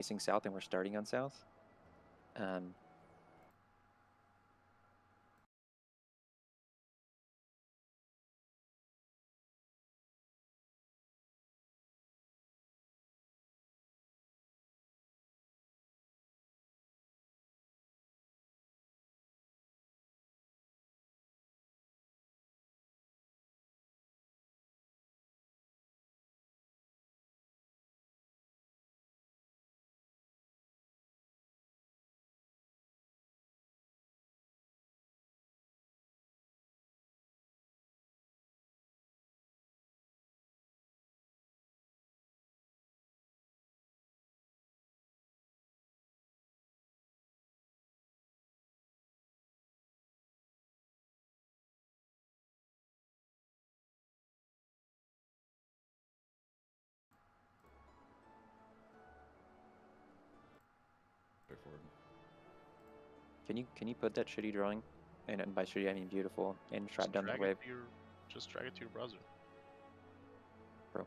facing south and we're starting on south. Straightforward. Can you put that shitty drawing, and by shitty I mean beautiful, and trap down that wave? Just drag it to your browser. Bro.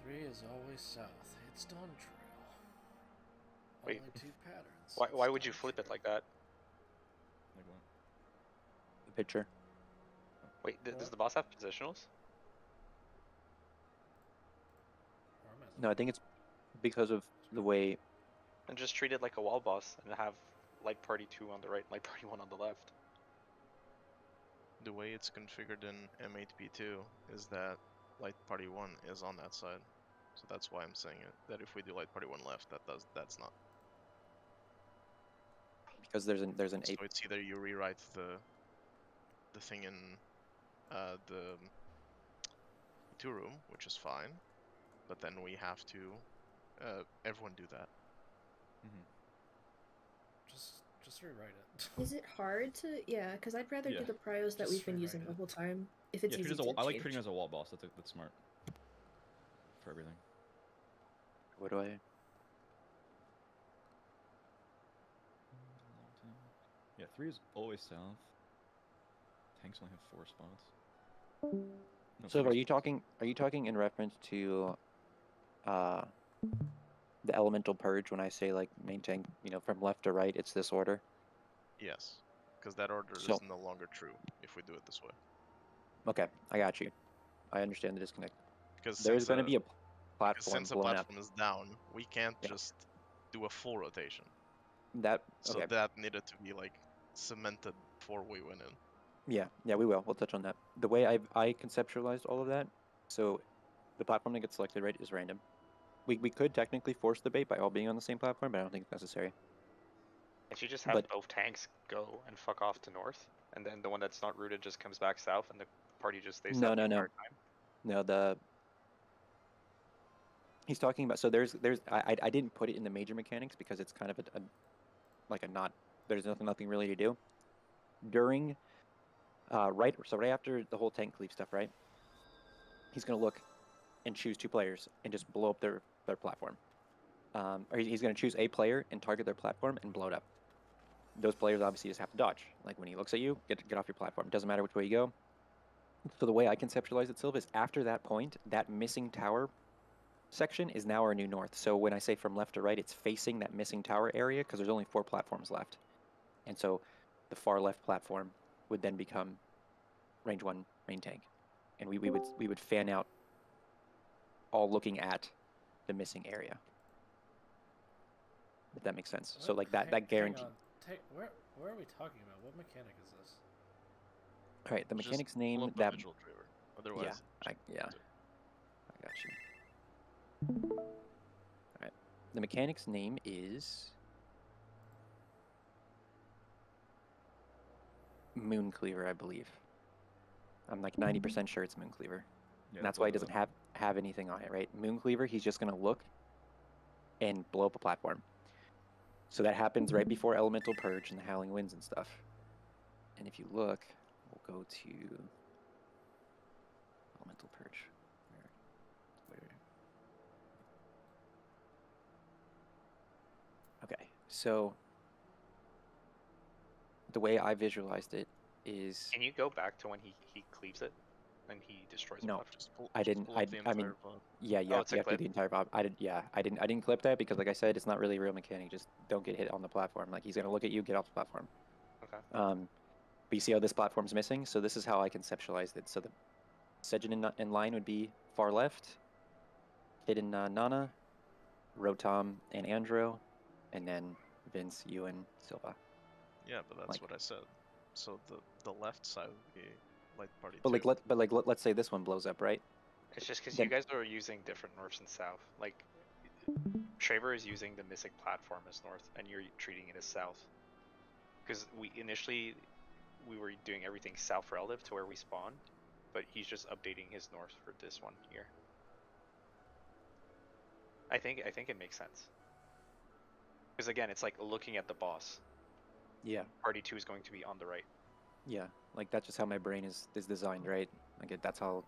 Three is always south. It's Dawn Trail. Wait. Only two patterns. Why would you flip it like that? Like what? The picture. Wait, does the boss have positionals? No, I think it's because of the way. And just treat it like a wall boss and have light party 2 on the right, light party 1 on the left. The way it's configured in M8P2 is that light party 1 is on that side. So that's why I'm saying it. That if we do light party 1 left, that's not. Because there's an So it's either you rewrite the thing in the 2 room, which is fine, but then we have to everyone do that. Mm-hmm. Just rewrite it. Is it hard to? Yeah, because I'd rather Yeah. do the prios that Just we've been rewrite using it. the whole time. If it's Yeah, easy to I like change. treating it as a wall boss. That's smart for everything. What do I? Yeah, 3 is always south. Tanks only have 4 spots. No, So 3 are you talking in reference to the elemental purge when I say like maintain, from left to right, it's this order? Yes, because that order So- is no longer true if we do it this way. Okay, I got you. I understand the disconnect. Because There's going to be a because platform since the blown platform is down, we can't Yeah. just do a full rotation. up. So Okay. that needed to be like cemented before we went in. Yeah, we will. We'll touch on that. The way I conceptualized all of that, so the platform that gets selected, right, is random. We could technically force the bait by all being on the same platform, but I don't think it's necessary. If you just have both tanks go and fuck off to north, and then the one that's not rooted just comes back south, and the party just stays south the entire time. No, he's talking about. So there's I didn't put it in the major mechanics because it's kind of there's nothing really to do during right after the whole tank cleave stuff, right? He's gonna look and choose 2 players and just blow up their platform. Or he's gonna choose a player and target their platform and blow it up. Those players obviously just have to dodge. Like when he looks at you, get off your platform. It doesn't matter which way you go. So the way I conceptualize it, Silva, is after that point, that missing tower section is now our new north. So when I say from left to right, it's facing that missing tower area because there's only 4 platforms left. And so the far left platform would then become range 1 main tank. And we would fan out all looking at the missing area. If that makes sense. So like that guarantee. Where are we talking about? What mechanic is this? All right, the mechanic's name pull up that. a visual driver. Otherwise, I got you. All right, the mechanic's name is Moon Cleaver, I believe. I'm like 90% sure it's Moon Cleaver. Yeah, that's why he doesn't have anything on it, right? Moon Cleaver, he's just gonna look and blow up a platform. So that happens right before Elemental Purge and the Howling Winds and stuff. And if you look, we'll go to Elemental Purge. Where? Okay, so the way I visualized it is Can you go back to when he cleaves it and he destroys No. a platform? I didn't. Pull up the I mean, entire VOD. yeah, you Oh, have, it's a you have to do clip. the entire Bob. I didn't clip that because, like I said, it's not really a real mechanic. Just don't get hit on the platform. Like he's gonna look at you, get off the platform. Okay. But you see how this platform's missing? So this is how I conceptualized it. So the Sejin in line would be far left, hidden Nana, Rotom, and Andrew, and then Vince, Ewan, Silva. Yeah, but that's Like- what I said. So the left side would be light party But two. let's say this one blows up, right? It's just because Then- you guys are using different norths and south. Like, Traver is using the missing platform as north, and you're treating it as south. Because we were doing everything south relative to where we spawned, but he's just updating his north for this one here. I think it makes sense. Because again, it's like looking at the boss. Yeah. Party 2 is going to be on the right. Yeah, like that's just how my brain is designed, right? Like that's how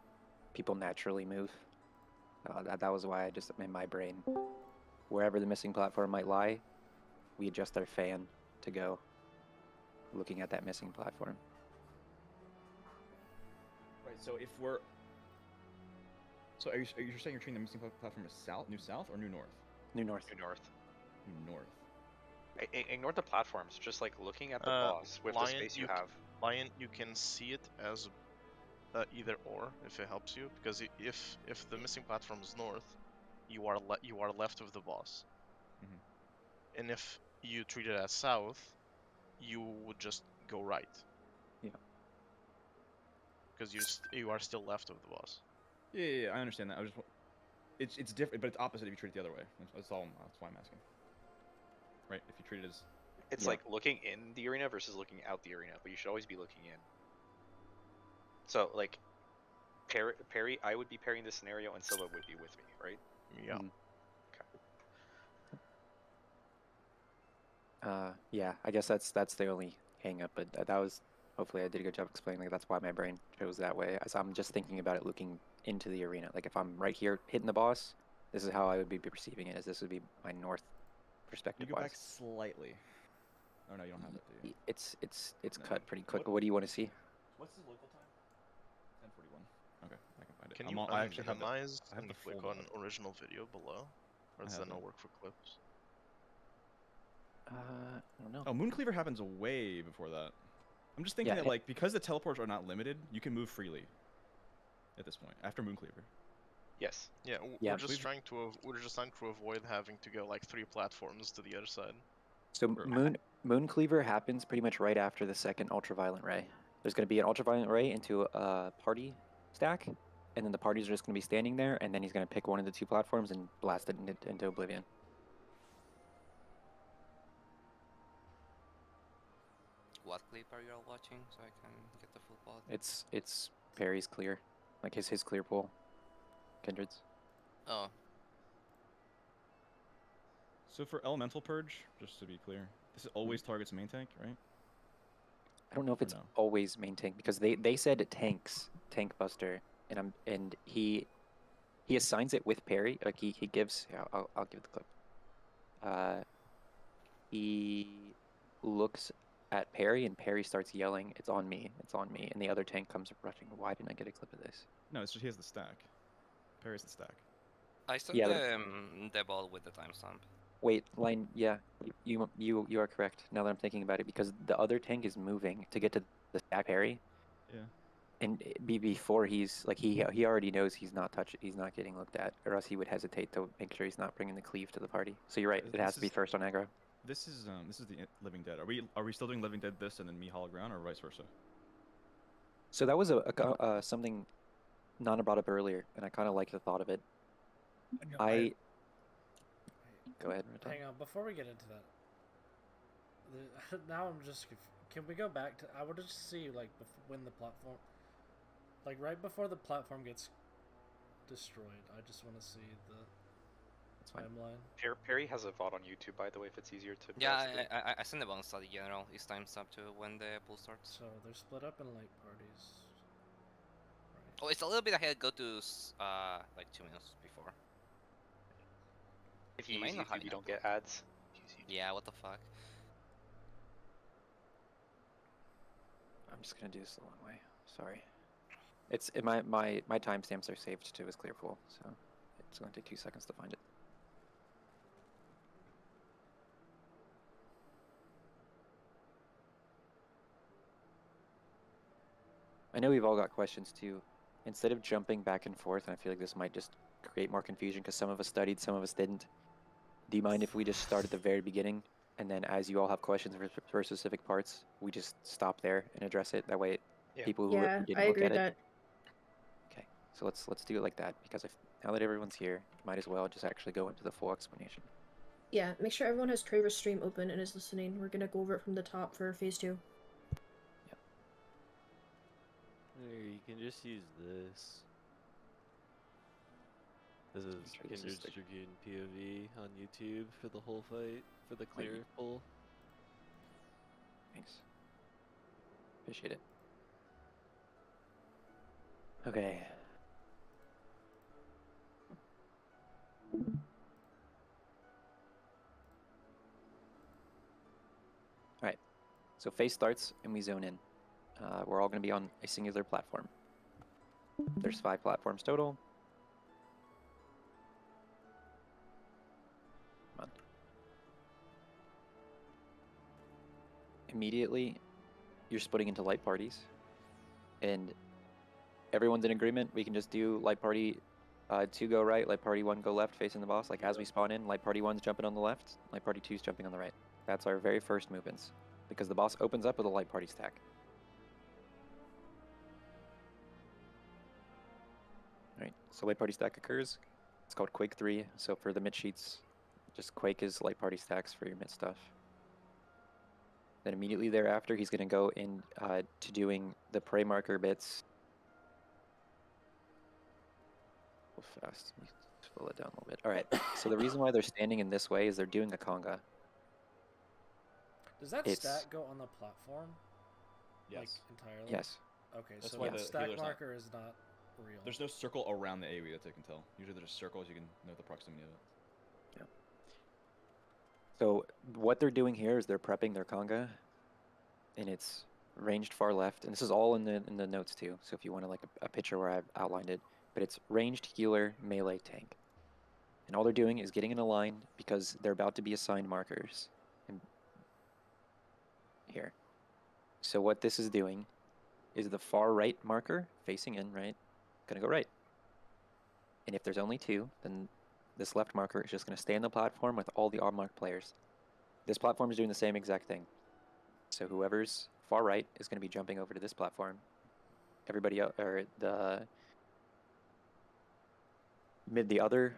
people naturally move. That was why I just in my brain, wherever the missing platform might lie, we adjust our fan to go looking at that missing platform. Right. So if we're, so are you saying you're treating the missing platform as south, new south, or new north? New north. New north. New north. Ignore the platforms. Just like looking at the boss with the Lion, space you have. Lion, you can see it as either or if it helps you, because if the missing platform is north, you are left of the boss, and if you treat it as south, you would just go right. Yeah. Because you are still left of the boss. Yeah, I understand that. It's different, but it's opposite if you treat it the other way. That's why I'm asking. Right? If you treat it as It's like looking in the arena versus looking out the arena, but you should always be looking in. So like, Perry, I would be parrying this scenario, and Silva would be with me, right? Yeah. Yeah, I guess that's the only hang up, but that was hopefully I did a good job explaining. Like that's why my brain chose that way. As I'm just thinking about it looking into the arena. Like if I'm right here hitting the boss, this is how I would be perceiving it. As this would be my north perspective. you go back slightly. Oh no, you don't have that, do you? It's No. cut pretty quick. What do you want to see? What's his local time? 10:41. Okay, I can find it. Can I'm you I actually have minimize I have and the click full on VOD. original video below? Or does I that have not it. work for clips? I don't know. Oh, Mooncleaver happens way before that. I'm just thinking Yeah, that like because the teleports are not limited, you can move freely. At this point, after Mooncleaver. Yes. Yeah, Yeah. we're just trying to avoid having to go like 3 platforms to the other side. So Sure. Mooncleaver happens pretty much right after the second ultraviolet ray. There's going to be an ultraviolet ray into a party stack, and then the parties are just going to be standing there, and then he's going to pick one of the 2 platforms and blast it into oblivion. What clip are you all watching so I can get the full pod? It's Perry's clear, like his clear pool. Kindred's. Oh, So for Elemental Purge, just to be clear, this always targets main tank, right? I don't know if Or it's no? always main tank because they said it tank buster, and he assigns it with Perry. Like he gives. Yeah, I'll give the clip. He looks at Perry, and Perry starts yelling, "It's on me! It's on me!" And the other tank comes rushing. Why didn't I get a clip of this? No, it's just he has the stack. Parry's the stack. I stuck Yeah, the ball with the timestamp. Wait, line. Yeah, you are correct. Now that I'm thinking about it, because the other tank is moving to get to the stack Perry. Yeah. And before he's like he already knows he's not getting looked at, or else he would hesitate to make sure he's not bringing the cleave to the party. So you're right, it has to be first on aggro. This is the Living Dead. Are we still doing Living Dead this and then me hollow ground, or vice versa? So that was something Nana brought up earlier, and I kind of liked the thought of it. Go ahead, Rotom. Hang on, before we get into that. Now I'm just. Can we go back to? I would just see like when the platform, like right before the platform gets destroyed. I just want to see the fine. timeline. Perry has a VOD on YouTube, by the way, if it's easier to. Yeah, browse through. I sent the bonus study general. It's timestamp to when the pool starts. So they're split up in light parties. Right. Oh, it's a little bit ahead. Go to like 2 minutes before. If you might use not have YouTube, you enough don't get ads. Use YouTube. Yeah, what the fuck? just gonna do this the long way. Sorry. It's my timestamps are saved to as clearful, so it's gonna take 2 seconds to find it. I know we've all got questions too. Instead of jumping back and forth, and I feel like this might just create more confusion because some of us studied, some of us didn't. Do you mind if we just start at the very beginning, and then as you all have questions for specific parts, we just stop there and address it? That way, Yeah. people who Yeah, didn't I look agree at with it. that. Okay, so let's do it like that because now that everyone's here, might as well just actually go into the full explanation. Yeah, make sure everyone has Traver's stream open and is listening. We're gonna go over it from the top for phase 2. There, you can just use this. This is Sure this is Kindred's the- Dragoon POV on YouTube for the whole fight, for the Wait. clear pull. Thanks. Appreciate it. Okay. Alright, so phase starts and we zone in. We're all going to be on a singular platform. There's 5 platforms total. Come on. Immediately, you're splitting into light parties. And everyone's in agreement. We can just do light party 2 go right, light party 1 go left facing the boss. Like as we spawn in, light party 1's jumping on the left, light party 2's jumping on the right. That's our very first movements. Because the boss opens up with a light party stack. Alright, so light party stack occurs. It's called Quake 3. So for the mid sheets, just Quake is light party stacks for your mid stuff. Then immediately thereafter, he's going to go in to doing the prey marker bits. Fast. Let me slow it down a little bit. All right. So the reason why they're standing in this way is they're doing a conga. Does that It's- stat go on the platform? Yes. Like entirely? Yes. Okay, That's so why the the stack healer's not- marker is not real. There's no circle around the AoE, that's I can tell. Usually there's circles, you can know the proximity of it. So what they're doing here is they're prepping their conga, and it's ranged far left. And this is all in the notes too. So if you want to like a picture where I've outlined it, but it's ranged healer melee tank. And all they're doing is getting in a line because they're about to be assigned markers. And here. So what this is doing is the far right marker facing in, right? Gonna go right. And if there's only 2, then this left marker is just gonna stay on the platform with all the unmarked players. This platform is doing the same exact thing. So whoever's far right is gonna be jumping over to this platform. Everybody else, or the other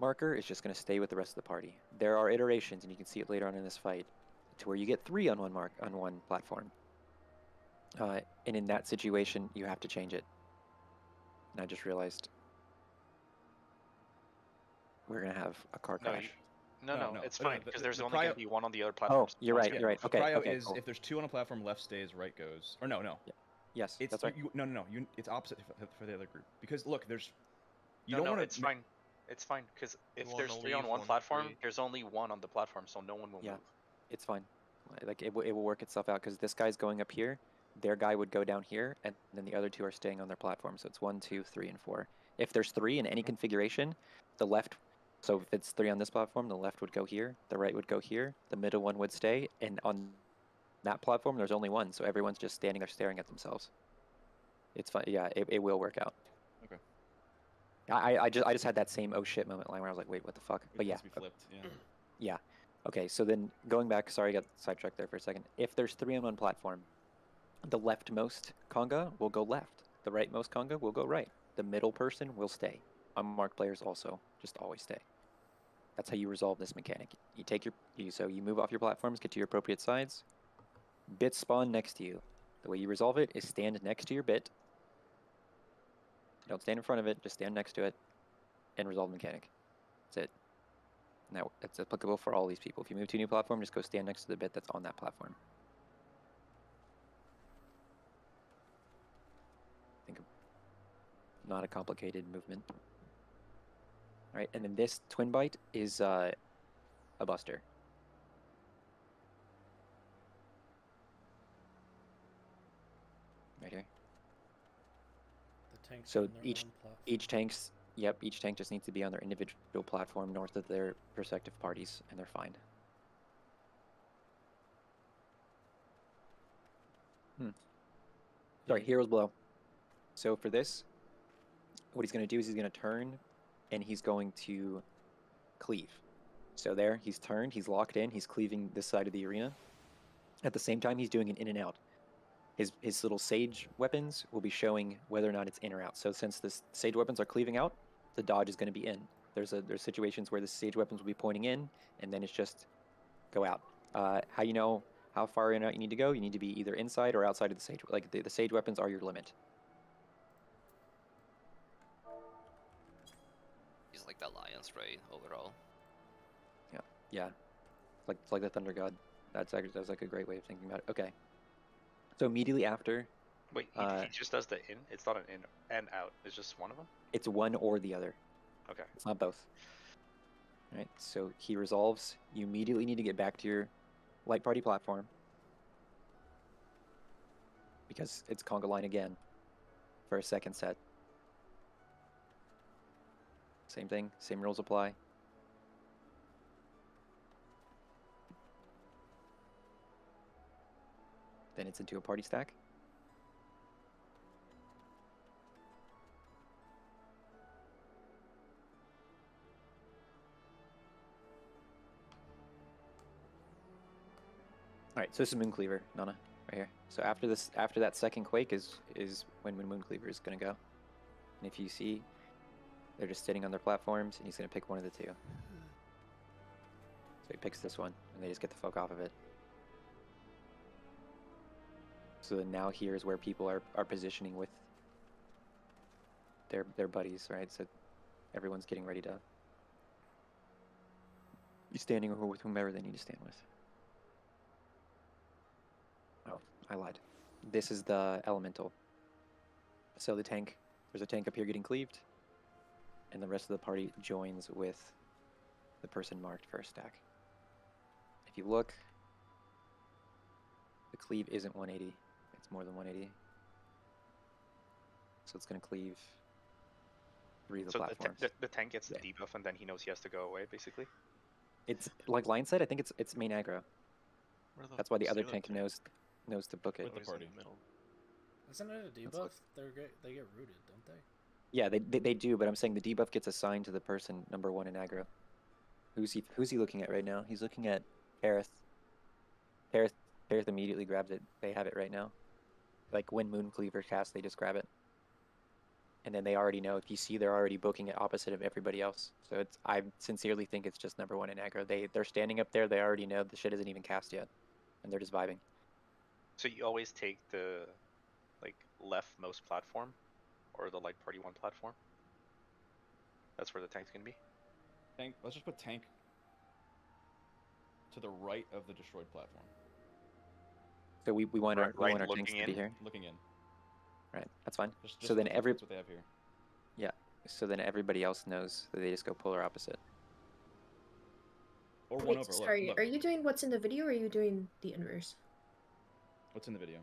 marker is just going to stay with the rest of the party. There are iterations, and you can see it later on in this fight, to where you get 3 on one platform. And in that situation, you have to change it. And I just realized we're going to have a car No, crash. No, No, it's no, fine the- because the- there's the only going prio- to be 1 on the other Oh, platforms. you're once right. you You're get- right. Okay. Prio Okay. is Cool. if there's 2 on a platform, left stays, right goes. Or no. Yes, It's that's right. no. It's opposite for the other group because look, there's you No, don't want to. it's fine. It's fine because if wanna there's 3 on leave 1 1 platform, free. there's only 1 on the platform, so no one will Yeah. move. It's fine. Like it will work itself out because this guy's going up here, their guy would go down here, and then the other 2 are staying on their platform. So it's 1, 2, 3, and 4. If there's 3 in any configuration, the left. So if it's 3 on this platform, the left would go here, the right would go here, the middle one would stay, and on that platform there's only 1, so everyone's just standing there staring at themselves. It's fine. Yeah, it will work out. Okay. I just had that same oh shit moment line where I was like, wait, what the fuck? But It yeah. has to be flipped. Yeah. Yeah. Okay, so then going back, sorry, I got sidetracked there for a second. If there's 3 on one platform, the leftmost conga will go left. The rightmost conga will go right. The middle person will stay. Unmarked players also just always stay. That's how you resolve this mechanic. You take you move off your platforms, get to your appropriate sides. Bits spawn next to you. The way you resolve it is stand next to your bit. Don't stand in front of it, just stand next to it and resolve the mechanic. That's it. Now, it's applicable for all these people. If you move to a new platform, just go stand next to the bit that's on that platform. Think of not a complicated movement. All right, and then this twin bite is a buster. right here. The tanks So on their each own platform. each tank just needs to be on their individual platform north of their respective parties, and they're fine. Sorry, heroes below. So for this, what he's going to do is he's going to turn, and he's going to cleave. So there, he's turned, he's locked in, he's cleaving this side of the arena. At the same time, he's doing an in and out. His little sage weapons will be showing whether or not it's in or out. So since the sage weapons are cleaving out, the dodge is going to be in. There's situations where the sage weapons will be pointing in, and then it's just go out. How you know how far in or out you need to go? You need to be either inside or outside of the sage. Like the sage weapons are your limit. He's like the lion spray overall. Yeah, it's like the thunder god. That's like a great way of thinking about it. Okay. So immediately after, Wait, he just does the in? It's not an in and out. It's just one of them? it's one or the other. Okay. It's not both. All right. So he resolves. You immediately need to get back to your light party platform because it's conga line again for a second set. Same thing. Same rules apply. Then it's into a party stack. All right, so this is Moon Cleaver, Nana, right here. So after that second quake is when Moon Cleaver is gonna go. And if you see, they're just sitting on their platforms, and he's gonna pick one of the two. So he picks this one, and they just get the fuck off of it. So then now here is where people are positioning with their buddies, right? So everyone's getting ready to be standing with whomever they need to stand with. Oh, I lied. This is the elemental. So there's a tank up here getting cleaved, and the rest of the party joins with the person marked first stack. If you look, the cleave isn't 180. It's more than 180. So it's going to cleave 3 of the platforms. The tank gets the debuff, and then he knows he has to go away, basically? It's like Lion said, I think it's main aggro. That's why the other tank tank? knows to book it. With the Always in party. middle. Isn't it a debuff? They get rooted, don't they? Yeah, they do, but I'm saying the debuff gets assigned to the person number 1 in aggro. Who's he looking at right now? He's looking at Aerith. Aerith immediately grabs it. They have it right now. Like when Moon Cleaver casts, they just grab it. And then they already know. If you see, they're already booking it opposite of everybody else. So I sincerely think it's just number 1 in aggro. They're standing up there. They already know the shit isn't even cast yet, and they're just vibing. So you always take the leftmost platform, or the light party 1 platform? That's where the tank's gonna be? Tank. Let's just put tank to the right of the destroyed platform. So we want our Right, tanks looking to be in? here. Looking in. Right, that's fine. Just So then that's what they have here. So then everybody else knows that they just go polar opposite. Or one Wait, over. sorry, Look. are you doing what's in the video or are you doing the inverse? What's in the video?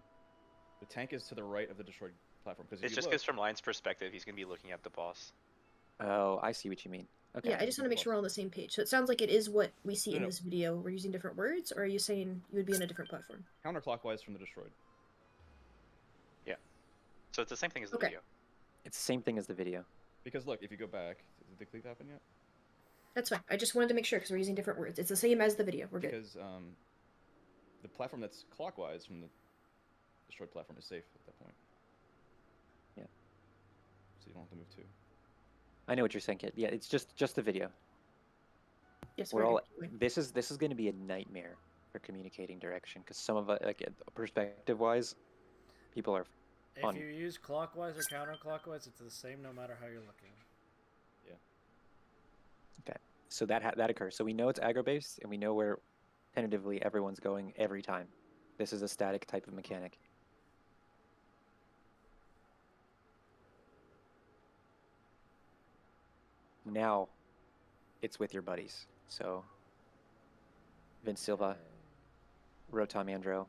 The tank is to the right of the destroyed platform. Because It's just because from Lion's perspective, he's gonna be looking at the boss. Oh, I see what you mean. Okay. Yeah, I just want to make sure we're on the same page. So it sounds like it is what we see in No. this video. We're using different words, or are you saying you would be on a different platform? counterclockwise from the destroyed. So it's the same thing as the Okay. video. It's the same thing as the video. Because look, if you go back, did the cleave happen yet? That's fine. I just wanted to make sure because we're using different words. It's the same as the video. We're good. Because the platform that's clockwise from the destroyed platform is safe at that point. Yeah. So you don't have to move too. I know what you're saying, kid. Yeah, it's just the video. Yes, We're we're all. good. This is going to be a nightmare for communicating direction because some of it, like perspective-wise, people are. If you use clockwise or counterclockwise, it's the same no matter how you're looking. So that occurs. So we know it's aggro-based, and we know where tentatively everyone's going every time. This is a static type of mechanic. Now, it's with your buddies. So, Vince Silva, Rotom Andro,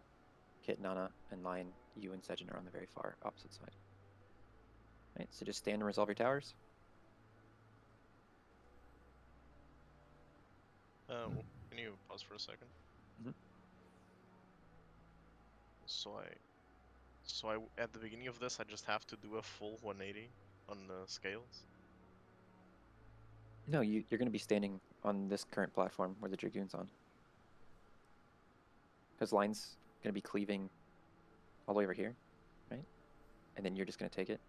Kit, Nana, and Lion, you and Sejin are on the very far opposite side. Right, so just stand and resolve your towers. Can you pause for a second? Mhm. So I at the beginning of this, I just have to do a full 180 on the scales. No, you're going to be standing on this current platform where the Dragoon's on. Because Line's going to be cleaving all the way over here, right? And then you're just going to take it.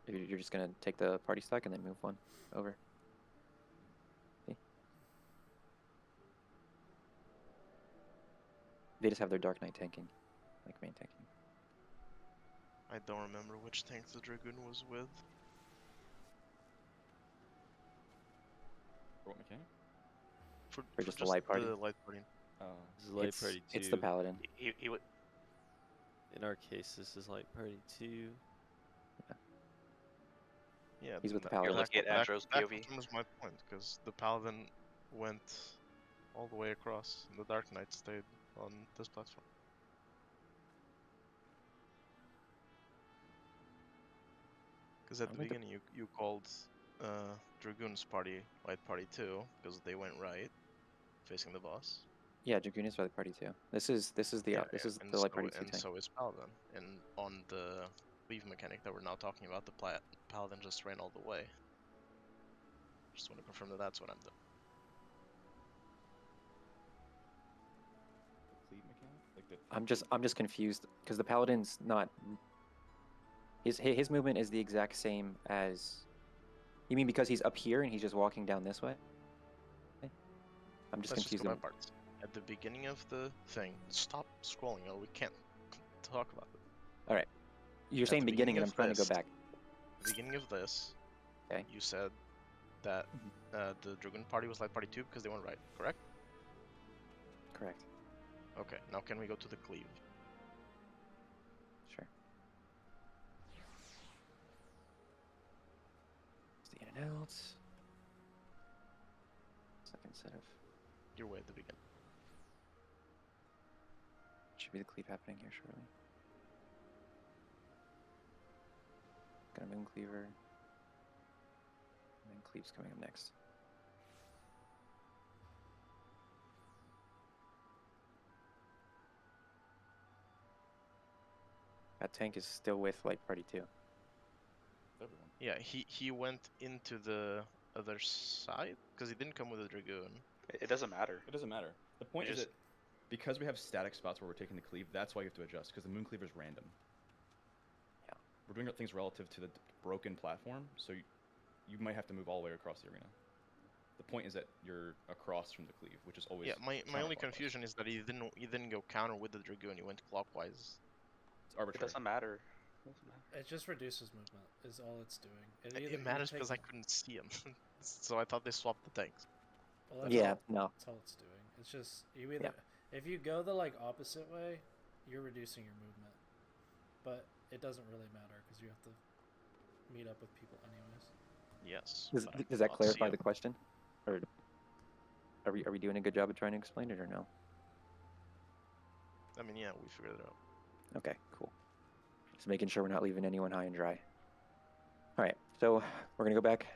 You're just going to take the party stack and then move one over. See? They just have their Dark Knight tanking, like main tanking. I don't remember which tank the Dragoon was with. For what mechanic? For just the light party. The light party. This is light It's, party 2. it's the Paladin. He would. In our case, this is light party 2. Yeah, He's with the that- Paladin. You're looking at Andrew's that POV. was my point, because the Paladin went all the way across, and the Dark Knight stayed on this platform. Because at I the like the- beginning you called Dragoon's party light party 2, because they went right, facing the boss. Yeah, Dragoon is by the party too. This is the and the light so, party 2 and tank. so is Paladin. And on the leave mechanic that we're now talking about, the Paladin just ran all the way. Just want to confirm that that's what I'm doing. The cleave mechanic? Like the I'm just confused because the Paladin's not. His movement is the exact same as. You mean because he's up here and he's just walking down this way? I'm just Let's just confused. go by parts. At the beginning of the thing, stop scrolling, or we can't talk about it. You're at saying the beginning, and I'm beginning trying to of go back. The beginning of this, Okay. you said that the Dragoon party was light party 2 because they went right, correct? Correct. Okay, now can we go to the cleave? Sure. Just the in and out. Second set of. You're way at the beginning. Should be the cleave happening here shortly. Got a Moon Cleaver. And then Cleave's coming up next. That tank is still with Light Party 2. everyone. Yeah, he went into the other side because he didn't come with a Dragoon. It doesn't matter. It doesn't matter. The point is just- that because we have static spots where we're taking the cleave, that's why you have to adjust, because the moon cleaver is random. Yeah. We're doing things relative to the broken platform, so you might have to move all the way across the arena. The point is that you're across from the cleave, which is always Yeah, my only counterclockwise. confusion is that he didn't go counter with the Dragoon. He went clockwise. It's It arbitrary. doesn't matter. It doesn't matter. It just reduces movement, is all it's doing. It matters because I couldn't see him, so I thought they swapped the tanks. Well, that's Yeah, all, no. that's all it's doing. It's just you either if you go the like opposite way, you're reducing your movement, but it doesn't really matter because you have to meet up with people anyways. Yes. Does, but I does that cannot see clarify him. the question? Or are we doing a good job of trying to explain it or no? I mean, yeah, we figured it out. Okay, cool. Just making sure we're not leaving anyone high and dry. All right, so we're gonna go back.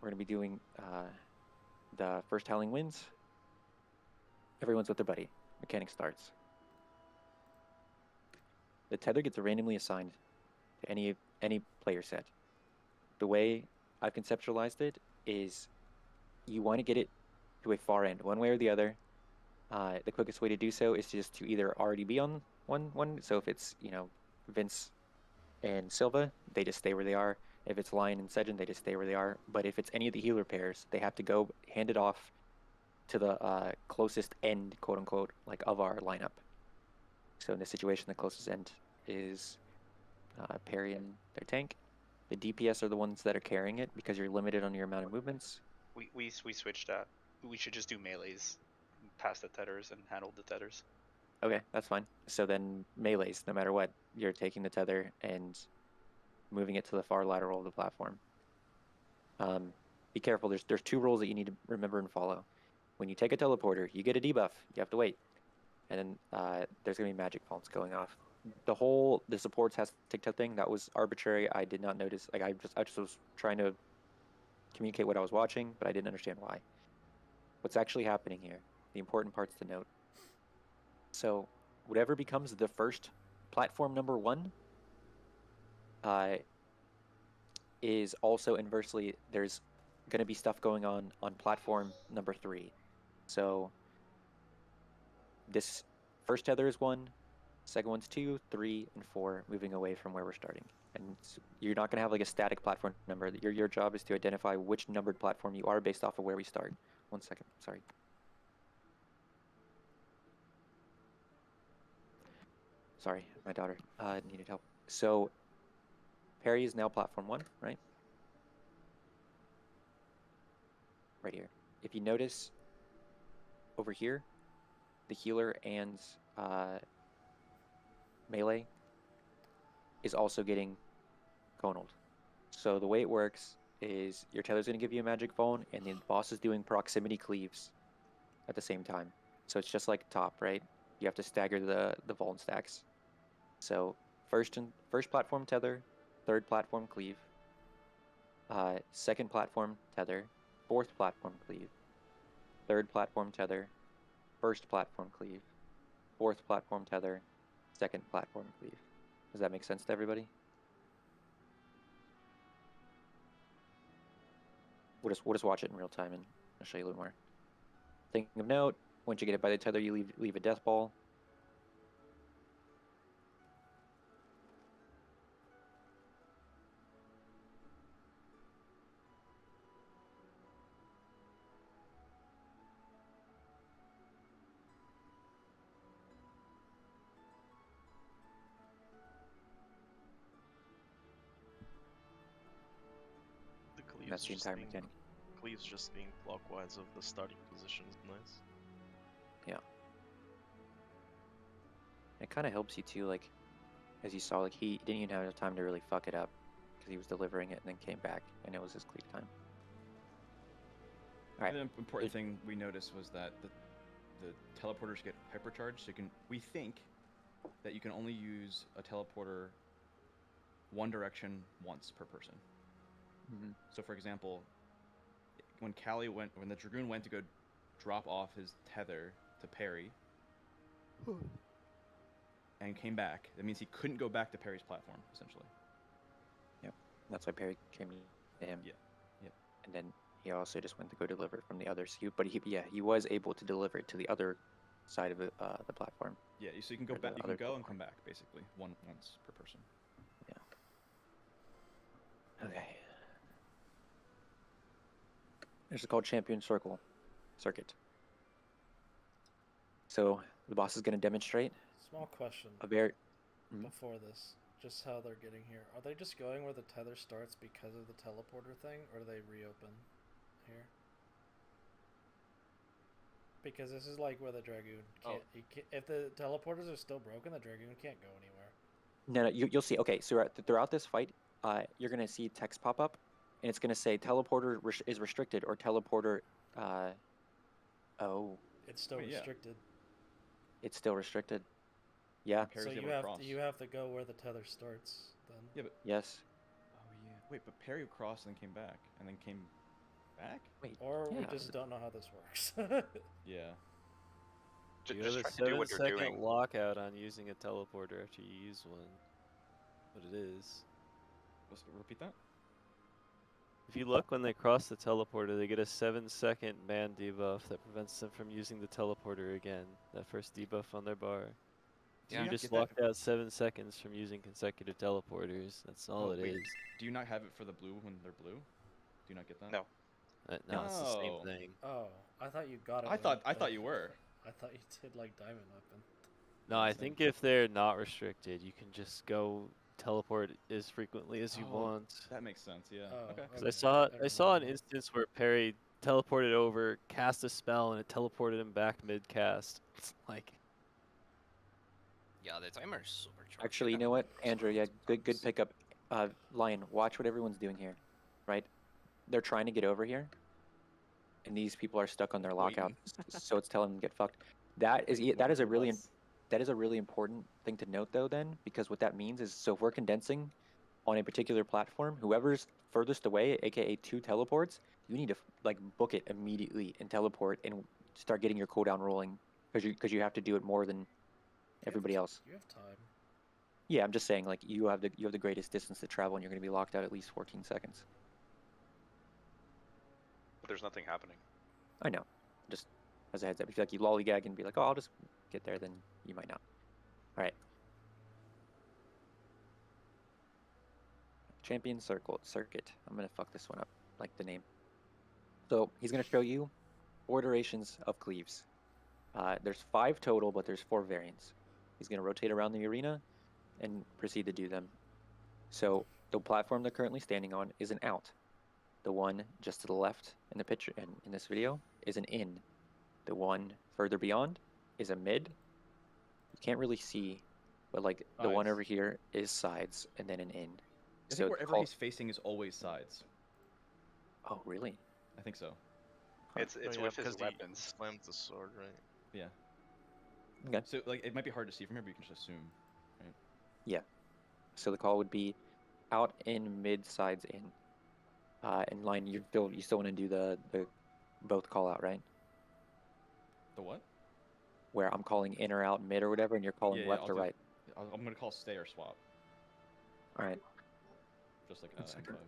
We're gonna be doing the first Howling wins. Everyone's with their buddy. Mechanic starts. The tether gets randomly assigned to any player set. The way I've conceptualized it is you want to get it to a far end, one way or the other. The quickest way to do so is just to either already be on one. So if it's Vince and Silva, they just stay where they are. If it's Lion and Sejin, they just stay where they are. But if it's any of the healer pairs, they have to go hand it off to the closest end, quote unquote, like of our lineup. So in this situation, the closest end is Perry and their tank. The DPS are the ones that are carrying it because you're limited on your amount of movements. We switched that. We should just do melees past the tethers and handle the tethers. Okay, that's fine. So then melees, no matter what, you're taking the tether and moving it to the far lateral of the platform. Be careful. There's two rules that you need to remember and follow. When you take a teleporter, you get a debuff. You have to wait. and then there's gonna be magic phones going off. The supports has TikTok thing that was arbitrary. I did not notice. Like I just was trying to communicate what I was watching, but I didn't understand why. What's actually happening here? The important parts to note. So whatever becomes the first platform number 1 is also inversely, there's going to be stuff going on platform number 3. So this first tether is 1, second one's 2, 3, and 4, moving away from where we're starting. And you're not going to have like a static platform number. Your job is to identify which numbered platform you are based off of where we start. 1 second, sorry. Sorry, my daughter needed help. So Perry is now platform 1, right? Right here. If you notice over here, the healer and melee is also getting conaled. So the way it works is your tether's going to give you a magic phone, and the boss is doing proximity cleaves at the same time. So it's just like top, right? You have to stagger the vault stacks. So first platform tether, third platform cleave, second platform tether, fourth platform cleave, third platform tether, first platform cleave, fourth platform tether, second platform cleave. Does that make sense to everybody? We'll just watch it in real time and I'll show you a little more. Thing of note, once you get it by the tether, you leave a death ball. The cleaves That's the just entire being, mechanic. cleaves just being clockwise of the starting position is nice. Yeah. It kind of helps you too, like, as you saw, like he didn't even have enough time to really fuck it up because he was delivering it and then came back and it was his cleave time. All right. The important thing we noticed was that the teleporters get hypercharged. So we think that you can only use a teleporter one direction once per person. Mm-hmm. So, for example, when the Dragoon went to go drop off his tether to Perry and came back, that means he couldn't go back to Perry's platform, essentially. Yep. That's why Perry came to him. Yeah. Yep. And then he also just went to go deliver it from the other SKU, but he was able to deliver it to the other side of the platform. Yeah, so you can go Or the back. You can other go and platform. come back, basically, once per person. Okay. This is called Champion Circuit. So the boss is going to demonstrate Small question a very. before this. Just how they're getting here. Are they just going where the tether starts because of the teleporter thing, or do they reopen here? Because this is like where the Dragoon can't, if the teleporters are still broken, the Dragoon can't go anywhere. No, you'll see. Okay, so throughout this fight, you're going to see text pop up, and it's going to say teleporter is restricted or teleporter. It's still restricted. It's still restricted. Yeah. Perry's So able to cross. you have to go where the tether starts then. Yeah, but Yes. oh yeah. Wait, but Perry crossed and then came back, and then came back. Wait. Or we yeah. just don't know how this works. Yeah. You Just have a try to do what you're 7-second doing. lockout on using a teleporter after you use one. What it is. Let's repeat that. If you look when they cross the teleporter, they get a 7-second ban debuff that prevents them from using the teleporter again. That first debuff on their bar. So Yeah. you just locked out 7 seconds from using consecutive teleporters. That's all it is. Do you not have it for the blue when they're blue? Do you not get that? No. No, it's the same Oh. thing. Oh, I thought you got it. I thought you were. I thought you did like Diamond Weapon. No, I think if they're not restricted, you can just go teleport as frequently as you Oh, want. That makes sense. Yeah. Oh, Okay. Because okay. I saw an instance where Perry teleported over, cast a spell, and it teleported him back mid cast. It's like, Yeah, the timer is super charged. Actually, you know what, Andrew? Yeah, good pickup. Lion, watch what everyone's doing here, right? They're trying to get over here, and these people are stuck on their lockout, so it's telling them to get fucked. That is Like, that is a whatever it really was. that is a really important thing to note though then, because what that means is, so if we're condensing on a particular platform, whoever's furthest away, aka 2 teleports, you need to like book it immediately and teleport and start getting your cooldown rolling, because you have to do it more than everybody else. You have time. Yeah, I'm just saying, like, you have the greatest distance to travel, and you're going to be locked out at least 14 seconds. But there's nothing happening. I know. Just as a heads up, if you like, you lollygag and be like, oh, I'll just get there, then you might not. All right. Champion circuit. I'm gonna fuck this one up, like the name. So he's gonna show you 4 durations of cleaves. There's 5 total, but there's 4 variants. He's gonna rotate around the arena and proceed to do them. So the platform they're currently standing on is an out. The one just to the left in the picture and in this video is an in. The one further beyond is a mid. You can't really see, but like the one Sides. over here is sides and then an in. I So think it's wherever called... he's facing is always sides. Oh, really? I think so. It's Oh, yeah, with his because he weapons. slammed the sword, right? Yeah. Okay. So like it might be hard to see from here, but you can just assume. Yeah. So the call would be out, in, mid, sides, in. In line, you still want to do the both call out, right? The what? Where I'm calling in or out, mid or whatever, and you're calling Yeah, left I'll or do- right. I'm gonna call stay or swap, All right. just like One an second. M5.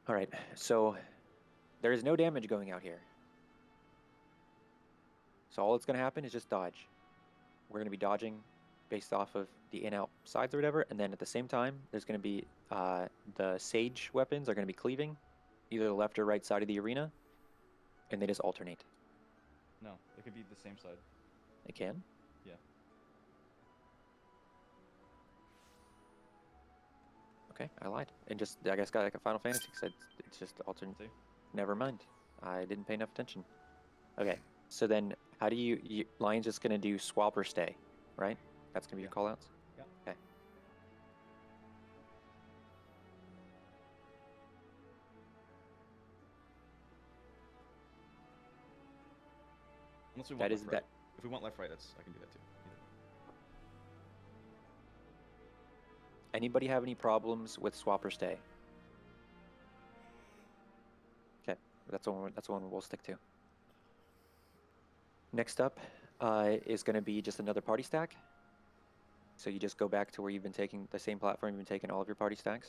All right. So there is no damage going out here. So all that's going to happen is just dodge. We're going to be dodging based off of the in-out sides or whatever, and then at the same time, there's going to be the sage weapons are going to be cleaving either the left or right side of the arena, and they just alternate. No, it could be the same side. They can? Yeah. Okay, I lied. And just, I guess, got like a Final Fantasy, said it's just alternate. See? Never mind. I didn't pay enough attention. Okay, so then how do you Lion's just going to do swap or stay, right? That's going to be your callouts? Yeah. Okay. Unless we want That left, is right. that. If we want left, right, that's I can do that too. Either. Anybody have any problems with swap or stay? Okay, that's one we'll stick to. Next up is going to be just another party stack. So you just go back to where you've been taking the same platform, you've been taking all of your party stacks.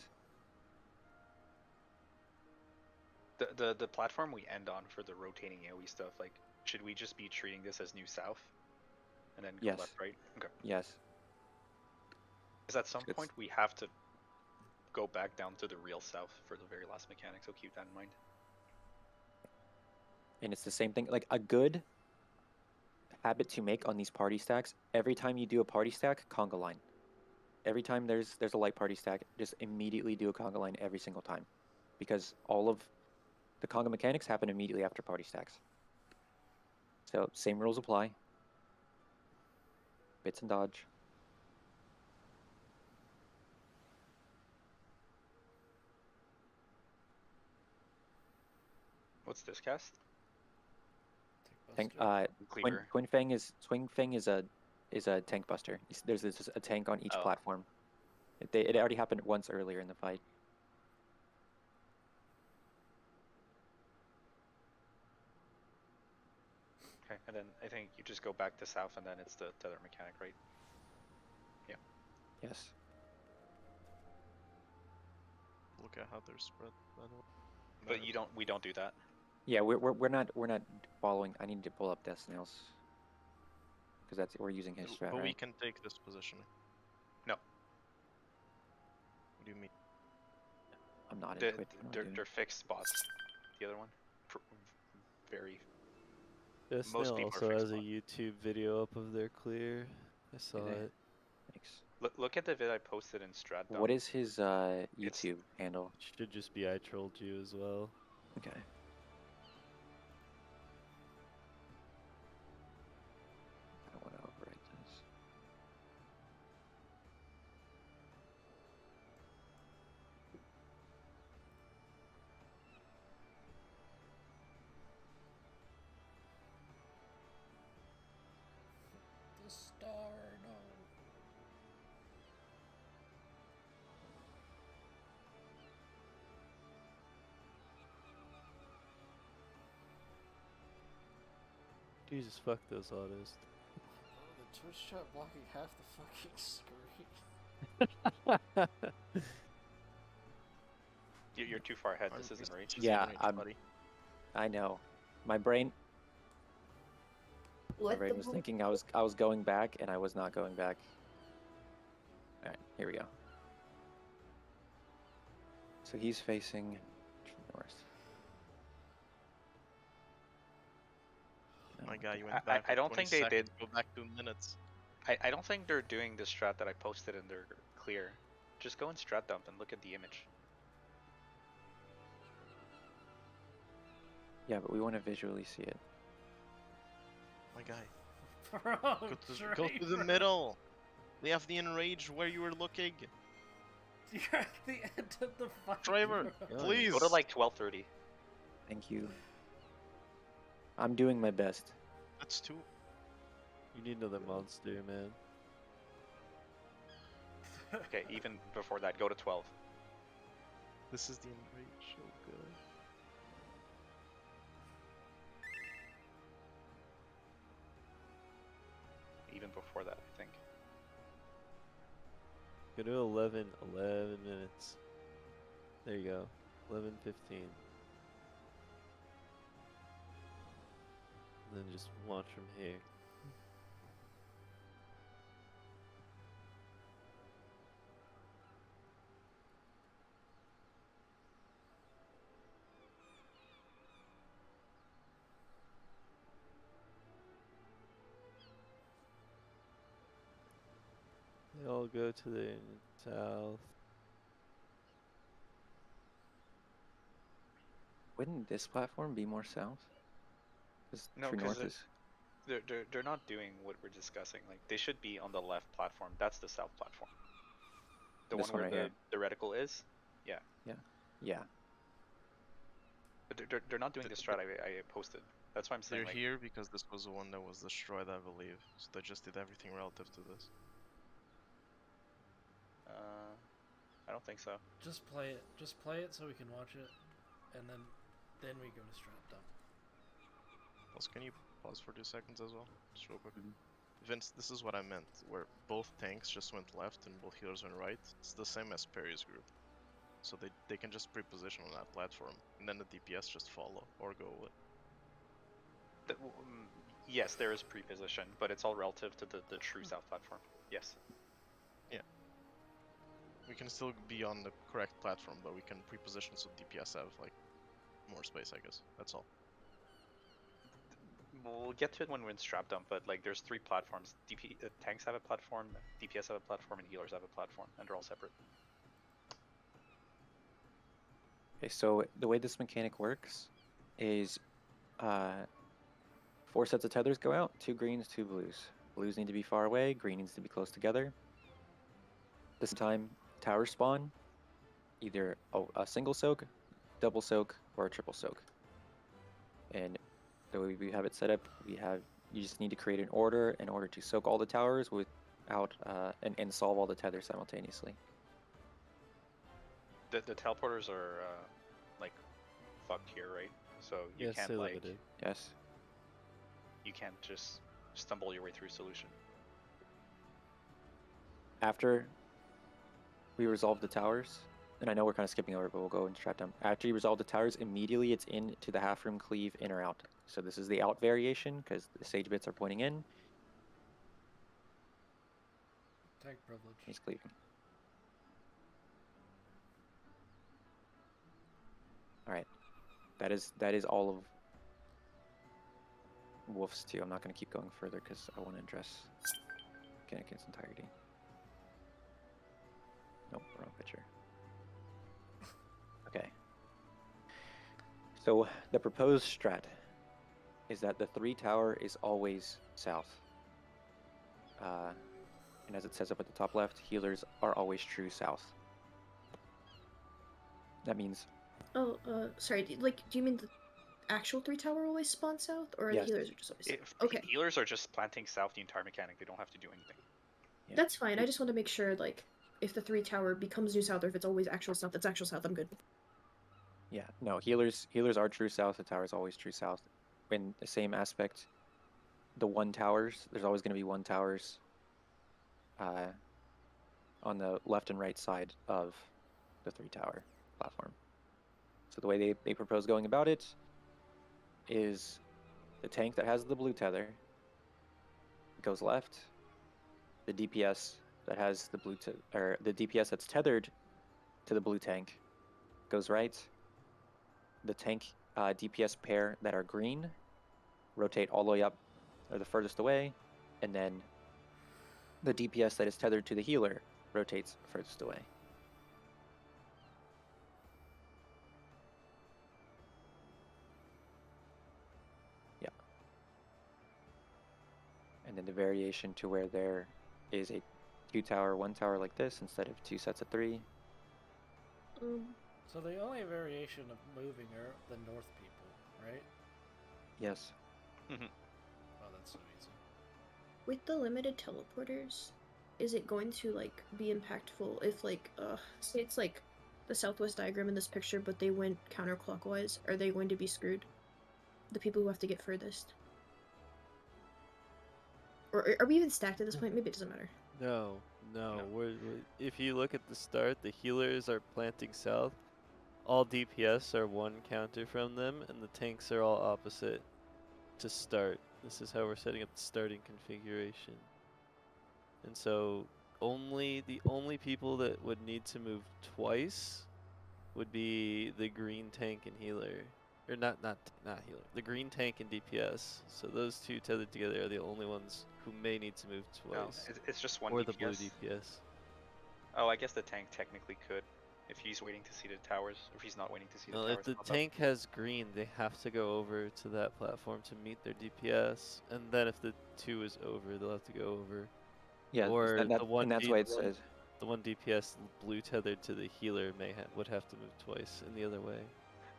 The platform we end on for the rotating AoE stuff, like, should we just be treating this as New South? And then go Yes. left, right? Okay. Yes. Because at some It's- point we have to go back down to the real South for the very last mechanic, so keep that in mind. And it's the same thing, like a good habit to make on these party stacks. Every time you do a party stack, conga line. Every time there's a light party stack, just immediately do a conga line every single time, because all of the conga mechanics happen immediately after party stacks. So same rules apply. Bits and dodge. What's this cast? Tank, Buster. Cleaver. Twin Fang is a tank buster. There's a tank on each Oh. platform. It already happened once earlier in the fight. Okay, and then I think you just go back to South, and then it's the other mechanic, right? Yes. Look at how they're spread, by the way. But we don't do that. Yeah, we're not following. I need to pull up Death Snails because we're using his strat, But we right? can take this positioning. No. What do you mean? I'm not The, into it. I'm not doing they're it. fixed spots. The other one, very. This Most Snail people are also fixed has a on. YouTube video up of their clear. I saw they? it. Thanks. Look at the vid I posted in Strat. What is his It's- YouTube handle? Should just be I trolled you as well. Okay. I want to overwrite this. Darno. Jesus, fuck those autos. Oh, the Twitch chat blocking half the fucking screen. You're too far ahead. This This isn't reach. is Yeah, in range, I'm- buddy. I know. My brain What the was thinking I was going back, and I was not going back. All right, here we go. So he's facing north. My guy, you I- went back. I don't 20 think they seconds, did. Go back 2 minutes. I don't think they're doing the strat that I posted in their clear. Just go in strat dump and look at the image. Yeah, but we want to visually see it. My guy, Bro, go to the middle. We have the enraged where you were looking. You're at the end of the fucking Driver, road. Oh, please. Go to like 12:30. Thank you. I'm doing my best. That's 2. You need another monster, man. Okay, even before that, go to 12. This is the enraged. Oh god. Even before that, I think. Go to 11 minutes. There you go. 11:15. Then just watch from here. They all go to the south. Wouldn't this platform be more south? Because No, True 'cause North is. They're not doing what we're discussing. Like they should be on the left platform. That's the south platform. The This one one where right the reticle is. Yeah. But they're not doing the strat I posted. That's why I'm saying They're like here because this was the one that was destroyed, I believe. So they just did everything relative to this. I don't think so. Just play it. Just play it so we can watch it, and then we go to strat dump. Also, can you pause for 2 seconds as well? Just real quick. Vince, this is what I meant, where both tanks just went left and both healers went right. It's the same as Perry's group. So they can just pre-position on that platform, and then the DPS just follow, or go with. Yes, there is pre-position, but it's all relative to the true south platform. Yes. We can still be on the correct platform, but we can pre-position so DPS have, like, more space, I guess. That's all. We'll get to it when we're in strat dump, but like there's 3 platforms. Tanks have a platform, DPS have a platform, and healers have a platform, and they're all separate. Okay, so the way this mechanic works is 4 sets of tethers go out, 2 greens, 2 blues. Blues need to be far away, green needs to be close together. This time, towers spawn, either a single soak, double soak, or a triple soak. And the way we have it set up, you just need to create an order in order to soak all the towers without and solve all the tethers simultaneously. The teleporters are like fucked here, right? So you Yes, can't they're like limited. Yes. you can't just stumble your way through solution. After we resolve the towers, and I know we're kind of skipping over, but we'll go and strat dump. After you resolve the towers, immediately it's into the half room cleave, in or out. So this is the out variation because the sage bits are pointing in. Tank privilege. He's cleaving. All right, that is all of Wolf's too. I'm not going to keep going further because I want to address mechanic in its entirety. Nope, wrong picture. Okay. So the proposed strat is that the 3 tower is always south. And as it says up at the top left, healers are always true south. That means Oh, sorry. Do you mean actual 3-tower always spawn south, or Yes. the healers are just always south? If Okay, healers are just planting south the entire mechanic, they don't have to do anything. Yeah. that's fine. I just want to make sure, like, if the 3-tower becomes new south, or if it's always actual south, it's actual south. I'm good. Yeah, no, healers are true south, the tower is always true south. In the same aspect, the 1 towers, there's always going to be 1 towers on the left and right side of the 3-tower platform. So the way they propose going about it is the tank that has the blue tether goes left, the DPS that has the or the DPS that's tethered to the blue tank goes right, the tank DPS pair that are green rotate all the way up or the furthest away, and then the DPS that is tethered to the healer rotates furthest away. Yeah. And then the variation to where there is a 2-tower, 1-tower like this instead of 2 sets of 3. So the only variation of moving are the north people, right? Yes. Oh, that's so easy. With the limited teleporters, is it going to, like, be impactful if, like, say it's like the southwest diagram in this picture, but they went counterclockwise? Are they going to be screwed? The people who have to get furthest? Or are we even stacked at this point? Maybe it doesn't matter. No. If you look at the start, the healers are planting south. All DPS are 1 counter from them, and the tanks are all opposite to start. This is how we're setting up the starting configuration. And so the only people that would need to move twice would be the green tank and healer. Or not healer. The green tank and DPS. So those 2 tethered together are the only ones who may need to move No, twice. it's just 1 Or DPS. the blue DPS. Oh, I guess the tank technically could, if he's waiting to see the towers, or if he's not waiting to see the Well, towers. if the pop up. tank has green, they have to go over to that platform to meet their DPS. And then if the 2 is over, they'll have to go over. Yeah, Or and that's why it says the 1 DPS blue tethered to the healer would have to move twice in the other way.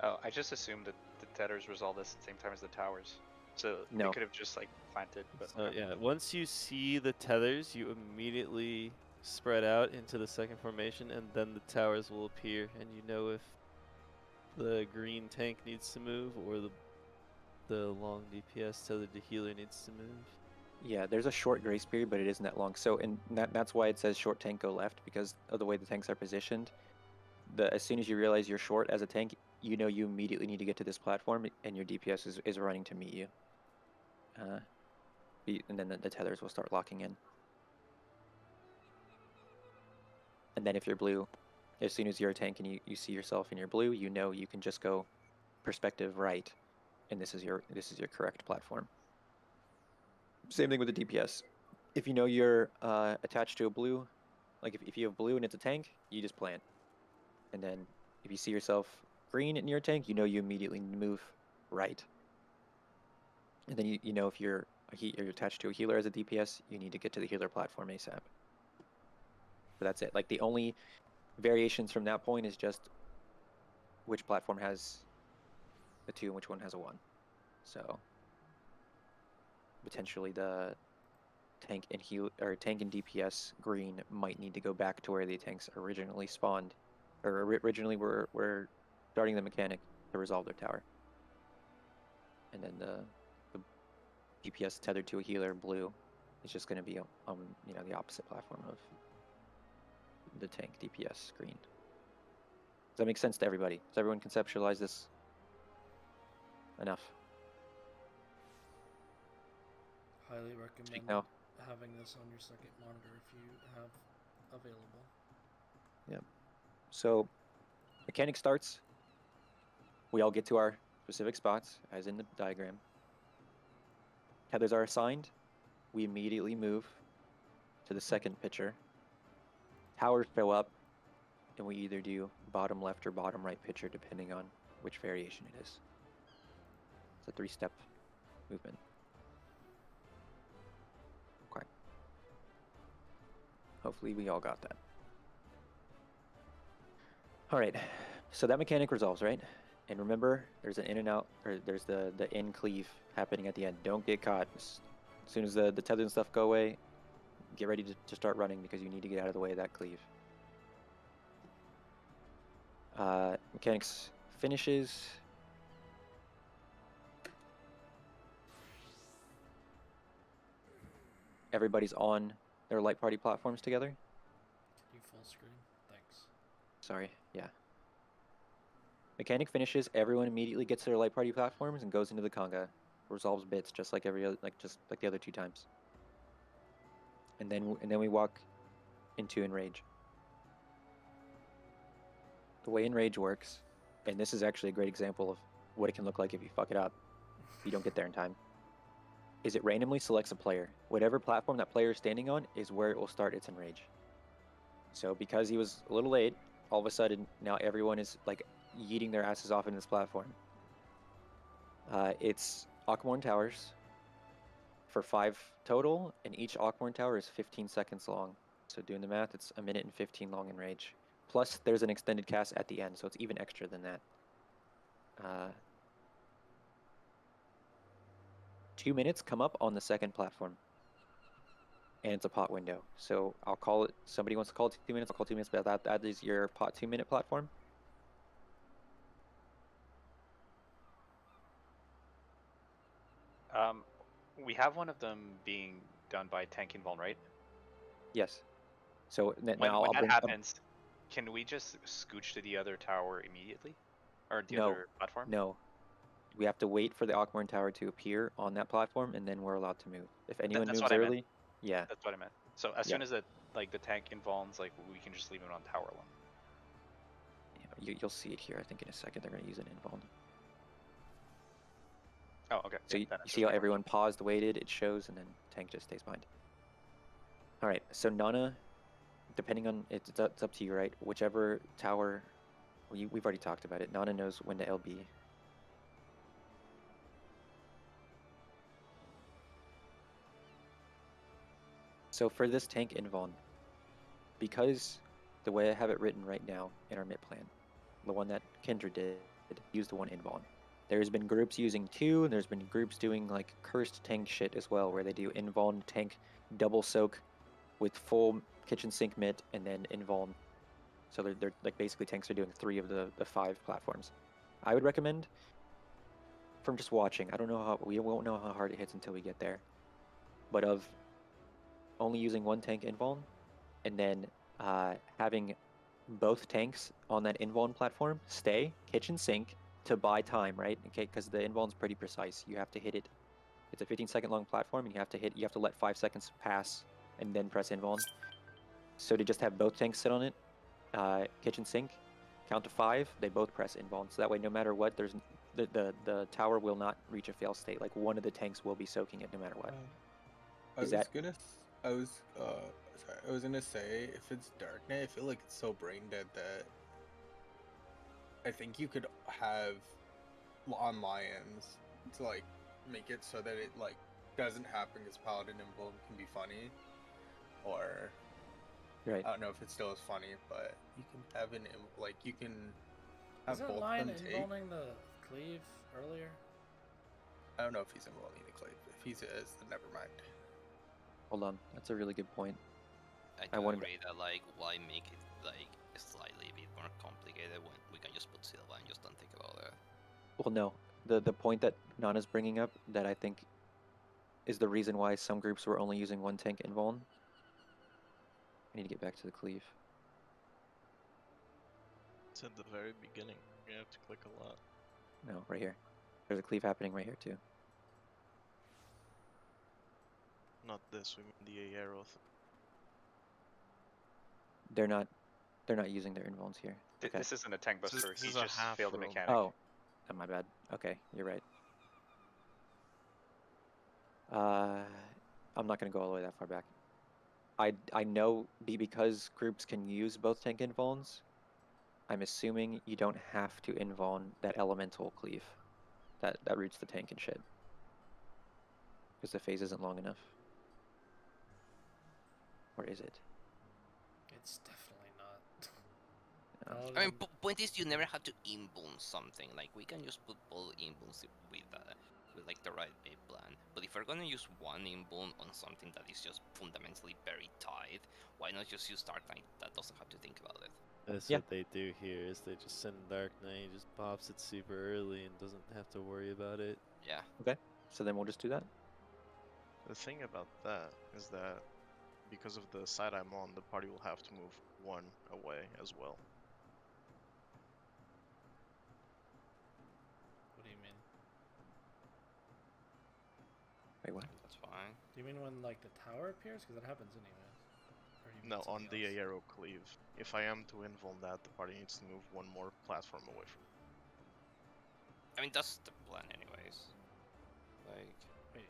Oh, I just assumed that the tethers resolve this at the same time as the towers, so No. they could have just like planted. But So okay. yeah, once you see the tethers, you immediately spread out into the second formation, and then the towers will appear, and you know if the green tank needs to move or the long DPS tethered to healer needs to move. Yeah, there's a short grace period, but it isn't that long. So, and that's why it says short tank go left, because of the way the tanks are positioned. As soon as you realize you're short as a tank, you know you immediately need to get to this platform, and your DPS is running to meet you. And then the tethers will start locking in. And then if you're blue, as soon as you're a tank and you see yourself in your blue, you know you can just go perspective right, and this is your correct platform. Same thing with the DPS. If you know you're attached to a blue, like if you have blue and it's a tank, you just plant. And then if you see yourself green in your tank, you know you immediately move right. And then you know if you're attached to a healer as a DPS, you need to get to the healer platform ASAP. But that's it. Like the only variations from that point is just which platform has a 2 and which one has a 1. So potentially the tank and DPS green might need to go back to where the tanks originally spawned, or originally were starting the mechanic to resolve their tower. And then the DPS tethered to a healer blue is just going to be the opposite platform of the tank DPS green. Does that make sense to everybody? Does everyone conceptualize this enough? Highly recommend now. having this on your second monitor if you have available. Yeah. So mechanic starts. We all get to our specific spots, as in the diagram. Tethers are assigned. We immediately move to the second pitcher. Towers show up, and we either do bottom left or bottom right pitcher, depending on which variation it is. It's a 3-step movement. Okay. Hopefully we all got that. All right, so that mechanic resolves, right? And remember, there's an in and out, or there's the in cleave happening at the end. Don't get caught. As soon as the tether and stuff go away, get ready to start running because you need to get out of the way of that cleave. Mechanics finishes. Everybody's on their light party platforms together. Can you full screen? Thanks. Sorry, yeah. Mechanic finishes, everyone immediately gets to their light party platforms and goes into the conga. Resolves bits just like every other, just like the other 2 times. And then we walk into Enrage. The way Enrage works, and this is actually a great example of what it can look like if you fuck it up, if you don't get there in time, is it randomly selects a player. Whatever platform that player is standing on is where it will start its Enrage. So because he was a little late, all of a sudden now everyone is like yeeting their asses off in this platform. It's Aquamorn Towers for 5 total, and each Aquamorn Tower is 15 seconds long. So doing the math, it's 1 minute and 15 long in Rage. Plus, there's an extended cast at the end, so it's even extra than that. 2 minutes come up on the second platform. And it's a pot window. So I'll call it, somebody wants to call it 2 minutes, I'll call 2 minutes, but that is your pot 2-minute platform. We have one of them being done by tank invuln, right? Yes. So When now I'll that bring happens, can we just scooch to the other tower immediately? Or the other platform? No. We have to wait for the Aquamorn Tower to appear on that platform, and then we're allowed to move. If anyone That's moves what I meant. early, yeah. That's what I meant. So as Yeah. soon as the tank invulns, like we can just leave him on tower alone. You'll see it here. I think in a second they're going to use an invuln. Oh, okay. So Yeah, you see how everyone paused, waited, it shows, and then tank just stays behind. All right, so Nana, depending on, it's up to you, right? Whichever tower, we've already talked about it. Nana knows when to LB. So for this tank invuln, because the way I have it written right now in our MIT plan, the one that Kendra did, use the one invuln. There's been groups using 2, and there's been groups doing like cursed tank shit as well, where they do invuln tank double soak with full kitchen sink mitt and then invuln. So they're like basically tanks are doing 3 of the 5 platforms. I would recommend, from just watching, I don't know how, we won't know how hard it hits until we get there, but of only using 1 tank invuln and then having both tanks on that invuln platform stay kitchen sink to buy time, right? Okay, because the invuln's pretty precise. You have to hit it. It's a 15-second long platform, and you have to let 5 seconds pass and then press invuln. So to just have both tanks sit on it, kitchen sink, count to 5, they both press invuln. So that way, no matter what, there's the tower will not reach a fail state. Like one of the tanks will be soaking it no matter what. I was gonna say, if it's Darknet, I feel like it's so brain dead that I think you could have on Lions to like make it so that it like doesn't happen because Paladin Invuln can be funny, or right. I don't know if it's still as funny, but you can have you can have Isn't both Lion of them take. invulning the cleave earlier? I don't know if he's invulning the cleave. If he is, then never mind. Hold on, that's a really good point. I do agree that like why make it like slightly a bit more complicated when we can just put Silva and just don't think about it. Well, no, the point that Nana's bringing up that I think is the reason why some groups were only using 1 tank invuln. I need to get back to the cleave. It's at the very beginning. You have to click a lot. No, right here. There's a cleave happening right here too. Not this. We mean the arrow. They're not using their invulns here. Okay. This isn't a tank buster. This He is a just half failed the room. mechanic. Oh, my bad. Okay, you're right. I'm not gonna go all the way that far back. I know because groups can use both tank invulns, I'm assuming you don't have to invuln that elemental cleave that roots the tank and shit. Because the phase isn't long enough. Or is it? It's definitely not. I mean, point is you never have to inbound something. Like we can just put both inbounds with like the right bait plan. But if we're gonna use one inbound on something that is just fundamentally very tight, why not just use Dark Knight? That doesn't have to think about it. That's Yeah. what they do here. Is they just send Dark Knight, he just pops it super early and doesn't have to worry about it. Yeah. Okay, so then we'll just do that. The thing about that is that because of the side I'm on, the party will have to move one away as well. What do you mean? Wait, what? That's fine. Do you mean when like the tower appears? Because that happens anyways. Or you mean No, on something the else? arrow cleave. If I am to invuln that, the party needs to move one more platform away from it. I mean, that's the plan anyways. Like, Wait,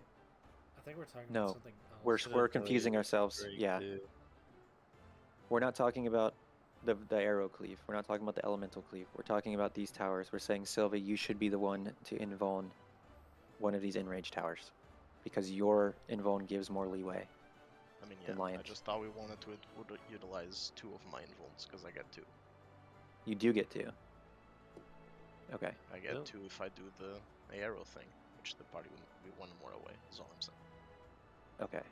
I think we're talking No, about something else. We're Definitely confusing ourselves. break Yeah, too. we're not talking about the arrow cleave. We're not talking about the elemental cleave. We're talking about these towers. We're saying, Silva, you should be the one to invuln one of these enraged towers, because your invuln gives more leeway. I mean, Then yeah, I Lions. just thought we wanted to utilize 2 of my invulns, because I get 2. You do get to. Okay. I get Yep. 2 if I do the arrow thing, which the party will be 1 more away, is all I'm saying. Okay.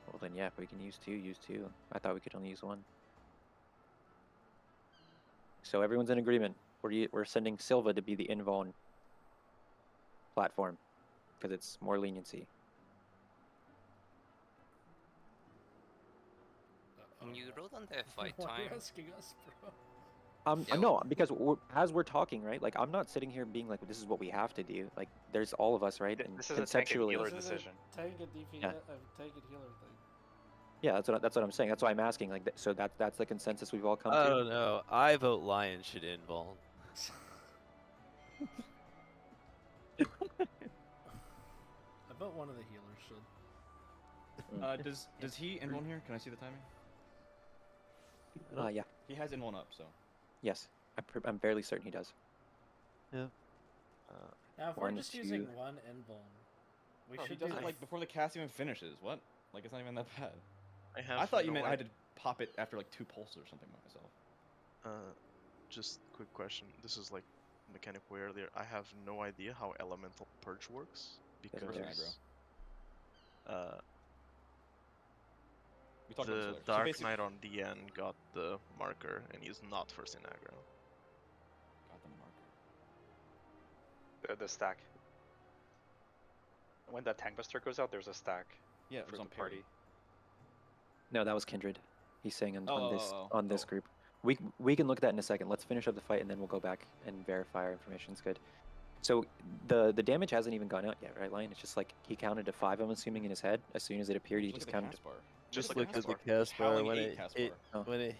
Well then, yeah, if we can use 2, use 2. I thought we could only use 1. So everyone's in agreement. We're sending Silva to be the invuln platform, because it's more leniency. you wrote on the fight Why are you time. asking us, bro? Yeah, No, because as we're talking, right? Like, I'm not sitting here being like, this is what we have to do. Like, there's all of us, right? And This is a tank and conceptually, healer This is decision. a tank and DP, Yeah. tank and healer thing. yeah, that's what I'm saying. That's why I'm asking. Like, so that's the consensus we've all come I to. don't know. I vote Lion should invuln. I bet one of the healers should. Does he invuln here? Can I see the timing? Yeah, He has invuln up, so. yes, I'm fairly certain he does. Now, if we're One, just using two. one invuln, we Oh, he should does do it like before the cast even finishes. What? Like it's not even that bad. I I thought you no meant I had idea- to pop it after like 2 pulses or something by myself. Just quick question. This is like mechanic way earlier. I have no idea how elemental purge works because Doesn't We talked about this the earlier. So Dark basic- Knight on DN got the marker and he's not first in aggro. Got the marker. The stack. When that tank buster goes out, there's a stack Yeah, it for was the on party. party. No, that was Kindred. He's saying on this Oh. group. We can look at that in a second. Let's finish up the fight and then we'll go back and verify our information's good. So the damage hasn't even gone out yet, right, Lion? It's just like he counted to 5. I'm assuming in his head. As soon as it appeared, he Look just at the counted. cast bar. Just Just look look at at the cast bar. cast bar Howling when 8 it, cast it bar. Oh. when it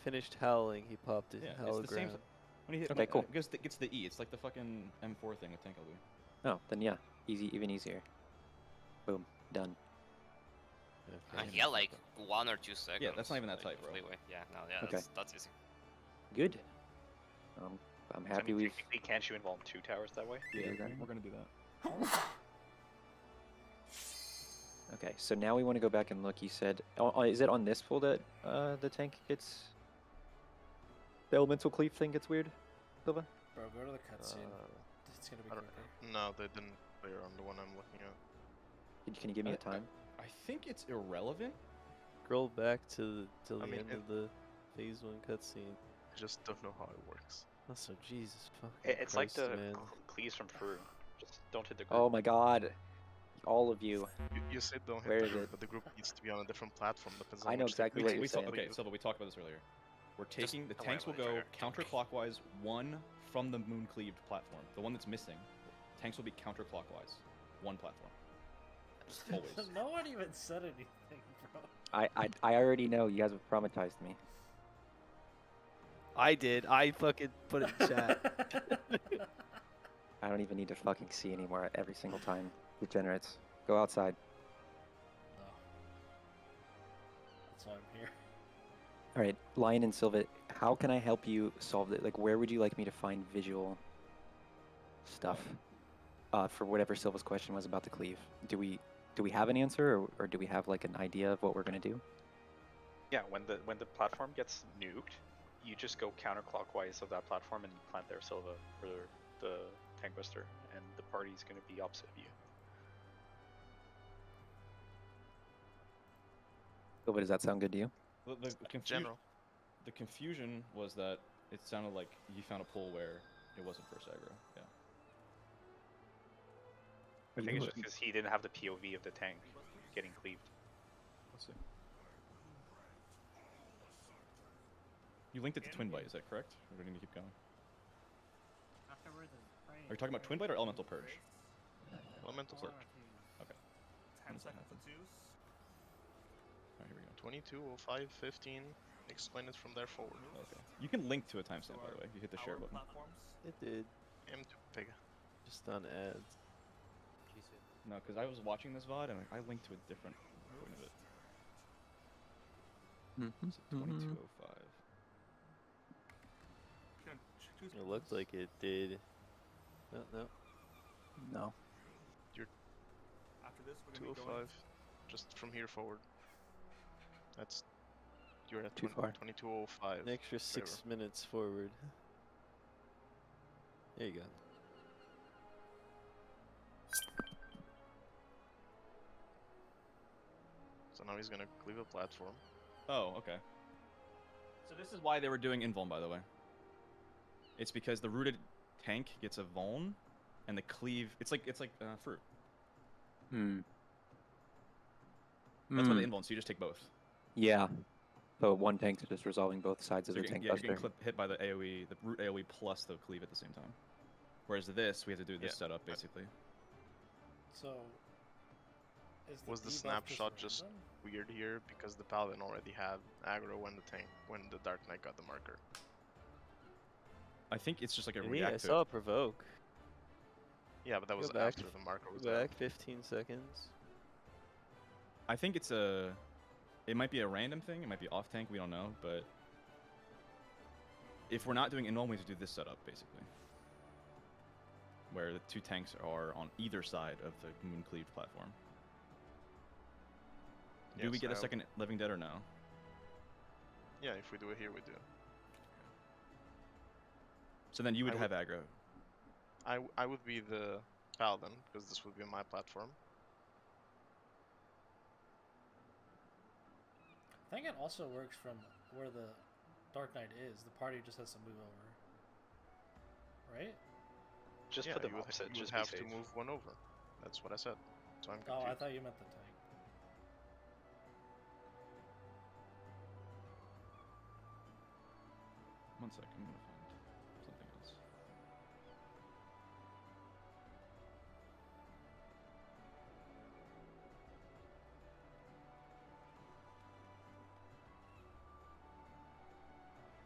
finished howling, he popped it Yeah, it's the same. hologram. When he hit, Okay, cool. Gets the E. It's like the fucking M4 thing with tank LB. Oh, then yeah, even easier. Boom, done. Okay. Yeah, like 1 or 2 seconds. Yeah, that's not even that like, tight, bro. leeway. Yeah, no, yeah, Okay. that's easy. Good. I'm So, I happy mean, we've. technically, can't you involve 2 towers that way? Yeah, do that. we're gonna do that. Okay, so now we want to go back and look. You said, is it on this pool that the tank gets? The elemental cleave thing gets weird, Silva? Bro, go to the cutscene. It's gonna be I don't quicker. No, they didn't clear on the one I'm looking at. Can you give me a time? I think it's irrelevant. Scroll back till the I mean, end of the phase 1 cutscene. I just don't know how it works. Also, Jesus fucking It's like Christ, the man. cleaves from Peru. Just don't hit the group. Oh my God, all of you. You said don't Where hit is the group, it? but the group needs to be on a different platform. Depends on I know which exactly technique what you you're saying. Okay, Silva, we talked about this earlier. We're taking the don't worry tanks will about it, go Trevor. counterclockwise, 1 from the moon cleaved platform. The one that's missing. Tanks will be counterclockwise, 1 platform. Always. No one even said anything, bro. I already know. You guys have traumatized me. I did. I fucking put it in chat. I don't even need to fucking see anymore every single time. Degenerates, go outside. No. That's why I'm here. All right, Lion and Silva, how can I help you solve it? Like, where would you like me to find visual stuff for whatever Silva's question was about the cleave? Do we have an answer, or do we have like an idea of what we're gonna do? Yeah, when the platform gets nuked, you just go counterclockwise of that platform and you plant there Silva for the tank buster, and the party's going to be opposite of you. So, but does that sound good to you? General. The confusion was that it sounded like you found a pull where it wasn't first aggro. Yeah. I think it's just because he didn't have the POV of the tank getting cleaved. Let's see. You linked it to Twin Bite, is that correct? Or do we need to keep going? Are you talking about Twin Bite or Elemental Purge? Elemental Purge. Okay. 10 seconds to Zeus. Alright, here we go. 22, 05, 15. Explain it from there forward. Okay. You can link to a timestamp, by the way. You hit the share button. It did. M2 Pega. Just on ads. No, because I was watching this VOD and I linked to a different point of it. It's at 22:05. It looked like it did. No, no. No. After this, we're going to be 205. Just from here forward. That's. You're at Too far. 22:05. An extra 6 minutes forward. There you go. So now he's gonna cleave a platform. Oh, okay. So this is why they were doing invuln, by the way. It's because the rooted tank gets a vuln, and the cleave. It's like fruit. Hmm. That's why the invuln. So you just take both. Yeah. So one tank's just resolving both sides of So the tank you're buster. getting hit by the AOE, the root AOE plus the cleave at the same time. Whereas this, we have to do this setup basically. So, is Was the debuff snapshot just random? weird here because the paladin already had aggro when the Dark Knight got the marker? I think it's just like a Yeah, I react to saw it. a provoke. Yeah, but that was Go back, after the marker was Go down. back 15 seconds. I think it's it might be a random thing, it might be off tank, we don't know, but if we're not doing invuln, we have to do this setup basically. Where the two tanks are on either side of the moon cleaved platform. Do we get a second Living Dead or no? Yeah, if we do it here, we do. So then you would I have aggro. I would be the paladin because this would be my platform. I think it also works from where the Dark Knight is. The party just has to move over. Right? Just yeah, put them you would, opposite. you Just would have be to safe. move one over. That's what I said. So I'm confused. Oh, I thought you meant the tank. One sec, I'm gonna find something else.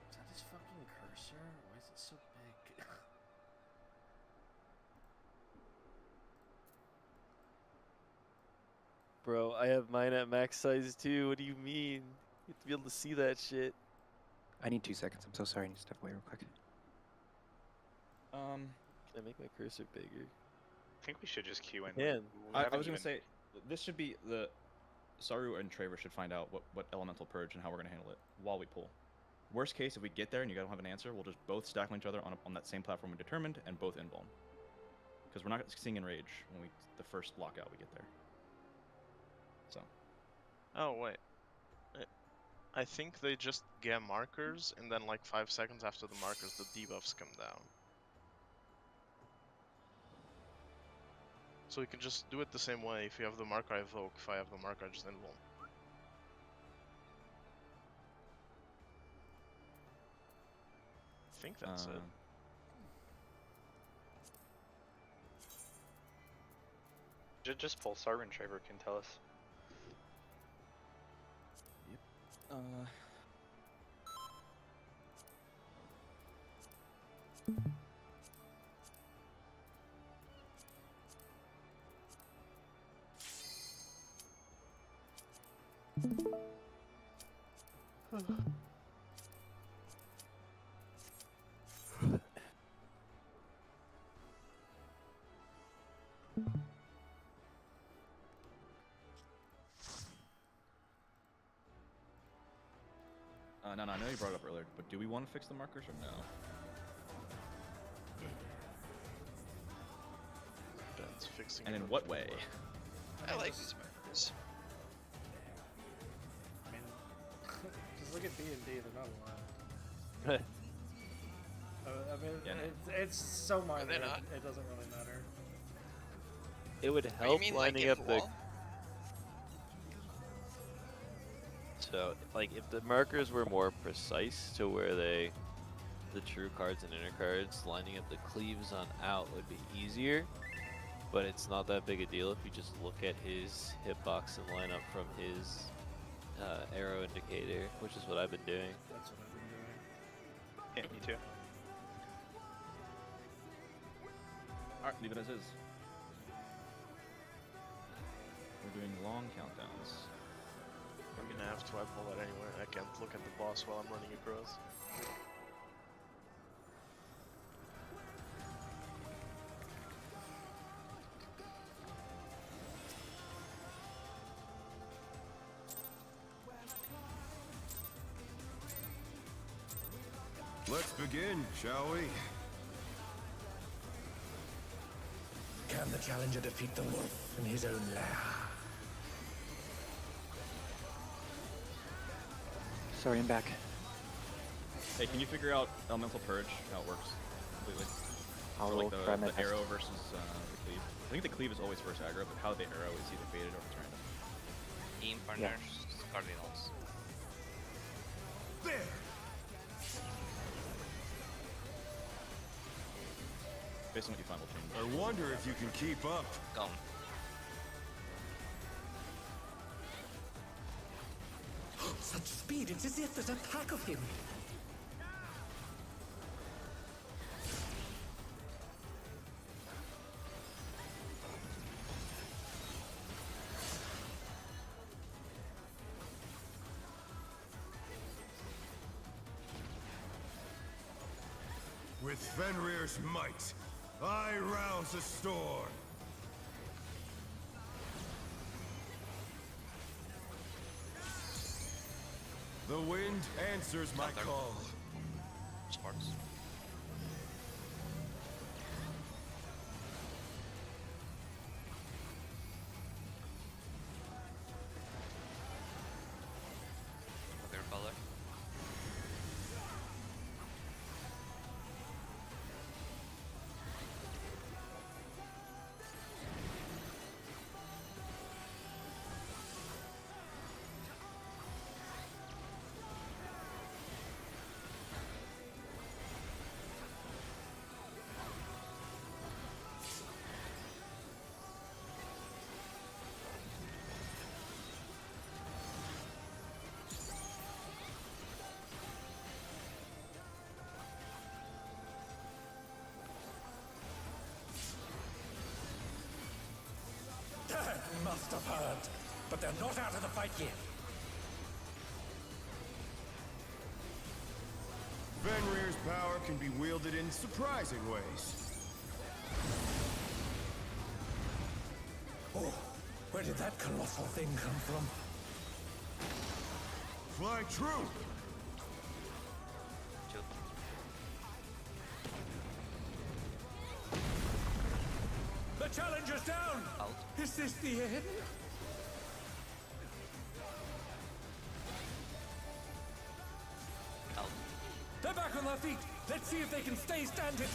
Is that his fucking cursor? Why is it so big? Bro, I have mine at max size too. What do you mean? You have to be able to see that shit. I need 2 seconds. I'm so sorry. I need to step away real quick. Can I make my cursor bigger? I think we should just queue in. Man, We I haven't was gonna even- say, this should be the Saru and Traver should find out what elemental purge and how we're gonna handle it while we pull. Worst case, if we get there and you guys don't have an answer, we'll just both stack on each other on that same platform we determined and both invuln. Because we're not seeing enrage when the first lockout we get there. So. Oh wait. I think they just get markers and then like 5 seconds after the markers the debuffs come down. So we can just do it the same way. If you have the marker I evoke, if I have the marker I just invuln. I think that's it. Just pull. Sargon Traver can tell us. No, I know you brought it up earlier, but do we want to fix the markers or no? That's fixing. And it in up what as way? well. I like these markers. I mean, just look at D&D. They're not allowed. I mean, Yeah, no. it's so minor. they're not. It doesn't really matter. It would What do you help mean, like lining in up the the. wall? So, like, if the markers were more precise to where the true cards and inner cards, lining up the cleaves on out would be easier. But it's not that big a deal if you just look at his hitbox and line up from his arrow indicator, which is what I've been doing. That's what I've been doing. Yeah, me too. Alright, leave it as is. We're doing long countdowns. I'm gonna have to eyeball it anyway. I can't look at the boss while I'm running across. Let's begin, shall we? Can the challenger defeat the wolf in his own lair? Sorry, I'm back. Hey, can you figure out Elemental Purge, how it works completely? I'll So, like try my the best. arrow versus the cleave. I think the cleave is always first aggro, but how the arrow is either baited or it's random. Team partners, Cardinals. There! Based on what you find will change. I wonder if you can keep up. Gone. Such speed, it's as if there's a pack of him. With Fenrir's might, I rouse a storm. The wind answers my Thunder. call. Sparks. Other color. Dad must have heard, but they're not out of the fight yet. Fenrir's power can be wielded in surprising ways. Oh, where did that colossal thing come from? Fly true! Two. The challenger's down! Out. Is this the end? Out. They're back on their feet. Let's see if they can stay standing.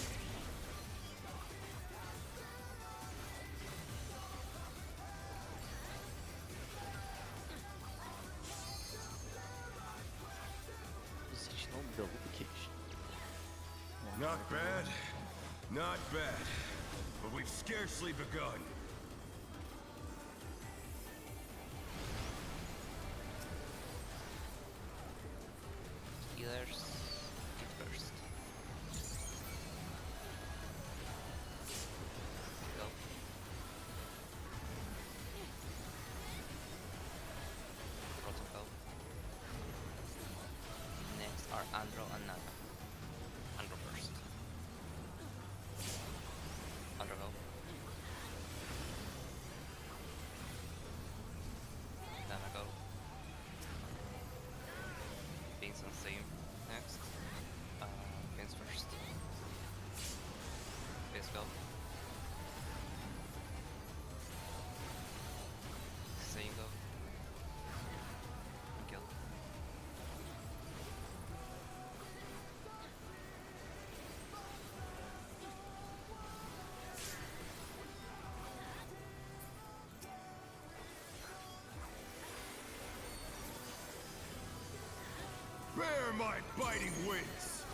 Positional nullification. Not bad. Not bad. But we've scarcely begun. Healers. Hit first. Go. Rotten go. Next are Andro and Naga. Andro first. Andro go. Vince and same next. Vince first. Vince go. Same go. Kill. Bear my biting wings!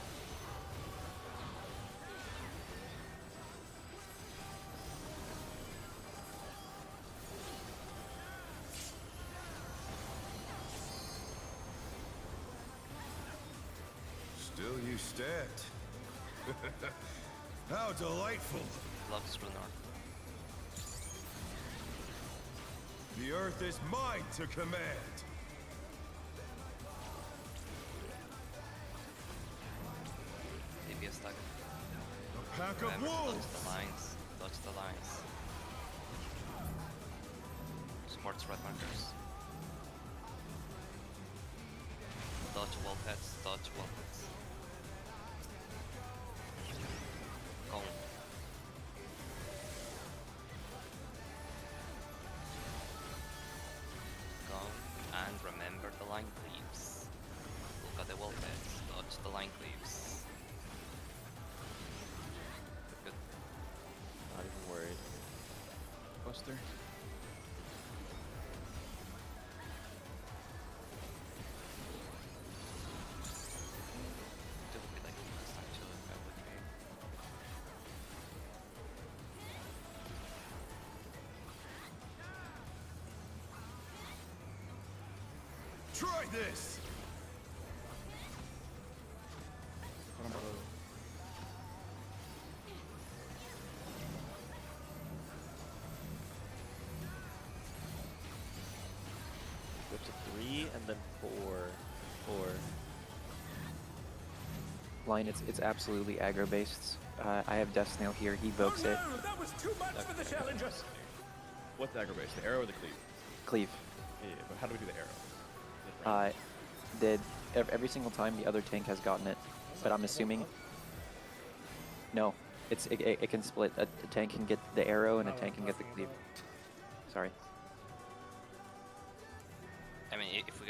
Still you stand. How delightful! Lux Runar. The earth is mine to command! DPS tag. A pack of Remember, wolves! dodge the lines. Dodge the lines. Sports red markers. Dodge wall heads. Dodge wall heads. Go. Go. And remember the line cleaves. Look at the wall heads. Dodge the line cleaves. Good. Not even worried. Buster. It would be like last time too if I would be. Try this! Go to 3 and then 4. 4. Line, it's absolutely aggro based. I have Death Snail here. He evokes it. No, that was too much for the challengers. What's the aggro base? The arrow or the cleave? Cleave. Yeah, but how do we do the arrow? Is it random? Every single time the other tank has gotten it, but I'm assuming. No, it can split. A tank can get the arrow and a tank can get the cleave. Sorry. I mean, if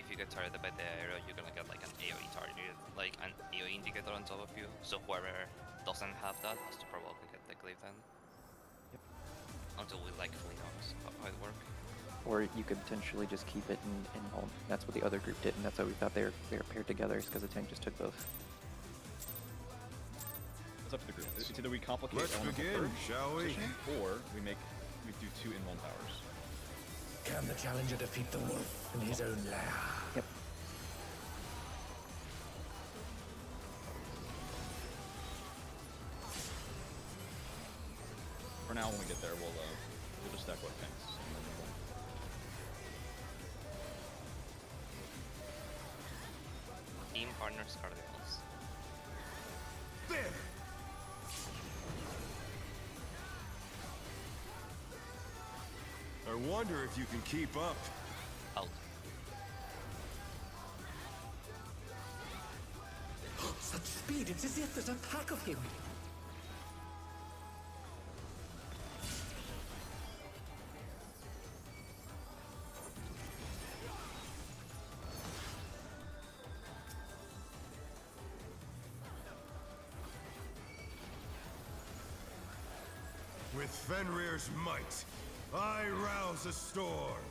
you get targeted by the arrow, you're gonna get like an AoE target, like an AoE indicator on top of you. So whoever doesn't have that has to probably get the cleave then. Yep. Until we like fully know how it works. Or you could potentially just keep it in home. That's what the other group did, and that's why we thought they were paired together, is because the tank just took both. It's up to the group. It's either we complicate Let's elemental begin, purge shall we? position, or we do 2 invuln towers. Can the challenger defeat the wolf in his own lair? Yep. For now, when we get there, we'll just stack both tanks. And then invuln. Team partners Cardinals. There! I wonder if you can keep up. Out. Such speed, it's as if there's a pack of him. With Fenrir's might, I rouse a storm.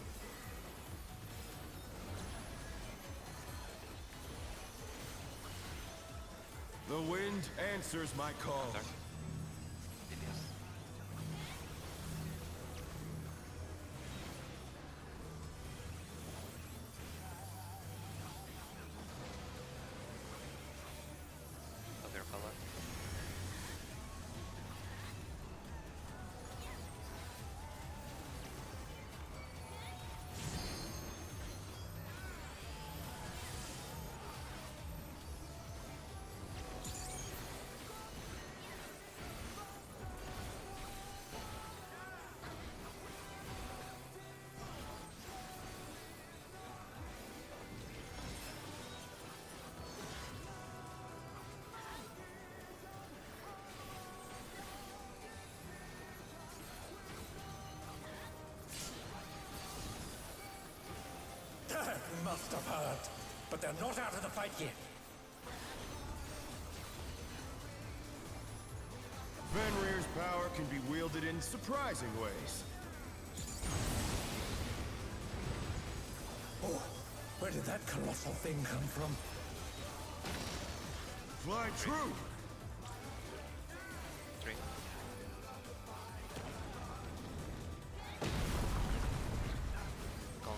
The wind answers my call. Counter. DPS. Of your color. Dad must have heard, but they're not out of the fight yet. Fenrir's power can be wielded in surprising ways. Oh, where did that colossal thing come from? Fly true! 3. Go.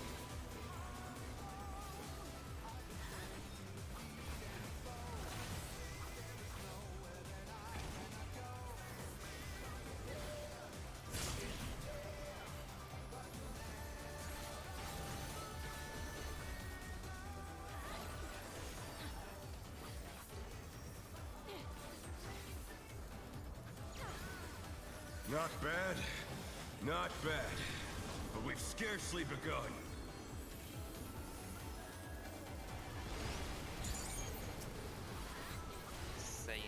Not bad, not bad. But we've scarcely begun. Saying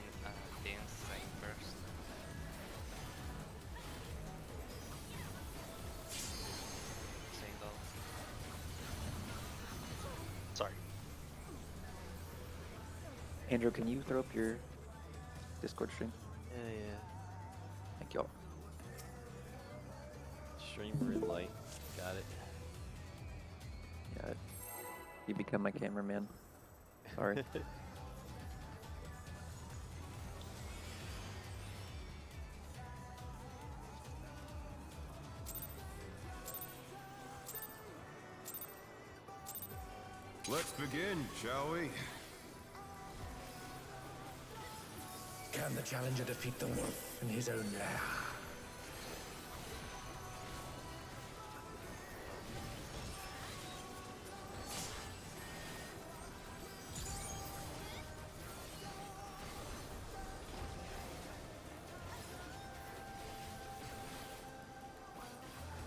dance saying first. Saying go. Sorry. Andrew, can you throw up your Discord stream? Yeah. Thank y'all. Streamer in light. Got it. Yeah, you become my cameraman. Sorry. Let's begin, shall we? Can the challenger defeat the wolf in his own lair?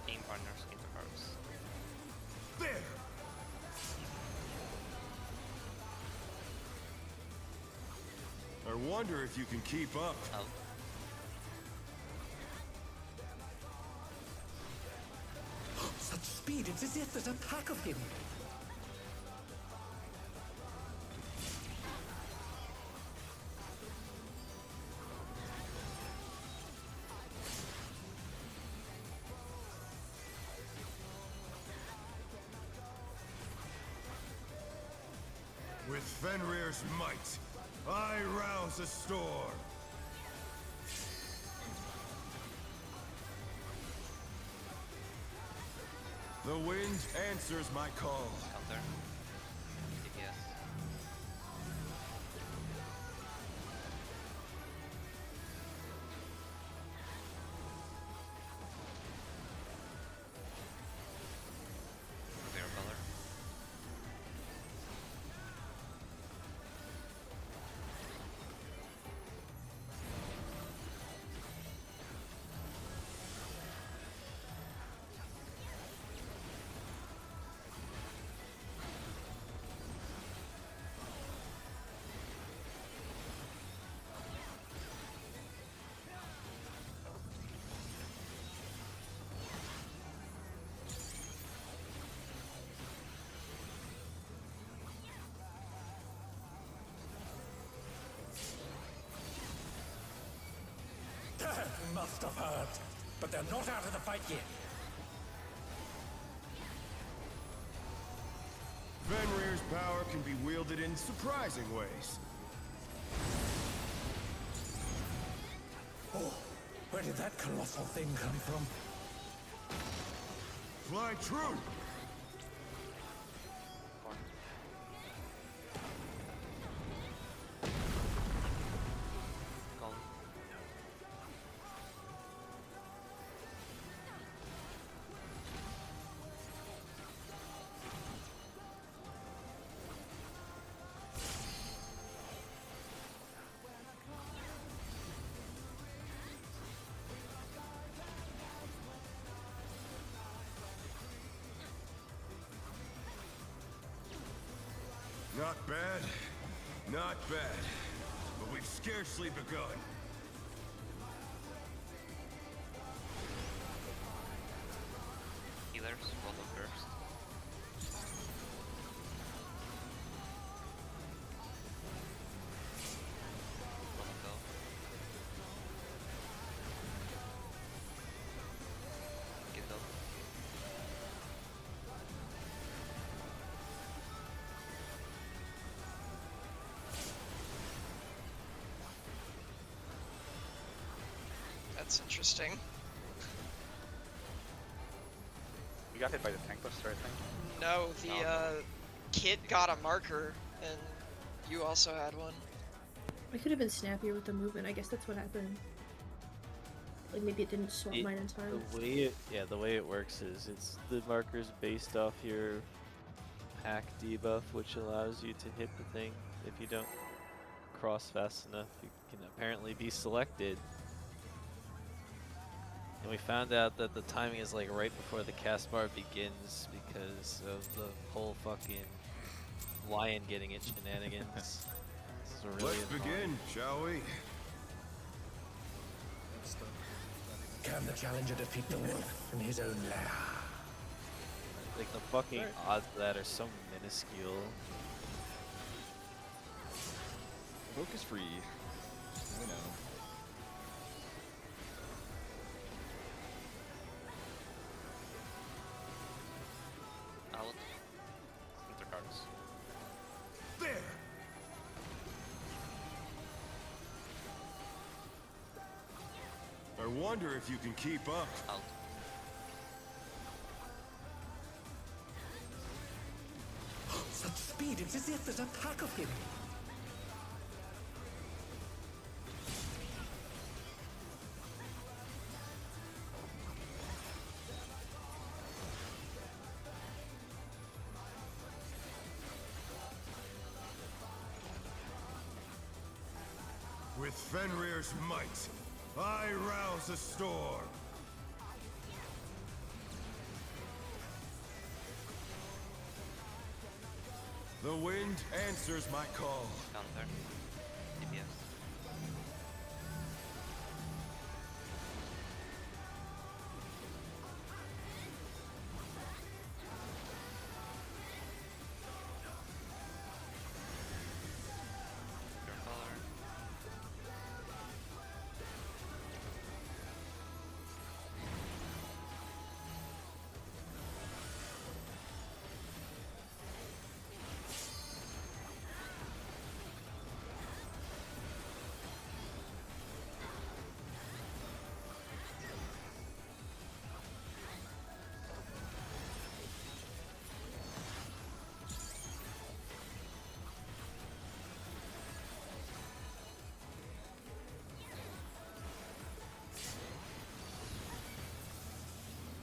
Team partners into herbs. There! I wonder if you can keep up. Oh. Such speed, it's as if there's a pack of him. With Fenrir's might, I rouse a storm. The wind answers my call. Counter. DPS. Clear color. Dad must have heard, but they're not out of the fight yet. Fenrir's power can be wielded in surprising ways. Oh, where did that colossal thing come from? Fly true! Go. Not bad, not bad. But we've scarcely begun. Healers, follow first. That's interesting. You got hit by the tank buster, I think. No, the kid got a marker, and you also had one. I could have been snappier with the movement. I guess that's what happened. Like maybe it didn't swap mine entirely. The way it works is the marker's based off your hack debuff, which allows you to hit the thing. If you don't cross fast enough, you can apparently be selected. And we found out that the timing is like right before the cast bar begins because of the whole fucking lion getting it shenanigans. This is really Let's begin, shall we? Can the challenger defeat the wolf in his own lair? Like the fucking odds of that are so minuscule. Focus free. We know. Out. Center cards. There! I wonder if you can keep up. Out. Such speed, it's as if there's a pack of him. With Fenrir's might, I rouse a storm. The wind answers my call. Counter. DPS. Your color.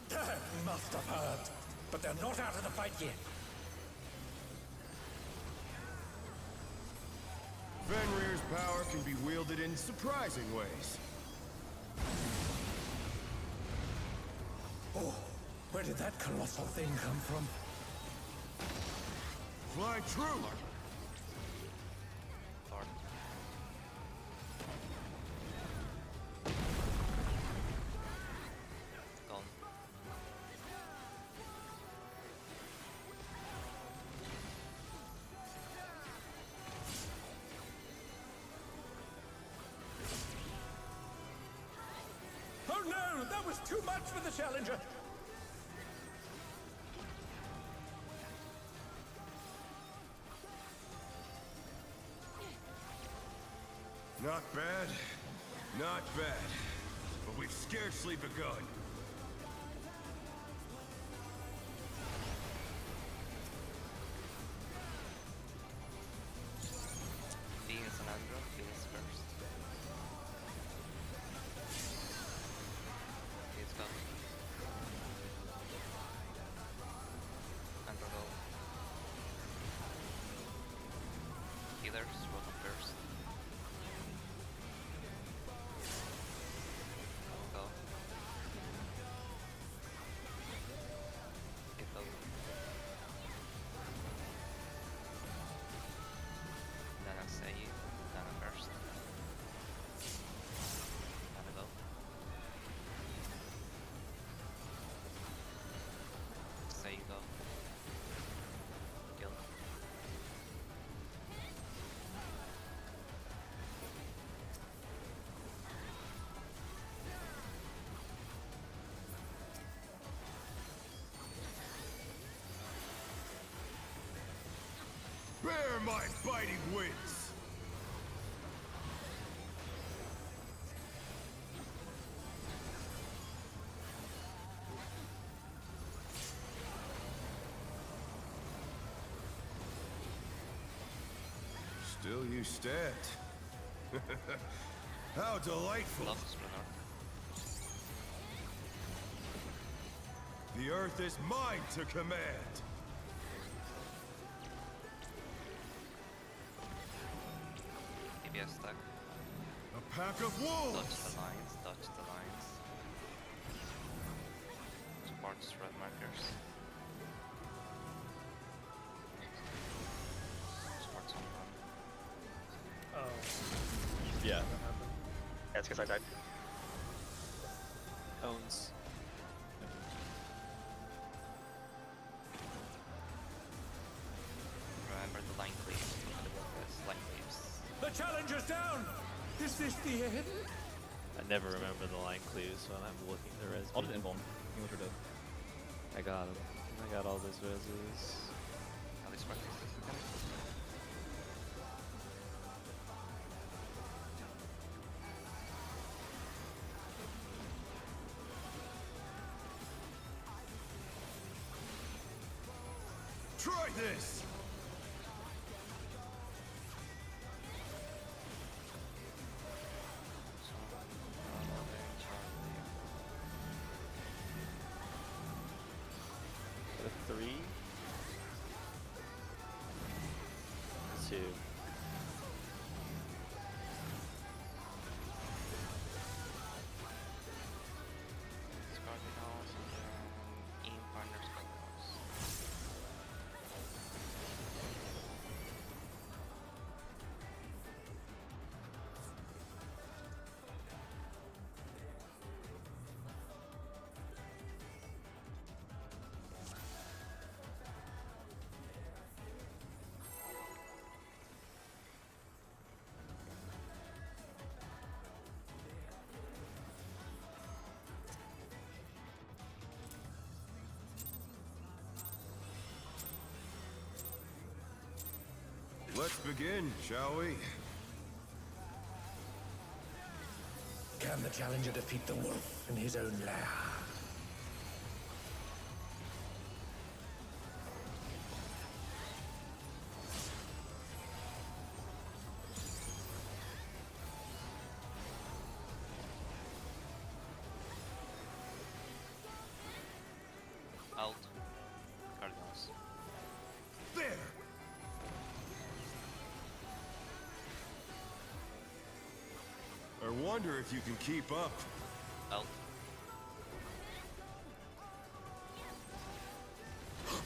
They must have heard, but they're not out of the fight yet. Fenrir's power can be wielded in surprising ways. Oh, where did that colossal thing come from? Fly true! Lord. Gone. Oh no, that was too much for the challenger. Not bad, not bad. But we've scarcely begun. Venus and Andro. Venus first. Venus go. Andro go. Healers, welcome first. Go. Get go. Nana say Nana first. Nana go. Say go. Kill. Bear my biting wings! Still you stand. How delightful. Love Splinter. The earth is mine to command. DPS stack. A pack of Dodge wolves. the lines, dodge the lines. Supports red markers. Supports on run. Oh, Yeah. that happened. That's because I died. Owns. Remember the line cleaves. Line cleaves. The challenger's down! Is this the end? I never remember the line clues when I'm looking to res. I'll just invuln. Healers are dead. I got him. I got all those reses. At least practice this. Try this. A 3. 2. Cardinals and then in partners Cardinals. Let's begin, shall we? Can the challenger defeat the wolf in his own lair? Out. Cardinals. There! I wonder if you can keep up. Out.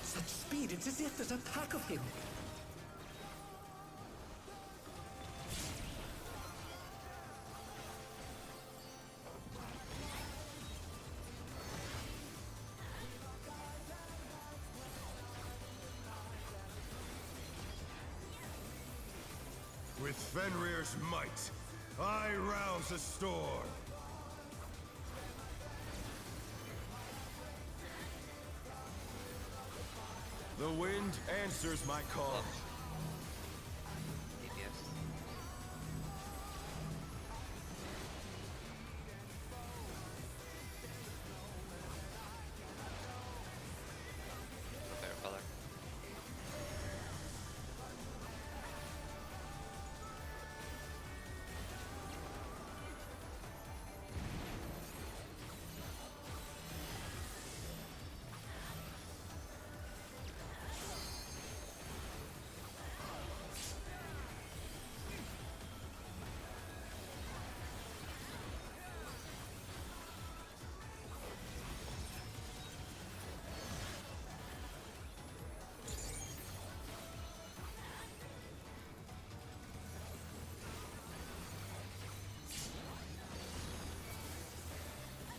Such speed, it's as if there's a pack of him. With Fenrir's might, I rouse a storm. The wind answers my call. DPS. Prepare color.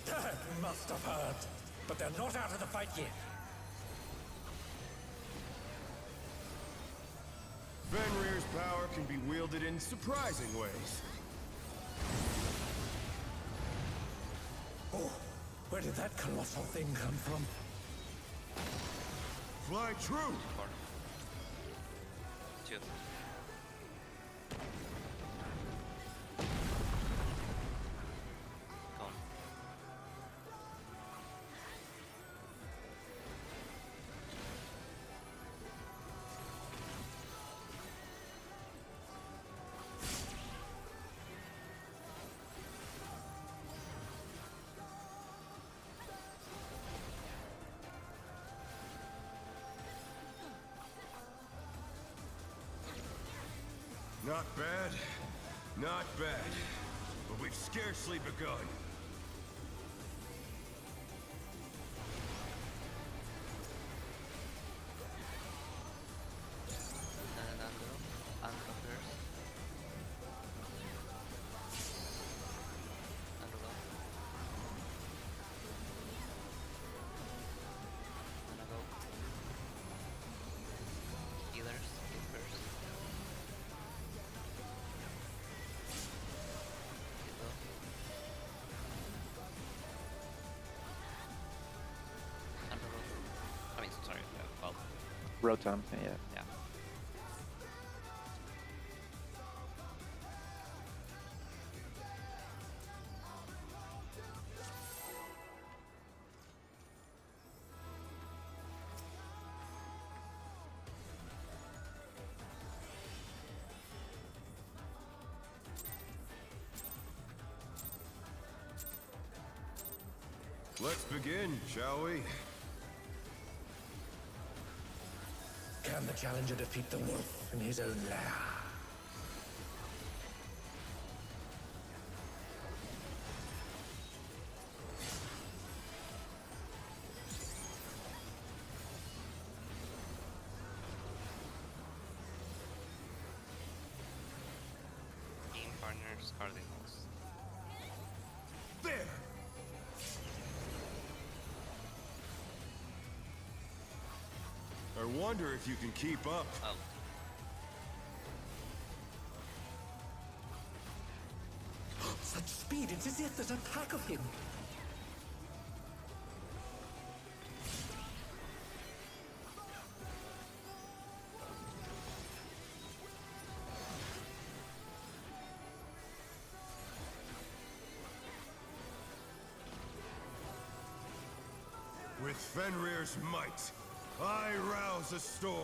Dad must have heard. But they're not out of the fight yet. Fenrir's power can be wielded in surprising ways. Oh, where did that colossal thing come from? Fly true! 4. 2. Gone. Not bad. Not bad. But we've scarcely begun. Rotom, yeah. Yeah. Let's begin, shall we? Can the challenger defeat the wolf in his own lair? Game partners, Cardinals. There! I wonder if you can keep up. Oh. Such speed, it's as if there's a pack of him. With Fenrir's might, I rouse a storm.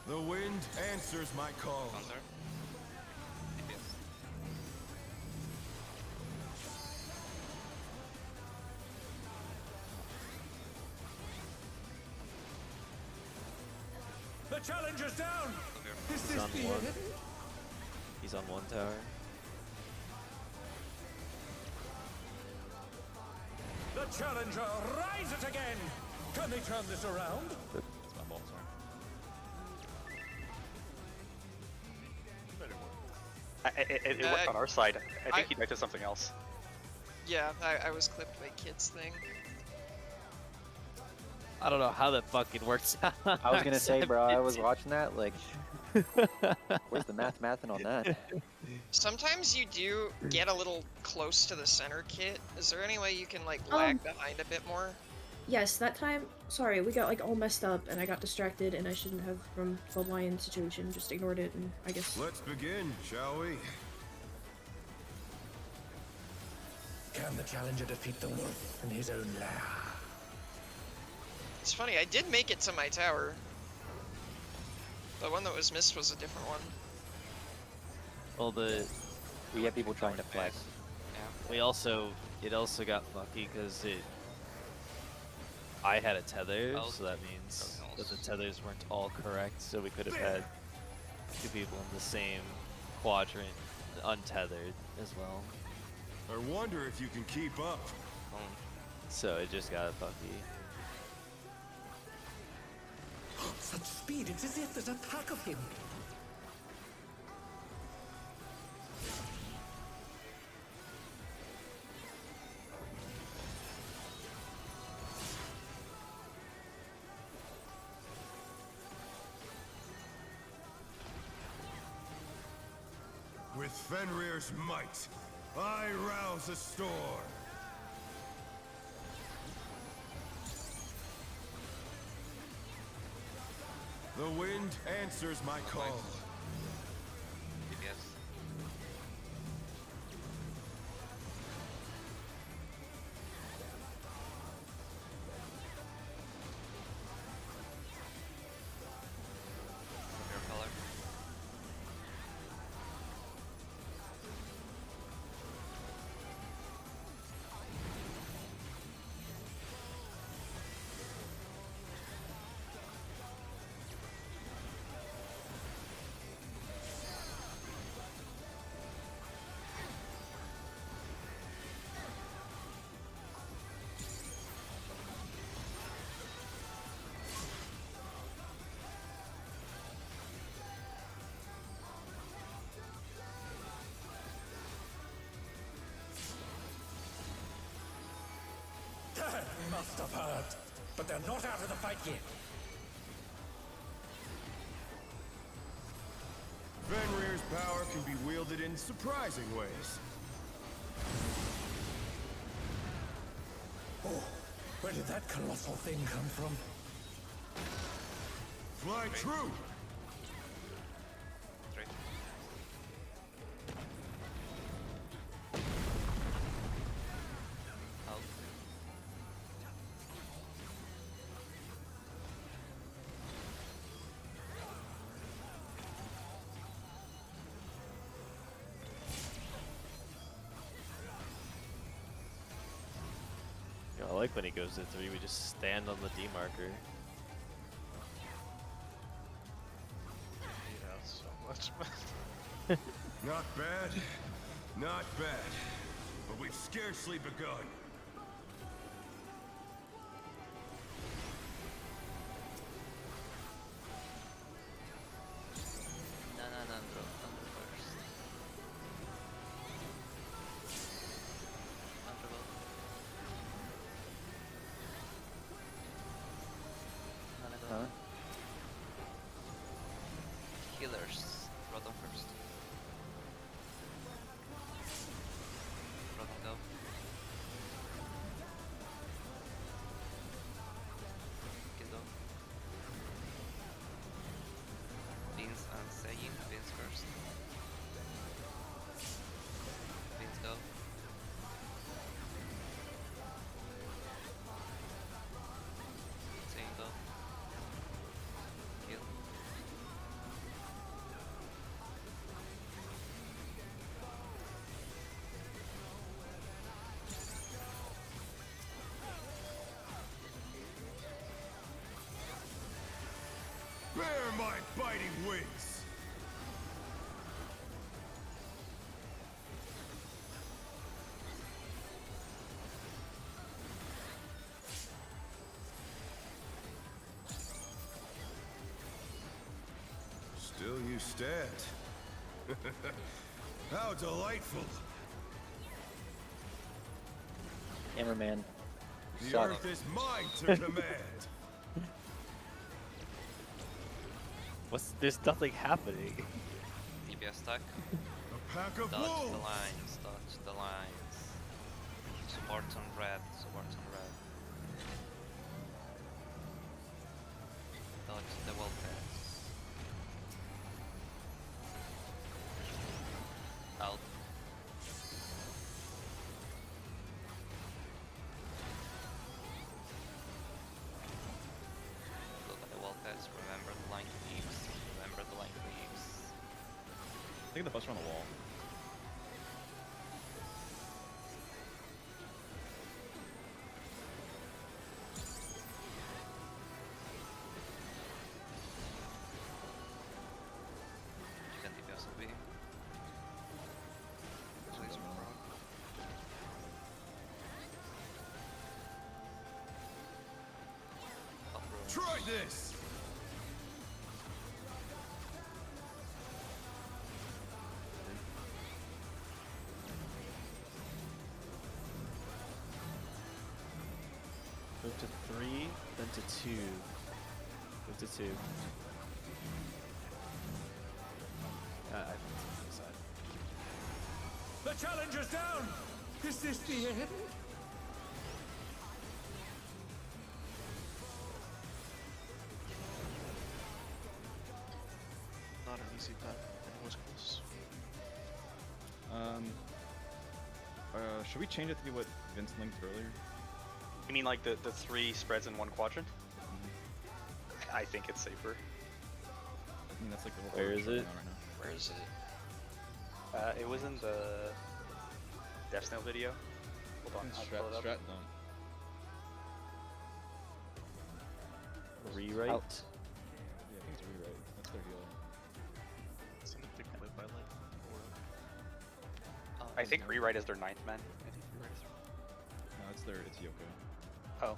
The wind answers my call. Counter. DPS. The challenger's down! Is He's this on the one. end? He's on one tower. The challenger rises again! Can they turn this around? That's my ball, sorry. It worked on our side. I think he died to something else. Yeah, I was clipped by Kit's thing. I don't know how that fucking works out. I was gonna say, bro, I was watching that, like, where's the mathing on that? Sometimes you do get a little close to the center, Kit. Is there any way you can like lag behind a bit more? Yes, that time, sorry, we got like all messed up and I got distracted and I shouldn't have from the lion situation, just ignored it and I guess... Let's begin, shall we? Can the challenger defeat the wolf in his own lair? It's funny, I did make it to my tower. The one that was missed was a different one. Well, We have people trying to flex. it also got fucky because I had a tether, so that means that the tethers weren't all correct, so we could have had two people in the same quadrant untethered as well. I wonder if you can keep up. So it just got fucky. Such speed, it's as if there's a pack of him. With Fenrir's might, I rouse a storm. The wind answers my call. DPS. Your color. must have heard, but they're not out of the fight yet. Fenrir's power can be wielded in surprising ways. Oh, where did that colossal thing come from? Fly true! I like when he goes to 3, we just stand on the D marker. You know, so much. Not bad, not bad. But we've scarcely begun. No, drop first. Comfortable. Huh? Healers. Rotom first. Rotom go. Kill go. Beans and Seiyin. Beans first. Beans go. Seiyin go. Kill. Bear my biting wings! Still you stand. How delightful! Hammerman. The Suck. earth is mine to command! There's nothing happening. DPS stack. A pack of Dodge wolves! the lines, dodge the lines. Support on red, support on red. Dodge the wall pass. Out. Look at the wall pass, remember the line cleaves, remember the line cleaves. Take the buster on the wall. You can DPS will be. Please roll. Up roll. Try this! Move to 3, then to 2. Move to 2. I decide. The challenger's down! Is this the end? Not an easy bet. It was close. Should we change it to be what Vince linked earlier? You mean like the 3 spreads in one quadrant? I think it's safer. I mean, that's like the whole Where order is we're it? on right now. Where is it? It was in the Death Snail video. Hold on, I'll pull it up. Strat zone. Rewrite? Out. Yeah, I think it's rewrite. That's their deal. Isn't it the clip I like? Or... I think rewrite is their 9th man. I think rewrite is. No, it's Yoko. Oh.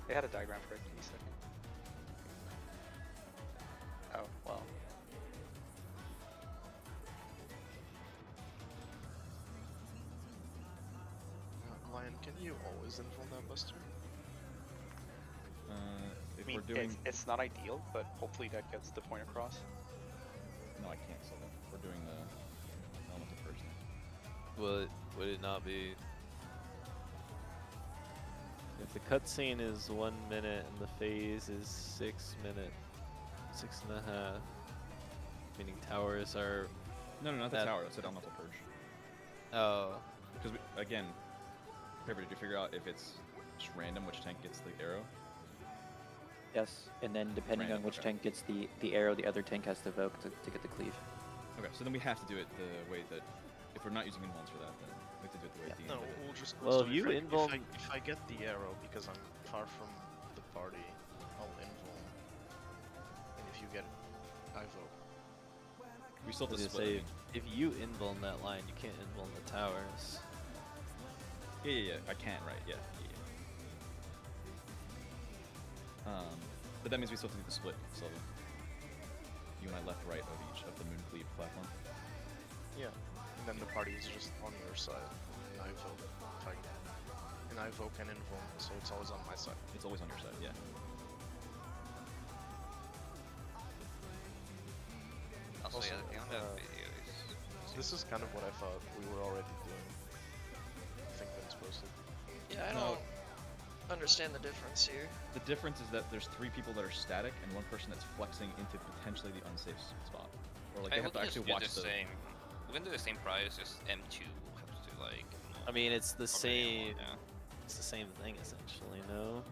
They had a diagram for it. Give me a second. Oh, well. Can you always invul that buster? If I mean, we're doing... it's not ideal, but hopefully that gets the point across. No, I can't say that. We're doing the elemental purge thing. Would it not be? If the cutscene is 1 minute and the phase is 6 minutes, 6.5, meaning towers are. No, not the tower. That's an elemental purge. Oh. Because again, Paper, did you figure out if it's just random which tank gets the arrow? Yes, and then depending on which tank gets the arrow, the other tank has to evoke to get the cleave. Okay, so then we have to do it the way that, if we're not using invulns for that, then we have to do it the way D No, did it. we'll just. Well, so if you invul, if I get the arrow because I'm far from the party, I'll invul. And if you get it, I vote. We still have to say split. if you invul that line, you can't invul the towers. Yeah, I can, right? Yeah. But that means we still have to do the split, so you and I left, right of each of the moon cleave platform. Yeah, and then the party is just on your side, and I vote. And I vote and invul, so it's always on my side. It's always on your side, yeah. Also, yeah, the other video is... This is kind of what I thought we were already doing. I think that's posted. Yeah, I don't understand the difference here. The difference is that there's 3 people that are static and 1 person that's flexing into potentially the unsafe spot. Or like they have to actually watch the same. We can do the same price, just M2 has to like. I mean, it's the same. Yeah. It's the same thing essentially, no?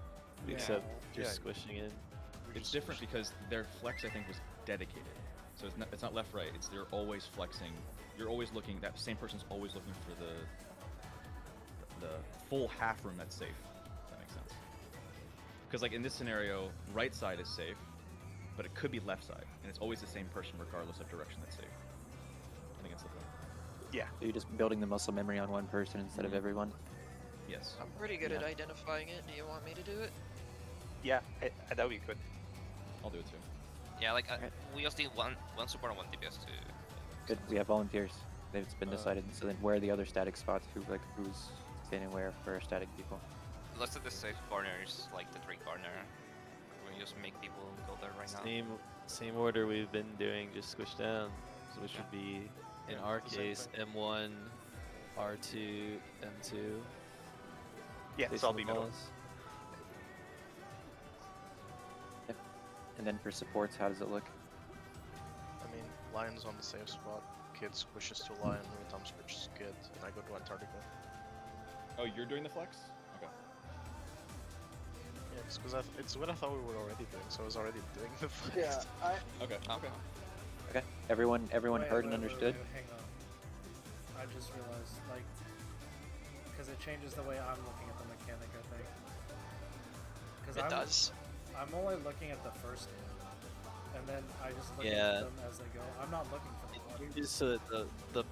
Yeah. Except you're Yeah. squishing it. It's different because their flex, I think, was dedicated. So it's not left, right. It's they're always flexing. You're always looking. That same person's always looking for the full half room that's safe. If that makes sense. Because like in this scenario, right side is safe, but it could be left side, and it's always the same person regardless of direction that's safe. I think it's the point. Yeah. So you're just building the muscle memory on one person instead of everyone. Yes. I'm pretty good at identifying it. Do you want me to do it? Yeah, that would be good. I'll do it too. Yeah, like we just need one support and 1 DPS to. Good. We have volunteers. It's been decided. So then, where are the other static spots? Who's standing where for our static people? Let's do the safe corners, like the 3 corner. We just make people go there right now. Same order we've been doing, just squish down. So which would be, in our case, M1, R2, M2. Yeah, so I'll be middle. Yep. And then for supports, how does it look? I mean, Lion's on the safe spot, Kid squishes to Lion, Rotom squishes to Kid, and I go to Antarctica. Oh, you're doing the flex? Okay. Yeah, because it's what I thought we were already doing, so I was already doing the flex. Yeah, Okay. Okay. Everyone heard and understood? Hang on. I just realized, like, because it changes the way I'm looking at the mechanic, I think. It does. I'm only looking at the first one, and then I just look Yeah. at them as they go. I'm not looking for the one. Just so that the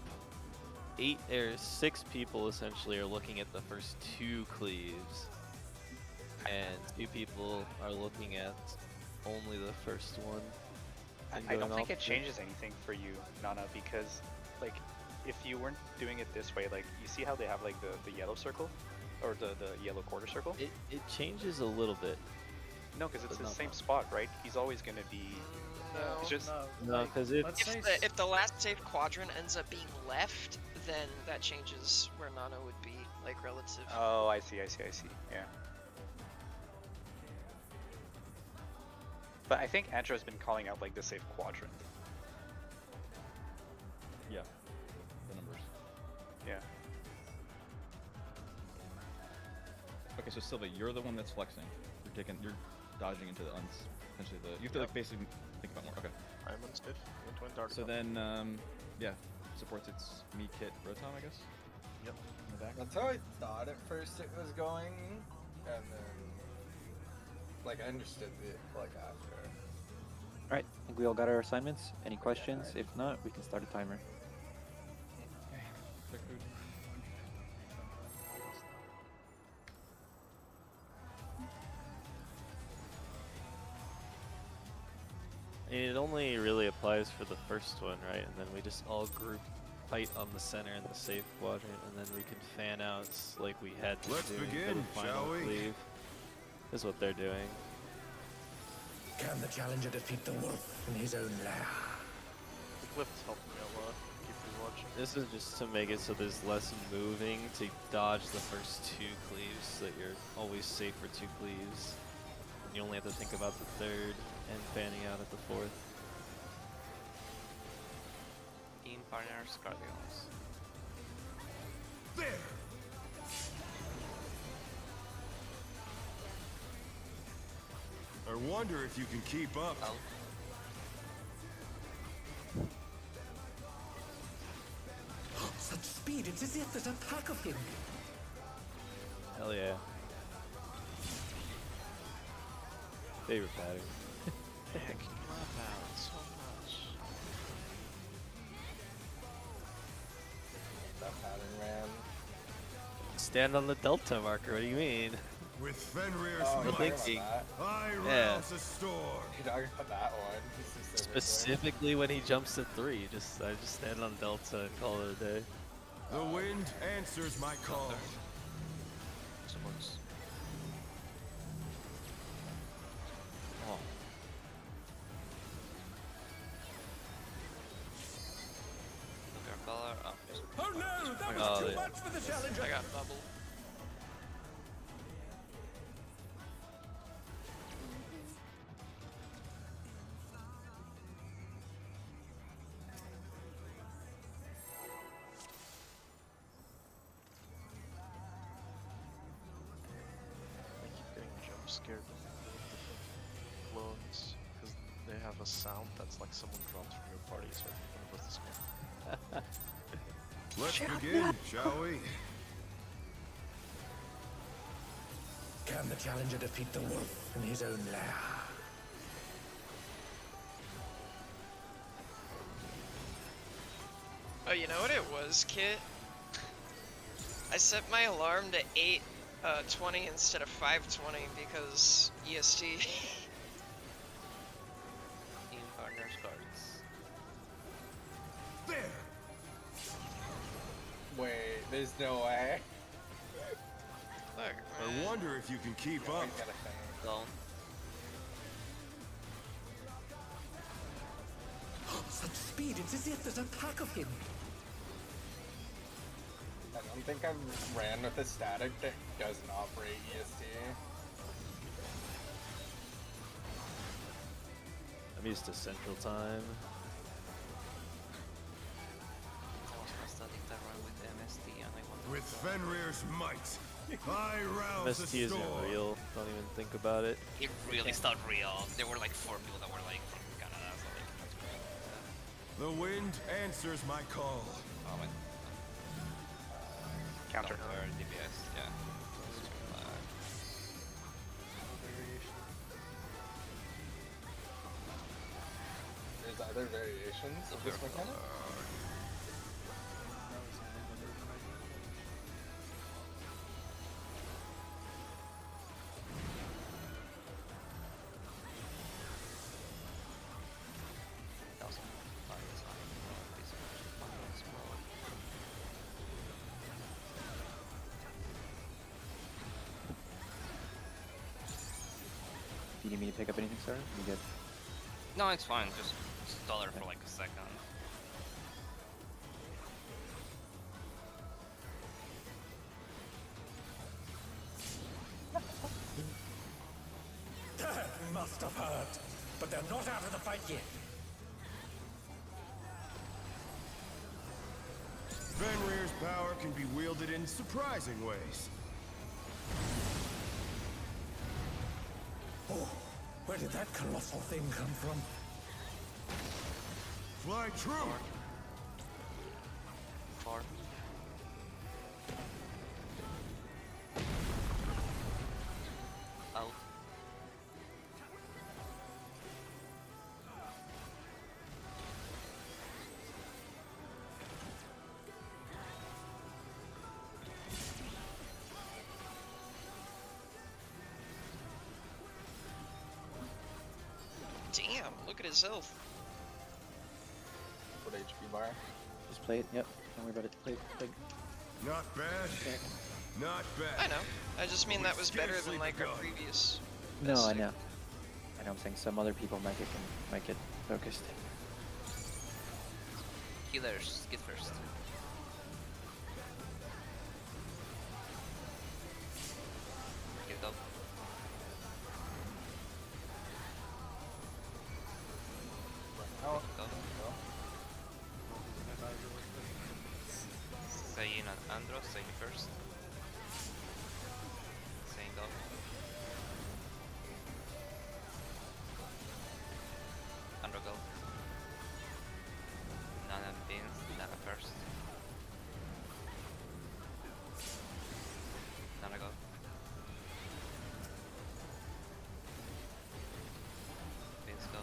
6 people essentially are looking at the first 2 cleaves, and 2 people are looking at only the first one. I don't think it changes anything for you, Nana, because like if you weren't doing it this way, like you see how they have like the yellow circle or the yellow quarter circle? It changes a little bit. No, because it's But the not same much. spot, right? He's always gonna be. No. It's just No, because If the last safe quadrant ends up being left, then that changes where Nana would be, like relative. Oh, I see. Yeah. But I think Andrew's been calling out like the safe quadrant. Yeah. The numbers. Yeah. Okay, so Sylvia, you're the one that's flexing. You're dodging into the potentially the. You have to like basically think about more. Okay. I'm on stiff. Went to Antarctica. So then, yeah, supports its me, Kit, Rotom, I guess. Yep. In the back. That's how I thought at first it was going, and then like I understood it like after. Alright, I think we all got our assignments. Any questions? If not, we can start a timer. It only really applies for the first one, right? And then we just all group fight on the center in the safe quadrant, and then we can fan out like we had been Let's doing for begin, the final shall we? cleave. Is what they're doing. Can the challenger defeat the wolf in his own lair? The clips helped me a lot. Keep rewatching. This is just to make it so there's less moving to dodge the first 2 cleaves, so that you're always safe for 2 cleaves. And you only have to think about the 3rd and fanning out at the 4th. Team partners, Guardians. There! I wonder if you can keep up. Out. Such speed, it's as if there's a pack of him. Hell yeah. Favorite pattern. Heck, love out so much. That pattern, man. Stand on the delta marker, what do you mean? With Fenrir's Oh, you're might, talking about that. I Yeah. rouse a storm. You're talking about that one. Specifically. Specifically when he jumps to 3, I just stand on delta and call it a day. The wind answers my call. Supports. Oh. Look our color. Oh, yes. Oh no, that Oh, was too yeah. much for the challenger. I got bubble. I keep getting jump scared with the clones because they have a sound that's like someone dropped from your party, so I think one of us is going. Let's begin, shall we? Can the challenger defeat the wolf in his own lair? Oh, you know what it was, Kit? I set my alarm to 8:20 instead of 5:20 because E EST. Team partners, cards. There! Wait, there's no way. Look, I man. wonder if you can keep up. He's got a thing. Down. Such speed, it's as if there's a pack of him. I don't think I've ran with a static that doesn't operate EST. I'm used to Central Time. I was studying that run with MST and I wanted With to Fenrir's might, I rouse MST a isn't storm. real, don't even think about it. It really started real. There were like 4 people that were like from Canada, so like The wind answers my call. oh my Counter. Or DPS, yeah. There's other variations of this mechanic? Do you need me to pick up anything, sir? You good? No, it's fine. Just stall her for like a second. They must have heard, but they're not out of the fight yet. Fenrir's power can be wielded in surprising ways. Oh, where did that colossal thing come from? Fly true! Far. Out. Damn, look at his health. What HP bar? Just play it. Yep. Don't worry about it. Play it. Play it. Not bad. Not bad. I know. I just mean that was better than like our previous. No, I besting. know. I know. I'm saying some other people might get focused. Healers, get first. Get up. Oh, Go. Zayn and Andros, Zayn first. Zayn go. Andro go. Nana Beans, Nana first. Nana go. Beans go.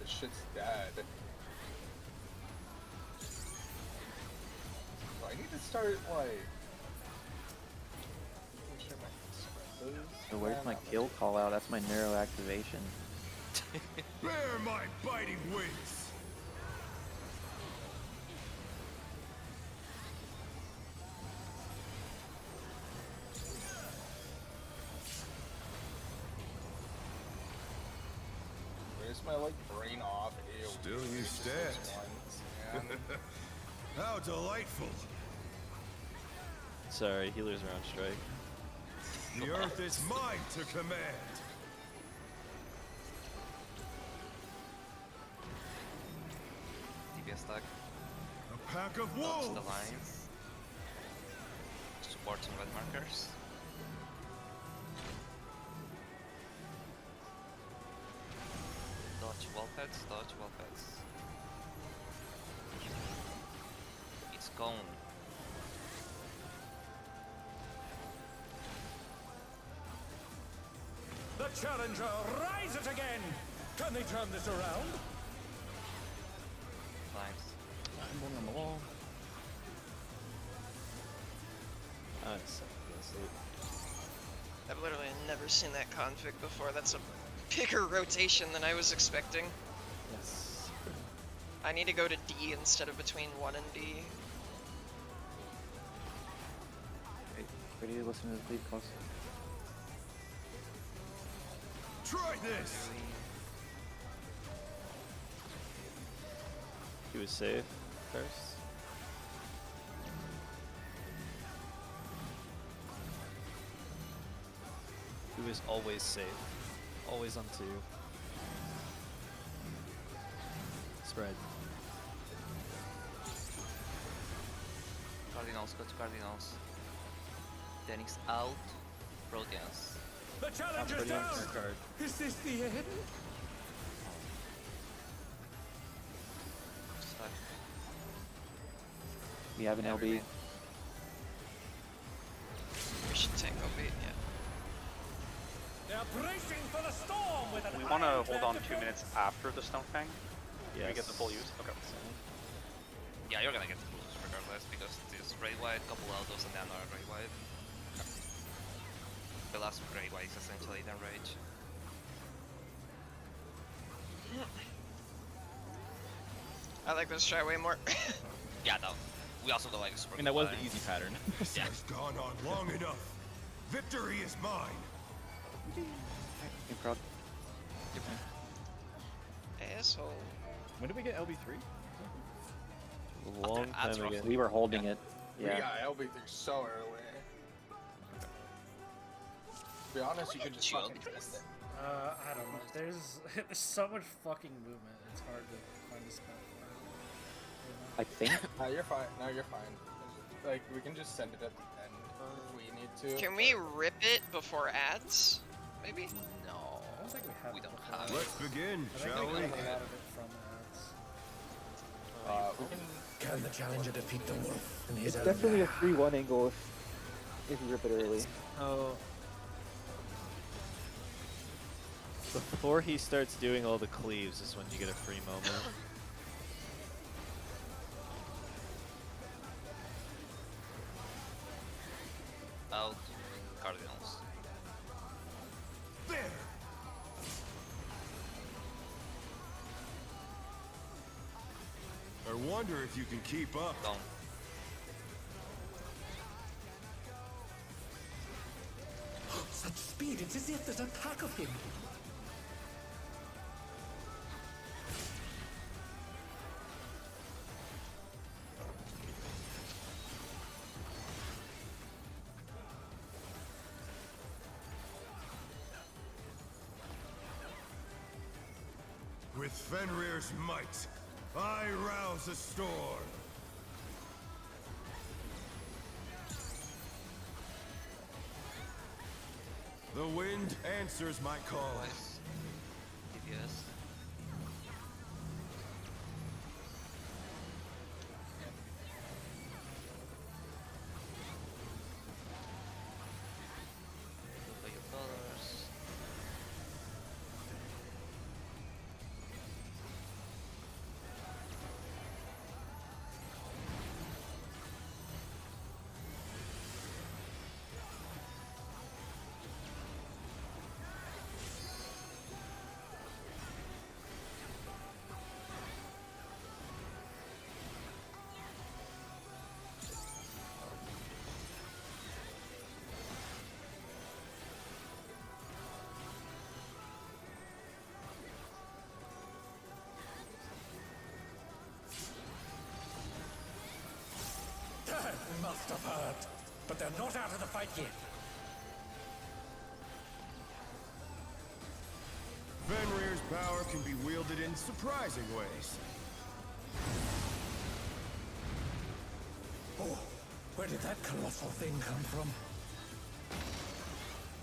this shit's dead. So I need to start like. making sure my expenses- So where's Yeah, my not kill call out? That's my neuro activation. Bear my biting wings. Where's my like brain off AoE? Still you Just those stand. ones, man. How delightful. Sorry, healers are on strike. The earth is mine to command. DPS stack. A pack of Dodge wolves. the lines. Support some red markers. Dodge wall pets, dodge wall pets. It's gone. The challenger rises again! Can they turn this around? Lines. I'm going on the wall. Nice. I've literally never seen that config before. That's a bigger rotation than I was expecting. Yes. I need to go to D instead of between 1 and D. Right. Ready to listen to the bleed calls? Try this. He was safe first. He was always safe. Always on 2. Spread. Cardinals, go to Cardinals. Dennis out. Proteans. The challenger's down! Card. Is this the end? Stuck. We have an Yeah, LB. remain. We should tank OB, yeah. They're bracing for the storm with an We want to iron hold on 2 defense. minutes after the Stone Fang. Yes. We get the full use. Okay. Yeah, you're gonna get the blues regardless because this Grey White, couple autos, and then another Grey White. The last Grey White is essentially then Rage. I like this try way more. Yeah, no. We also go like super. I mean, that was the easy pattern. This Yeah. has gone on long enough. Victory is mine. Hey, Prog. Asshole. When did we get LB3? A long time That's ago. We were holding it. We Yeah. got LB3 so early. To be honest, you could just Two fucking LB3s? test it. I don't know. There's so much fucking movement. It's hard to find a spot for it. I think. No, you're fine. No, you're fine. Like, we can just send it at the end if we need to. Can we rip it before ads? Maybe? No. I don't think we have. We it don't before. have it. Let's begin, I think shall we we? got a lot of it from ads. We can. Can the challenger defeat the wolf in his It's own definitely a lair? 3-1 angle if you rip it early. Oh. Before he starts doing all the cleaves is when you get a free moment. Out. Cardinals. There. wonder if you can keep up. Don't. Such speed, it's as if there's a pack of him. With Fenrir's might, I rouse a storm. The wind answers my call. Nice. DPS. Look at your colors. They must have heard. But they're not out of the fight yet. Fenrir's power can be wielded in surprising ways. Oh, where did that colossal thing come from?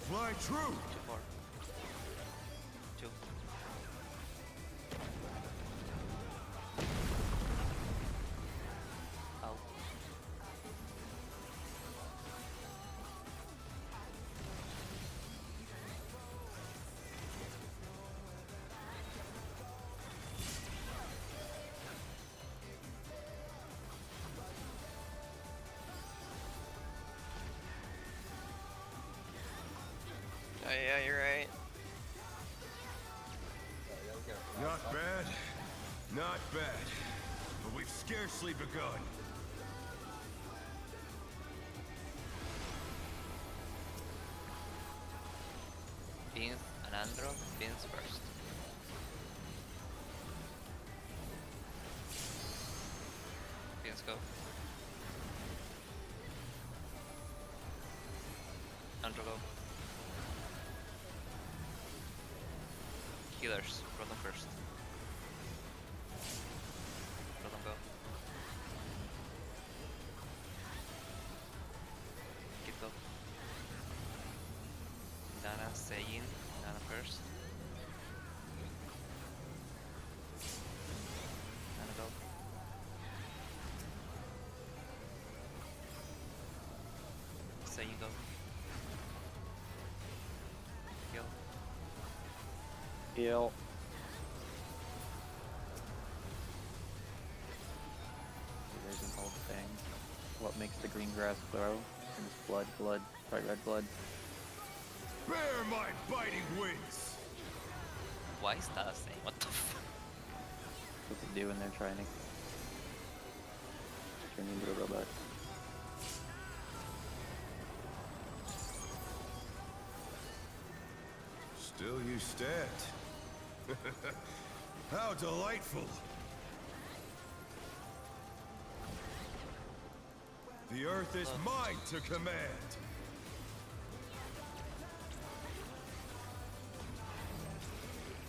Fly true! 2-4. 2. Out. Oh yeah, you're right. Not bad. Not bad. But we've scarcely begun. Vince and Andro. Vince first. Vince go. Andro go. Healers, Rotom first. Rotom go. Keep go. Nana, Seiyin, Nana first. Nana go. Seiyin go. Heal. Heal. There's an old thing. What makes the green grass grow? And it's blood, blood, bright red blood. Bear my biting wings! Why is that a thing? What the fuck? What they do when they're trying to turn into a robot. Still you stand. How delightful! The earth is mine to command!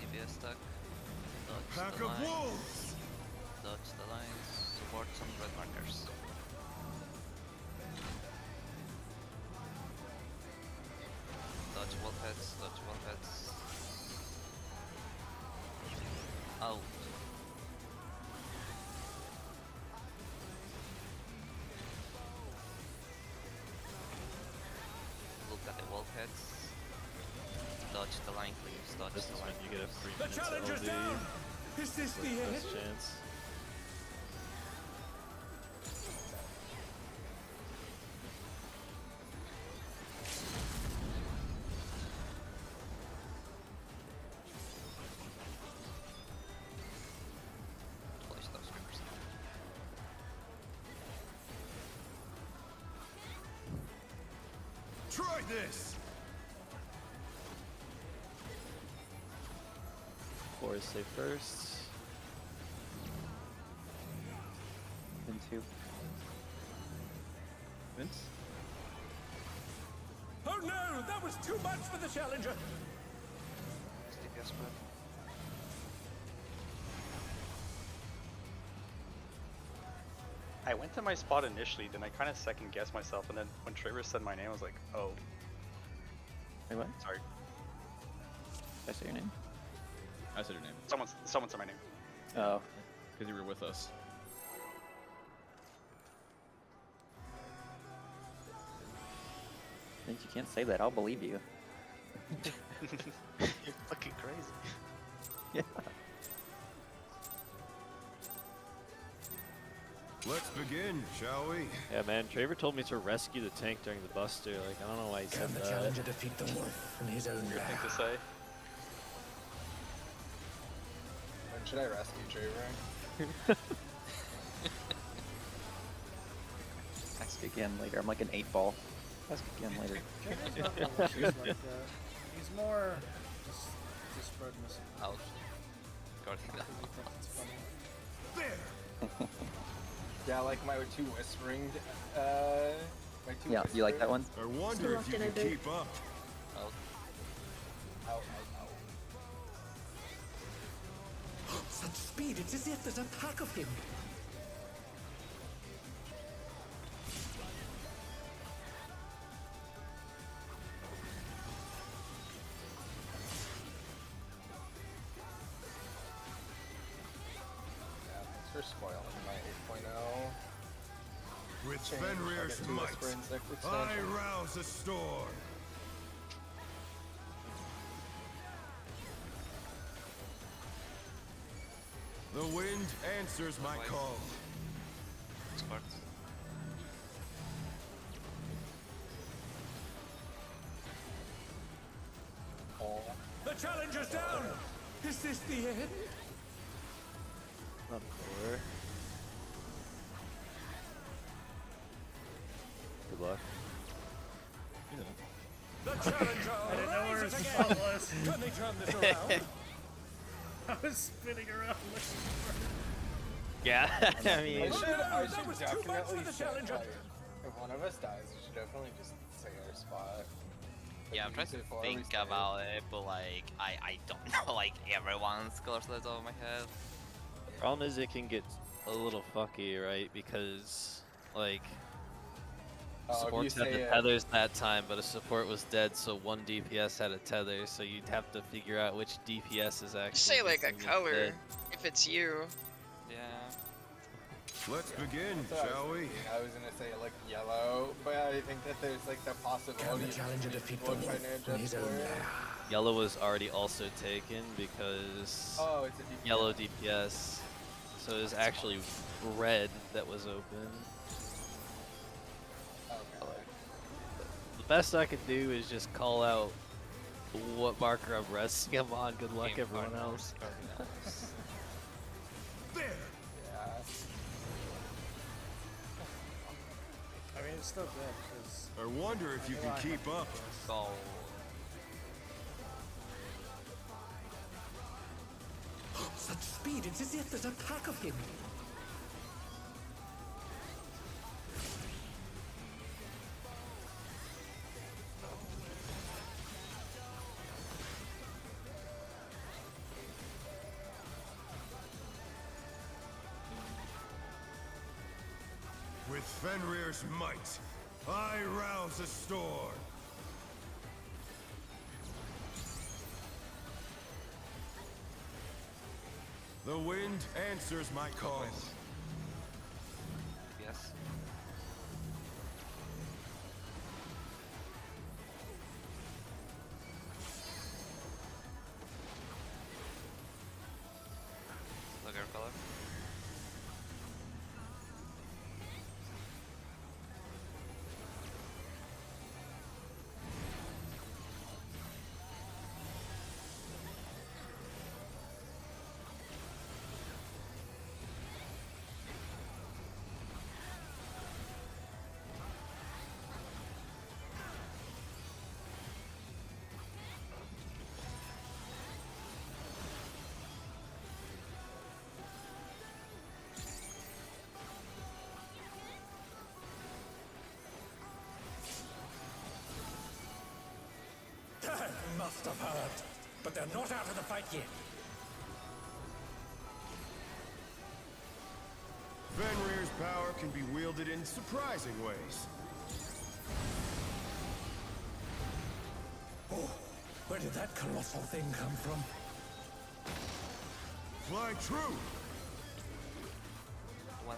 DPS stuck. Dodge Pack the of lines. wolves! Dodge the lines. Support some red markers. Dodge wall heads. Dodge wall heads. Out. Look at the wall heads. Dodge the line, please. Dodge This the is line. when you get a free The minutes challenger's LD down! Is this with the end? best chance. Place those screamers. Try this. Forest say first. Into. Vince? Oh no! That was too much for the challenger! I went to my spot initially, then I kind of second guessed myself, and then when Trevor said my name, I was like, oh. Wait, what? Sorry. Did I say your name? I said your name. Someone said my name. Oh. Because you were with us. Think you can't say that. I'll believe you. You're fucking crazy. Yeah. Let's begin, shall we? Yeah, man. Traver told me to rescue the tank during the Buster. Like, I don't know why he said Can the that. challenger defeat the wolf in his own Weird lair? thing to say. When should I rescue Trevor? Ask again later. I'm like an 8-ball. Ask again later. Trevor's not malicious like that. He's more just spread misinformation. Ouch. Got it. Because he thinks it's funny. There. Yeah, like my two whispering. My two. Yeah, you like that one? I wonder if you can keep up. Oh. Ow, ow, ow. Such speed, it's as if there's a pack of him. Yeah, thanks for spoiling my 8.0. With Change, Fenrir's I'll get to might, whisper insect I extension. rouse a storm. The wind answers my call. Sparks. Oh. The challenger's down! Is this the end? Not four. Good luck. The challenger I didn't know where his rises spot again! was. Can they turn this around? I was spinning around looking for it. Yeah, I I mean, should that was too much definitely for the say, challenger. like, if one of us dies, we should definitely just say our spot. Yeah, I'm trying use to it before we think start. about it, but like, I don't know like everyone's colors left over my head. problem is it can get a little fucky, right? Because, like, Oh, if you supports had say the it- tethers that time, but a support was dead, so one DPS had a tether, so you'd have to figure out which DPS is actually. Just say like a getting color, dead. if it's you. Yeah. Let's begin, That's what I shall was we? thinking. I was gonna say like yellow, but I think that there's like the possibility. Can the challenger defeat the people are trying wolf to in his adjust own for it. lair? Yellow was already also taken because Oh, it's a DPS. yellow DPS, so it was actually red that was open. Okay. The best I could do is just call out what marker I'm resting him on. Good luck, Game everyone partners, else. Cardinals. There. Yeah. I mean, it's still good because I wonder if you can keep up. So Such speed, it's as if there's a pack of him. With Fenrir's might, I rouse a storm. The wind answers my call. yes. Look at color. must have heard, but they're not out of the fight yet. Fenrir's power can be wielded in surprising ways. Oh, where did that colossal thing come from? Fly true! One.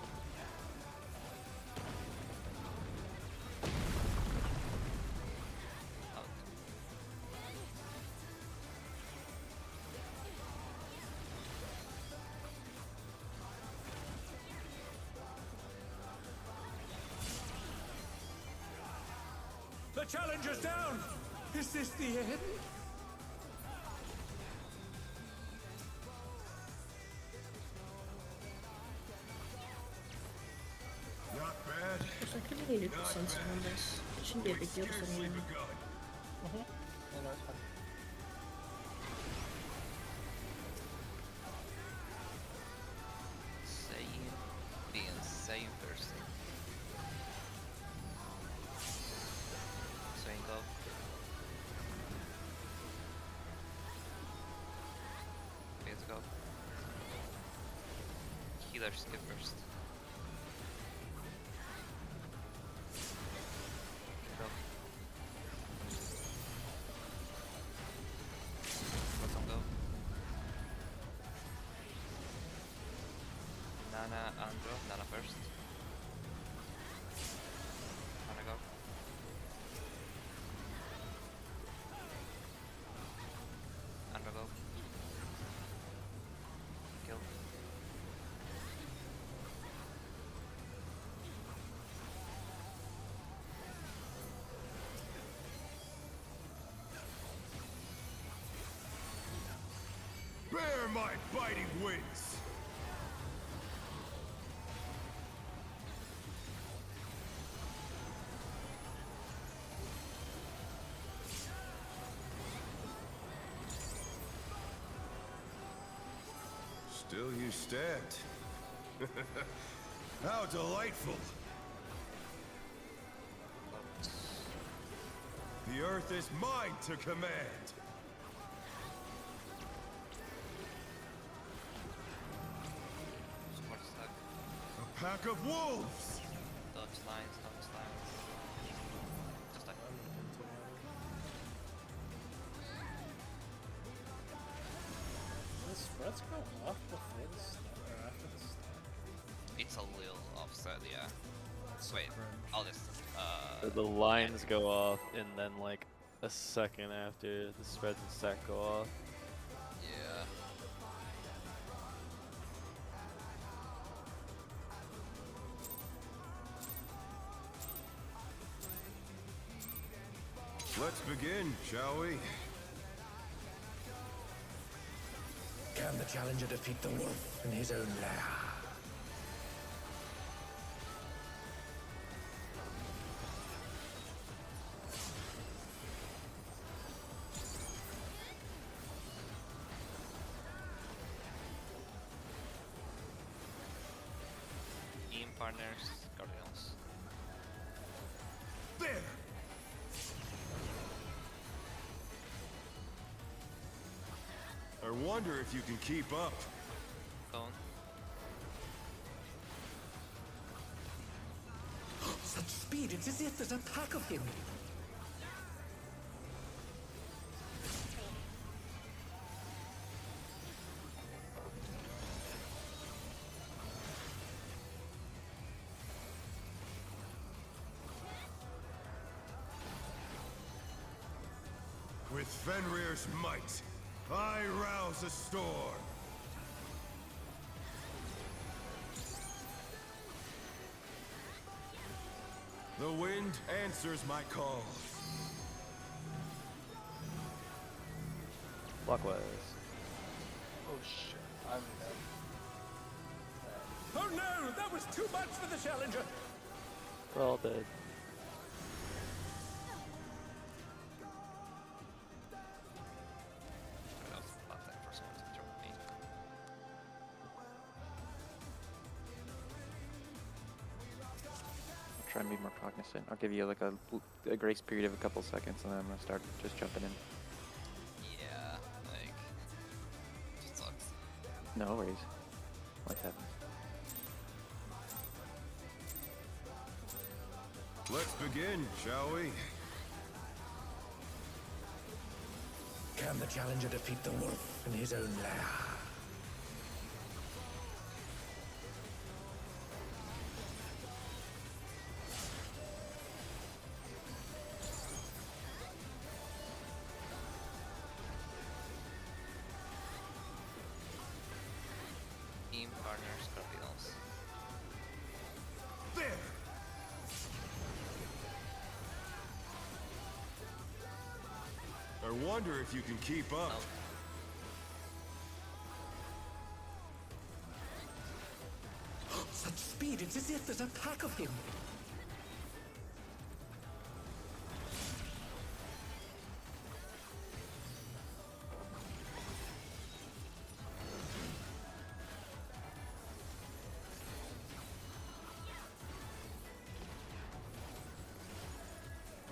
Out. The challenger's down! Is this the end? Not bad. I could have needed consensus on this. It shouldn't be a big deal for Scarcely anyone. begun. I know it's fine. Saying the insane person. Saying go. Let's go. Healer skip first. Go. Bottom go. Nana, Andro, Nana first. Nana go. Andro go. Kill. Bear my biting wings! Still you stand. How delightful! The earth is mine to command! Smart stack. A pack of wolves! Dodge lines, dodge lines. Just like The spreads go off before the start or after the start. it's a little offset, yeah. That's Wait, cringe. I'll just So the lines go off, and then like a second after the spreads and stack go off. yeah. Let's begin, shall we? Can the challenger defeat the wolf in his own lair? Team partners, Guardians. There! I wonder if you can keep up. Cone. Such speed, it's as if there's a pack of him. With Fenrir's might, I rouse a storm. The wind answers my call. Clockwise. Oh shit, I'm dead. Oh no, that was too much for the challenger. We're all dead. I'll spot that for someone to throw me. I'll try and be more cognizant. I'll give you like a grace period of a couple seconds, and then I'm gonna start just jumping in. No worries. Life happens. Let's begin, shall we? Can the challenger defeat the wolf in his own lair? Team partners, capitals. There! I wonder if you can keep up. Such speed, it's as if there's a pack of him.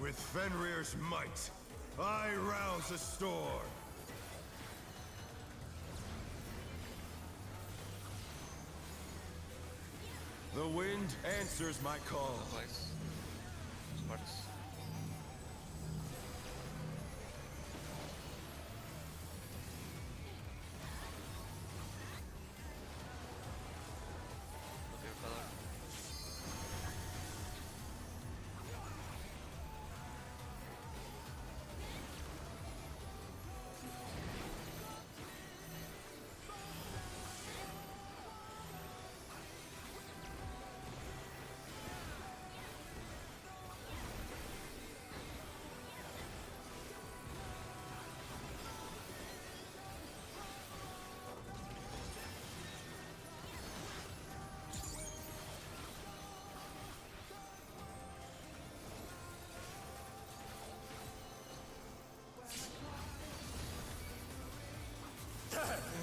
With Fenrir's might, I rouse a storm. The wind answers my call. Sports. Look your color.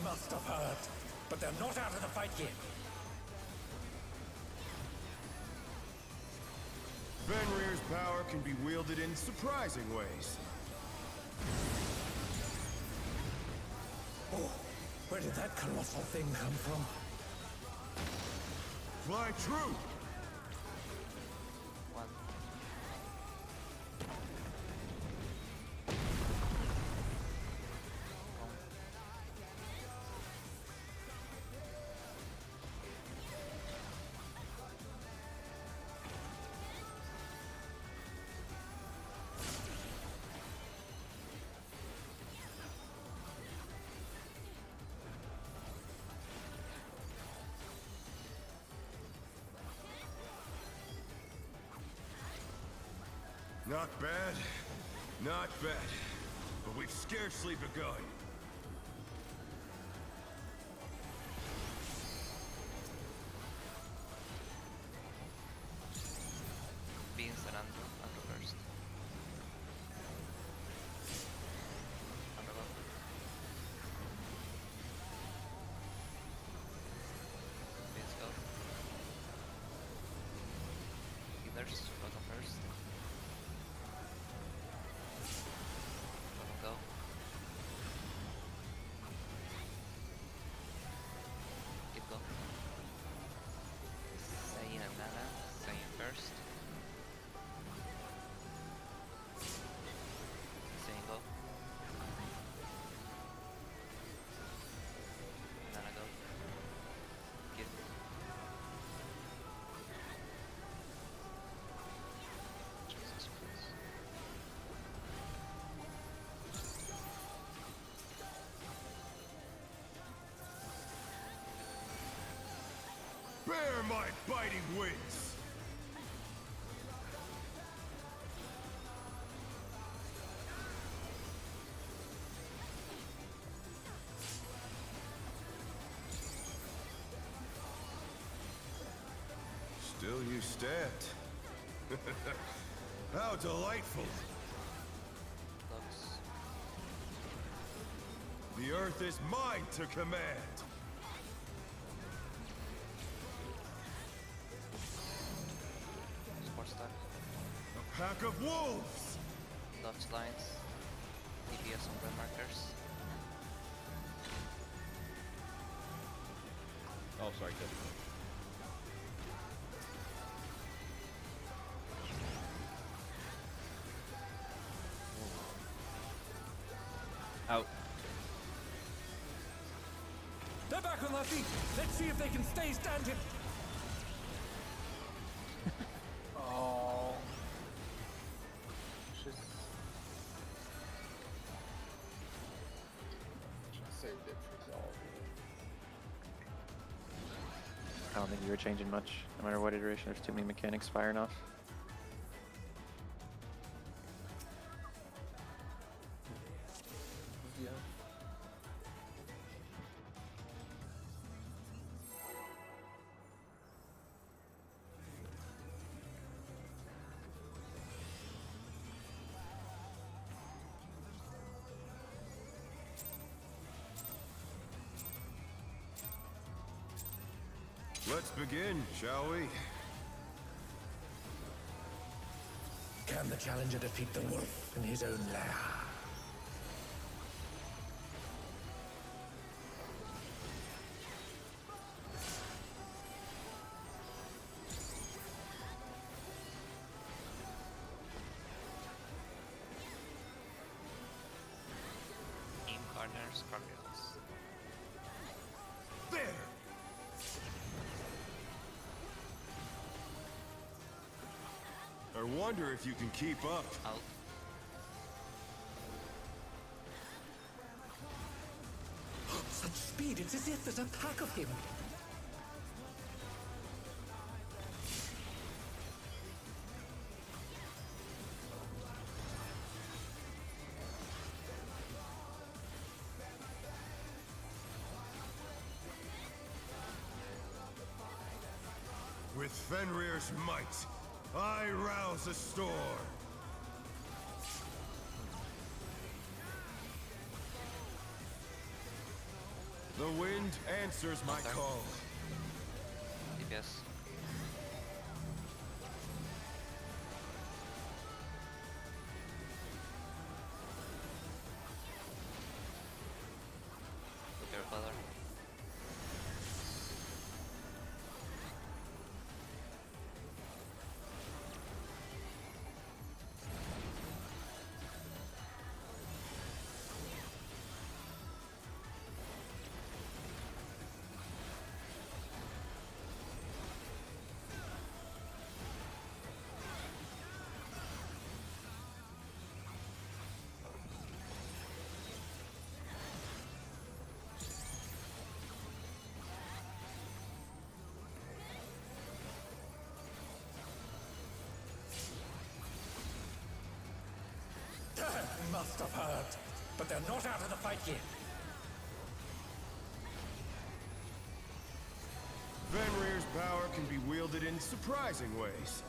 Must have heard. But they're not out of the fight yet. Fenrir's power can be wielded in surprising ways. Oh, where did that colossal thing come from? Fly true! One. Not bad, not bad. But we've scarcely begun. Beans and Andrew first. Andrew go. Beans go. Healers, Roto first. Go. Keep going. Saiyan and Nana. Saiyan first. Saiyan go. Nana go. Keep. Jesus Christ. Bear my biting wings! Still you stand. How delightful! Looks. The earth is mine to command! Sports start. A pack of wolves! Dodge lines. DPS on red markers. Oh, sorry, kid. Out. They're back on their feet. Let's see if they can stay standing. Oh. Just saved it for Zol. I don't think you were changing much. No matter what iteration, there's too many mechanics firing off. Yeah. Let's begin, shall we? Can the challenger defeat the wolf in his own lair? Team corners, corners. There! I wonder if you can keep up. Out. Such speed, it's as if there's a pack of him. With Fenrir's might, I rouse a storm. The wind answers my Okay. call. DPS. Look your father. They must have heard, but they're not out of the fight yet. Fenrir's power can be wielded in surprising ways.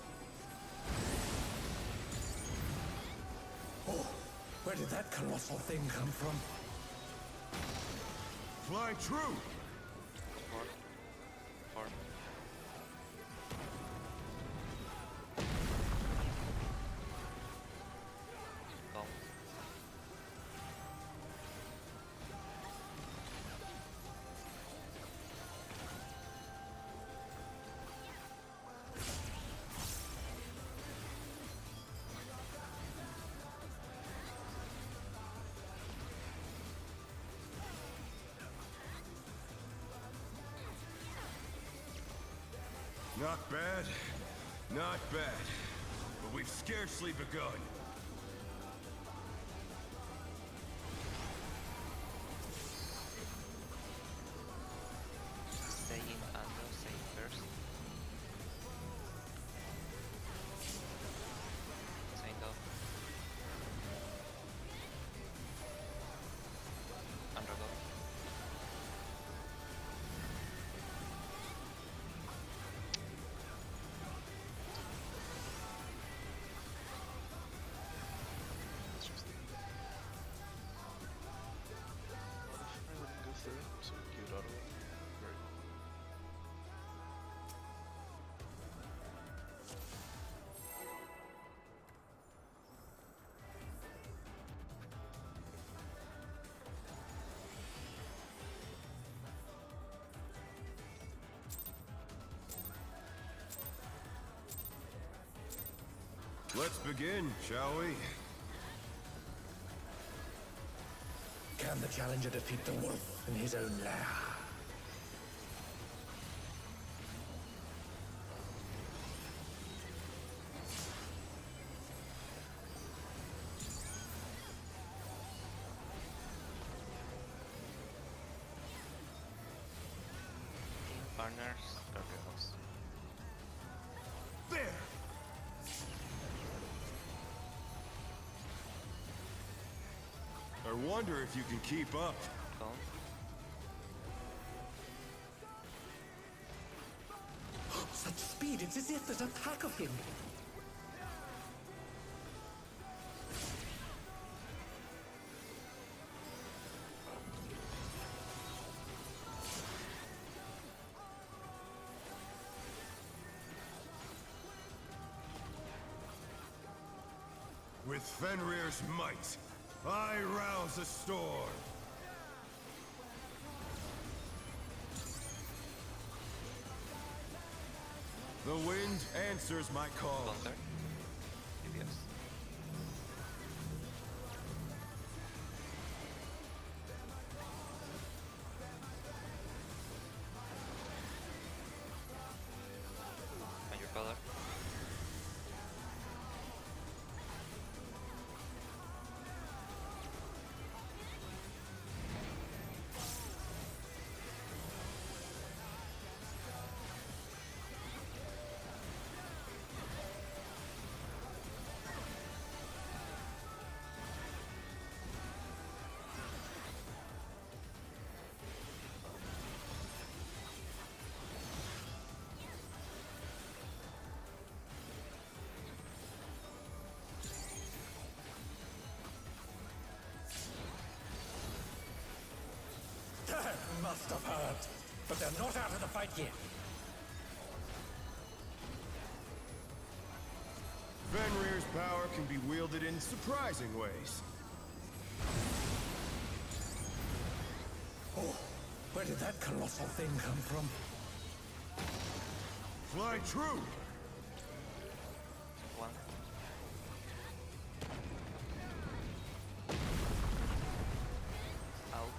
Oh, where did that colossal thing come from? Fly true! Four. Go. Not bad, not bad. But we've scarcely begun. Stay in under, stay first. Stay go. Under go. Let's begin, shall we? Can the challenger defeat the wolf in his own lair? Partners, Scorpios. There! I wonder if you can keep up. Calm. Such speed, it's as if there's a pack of him. With Fenrir's might, I rouse a storm. The wind answers my call. Counter. Yes. And your color. Must have heard. But they're not out of the fight yet. Fenrir's power can be wielded in surprising ways. Oh, where did that colossal thing come from? Fly true! One. Out.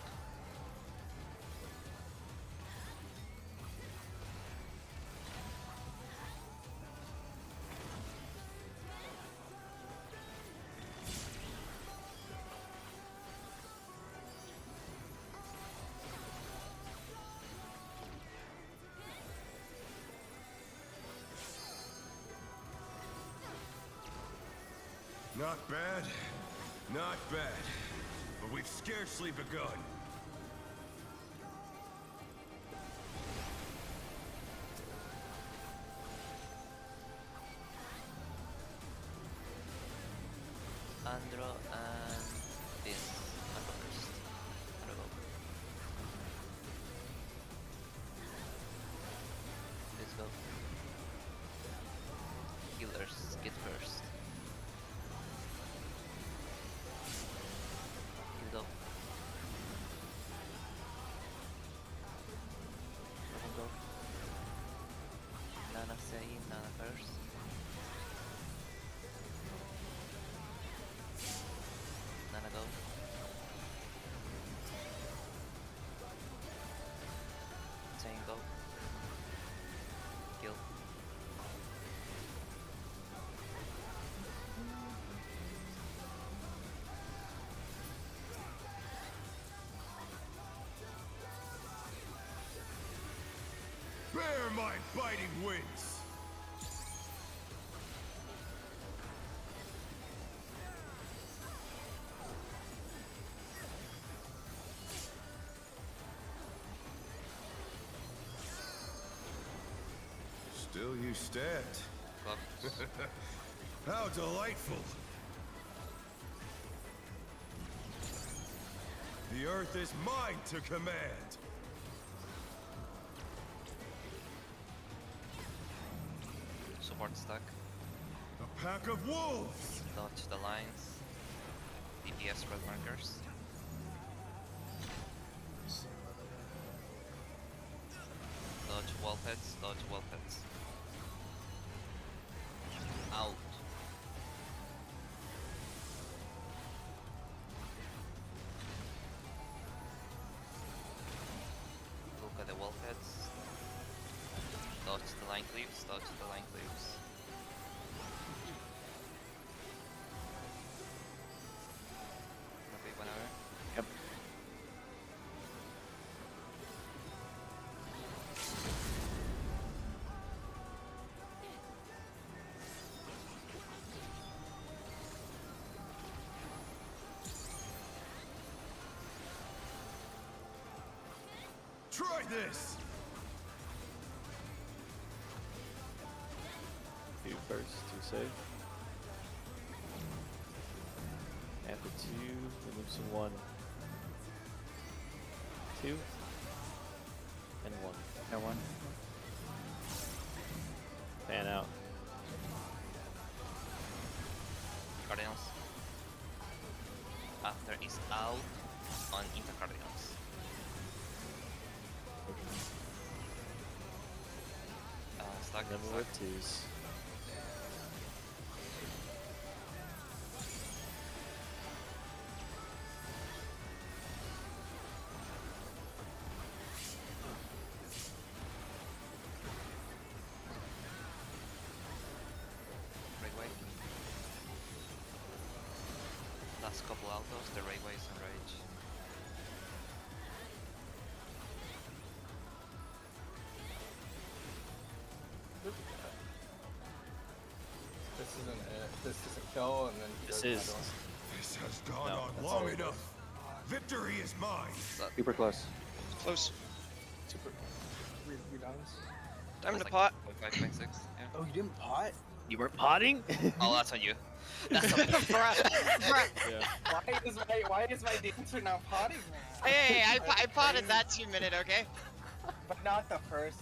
Not bad. Not bad. But we've scarcely begun. Andro and this. Andro first. Andro go. Let's go. Healers, get first. Heal go. Dragon go. Nana say, Nana first. Nana go. Saying go. Kill. Bear my biting wings! Still you stand. How delightful! The earth is mine to command! Support stack. A pack of wolves! Dodge the lines. DPS red markers. Dodge wall heads, dodge wall heads. Out. line cleaves, dodge the line cleaves. Okay, whenever. Yep. Try this! Two first, two save. After two, remove some one. Two. And one. No one. Fan out. Cardinals. After is out on Inter Cardinals. Stack. And then we're with twos. Right way. Last couple altos, the right ways and rage. This isn't it. This is a kill, and then This goes is. another one. This has gone No, on that's long all it enough. Victory is mine. Super close. Close. Super. Redowns. Time to Like pot. 5.6, yeah. Oh, you didn't pot? You weren't potting? Oh, that's on you. That's on me. Yeah. Why is my dancer now potting now? Hey, I potted that 2 minute, okay? But not the first.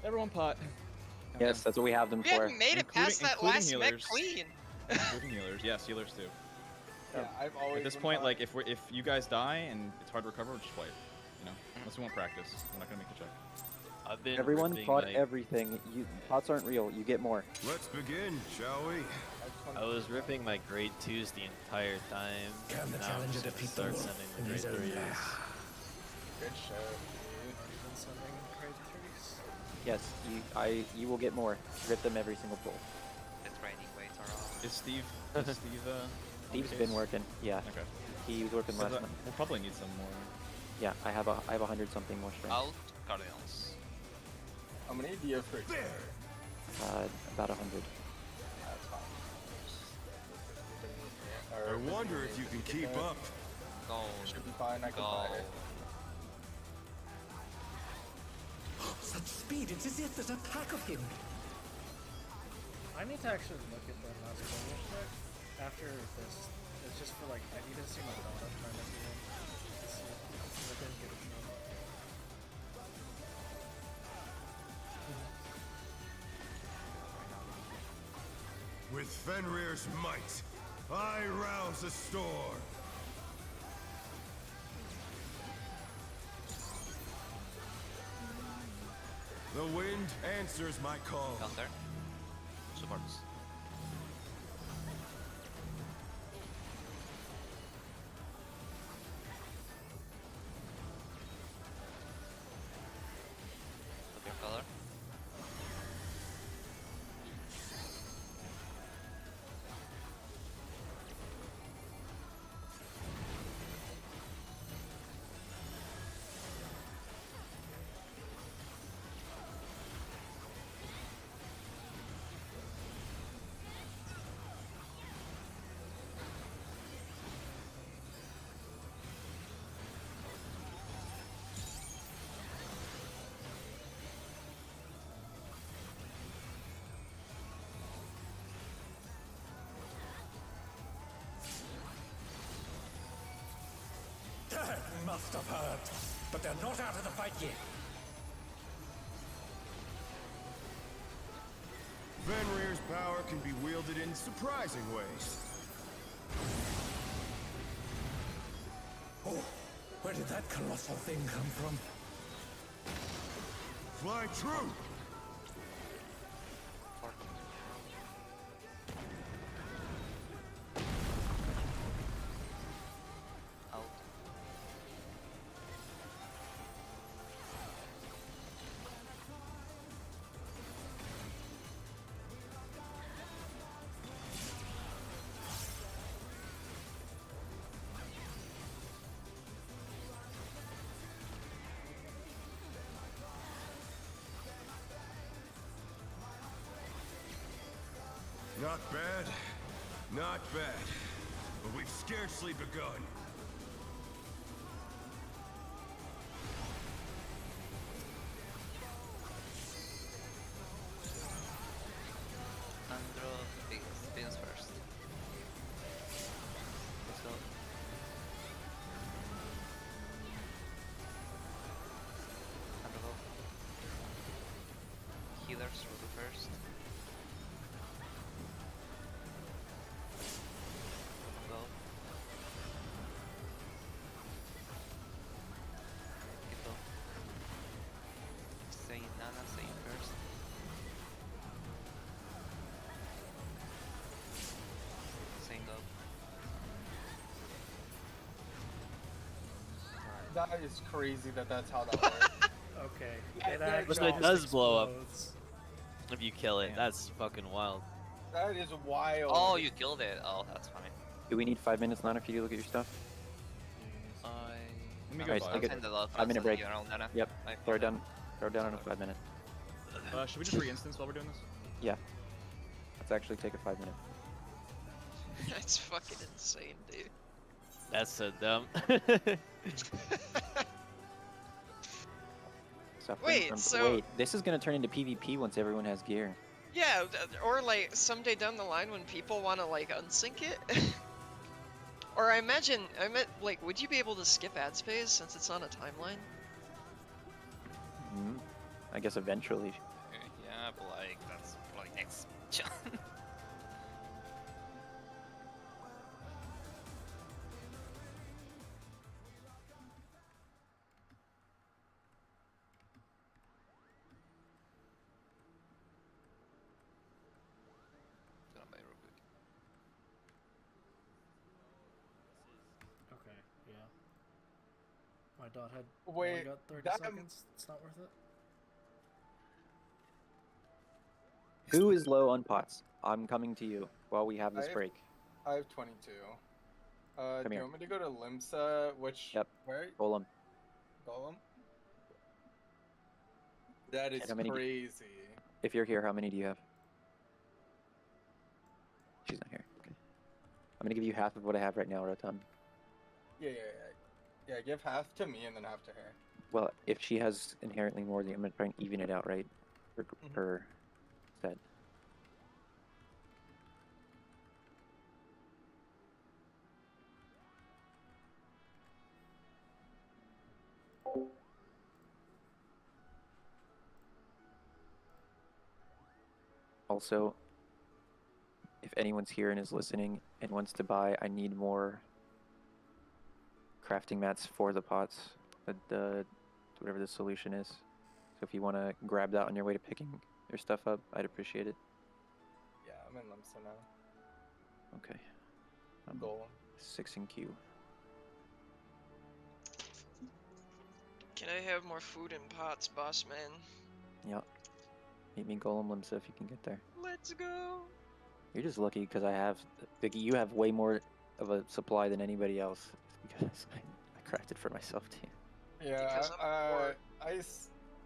Everyone pot. Yes, that's what we have them We for. hadn't made it past that including last mech healers. clean. Including healers. Yes, healers too. Yeah, I've always. At this been point, pot. like if you guys die and it's hard to recover, we're just wipe. You know, unless we want practice, we're not gonna make a check. I've been Everyone ripping pot my- everything. Pots aren't real. You get more. Let's begin, shall we? I was ripping my grade 2s the entire time. Can the Now I'm challenger just gonna defeat the start wolf sending in the his grade own 3s. lair? Good show, dude. Been sending grade 3s. Yes, you will get more. Rip them every single pull. The training weights are off. Is Steve? Steve's on been case? working. Yeah, Okay. he was working last month. We'll probably need some more. Yeah, I have 100 something more strength. Out Cardinals. How many do you have for? About 100. That's fine. I wonder if you can keep up. Go. Should be fine. I can Go. fight it. Such speed, it's as if there's a pack of him. I need to actually look at the last bonus check after this. It's just for like, I need to see my data trying to be in. To see if I didn't get it wrong. With Fenrir's might, I rouse a storm. The wind answers my call. Counter. Supports. Look your color. That must have hurt. But they're not out of the fight yet. Fenrir's power can be wielded in surprising ways. Oh, where did that colossal thing come from? Fly true! Out. Not bad. Not bad. But we've scarcely begun. Andro spins first. Let's go. Andro go. Healers will go first. Go. Keep go. Say Nana, say first. Single. That is crazy that that's how that works. Okay. That- It that actually But it just does blow up explodes. if you kill it. Damn. That's fucking wild. That is wild. Oh, you killed it. Oh, that's fine. Do we need 5 minutes, Lana, for you to look at your stuff? I. Let me Alright, go so five. you get- Send a lot 5 minute break. Nana. Yep. I Throw it down. Throw it down in a 5 minute. Should we just re-instance while we're doing this? Yeah. Let's actually take a 5 minute. That's fucking insane, dude. That's so dumb. Suffering Wait, from- so- Wait, this is gonna turn into PvP once everyone has gear. Yeah, or like someday down the line when people want to like unsync it. Or I meant like, would you be able to skip ad space since it's on a timeline? Hmm. I guess eventually. Yeah, but like that's like next. Gonna buy real quick. Okay, yeah. My dot had Wait, only got 30 that- seconds. It's not worth it. Who is low on pots? I'm coming to you while we have this I have- break. I have 22. Come Do you here. want me to go to Limsa? Which? Yep. Where? Golem. Golem? That is how many do- crazy. If you're here, how many do you have? She's not here. Okay. I'm gonna give you half of what I have right now, Rotom. Yeah. Yeah, give half to me and then half to her. Well, if she has inherently more, then I'm gonna try and even it out, right? Per set. Also, if anyone's here and is listening and wants to buy, I need more crafting mats for the pots, the whatever the solution is. So if you want to grab that on your way to picking your stuff up, I'd appreciate it. Yeah, I'm in Limsa now. Okay. Golem. 6 in queue. Can I have more food in pots, boss man? Yep. Meet me Golem Limsa if you can get there. Let's go. You're just lucky because I have, like, you have way more of a supply than anybody else because I crafted for myself too. Yeah, Because I'm bored.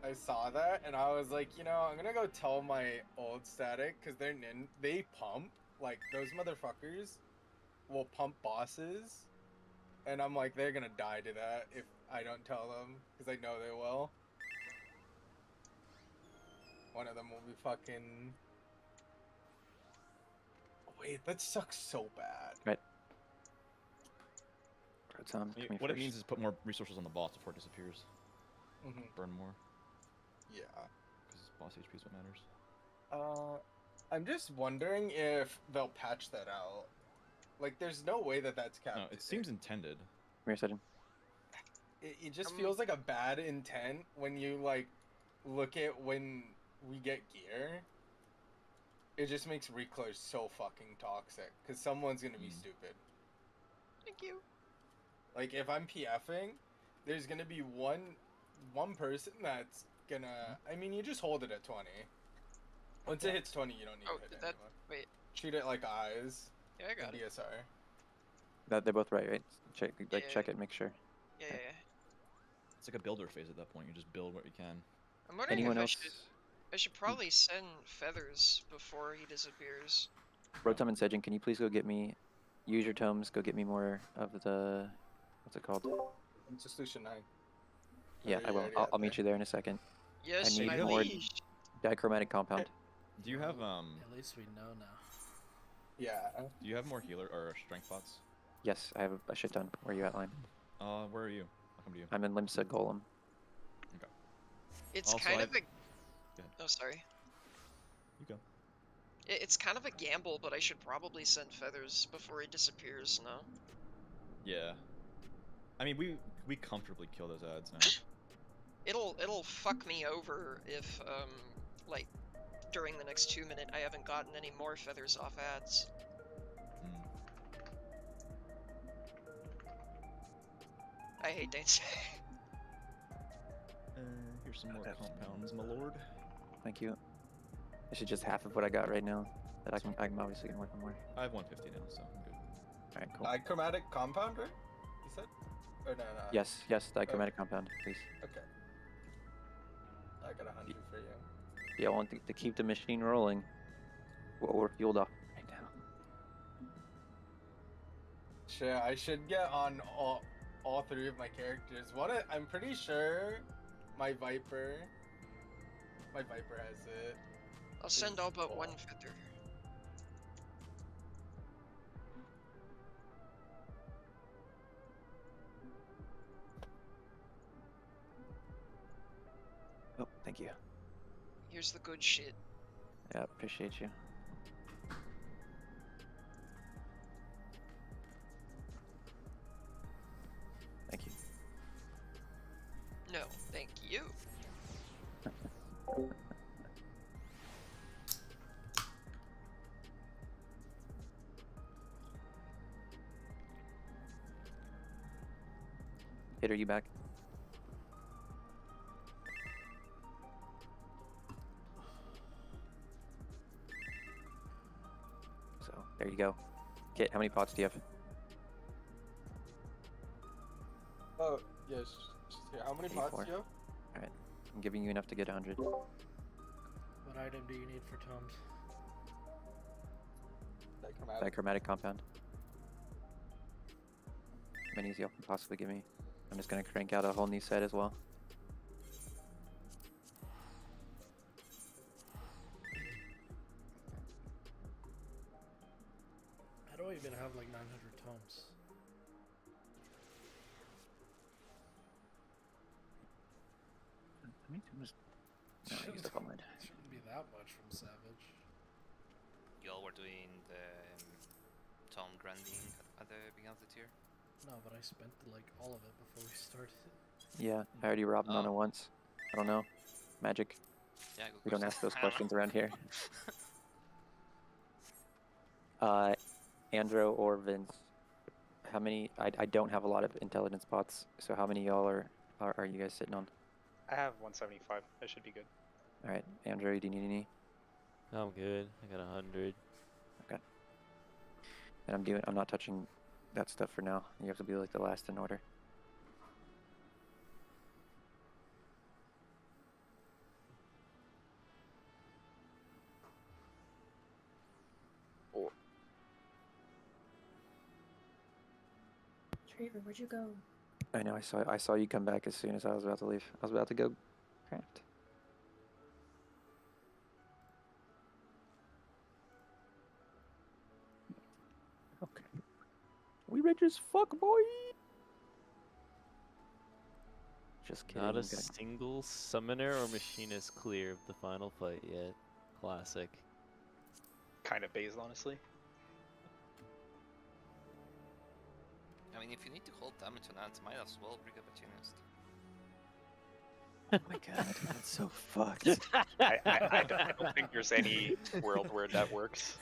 I saw that and I was like, you know, I'm gonna go tell my old static because they pump, like, those motherfuckers will pump bosses, and I'm like, they're gonna die to that if I don't tell them because I know they will. One of them will be fucking. Wait, that sucks so bad. Right. Rotom, Yeah, come what it first. means is put more resources on the boss before it disappears. Mhm. Burn more, Yeah. because boss HP is what matters. I'm just wondering if they'll patch that out. Like, there's no way that that's capped. No, it seems intended. Come here, Sejin. It just feels like a bad intent when you, like, look at when we get gear. It just makes reclairs so fucking toxic, because someone's gonna be stupid. Thank you. Like, if I'm PFing, there's gonna be one person that's gonna... I mean, you just hold it at 20. Once it hits 20, you don't need Oh, to hit that. anyone. Wait. Treat it like eyes. Yeah, I got and it. DSR. That they're both right, right? Check, like, Yeah, check yeah. it, make sure. Yeah. It's like a builder phase at that point. You just build what you can. I'm wondering Anyone if else? I should probably send feathers before he disappears. Rotom and Sejin, can you please go get me, use your tomes, go get me more of the, what's it called? Just Lucian 9. Yeah, I will. I'll meet you there in a second. Yes, I need my more liege. dichromatic compound. Do you have At least we know now. Yeah. Do you have more healer or strength pots? Yes, I have a shit ton. Where are you at, Line? Where are you? I'll come to you. I'm in Limsa Golem. Okay. It's Also, kind of Go a. ahead. Oh, sorry. You go. It's kind of a gamble, but I should probably send feathers before he disappears. No. Yeah. I mean, we comfortably kill those ads now. It'll fuck me over if like during the next 2 minute I haven't gotten any more feathers off ads. I hate Dance. Here's some more compounds, my lord. Thank you. This is just half of what I got right now. That I'm obviously gonna work on more. I have 150 now, so I'm good. Alright, cool. Dichromatic compound, right? You said? Or no? Yes, dichromatic compound, please. Okay. I got 100 for you. Yeah, I want to keep the machine rolling. Well, we're fueled up right now. Sure, I should get on all three of my characters. I'm pretty sure my Viper has it. I'll send all but one feather. Oh, thank you. Here's the good shit. Yeah, appreciate you. Thank you. No, thank you. Hit, are you back? So, there you go. Kit, how many pots do you have? Oh, yes. How many pots 84. do you have? Alright, I'm giving you enough to get 100. What item do you need for tomes? Dichromatic compound. How many y'all can possibly give me? I'm just gonna crank out a whole new set as well. I don't even have like 900 tomes. How many tomes? No, I used up all mine. Shouldn't be that much from Savage. Y'all were doing the tome grinding at the beginning of the tier? No, but I spent like all of it before we started. Yeah, I already robbed Nana once. I don't know. Magic. Yeah, good We don't question. ask those I don't questions know. around here. Andro or Vince, how many? I don't have a lot of intelligence pots, so how many y'all are you guys sitting on? I have 175. That should be good. All right, Andro, do you need any? I'm good. I got 100. Okay. And I'm not touching that stuff for now. You have to be like the last in order. Traver, where'd you go? I know. I saw you come back as soon as I was about to leave. I was about to go craft. Okay. We rich as fuck, boy. Just kidding. Not a guys. single summoner or machinist clear of the final fight yet. Classic. Kind of based, honestly. I mean, if you need to hold damage on ads, might as well bring a machinist. Oh my god, that's so fucked. I don't think there's any world where that works.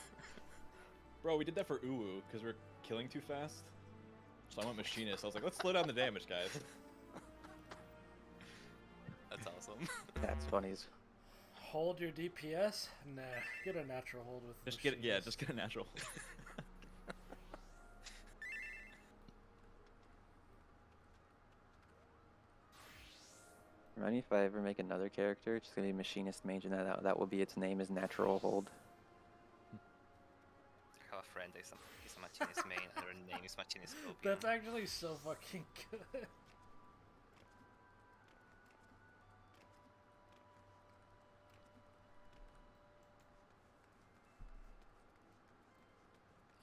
Bro, we did that for Uwu because we're killing too fast. So I went machinist. I was like, let's slow down the damage, guys. That's awesome. That's funny as. Hold your DPS? Nah, get a natural hold with. Just get just get a natural. Remind me if I ever make another character, it's gonna be Machinist Mage, and that will be its name is Natural Hold. have a friend that is he's a Machinist main, and her name is Machinist Opium. That's actually so fucking good.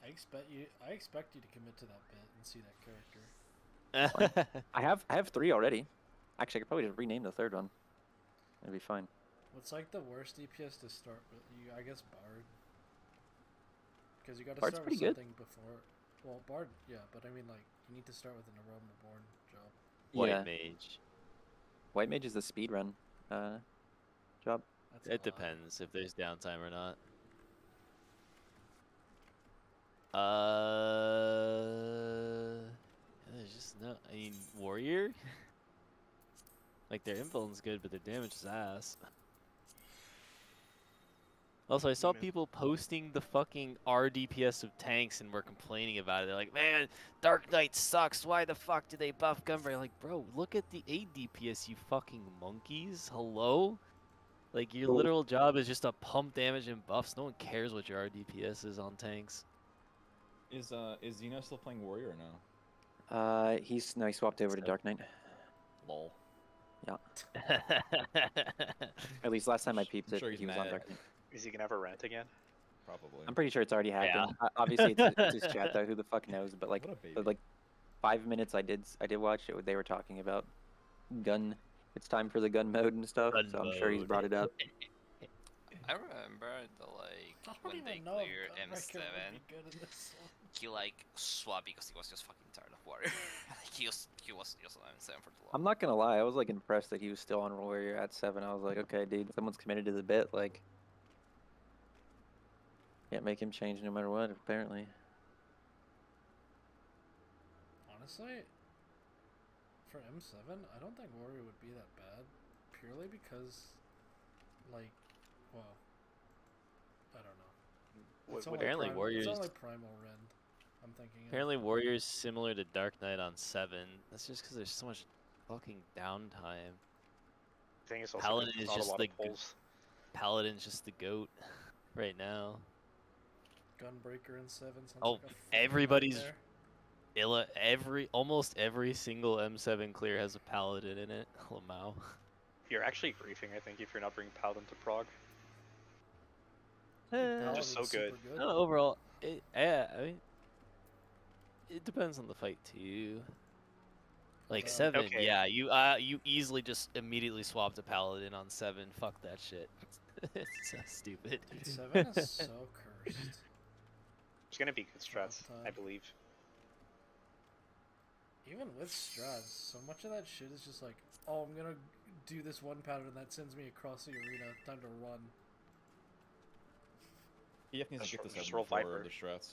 I expect you to commit to that bit and see that character. I have 3 already. Actually, I could probably just rename the 3rd one. It'd be fine. What's like the worst DPS to start with? I guess Bard. Because you got to Bard's start with pretty good. something before. Well, Bard, yeah, but I mean, like, you need to start with an Aroma Born job. White Mage. White Mage is the speed run job. It depends if there's downtime or not. There's just no. I mean, Warrior. Like their invuln's good, but their damage is ass. Also, I saw people posting the fucking RDPS of tanks and were complaining about it. They're like, man, Dark Knight sucks. Why the fuck do they buff Gunbreaker? Like, bro, look at the ADPS, you fucking monkeys. Hello? Like, your literal job is just to pump damage and buffs. No one cares what your RDPS is on tanks. Is Zeno still playing Warrior or no? He swapped over to Dark Knight. Lol. Yeah. At least last time I peeped I'm it, sure he's he was on mad. Dark Knight. Is he gonna ever rant again? Probably. I'm pretty sure it's already happened. Yeah. Obviously, it's his chat though. Who the fuck knows? But like, What a baby. the, like 5 minutes I did watch it. They were talking about gun. It's time for the gun mode and stuff. Gun so I'm sure he's mode. brought it up. I remember the when they cleared M7, he swapped because he was just fucking tired of Warrior. he was just on M7 for too long. I'm not gonna lie. I was like impressed that he was still on Warrior at 7. I was like, okay, dude, someone's committed to the bit. Like, can't make him change no matter what. Apparently. Honestly, for M7, I don't think Warrior would be that bad. Purely because, like, well, I don't know. It's only Apparently Warrior's... It's only Primal Rend, I'm thinking. Apparently Warrior's similar to Dark Knight on 7. That's just because there's so much fucking downtime. I think it's also Paladin is not just a lot the of pulls. Paladin's just the goat right now. Gunbreaker in 7 sounds Oh, like a fucking everybody's nightmare. almost every single M7 clear has a Paladin in it. Lamau. You're actually griefing, I think, if you're not bringing Paladin to Prague. Just so good. No, overall, I mean, it depends on the fight too. Like 7, okay. yeah, you easily just immediately swap to Paladin on 7. Fuck that shit. It's so stupid. Dude, 7 is so cursed. It's gonna be good strats, I believe. Even with strats, so much of that shit is just like, oh, I'm gonna do this one pattern that sends me across the arena. Time to run. EF needs to get this Just out roll before Viper. the strats.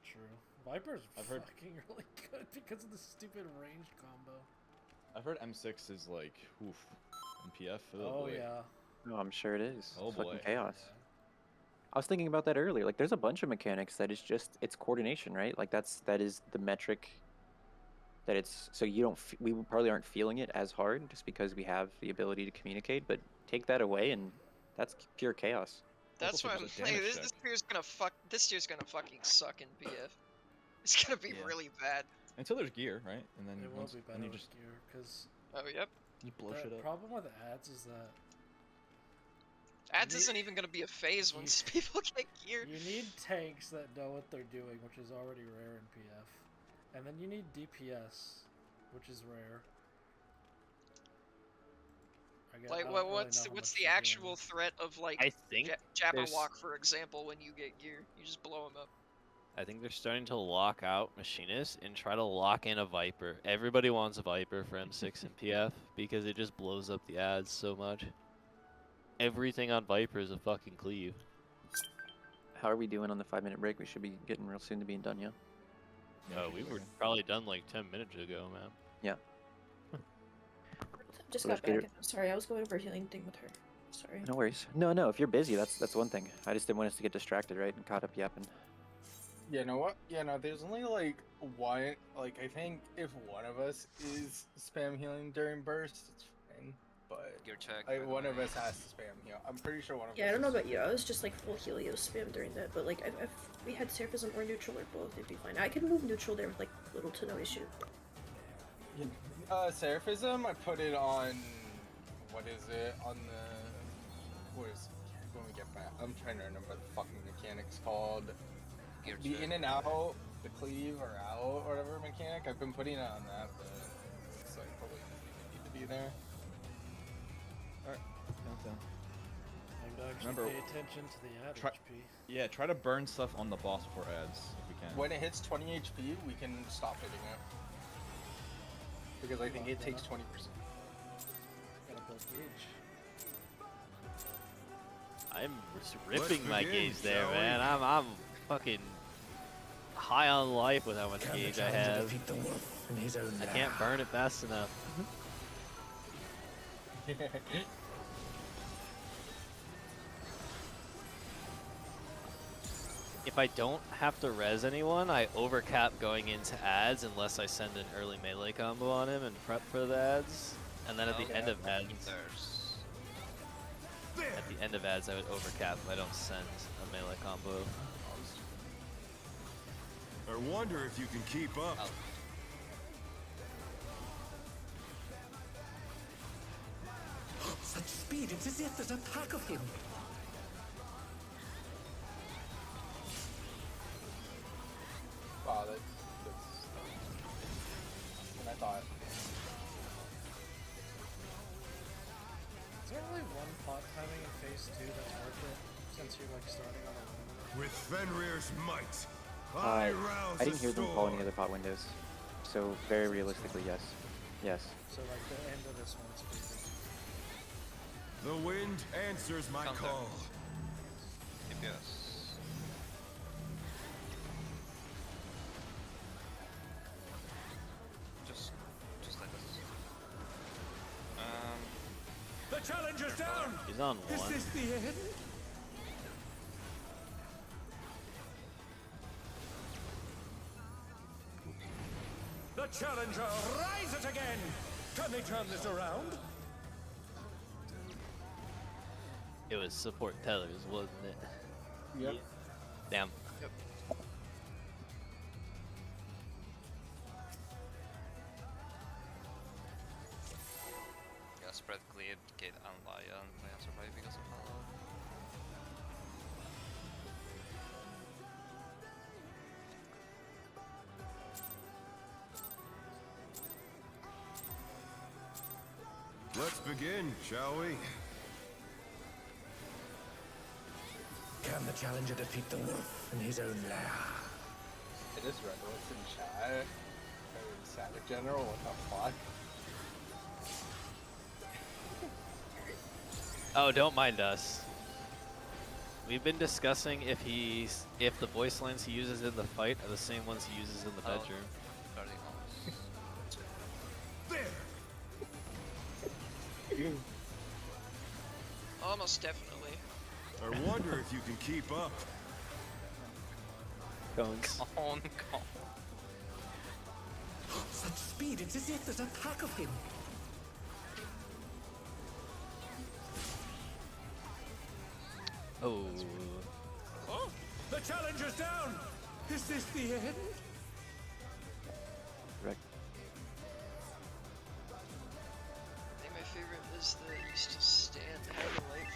True. Viper's I've heard- fucking really good because of the stupid ranged combo. I've heard M6 is like, oof, in PF. Oh, boy. yeah. Oh, I'm sure it is. Oh, It's fucking boy. chaos. I was thinking about that earlier. Like, there's a bunch of mechanics that is just it's coordination, right? Like that is the metric. That it's so you don't we probably aren't feeling it as hard just because we have the ability to communicate. But take that away and that's pure chaos. That's why I'm there's a saying damage this check. year's gonna This year's gonna fucking suck in PF. It's gonna be Yeah. really bad. Until there's gear, right? And then It will once, be better then you with just gear because Oh yep. you blow the shit up. problem with ads is that Ads You- isn't even gonna be a phase you- once people get gear. you need tanks that know what they're doing, which is already rare in PF, and then you need DPS, which is rare. I Like don't really what's know how what's much the they're doing. actual threat of like I think there's- Jabberwock, for example, when you get gear? You just blow him up. I think they're starting to lock out Machinists and try to lock in a Viper. Everybody wants a Viper for M6 and PF because it just blows up the ads so much. Everything on Viper is a fucking cleave. How are we doing on the 5-minute break? We should be getting real soon to being done, yeah? Oh, we were probably done like 10 minutes ago, man. Yeah. Just So got let's get back. Sorry, I was going over a healing thing with her. Sorry. No worries. No, if you're busy, that's one thing. I just didn't want us to get distracted, right? And caught up yapping. You know what? Yeah, no, there's only like one. Like, I think if one of us is spam healing during burst, it's fine. but Gear check. one of us has to spam heal. I'm pretty sure one of us. Yeah, I don't know is- about you. I was just like full Helio spam during that, but like if we had Surface or neutral or both, it'd be fine. I could move neutral there with like little to no issue. Seraphism, I put it on. What is it? On the. What is. When we get back. I'm trying to remember the fucking mechanics called. Gear The check. in and out, the cleave or out, or whatever mechanic. I've been putting it on that, but it's like probably doesn't need to be there. Alright, countdown. And actually Remember, pay attention to the ad try- HP. Yeah, try to burn stuff on the boss before ads, if we can. When it hits 20 HP, we can stop hitting it. Because I think it takes 20%. Gotta build gauge. I'm just ripping my begin, gauge there, shall we? man. I'm fucking high on life with how much Can the gauge I challenger have. defeat the wolf in his own I lair? can't burn it fast enough. If I don't have to res anyone, I overcap going into ads unless I send an early melee combo on him and prep for the ads. And then at the end of ads, I would overcap if I don't send a melee combo. I wonder if you can keep up. Such speed, it's as if there's a pack of him. Wow, that's than I thought. Is there only one pot timing in phase 2 that's worth it? Since you're like starting on a limit? With Fenrir's might, I rouse I didn't hear them call any storm. other pot windows. So very realistically, yes. Yes. So like the end of this one's pretty good. The wind answers my Counter. call. DPS. Just like this. The challenger's down! He's on Is one. this the end? The challenger rises again! Can they turn this around? It was support tellers, wasn't it? Yep. Damn. Yeah, spread clear, Kate and Lion. Lion survive because of Hollow. Let's begin, shall we? Can the challenger defeat the wolf in his own lair? It is red. What's in chat? Savage General, what the fuck? Oh, don't mind us. We've been discussing if the voice lines he uses in the fight are the same ones he uses in the Oh. bedroom. Guarding Halls. Almost definitely. I wonder if you can keep up. Cones. Oh, no. Such speed, it's as if there's a pack of him. Oh. Oh, the challenger's down! Is this the end? Correct. I think my favorite is the used to stand heavy light.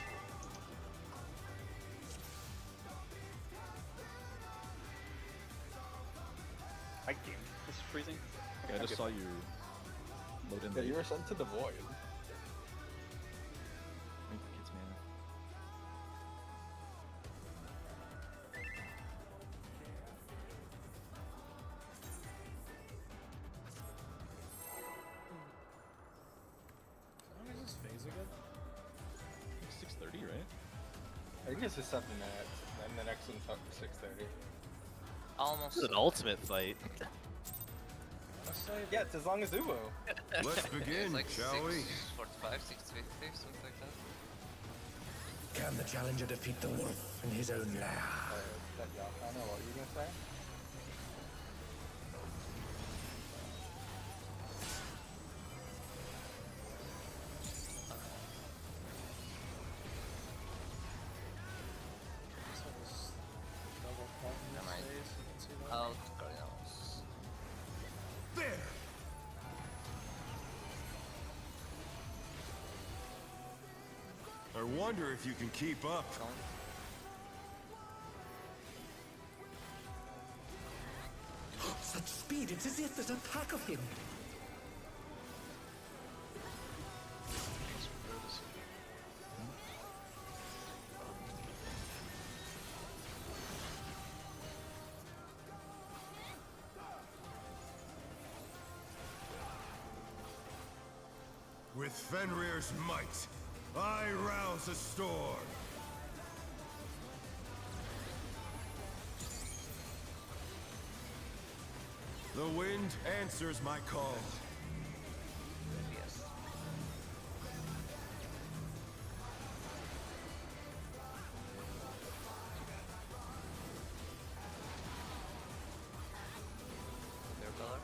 My game is freezing. Yeah, I just saw you load in Yeah, the you were sent to the void. kids, man. How long is this phase again? 6:30, right? I think it's just 7 minutes, and the next one's up to 6:30. Almost. This is an ultimate fight. Honestly, Yeah, it's as long as Uwo. Let's It's begin, like shall we? 6:45, 6:50, something like that. Can the challenger defeat the wolf in his own lair? That y'all, I don't know what you gonna say. wonder if you can keep up. Such speed, it's as if there's a pack of him. With Fenrir's might, I rouse a storm. The wind answers my call. Yes. Their color.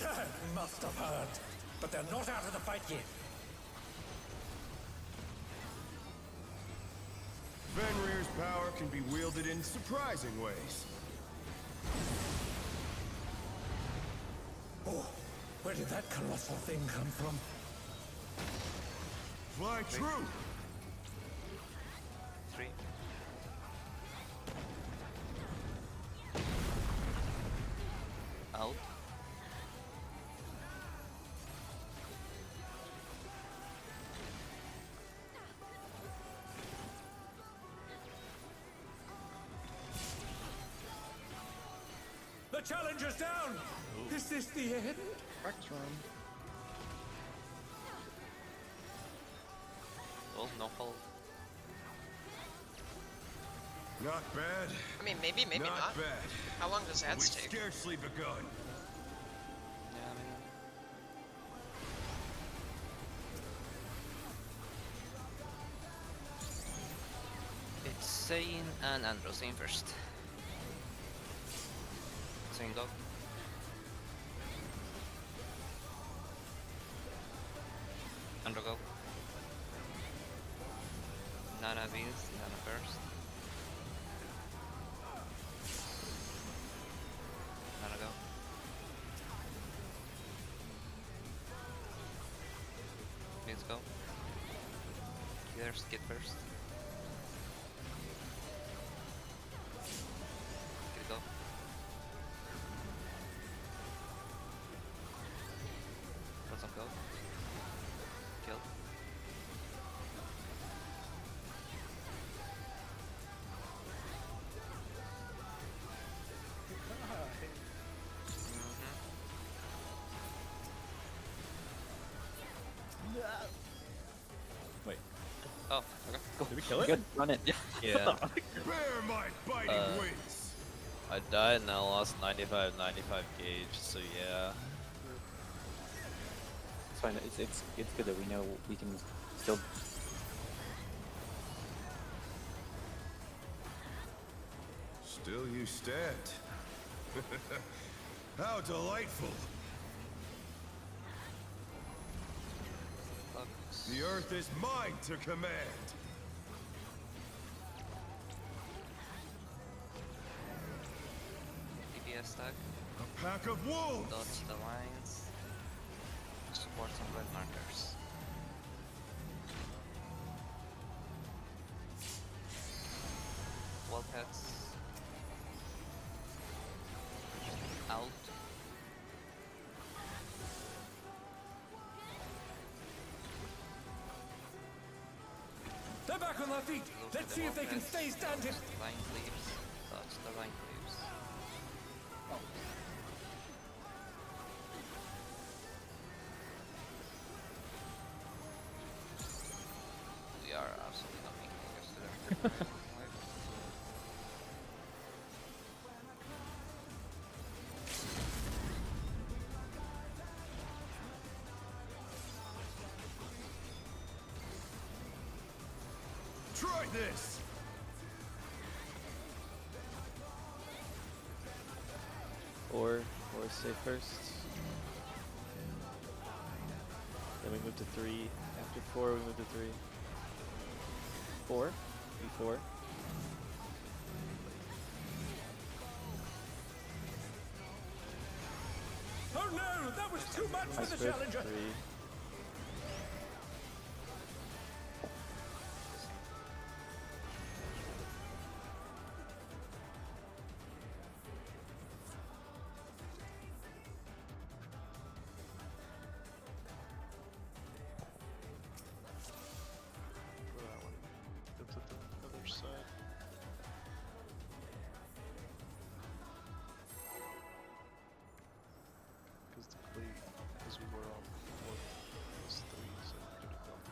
They must have heard, but they're not out of the fight yet. Fenrir's power can be wielded in surprising ways. Oh, where did that colossal thing come from? Fly true! 3. Out. The challenger's down! Is this the end? Oh, no hold. Not bad. I mean, maybe Not not. bad. How long does ads We've take? scarcely begun. Yeah, I mean, it's Zayn and Andrew. Zayn first. Zayn go. Andrew go. Nana Beans, Nana first. Nana go. Beans go. Killers get first. Kill go. Let some go. Kill. Wait. Oh, okay. Cool. Did we kill it? Good, run it. Yeah. Bear my biting wings. I died and I lost 95 gauge, so yeah. It's fine. It's good that we know we can still. Still you stand. How delightful. Focus. The earth is mine to command. DPS stack. A pack of wolves. Dodge the lines. Support some red markers. Wall pets. Out. They're back on their feet! Look Let's at see the if they can wall stay pets. standing! Line cleaves. Dodge the line cleaves. We are absolutely not making it to the Try this! Or say first. Then we move to 3. After 4, we move to 3. 4. E4. Oh no, that was too much for the challenger. 3. For that one. Go to the other side. Because the cleat, because we were on 4 plus 3, so we could have gone.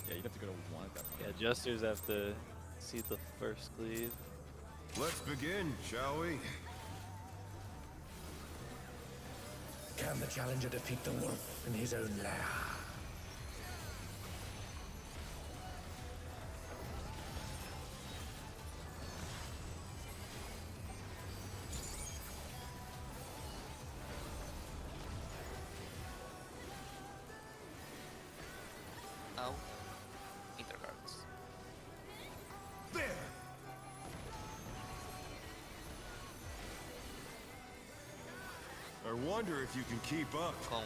Yeah, you'd have to go to 1 at that point. Yeah, Jesters have to see the first cleave. Let's begin, shall we? Can the challenger defeat the wolf in his own lair? Out. Intercards. There! I wonder if you can keep up. Cone.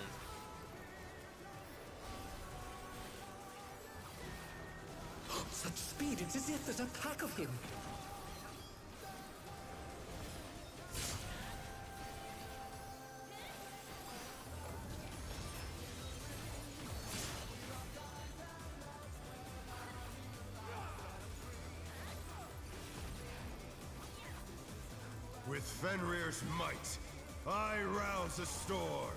Such speed, it's as if there's a pack of him. With Fenrir's might, I rouse the storm.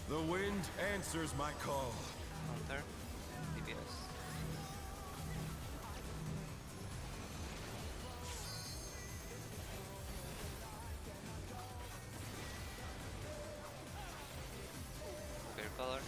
The wind answers my call. Counter. DPS. Clear color.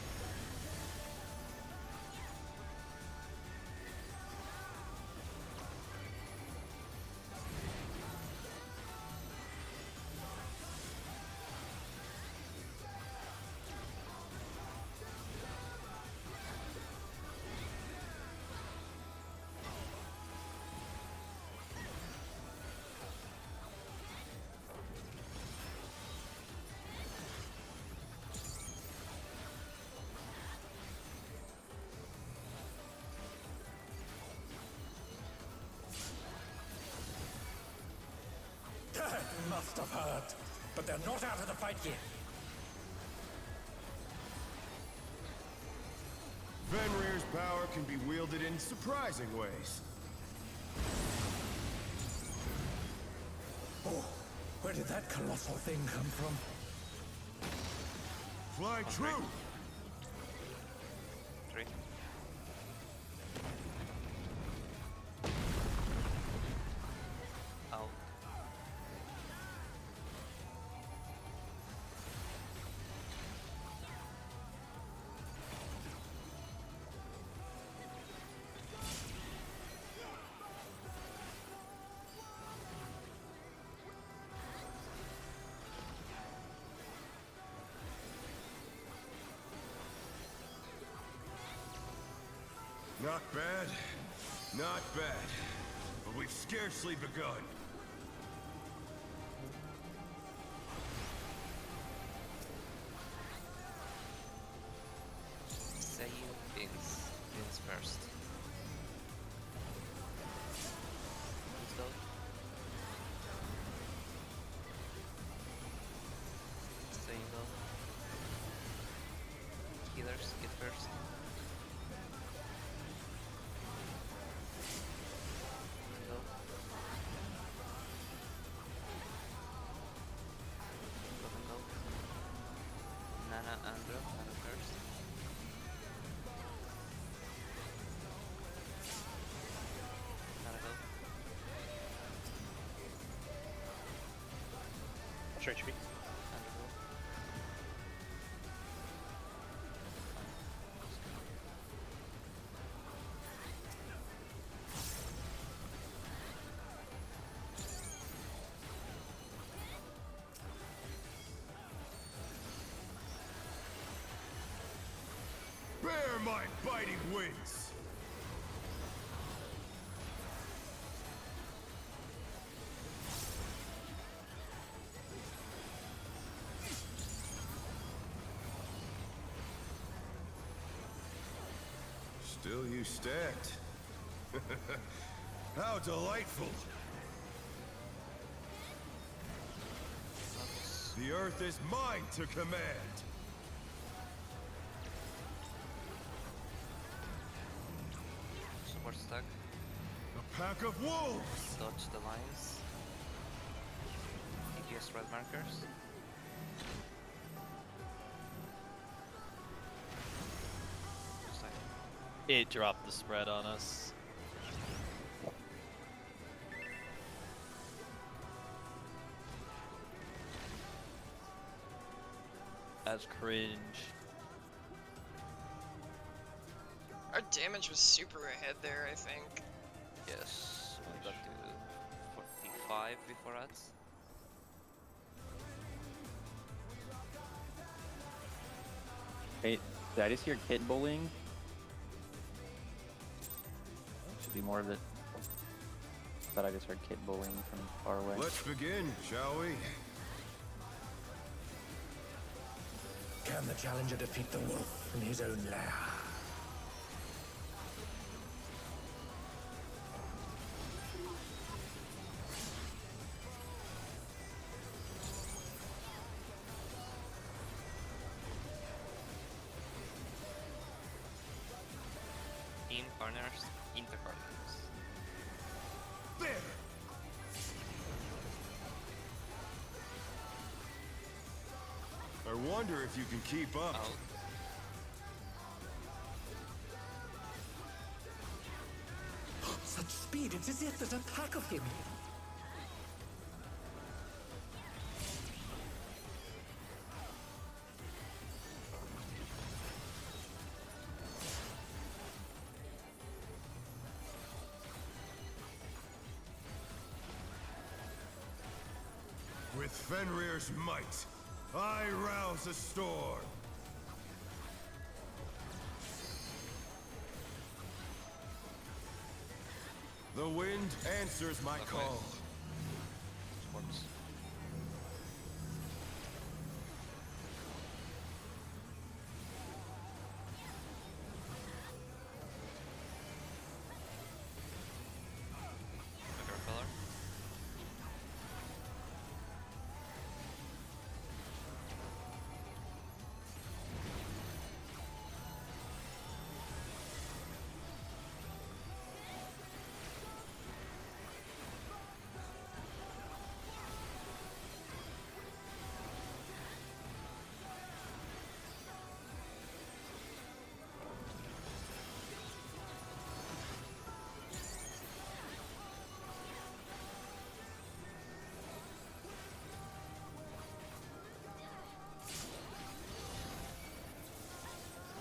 That must have hurt. But they're not out of the fight yet. Fenrir's power can be wielded in surprising ways. Oh, where did that colossal thing come from? Fly true! 3. Out. Not bad, not bad. But we've scarcely begun. Say Vince first. Let's go. Saying go. Healers, get first. Go. What's your HP? Bear my biting wings! Still you stacked. How delightful! The earth is mine to command! Support stack. A pack of wolves! Dodge the lines. DPS red markers. It dropped the spread on us. That's cringe. Our damage was super ahead there, I think. Yes, we got to 45 before that. Wait, did I just hear kid bullying? Should be more of it. Thought I just heard kid bullying from far away. Let's begin, shall we? Can the challenger defeat the wolf in his own lair? Team corners, into corners. There! I wonder if you can keep up. Out. Such speed, it's as if there's a pack of him. With Fenrir's might, I rouse a storm. The wind answers my Okay. call. Sports. Trigger color.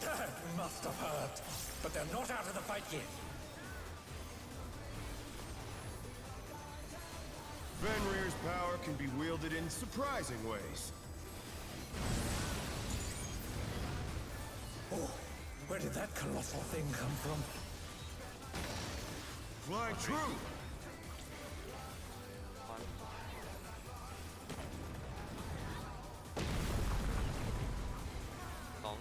Dad must have heard, but they're not out of the fight yet. Fenrir's power can be wielded in surprising ways. Oh, where did that colossal thing come from? Fly true! One. Long.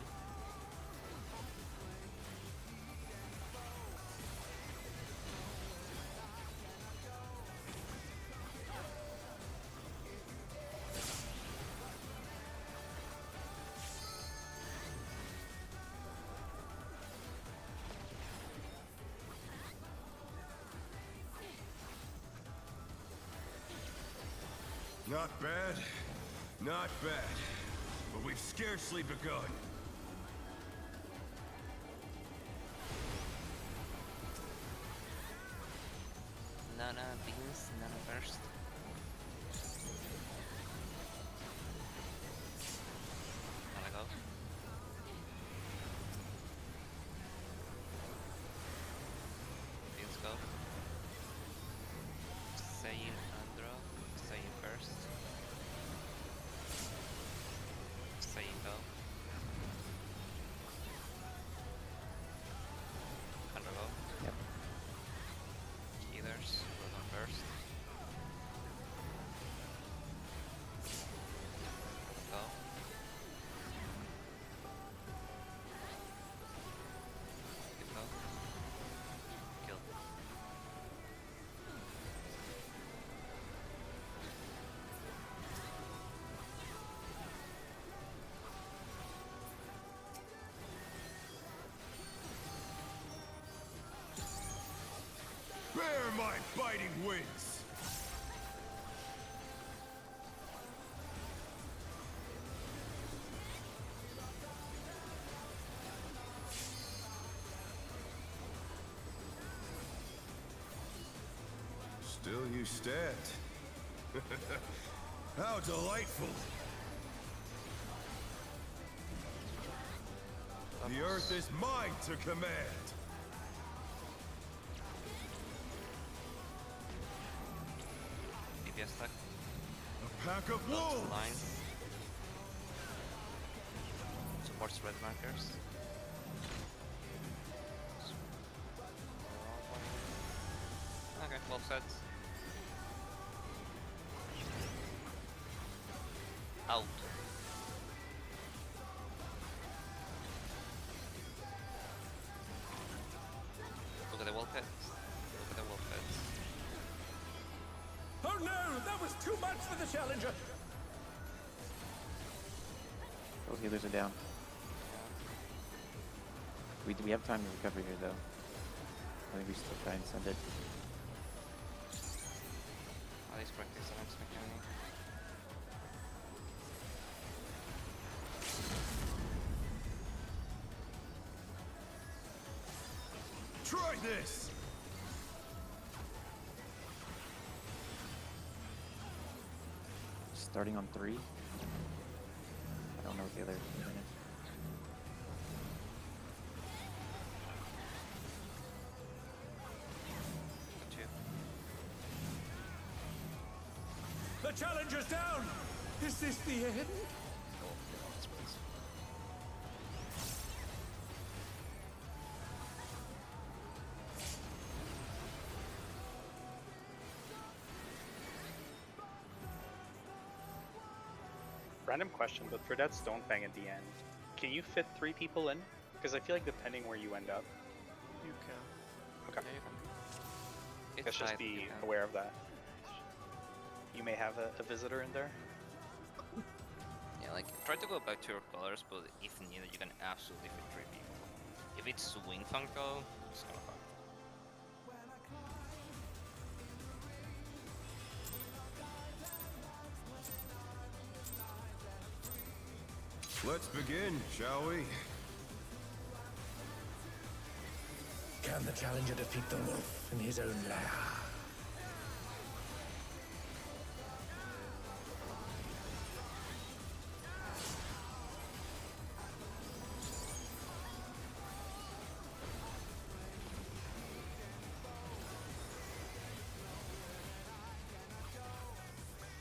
Not bad, not bad. But we've scarcely begun. Nana beans, Nana first. my biting winds. Still you stand. How delightful. The earth is mine to command. DPS stack. A pack of wolves. Lines. Supports red markers. Okay, well set. Out. Look at the wall pits. Look at the wall pits. Oh no! That was too much for the challenger! Those healers are down. We have time to recover here, though. I think we still try and send it. At least practice the next mechanic. Try this. Starting on 3. I don't know what the other unit is. The challenger's down! Is this the end? Random question, but for that stone fang at the end, can you fit 3 people in? Because I feel like depending where you end up. You can. Okay. Yeah, you can. Let's just be aware of that. You may have a visitor in there. Yeah, like, try to go back to your colors, but if needed, you can absolutely fit 3 people. If it's Wing Fang though, it's kind of hard. Let's begin, shall we? Can the challenger defeat the wolf in his own lair?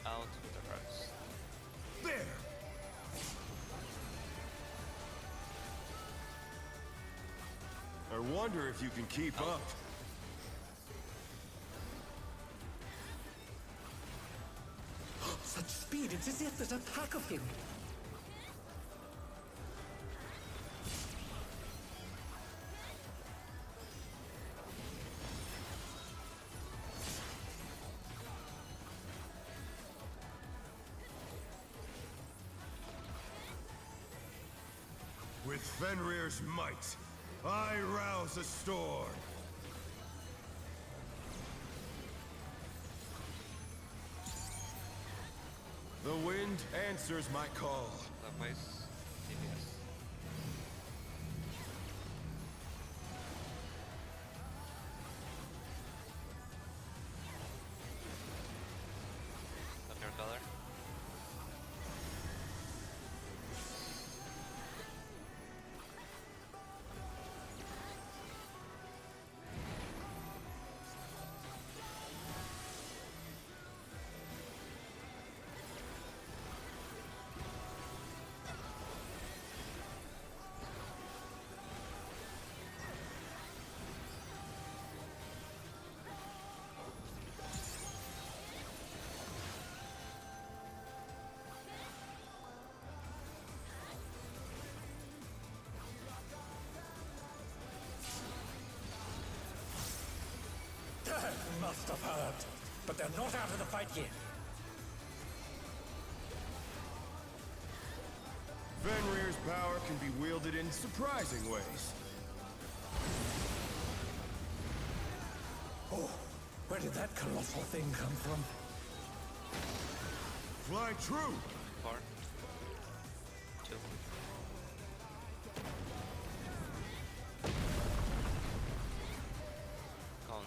Out with the hearts. There! I wonder if you can keep up. Such speed, it's as if there's a pack of him. With Fenrir's might, I rouse a storm. The wind answers my call. Likewise, DPS. Up your color. Must have heard, but they're not out of the fight yet. Fenrir's power can be wielded in surprising ways. Oh, Where did that colossal thing come from? Fly true! 4, 2. Gone.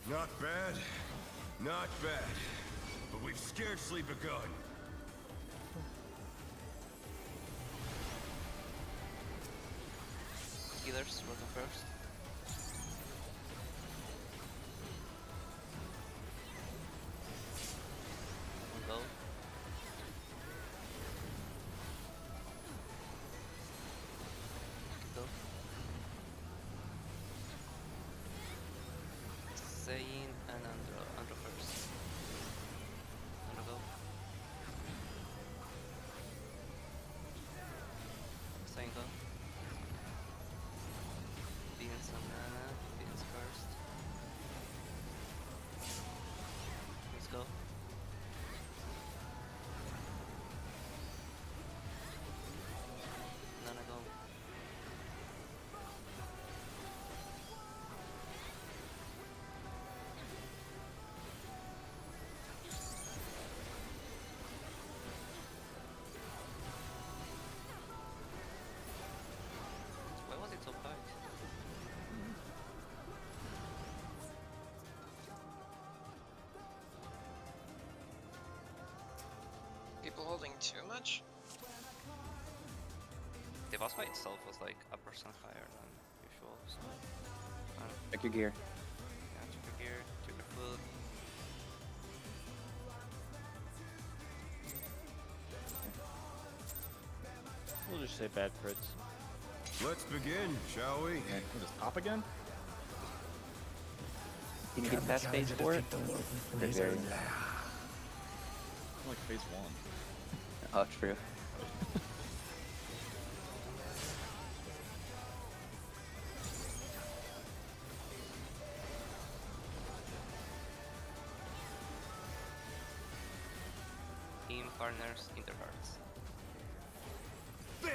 Not bad. Not bad. But we've scarcely begun. Healers were the first. One go. Go. Zayn and Andro first. Andro go. Zayn go. Beans and Nana. Beans first. Let's go. Nana go. Why was it so tight? People holding too much? The boss fight itself was like a % higher than usual, so... Check your gear. Yeah, check your gear, check your food. We'll just say bad crits. Let's begin, shall we? We'll just top again? Can you get past phase 4? Like Like phase 1. Oh, true. Team partners in their hearts. There!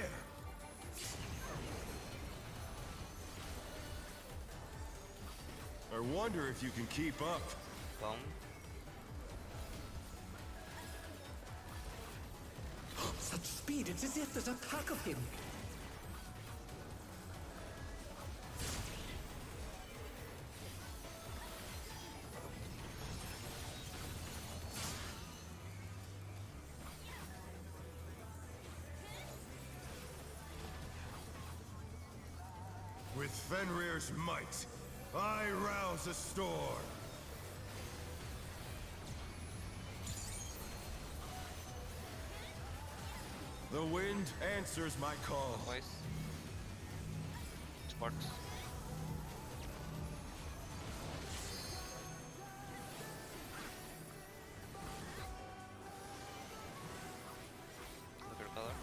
I wonder if you can keep up. Bone. such speed, it's as if there's a pack of him. With Fenrir's might, I rouse a storm. The wind answers my call. Voice. Sparks. Look at your color.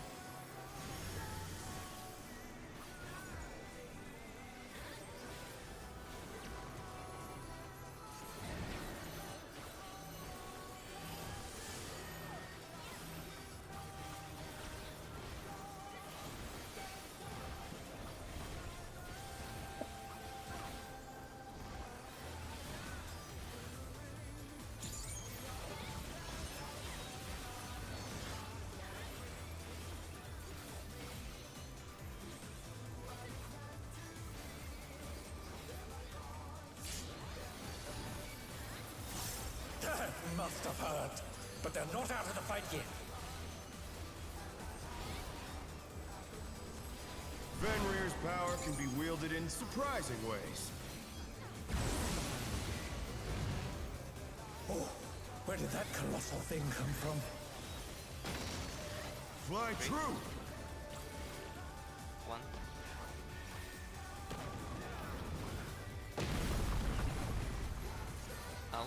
Must have heard, but they're not out of the fight yet. Fenrir's power can be wielded in surprising ways. Oh, where did that colossal thing come from? Fly true! One. Out.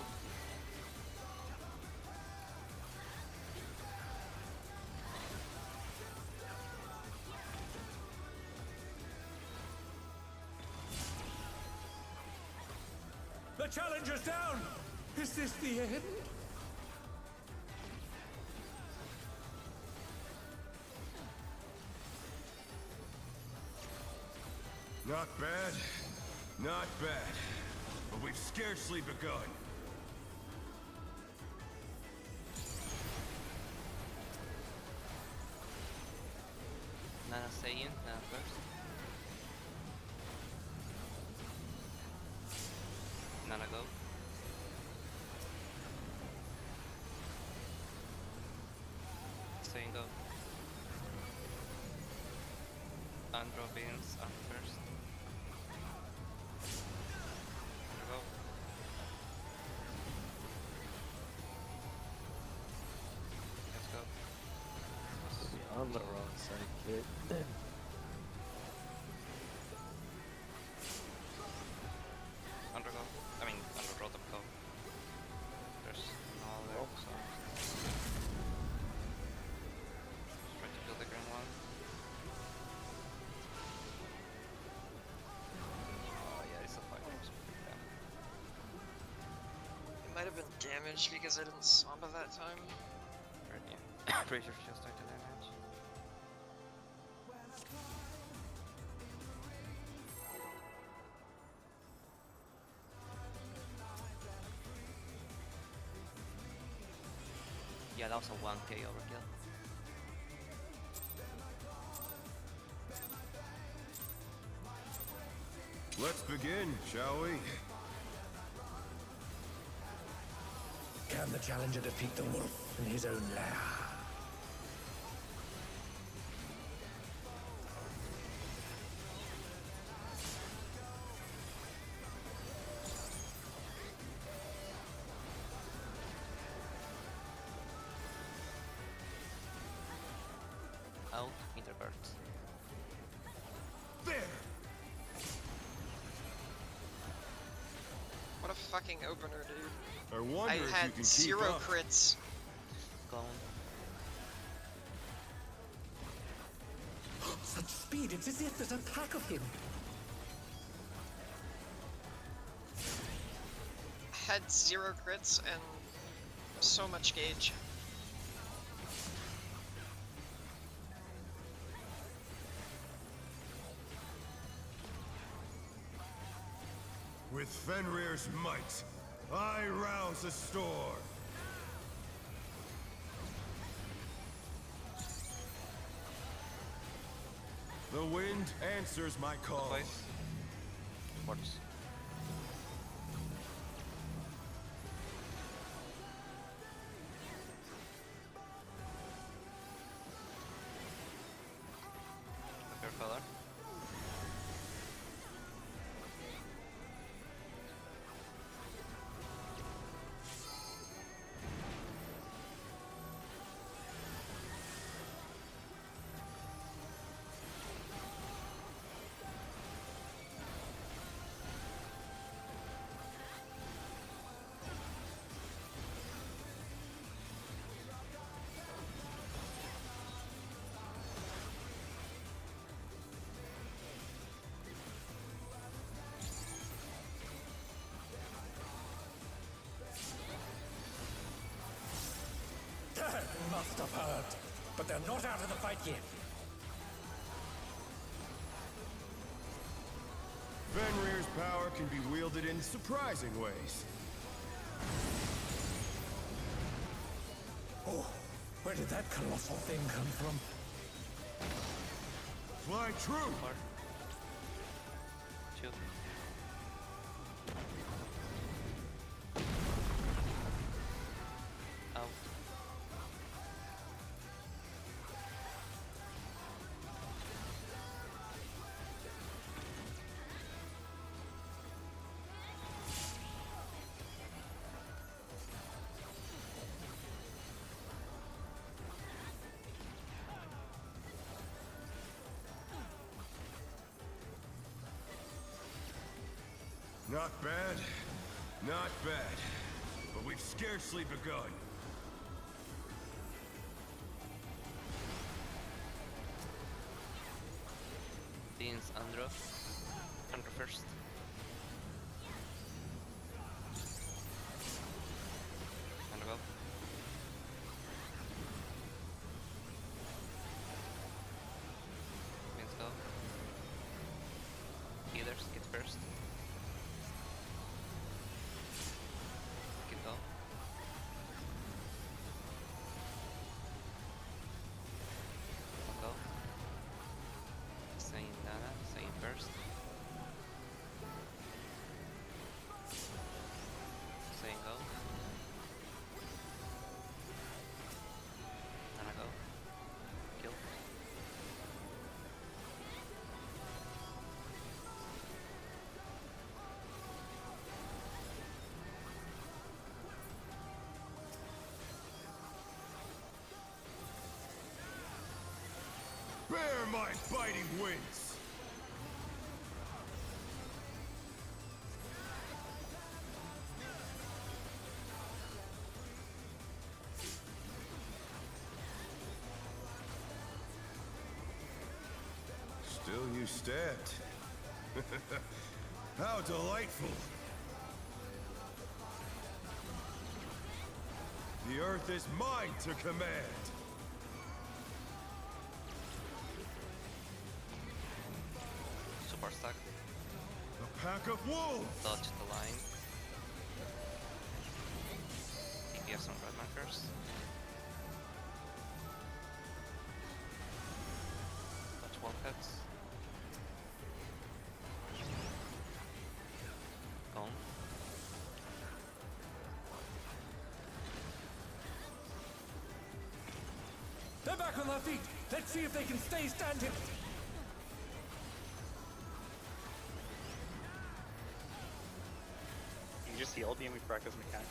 The challenger's down! Is this the end? Not bad. Not bad. But we've scarcely begun. Nana Saiyan, Nana first. Nana go. Saiyan go. Andro beans on first. Andro go. Let's go. On the wrong side, kid. Andro go. I mean, Andro roll them go. There's no other, so... Just try to kill the green one. Oh yeah, it's a fight. It might have been damaged because I didn't Samba that time. Yeah. Pretty sure she'll start to damage. Yeah, that was a 1k overkill. Let's begin, shall we? Can the challenger defeat the wolf in his own lair? Out, introvert. There! What a fucking opener, dude. I wonder I if had you can 0 keep up. crits. Gone. Such speed, it's as if there's a pack of him. Had 0 crits and so much gauge. With Fenrir's might, I rouse a storm. The wind answers my call. Place. Works. Up your color. Must have heard, but they're not out of the fight yet. Fenrir's power can be wielded in surprising ways. Oh, where did that colossal thing come from? Fly true! Two. Out. Not bad, not bad. But we've scarcely begun. Beans Andro. Andro first. Bear my biting wings! Still you stabbed. How delightful! The earth is mine to command! Super stack. A pack of wolves! Dodge the line. DPS on red markers. Dodge wall heads. Gone. They're back on their feet. Let's see if they can stay standing. You can just heal and we practice mechanics.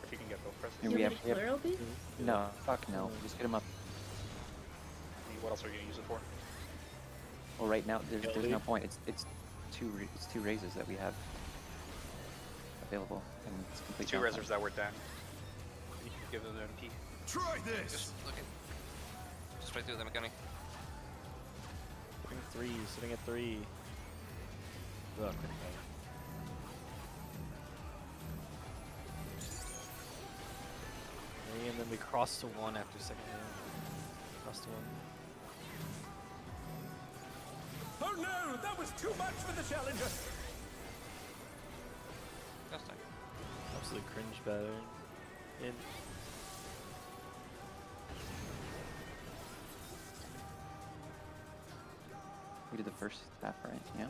If you can get both presses. And You we want have, me to clear LB? no, fuck no. Just get him up. What else are you gonna use it for? Well, right now there's LB? no point. It's two raises that we have available, and it's complete. Two downtime. resers that were done. You can give them an MP. Try this! Just look at. Just right through the mechanic. Sitting at 3. Ugh, okay. And then we cross to 1 after second round. Cross to 1. Oh no, that was too much for the challenger. Just like. Absolute cringe pattern. In. We did the first half, right? Yeah.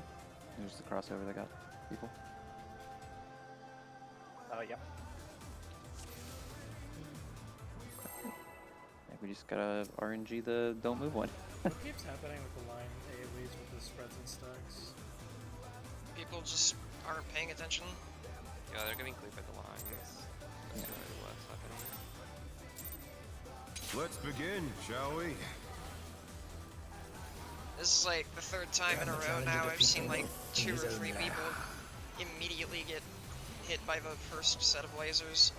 There's the crossover that got people. Yep. Yeah, we just gotta RNG the don't move one. What keeps happening with the line AoEs with the spreads and stacks? People just aren't paying attention. Yeah, they're getting cleared by the lines. That's really what's happening. Let's begin, shall we? This is like the third time in a row now I've seen like 2 or 3 people immediately get hit by the first set of lasers.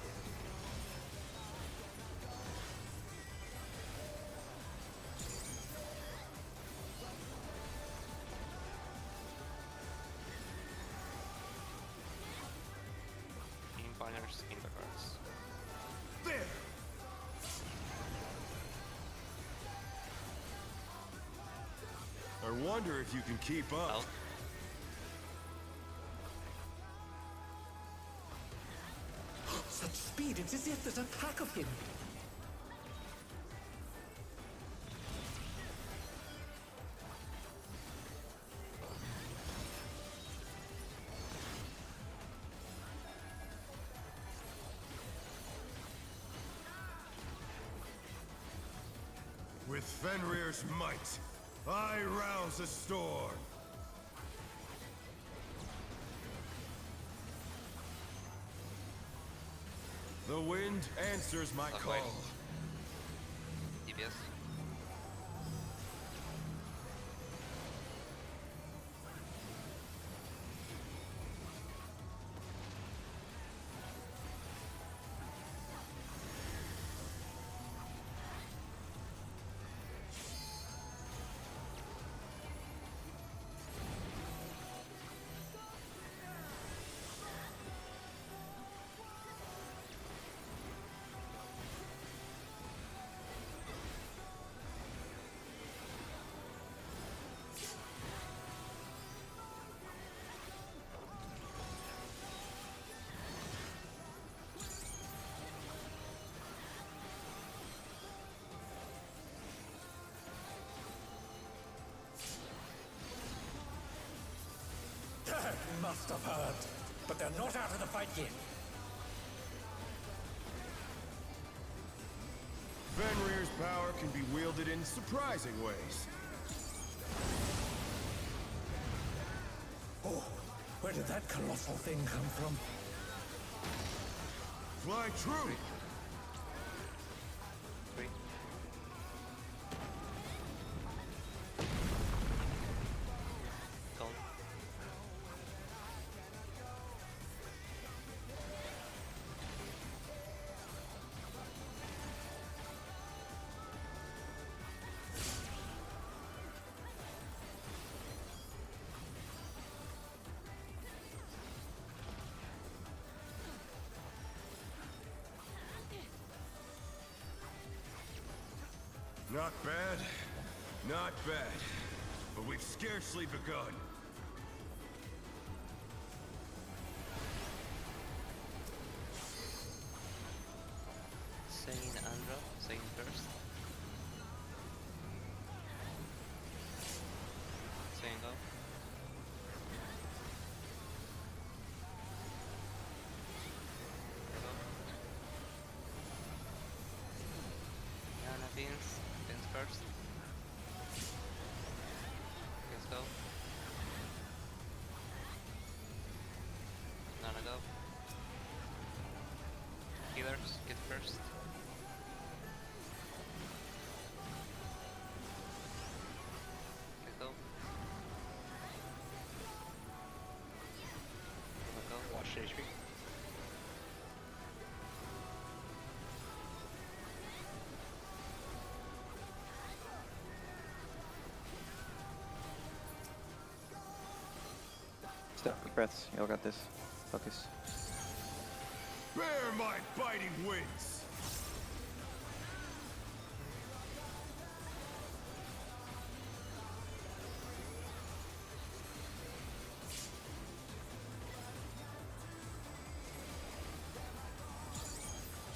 Team banners in the cards. There! I wonder if you can keep up. Out. Such speed, it's as if there's a pack of him. With Fenrir's might, I rouse a storm. The wind answers my Not call. quite. DPS. They must have heard, but they're not out of the fight yet. Fenrir's power can be wielded in surprising ways. Oh, where did that colossal thing come from? Fly true! Not bad. Not bad. But we've scarcely begun. Saying Andro, saying first. Saying go. Yana Beans first. Let's go. Nana go. Healers, get first. Let's go. Let's go. Watch HP. Stop. Quick breaths. Y'all got this. Focus. Bear my biting wings!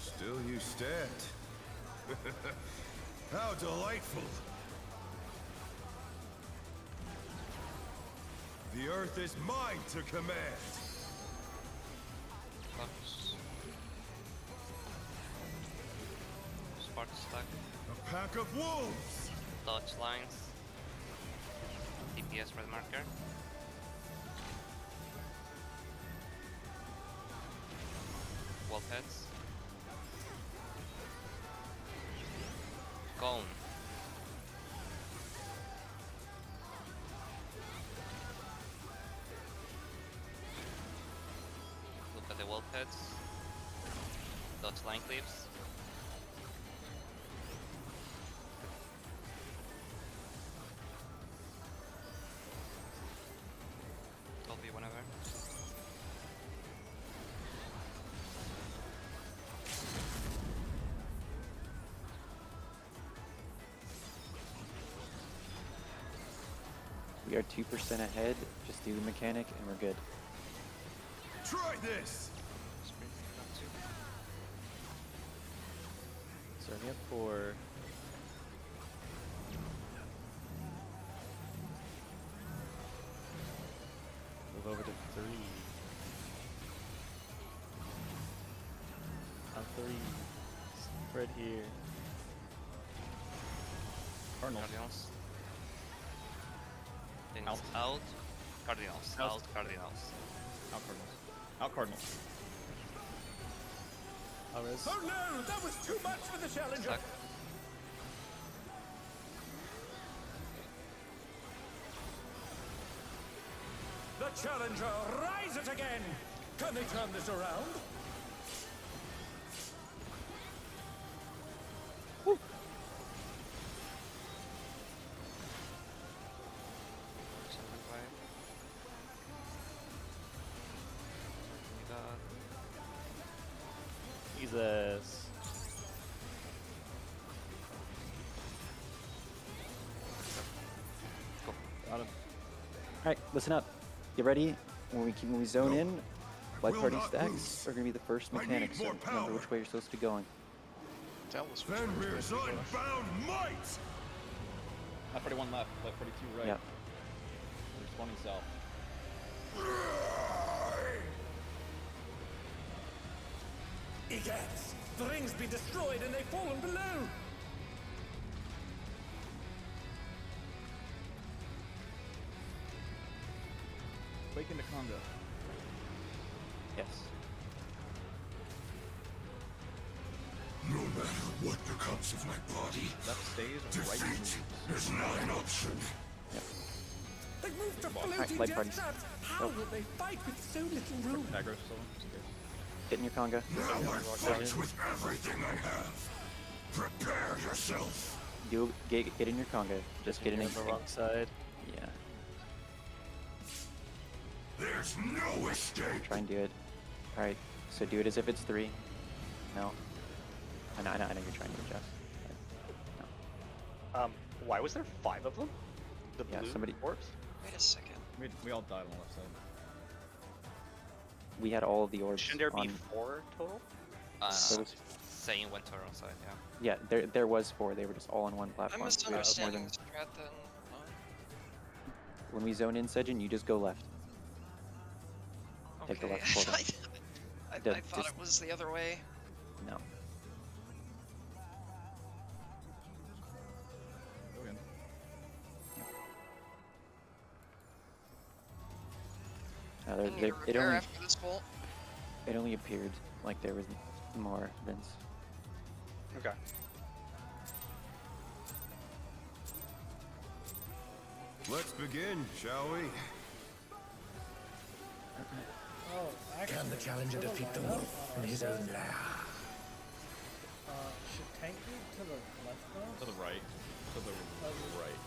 Still you stand. How delightful! The earth is mine to command! Focus. Spark stack. A pack of wolves! Dodge lines. DPS red marker. Wall heads. Cone. Look at the wall heads. Dodge line clips. Copy whenever. We are 2% ahead. Just do the mechanic and we're good. Try this! Starting at 4. Move over to 3. On 3. Spread here. Cardinals. Cardinals out. Cardinals out. Cardinals. Out Cardinals. Out Cardinals. Alright. Oh no! That was too much for the challenger! Stuck. The challenger rises again! Can they turn this around? Jesus. Got him. Alright, listen up. Get ready. When we zone in, Blood will Party not stacks lose. are going to be the first I need mechanic, so more remember power. which way you're supposed to be going. Tell us which Fenrir's unbound might! Left 41 left, left 42 right. Yeah. We're respawning south. Egads! The ring's been destroyed and they've fallen below! Wake into Congo. Yes. No matter what becomes of my body, Left stays, right defeat moves. is not an option. They've moved to Alright, floating light death parties. traps! How will they fight with so little room? Aggro still, just in case. Get in your conga. Now I fight with everything I have. Prepare yourself. Get in your conga. Just get in on it. the wrong side. Yeah. There's no escape. Try and do it. Alright, so do it as if it's 3. No. I know you're trying to adjust. No. Why was there 5 of them? The Yeah, blue somebody- orbs? Wait a second. We all died on the left side. We had all of the orbs. Shouldn't there be on... 4 total? There was... Saying went to our own side, yeah. Yeah, there was 4. They were just all on one platform. I'm We had more misunderstanding than- the strat then. When we zone in Sejin, you just go left. Take the Okay. left portal. I The- thought just- it was the other way. No. Go in. There, I need there, to it repair only after this bolt. it only appeared like there was more, Vince. Okay. Let's begin, shall we? Oh, actually, Can the challenger for defeat the lineup wolf on in our his side, own lair? Should tank move to the left though? To the right. To the right.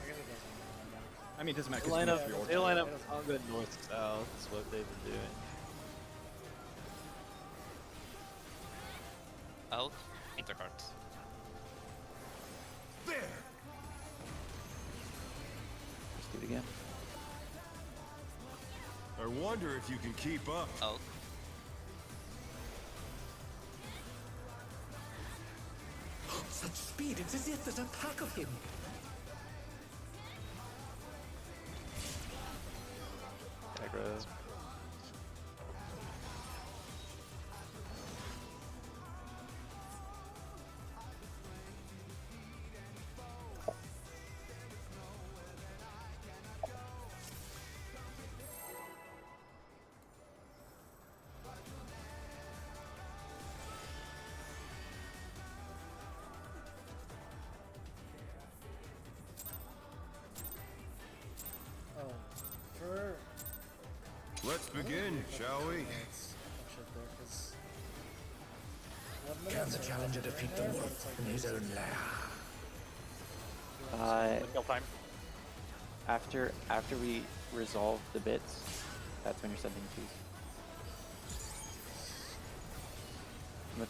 I guess it doesn't really matter. I mean, it doesn't matter They 'cause line you up. have three They orbs. line up Conga north-south. Is what they've been doing. Out. Intercards. There! Let's do it again. I wonder if you can keep up. Out. Such speed, it's as if there's a pack of him. Aggro. Oh, for Let's begin, shall we? Can the challenger defeat the wolf in his own lair? Kill time. After we resolve the bits, that's when you're sending twos.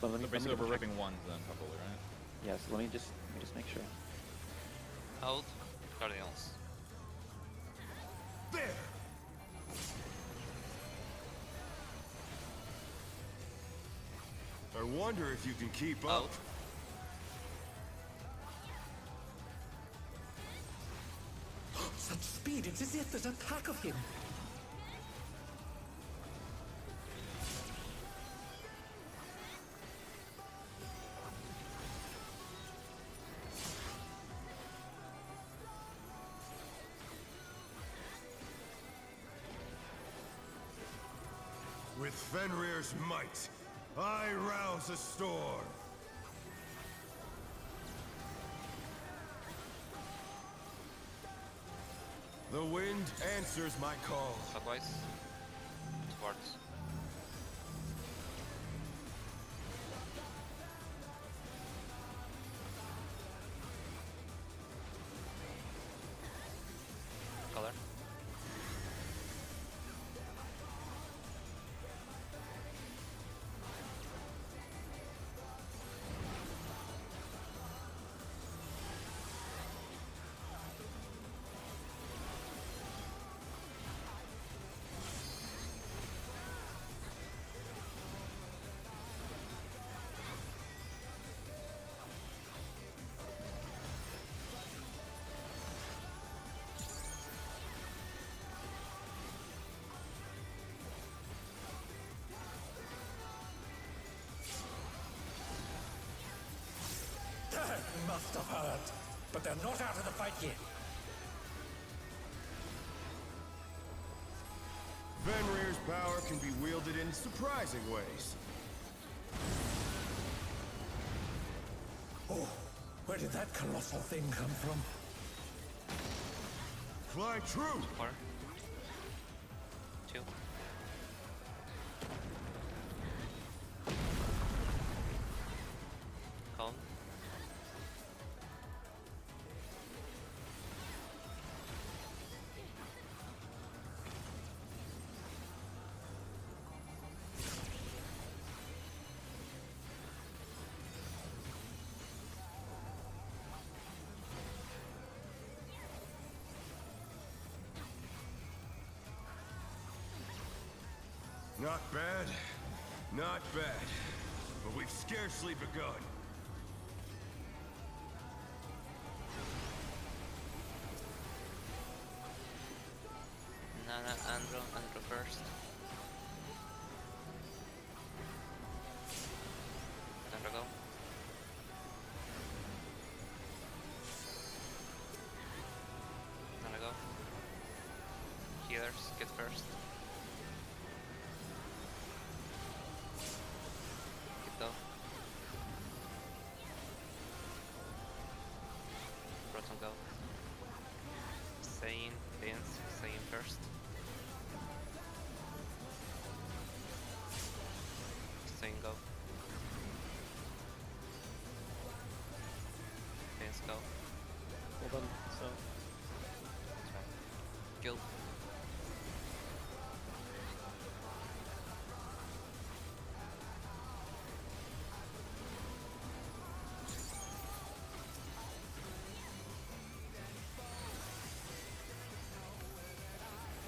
Let me Basically, double we're check. ripping ones then, probably, right? Yes, let me just make sure. Out. Cardinals. There! I wonder if you can keep up. Out. Such speed, it's as if there's a pack of him. With Fenrir's might, I rouse a storm. The wind answers my call. Clockwise. Towards. Color. They must have heard, but they're not out of the fight yet. Fenrir's power can be wielded in surprising ways. Oh, where did that colossal thing come from? Fly true! 4. 2. Calm. Not bad. Not bad. But we've scarcely begun. Nana, Andrew first. Andrew go. Nana go. Healers, get first. Get go. Proton go. Sane, Vince, Sane first. Sane go. Vince go. Hold on. So That's right. Kill.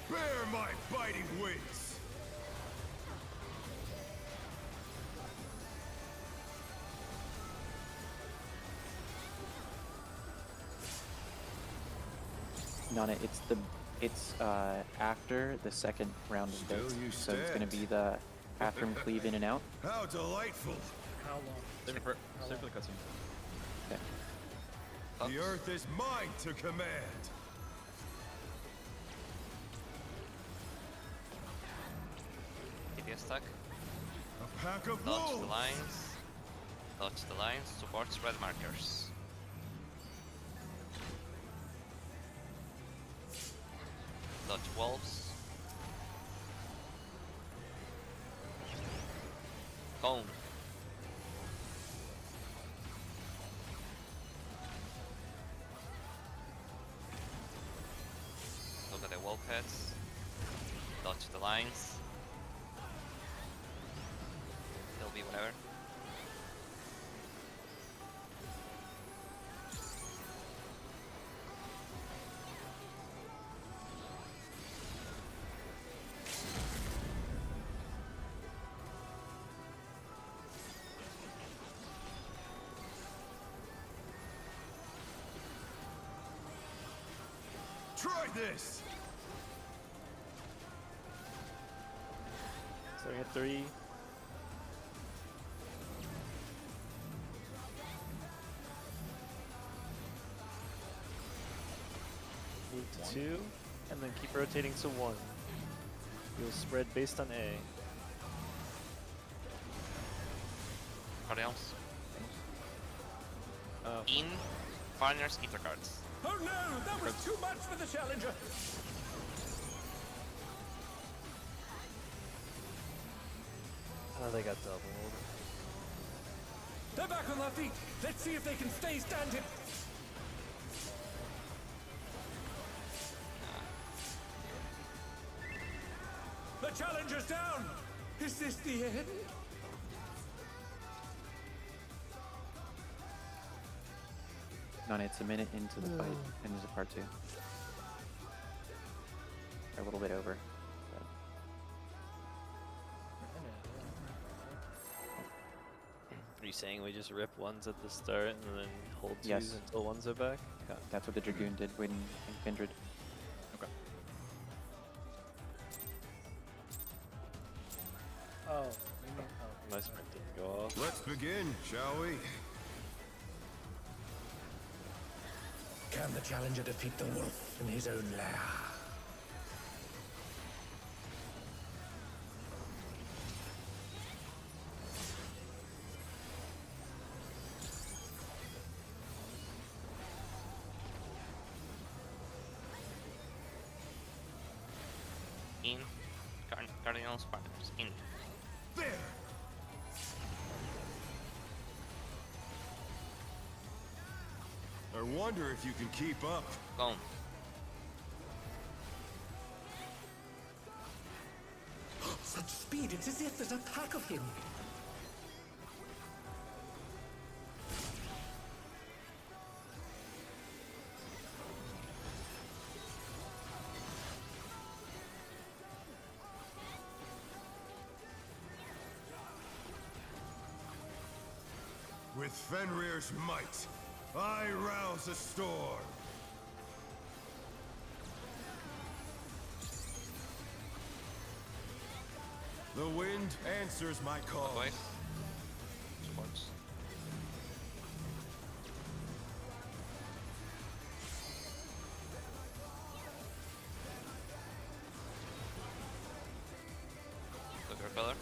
Bear my biting wings! Nana, it's after the second round of Still bits, you so it's gonna stand. be the after him cleave in and out. How delightful! How long? Save it for the cutscene. The earth is mine to command! TP stack. A pack of Dodge wolves! the lines. Dodge the lines. Supports red markers. Dodge wolves. Cone. Look at the wolf heads. Dodge the lines. It'll be whatever. Try this! starting at 3. Move to 2, and then keep rotating to 1. You'll spread based on A. Guardians. Oh, In. Foreigners, ether cards. Oh no, that was too much for the challenger. oh, they got doubled. They're back on their feet. Let's see if they can stay standing. The challenger's down. Is this the end? Nana, it's a minute into the fight, and there's a part 2. A little bit over. So. Are you saying we just rip 1s at the start and then hold 2s Yes. until 1s are back? Okay. That's what the Dragoon did when in Kindred. Okay. Oh, you mean, oh, My sprint didn't go off. Let's begin, shall we? Can the challenger defeat the wolf in his own lair? In. Cardinals, partners. In. There! I wonder if you can keep up. Gone. Such speed, it's as if there's a pack of him. With Fenrir's might, I rouse a storm. The wind answers my call. Otherwise, supports. Look at color.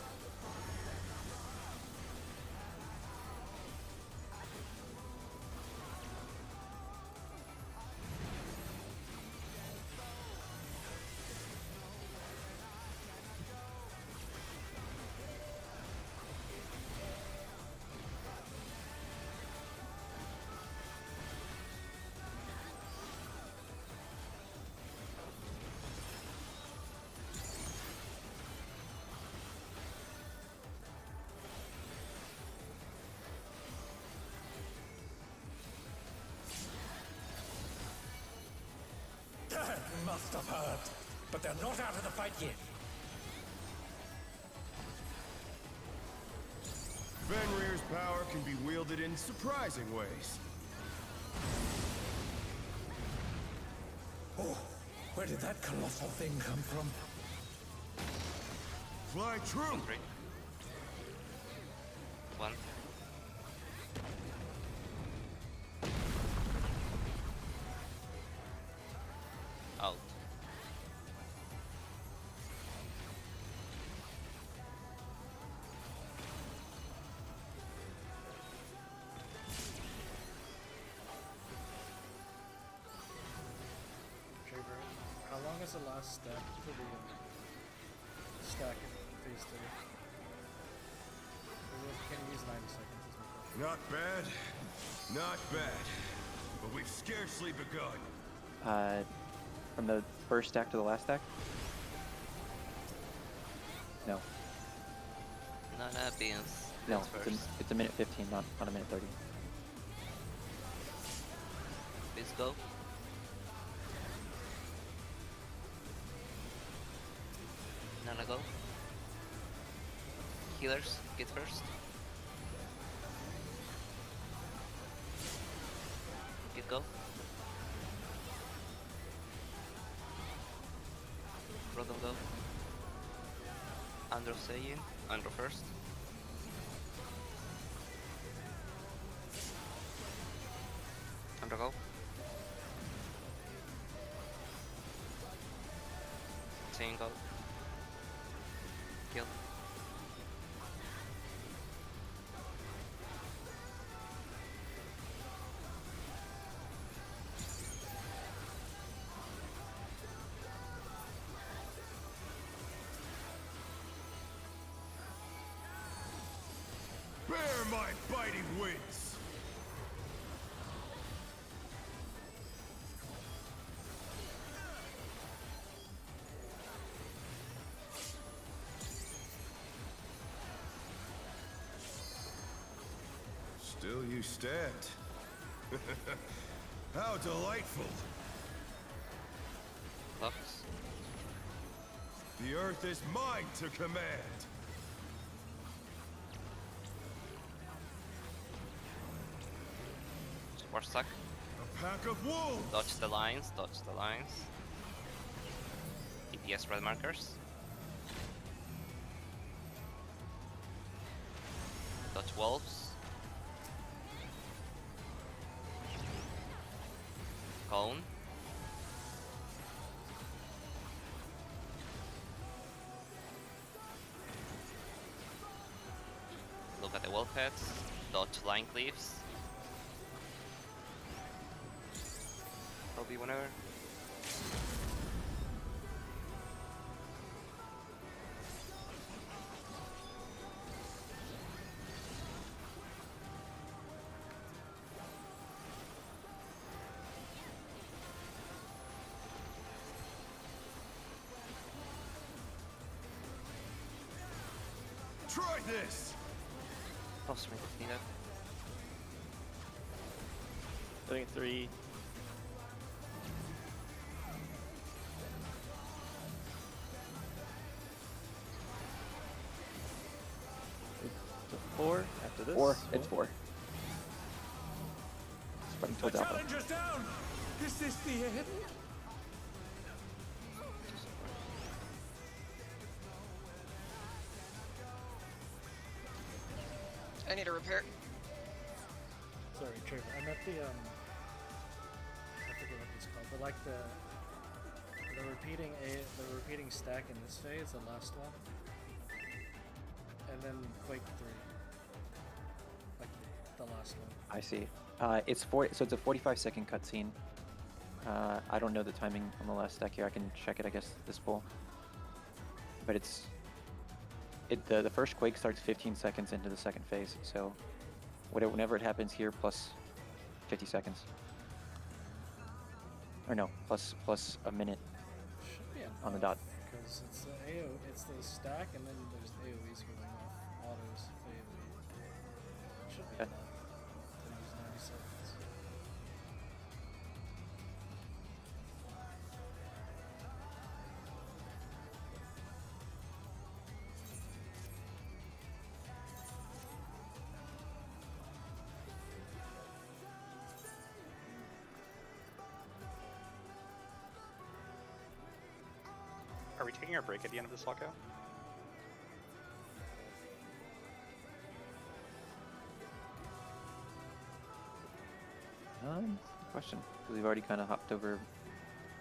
Dad must have heard, but they're not out of the fight yet. Fenrir's power can be wielded in surprising ways. Oh, where did that colossal thing come from? Fly true! 3. 1. Out. Traver, how long is the last stack for the stack in phase 3? Can you use 90 seconds is my question. Not bad, not bad. But we've scarcely begun. From the first stack to the last stack? No. No, beans. No, Beans it's a minute 15, not a minute 30. Please go. Nana go. Healers, get first. Get go. Rodon go. Andrew saying. Andrew first. Andrew go. Saying go. Kill. Bear my biting wings! Still you stand. How delightful! Lux. The earth is mine to command! Support stack. A pack of wolves! Dodge the lines, dodge the lines. DPS red markers. Dodge wolves. Cone. Look at the wolf heads. Dodge line cleaves. Probably whenever. Try this! Toss me if needed. Doing 3. It's a 4 after this. 4. It's 4. towards alpha. Challenger's down! Is this the end? I need a repair. Sorry, Trevor. I meant the I forget what it's called, but like the repeating stack in this phase, the last one, and then Quake 3, like the last one. I see. It's so it's a 45-second cutscene. I don't know the timing on the last stack here. I can check it, I guess, this poll. But the first Quake starts 15 seconds into the second phase, so whenever it happens here, plus 50 seconds. Or no, plus a minute Should be on the dot. because it's the it's the stack, and then there's the AOE's going off. Autos AOE. Should be Okay. enough to use 90 seconds. Are we taking our break at the end of this lockout? Question, because we've already kind of hopped over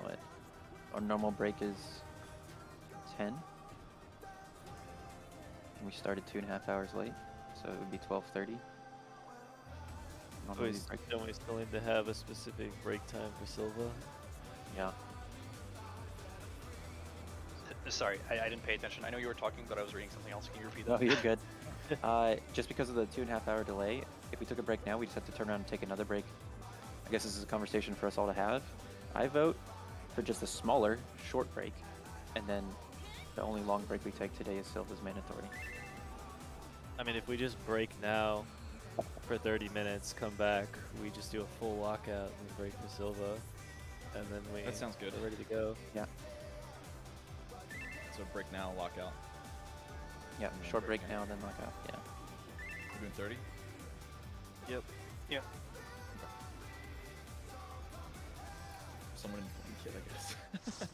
what our normal break is 10. And we started 2.5 hours late, so it would be 12:30. Normally we break- Don't we still need to have a specific break time for Silva? Yeah. Sorry, I didn't pay attention. I know you were talking, but I was reading something else. Can you repeat No, that? you're good. Just because of the 2.5 hour delay, if we took a break now, we just have to turn around and take another break. I guess this is a conversation for us all to have. I vote for just a smaller, short break, and then the only long break we take today is Silva's mandatory. I mean, if we just break now for 30 minutes, come back, we just do a full lockout and break for Silva, and then That sounds good. we're ready to go. Yeah. So break now, lockout. Yeah, And then short break break now. now, then lockout. Yeah. We're doing 30? Yep. Yep. Someone in kit, I guess.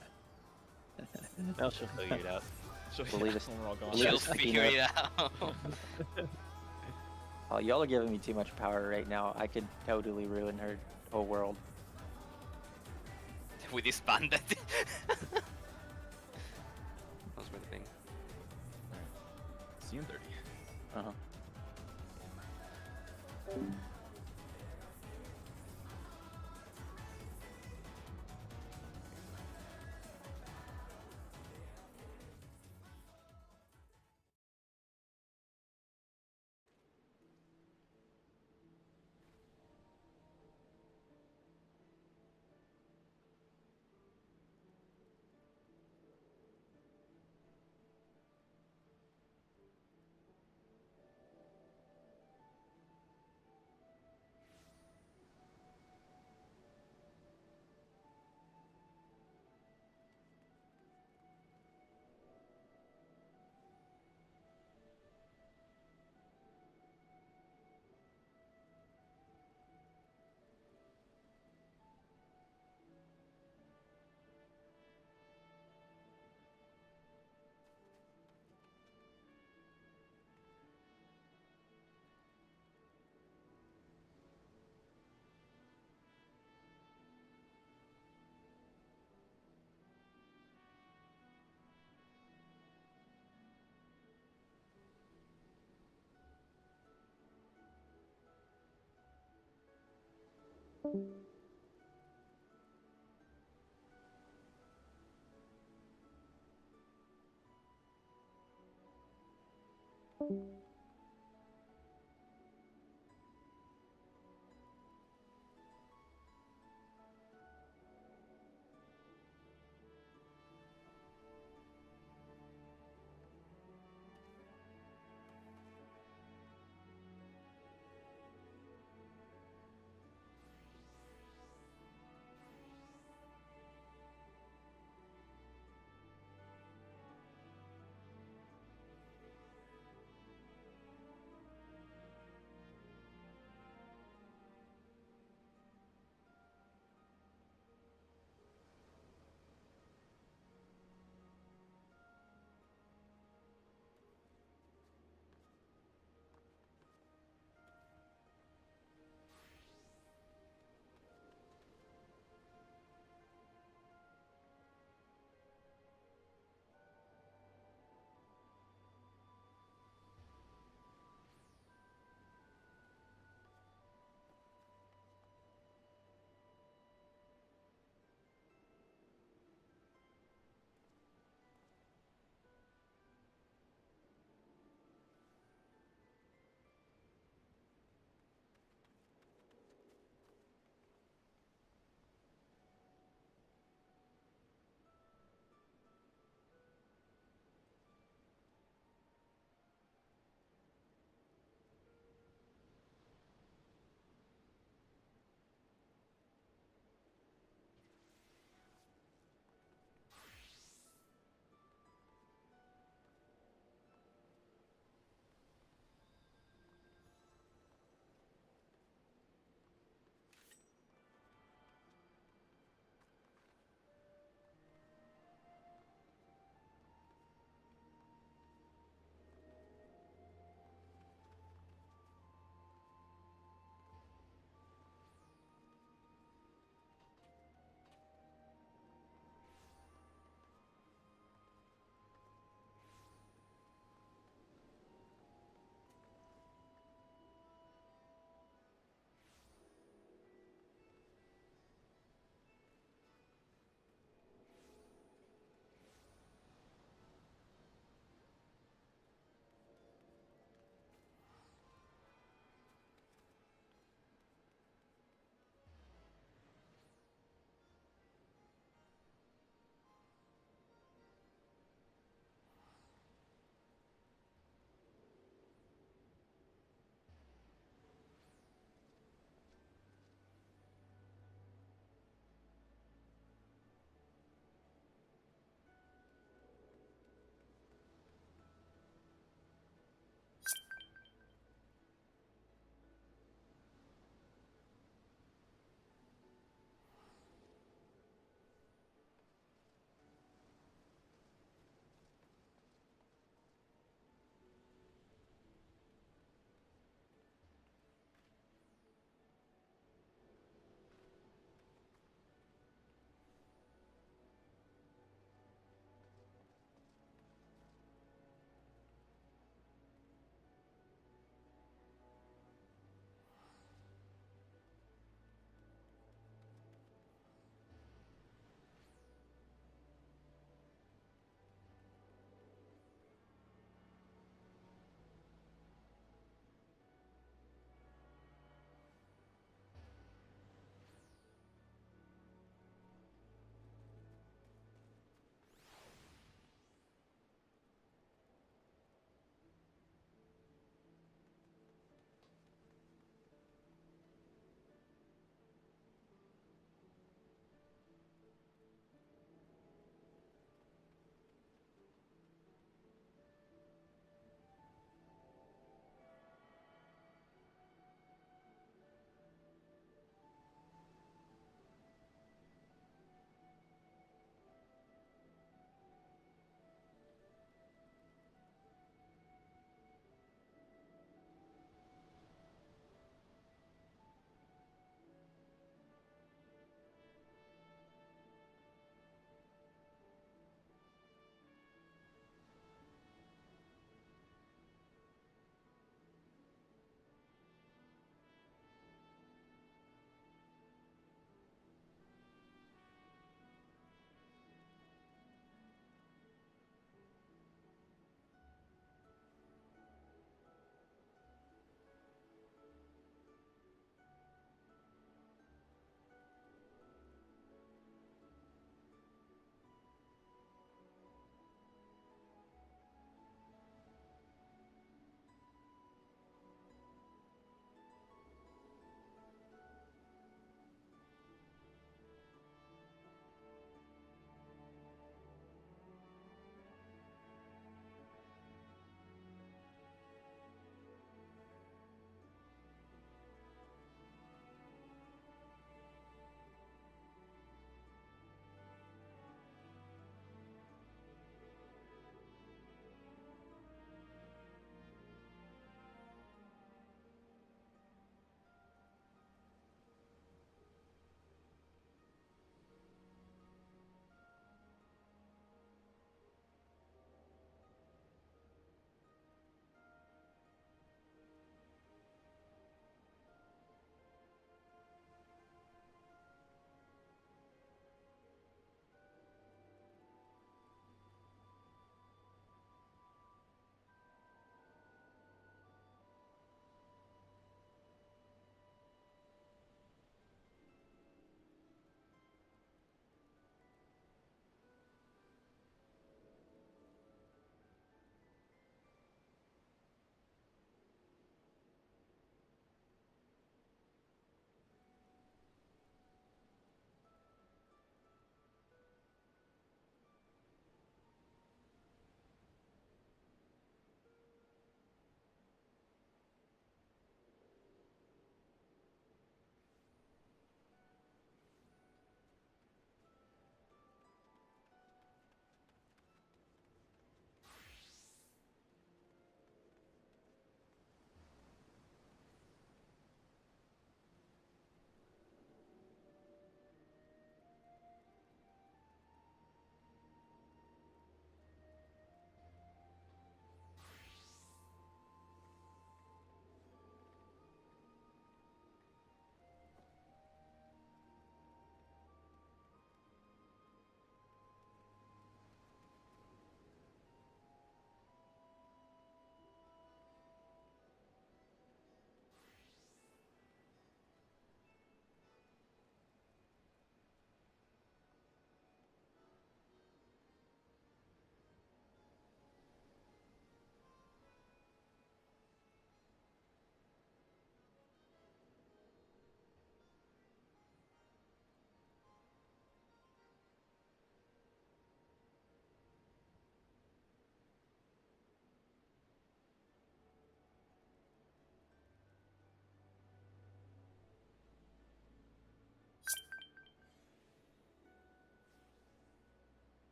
Now she'll figure it out. So We'll leave us- when we're all gone. we'll leave She'll us thinking figure it that- out. Oh, y'all are giving me too much power right now. I could totally ruin her whole world. We disbanded. Those were the thing. See you in 30. Uh-huh.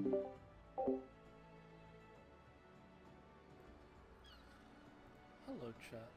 Hello, chat.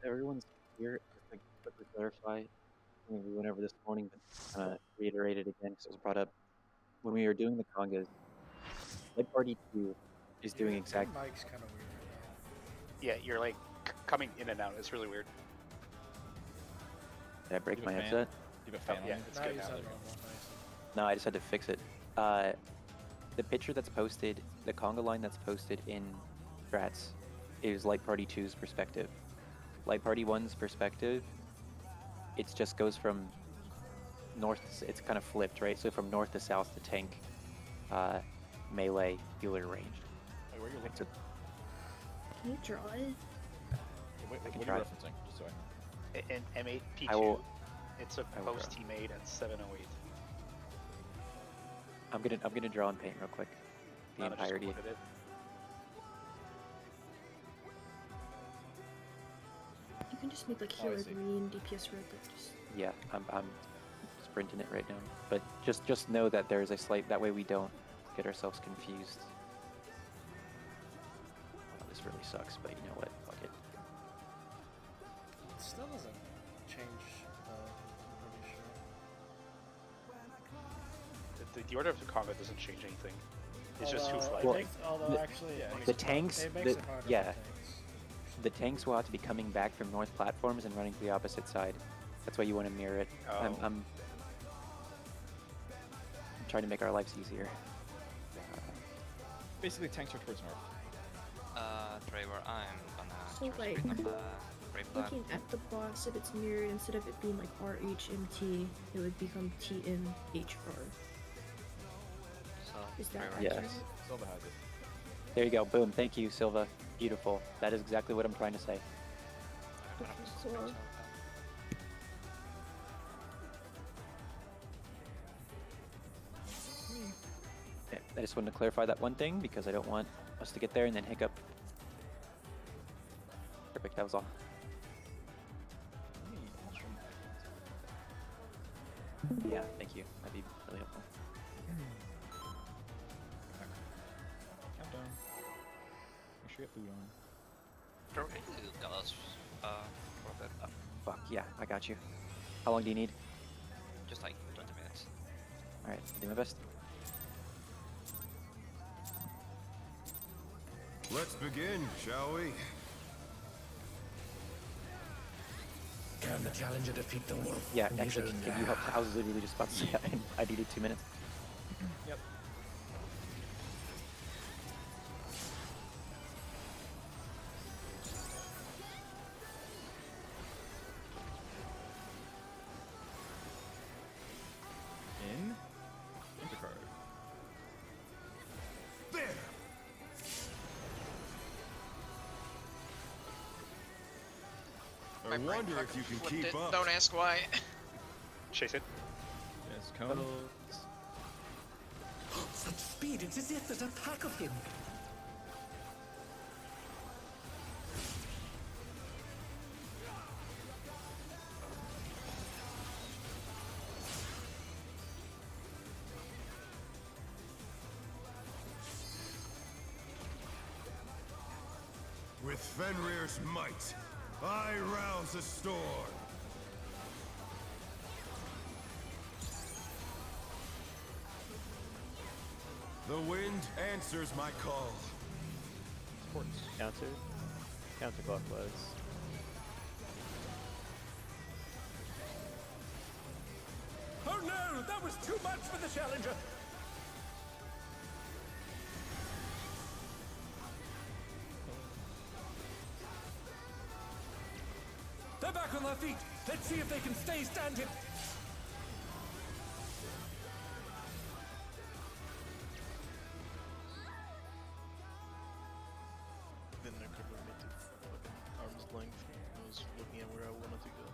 Everyone's here. Just to quickly clarify, something we went over this morning, but reiterate it again because it was brought up when we were doing the congas. Light Party 2 is doing Your exactly. mic's kind of weird right Yeah, you're like coming in and out. It's really weird. Did I break You my have a fan? headset? You have a fan Yeah, on? it's now. Now good you now. sound There you go. normal. Nice. No, I just had to fix it. The picture that's posted, the conga line that's posted in Strats, is Light Party 2's perspective. Light Party 1's perspective, it just goes from north. It's kind of flipped, right? So from north to south to tank, melee, healer range. Wait, where are you Like, looking? Can you draw it? What are you try. referencing? Just so I know. In M8P2, I will- it's a I will post he made at 708. I'm gonna draw and paint real quick. The Nana just entirety. quoted it. You can just make like Oh, I healer see. green, DPS red, like just Yeah, I'm sprinting it right now. But just know that there's a slight, that way we don't get ourselves confused. Oh, this really sucks, but you know what? Fuck it. It still doesn't change, I'm pretty sure. The order of the combat doesn't change anything. It's just who Although flies. it Well, makes, although the- actually, it makes the it hard- tanks, it makes the- it harder yeah. for tanks. The tanks will have to be coming back from north platforms and running to the opposite side. That's why you want to mirror it. Oh. I'm trying to make our lives easier. Basically, tanks are towards north. Trevor, I'm gonna So, choose like, green up Brave Flag. looking at the boss, if it's mirrored, instead of it being like RHMT, it would become TMHR. So, Is that Trevor, Yes. accurate? Silva has it. There you go. Boom. Thank you, Silva. Beautiful. That is exactly what I'm trying to say. Okay, so Okay, I just wanted to clarify that one thing because I don't want us to get there and then hiccup. Perfect. That was all. Yeah. Thank you. That'd be really helpful. Countdown. Make sure you get food on. Trevor, can you tell us for a bit? Fuck. Yeah. I got you. How long do you need? Just like 20 minutes. All right. I'll do my best. Let's begin, shall we? Can the challenger defeat the wolf? Yeah. in his Actually, own can you help? I was literally just about to say I needed 2 minutes. Yep. In Intercard. There! I My brain wonder if fucking you can flipped keep it. up. Don't ask why. Chase it. Yes, cone. Such speed, it's as if there's a pack of him. With Fenrir's might, I rouse a storm. The wind answers my call. Sports. Counter. Counterclockwise. Oh no, that was too much for the challenger. They're back on their feet. Let's see if they can stay standing. Didn't occur to me to fucking arm's length. I was looking at where I wanted to go.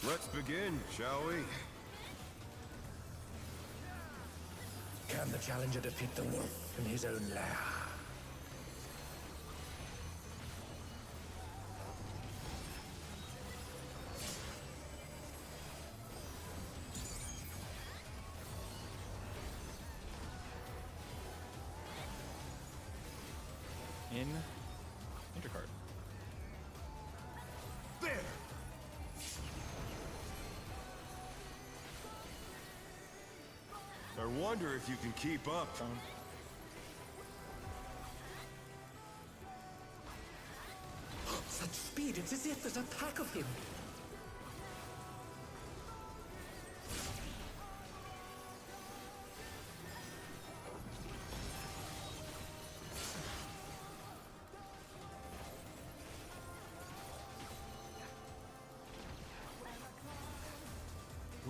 Let's begin, shall we? Can the challenger defeat the wolf in his own lair? In Intercard. There! I wonder if you can keep up. Such speed, it's as if there's a pack of him.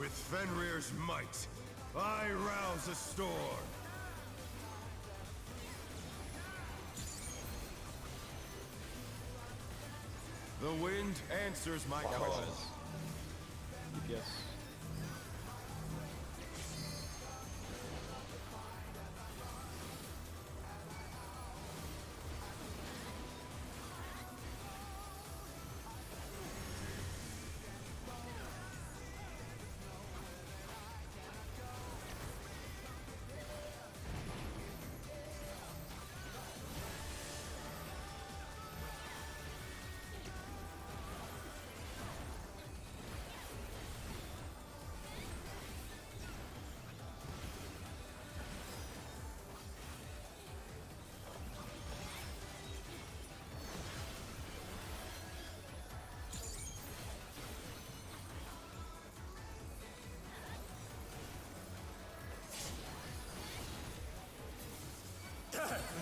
With Fenrir's might, I rouse a storm. The wind answers my call. Yes.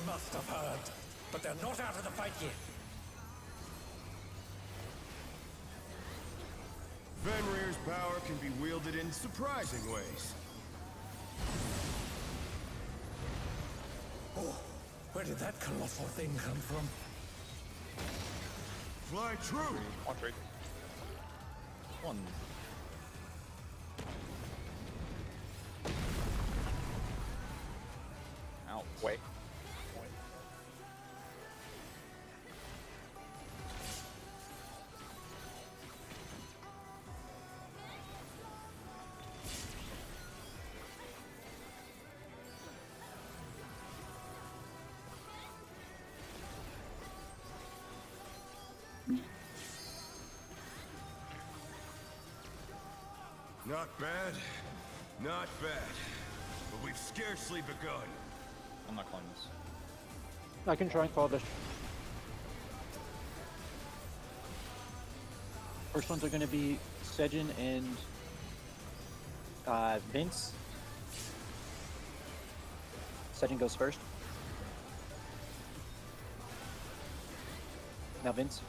Must have heard, but they're not out of the fight yet. Fenrir's power can be wielded in surprising ways. Oh, where did that colossal thing come from? Fly true! On trade. One. Out. Wait. Not bad, not bad. But we've scarcely begun. I'm not calling this. I can try and call this. First ones are going to be Sejin and Vince. Sejin goes first. Now Vince.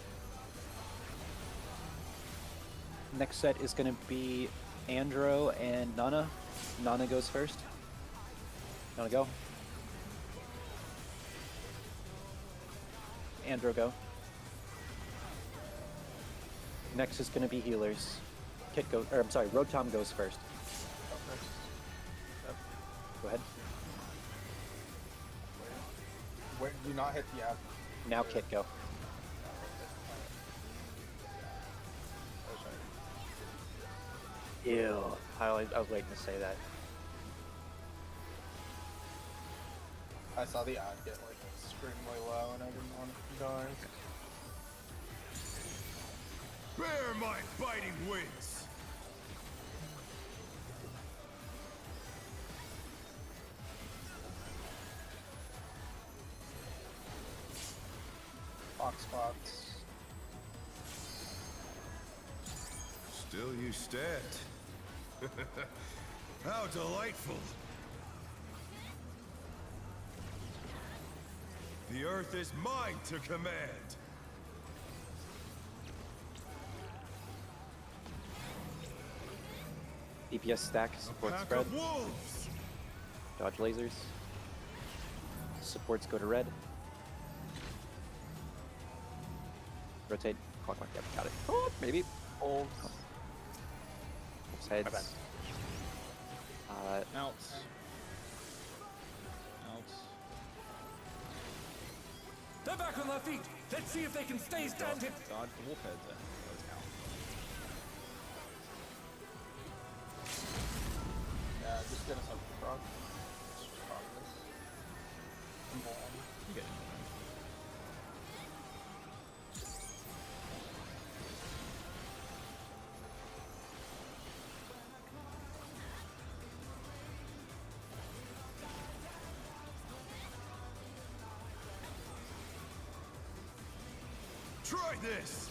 Next set is going to be Andro and Nana. Nana goes first. Nana go. Andro go. Next is going to be healers. Kit goes, or I'm sorry, Rotom goes first. Go ahead. Wait, do not hit the app. Now Kit go. Ew. I was waiting to say that. I saw the ad get like extremely low and I didn't want it to die. Bear my biting wings! Fox. Still you stand. How delightful! The earth is mine to command! DPS stack, support Pack spread. of wolves! Dodge lasers. Supports go to red. Rotate. Clockwise. Yep, got it. Oh, maybe. Wolves. Heads. My bad. Out. Out. They're back on their feet. Let's see if they can stay standing. Dodge the wolf heads then. Yeah, just get us up to front. You get it. Try this!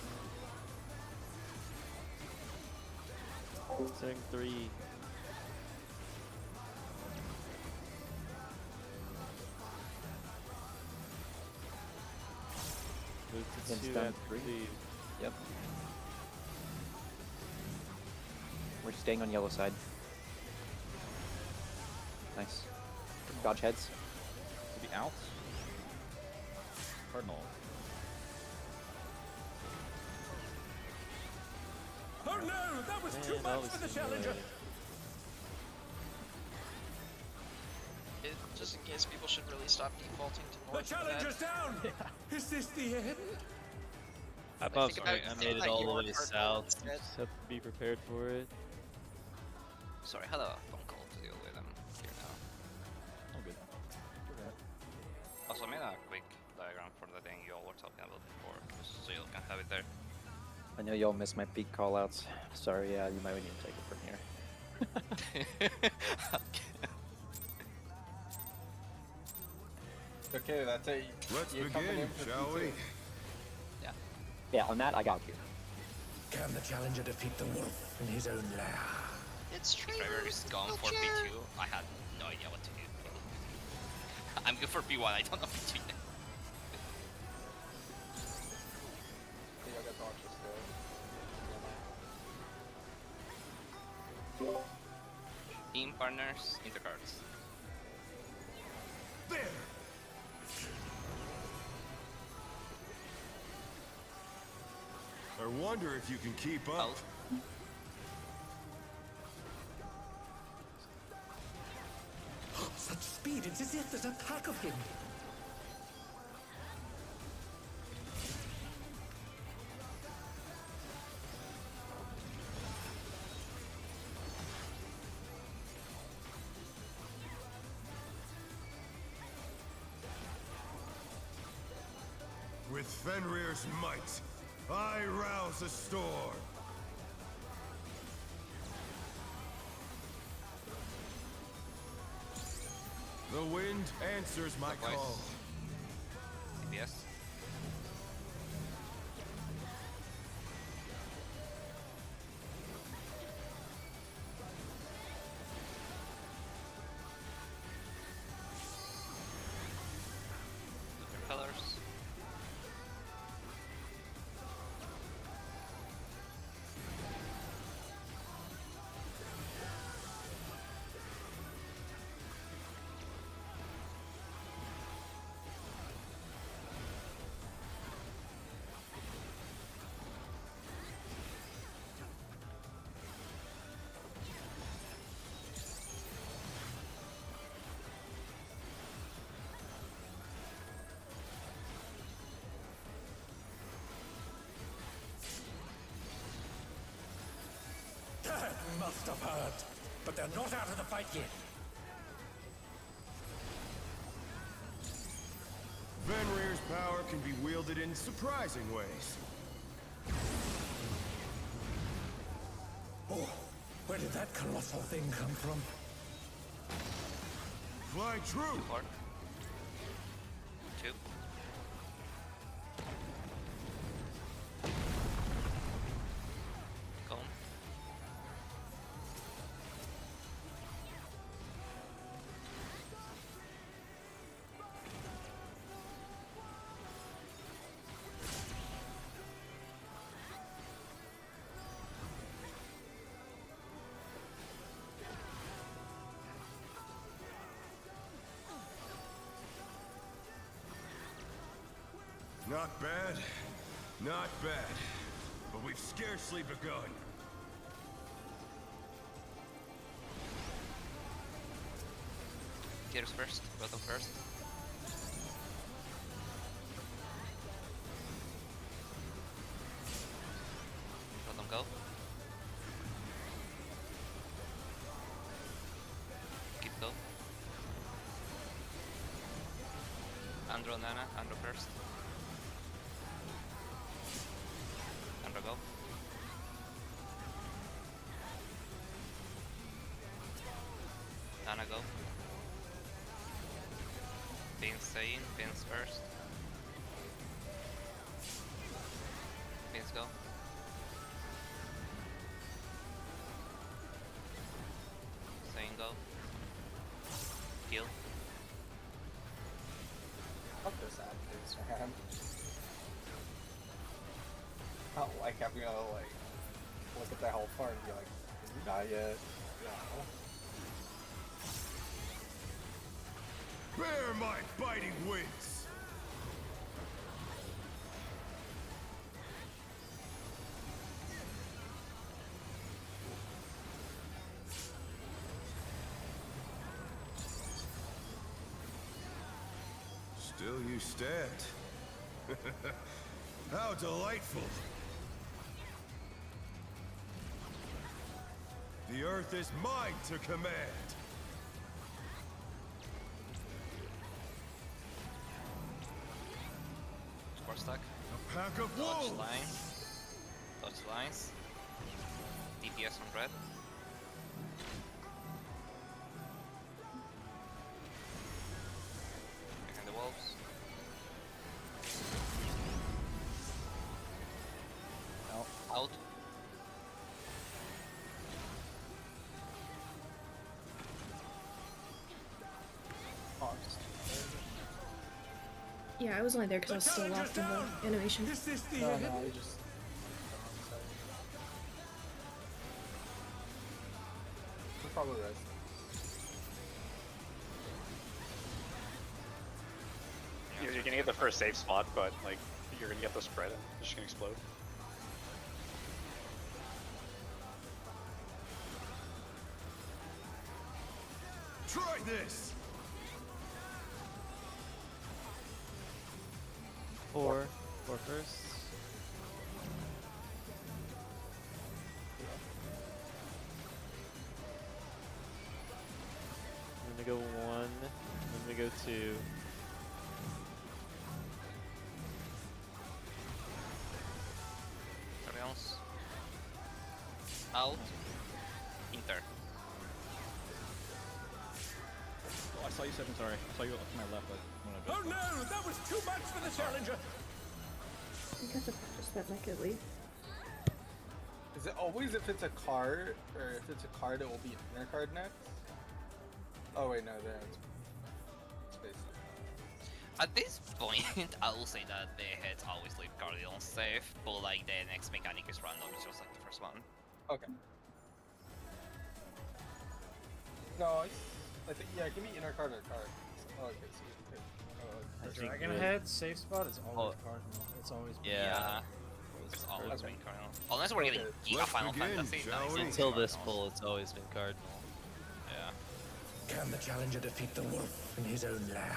Setting 3. Move to Vince 2 down and 3. 3. Yep. We're staying on yellow side. Nice. Dodge heads. To be out. Cardinal. Oh no, that was too Man, much all for the this challenger. Just in case people should really stop defaulting to The north. for that. challenger's down. Is this the end? I'm think sorry, about I it, made it like all you the were way cardinal south. You instead. just have to be prepared for it. Sorry, I had a phone call to deal with. I'm here now. Oh, good. Also, I made a quick diagram for the thing you all were talking about before, just so you all can have it there. I know y'all missed my peak callouts. Sorry, yeah, you might need to take it from here. Okay, that's it. Let's You coming begin, in for shall we? P2? Yeah, on that I got you. Can the challenger defeat the wolf in his own lair? It's true. Trevor is gone for P2. I had no idea what to do. I'm good for P1, I don't know P2 yet. Y'all got to watch this Team partners, into cards. There! I wonder if you can keep up. Out. Such speed, it's as if there's a pack of him. With Fenrir's might, I rouse a storm. The wind answers my Likewise. call. CPS. Different colors. That must have hurt. But they're not out of the fight yet. Fenrir's power can be wielded in surprising ways. Oh, where did that colossal thing come from? Fly true! Clark. 2. Comb. Not bad, not bad. But we've scarcely begun. Gears first, bottom first. Bottom go. Keep go. Andro Nana, Andro first. Andro go. Nana go. Beans stay in, Beans first. Beans go. Stay in, go. Heal. Fuck this actors, man. I don't like having to like look at the health bar and be like, you die yet? No. Bear my biting wings! Still you stand. How delightful! The earth is mine to command! Score stack. A pack of Dodge wolves! lines. Dodge lines. DPS on red. Behind the wolves. Out. Yeah, I was only there because I was still locked in the animation. No, I just. We're probably right. You're gonna get the first safe spot, but like you're gonna get the spread and it's just gonna explode. Try this! Four first. I'm gonna go 1, I'm gonna go 2. Carrions. Out. Inter. Oh, I saw you, Seven. Sorry, I saw you to my left. But Oh no, that was too much for the challenger. You got to practice that Night Is it always if it's a card, or if it's a card, it will be an inner card next? Oh wait, no, there it's space. At this point, I will say that the heads always leave Guardians safe, but like the next mechanic is random, it's just like the first one. Okay. No, I think, yeah, give me inner card or card. Oh, okay, so you can pick. The I think Dragon the- Head safe spot is always Oh. cardinal. It's always been Yeah. It's always Okay. been Cardinal. Unless we're getting Okay. Giga Let's Final begin, Fantasy, shall then it's we? always Until this Cardinals. pull, it's always been cardinal. Yeah. Can the challenger defeat the wolf in his own lair?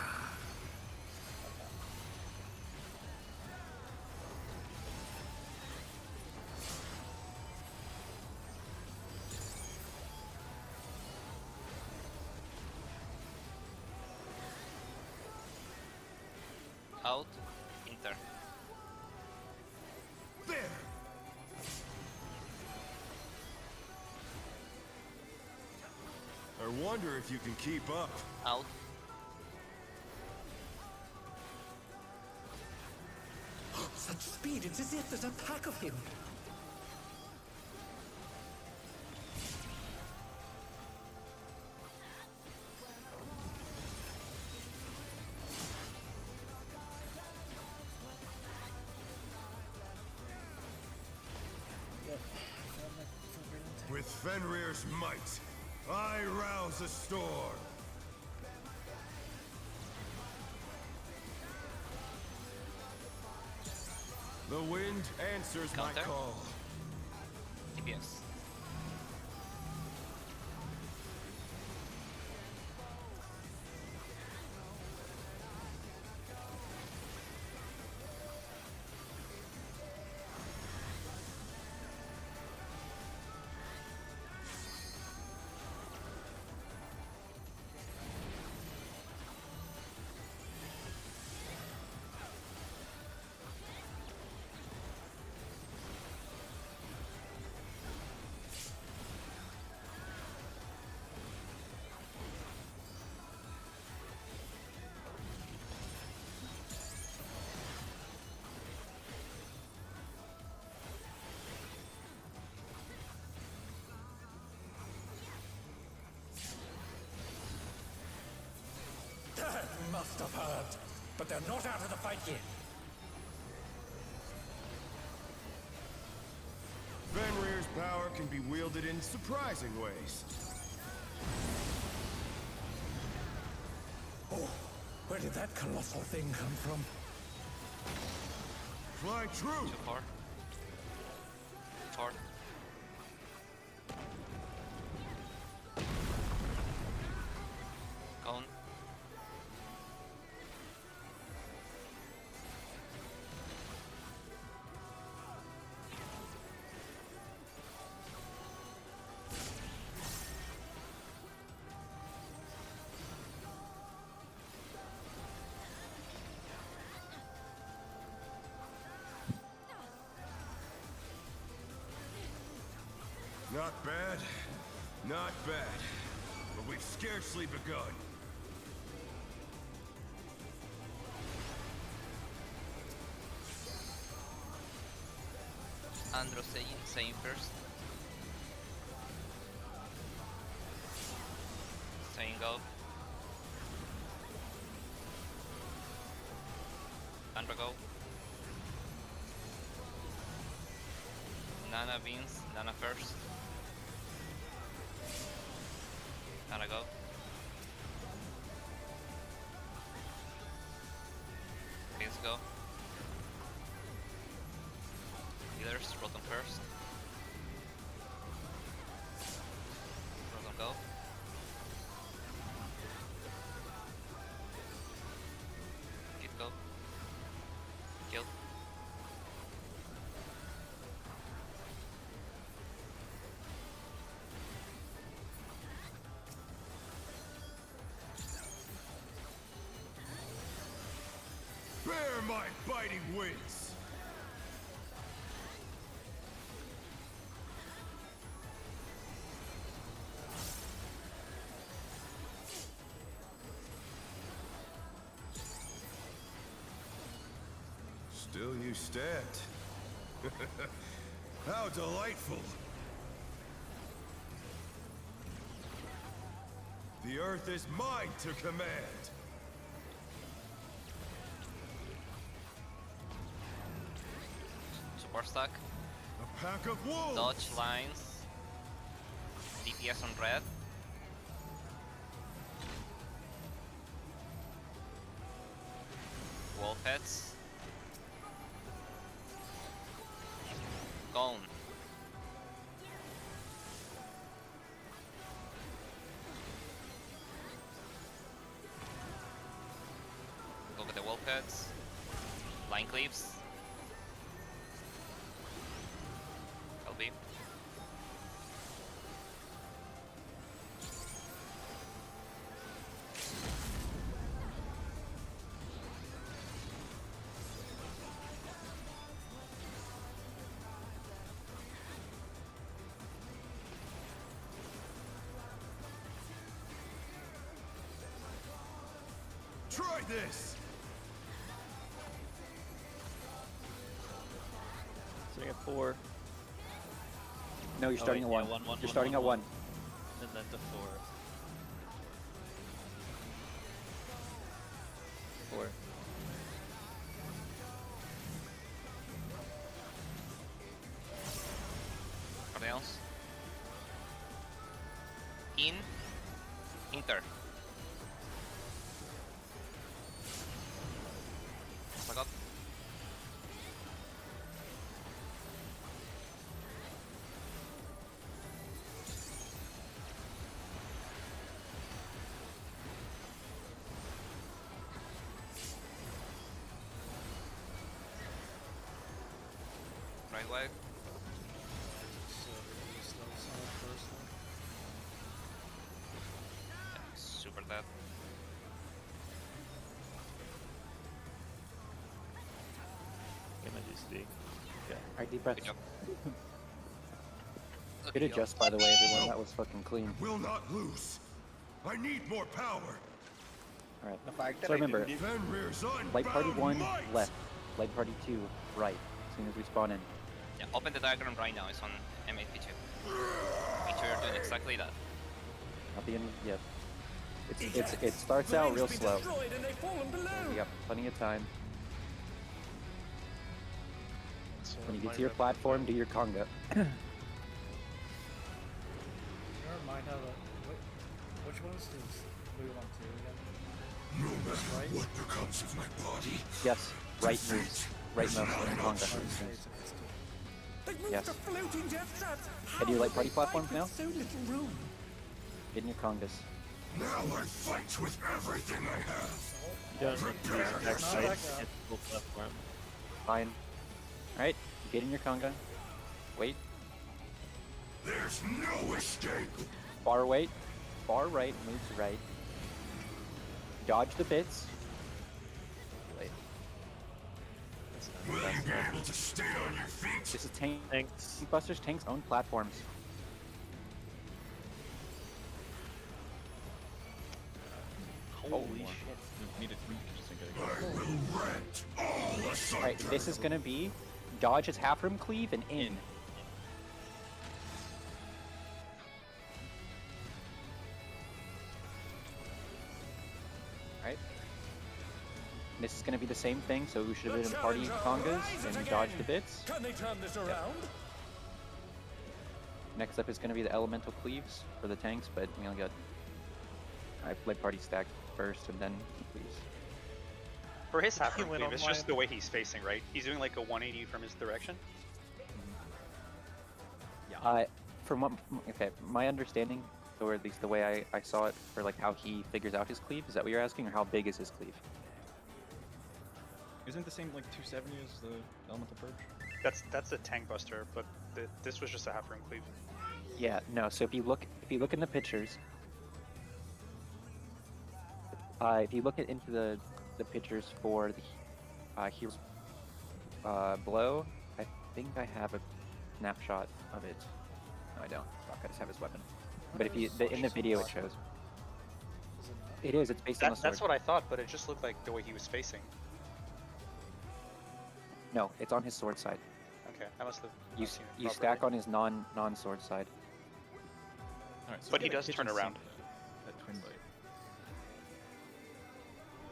Out. Inter. There! I wonder if you can keep up. Out. Such speed, it's as if there's a pack of him. With Fenrir's might, I rouse a storm. The wind answers my Counter. call. DPS. That must have hurt. But they're not out of the fight yet. Fenrir's power can be wielded in surprising ways. Oh, where did that colossal thing come from? Flying true! Too far. Far. Cone. Not bad, not bad, but we've scarcely begun. Andro saying first. Saying go. Andro go. Nana beans, Nana first. Nana go. Beans go. Healers, Rotom first. Rotom go. Kid go. Kill. Bear my biting wings! Still you stand. How delightful! The earth is mine to command! Support stack. A pack of wolves! Dodge lines. DPS on red. Wolf heads. Gone. Look at the wolf heads. Line cleaves. LB. Try this! Sitting at 4. No, you're starting wait, at yeah, 1. one, You're one, starting at 1. And then to 4. 4. Anything else? In. Inter. Back up. Right leg. So release those on the first one. Super dead. Get my GCD. Okay. Alright, deep breath. Good job. Good adjust, by the way, everyone. That was fucking clean. Will not lose. I need more power. Alright. The fact that So I remember, didn't Fenrir's Light Party unbound 1 might. left. Light Party 2 right. As soon as we spawn in. Yeah, open the diagram right now. It's on M8P2. Make sure you're doing exactly that. Not the end yet. It starts out real slow. Destroyed and they've fallen below. We got plenty of time. So When you my get to your rep- platform, do your conga. find out which ones does we want to again? No matter Right? what becomes of my body. Yes, right moves. Right moves in conga. They've moved Yes. the floating death traps. Can you light party How will they platforms fight now? with so little room? Get in your congas. Now I fight with everything I have. You don't need to Prepare use back yourself. fight to get the full platform. Fine. Alright, get in your conga. Wait. There's no escape. Far wait. Far right moves right. Dodge the bits. Wait. Will you be able to stay on your feet? This is Tank Thanks. Busters Tank's own platforms. Holy shit. Needed just to get it. I will rent all assault. Alright, this is gonna be dodge his half room cleave and in. Alright. This is gonna be the same thing, so we should have been in party congas and dodge the bits. Can they turn this around? Next up is gonna be the elemental cleaves for the tanks, but we only got I played party stack first and then cleaves. For his half He room went cleave, it's online. just the way he's facing, right? He's doing like a 180 from his direction. From what, okay, my understanding, or at least the way I saw it, for like how he figures out his cleave, is that what you're asking, or how big is his cleave? Isn't it the same like 270 as the Elemental Purge? That's a tank buster, but this was just a half room cleave. Yeah, no. So if you look in the pictures, if you look into the pictures for the hero's blow, I think I have a snapshot of it. No, I don't. Fuck, I just have his weapon. But if you in the video it shows. It is. It's based on the sword. That's what I thought, but it just looked like the way he was facing. No, it's on his sword side. Okay, I must have. You not seen it you properly. stack on his non sword side. Alright, so But we he got a does turn kitchen around. sink at Twin Bite.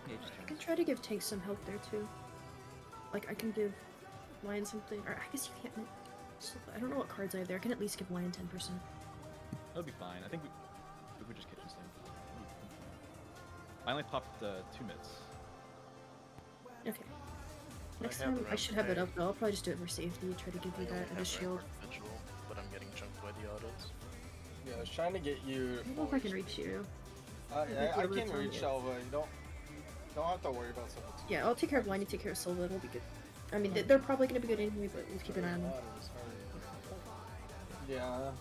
I can try to give Tank some help there too. Like I can give Lion something, or I guess you can't. I don't know what cards I have there. I can at least give Lion 10%. That'll be fine. I think we could just kitchen sink. I only popped 2 mitts. Okay. Next have time I should have it up though. I'll probably just do it for safety. Try to give you that as a shield. Vigil, but I'm getting junked by the autos. Yeah, I was trying to get you. I don't know if I can reach you. I Maybe can over reach time, Shelva. You don't have to worry about something. Yeah, I'll take care of Lion. You take care of Silva. It'll be good. I mean, they're probably gonna be good anyway, but we'll keep an eye on them. Yeah.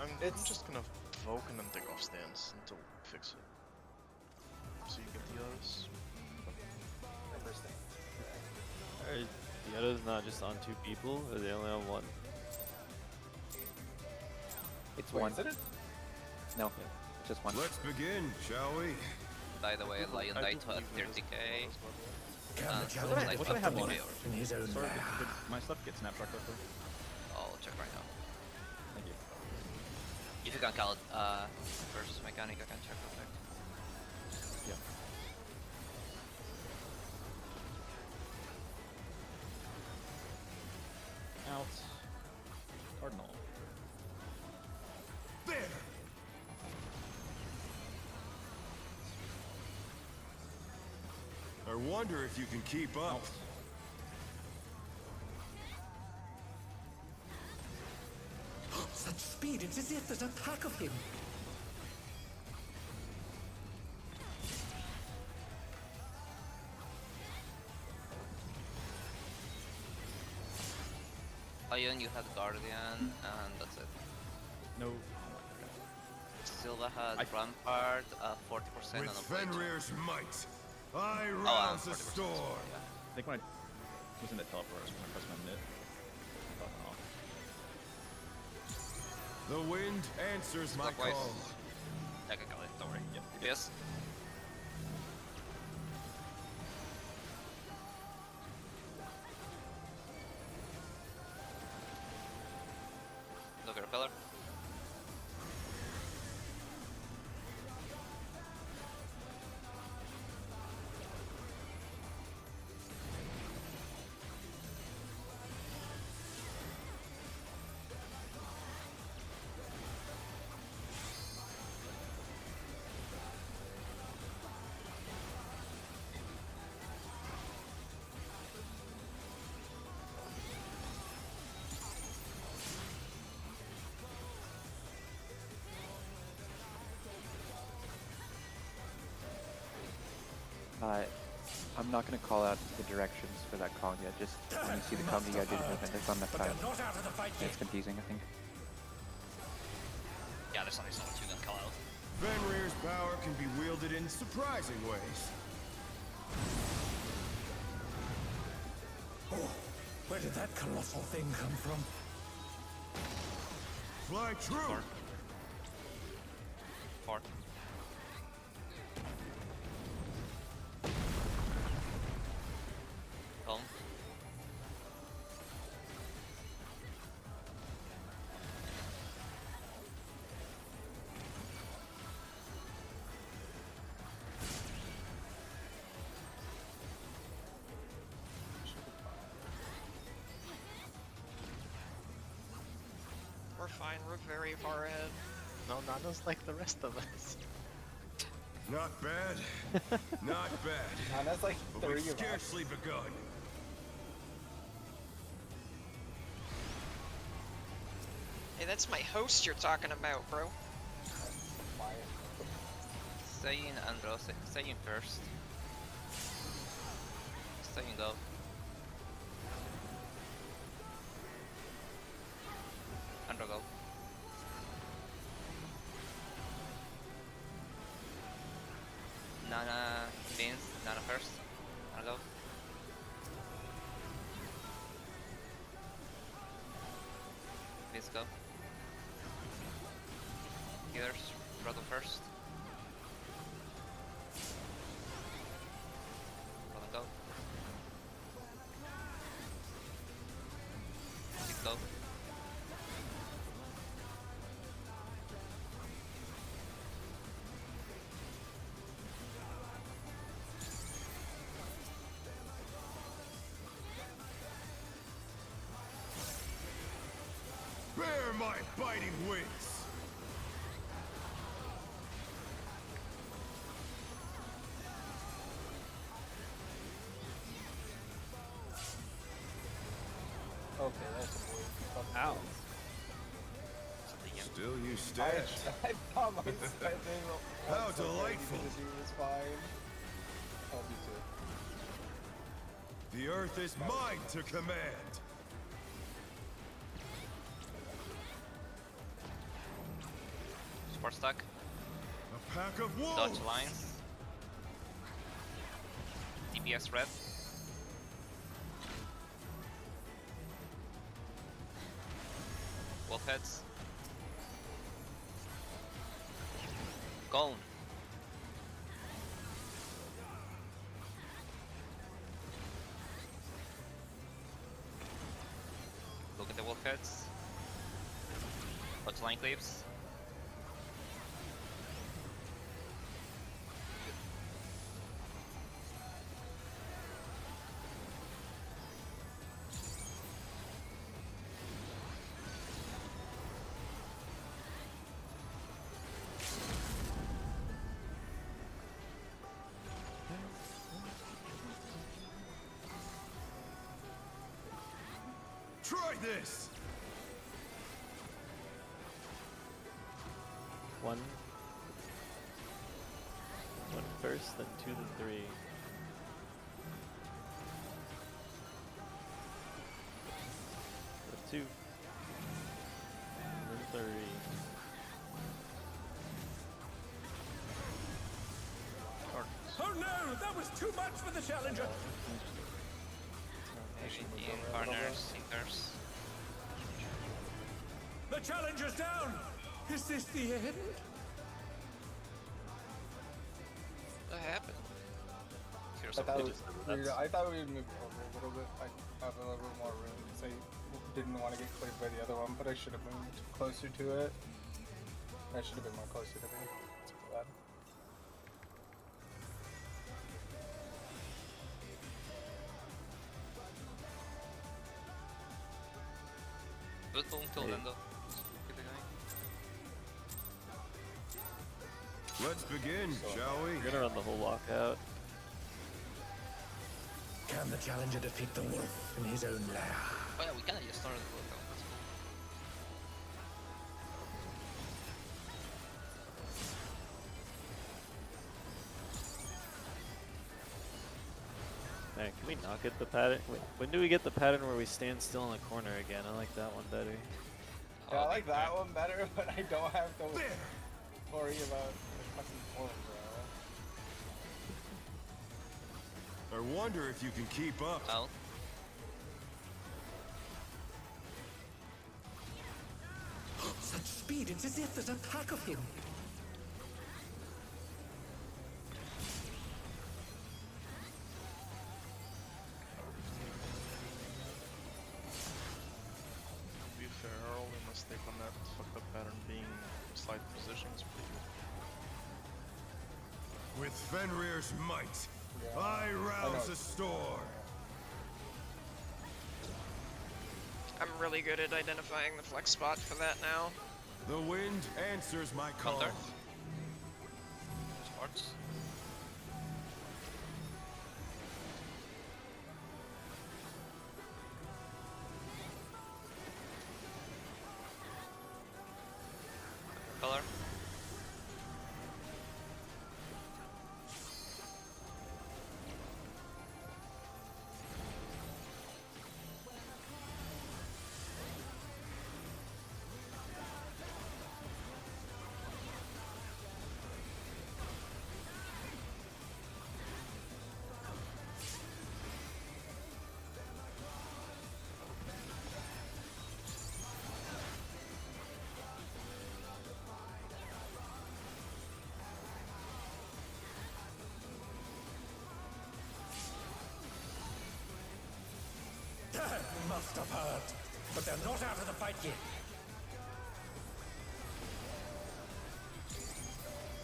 I'm It's- just gonna Vulcan and take off stance until we fix it. So you get the autos. Are the others not just on 2 people, or are they only on 1? It's Wait, one. is it? No, it's just one. Let's begin, shall we? By the way, Lion I died do to at believe it was 30k. Can Uh, the so challenge like What do I have on 50K it? or- in his own Sorry, lab? did my stuff get snapshot quickly? I'll check right now. Thank you. If you can count versus mechanic, I can check real quick. Yeah. Out. Cardinal. There! I wonder if you can keep up. Out. Such speed, it's as if there's a pack of him. Lion, you had Guardian, and that's it. No. Silva had I- Rampart, 40% With on a blade. Fenrir's might, I Oh, rouse a 40% storm. yeah. I think when I was in that teleport, I was going to press my mitt. I thought, oh. The wind answers my Clockwise. call. I can count it, don't worry. Yep. Yes. Look at repeller. I'm not gonna call out the directions for that Kong yet. Just when you see the Kong, you gotta do the movement. It's on that side. Not out of the fight yet. It's confusing, I think. Yeah, there's only so much you can call out. Fenrir's power can be wielded in surprising ways. Oh, where did that colossal thing come from? Fly true. Four. Calm. We're fine. We're very far ahead. No, Nana's like the rest of us. Not bad. Not bad. Nana's like But we've 3 of us. scarcely begun. Hey, that's my host you're talking about, bro. Stay in, Andro. Stay in first. Stay in, go. Andro, go. Nana, Vince, Nana first. Nana, go. Vince, go. Healers, Roto first. Roto, go. Please go. Bear my biting wings. Okay, that's a weird. Ow. Still you stand. I thought my spending. How delightful. Do was fine. I'll be too. The earth is mine to command. Support stack. A pack of wolves. Dodge lines. DPS red. Wolf heads. Gone. Look at the wolf heads. Dodge line clips. Try this. One first, then 2 then 3. Then 2. And then 3. Oh no, that was too much for the challenger. In corners, sinkers. The challenger's down. Is this the end? What happened? Here's I a thought, bit. I thought we'd move over a little bit. I have a little bit more room because I didn't want to get cleared by the other one, but I should have moved closer to it. I should have been more closer to me. It's bad. Good pull till Hey. Lando. Keep it going. Let's begin, shall we? We're gonna run the whole lockout. Can the challenger defeat the wolf in his own lair? Oh yeah, we kinda just started the workout. That's cool. Man, can we not get the pattern? When do we get the pattern where we stand still in the corner again? I like that one better. Yeah, I like that one better, but I don't have to worry about the fucking form, bro. I wonder if you can keep up. Oh. Such speed, it's as if there's a pack of him. To be fair, our only mistake on that fucked up pattern being slide position is pretty good. With Fenrir's might, I rouse a storm. I'm really good at identifying the flex spot for that now. The wind answers my call. Counter. Sports. Color. Must have heard, but they're not out of the fight yet.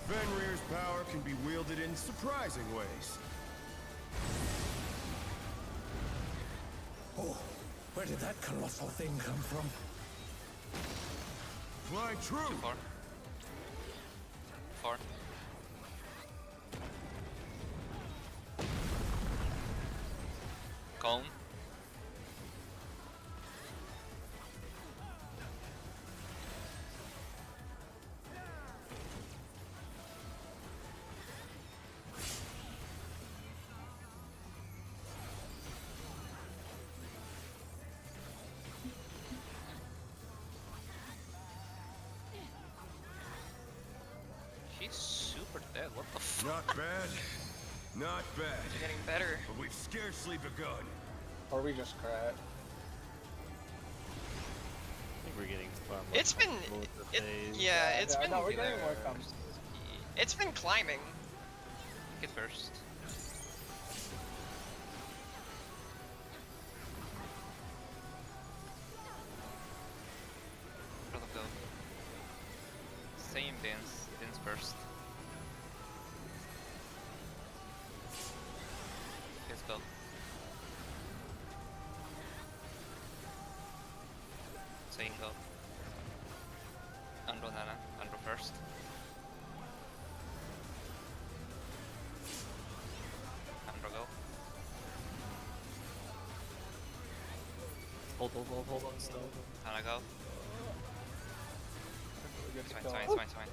Fenrir's power can be wielded in surprising ways. Oh, where did that colossal thing come from? Fly true. 4. 4. Cone. She's super dead. What the fuck? Not bad. Not bad. You're getting better. But we've scarcely begun. Or we just crack. I think we're getting far more It's been, comfortable with the phase. yeah, it's been, No, we're getting more comfortable. it's been climbing. Get first. Where to go? Same bins. Bins first. Let's go. Same go. Andro Nana. Andro first. Andro go. Hold on, still. Nana go. We're good It's to fine, go. it's fine, it's fine, it's fine.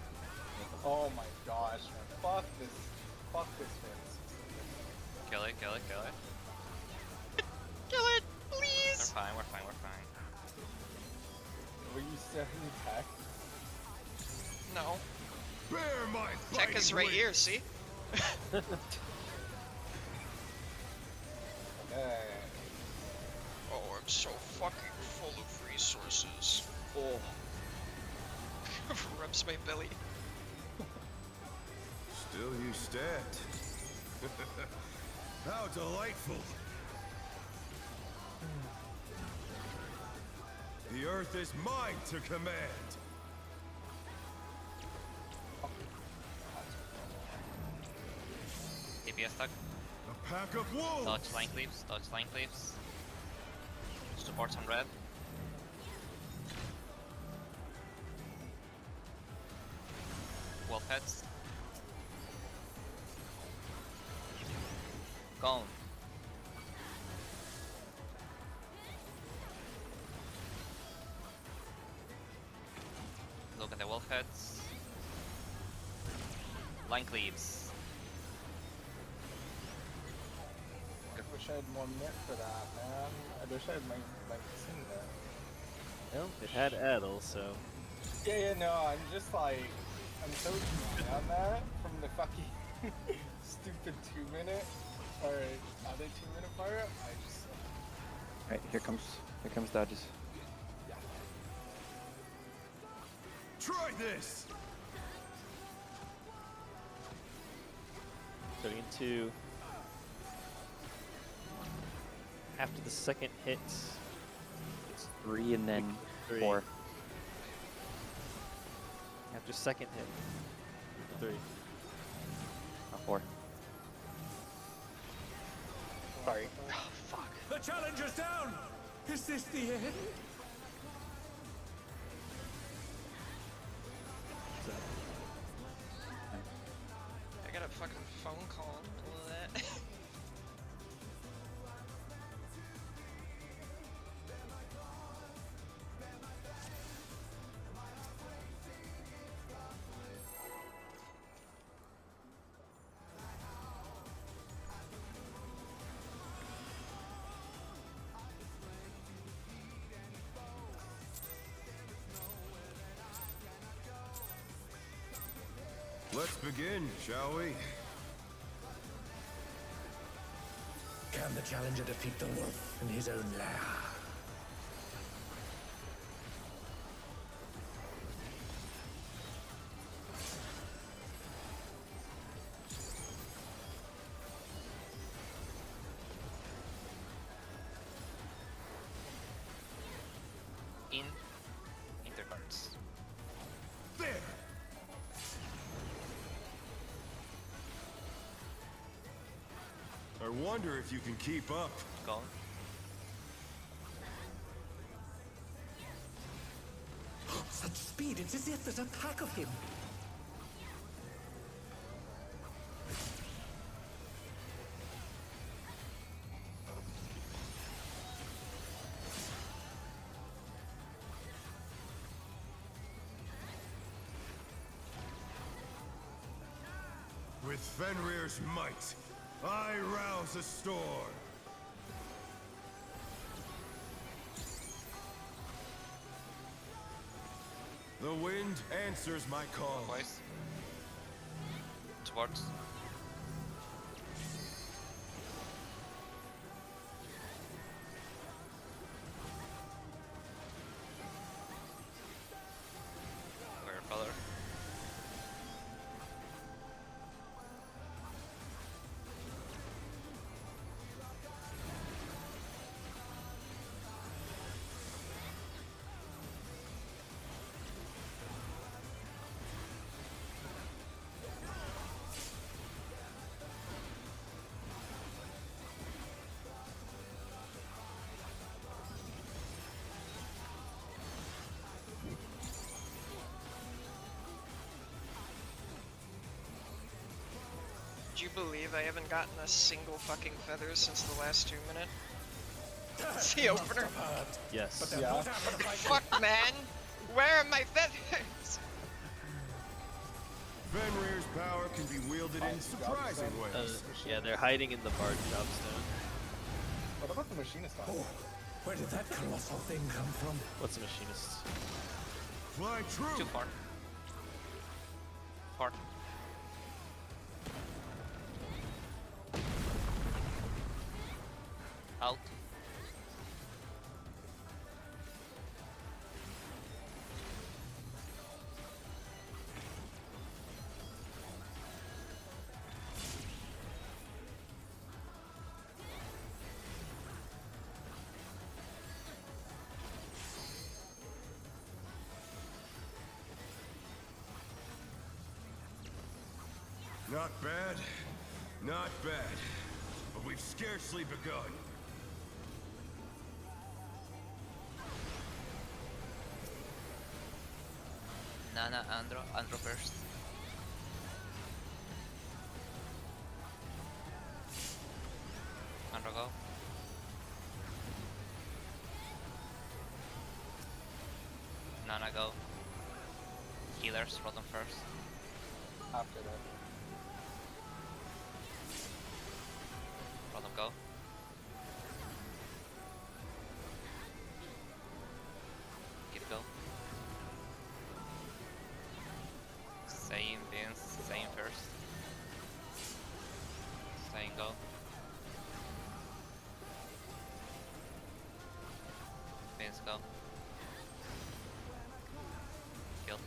Oh my gosh, man. Fuck this. Fuck this fence. Kill it, kill it, kill it. Kill it, We're please. fine, we're fine, we're fine. Were you starting tech? No. Bear my Tech is right here, see? Oh, I'm so fucking full of resources. Oh. Rubs my belly. Still you stand. How delightful. The earth is mine to command. DPS stuck. A pack of wolves. Dodge line cleaves, dodge line cleaves. Supports on red. Wolf heads. Gone. Look at the wolf heads. Line cleaves. Wish I had more mint for that, man. I wish I had my sing there. Well, it had Addle, so. Yeah, no, I'm just like, I'm so behind on that from the fucking stupid 2-minute, or other 2-minute part. I just. Alright, here comes dodges. Try this. Going into after the second hit. It's 3 and then 3. 4. After second hit. 3. 4. Sorry. Oh, fuck. The challenger's down! Is this the end? I got a fucking phone call in the middle of that. Let's begin, shall we? Can the challenger defeat the wolf in his own lair? In intercards. There! I wonder if you can keep up. Gone. Such speed, it's as if there's a pack of him. With Fenrir's might, I rouse a storm. The wind answers my call. Twice. Towards. Where color? Do you believe I haven't gotten a single fucking feather since the last 2 minutes? It's the opener. Yes. Yeah. Fuck, man! Where are my feathers? Fenrir's power can be wielded in surprising ways. Yeah, they're hiding in the barge jobstone. What about the machinist? Oh, where did that colossal thing come from? What's a machinist? Fly true. Too far. Far. Out. Not bad, not bad, but we've scarcely begun. Nana, Andro first. Andro go. Nana go. Healers, roll them first. After that. Roll them go. Go. Phoenix, go. Kill.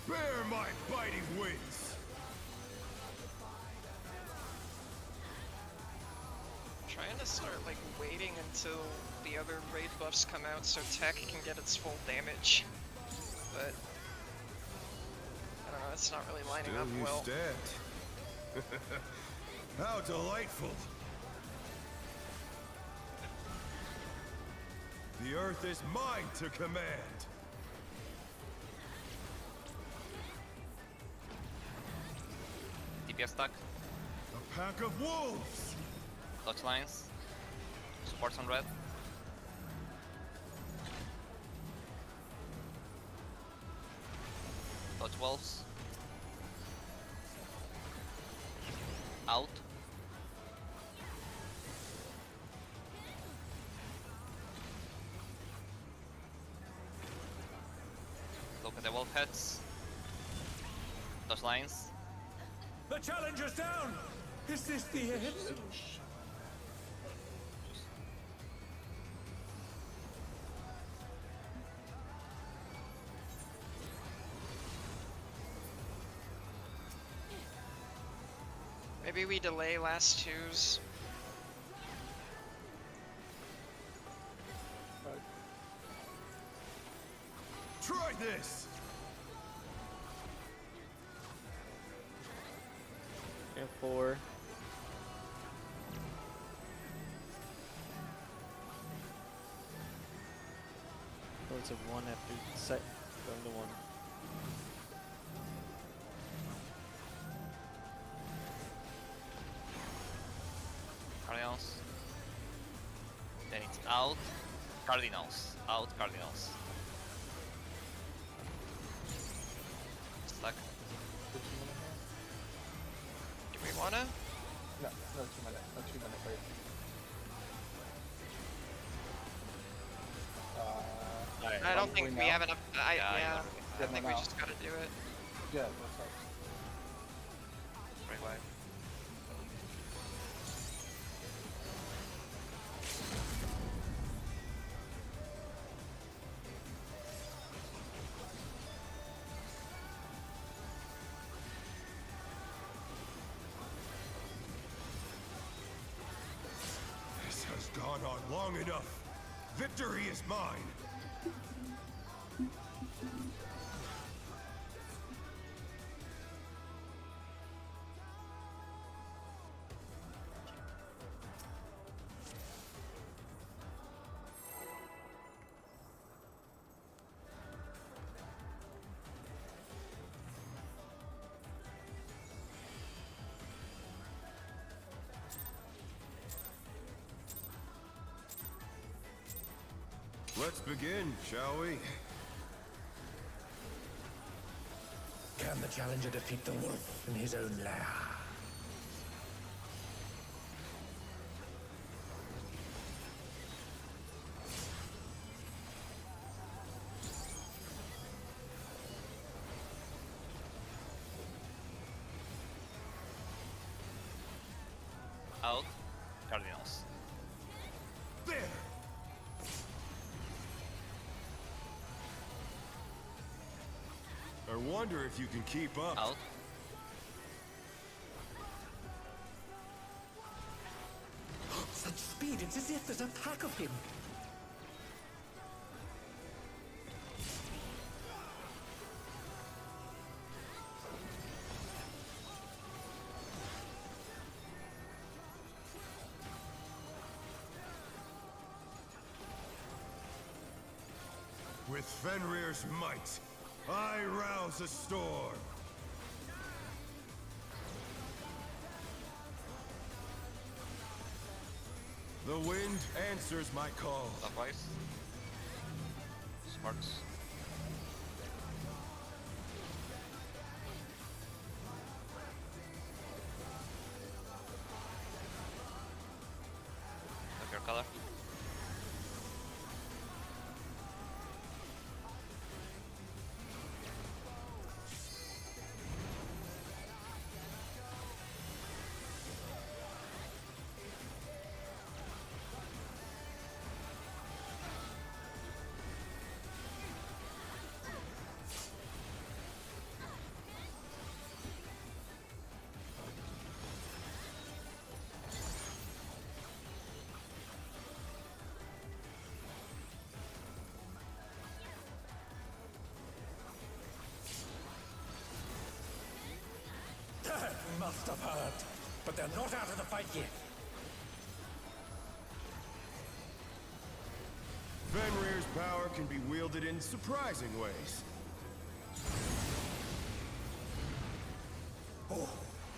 Bear my biting wings! Trying to start like waiting until the other raid buffs come out so tech can get its full damage. But I don't know, it's not really lining Still up you well. stand. How delightful! The earth is mine to command! DPS stack. A pack of wolves! Touch lines. Supports on red. Touch wolves. Out. Look at the wolf heads. Touch lines. The challenger's down! Is this the end? Maybe we delay last twos. Try this! And 4. Goes to 1 after set. Going to 1. Cardinals. Then it's out. Cardinals. Out. Cardinals. Stuck. Do we wanna? No, no 2-minute. No 2-minute wait. I don't think we have enough. Yeah, I think we just gotta do it. Yeah, that's right. Right away. This has gone on long enough. Victory is mine. Let's begin, shall we? Can the challenger defeat the wolf in his own lair? Out. Cardinals. There! I wonder if you can keep up. Out. Such speed, it's as if there's a pack of him. With Fenrir's might, I rouse a storm. The wind answers my call. Clockwise. Sparks. color. That must have hurt, but they're not out of the fight yet. Fenrir's power can be wielded in surprising ways. Oh,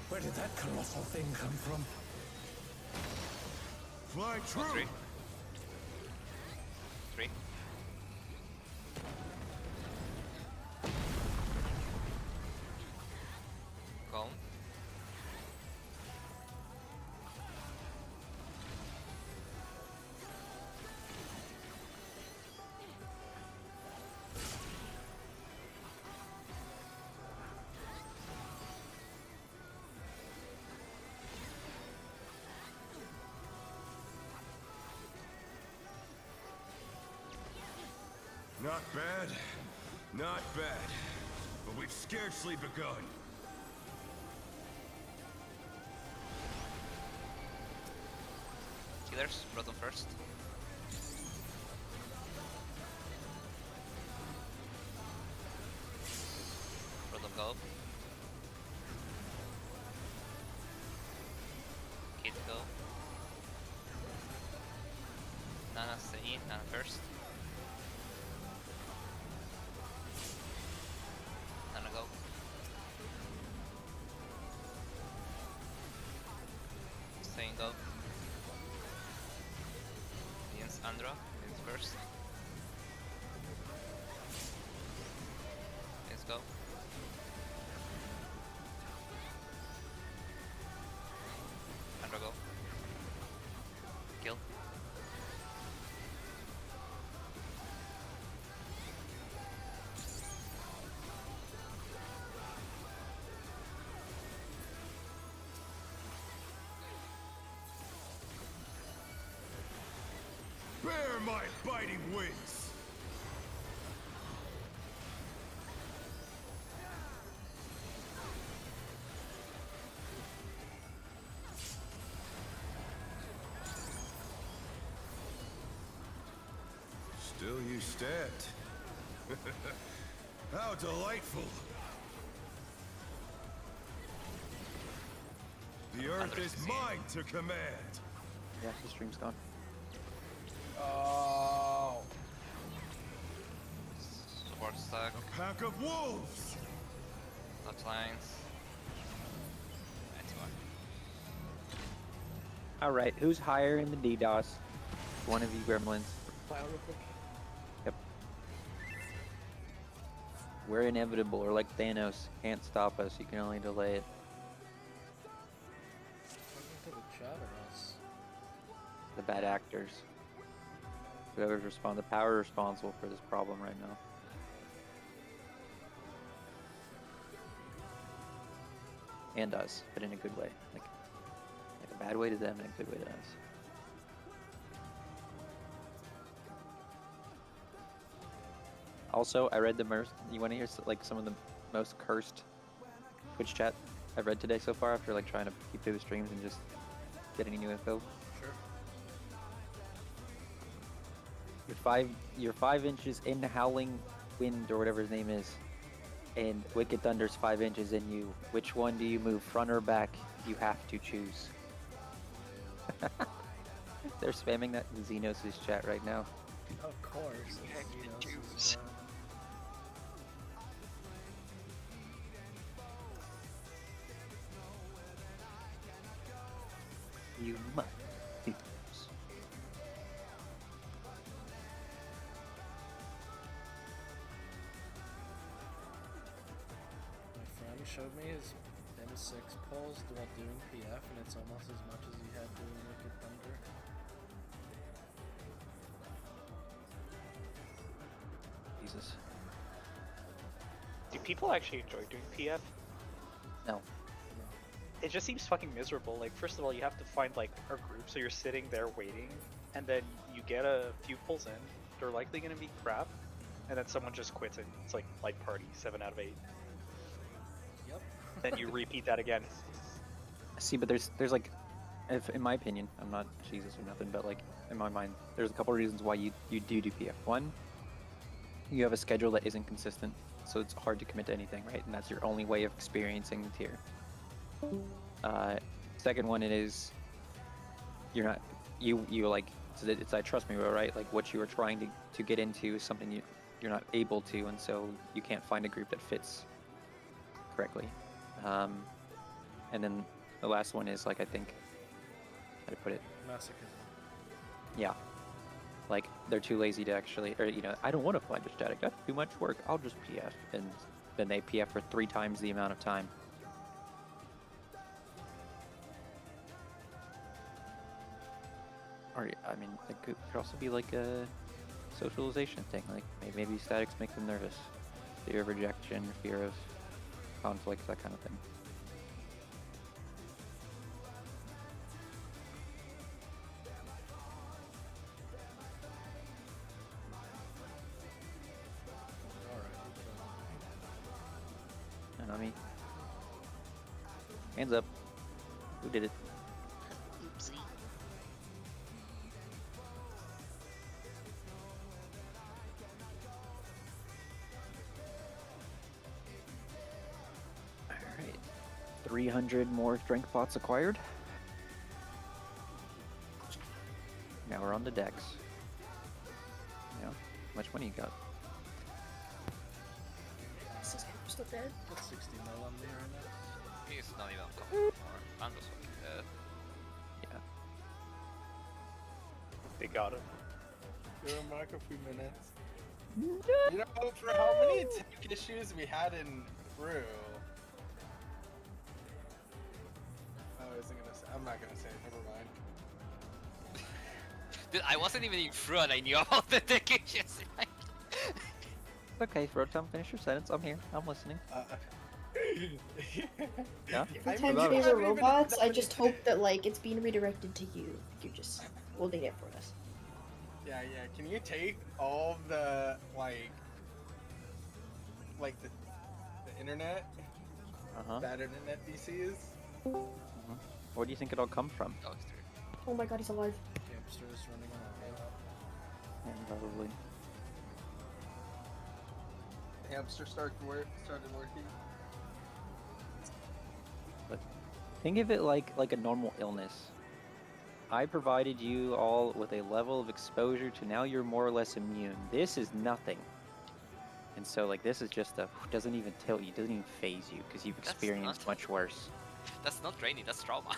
where did that colossal thing come from? Fly true! 3. 3. Calm. Not bad, not bad. But we've scarcely begun. Healers, Proton first. Proton go. Kid go. Nana stay, Nana first. Nana go. Stay and go. Against Andra, against first. Let's go. Andra go. Kill. Bear my biting wings! Still you stand. How delightful! The earth is mine to command! Yeah, the stream's gone. Oh. Support stack. A pack of wolves! Left lines. Anti-one. Alright, who's higher in the DDoS? One of you gremlins. File real quick. Yep. We're inevitable, or like Thanos. Can't stop us, you can only delay it. Talking to the chat or us? The bad actors. Whoever's the power responsible for this problem right now. And us, but in a good way. Like a bad way to them and a good way to us. Also, I read the most. You want to hear like some of the most cursed Twitch chat I've read today so far after like trying to keep through the streams and just get any new info? Sure. You're 5 inches in the howling wind or whatever his name is, and Wicked Thunder's 5 inches in you. Which one do you move, front or back? You have to choose. They're spamming that in Xenos' chat right now. Of course. You have Xenos to is, choose. You must. My friend showed me his M6 pulls while doing PF, and it's almost as much as he had doing Wicked Thunder. Jesus. Do people actually enjoy doing PF? No. It just seems fucking miserable. Like, first of all, you have to find like a group, so you're sitting there waiting, and then you get a few pulls in. They're likely gonna be crap, and then someone just quits, and it's like light party, 7 out of 8. Yep. Then you repeat that again. See, but there's like, if in my opinion, I'm not Jesus or nothing, but like in my mind, there's a couple of reasons why you do PF. One, you have a schedule that isn't consistent, so it's hard to commit to anything, right? And that's your only way of experiencing the tier. Second one, it is you're not you like it's I trust me, right? Like what you are trying to get into is something you're not able to, and so you can't find a group that fits correctly. And then the last one is like, I think, how to put it? Masochism. Yeah. Like they're too lazy to actually, or I don't want to find a static. That's too much work. I'll just PF, and then they PF for 3 times the amount of time. Or I mean, it could also be like a socialization thing. Like maybe statics make them nervous. Fear of rejection, fear of conflict, that kind of thing. Nami. Hands up. Who did it? Oopsie. Alright. 300 more strength pots acquired. Now we're on the decks. How much money you got? Still dead? Got 60 mil on me right now. He's not even coming anymore. I'm just fucking dead. Yeah. They got him. Give him back a few minutes. You know, for how many tech issues we had in Brew. I'm not gonna say it, never mind. Dude, I wasn't even in front. I knew about the tickets. Okay, Rotom, finish your sentence. I'm here. I'm listening. Yeah? Every time you favor robots, I just hope that like it's being redirected to you. You're just holding it for us. Yeah. Can you take all of the the internet? Bad internet DCs? Where do you think it all come from? Oh my god, he's alive. Hamsters running around. Yeah, probably. Hamster started working. But think of it like a normal illness. I provided you all with a level of exposure to now you're more or less immune. This is nothing. And so like this is just doesn't even tilt you, doesn't even phase you because you've experienced much worse. That's not draining, that's trauma.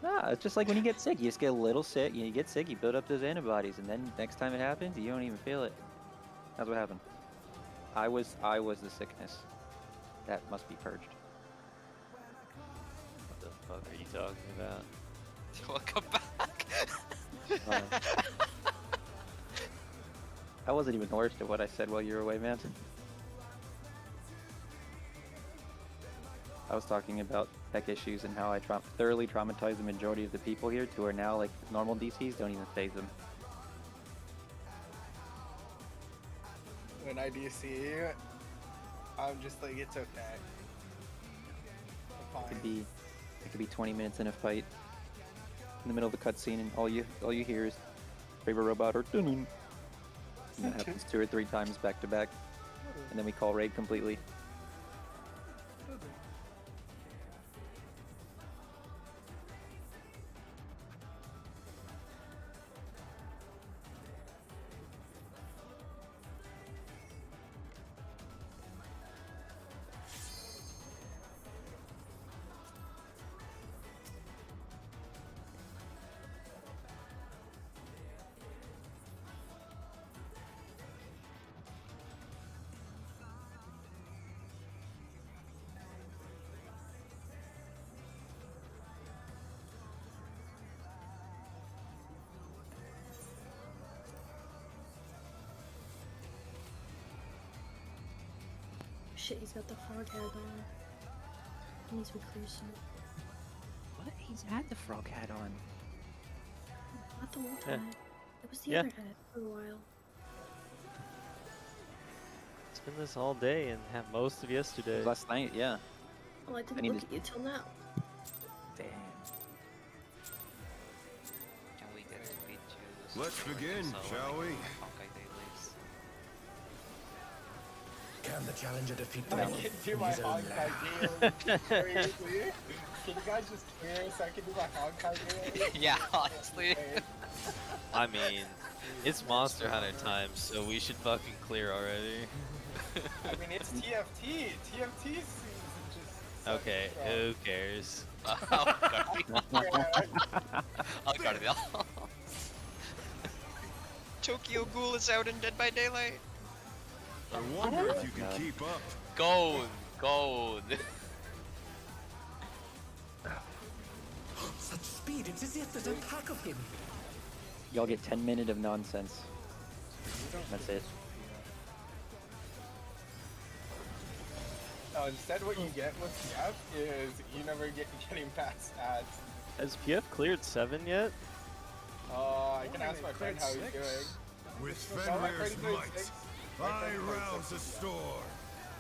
Nah, it's just like when you get sick. You just get a little sick. You get sick, you build up those antibodies, and then next time it happens, you don't even feel it. That's what happened. I was the sickness. That must be purged. What the fuck are you talking about? Welcome back. I wasn't even the worst at what I said while you were away, man. I was talking about tech issues and how I thoroughly traumatized the majority of the people here to where now like normal DCs don't even phase them. When I DC you, I'm just like, it's okay. I'm fine. It could be 20 minutes in a fight, in the middle of the cutscene, and all you hear is Favorite Robot or dun. And that happens 2 or 3 times back to back, and then we call raid completely. shit, he's got the frog head on. He needs to be clear soon. What? He's had the frog hat on. Not the whole Yeah. time. It was the Yeah. other head for a while. It's been this all day and most of yesterday. Last night, yeah. Oh, I I didn't need look to- at you till now. Damn. Can we get to B2? Let's begin, shall we? Honkai dailies. Can the challenger defeat I the can do my Honkai daily. Seriously? Can you guys just clear so I can do my Honkai daily? Yeah, honestly. I mean, it's Monster Hunter time, so we should fucking clear already. I mean, it's TFT. TFT season just. Okay, who cares? I'll guard it all. Tokyo Ghoul is out in Dead by Daylight. I wonder if you can keep up. Gold, gold. Such speed, it's as if there's a pack of him. Y'all get 10 minutes of nonsense. That's it. No, instead, what you get with TF is you never get getting past ads. Has PF cleared 7 yet? I can ask my friend how he's doing. With No, my Fenrir's friend played might, 6. My I friend played rouse 6. the storm.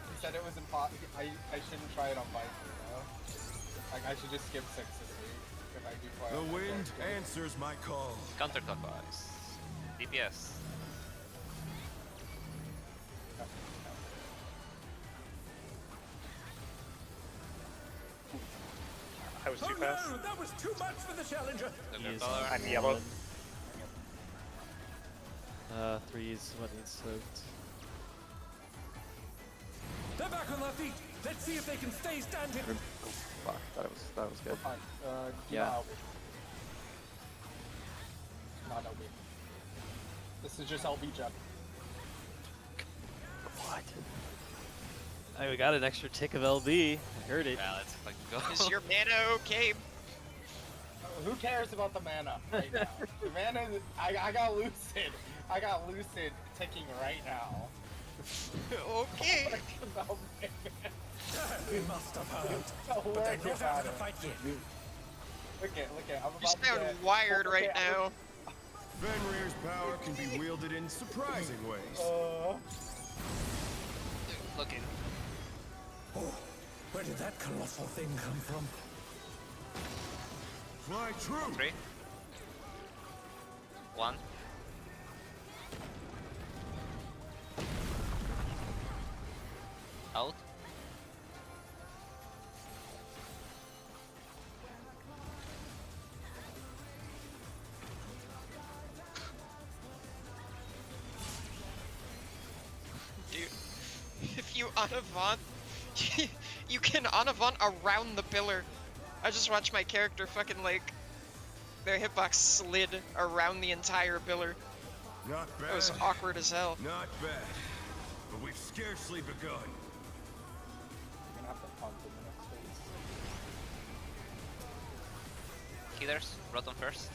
He said it was impossible. I shouldn't try it on Viper, though. Like, I should just skip 6 this week if I do play The on Viper. wind answers my call. Counterclockwise. DPS. I was too Oh fast. no, that was too much for the challenger. He's I'm yellow. 3 is what needs soaked. They're back on their feet. Let's see if they can stay standing. Oh, fuck. That was good. Fine. Yeah. Not LB. This is just LB Jeff. What? Hey, we got an extra tick of LB. I heard it. Yeah, let's fucking go. Is your mana okay? Who cares about the mana right now? The mana, I got Lucid. I got Lucid ticking right now. Okay. We must have heard. Don't But worry they're not out about of the it. fight yet. Look at, I'm You about to sound get... wired okay, right now. Fenrir's power can be wielded in surprising ways. Looking. Oh, where did that colossal thing come from? Fly true. 3. 1. Out. Dude, if you Anavant, you can Anavant around the pillar. I just watched my character fucking like, their hitbox slid around the entire pillar. Not bad. That was awkward as hell. Not bad. But we've scarcely begun. You're gonna have to pump in the next phase. Healers, Rotom first.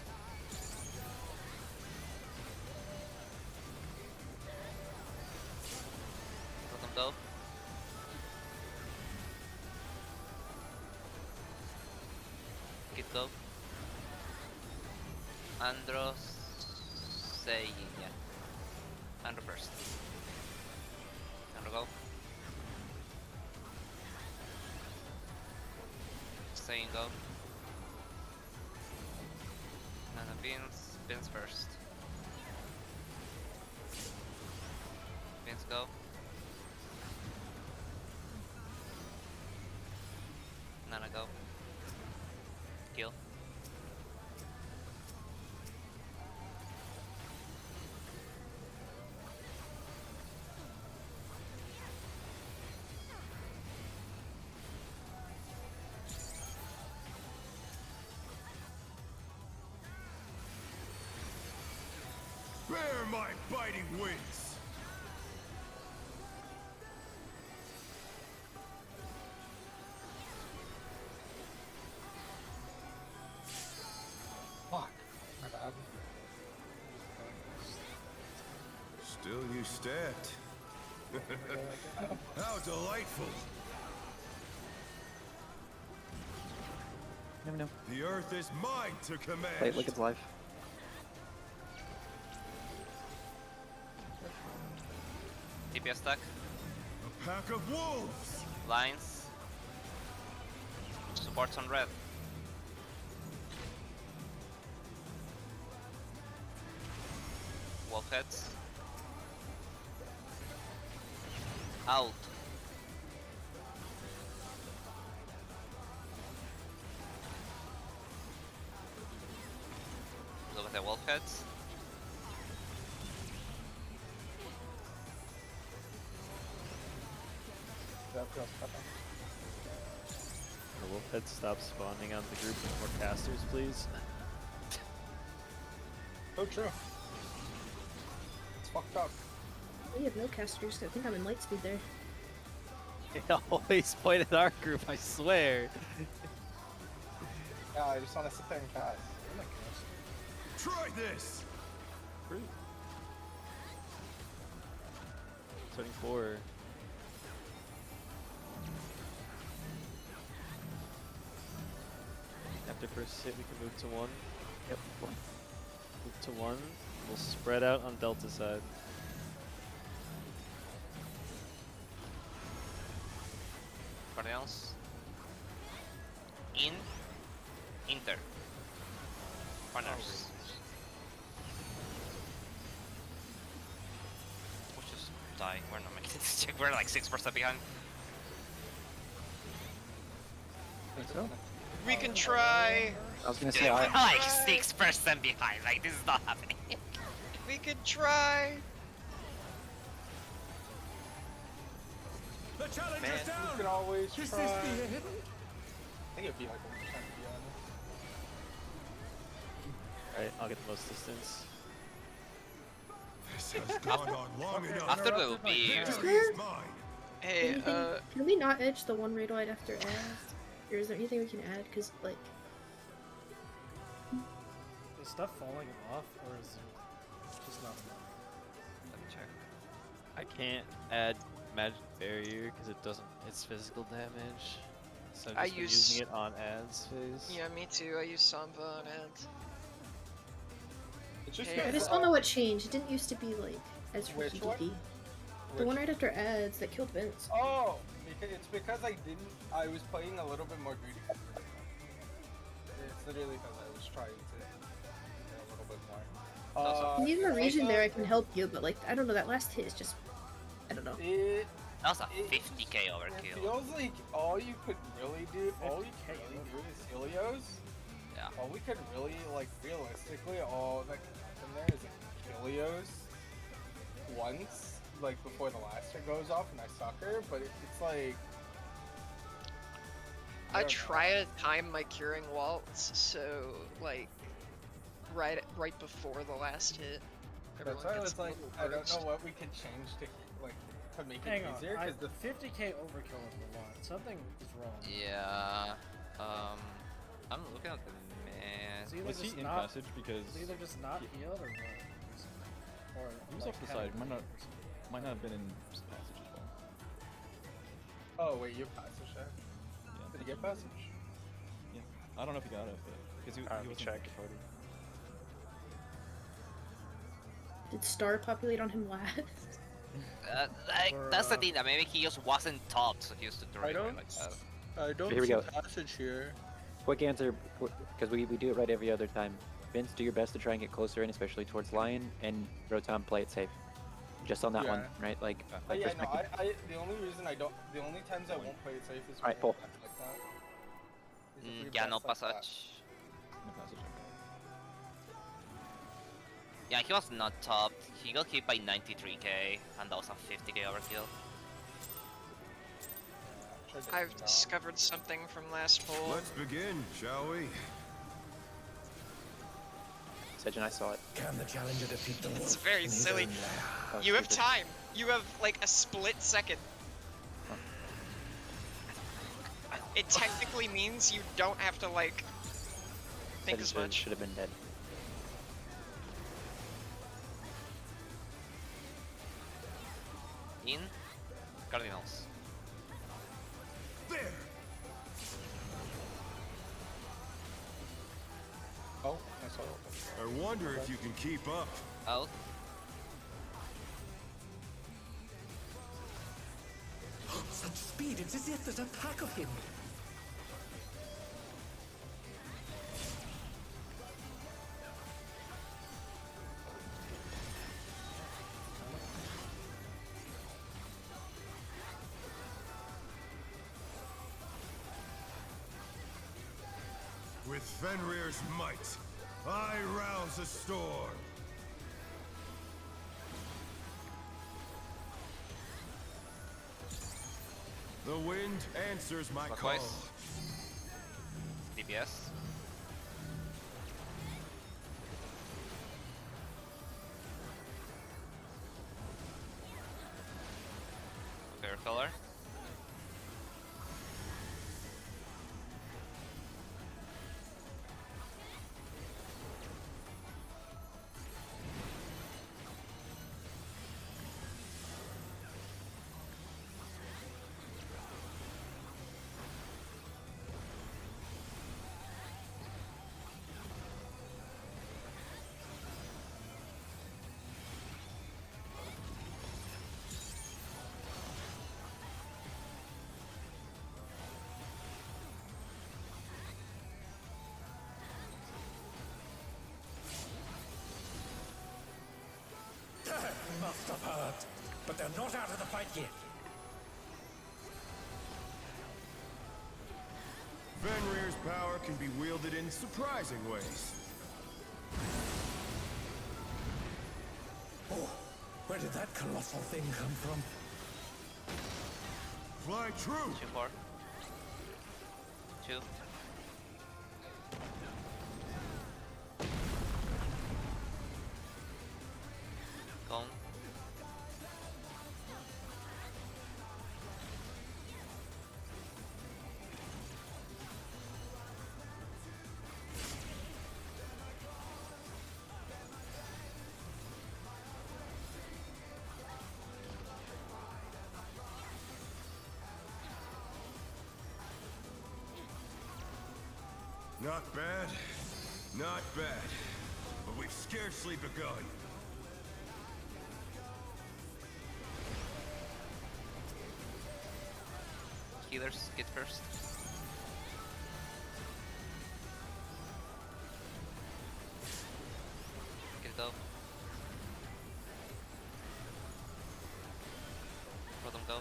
Rotom go. Kid go. Andros. Say yeah. Andro first. Andro go. Saying go. Nana Beans. Beans first. Beans go. Nana go. Kill. Bear my biting wings. Fuck. My bad. Still you stepped. How delightful! Never know. The earth is mine to command. Play it like it's live. TPS stack. A pack of wolves. Lines. Supports on red. Wolf heads. Out. Look at the wolf heads. The wolfhead stop spawning on the group with more casters, please. So true. It's fucked up. We have no casters. I think I'm in lightspeed there. They always point at our group, I swear. Yeah, I just want to sit there and cast. Try this. Fruit. Turning 4. After first hit, we can move to 1. Yep. Move to 1. We'll spread out on Delta side. Guardians. In. Inter. Corners. We'll just die. We're not making this check. We're like 6% behind. Think so? We can try. I was gonna Dude, say we're I. like 6% behind. Like, this is not happening. We could try. The challenger's Man, down. you can always Is try. this the hidden? I think it'd be like 1% to be honest. Alright, I'll get the most distance. This has gone on long enough. After will be. Victory is mine. Hey, Anything, can we not edge the one radioid after add? Or is there anything we can add? Because, like, Is stuff falling off, or is it just not enough? Let me check. I can't add magic barrier because it doesn't. It's physical damage. So I've I just been use- using it on ads phase. yeah, me too. I use Samba on ads. It's just Hey, I just don't know what changed. It didn't used to be, like, as Which freaky one? deaky. The one right after ads that killed Vince. Oh, it's because I was playing a little bit more greedy. It's literally because I was trying to get a little bit more. If you need more region there, I can help you, but, like, I don't know, that last hit is just, I don't know. It That was a It- 50k It overkill. feels like all you could really do, all you could really do is Helios. Yeah. All we could really, like, realistically, all that can happen there is Helios once, like, before the last hit goes off and I suck her, but it's like... I don't try to time my curing waltz, so like right before the last hit. That's everyone why gets it's like, a little I don't burst. know what we could change to, like, to make it Hang on, easier, because the 50k overkill is a lot. Something is wrong. Yeah. I'm looking at the man. It's either Was he just in not, passage because it's either just not healed or what. Or he was like, off the having side? Might not, or something. might not have been in passage as well. Oh, wait, you have passage there? Yeah. Did he get passage? Yeah. I don't know if he got it, but because he Let me was check. Did Star populate on him last? That's the thing, that maybe he just wasn't topped, so he used to throw I it away don't like that. I don't Here we see go. passage here. Quick answer, because we do it right every other time. Vince, do your best to try and get closer in, especially towards Lion, and Rotom, play it safe. Just on that one, Yeah. right? Like, Oh, like yeah, no, perspective. the only reason I don't, the only times I won't play it safe is Alright, when pull. I have like that. Is if we Yeah, no bounce like that. passage. No passage. Yeah, he was not topped. He got hit by 93k, and that was a 50k overkill. I've discovered something from last poll. Let's begin, shall we? Sedge and I saw it. Can the challenger defeat the wolf? It's very in his silly. own lair? That was You have stupid. time. You have like a split second. It technically means you don't have to like think as much. Should have been dead. In. I saw that. I wonder if you can keep up. Out. Such speed, it's as if there's a pack of him. With Fenrir's might, I rouse a storm. The wind answers my call. Clockwise. DPS. Fair color. Must have heard. But they're not out of the fight yet. Fenrir's power can be wielded in surprising ways. Oh, where did that colossal thing come from? Fly true! 2-4. 2. Gone. Not bad, not bad. But we've scarcely begun. Healers get first. Get go. Let them go.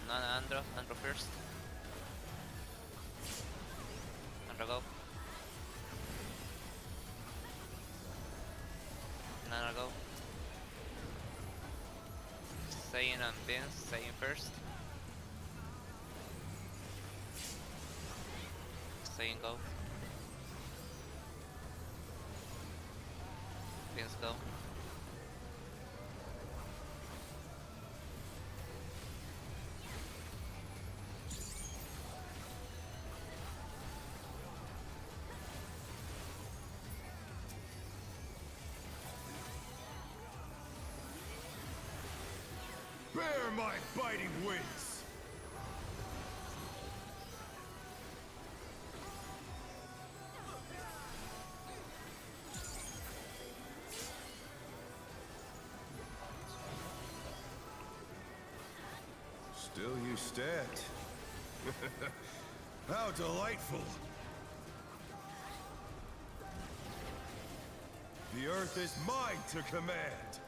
Nana Andro first. Andro go. Nana go. Saiyan and Vince, Saiyan first. Saiyan go. Vince go. Bear my biting wings! Still you stand. How delightful! The earth is mine to command!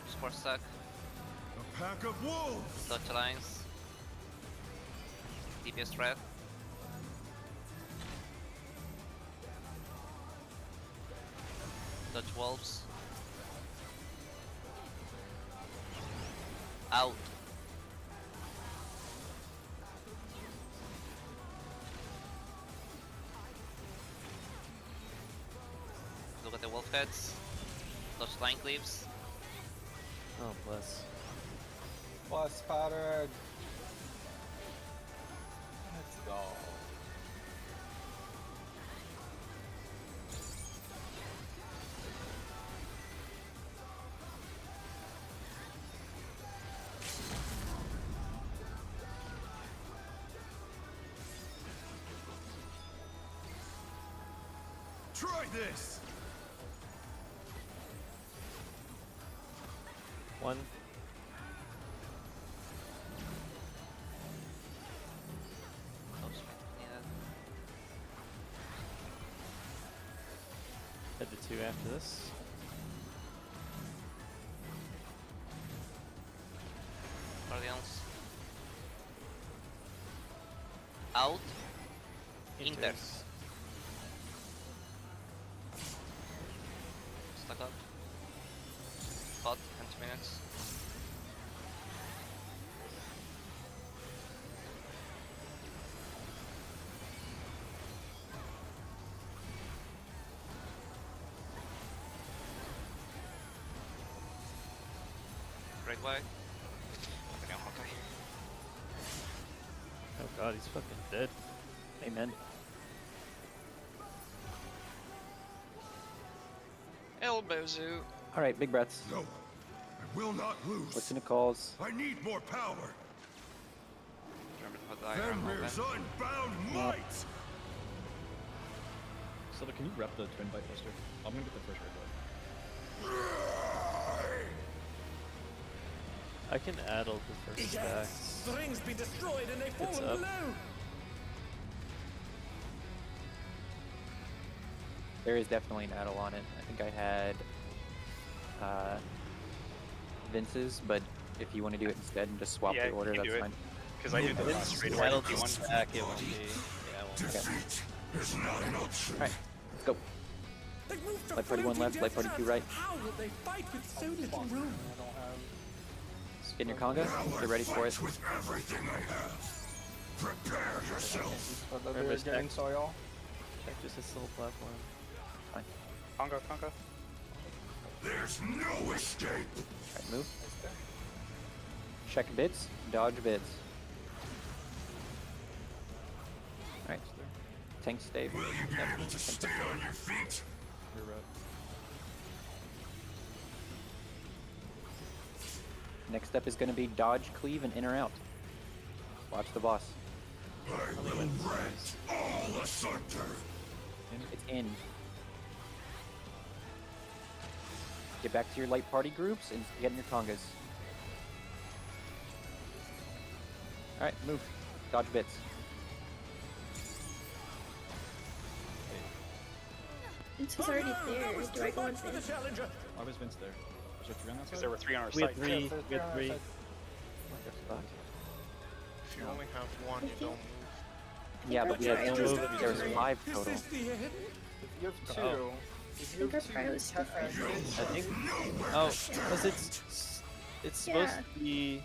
Score suck. A pack of wolves! Dodge lines. DPS red. Dodge wolves. Out. Look at the wolf heads. Dodge line cleaves. Oh, bless. Plus pattern. Let's go. Try this. One. Head to 2 after this. Guardians. Out. Inter. Stack up. Hot. 20 minutes. Right way. Okay. Oh god, he's fucking dead. Amen. Elbow zoo. All right, big breaths. No, I will not lose. Listen to calls. I need more power. Remember to put the diagram Fenrir's open. unbound might. So can you rep the twin bite poster? I'm gonna get the first red one. I can addle the first stack. Yes! The ring's been destroyed and they've It's fallen up. below! There is definitely an addle on it. I think I had Vince's, but if you want to do it instead and just swap Yeah, the order, you can that's do it. fine. Because I did the last raid That'll order. just stack, it won't be. Yeah, it won't be. Defeat is not an option. Alright, let's go. They've moved to Light party 1 floating left, light party 2 right. How will they fight with so little room? Get in your conga. Get ready for it. With everything I have. Prepare yourself. Remember, stack, soil. stack just hits the whole platform. Conga, Conga. There's no escape. Alright, move. Check bits, dodge bits. Alright. Tank stay. Will you be able to stay on your feet? Your rep. Next step is going to be dodge, cleave, and in or out. Watch the boss. I will rent all asunder. It's in. Get back to your light party groups and get in your congas. Alright, move. Dodge bits. It's already there. Do I go in For the there? challenger! Why was Vince there? Was there 3 on that Because side? there were 3 on our We had side. 3. We had 3. If you only have one, you don't move. Yeah, but we had Don't 2. move. There was 5 Is total. this the end? If you have two, Oh. if you I have think our prio is different. I think. Oh, because it's supposed Yeah. to be.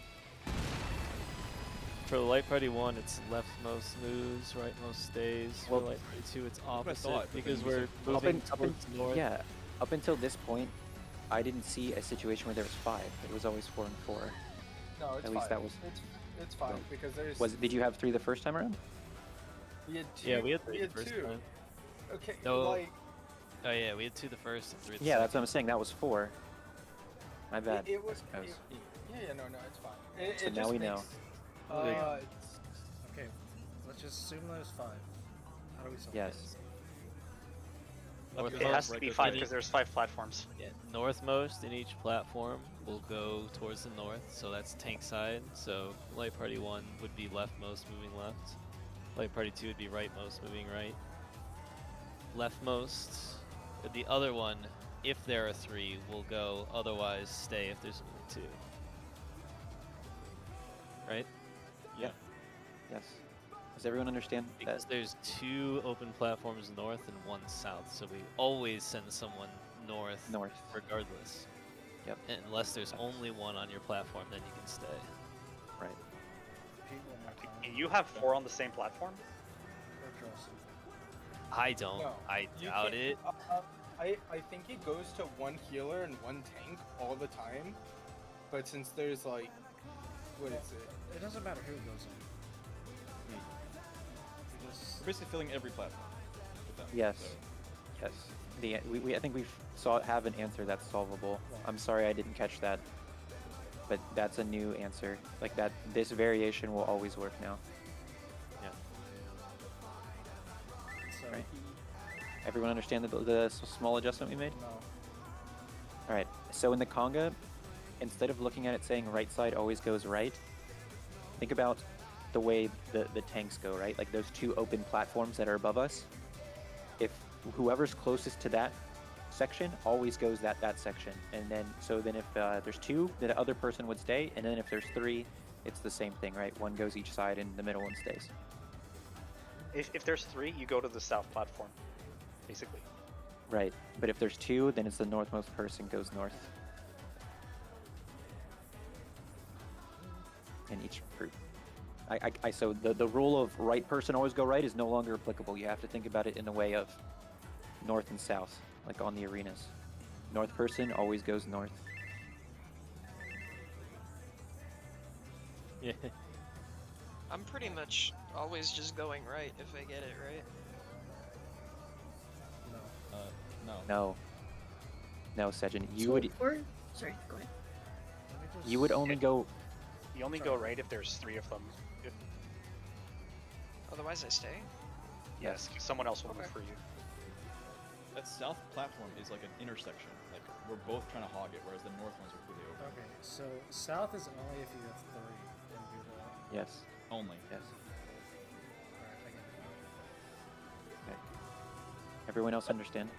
For the light party 1, it's leftmost moves, rightmost stays. For Well, light party 2, it's what I opposite thought, but because then you we're said- moving towards north. Yeah, up until this point, I didn't see a situation where there was 5. It was always 4 and 4. No, it's At least fine. that was- It's fine because there's. Did you have 3 the first time around? We had two. Yeah, we had 3 the first two. time. Okay, No. like Oh yeah, we had 2 the first and 3 the Yeah, second. that's what I'm saying. That was 4. My bad. it was. I was- Yeah, no, it's fine. So It now just we know. makes, Okay, let's just assume there's 5. How do we solve Yes. this? It has to be 5 because there's 5 platforms. Yeah, northmost in each platform will go towards the north, so that's tank side. So light party 1 would be leftmost, moving left. Light party 2 would be rightmost, moving right. Leftmost, the other one, if there are 3, will go. Otherwise, stay if there's only 2. Right? Yeah. Yes. Does everyone understand Because that? there's 2 open platforms north and 1 south, so we always send someone north, regardless. Yep. Unless there's only 1 on your platform, then you can stay. Right. And you have 4 on the same platform? I don't. No, I you doubt can't- it. I think it goes to 1 healer and 1 tank all the time, but since there's like, what is it? It doesn't matter who goes in. We're basically filling every platform with them. Yes. So. Yes. I think we have an answer that's solvable. I'm sorry I didn't catch that, but that's a new answer. Like that, this variation will always work now. So Right. Everyone understand the small adjustment we made? No. All right. So in the conga, instead of looking at it saying right side always goes right, think about the way the tanks go, right? Like those two open platforms that are above us. If whoever's closest to that section always goes that section, and then if there's two, the other person would stay, and then if there's three, it's the same thing, right? One goes each side, and the middle one stays. If there's three, you go to the south platform, basically. Right. But if there's two, then it's the northmost person goes north. In each group. So the rule of right person always go right is no longer applicable. You have to think about it in the way of north and south, like on the arenas. North person always goes north. Yeah. I'm pretty much always just going right if I get it right. No. No, Sejin. Sorry, go ahead. You would only go. You only go right if there's three of them. Otherwise, I stay. Yes, 'cause someone else will move for you. That south platform is like an intersection. Like we're both trying to hog it, whereas the north ones are really open. Okay, so south is only if you have 3 and do that. Yes. Only. Yes. Alright, I get it. Okay. Everyone else understand?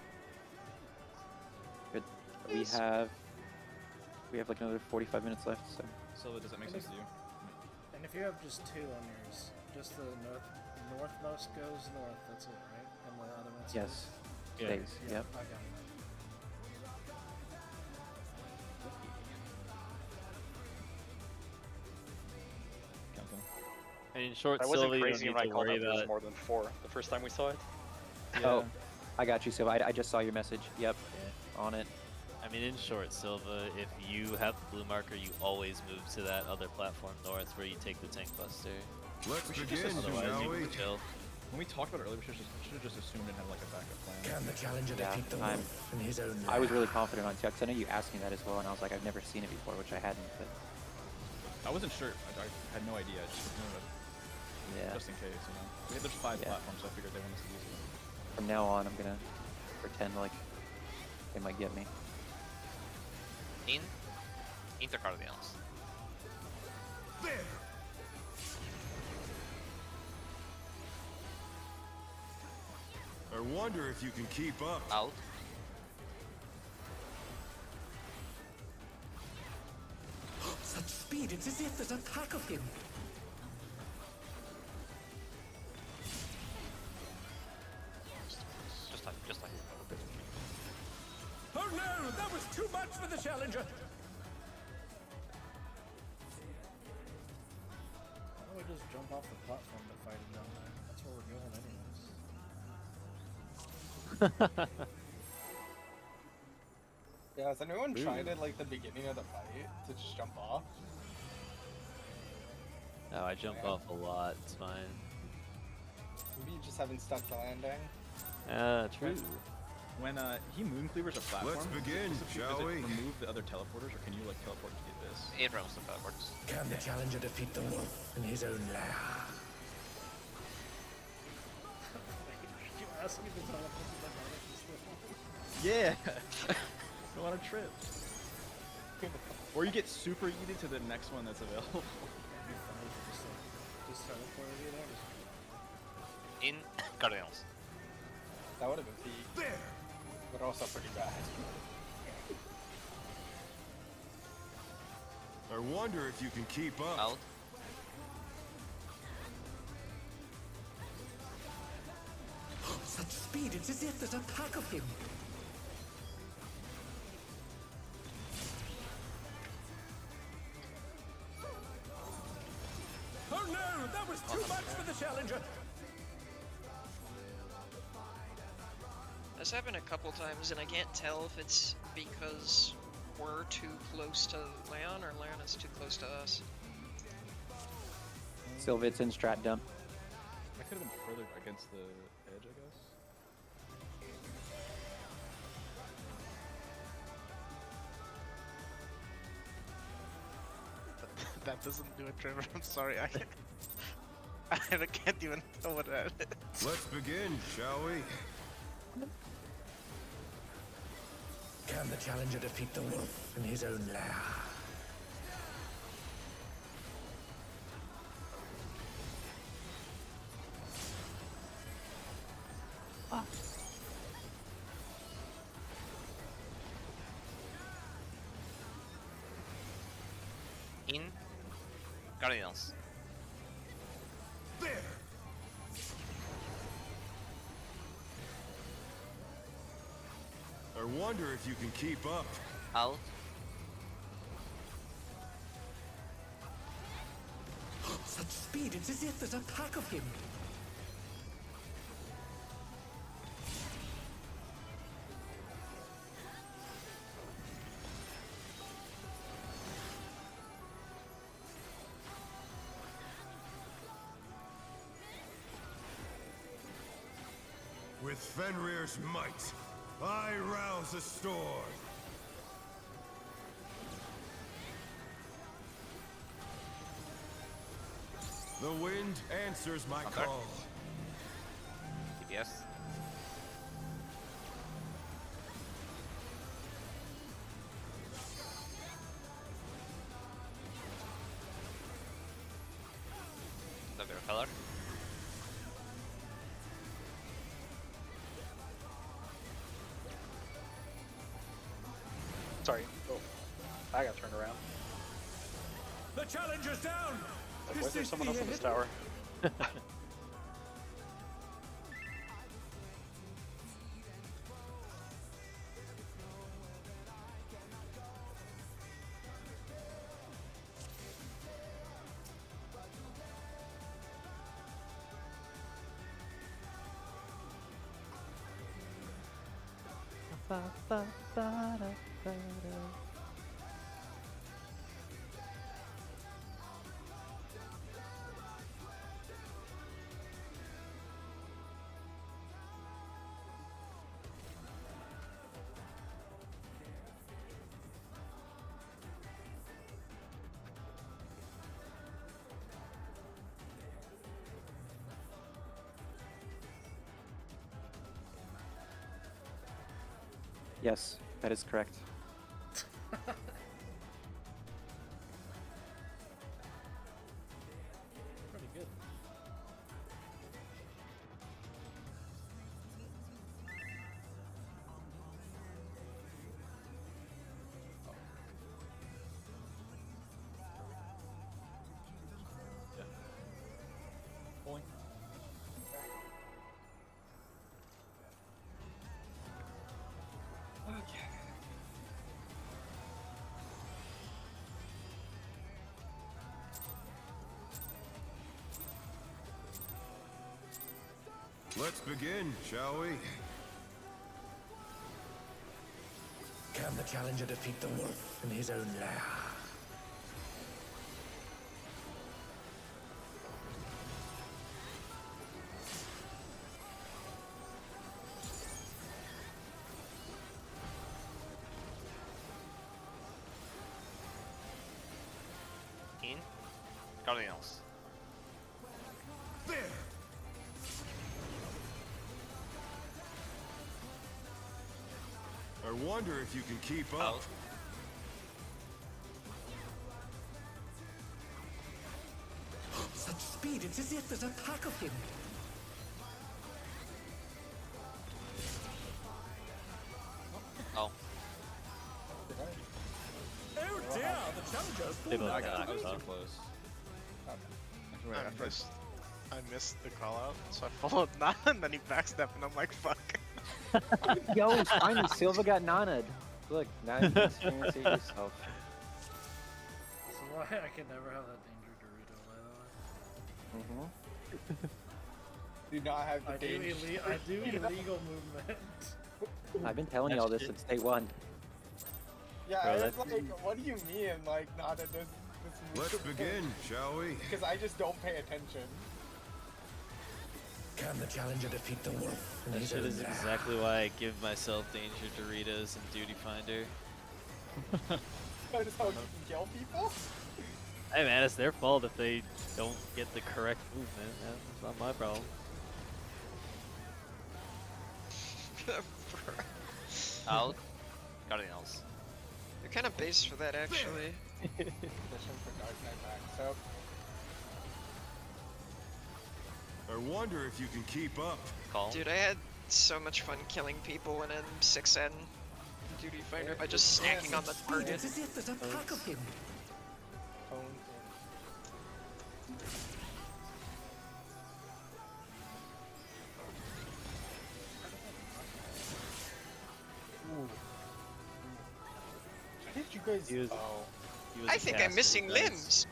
Good. We have like another 45 minutes left, so. So does that make sense to you? And if you have just 2 on yours, just the northmost goes north, that's it, right? And the other one stays? Yes. Stays. Yep. I got it. And in short, I Silva, wasn't you don't crazy need when I to called worry out there was about. more than 4 the first time we saw it. Oh, I got you, Silva. I just saw your message. Yep. On it. I mean, in short, Silva, if you have the blue marker, you always move to that other platform north where you take the tank buster. Let's We should begin, just Otherwise, shall you we? can chill. When we talked about it earlier, we should have just assumed and have like a backup plan. Can the challenger Yeah, defeat the I'm- wolf in his own I was really lair? confident on Tux. I know you asked me that as well, and I was like, I've never seen it before, which I hadn't. But I wasn't sure. I had no idea. I just wanted to, yeah. just in case, you know. There's 5 Yeah. platforms, so I figured they wanted us to use it. From now on, I'm gonna pretend like they might get me. In Intercardinals. There! I wonder if you can keep up. Out. Such speed, it's as if there's a pack of him. Just like. Oh no, that was too much for the challenger. Why don't we just jump off the platform to fight him down there? That's where we're going anyways. Yeah, has anyone tried at like the beginning of the fight to just jump off? No, I jump off a lot. It's fine. Maybe you just haven't stuck the landing. True. When he moon cleavers a platform, Let's begin, does it shall we? remove the other teleporters, or can you like teleport to get this? It roams the teleports. Can the challenger defeat the wolf in his own lair? You asked me to teleport to the hardest. Yeah. Go on a trip. Or you get super yeeted to the next one that's available. Just teleport you there. In Cardinals. That would have been peak. There! But also pretty bad. I wonder if you can keep up. Out. Such speed, it's as if there's a pack of him. Oh no, that was too much for the challenger. That's happened a couple times, and I can't tell if it's because we're too close to Leon or Leon is too close to us. Silva, it's in strat dump. I could have been further against the edge, I guess. That doesn't do it, Trevor. I'm sorry. I can't even know what that is. Let's begin, shall we? Can the challenger defeat the wolf in his own lair? In Cardinals. There! I wonder if you can keep up. Out. Such speed, it's as if there's a pack of him. With Fenrir's might, I rouse a storm. The wind answers my Okay. call. TPS. Dagger color. Sorry. Oh, I got turned around. The challenger's down! Like, was there someone else on this tower? Yes, that is correct. Pretty good. Pulling. Let's begin, shall we? Can the challenger defeat the wolf in his own lair? In Cardinals. There! I wonder if you can keep up. Out. Such speed, it's as if there's a pack of him. Oh. Oh dear, the challenger's They fallen. both I got got it. too close. I missed the call out, so I followed Nana and then he backstepped and I'm like, fuck. Yo, finally, Silva got nana'd. Look, now you can experience it yourself. This is why I can never have that danger Dorito, by the way. Do not have the I do, danger. I do illegal movement. I've been telling y'all this since day one. Yeah, Bro, I was that's- like, what do you mean, like, not in this Let's begin, shall we? Because I just don't pay attention. Can the challenger defeat the wolf in That his shit own is lair? exactly why I give myself Danger Doritos and Duty Finder. That's how you can kill people? Hey man, it's their fault if they don't get the correct movement. That's not my problem. Out. Cardinals. They're kind of based for that, actually. Mission for Dark Knight Max up. I wonder if you can keep up. Call. Dude, I had so much fun killing people in M6N Duty Fighter by just snacking on the target. As if there's a pack of him. Ooh. How did you guys? He was, Oh. he was I a think I'm caster, missing guys. limbs.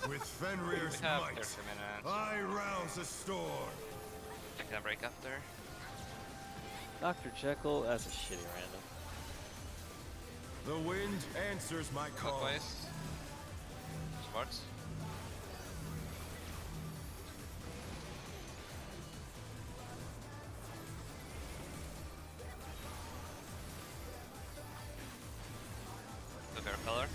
With Fenrir's We have might, 30 minutes. I rouse a storm. I can break after. Dr. Jekyll as a shitty random. The wind answers my call. Clockwise. Sparks. Look our color.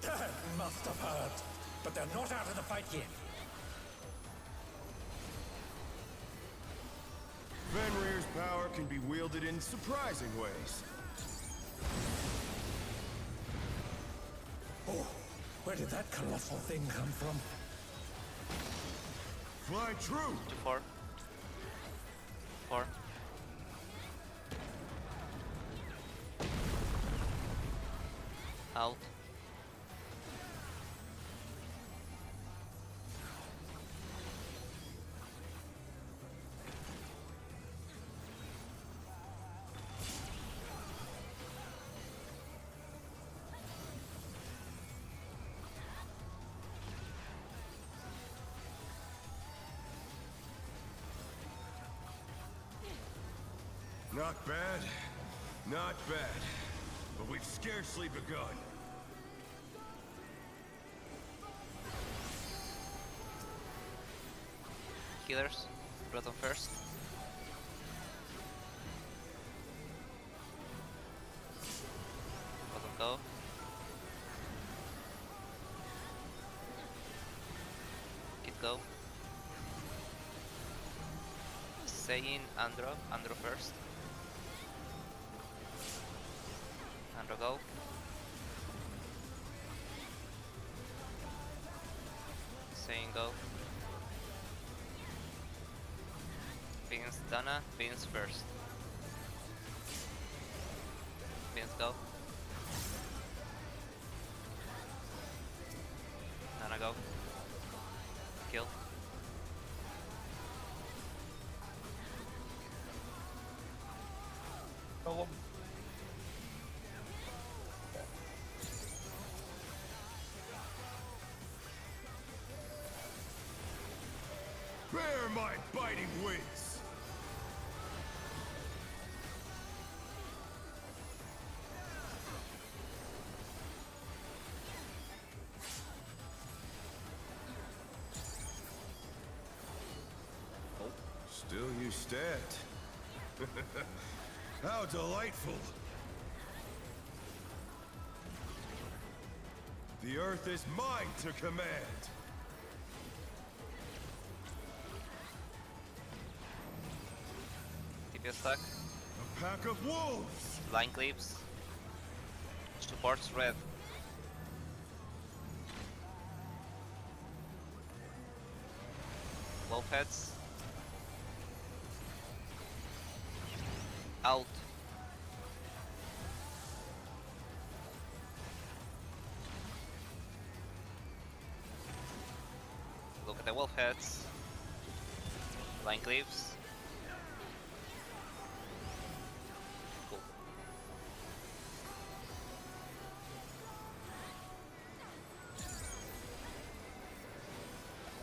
That must have hurt. But they're not out of the fight yet. Fenrir's power can be wielded in surprising ways. Oh, where did that colossal thing come from? Fly true. 2-4. 4. Out. Not bad. Not bad. But we've scarcely begun. Healers. Bottom first. Bottom go. Kid go. Saying Andro first. Andro go. Saying go. Beans Dana, Beans first. Beans go. Nana go. Kill. Oh. Bear my biting wings. Still you stand. How delightful. The earth is mine to command. TP stack. A pack of wolves. Line clips. Supports red. Wolf heads. Out. Look at the wolf heads. Line clips. Cool.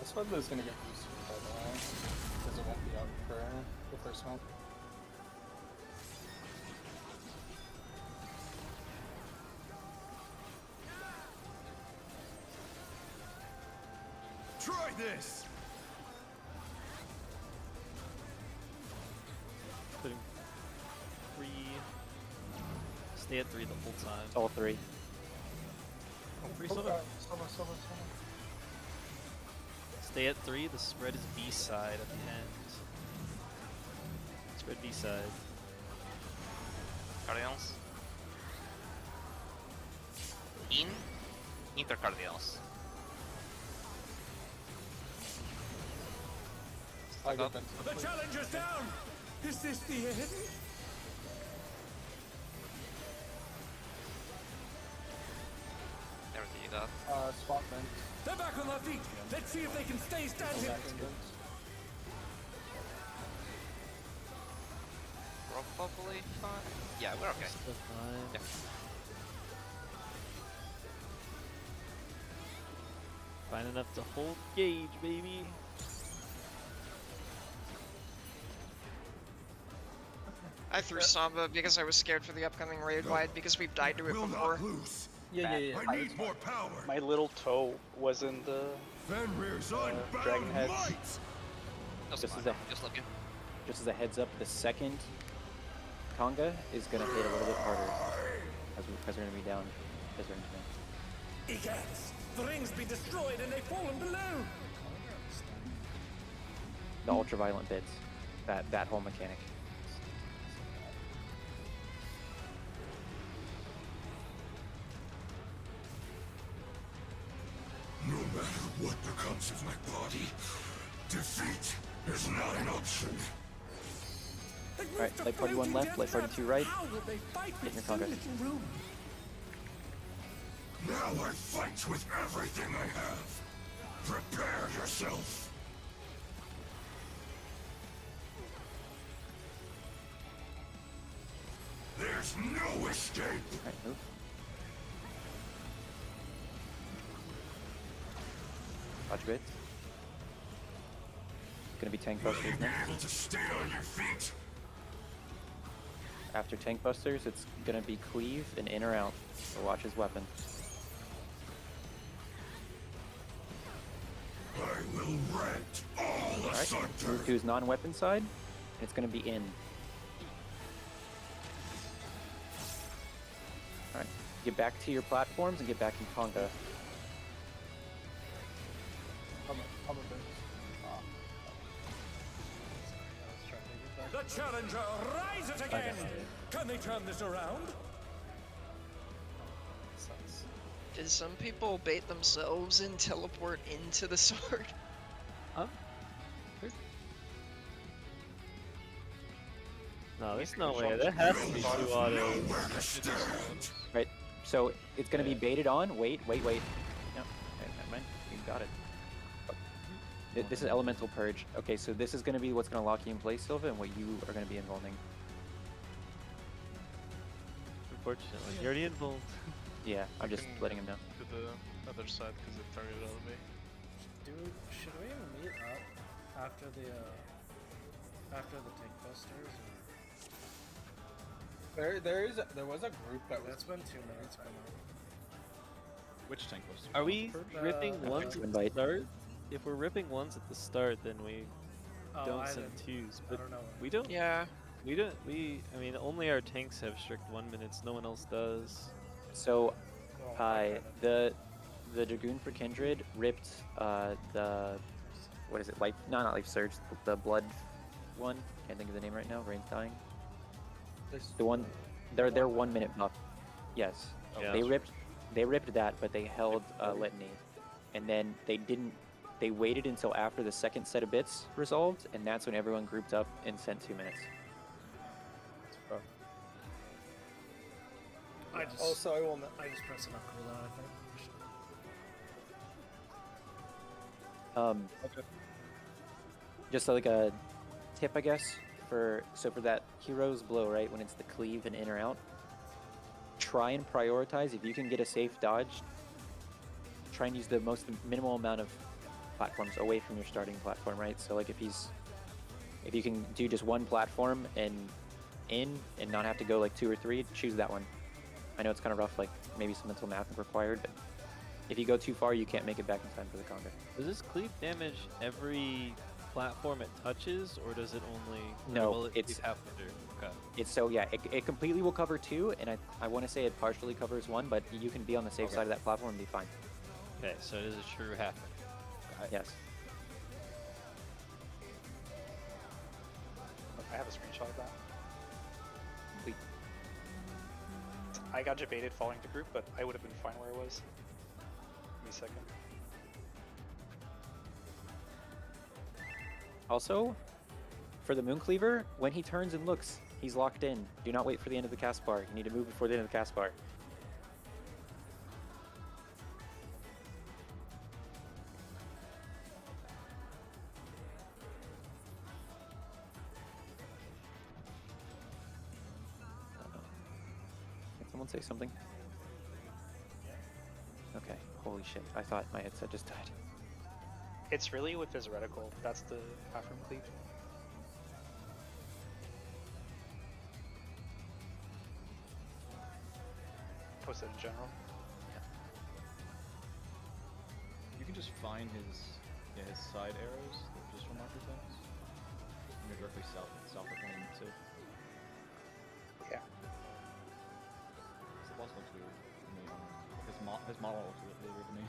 This one is gonna get boosted by the way, because it won't be out for the first one. Try this! Putting 3. Stay at 3 the whole time. It's all 3. Free Oh, silver. Silver. Stay at 3. The spread is B side at the end. Spread B side. Cardinals. In. Inter Cardinals. I Stuck get up. that. The challenger's down! Is this the end? Everything you got. Spot vent. They're back on their feet. Let's see if they can stay standing. Probably fine. Yeah, we're okay. Still fine. Yeah. Fine enough to hold gauge, baby. I threw Samba because I was scared for the upcoming raid wide because we've died to it Will before. not lose. Yeah. I need more power. My little toe was in the Fenrir's Dragon unbound Head. might. Just This fine. is a- Just looking. Just as a heads up, the second conga is gonna hit a little bit harder because we're gonna be down. Because we're in Egads! The ring's been destroyed and they've fallen below! the ultraviolet bits. That whole mechanic. No matter what becomes of my body, defeat is not an option. Alright, light party 1 left, light party 2 right. How will they fight Get in your with so conga. little room? Now I fight with everything I have. Prepare yourself. There's no escape. Alright, move. Dodge bits. Gonna be tank Will you busters be next. able to stay on your feet? After tank busters, it's gonna be cleave and in or out. So watch his weapon. I will rent all Alright, asunder. move to his non-weapon side. And it's gonna be in. Alright, get back to your platforms and get back in conga. Come a bit. The challenger rises again! Can they turn this around? Did some people bait themselves and teleport into the sword? Huh? No, there's no way. There has to be 2 autos. Right, so it's gonna be baited on. Wait. No, okay, never mind. You got it. This is elemental purge. Okay, so this is gonna be what's gonna lock you in place, Silva, and what you are gonna be involving. Unfortunately, you're already involved. Yeah, I'm just can letting him know. To the other side because it targeted on me. Dude, should we meet up after the tank busters? Or... There was a group that was. That's been 2 minutes by now. Which tank post? Are we ripping ones at the invite. start? If we're ripping ones at the start, then we don't I send didn't- 2s. I But don't know. we don't. Yeah. I mean, only our tanks have strict 1 minutes. No one else does. So, Well, I the Dragoon for Kindred ripped the what is it? Life? No, not Life Surge. The blood one. Can't think of the name right now. Rain's dying. The one. They're 1 minute buff. Yes. Yeah. They ripped that, but they held Litany, and then they didn't. They waited until after the second set of bits resolved, and that's when everyone grouped up and sent 2 minutes. I just Also, I will. I just press it on cooldown. I think. Just like a tip, I guess, for that hero's blow, right? When it's the cleave and in or out, try and prioritize. If you can get a safe dodge, try and use the most minimal amount of platforms away from your starting platform, right? So like if you can do just one platform and not have to go like 2 or 3, choose that one. I know it's kind of rough, like maybe some mental math required, but if you go too far, you can't make it back in time for the conga. Does this cleave damage every platform it touches, or does it only? No, will it it's half under? Okay. It's so yeah, it completely will cover 2, and I want to say it partially covers 1, but you can be on the safe side of that platform and be fine. Okay, so it is a true half. Yes. I have a screenshot of that. Complete. I got debated falling to group, but I would have been fine where I was. Give me a second. Also, for the Moon Cleaver, when he turns and looks, he's locked in. Do not wait for the end of the cast bar. You need to move before the end of the cast bar. Can someone say something? Okay, holy shit. I thought my headset just died. It's really with his reticle. That's the platform cleave. Posted in general. You can just find his side arrows that just from marker things. And you're directly south of him too. Yeah. The boss looks weird to me. His model looks really weird to me.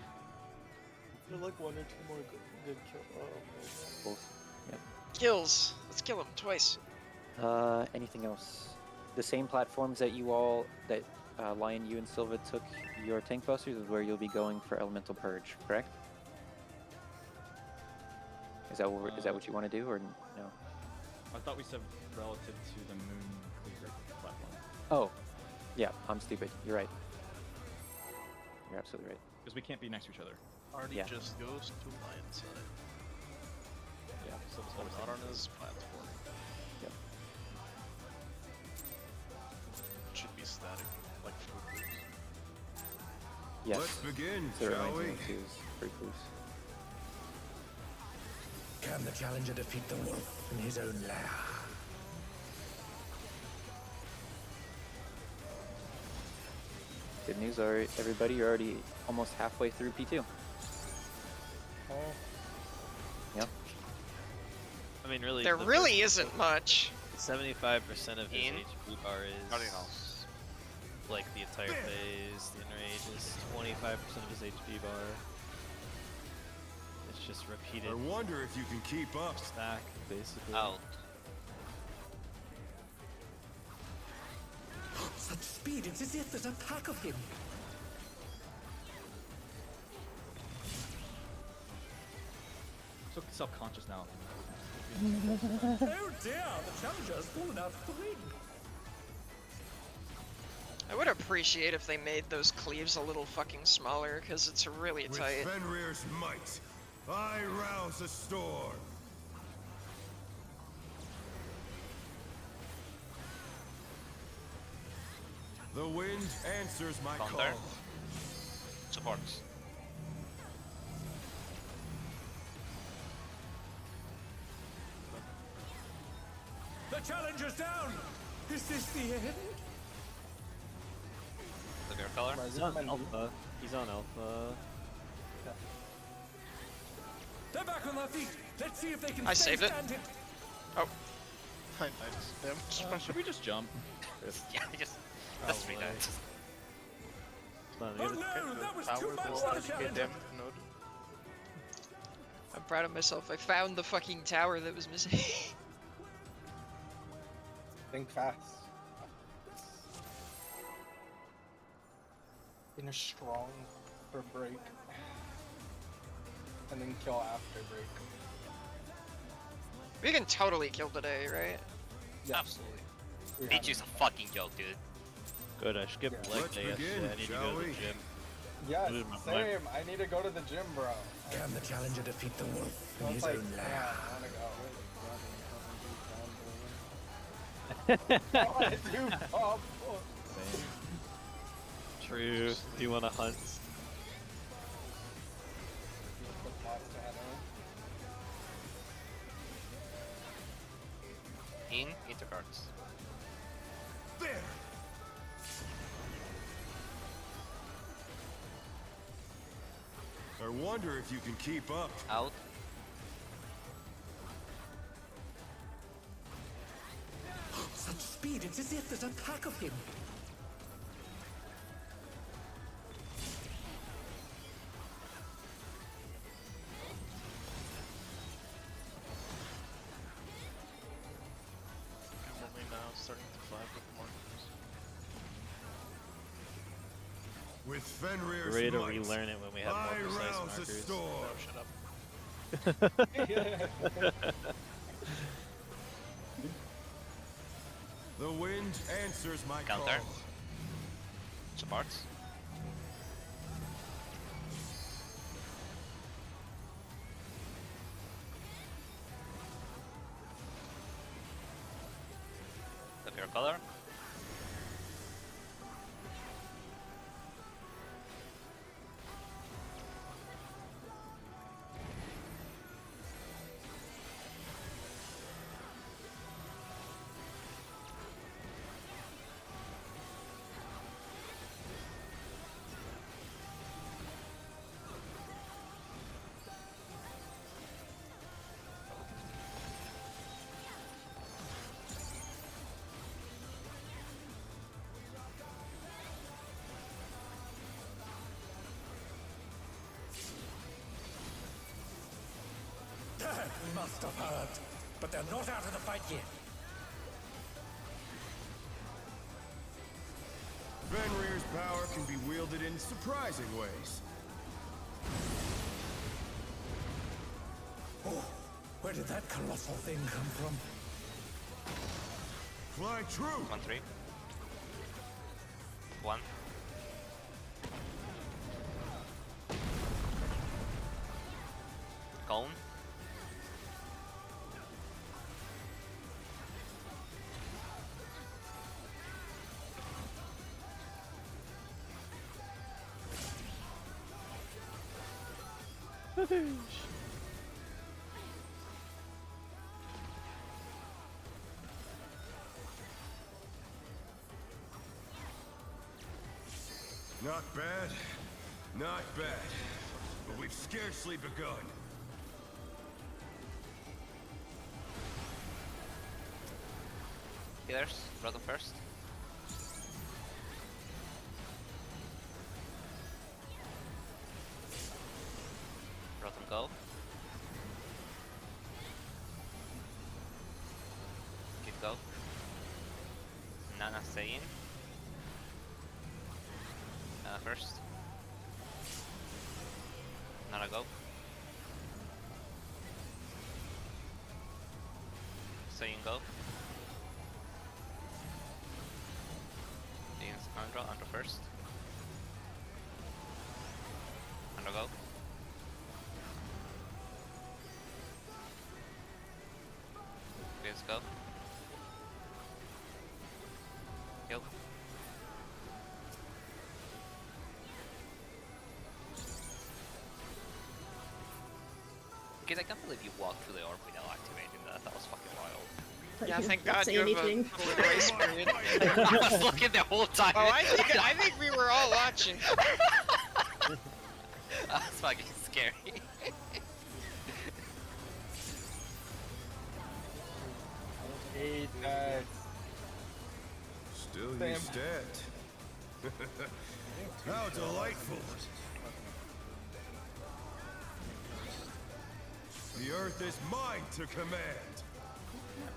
They're like 1 or 2 more good kill. Oh, Both. Yep. Kills. Let's kill him twice. Anything else? The same platforms that you all, that Lion, you and Silva took your tank busters is where you'll be going for Elemental Purge, correct? Is that what you want to do, or no? I thought we said relative to the Moon Cleaver platform. Oh, yeah, I'm stupid. You're right. You're absolutely right. Because we can't be next to each other. Artie Yeah. just goes to Lion's side. Yeah, so it's always Not on his platform. Yep. It should be static, like Fruit Loops. Yes. Let's begin, So it shall reminds me we? of Sue's Fruit Loops. Can the challenger defeat the wolf in his own lair? Good news, everybody, you're already almost halfway through P2. Oh. Yep. I mean, really. There the really first- isn't much. 75% of his In? HP bar is How do you know? like the entire phase. The enrage is 25% of his HP bar. It's just repeated I wonder if you can keep up. stack, basically. Out. Such speed, it's as if there's a pack of him. So self-conscious now. Oh dear, the challenger has fallen out of the ring. I would appreciate if they made those cleaves a little fucking smaller, because it's really With tight. Fenrir's might, I rouse a storm. The wind answers my Thunder. call. Supports. The challenger's down. Is this the end? Look at your color. He's on alpha. He's on alpha. They're back on their feet. Let's see if they can I stay saved it. standing. Oh, I just Should we just jump? Yeah, just that's pretty Probably. nice. Come on, Oh we gotta- no, that was power too much will for the get challenger. them node. I'm proud of myself. I found the fucking tower that was missing. Think fast. Finish strong for break. And then kill after break. We can totally kill today, right? Yeah. Absolutely. We Peach is a fucking joke, dude. Good, I skipped Yeah. leg Let's day yesterday. begin, I need to shall go to the we? gym. Yes, Dude, my- same. I need to go to the gym, bro. Can the challenger defeat the wolf I in was his like, own yeah, lair? I wanna go. I wanna do pop. True. Do you want to hunt? Put Monster Hunter in. into cards. There! I wonder if you can keep up. Out. Such speed, it's as if there's a pack of him. I'm only now starting to fly with markers. With Fenrir's Great to might, relearn it when we have more high precise rounds a markers. storm. No, shut up. The wind answers my Counter. call. Supports. The pure color. Must have heard. But they're not out of the fight yet. Fenrir's power can be wielded in surprising ways. Oh, where did that colossal thing come from? Fly true! 1-3. 1. Cone. Not bad, not bad. But we've scarcely begun. Healers, Rotom first. Rotom go. Keep go. Nana stay in. Nana first. Nana go. Stay in go. Against Andro first. Andro go. Against go. Yo. Because I can't believe you walked through the orb without activating that. That was fucking wild. Yeah, thank Not God say you have anything. a little grace period. I was looking the whole time. Oh, I think we were all watching. That's fucking scary. Hate that. Still Damn. you stand. How delightful! The earth is mine to command.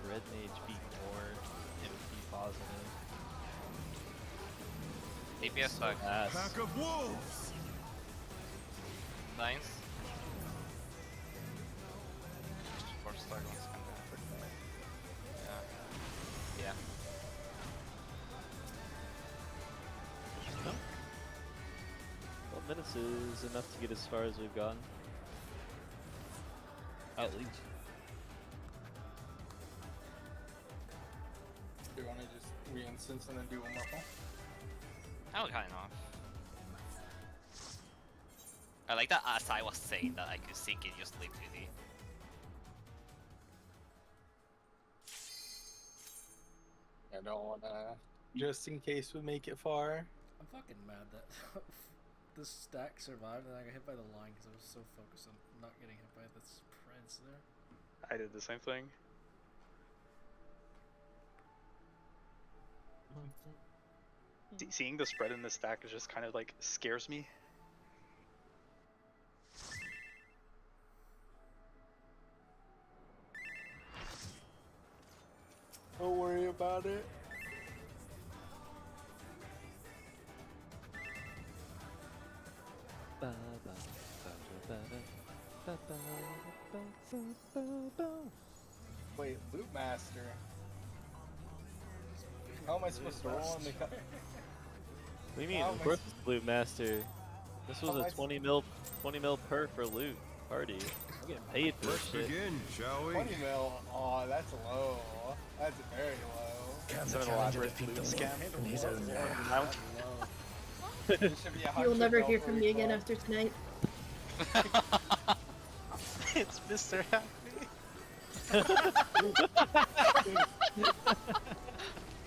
Red mage be more MP positive. DPS sucks. Ass. Pack of wolves! Lines. Force start one's kind of Yeah. Yeah. 12 minutes is enough to get as far as we've gotten. At least. Do you want to just re-instance and then do one more call? I would kind of. I like that as I was saying that I could sink it just leave 2D. I don't wanna. Just in case we make it far. I'm fucking mad that this stack survived and I got hit by the line because I was so focused on not getting hit by this prince there. I did the same thing. Seeing the spread in this stack is just kind of like scares me. Don't worry about it. Wait, Loot Master. How am I supposed to roll on the What do you mean? How Of am I course it's Loot Master. This was How am I a 20 mil per for loot party. I'm getting paid for Let's this shit. begin, shall we? 20 mil? Oh, that's low. That's very low. Can Some the challenger elaborate defeat loot the scam wolf from in his own land? Mount. It should be You'll 100 never mil hear for from me again recall. after tonight. It's Mr. Happy.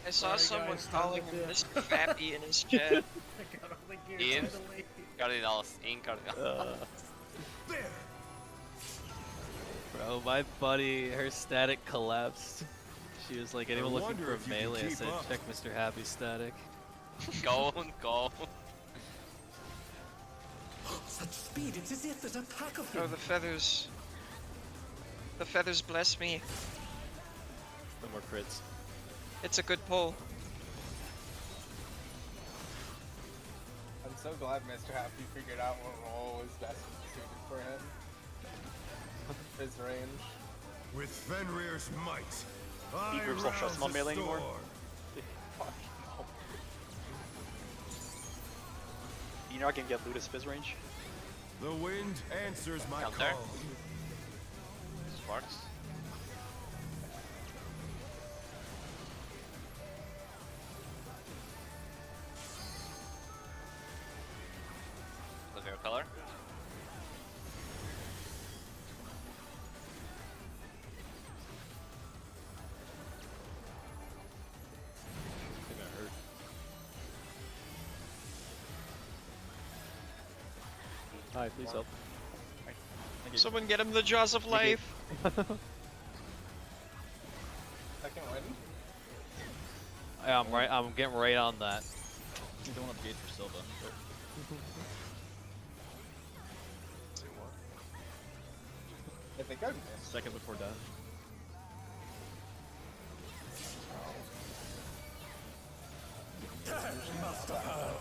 I saw Sorry, someone guys, time calling to him dip. Mr. Fappy in his chat. I got all the gear Ian? finally. Cardinals, in Cardinals. Bro, my buddy, her static collapsed. She was like, anyone looking wonder for if you can melee? I keep said, up. check Mr. Happy's static. Go. Such speed, it's as if there's a pack of Oh, them. the feathers. The feathers bless me. No more crits. It's a good pull. I'm so glad Mr. Happy figured out what role was best suited for him. His range. With Fenrir's might, B I groups don't trust him on rouse the melee anymore. storm. Fuck no. You're not gonna get Ludus Fizz range? The wind answers my Counter. call. Sparks. Look at your color. I think I hurt. Hi, please help. Someone get him the jaws of Thank you. life. Second win. Yeah, I'm getting right on that. You don't have gauge for Silva. I think I missed. Second before death.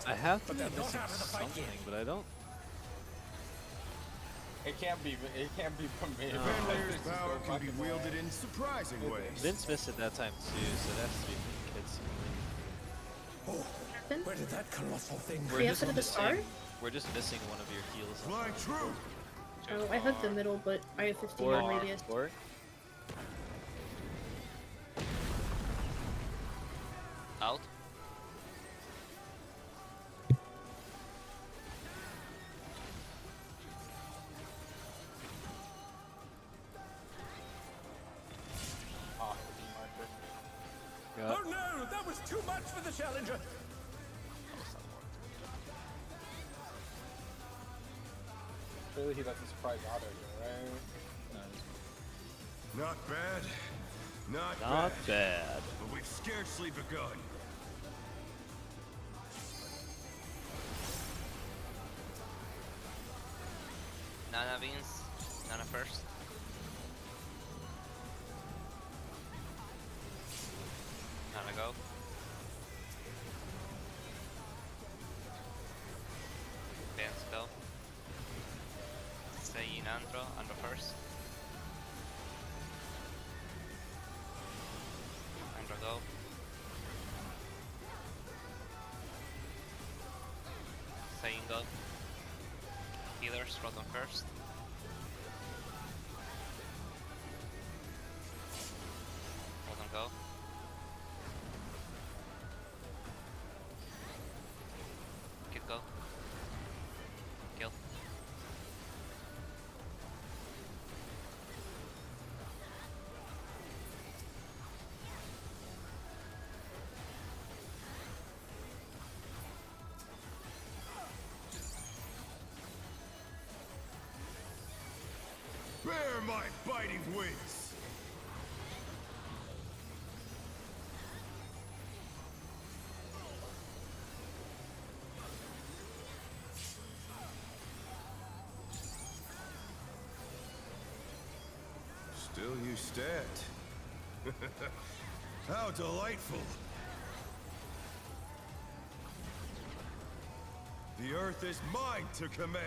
I have to But be they're not missing out of the fight something, yet. but I don't. It can't be from me. No. Fenrir's power can be wielded in surprising ways. Vince missed it that time too, so it has to be kids. Happen? Where did that colossal thing Are you after the star? We're just missing one of your heals. Fly true. Oh, I hugged the middle, but I have 15 Or, on radius. or Out. Ah, the marker. got Oh no, that was too much for the challenger. Surely he lets a surprise auto here, right? Not bad. Not not bad. But we've scarcely begun. Nana beans. Nana first. Nana go. Beans go. Stay in Andro. Andro first. Andro go. Stay in go. Healers, Rotom first. Rotom go. Kid go. Kill. Share my biting wings! Still you stand. How delightful! The earth is mine to command!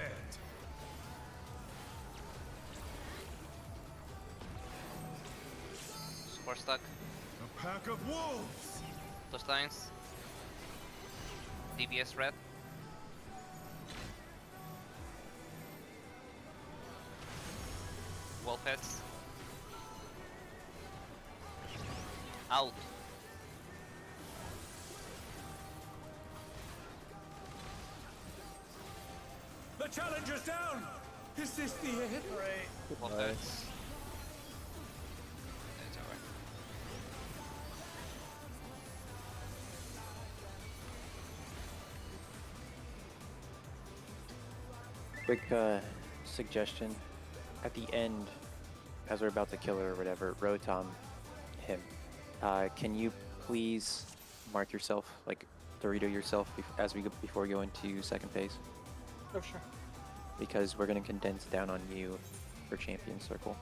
Support stack. A pack of wolves! Touch lines. DBS red. Wolf heads. Out. The challenger's down! Is this the end? Right. Wolf Nice. heads. It's alright. Quick suggestion. At the end, as we're about to kill her or whatever, Rotom, him. Can you please mark yourself, like Dorito yourself, before we go into second phase? Oh, sure. Because we're gonna condense down on you for champion circle.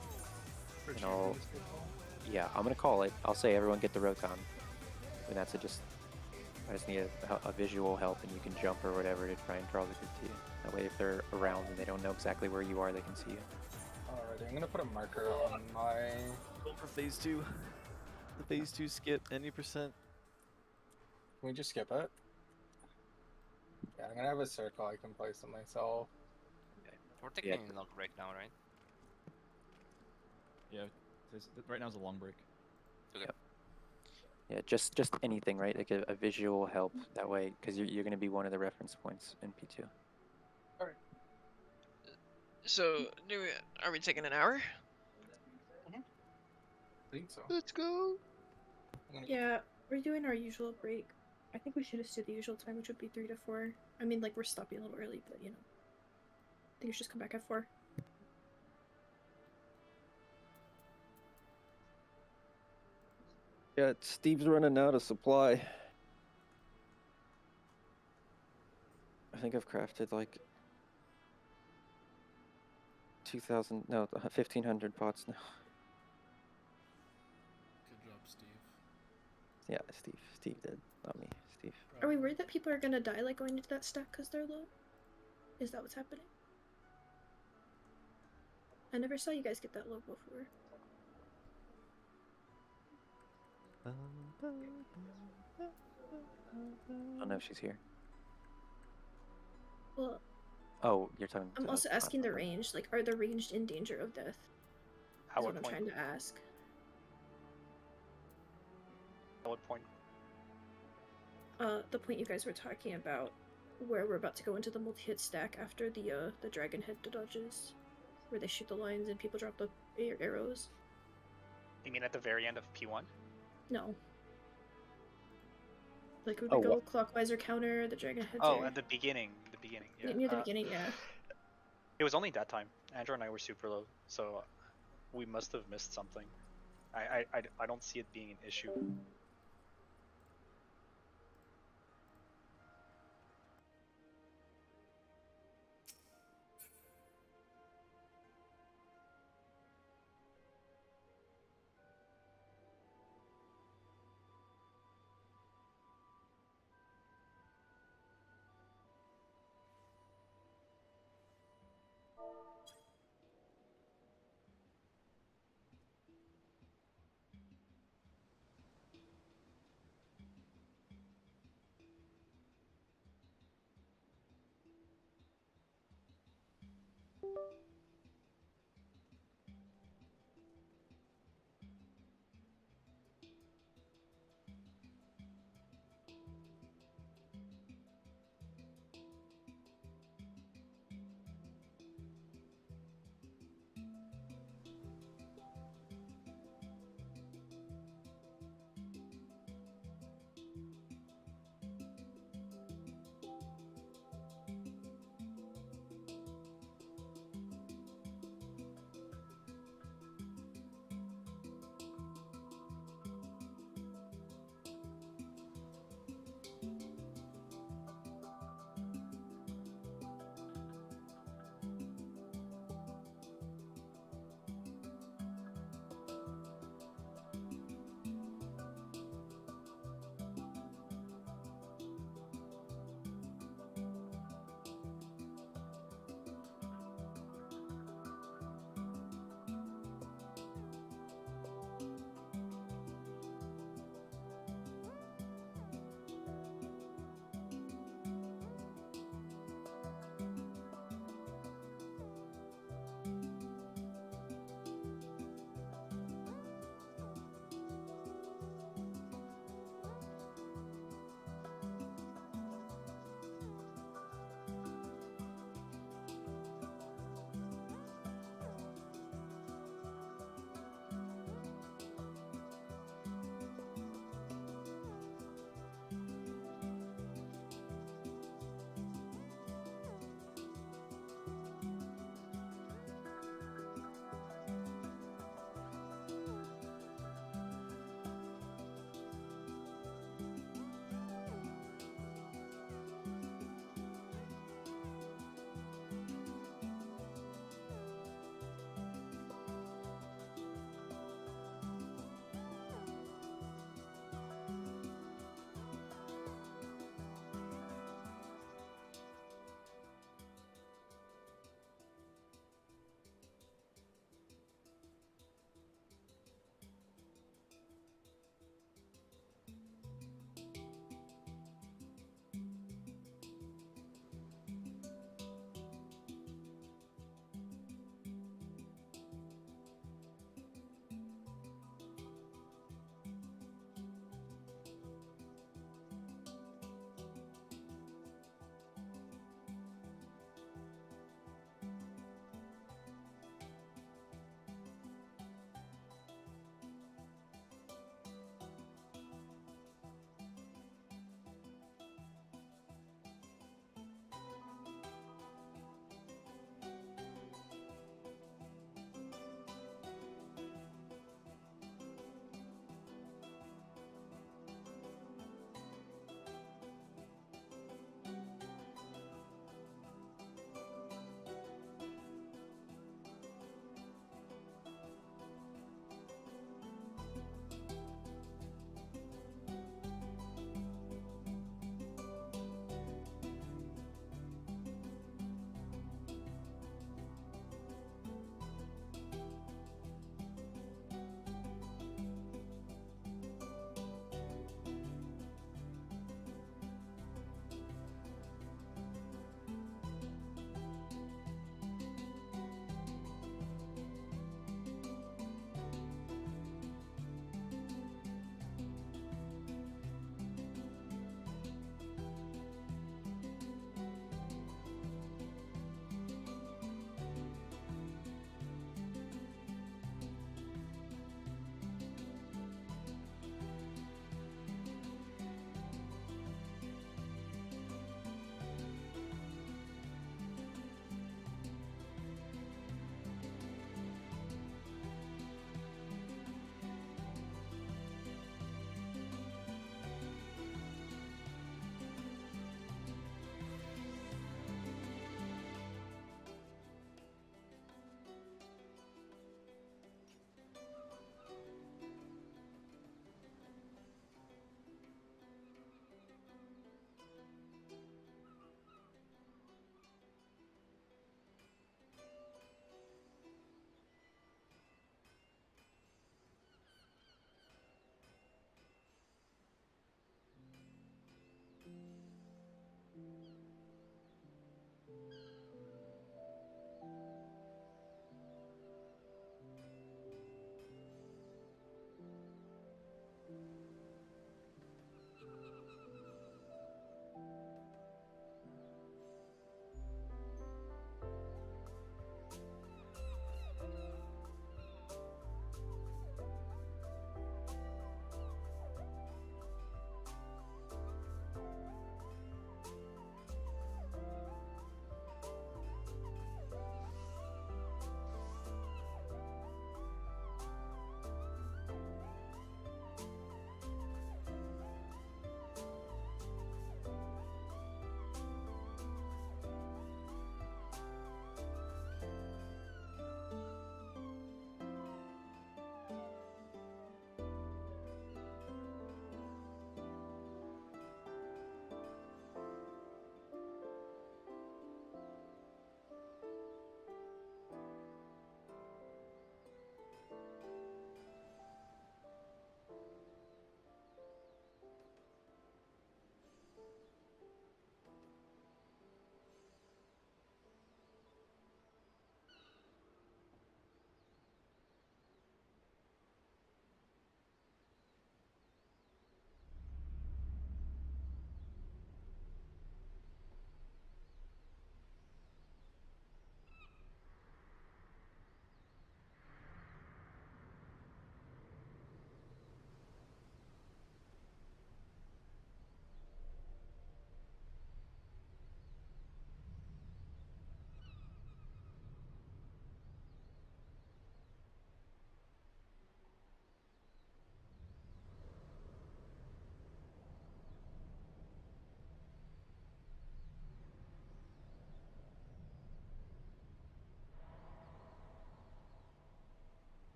For And I'll- Champions Circle. Yeah, I'm gonna call it. I'll say everyone get the Rotom, and that's it. I just need a visual help, and you can jump or whatever to try and draw the group to you. That way, if they're around and they don't know exactly where you are, they can see you. Alrighty, I'm gonna put a marker on my. Go for phase 2. The phase 2 skip, any percent. Can we just skip it? Yeah, I'm gonna have a circle I can place on myself. We're taking log break now, right? Yeah, right now is a long break. Okay. Yeah, just anything, right? Like a visual help. That way, because you're gonna be one of the reference points in P2. So, are we taking an hour? I think so. Let's go. Yeah, we're doing our usual break. I think we should just do the usual time, which would be 3 to 4. I mean, like, we're stopping a little early, but you know. I think we should just come back at 4. Yeah, Steve's running out of supply. I think I've crafted like 1,500 pots now. Good job, Steve. Yeah, Steve did, not me. Steve. Are we worried that people are gonna die, like, going into that stack because they're low? Is that what's happening? I never saw you guys get that low before. I don't know if she's here. Well, Oh, you're talking. I'm to also us. asking the ranged. Like, are the ranged in danger of death? At Is what what I'm point? trying to ask. At what point? The point you guys were talking about, where we're about to go into the multi-hit stack after the dragon head dodges, where they shoot the lines and people drop the arrows. You mean at the very end of P1? No. Like, would Oh, we go what? clockwise or counter the dragon heads? Oh, or... at the beginning. Yeah. Near the beginning, yeah. It was only that time. Andrew and I were super low, so we must have missed something. I don't see it being an issue.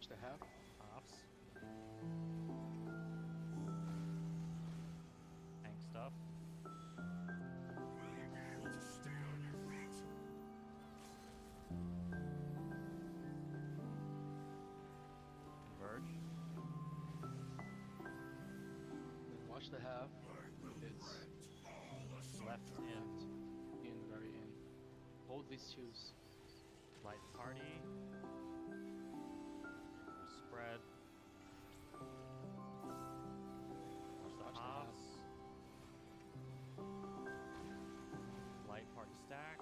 Watch the half. Halves. Tank stuff. Will you be able to stay on your feet? Converge. Then watch the half. It's Left in. very in. Hold these twos. Light party. Spread. Watch the halves. Light party stack.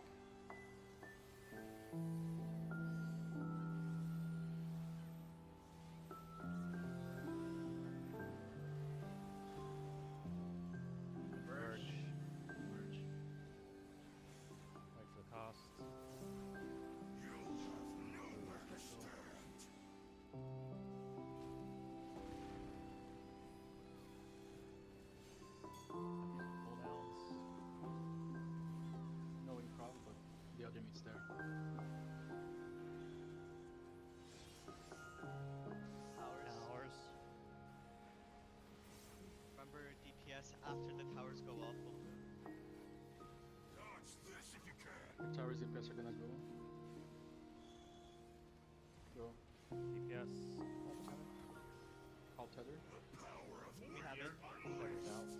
Converge. Wait for the cost. You'll have nowhere to stand. Cooldowns. No improv, but the other meat's there. Towers. Remember DPS after the towers go off. Dodge this if you can. The towers DPS are gonna go. Go. DPS. All tether. The power of We have it. Tether's out.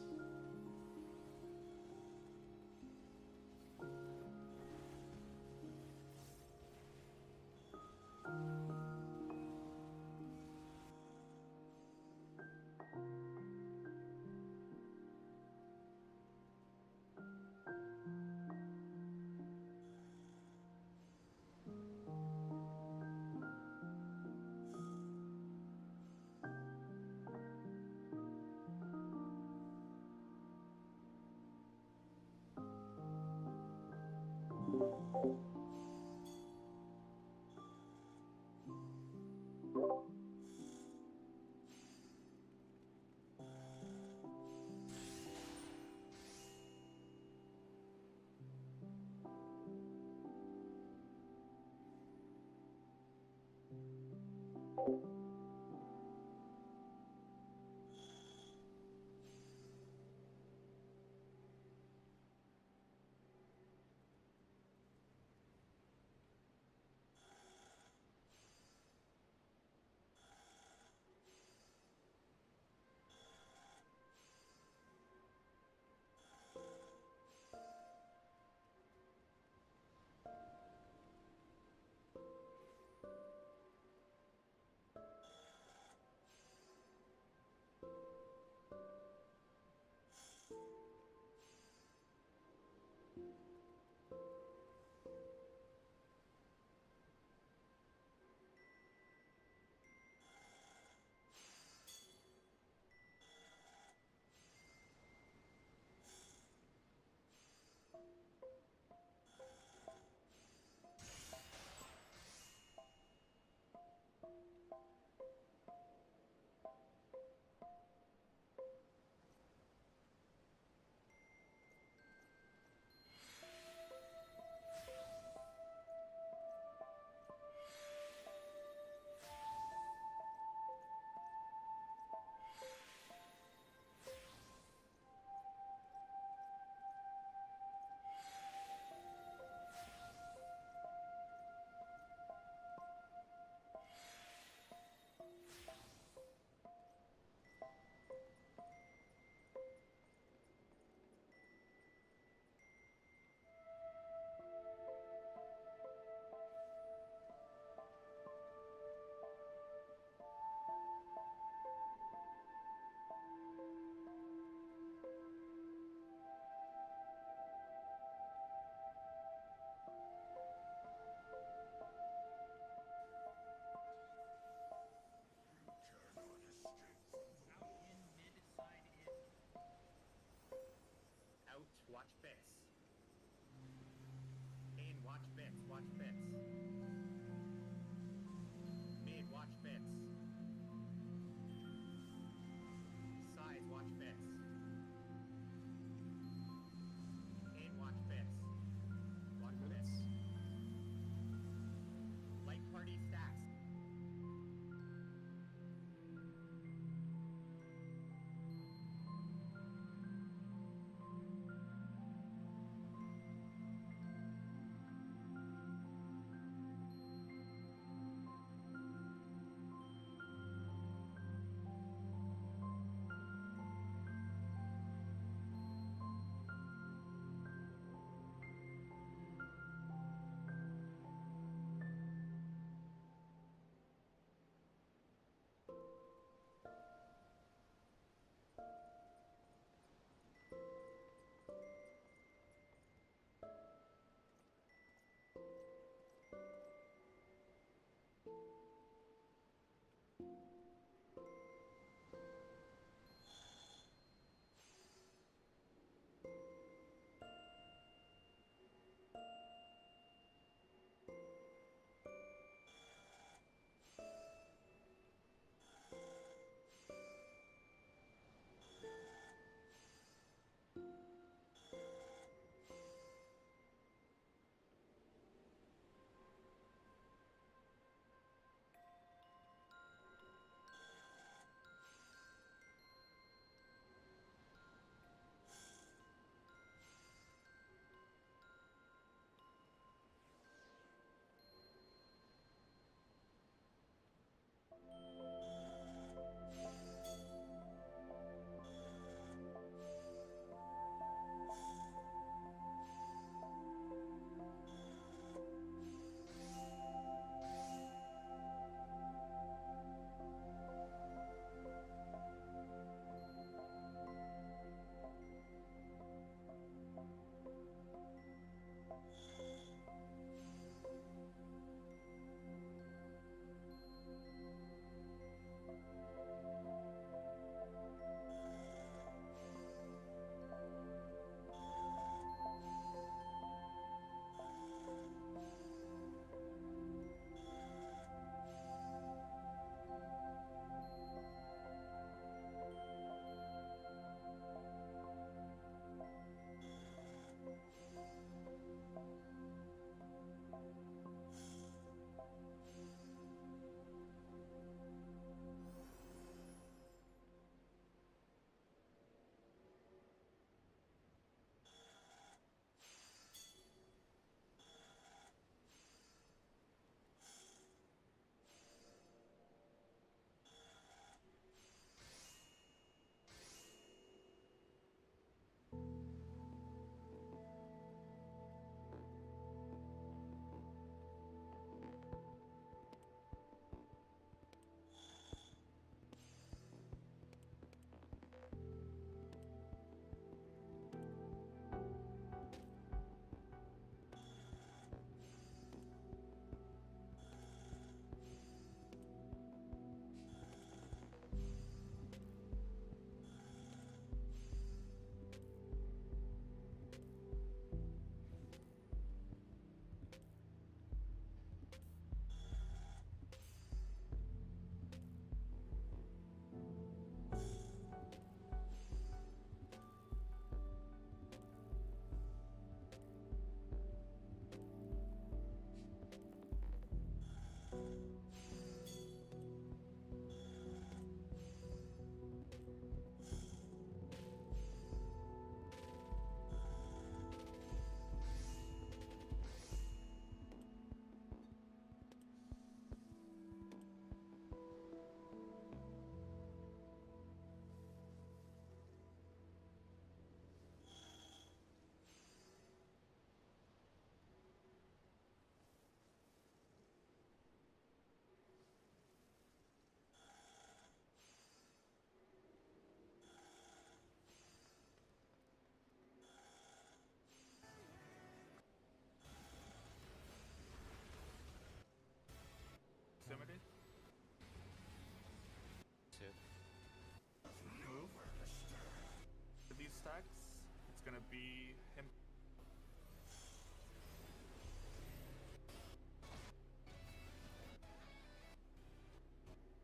be him.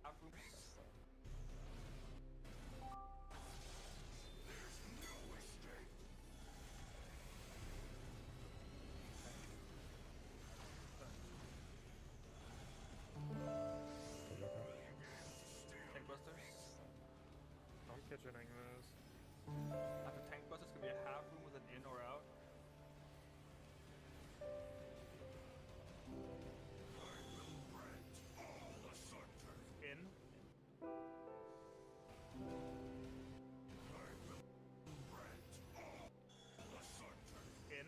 Half room. Tank busters. I'm kitchening this. After tank busters, it's gonna be a half room with an in or out. In. In.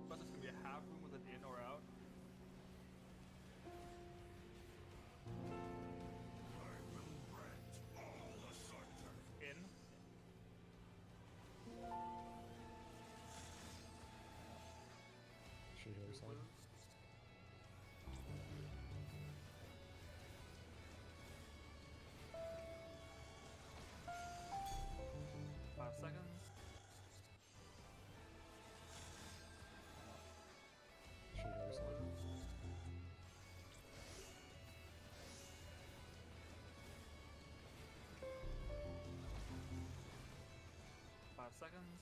Busters gonna be a half room with an in or out. In. Shooter side. Five seconds. Shooter side. Five seconds.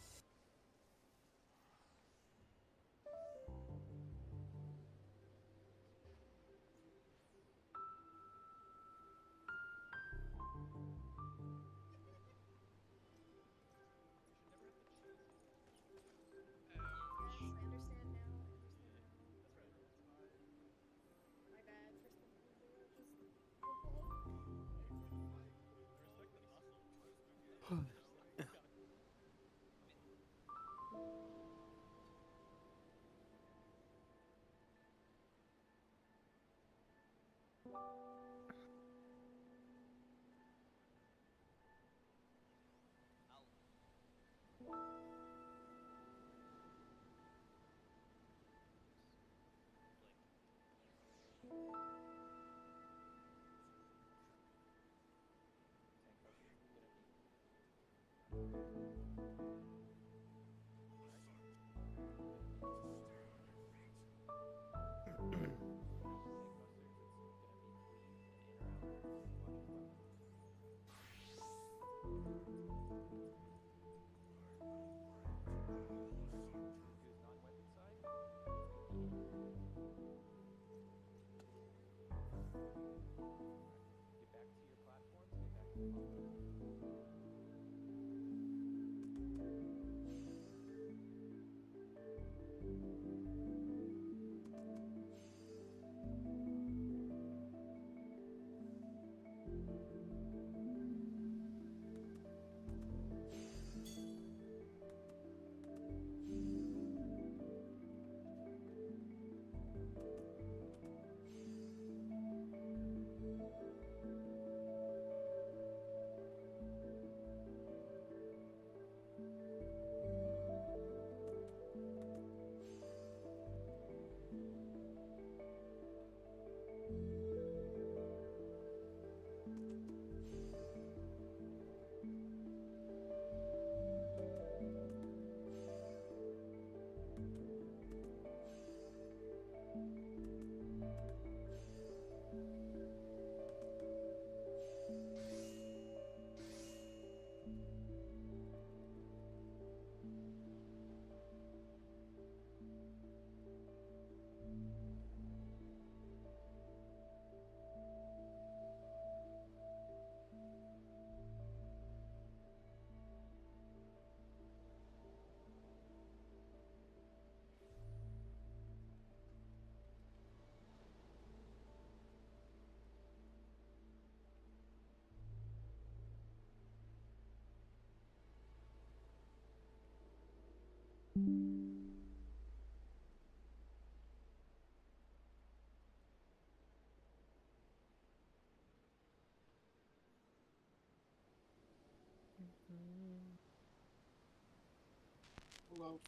Hello.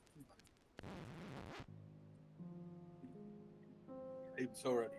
I'm so ready.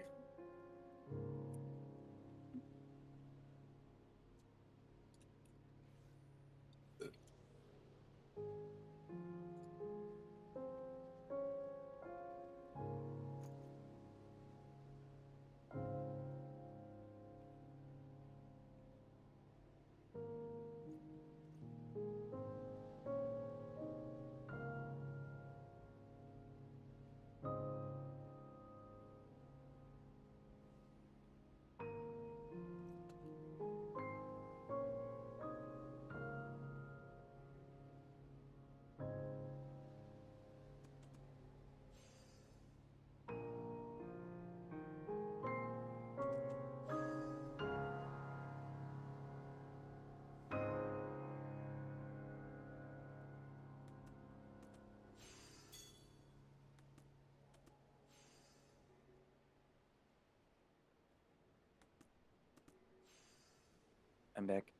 I'm back.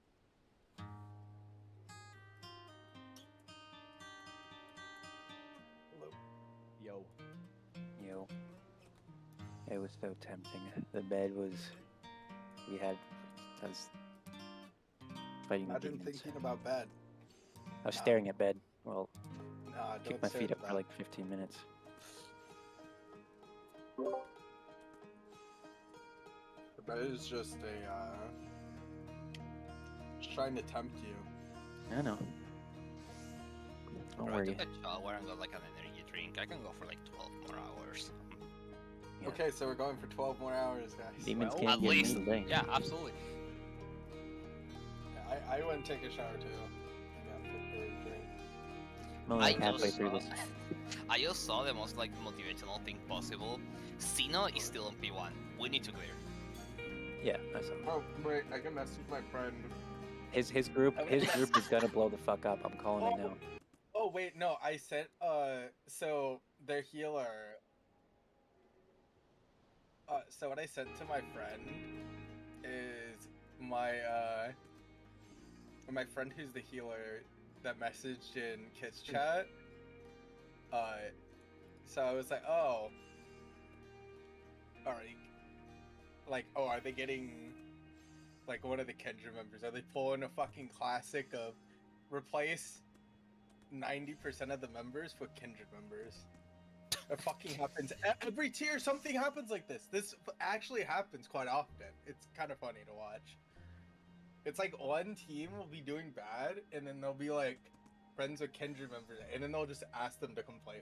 Yo. Yo. It was so tempting. The bed was. We had. I was fighting the Imagine demons. thinking about bed. I was staring at bed. Well, Nah, kicked don't my stare feet at up for that. like 15 minutes. The bed is just just trying to tempt you. I know. Don't Bro, I worry. took a shower and got like an energy drink. I can go for like 12 more hours. Yeah. Okay, so we're going for 12 more hours, guys. Demons Well, can't At get me least. today. Yeah, absolutely. Yeah, I went and take a shower too. Yeah, for a drink. I'm only like I halfway just through saw- this. I just saw the most like motivational thing possible. Sino is still on P1. We need to clear. Yeah, I saw. Oh, wait, I can message my friend. His group is gonna blow the fuck up. I'm calling it now. Oh, wait, no, I sent, so their healer. So what I sent to my friend is my friend who's the healer that messaged in Kids chat. So I was like, oh, alright. Like, oh, are they getting, like, one of the Kendra members? Are they pulling a fucking classic of replace 90% of the members with Kindred members? It fucking happens. Every tier, something happens like this. This actually happens quite often. It's kind of funny to watch. It's like one team will be doing bad, and then they'll be like friends with Kindred members, and then they'll just ask them to complain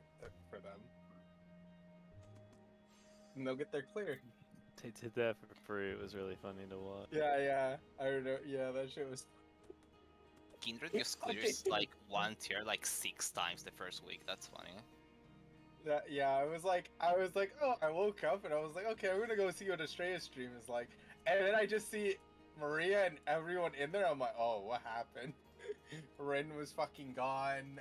for them. And they'll get their clear. They did that for free. It was really funny to watch. Yeah. I don't know. Yeah, that shit was. Kindred just clears like one tier like 6 times the first week. That's funny. Yeah, I was like, oh, I woke up and I was like, okay, I'm gonna go see what Estrella stream is like, and then I just see Maria and everyone in there. I'm like, oh, what happened? Ren was fucking gone.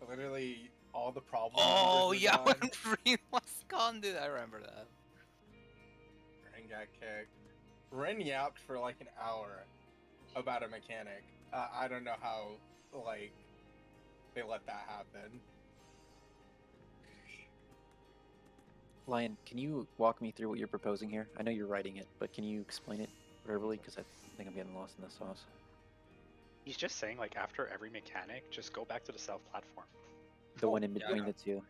Literally all the problems. Oh yeah, when Rin was gone, dude, I remember that. Ren got kicked. Ren yapped for like an hour about a mechanic. I don't know how, like, they let that happen. Lion, can you walk me through what you're proposing here? I know you're writing it, but can you explain it verbally? Because I think I'm getting lost in the sauce. He's just saying, like, after every mechanic, just go back to the south platform. The one in between the two.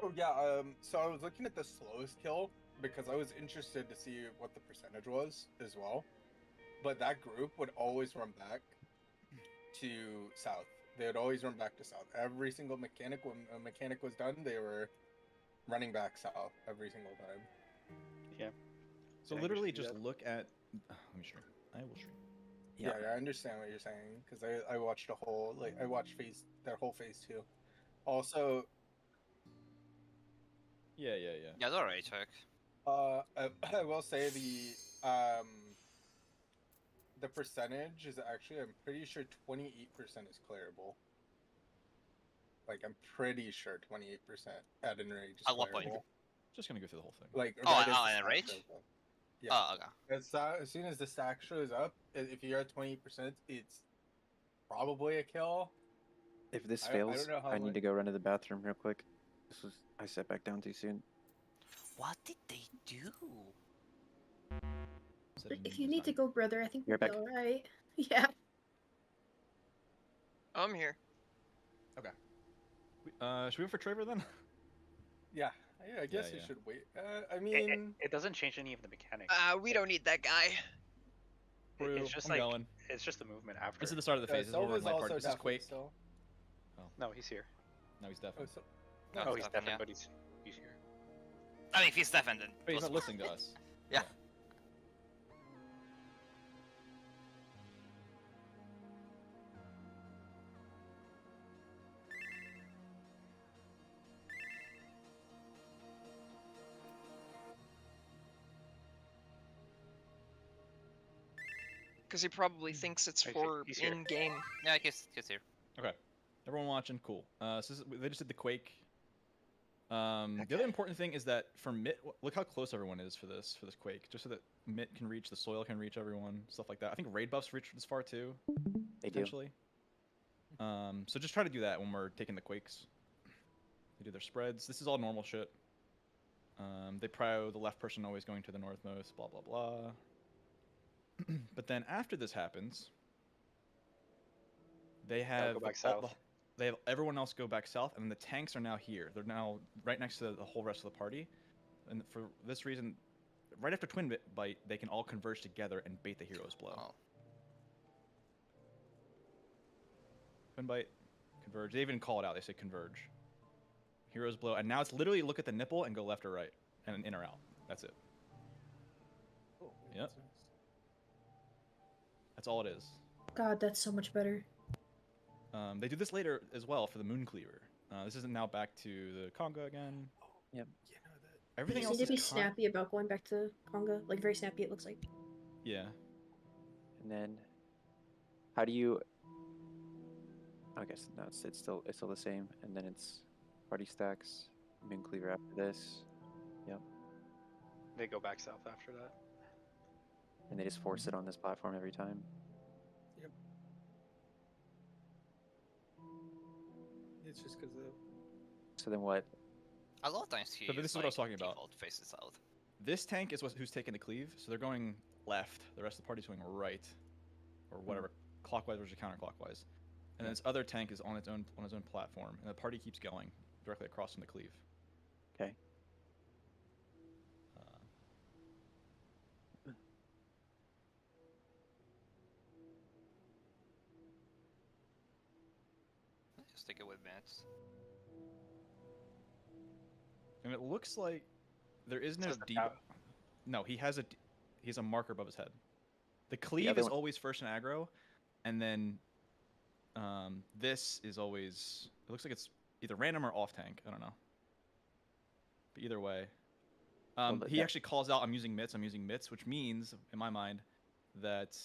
Oh yeah, so I was looking at the slowest kill because I was interested to see what the percentage was as well. But that group would always run back to south. They would always run back to south. Every single mechanic, when a mechanic was done, they were running back south every single time. Yeah. So literally just look at... Let me stream. I will stream. Yeah, I understand what you're saying because I watched a whole, like, I watched their whole phase 2. Also, Yeah. Yeah, don't rage check. I will say the percentage is actually, I'm pretty sure 28% is clearable. Like, I'm pretty sure 28% at enrage is At what point? clearable. Just gonna go through the whole thing. Like, Oh, right as the in stack Rage? shows up. Yeah. Oh, okay. As soon as the stack shows up, if you're at 20%, it's probably a kill. If this I fails, don't know how I need to go run to the bathroom real quick. I sat back down too soon. What did they do? If you need to go, brother, I think You're we'll be back. alright. Yeah. I'm here. Okay. Should we wait for Trevor then? Yeah, I guess you yeah. should wait. I mean, it doesn't change any of the mechanics. We don't need that guy. It's just I'm like going. it's just the movement after. This is the start of the phase. This is where we're in light party. This is Quake. Still. No, he's here. No, he's deaf. Oh, he's Stefan, deafened, yeah. but he's here. I mean, if he's Stefan, then. But he's plus not listening to us. Yeah. Because he probably thinks it's He's for here. in-game. Yeah, he's here. Okay. Everyone watching, cool. So they just did the Quake The other important thing is that for Mitt, look how close everyone is for this quake, just so that Mitt can reach, the soil can reach everyone, stuff like that. I think raid buffs reach this far too. They do. Potentially. So just try to do that when we're taking the quakes. They do their spreads. This is all normal shit. They prio the left person always going to the northmost, blah blah blah. But then after this happens, they have go back south. they have everyone else go back south, and then the tanks are now here. They're now right next to the whole rest of the party, and for this reason, right after Twin Bite, they can all converge together and bait the hero's blow. Oh. Twin Bite, converge. They even call it out. They say converge. Hero's blow, and now it's literally look at the nipple and go left or right, and in or out. That's it. Yep. That's all it is. God, that's so much better. They do this later as well for the Moon Cleaver. This is now back to the Conga again. Yep. Everything You else seem to be is snappy about going back to Conga. Like, very snappy, it looks like. Yeah. And then, how do you? I guess no, it's still the same. And then it's party stacks, Moon Cleaver after this. Yep. They go back south after that. And they just force it on this platform every time. Yep. It's just because of. So then what? A lot of times he So this is what I was talking about. Faces out. This tank is who's taking the cleave, so they're going left. The rest of the party's going right, or whatever, clockwise versus counterclockwise. And then this other tank is on its own platform, and the party keeps going directly across from the cleave. Okay. Just take it with Mets. And it looks like there is no Says the deep. tower. No, he has a marker above his head. The cleave other is one- always first in aggro, and then this is always. It looks like it's either random or off tank. I don't know. But either way, but he that- actually calls out, "I'm using mitts," which means, in my mind, that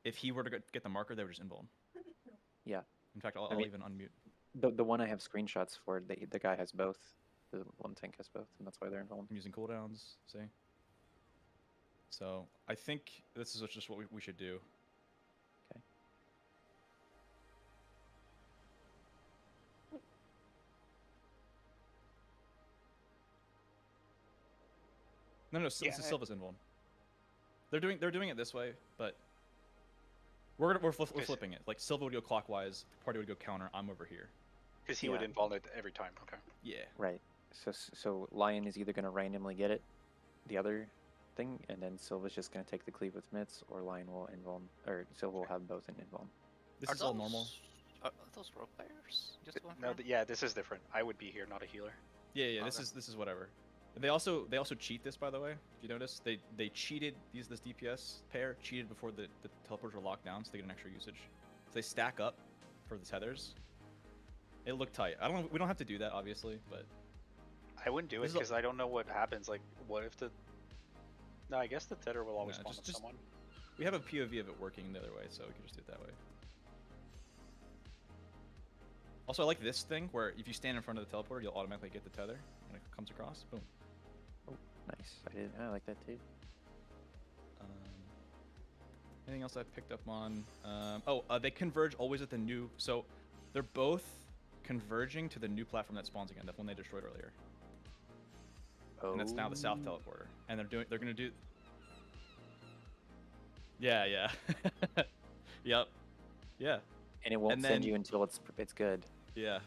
if he were to get the marker, they would just invuln. Yeah. In fact, I'll I mean, even unmute. The one I have screenshots for, the guy has both. The one tank has both, and that's why they're involved. I'm using cooldowns, see? So, I think this is just what we should do. Okay. No, Yeah, Silva's invuln. They're doing it this way, but we're flipping it. Like Silva would go clockwise, the party would go counter. I'm over here. Because he would Yeah. invuln it every time. Okay. Yeah. Right. So Lion is either going to randomly get it, the other thing, and then Silva's just going to take the cleave with mitts, or Lion will invuln, or Silva will have both in invuln. This is all normal. Are those rogue players? Just one. No, yeah, this is different. I would be here, not a healer. Yeah. Okay. This is whatever. They also cheat this, by the way. If you notice, they cheated this DPS pair cheated before the teleporters were locked down, so they get an extra usage. So they stack up for the tethers. It looked tight. We don't have to do that, obviously, but I wouldn't do it This is a- because I don't know what happens. Like, what if the? No, I guess the tether will always No, spawn just- with someone. we have a POV of it working the other way, so we can just do it that way. Also, I like this thing where if you stand in front of the teleporter, you'll automatically get the tether when it comes across. Boom. Nice. I like that too. Anything else I picked up on? They converge always at the new. So they're both converging to the new platform that spawns again, the one they destroyed earlier. And that's now the south teleporter. And they're gonna do. Yeah. Yep. Yeah. And it won't send you until it's good. Yeah.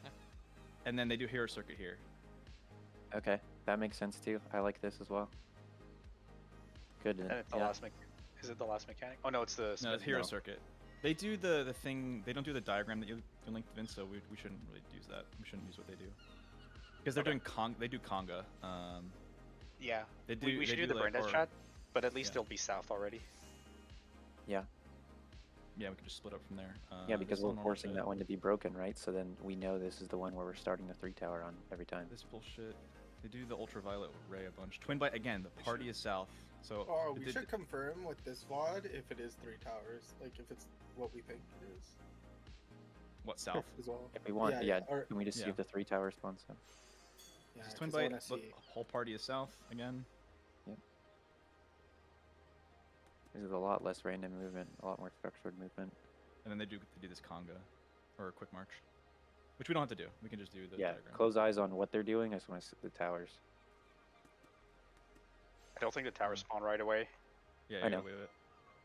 And then they do hero circuit here. Okay, that makes sense too. I like this as well. Good. And it's the last Is it the last mechanic? Oh no, it's the. No, it's hero circuit. They do the thing. They don't do the diagram that you linked, Vince. So we shouldn't really use that. We shouldn't use what they do. Because they're doing They do conga. Yeah. They do. We should they do the like, brain dead or- chat, but at least yeah. they'll be south already. Yeah. Yeah, we can just split up from there. Yeah, because this is we're all normal forcing shit. that one to be broken, right? So then we know this is the one where we're starting the 3 tower on every time. This bullshit. They do the ultraviolet ray a bunch. Twin bite again. The party is south. So. Oh, it we did- should confirm with this VOD if it is 3 towers. Like, if it's what we think it is. What south? As well. If we want, yeah. Or, Can we just see yeah. if the 3 tower spawns up? Yeah, This is twin 'cause I bite. wanna Look, see- whole party is south again. Yep. There's a lot less random movement, a lot more structured movement. And then they do this conga, or a quick march, which we don't have to do. We can just do the Yeah, diagram. close eyes on what they're doing. I just want to see the towers. I don't think the towers spawn right away. Yeah, I you know. gotta wait it.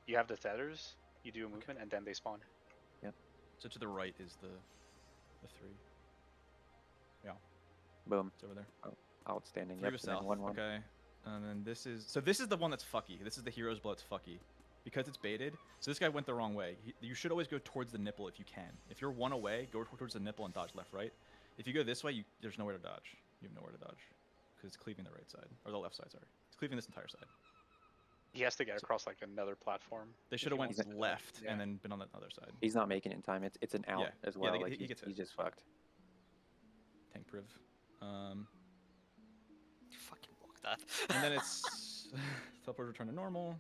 You have the tethers, you do a movement, and then they spawn. Yep. So to the right is the 3. Yeah. Boom. It's over there. Oh, outstanding. 3 Yep. was And then south. 1-1. Okay. And then this is the one that's fucky. This is the hero's blood. It's fucky because it's baited. So this guy went the wrong way. You should always go towards the nipple if you can. If you're one away, go towards the nipple and dodge left, right. If you go this way, there's nowhere to dodge. You have nowhere to dodge because it's cleaving the right side or the left side. Sorry, it's cleaving this entire side. He has to get across like another platform. They if should he have went wants to- left yeah. and then been on the other side. He's not making it in time. It's an out Yeah. as Yeah, well. he like gets he's hit. just fucked. Tank priv. You fucking block that. And then it's teleport return to normal.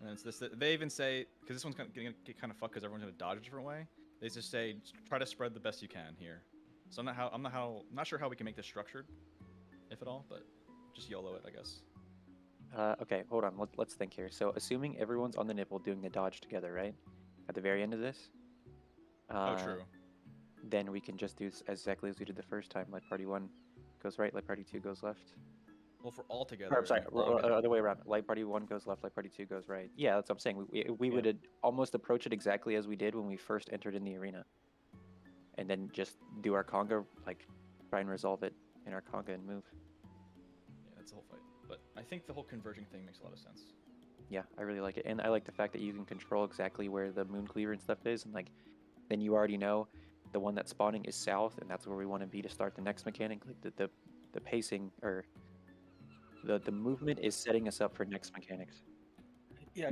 And it's this. They even say because this one's gonna get kind of fucked because everyone's gonna dodge a different way. They just say try to spread the best you can here. So I'm not sure how we can make this structured, if at all, but just YOLO it, I guess. Okay, hold on. Let's think here. So, assuming everyone's on the nipple doing the dodge together, right? At the very end of this. Oh, true. Then we can just do this exactly as we did the first time. Light party 1 goes right, light party 2 goes left. Well, for all together. Or, I'm sorry, other way around. Light party 1 goes left, light party 2 goes right. Yeah, that's what I'm saying. We would almost approach it exactly as we did when we first entered in the arena. And then just do our conga, like, try and resolve it in our conga and move. Yeah, that's the whole fight. But I think the whole converging thing makes a lot of sense. Yeah, I really like it. And I like the fact that you can control exactly where the moon cleaver and stuff is. And, like, then you already know the one that's spawning is south, and that's where we want to be to start the next mechanic. Like, the pacing, or the movement is setting us up for next mechanics. Yeah.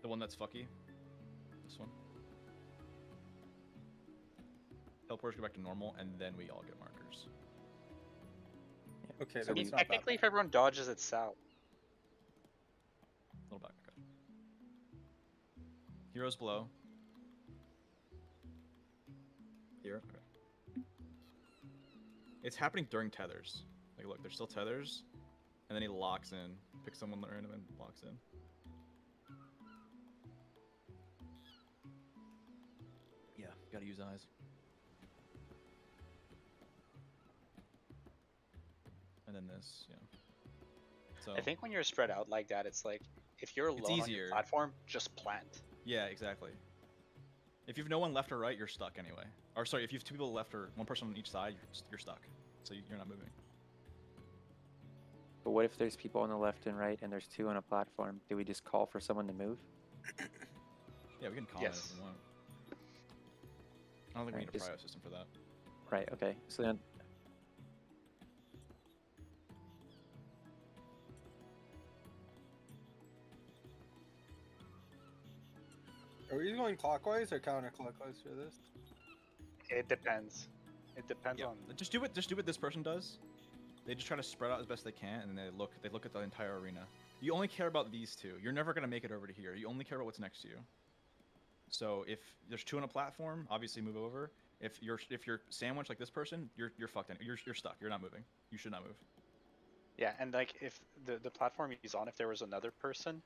The one that's fucky. This one. Teleporters go back to normal, and then we all get markers. Okay, So I mean, that's not bad. technically, if everyone dodges it south. A little back. Okay. Heroes below. Here. Okay. It's happening during tethers. Like, look, there's still tethers, and then he locks in, picks someone random and locks in. Yeah, gotta use eyes. And then this, yeah. So I think when you're spread out like that, it's like if you're alone on easier. your platform, just plant. yeah, exactly. If you've no one left or right, you're stuck anyway. Or sorry, if you have 2 people left or 1 person on each side, you're stuck. So you're not moving. But what if there's people on the left and right, and there's 2 on a platform? Do we just call for someone to move? Yeah, we can comment Yes. if we want. I don't think we Right, need a just- prio system for that. Right, okay. So then... Are we going clockwise or counterclockwise for this? It depends. It depends Yeah, on. just do what this person does. They just try to spread out as best they can, and then they look at the entire arena. You only care about these 2. You're never gonna make it over to here. You only care about what's next to you. So if there's 2 on a platform, obviously move over. If you're sandwiched like this person, you're fucked. You're stuck. You're not moving. You should not move. Yeah, and like if the platform he's on, if there was another person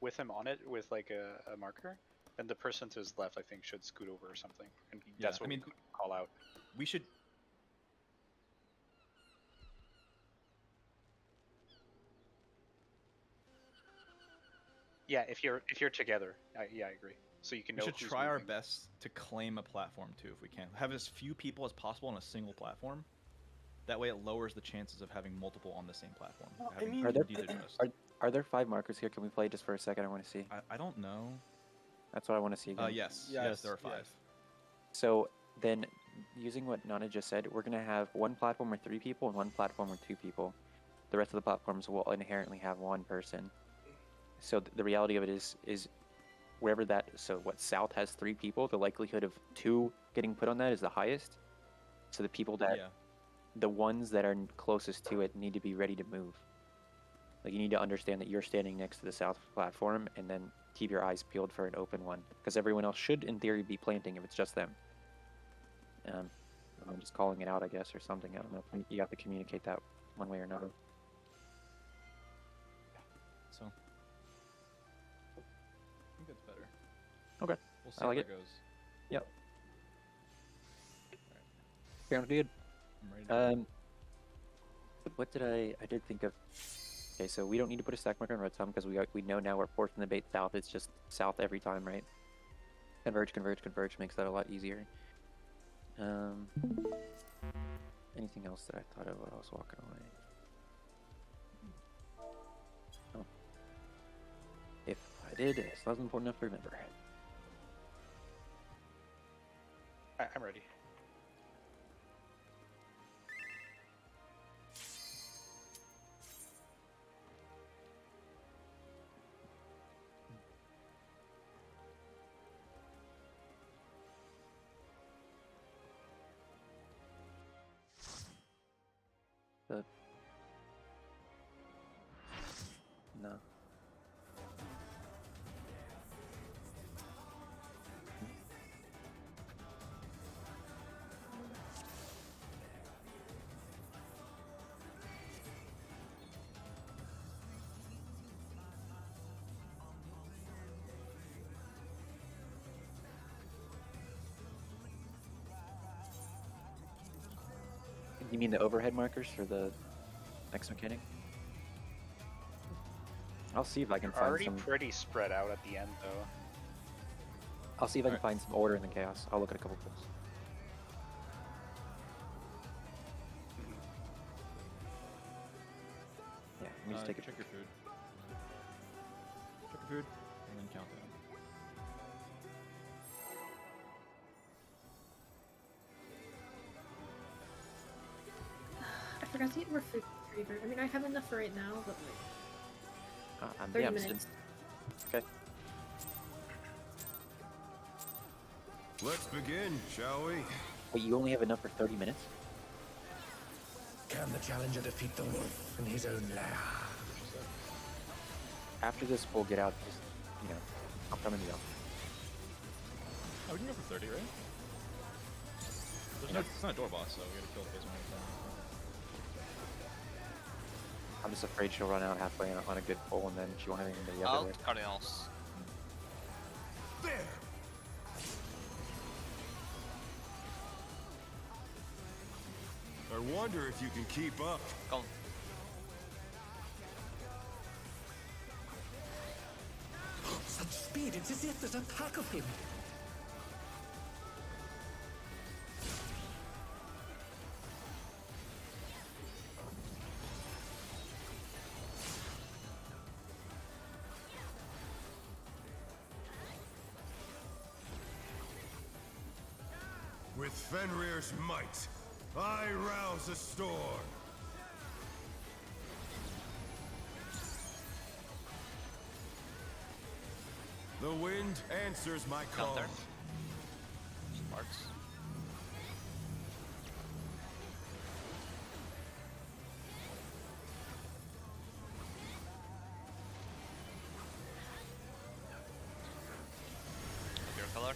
with him on it with like a marker, then the person to his left, I think, should scoot over or something, and Yeah, that's what I mean, we call out. we should. Yeah, if you're together, yeah, I agree. So you can We know should who's try our moving. best to claim a platform too, if we can. Have as few people as possible on a single platform. That way, it lowers the chances of having multiple on the same platform. Well, I having mean- Are there, neither just. are there 5 markers here? Can we play just for a second? I want to see. I don't know. That's what I want to see again. Yes, Yes, there are 5. yes. So then, using what Nana just said, we're going to have 1 platform with 3 people and 1 platform with 2 people. The rest of the platforms will inherently have 1 person. So the reality of it is wherever that, so what, south has 3 people, the likelihood of 2 getting put on that is the highest. So the people that, Yeah. the ones that are closest to it need to be ready to move. Like, you need to understand that you're standing next to the south platform, and then keep your eyes peeled for an open one, because everyone else should, in theory, be planting if it's just them. I'm just calling it out, I guess, or something. I don't know. You have to communicate that one way or another. So, I think that's better. Okay. We'll see I like how it. that goes. Yep. Sounds good. I'm ready to go. What did I did think of? Okay, so we don't need to put a stack marker on red thumb because we know now we're forcing the bait south. It's just south every time, right? Converge, converge, converge makes that a lot easier. Anything else that I thought of while I was walking away? Oh. If I did, it's not important enough to remember. I'm ready. No. You mean the overhead markers for the next mechanic? I'll see if I can You're find already some. pretty spread out at the end, though. I'll see if I can find some order in the chaos. I'll look at a couple pulls. Yeah, let me just take a check your food. Check your food, and then count down. I forgot to eat more food. I mean, I have enough for right now, but like 30 minutes. Okay. Let's begin, shall we? Wait, you only have enough for 30 minutes? Can the challenger defeat the wolf in his own lair? After this, we'll get out. Just, I'll come in the office. Oh, we can go for 30, right? It's not a door boss, so we gotta kill the base one at a time. I'm just afraid she'll run out halfway on a good pull, and then she won't have anything to the other way. Alt Cardinals. There! I wonder if you can keep up. Go. Such speed, it's as if there's a pack of him. With Fenrir's might, I rouse a storm. The wind answers my call. Counter. Sparks. Your color.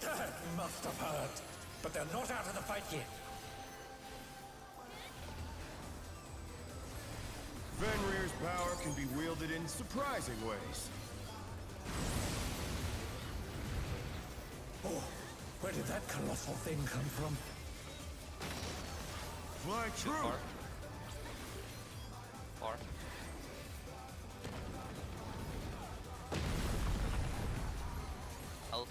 That must have hurt, but they're not out of the fight yet. Fenrir's power can be wielded in surprising ways. Oh, where did that colossal thing come from? Fly true! Far. Alt.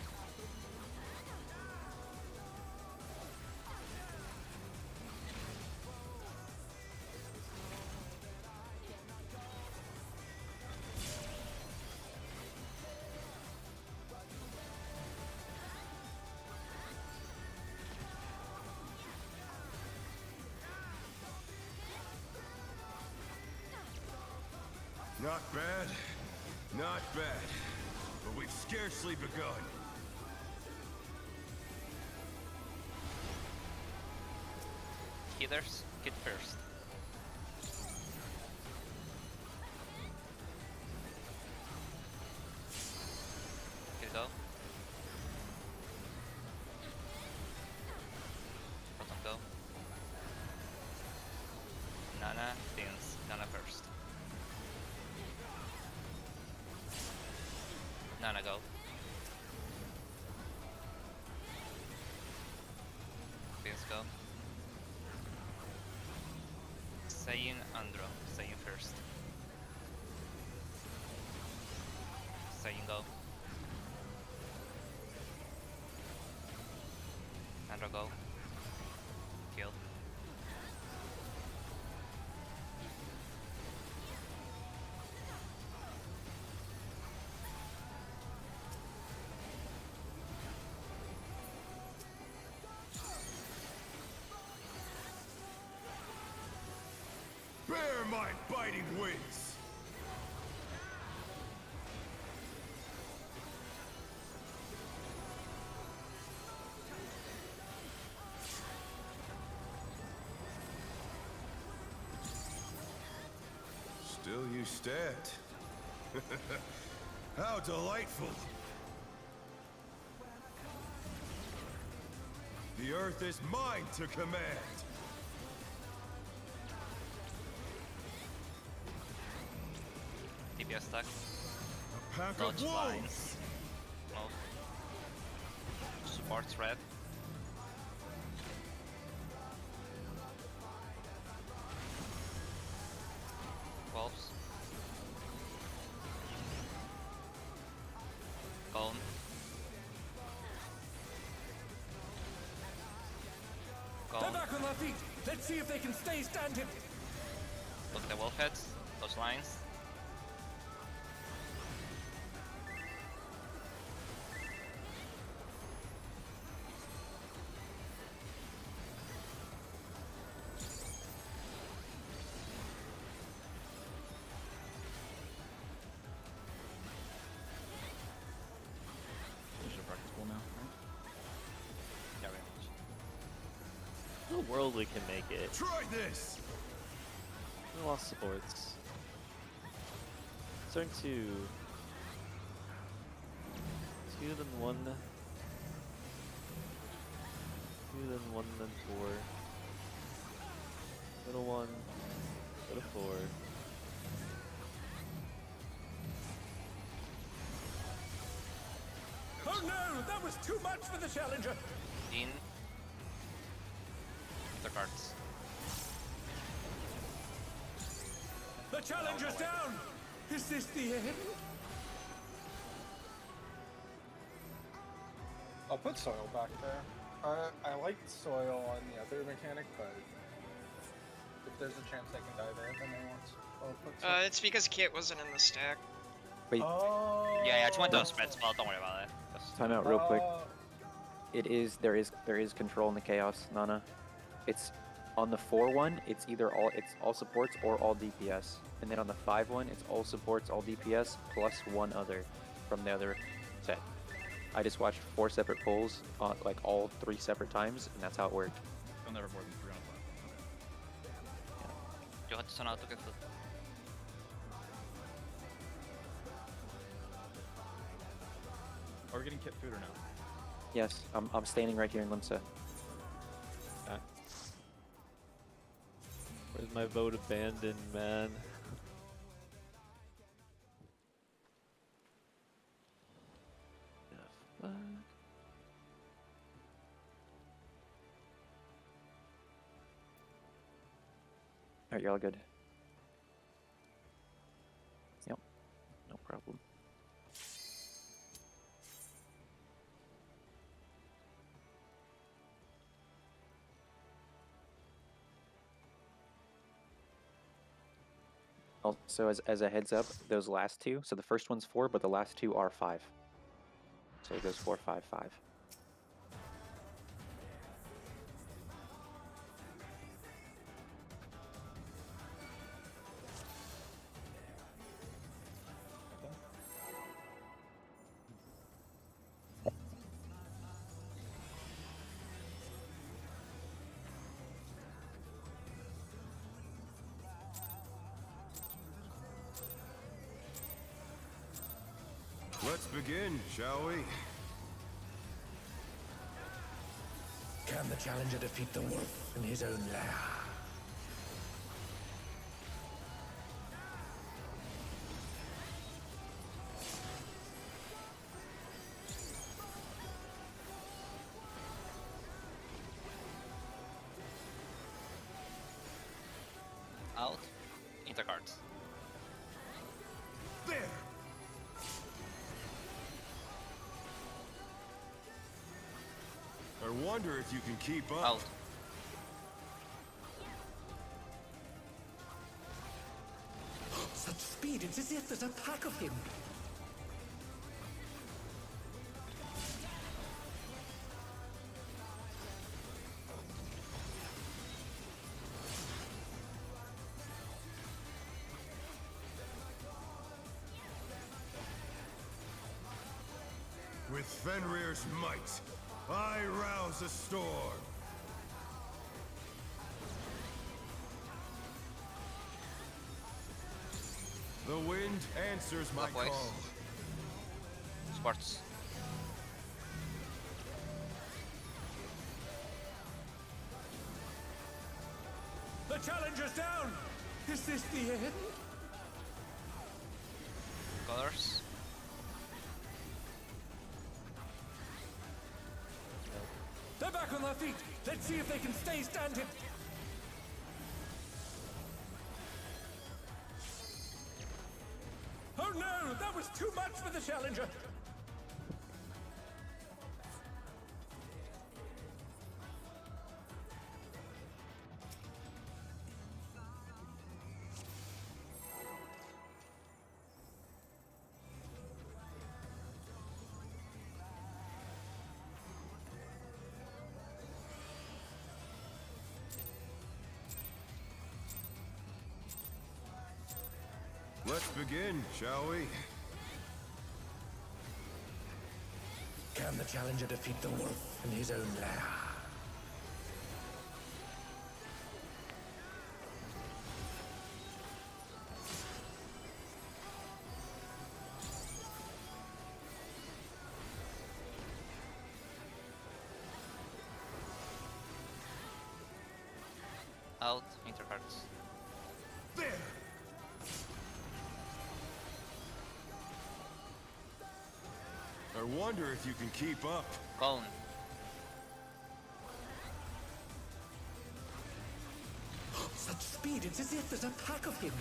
Not bad. Not bad. But we've scarcely begun. Healers, hit first. Here go. Bottom go. Nana, Vince, Nana first. Nana go. Vince go. Saying Andro, saying first. Saying go. Andro go. Kill. Bear my biting wings! Still you stand. How delightful! The earth is mine to command! DPS stack. A pack Dodge of lines. wolves! No. Supports red. Wolves. Bone. They're Gone. back on their feet. Let's see if they can stay standing. Look at the wolf heads. Those lines. We should have practice pool now, right? Yeah, very much. The world we can make it. Try this! We lost supports. Turn 2. 2 then 1. 2 then 1 then 4. Go to 1. Go to 4. Oh no, that was too much for the challenger. In. The cards. The challenger's down. Is this the end? I'll put soil back there. I like soil on the other mechanic, but if there's a chance I can die there, then I'll put soil. It's because Kit wasn't in the stack. Wait, Oh. Yeah, I just went to a spread spell. Don't worry about it. Just... time out real quick. There is control in the chaos, Nana. It's on the 4 one, it's either all supports or all DPS. And then on the 5 one, it's all supports, all DPS, plus one other from the other set. I just watched 4 separate polls, like all 3 separate times, and that's how it worked. You'll never more than 3 on a platform. Okay. You had to send out to get the... Are we getting kit food or no? Yes, I'm standing right here in Limsa. Okay. Where's my vote abandoned, man? The fuck? Alright, you're all good. Yep, no problem. Also, as a heads up, those last 2, so the first one's 4, but the last 2 are 5. So it goes 4, 5, 5. Let's begin, shall we? Can the challenger defeat the wolf in his own lair? Out. Into cards. There! I wonder if you can keep up. Out. Such speed, it's as if there's a pack of him. With Fenrir's might, I rouse a storm. The wind answers my Clockwise. call. Sports. The challenger's down! Is this the end? Colors. They're back on their feet! Let's see if they can stay standing! Oh no! That was too much for the challenger! Let's begin, shall we? Can the challenger defeat the wolf in his own lair? Out. Into cards. There! I wonder if you can keep up. Cone. Such speed, it's as if there's a pack of him.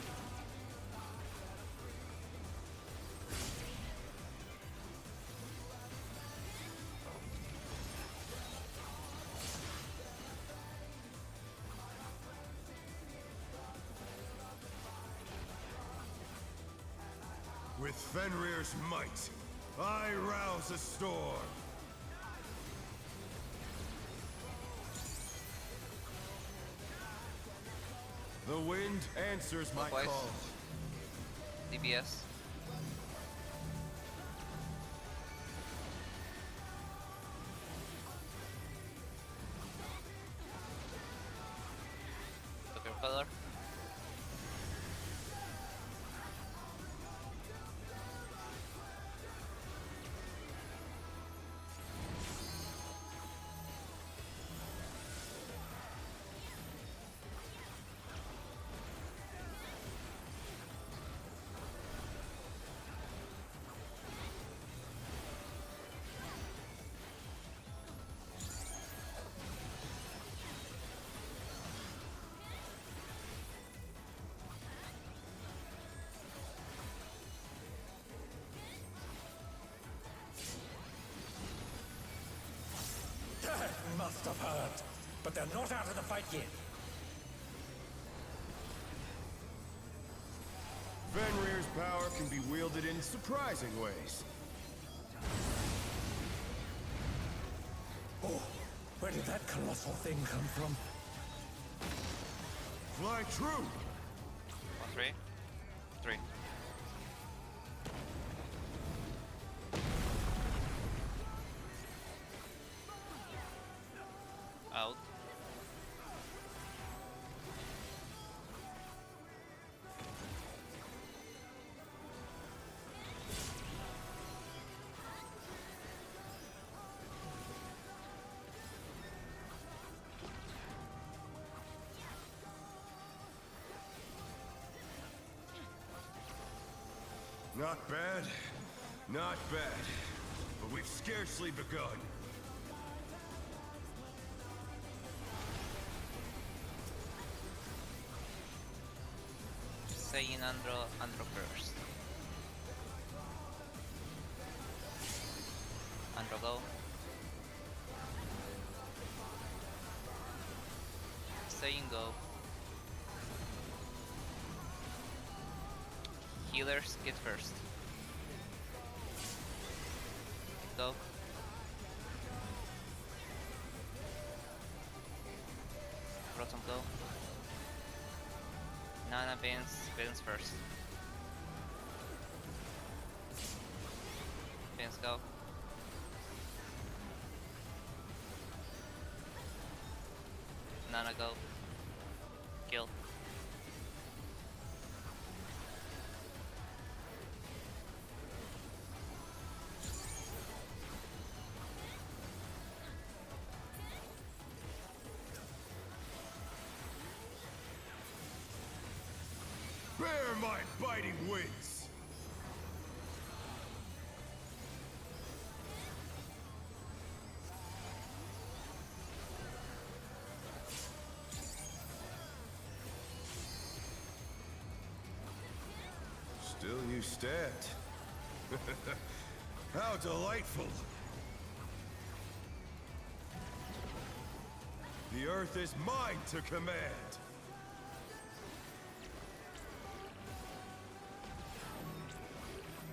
With Fenrir's might, I rouse a storm. The wind answers my Clockwise. call. DPS. Took your color. That must have hurt. But they're not out of the fight yet. Fenrir's power can be wielded in surprising ways. Oh, where did that colossal thing come from? Fly true! 1, 3. 3. Out. Not bad. Not bad. But we've scarcely begun. Saying Andro first. Andro go. Saying go. Healers get first. Go. Rotom go. Nana Vince first. Vince go. Nana go. Kill. Bear my biting wings! Still you stand. How delightful! The earth is mine to command!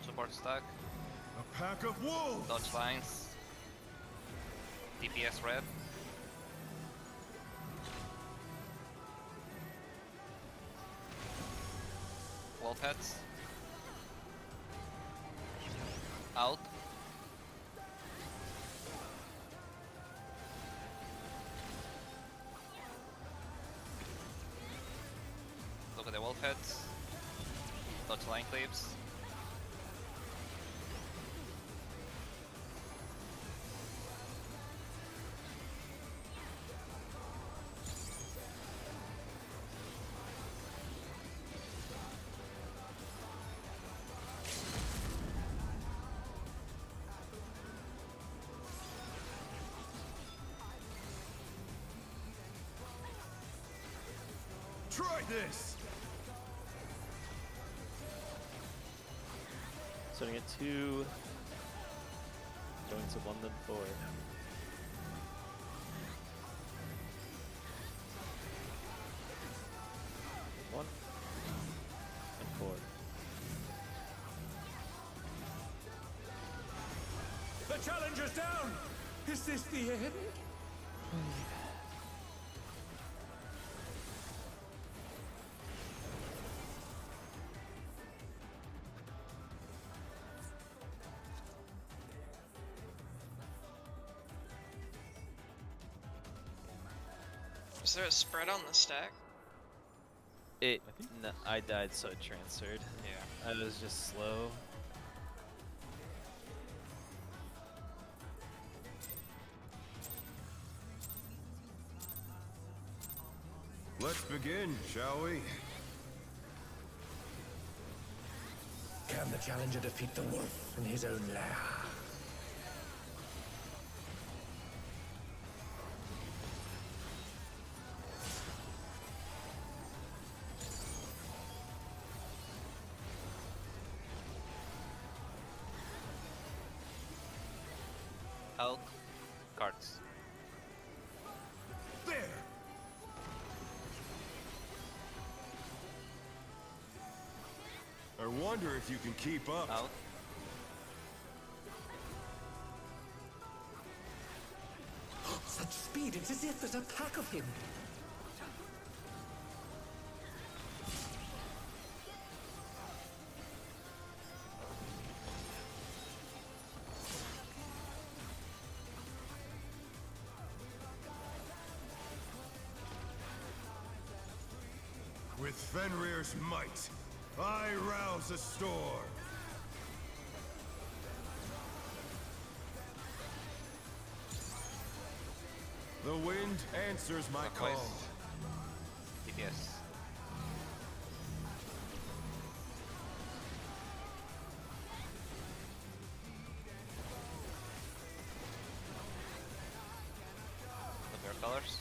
Support stack. A pack of wolves! Dodge lines. DPS red. Wolf heads. Out. Look at the wolf heads. Dodge line clips. Try this! Starting at 2. Going to 1 then 4. 1 and 4. The challenger's down! Is this the end? Is there a spread on the stack? I died so it transferred. Yeah. I was just slow. Let's begin, shall we? Can the challenger defeat the wolf in his own lair? Out. Cards. There! I wonder if you can keep up. Out. Such speed, it's as if there's a pack of him. With Fenrir's might, I rouse a storm. The wind answers my Clockwise. call. DPS. colors.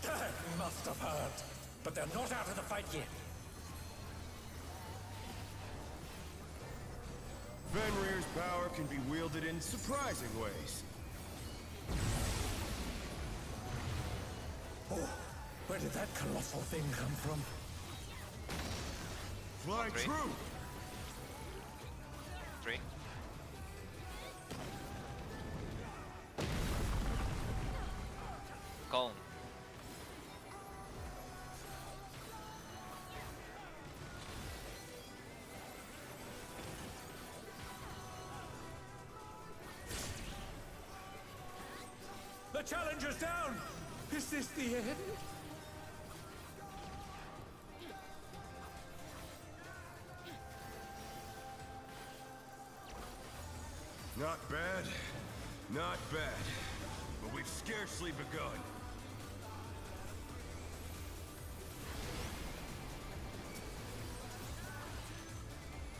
They must have heard, but they're not out of the fight yet. Fenrir's power can be wielded in surprising ways. Oh, where did that colossal thing come from? Fly Three. true! 3. Cone. The challenger's down! Is this the end? Not bad, not bad. But we've scarcely begun.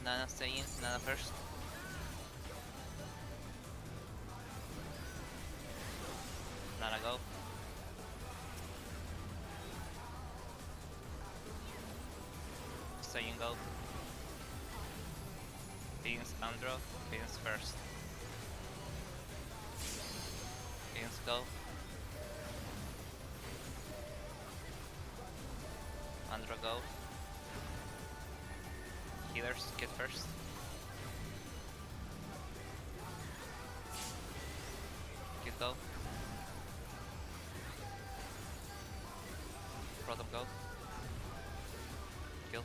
Nana stay in, Nana first. Nana go. Stay in, go. Beans, Andro. Beans first. Beans go. Andro go. Healers, get first. Get go. Rotom go. Kill.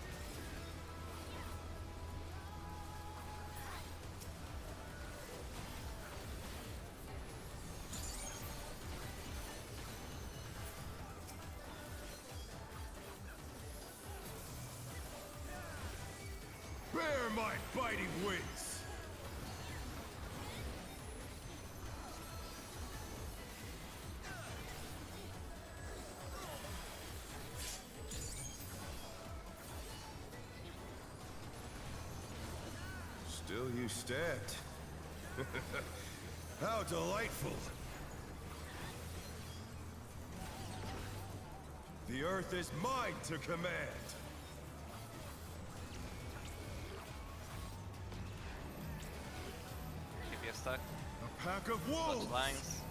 Bear my biting wings! Still you stabbed. How delightful! The earth is mine to command! DPS stack. A pack of wolves! Touch lines.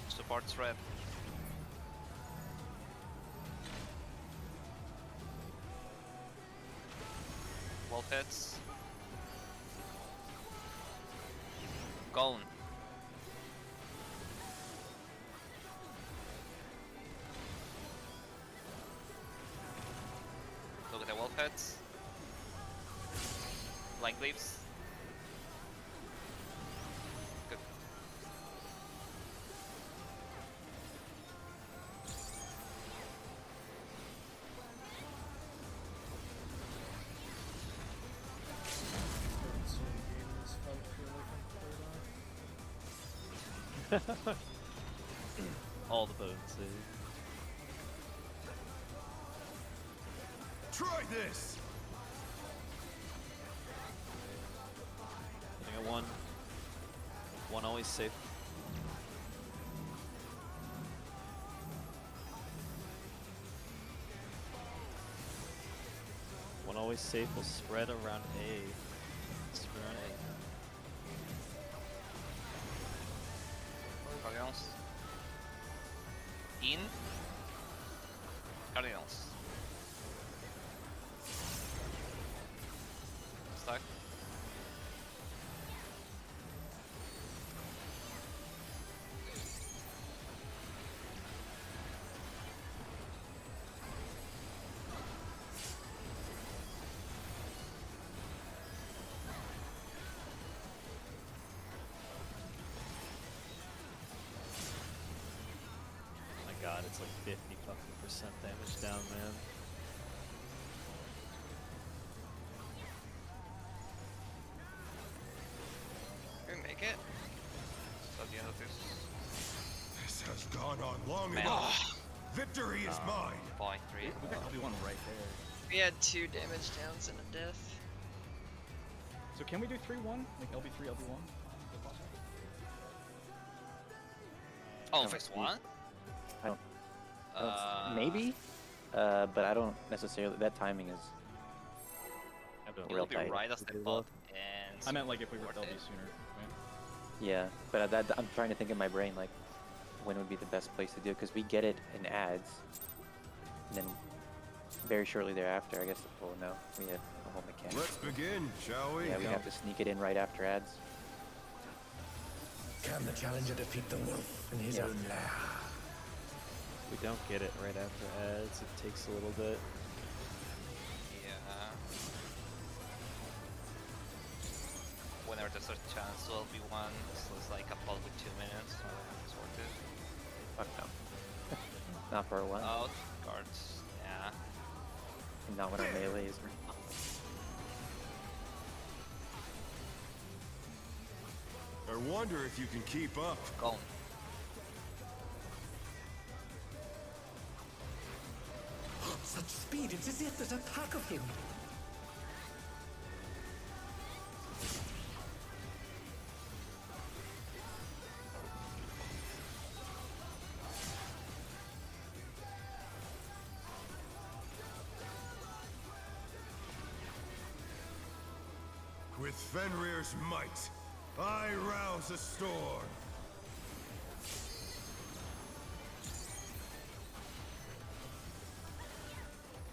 Supports red. Wolf hits. Gone. Look at the wolf heads. Blank leaves. Good. All the bones, dude. Try this! Getting a 1. 1 always safe. One always safe will spread around A. Spread around A. Cardinals. In. Cardinals. Stuck. god, it's like 50 fucking percent damage down, man. We make it. So the end of this. This has gone on long Man. enough. Victory is mine. 0.3. We got LB1 right there. We had 2 damage downs and a death. So can we do 3-1? Like LB3, LB1? Is that possible? Oh, phase 1? I don't maybe, but I don't necessarily. That timing is. It'll be tight. right as the bot ends. I meant like if we were worth LB it. sooner. Right? Yeah, but I'm trying to think in my brain like when would be the best place to do it because we get it in ads, and then very shortly thereafter, I guess. Oh no, we have a whole mechanic. Let's begin, shall we? Yeah, we have to sneak it in right after ads. Can the challenger defeat the wolf in his own lair? We don't get it right after ads, it takes a little bit. Yeah. Whenever there's a chance to LB1, so it's like a bot with 2 minutes, so I don't think it's worth it. Fuck no. Not for a while. Out, guards, yeah. And not when our melee is. I wonder if you can keep up. Go. Such speed, it's as if there's a pack of him. With Fenrir's might, I rouse a storm.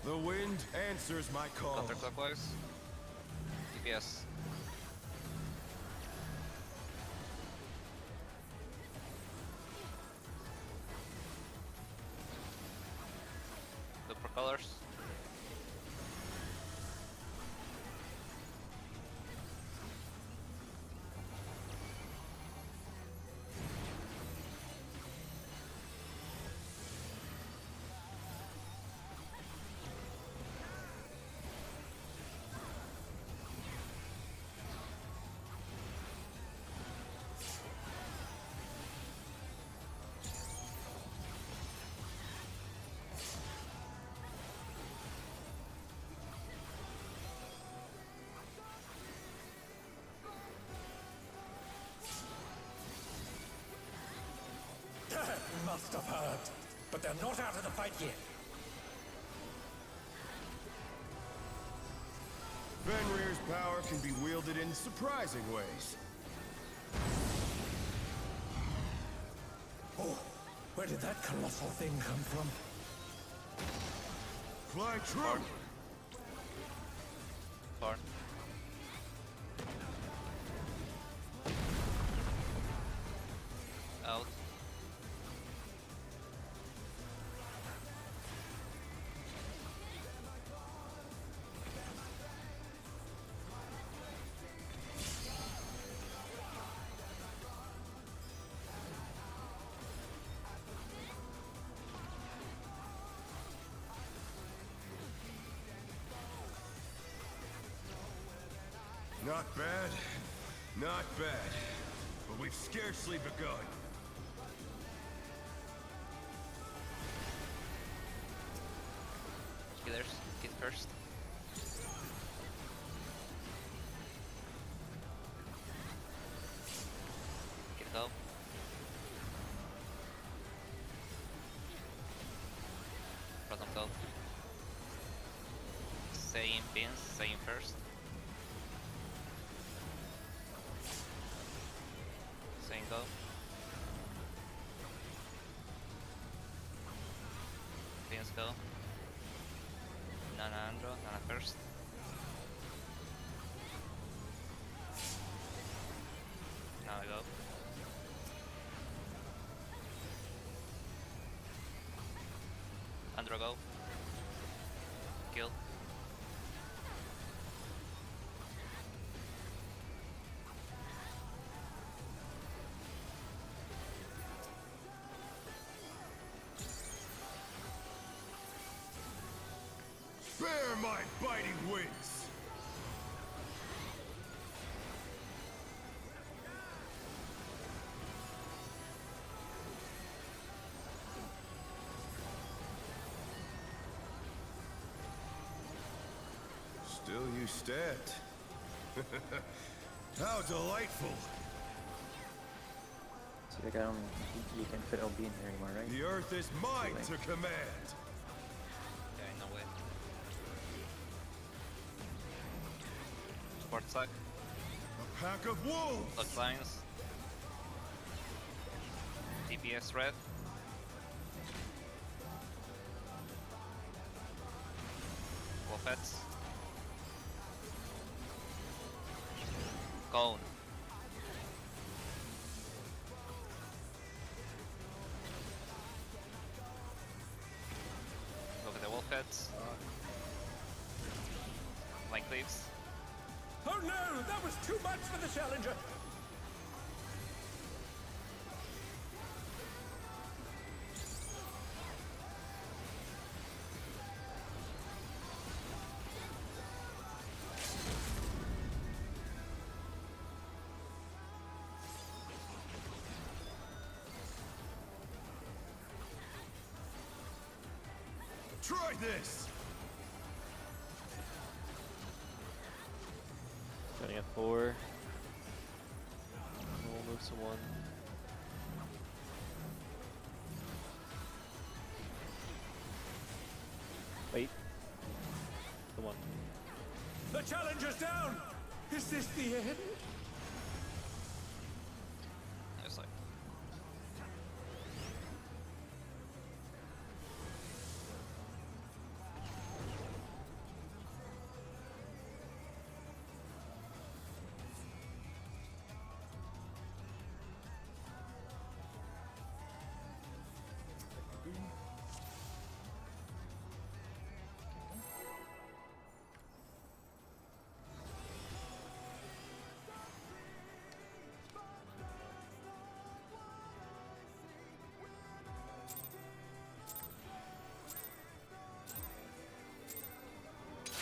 The wind answers my call. Counterclockwise. DPS. Look for colors. Must have heard, but they're not out of the fight yet. Fenrir's power can be wielded in surprising ways. Oh, where did that colossal thing come from? Fly true! Barn. Out. Not bad, not bad, but we've scarcely begun. Killers, get first. Get go. Front of go. Same pins, same first. Same go. Pins go. Nana Andro, Nana first. Now I go. Andro go. Kill. Bear my biting wings! Still you stepped. How delightful! See, like, I don't think you can fit LB in here anymore, right? The earth is mine to command! Okay, no way. Sport suck. A pack of wolves! Bloodlines. DPS red. Wolfheads. Cone. Look at the Wolfheads. Like leaves. Oh no! That was too much for the challenger! Try this! Starting at 4. We'll move to 1. Wait. The 1. The challenger's down! Is this the end? It's like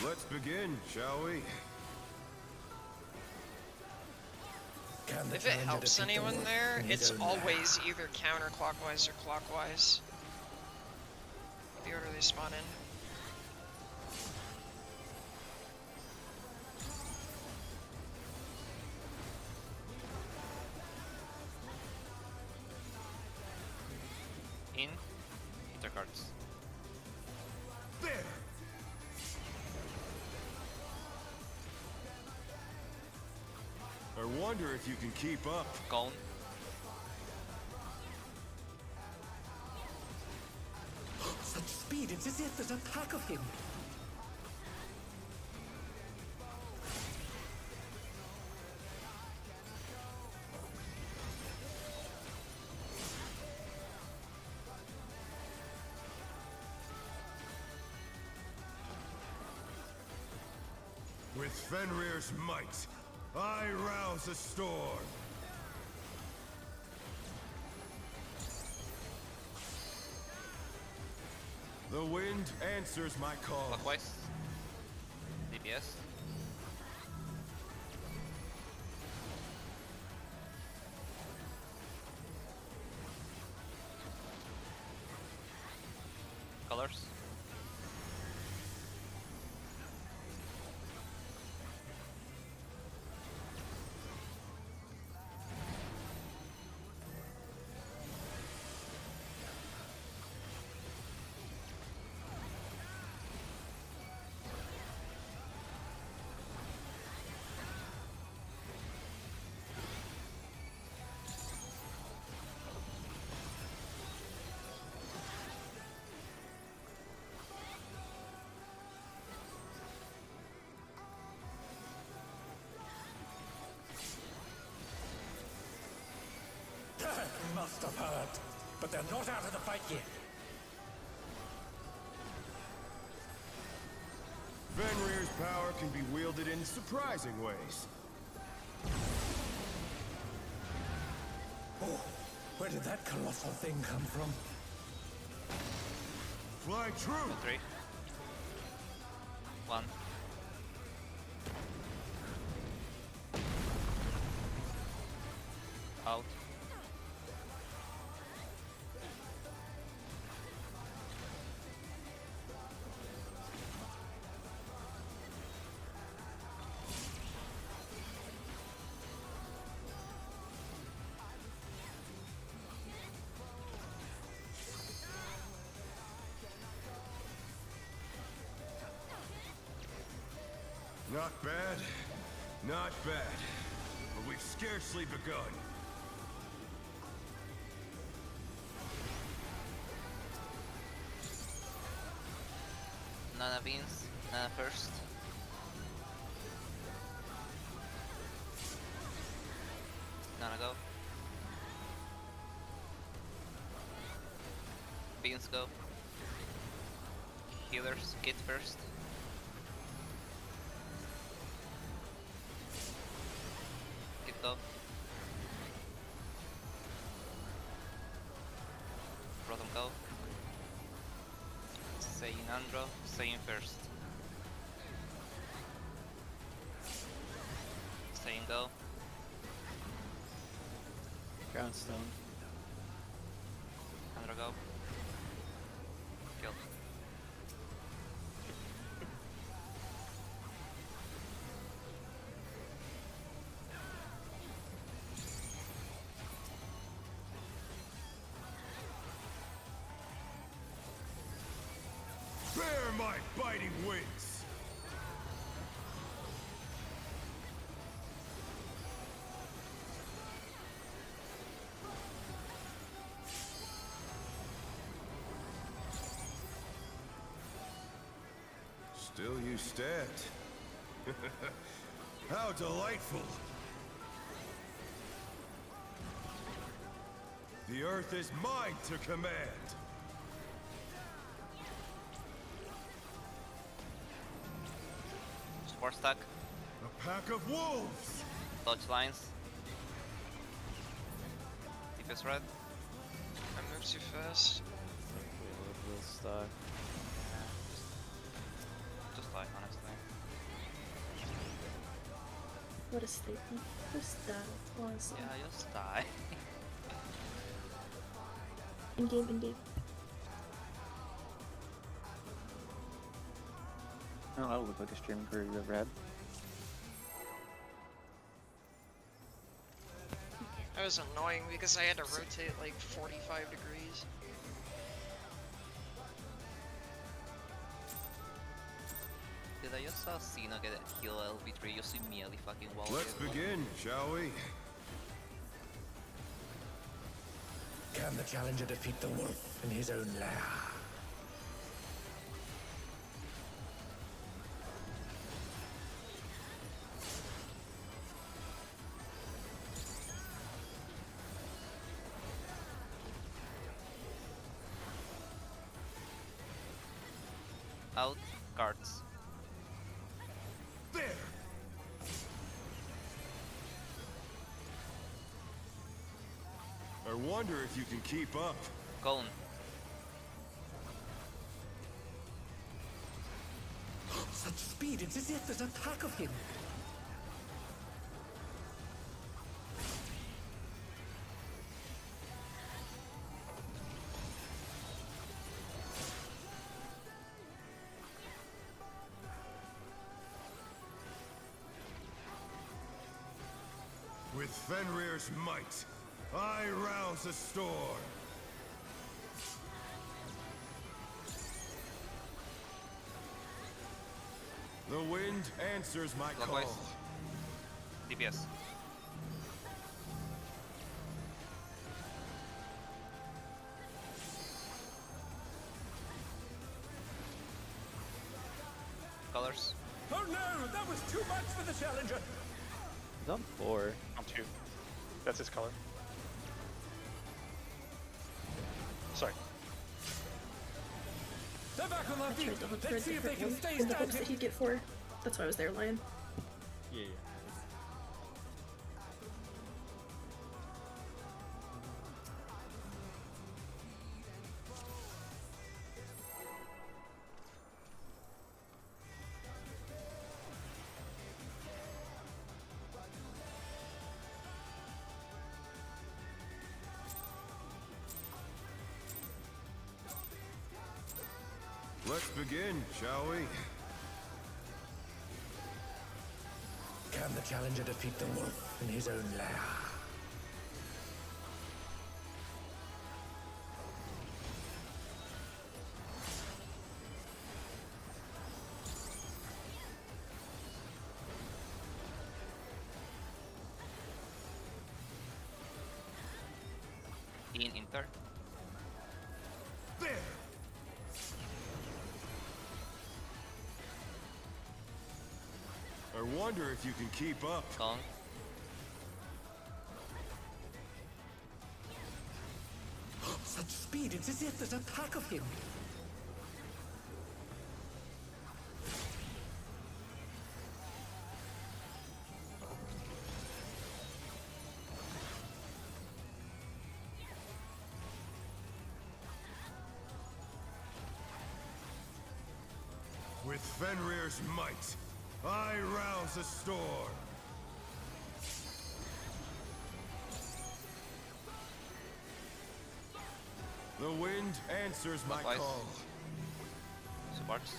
Let's begin, shall we? If it helps anyone there, it's always either counterclockwise or clockwise. The order they spawn in. in. Hit their cards. There! I wonder if you can keep up. Gone. Such speed, it's as if there's a pack of him. With Fenrir's might, I rouse a storm. The wind answers my call. Clockwise. DPS. Colors. Must have heard, but they're not out of the fight yet. Fenrir's power can be wielded in surprising ways. Oh, where did that colossal thing come from? Fly true! 3. One. Out. Not bad. Not bad. But we've scarcely begun. Nana beans. Nana first. Nana go. Beans go. Healers, kit first. Kit go. Rotom go. Say in Andro, say in first. Say in go. Groundstone. Andro go. Kill. Bear my biting wings! Still you stand. How delightful! The earth is mine to command! Support stack. A pack of wolves! Dodge lines. DPS red. I moved too fast. We will stock. Just die, honestly. What a statement. Just that. Awesome. Yeah, just die. In game, in game. Oh, that'll look like a streaming career you've ever had. That was annoying because I had to rotate like 45 degrees. Did I just saw Cena get a heal LV3 just immediately fucking wall? Let's begin, shall we? Can the challenger defeat the wolf in his own lair? Out, cards. There! I wonder if you can keep up. Cone. Such speed, it's as if there's a pack of him. With Fenrir's might, I rouse a storm. The wind answers my Clockwise. call. DPS. Colors. Oh no, that was too much for the challenger. He's on 4. On 2. That's his color. Sorry. They're back on their I feet. tried to look for a Let's see if they different can one stay in the hopes that standing. he'd get 4. That's why I was there, Lion. Yeah. Let's begin, shall we? Can the challenger defeat the wolf in his own lair? In Inter. There! I wonder if you can keep up. Gone. Such speed, it's as if there's a pack of him. With Fenrir's might, I rouse a storm. The wind answers my Clockwise. call. Supports.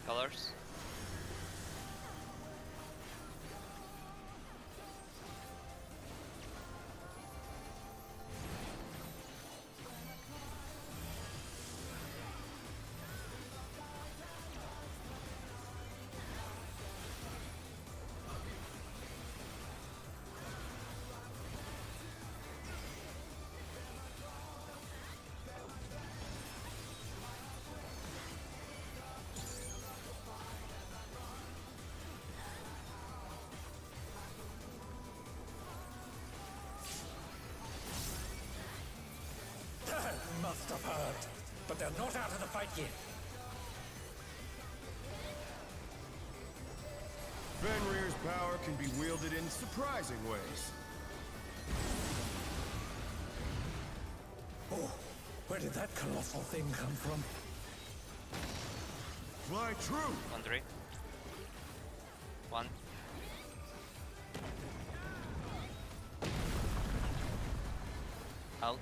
Colors. Must have heard, but they're not out of the fight yet. Fenrir's power can be wielded in surprising ways. Oh, where did that colossal thing come from? Fly true! 1-3. 1. Out.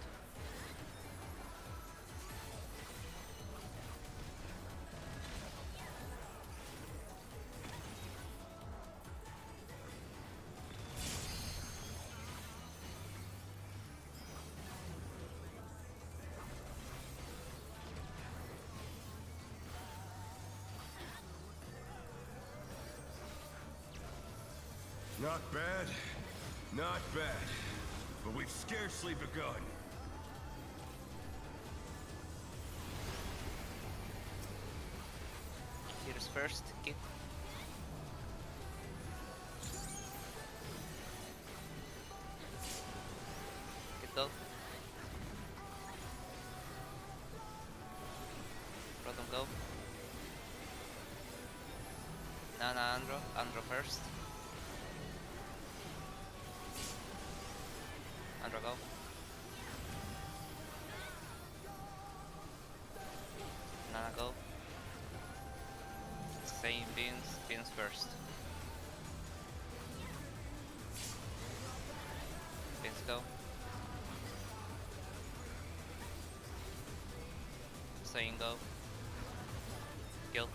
Not bad, not bad, but we've scarcely begun. Here's first. Kick. Get go. Proton go. Nana Andro. Andro first. Andro go. Nana go. Same pins first. Pins go. Saying go. Kill.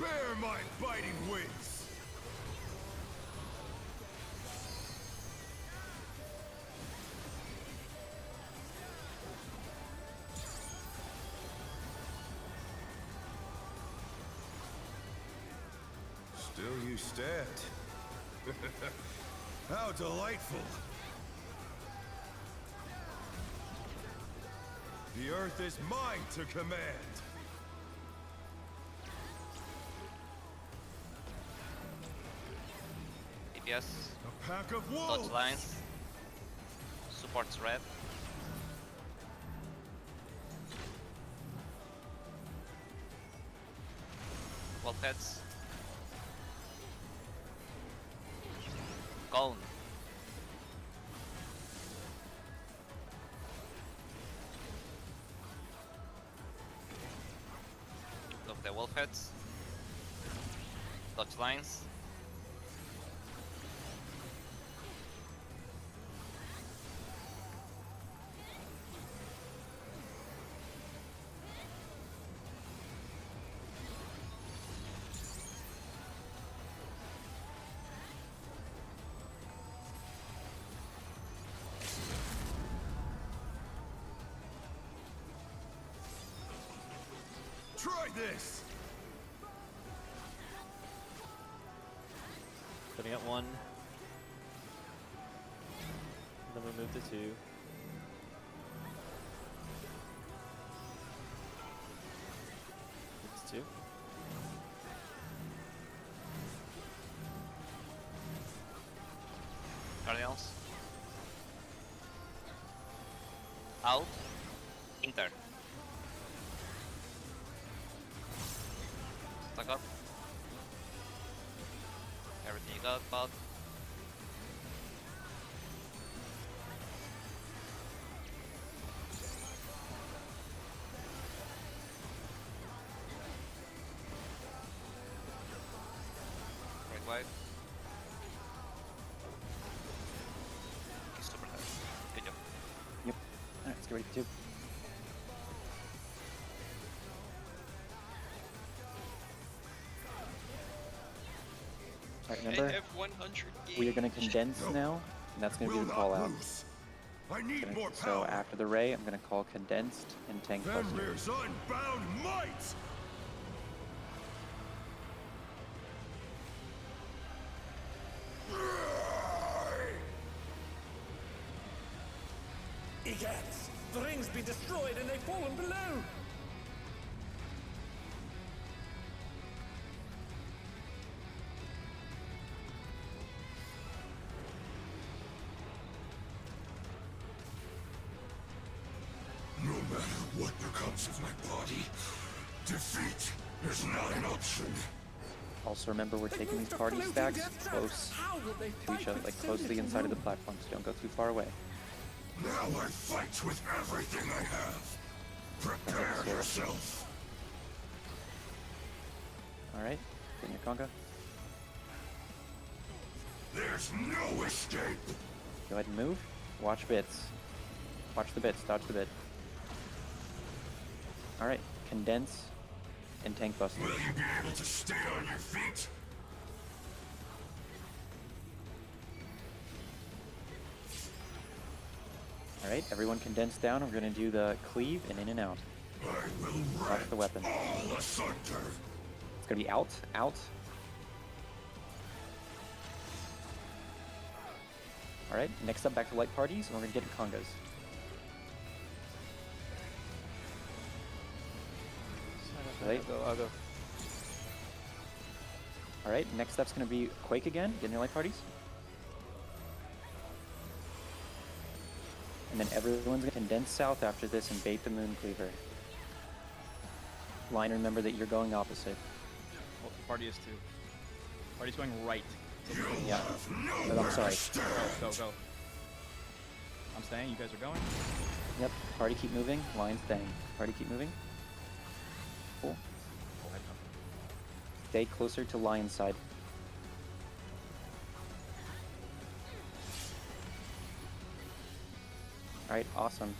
Bear my biting wings! Still you stand. How delightful! The earth is mine to command! DPS. A pack of wolves! Dodge lines. Supports red. Wolf heads. wolf heads. Dodge lines. Try this! Putting at 1. Then we move to 2. It's 2. Cardinals. Out. Inter. Stack up. Everything you got, bud. Right wide. Okay, super high. Good job. Yep. Alright, let's get ready for 2. Alright, remember, I have 100 we are going to condense now, and that's going to be the call out. I need more So power. after the ray, I'm going to call condensed and tank buster. Fenrir's unbound might! Egads! The ring's been destroyed and they've fallen below! No matter what becomes of my body, defeat is not an option. Also remember, we're taking these party stacks close to each other, like close to the inside of the platform, so don't go too far away. Now I fight with everything I have. Prepare yourself. Alright, get your conga. There's no escape. Go ahead and move. Watch bits. Watch the bits, dodge the bit. Alright, condense and tank buster. Will you be able to stay on your feet? Alright, everyone condense down. We're gonna do the cleave and in and out. I will Watch the weapon. all asunder. It's gonna be out, out. Alright, next up back to light parties, and we're gonna get in congas. Right? I'll go. Alright, next up's gonna be Quake again, get in your light parties. And then everyone's gonna condense south after this and bait the Moon Cleaver. Line, remember that you're going opposite. Well, party is 2. Party's going right. Yeah. Oh, I'm sorry. Go, go, go. I'm staying, you guys are going? Yep, party keep moving, line staying. Party keep moving. Cool. Go ahead, Stay closer to lion side. Alright, awesome.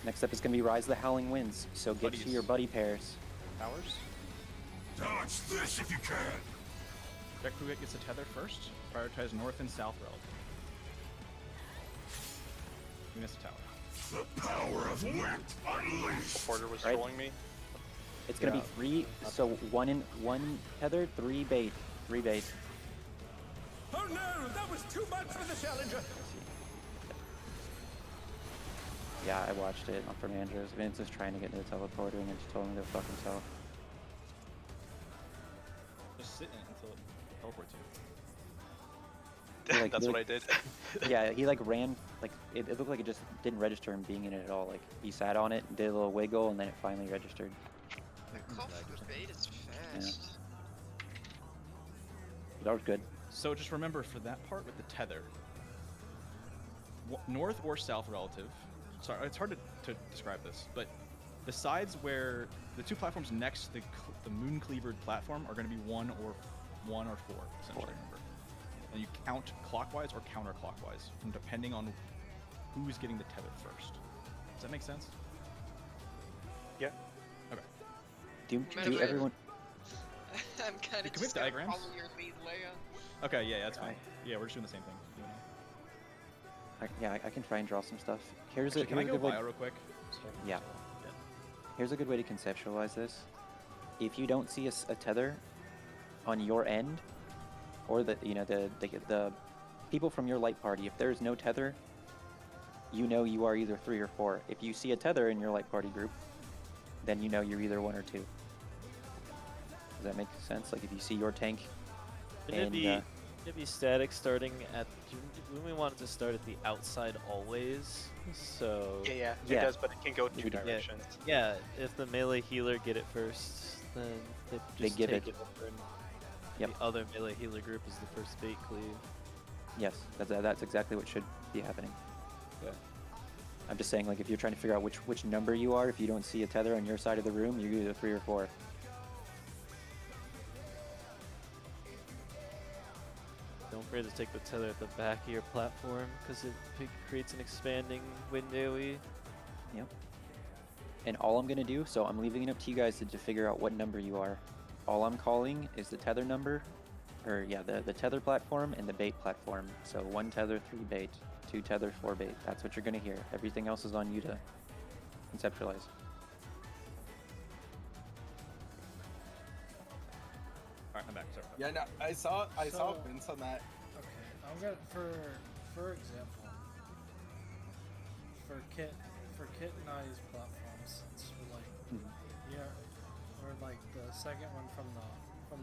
Next up is going to be Rise of the Howling Winds, so get to Buddies. your buddy pairs. Towers. Dodge this if you can. Deck who gets a tether first. Prioritize north and south relative. You missed a tower. The power of wind unleashed. Porter was Right. trolling me. It's going to be 3, so 1 tether, 3 bait. 3 bait. Oh no! That was too much for the challenger! Yeah, I watched it on Fernandez. Vince was trying to get into the teleporter and then she told him to fuck himself. Just sit in it until it teleports Like, That's he, what I like- did. Yeah, he like ran, like it looked like it just didn't register him being in it at all. Like he sat on it, did a little wiggle, and then it finally registered. The call for bait is fast. That was good. you. So just remember for that part with the tether, north or south relative. Sorry, it's hard to describe this, but the sides where the two platforms next to the moon cleavered platform are going to be one or four, essentially. Remember, and you count clockwise or counterclockwise, from depending on who's getting the tether first. Does that make sense? Yeah. Okay. Do Remember- everyone? I'm kind of Can we have just gonna diagrams? follow your lead, Leon. Okay, yeah, that's fine. Yeah, we're just doing the same thing. You and I. I can try and draw some stuff. Here's Actually, a can I here's a go good way. bio real quick? Yeah. Here's a good way to conceptualize this. If you don't see a tether on your end, or the people from your light party, if there's no tether, you know you are either 3 or 4. If you see a tether in your light party group, then you know you're either 1 or 2. Does that make sense? Like if you see your tank, It'd be static starting at. Wouldn't we want it to start at the outside always? So. Yeah, it does, but it can go two directions. Yeah, if the melee healer get it first, then they just give take it. over, and Yep. the other melee healer group is the first bait cleave. Yes, that's exactly what should be happening. Yeah. I'm just saying, like, if you're trying to figure out which number you are, if you don't see a tether on your side of the room, you're either 3 or 4. Don't forget to take the tether at the back of your platform, because it creates an expanding windowy. Yep. And all I'm gonna do, so I'm leaving it up to you guys to figure out what number you are. All I'm calling is the tether number, or yeah, the tether platform and the bait platform. So 1 tether, 3 bait, 2 tether, 4 bait. That's what you're gonna hear. Everything else is on you to conceptualize. Alright, I'm back. Sorry. Yeah, no, I saw Vince on that. Okay, I'm gonna for example, for Kit and I's platforms, since we're like, we're like the second one from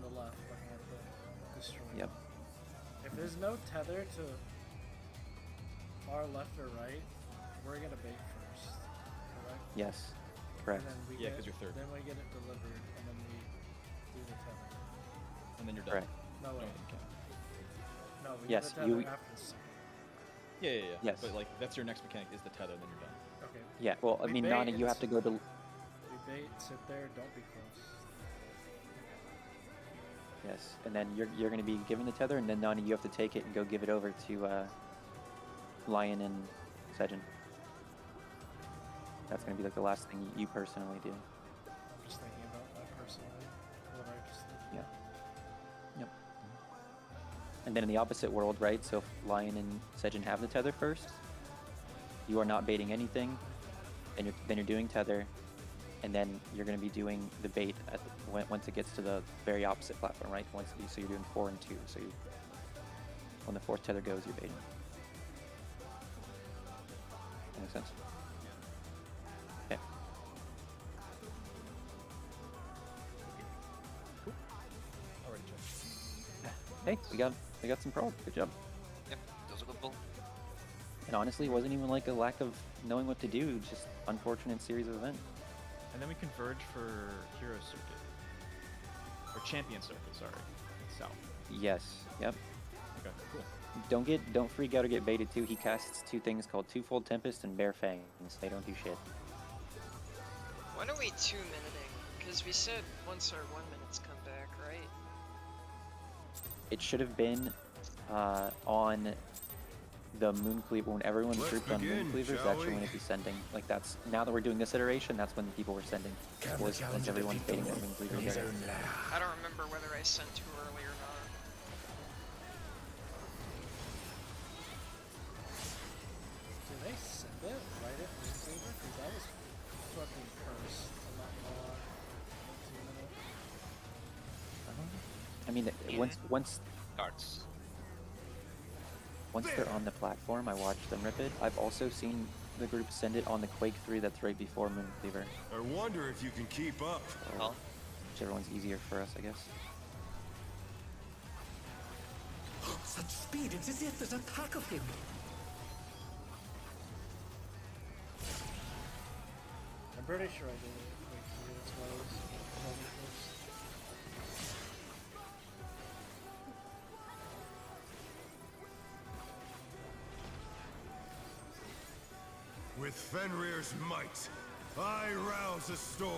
the left behind the destroyer. Yep. If there's no tether to our left or right, we're gonna bait first, correct? Yes, correct. And then we Yeah, get, 'cause you're third. Then we get it delivered, and then we do the tether. And then you're done. Correct. No way. you can't. No, we Yes, do the tether after the second. Yeah. Yes. But like, that's your next mechanic is the tether, then you're done. Okay. Yeah, well, I We mean, bait Nana, you and have to go to... We bait, sit there, don't be close. Yes, and then you're going to be given the tether, and then Nani, you have to take it and go give it over to Lion and Sejin. That's going to be like the last thing you personally do. I'm just thinking about that personally. What I just did. Yep. Yep. And then in the opposite world, right? So if Lion and Sejin have the tether first, you are not baiting anything. Then you're doing tether, and then you're going to be doing the bait once it gets to the very opposite platform, right? So you're doing 4 and 2. So when the 4th tether goes, you're baiting. That makes sense? Okay. Already checked. Hey, we got some pro. Good job. Yep, that was a good pull. And honestly, it wasn't even like a lack of knowing what to do. It was just unfortunate series of events. And then we converge for Hero Circuit. Or Champion Circuit, sorry. South. Yes. Yep. Okay, cool. Don't freak out or get baited too. He casts 2 things called Twofold Tempest and Bare Fangs. They don't do shit. When are we 2-minuting? Because we said once our 1 minutes come back, right? It should have been on the Moon Cleaver when everyone's Let's grouped on Moon begin, Cleavers. shall That's we? when it'd be sending. Like that's now that we're doing this iteration. That's when people were sending. Was once everyone's baiting their Moon Cleaver together. I don't remember whether I sent too early or not. Did they send it right at Moon Cleaver? Because that was fucking cursed. I'm not gonna lie. 2 minutes. I mean, Darts. once they're on the platform, I watch them rip it. I've also seen the group send it on the Quake 3 that's right before Moon Cleaver. I wonder if you can keep up. So, whichever one's easier for us, I guess. Such speed, it's as if there's a pack of him. I'm pretty sure I did it. Wait, that's why I was holding first. With Fenrir's might, I rouse a storm.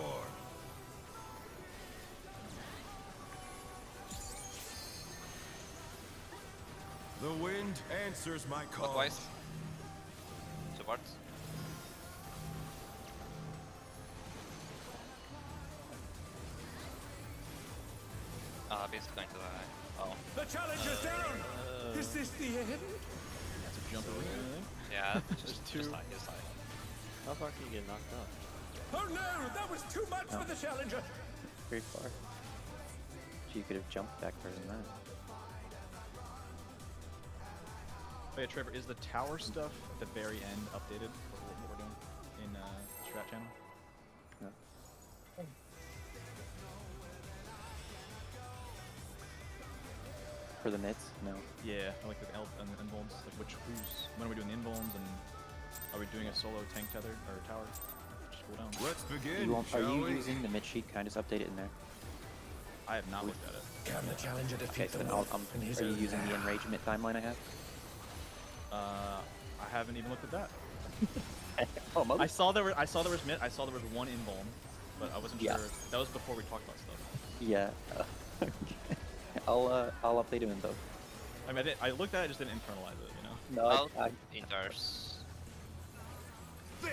The wind answers my call. Clockwise. Supports. Beast's going to die. Oh. The challenger's down! Is this the end? That's a jump over. Yeah, Just just high, just high. How far can you get knocked off? Oh no! That was too much No. for the challenger! Very far. So you could have jumped back further than that. Oh yeah, Trevor, is the tower stuff at the very end updated for what we're doing in Strat channel? No. For the mids? No. Yeah, like with involves, like when are we doing the involves, and are we doing a solo tank tether or tower? Just cool down. Let's begin. Are you using the mid sheet? Can I just update it in there? I have not looked at it. Can the challenger Okay, defeat so the then wolf in his are you own using the lair? enragement timeline I have? I haven't even looked at that. Almost. I saw there was one invuln, but I wasn't Yeah. sure. That was before we talked about stuff. Yeah. I'll update him in both. I mean, I looked at it, just didn't internalize it, you know. No, Well, I enters. There.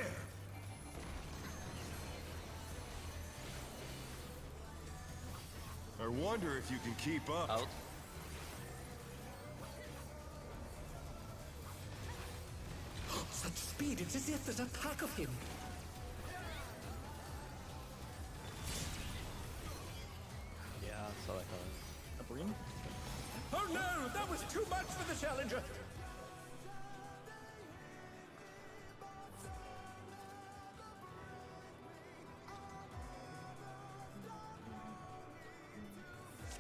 I wonder if you can keep up. Out. Such speed, it's as if there's a pack of him. Yeah, I saw that coming. A Breen? Oh no! That was too much for the challenger!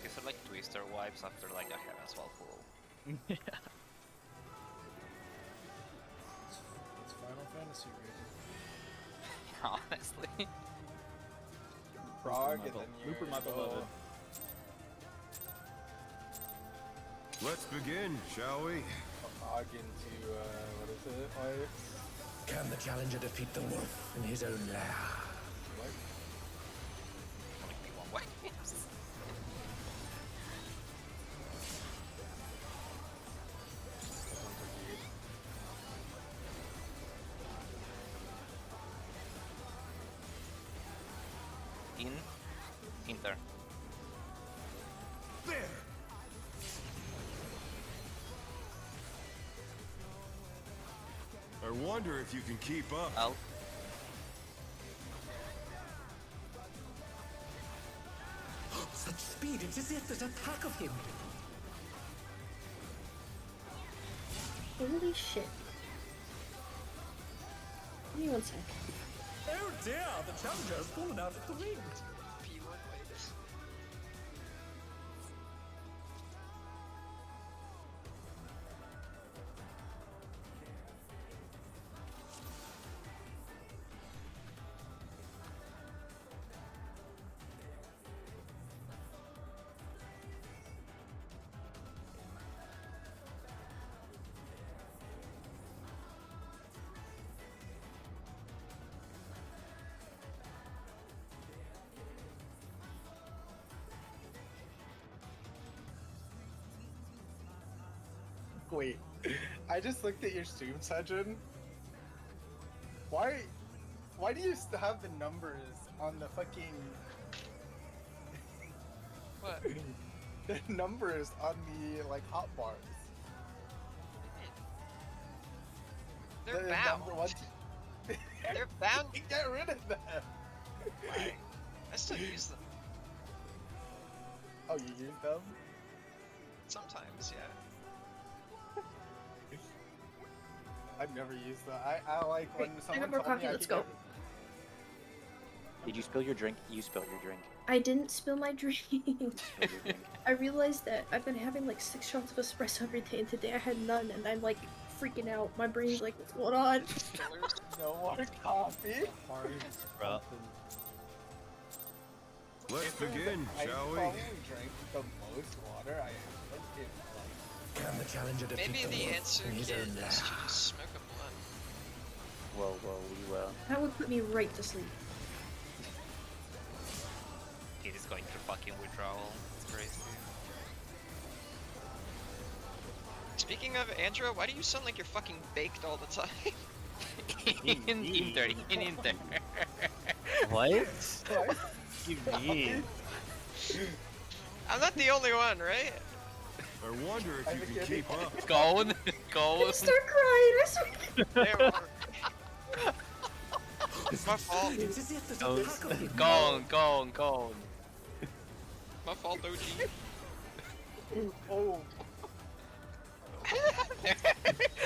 These are like twister wipes after like a head as well pull. Yeah. It's Final Fantasy rating. Honestly. Frog, and Looper, then Looper, you my go beloved. Let's begin, shall we? frog into what is it? Like, Can the challenger defeat the wolf in his own lair? what? Only be one way. Inter. There. I wonder if you can keep up. Out. Such speed, it's as if there's a pack of him. Holy shit. Give me one sec. Oh dear, the challenger has fallen out of the ring. Wait, I just looked at your stream session. Why do you still have the numbers on the fucking... What? The numbers on the, like, hotbars. They're The bound. number one- They're bound. Get rid of them! Why? I still use them. Oh, you use them? Sometimes, yeah. I've never used them. I like when I someone got more told me coffee, I let's could go. Did you spill your drink? You spilled your drink. I didn't spill my drink. Spilled your drink. I realized that I've been having like 6 shots of espresso every day, and today I had none, and I'm like freaking out. My brain's like, what's going on? No more coffee? Bro. Let's begin, I shall we? probably drank the most water I ever did. Like, Can the challenger defeat Maybe the the wolf answer in his is own lair? to just smoke a blunt. Well, we will. That would put me right to sleep. It is going to fucking withdrawal. It's crazy. Speaking of Andrew, why do you sound like you're fucking baked all the time? in Inter. What? What do you mean? I'm not the only one, right? I wonder if you can keep up. Go. I start crying. I swear. It's my fault. Go. My fault, OG. Oh.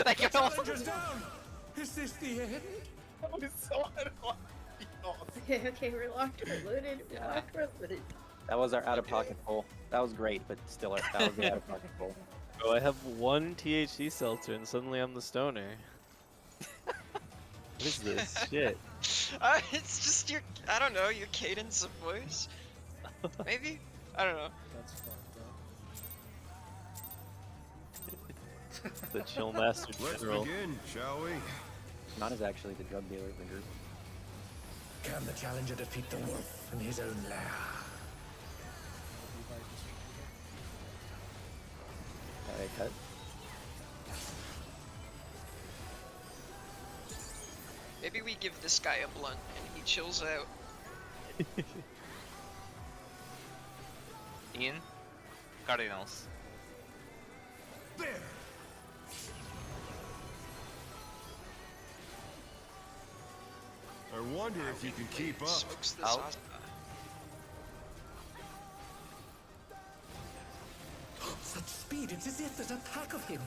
Like The challenger's down! Is this the end? That was so unlucky. Okay, we're locked, we're loaded, we're loaded. That was our out-of-pocket pull. That was great, but still, that was the out-of-pocket pull. Bro, I have one THC seltzer and suddenly I'm the stoner. What is this shit? It's just your, I don't know, your cadence of voice. Maybe? I don't know. That's fucked up. The chill master general. Let's begin, shall we? Not as actually the drug dealer of the group. Can the challenger defeat the wolf in his own lair? Alright, cut. Maybe we give this guy a blunt and he chills out. In Cardinals. There! I wonder if you can keep up. Smokes this Out. awesome. Such speed, it's as if there's a pack of him.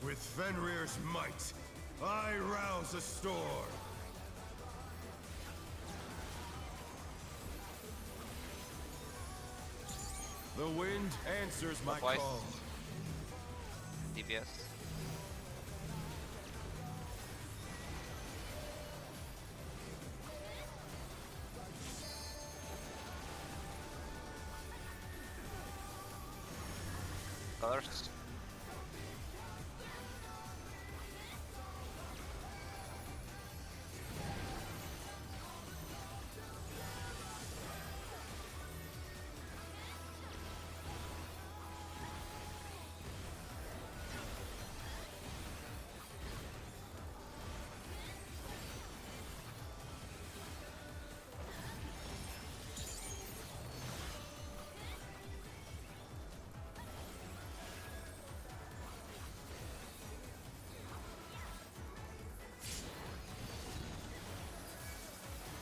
With Fenrir's might, I rouse a storm. The wind answers my Twice. call. DPS. Colors.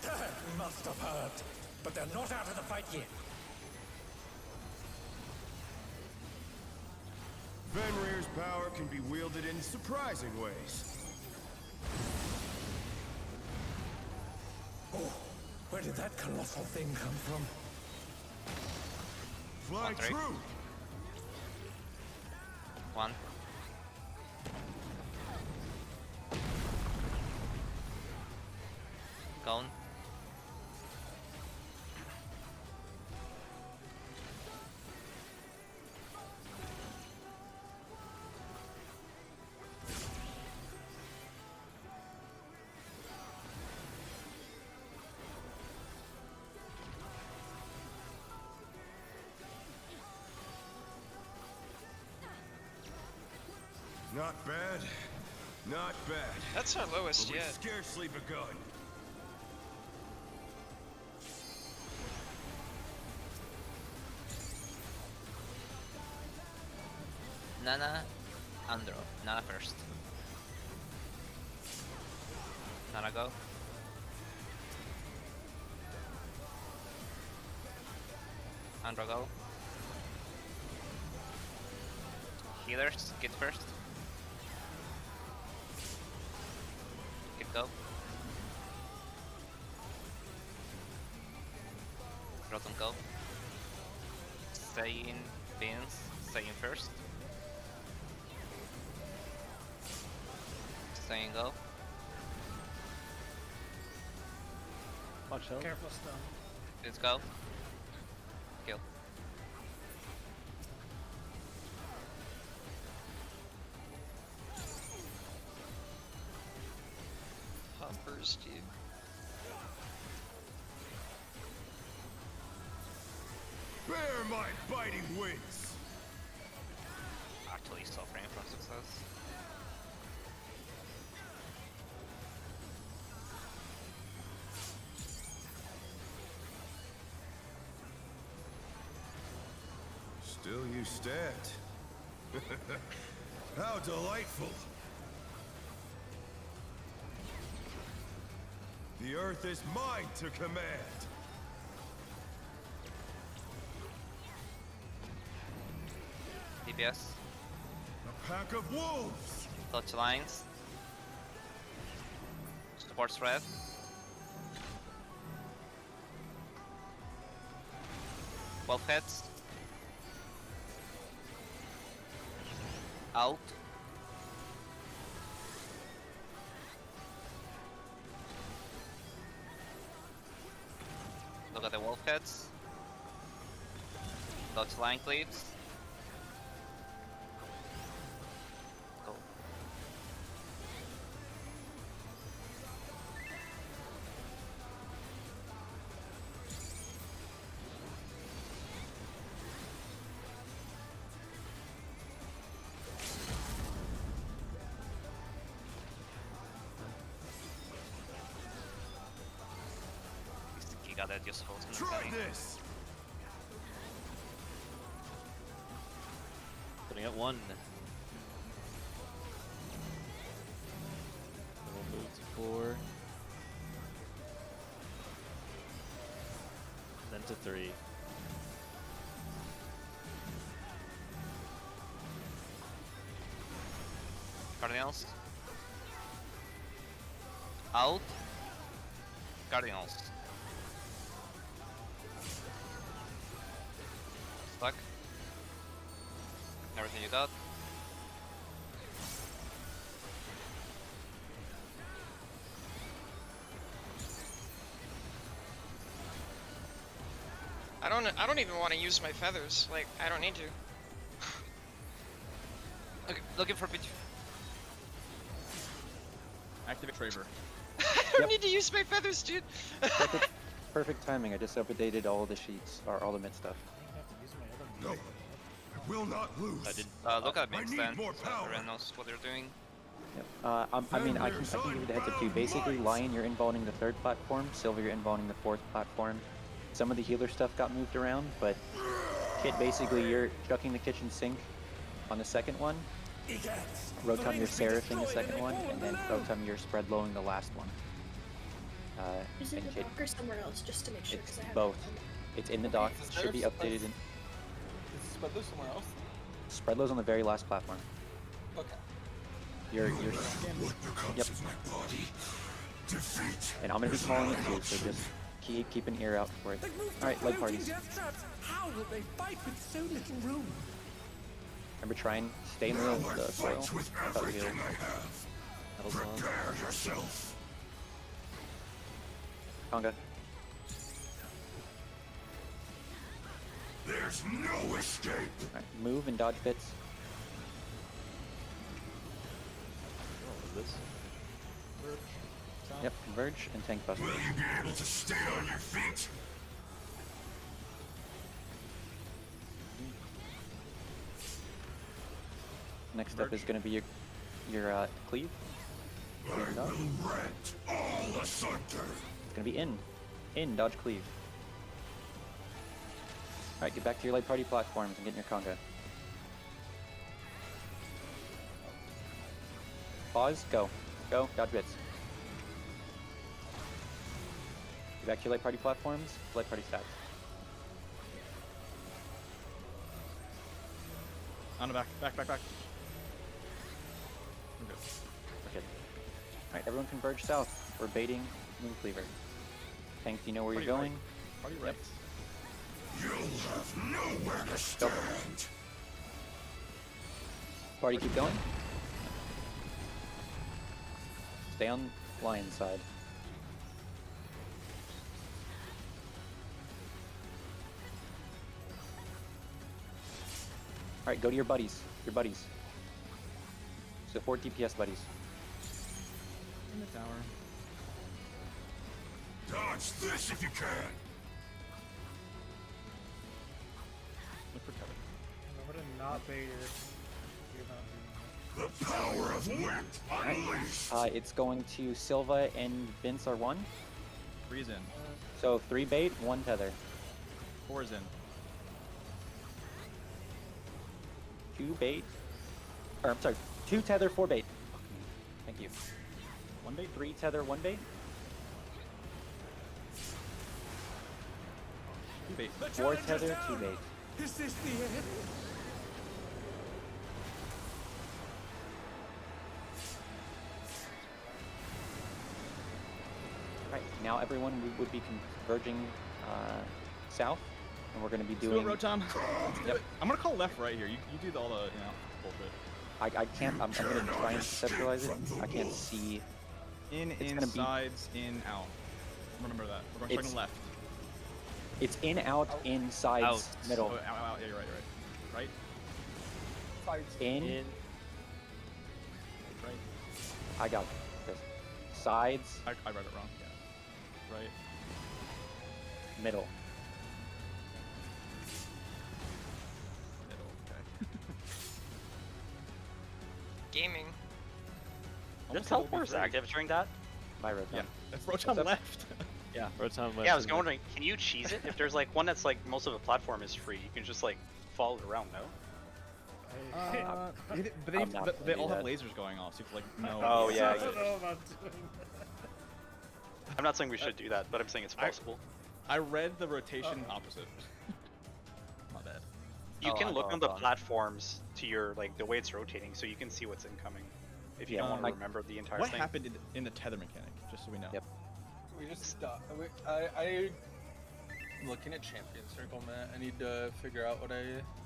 That must have hurt. But they're not out of the fight yet. Fenrir's power can be wielded in surprising ways. Oh, where did that colossal thing come from? Fly Three. true! One. Gone. Not bad. Not bad. That's our lowest But we've yet. scarcely begun. Nana, Andro. Nana first. Nana go. Andro go. Healers, get first. Get go. Rotom go. Stay in Beans, stay in first. Saying go. Watch out. Careful, stone. Let's go. Kill. Pumpers, dude. Bear my biting wings. Actually suffering from success. Still you stand. How delightful. The earth is mine to command. DPS. A pack of wolves. Touch lines. Support threat. Wolf heads. Out. Look at the wolf heads. Dodge line cleaves. Go. Giga that just holds me. Try this. Putting at 1. We'll move to 4. Then to 3. Cardinals. Out. Cardinals. Stuck. Everything you got. I don't even want to use my feathers. Like, I don't need to. Okay, looking for pitch. Activate Traver. I don't need to use my feathers, dude. Perfect timing. I just updated all the sheets, or all the mid stuff. No, I will not lose. I did. Look at mid need stand. more So power. everyone knows what they're doing. Yep. I mean, I can give you the heads up too. Basically, Lion, you're involving the 3rd platform. Silver, you're involving the 4th platform. Some of the healer stuff got moved around, but Kit, basically, you're chucking the kitchen sink on the 2nd one. Rotom, you're seraphing the 2nd one, and then Rotom, you're spread lowing the last one. Is it and the Kit, dock or somewhere else, just to make sure? it's 'cause I haven't both. done it. It's in the dock. Is Should be there updated in. Is spread those somewhere else? Spread lows on the very last platform. Okay. You're What becomes Yep. of my body? Defeat. And I'm gonna be calling it too, so just keep an ear out for it. Alright, leg parties. How will they fight with so little room? Remember, try and stay in the soil. With I thought we healed. everything I have. Metals on. Prepare yourself. Conga. There's no escape. Alright, move and dodge bits. Oh, this. Yep, converge and tank buster. Will you be able to stay on your feet? Next up is gonna be your cleave. I Cleave and dodge. will rent all asunder. It's gonna be in dodge cleave. Alright, get back to your light party platforms and get in your conga. Pause, go, dodge bits. Get back to your light party platforms, light party stats. On the back. Back. We're good. Alright, everyone converge south. We're baiting Moon Cleaver. Tank, do you know where Party you're right. going? Party Yep. right. You'll have nowhere to stand. Party, keep going. Stay on Lion's side. Alright, go to your buddies. Your buddies. Support DPS buddies. In the tower. Dodge this if you can. Look for tether. Remember to not bait it. You're not doing The power of wit unleashed. It's going to Silva and Vince are 1. 3's in. So 3 bait, 1 tether. 4's in. 2 bait. Or I'm sorry, 2 tether, 4 bait. Thank you. 1 bait? 3 tether, 1 bait. 2 bait. 4 tether, 2 bait. Is this the end? Right, now everyone would be converging south, and we're going to be Let's do doing... it, Rotom. Let's do it. I'm going to call left right here. You do all the, bullshit. I can't, I'm going to try and conceptualize it. I can't see... In, sides, in, out. Remember that. We're going starting left. It's in, out, in, sides, middle. Oh, out. Yeah, you're right. Right? Sides. In. Right. I got this. Sides. I read it wrong. Yeah. Right. Middle. Okay. Gaming. The teleporter's active during that? My Rotom. Yeah. If Rotom left. Yeah, Rotom left. Yeah, I was wondering, can you cheese it? If there's like one that's like most of the platform is free, you can just like follow it around, no? But they all have lasers going off, so you can like, no. Oh yeah. I don't know about doing I'm not saying we should do that, but I'm saying it's possible. I read the rotation opposite. My bad. You can look on the platforms to your like the way it's rotating, so you can see what's incoming. If you don't want to remember the entire what thing. What happened in the tether mechanic? Just so we know. Yep. We just stopped. I'm looking at Champion Circle, man. I need to figure out what I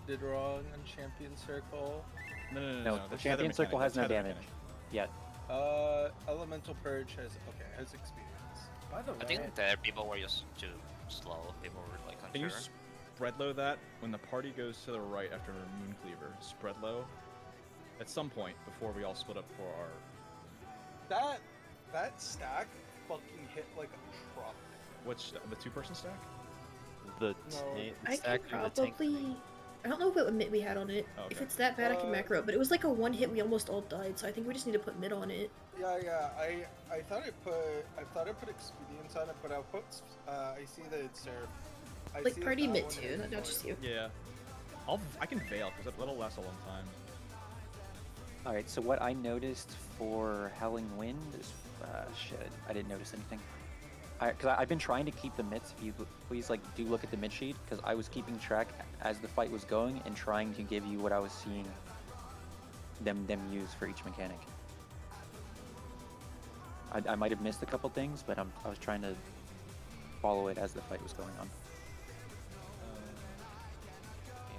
did wrong on Champion Circle. No, the Champion Circle has no damage yet. Elemental Purge has experience. By the way, I think that people were just too slow. People were like Can you unsure. spread low that when the party goes to the right after Mooncleaver? Spread low at some point before we all split up for our. That stack fucking hit like a truck. What's the 2-person stack? The I stack can or the tank? probably. I don't know what mid we had on it. Oh, okay. If it's that bad, I can macro it. But it was like a 1 hit. We almost all died. So I think we just need to put mid on it. Yeah. I thought I put experience on it, but I'll put. I see that it's Seraph. Like party mid too, not just you. Yeah. I can veil because that'll last a long time. Alright, so what I noticed for Howling Wind is... shit, I didn't notice anything. Because I've been trying to keep the mids. If you please do look at the mid sheet, because I was keeping track as the fight was going and trying to give you what I was seeing them use for each mechanic. I might have missed a couple things, but I was trying to follow it as the fight was going on.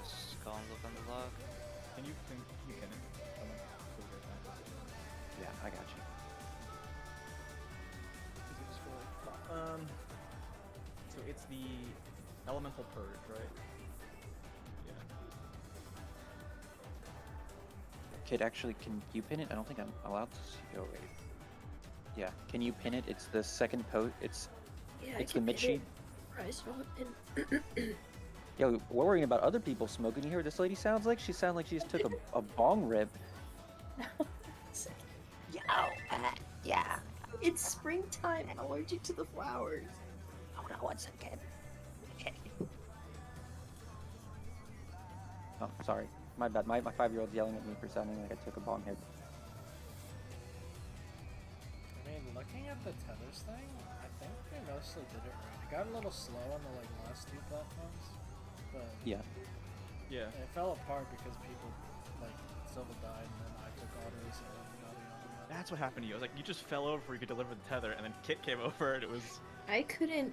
Just go and look on the log. Can you pin it? Yeah, I got you. So it's the elemental purge, right? Yeah. Kid, actually, can you pin it? I don't think I'm allowed to see. Oh, wait. Yeah, can you pin it? It's the second it's Yeah, it's the mid sheet. Price pin. Yo, we're worrying about other people smoking. You hear what this lady sounds like? She sounds like she just took a bong rip. Yeah. It's springtime. I'm allergic to the flowers. Hold on 1 second. Okay. Oh, sorry. My bad. My 5-year-old's yelling at me for sounding like I took a bong hit. I mean, looking at the tethers thing, I think they mostly did it right. It got a little slow on the last 2 platforms, but Yeah. Yeah. it fell apart because people Silva died and then I took autos and then yada. That's what happened to you. I was like, you just fell over before you could deliver the tether, and then Kit came over, and it was. I couldn't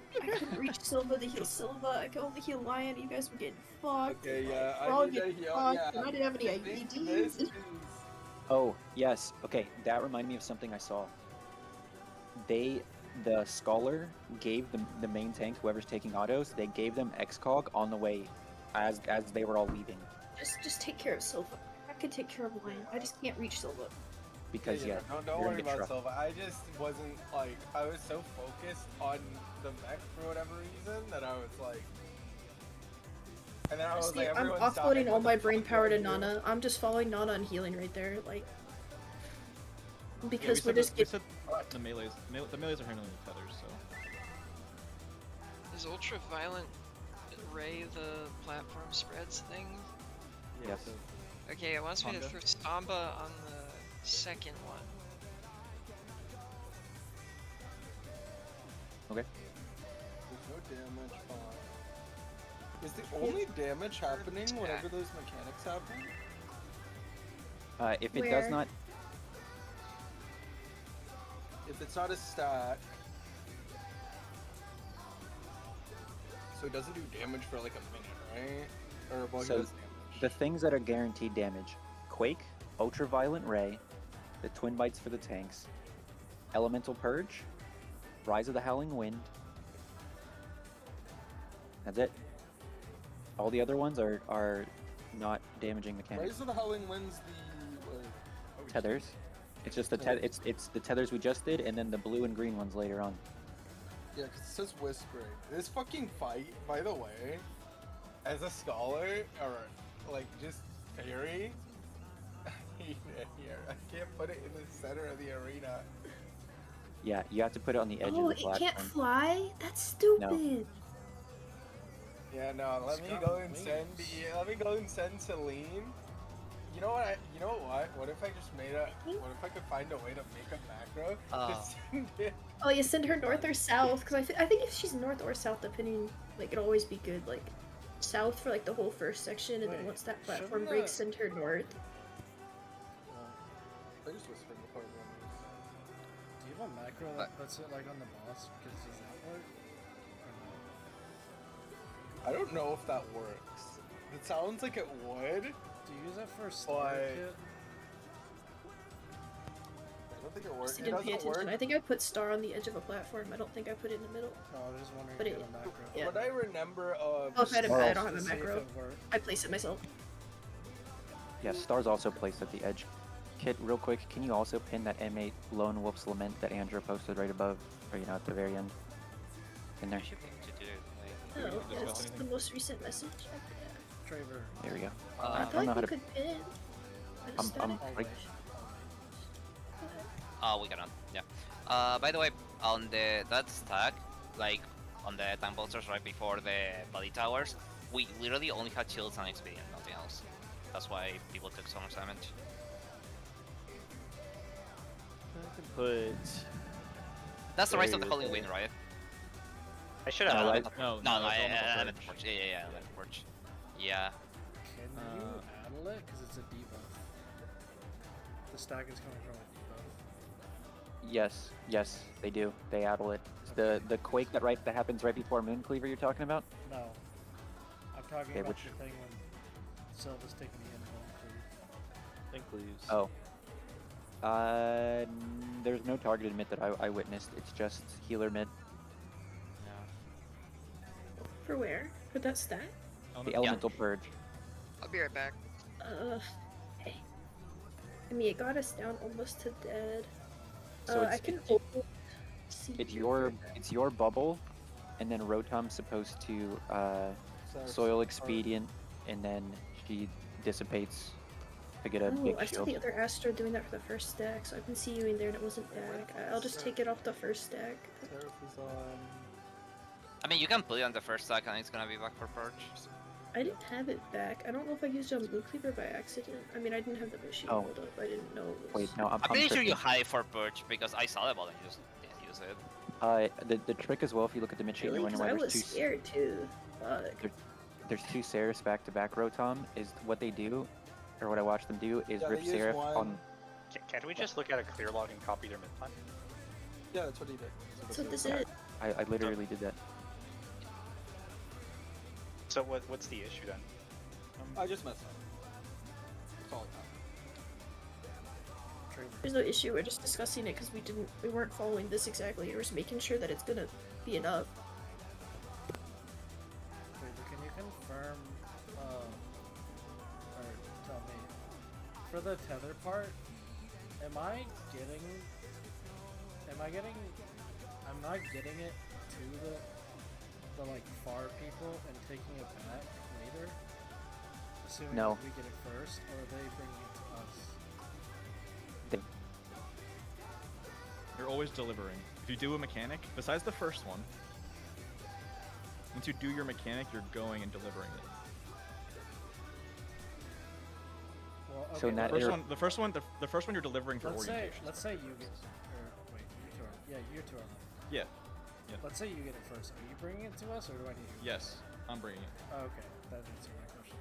reach Silva to heal Silva. I could only heal Lion. You guys were getting fucked. Okay, yeah, We're all I need to getting heal. fucked, Yeah. and I didn't have any IEDs. Oh, yes. Okay, that reminded me of something I saw. the Scholar gave the main tank, whoever's taking autos, they gave them XCOG on the way as they were all leaving. Just take care of Silva. I could take care of Lion. I just can't reach Silva. Because don't you're gonna worry get about trucked. Silva. I just wasn't like I was so focused on the mech for whatever reason that I was like. And then I was Honestly, like, I'm everyone's offloading stopping, all what the my fuck brain do power I to do? Nana. I'm just following Nana and healing right there, like. Yeah, Because we we're just we getting. said the melees are handling the tethers, so. Is ultraviolet ray the platform spreads thing? Yes. Okay, it wants me to Samba? throw Samba on the second one. Okay. There's no damage on. Is the only damage happening whenever those mechanics happen? If it does Where? not, If it's not a stack. So it doesn't do damage for like a minute, right? Or well, So, it does the things that are guaranteed damage: Quake, Ultraviolet Ray, the Twin Bites for the tanks, Elemental Purge, Rise of the Howling Wind. That's it. All the other ones are not damaging mechanics. Rise of the Howling Winds the Tethers. It's just the it's the tethers we just did, and then the blue and green ones later on. Yeah, because it says whispering. This fucking fight, by the way, as a scholar, or like just fairy, I hate it here. I can't put it in the center of the arena. Yeah, you have to put it on the edge Oh, of the it platform. can't fly? That's stupid. Yeah, no, let me go and send. Yeah, let me go and send Celine. You know what? You know what? What if I just made a? What if I could find a way to make a macro to send it? Oh, you send her north or south? Because I think if she's north or south, depending, like, it'll always be good. Like, south for, like, the whole first section, and then Wait, once that platform shouldn't breaks, that- send her north. I just whispered before the Do you have a macro that puts it like on the boss? Because does that work? Or no? I don't know if that works. It sounds like it would. Do you use that for a starter But kit? I don't think it works. Just It didn't pay doesn't attention. work. I think I put star on the edge of a platform. I don't think I put it in the middle. No, I was just wondering But if it, you had a macro. yeah. What I remember of. Oh, if I don't have a To see if macro. it worked. I place it myself. Yeah, stars also placed at the edge. Kit, real quick, can you also pin that M8 Lone Wolf's Lament that Andrew posted right above, or at the very end? In there. To do it, Oh, we discuss that's anything? the most recent message. Traver. There we go. I I feel don't know like how you to. could pin. I'm like, we cannot. Yeah. By the way, on that stack, like on the time bolsters right before the body towers, we literally only had shields and XP and nothing else. That's why people took so much damage. I can put. That's the Rise of the There. Holy Wind, right? I should have. No, done I- No, No, that's Elemental Elemental Purge. Purge. Yeah, Elemental Purge. Yeah. Can you addle it? Because it's a debuff. The stack is coming from a debuff. yes, they do. They addle it. The quake that happens right before Moon Cleaver you're talking about? No. I'm talking Okay, about which- the thing when Silva's taking the in-home creep. Think leaves. Oh. There's no targeted mid that I witnessed. It's just healer mid. For where? For that stack? The elemental purge. I'll be right back. Hey. I mean, it got us down almost to dead. So I can hold. It's your bubble, and then Rotom's supposed to soil expedient, and then she dissipates to get a Oh, big I saw shield. the other Astro doing that for the first stack, so I've been seeing you in there and it wasn't back. I'll just take it off the first stack. Seraph is on. I mean, you can put it on the first stack and it's gonna be back for Purge. I didn't have it back. I don't know if I used it on Blue Cleaver by accident. I mean, I didn't have the machine Oh. pulled up. I didn't know it was... Wait, no, I'm pretty sure tripping. you hide for Purge because I saw the ball and you just didn't use it. The trick as well, if you look at the mid chain, Really? you're Because wondering I why was there's two. scared too. Fuck. There's two Seraphs back to back. Rotom is what they do, or what I watch them do is Yeah, rip they use Seraph one. on. Can we just look at a clear log and copy their mid plan? Yeah, that's what he did. That's what this is. I literally did that. So what's the issue then? I just messed up. That's all There's no issue. We're just discussing it because we weren't following this exactly. We're just making sure that it's gonna be enough. Wait, but can you confirm, or tell me, for the tether part, I'm not getting it to the like far people and taking it back later? Assuming No. that we get it first, or are they bringing it to us? You're always delivering. If you do a mechanic, besides the first one, once you do your mechanic, you're going and delivering it. Well, okay, So in that the first one you're delivering for orientation. Let's say you get, or wait, you two are, yeah, you two are. Yeah. Yeah. Let's say you get it first. Are you bringing it to us, or do I need to? Yes, I'm bringing it. Oh, okay, that answers my question.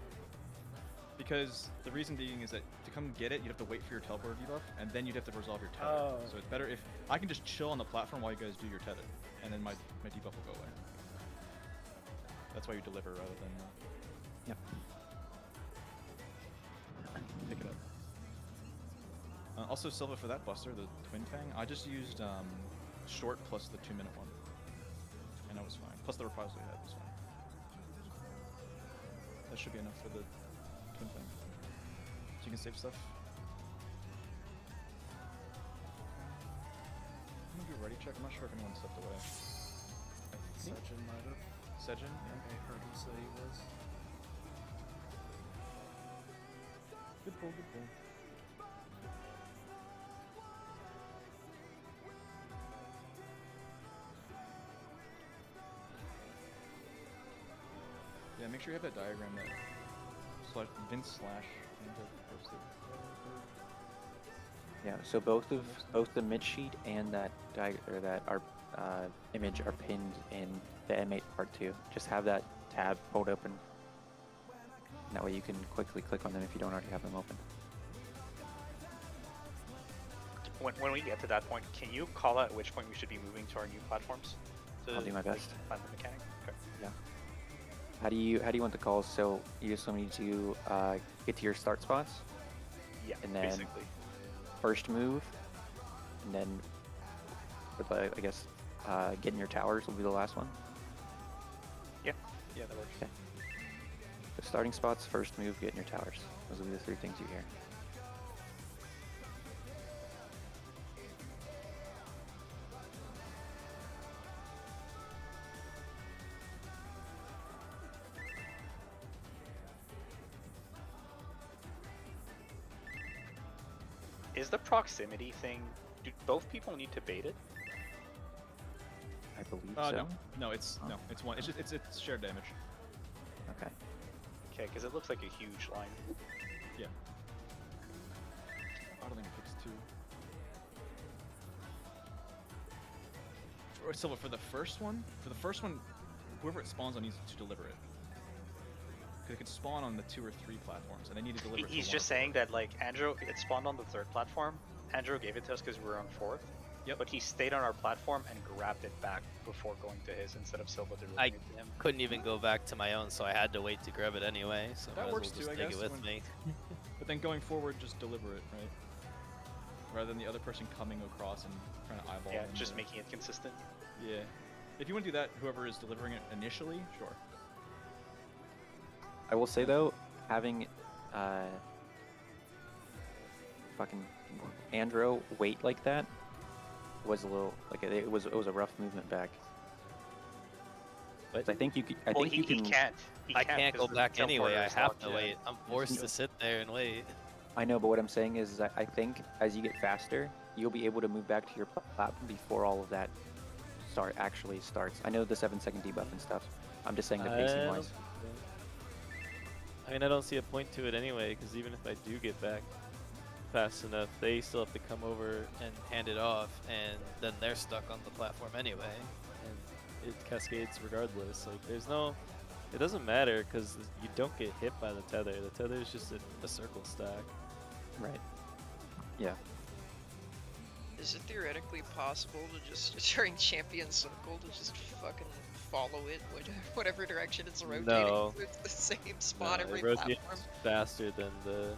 Because the reason being is that to come get it, you'd have to wait for your teleport debuff, and then you'd have to resolve your tether. Oh. So it's better if I can just chill on the platform while you guys do your tether, and then my debuff will go away. That's why you deliver rather than. Yep. Pick it up. Also, Silva, for that buster, the Twin Fang, I just used short plus the 2-minute one, and that was fine. Plus the reprisal we had was fine. That should be enough for the Twin Fang. So you can save stuff. I'm gonna do ready check. I'm not sure if anyone stepped away. Sejin might have. Sejin? Yeah. I heard him say he was. Good pull, good pull. Yeah, make sure you have that diagram that Vince slash posted. Yeah, so both the mid sheet and that image are pinned in the M8 part 2. Just have that tab pulled open. And that way you can quickly click on them if you don't already have them open. When we get to that point, can you call out at which point we should be moving to our new platforms? I'll do my best. Plan the mechanic. Okay. Yeah. How do you want the calls? So you just need to get to your start spots. Yeah. And then basically. first move, and then with I guess getting your towers will be the last one. Yeah. Yeah, that works. Okay. So starting spots, first move, getting your towers. Those will be the 3 things you hear. Is the proximity thing? Do both people need to bait it? I believe so. No, it's no, it's one. It's just it's shared damage. Okay. Okay, because it looks like a huge line. Yeah. I don't think it takes 2. Or Silva, for the first one, whoever it spawns on needs to deliver it. Because it could spawn on the 2 or 3 platforms, and they need to deliver it. He's for just saying that like Andrew, it spawned on the 3rd platform. Andrew gave it to us because we were on 4th. Yep. But he stayed on our platform and grabbed it back before going to his instead of Silva delivering I it to him. couldn't even go back to my own, so I had to wait to grab it anyway. So That might as works well too, just I take guess, it with when- me. But then going forward, just deliver it, right? Rather than the other person coming across and trying to eyeball. Yeah, them just to- making it consistent. Yeah. If you want to do that, whoever is delivering it initially, sure. I will say though, having fucking Andro wait like that was a little like it was a rough movement back. But I think you could. I think you can. He can't. I can't go 'cause the back anyway. teleporter I is have locked, to yeah. wait. I'm forced to sit there and wait. I know, but what I'm saying is I think as you get faster, you'll be able to move back to your platform before all of that actually starts. I know the 7-second debuff and stuff. I'm just saying the pacing wise. I mean, I don't see a point to it anyway, because even if I do get back fast enough, they still have to come over and Hand it off, and then they're stuck on the platform anyway. and it cascades regardless. Like, there's no, it doesn't matter because you don't get hit by the tether. The tether is just a circle stack. Right. Yeah. Is it theoretically possible to just, during Champion Circle, to just fucking follow it, whatever direction it's rotating? No. So it's the same spot No, every it rotates platform? faster than the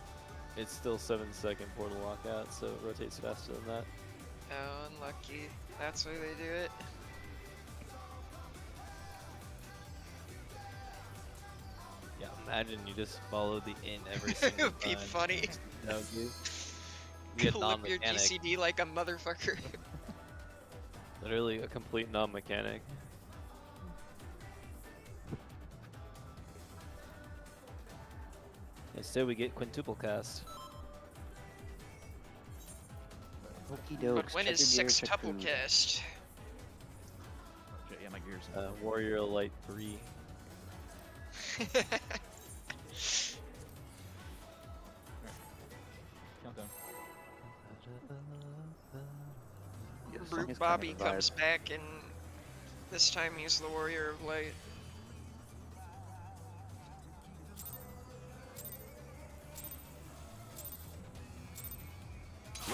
It's still 7-second portal lockout, so it rotates faster than that. Oh, unlucky. That's why they do it. Yeah, imagine you just follow the in every single It would be time. funny. That would be a Clip your non-mechanic. GCD like a motherfucker. Literally a complete non-mechanic. Instead, we get quintuple cast. Okie But dokes. when check is your gear, six check tuple food. cast? Shit, yeah, my gears. Warrior Light 3. Countdown. Yeah, this song Brute is kind Bobby of a comes vibe. back and this time he's the Warrior of Light.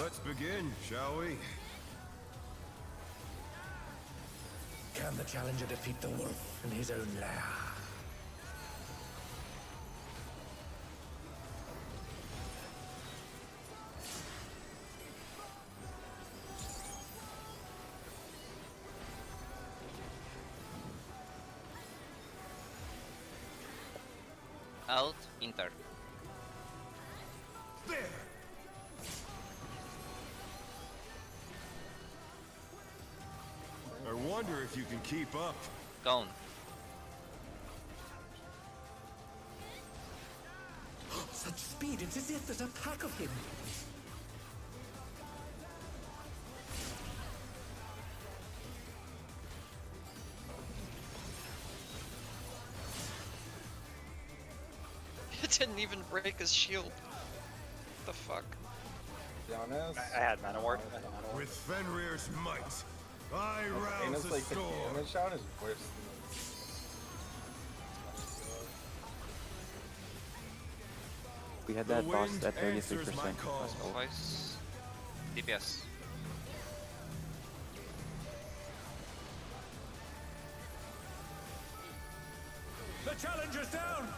Let's begin, shall we? Can the challenger defeat the wolf in his own lair? Out, Inter. There! I wonder if you can keep up. Gone. Such speed, it's as if there's a pack of him. It didn't even break his shield. The fuck? To be honest, I had mana ward. With Fenrir's might, I and rouse it's the like the storm. damage shot is worse than We had The that boss wind at 33%. answers my call. That's cool. Voice. DPS. The challenger's down!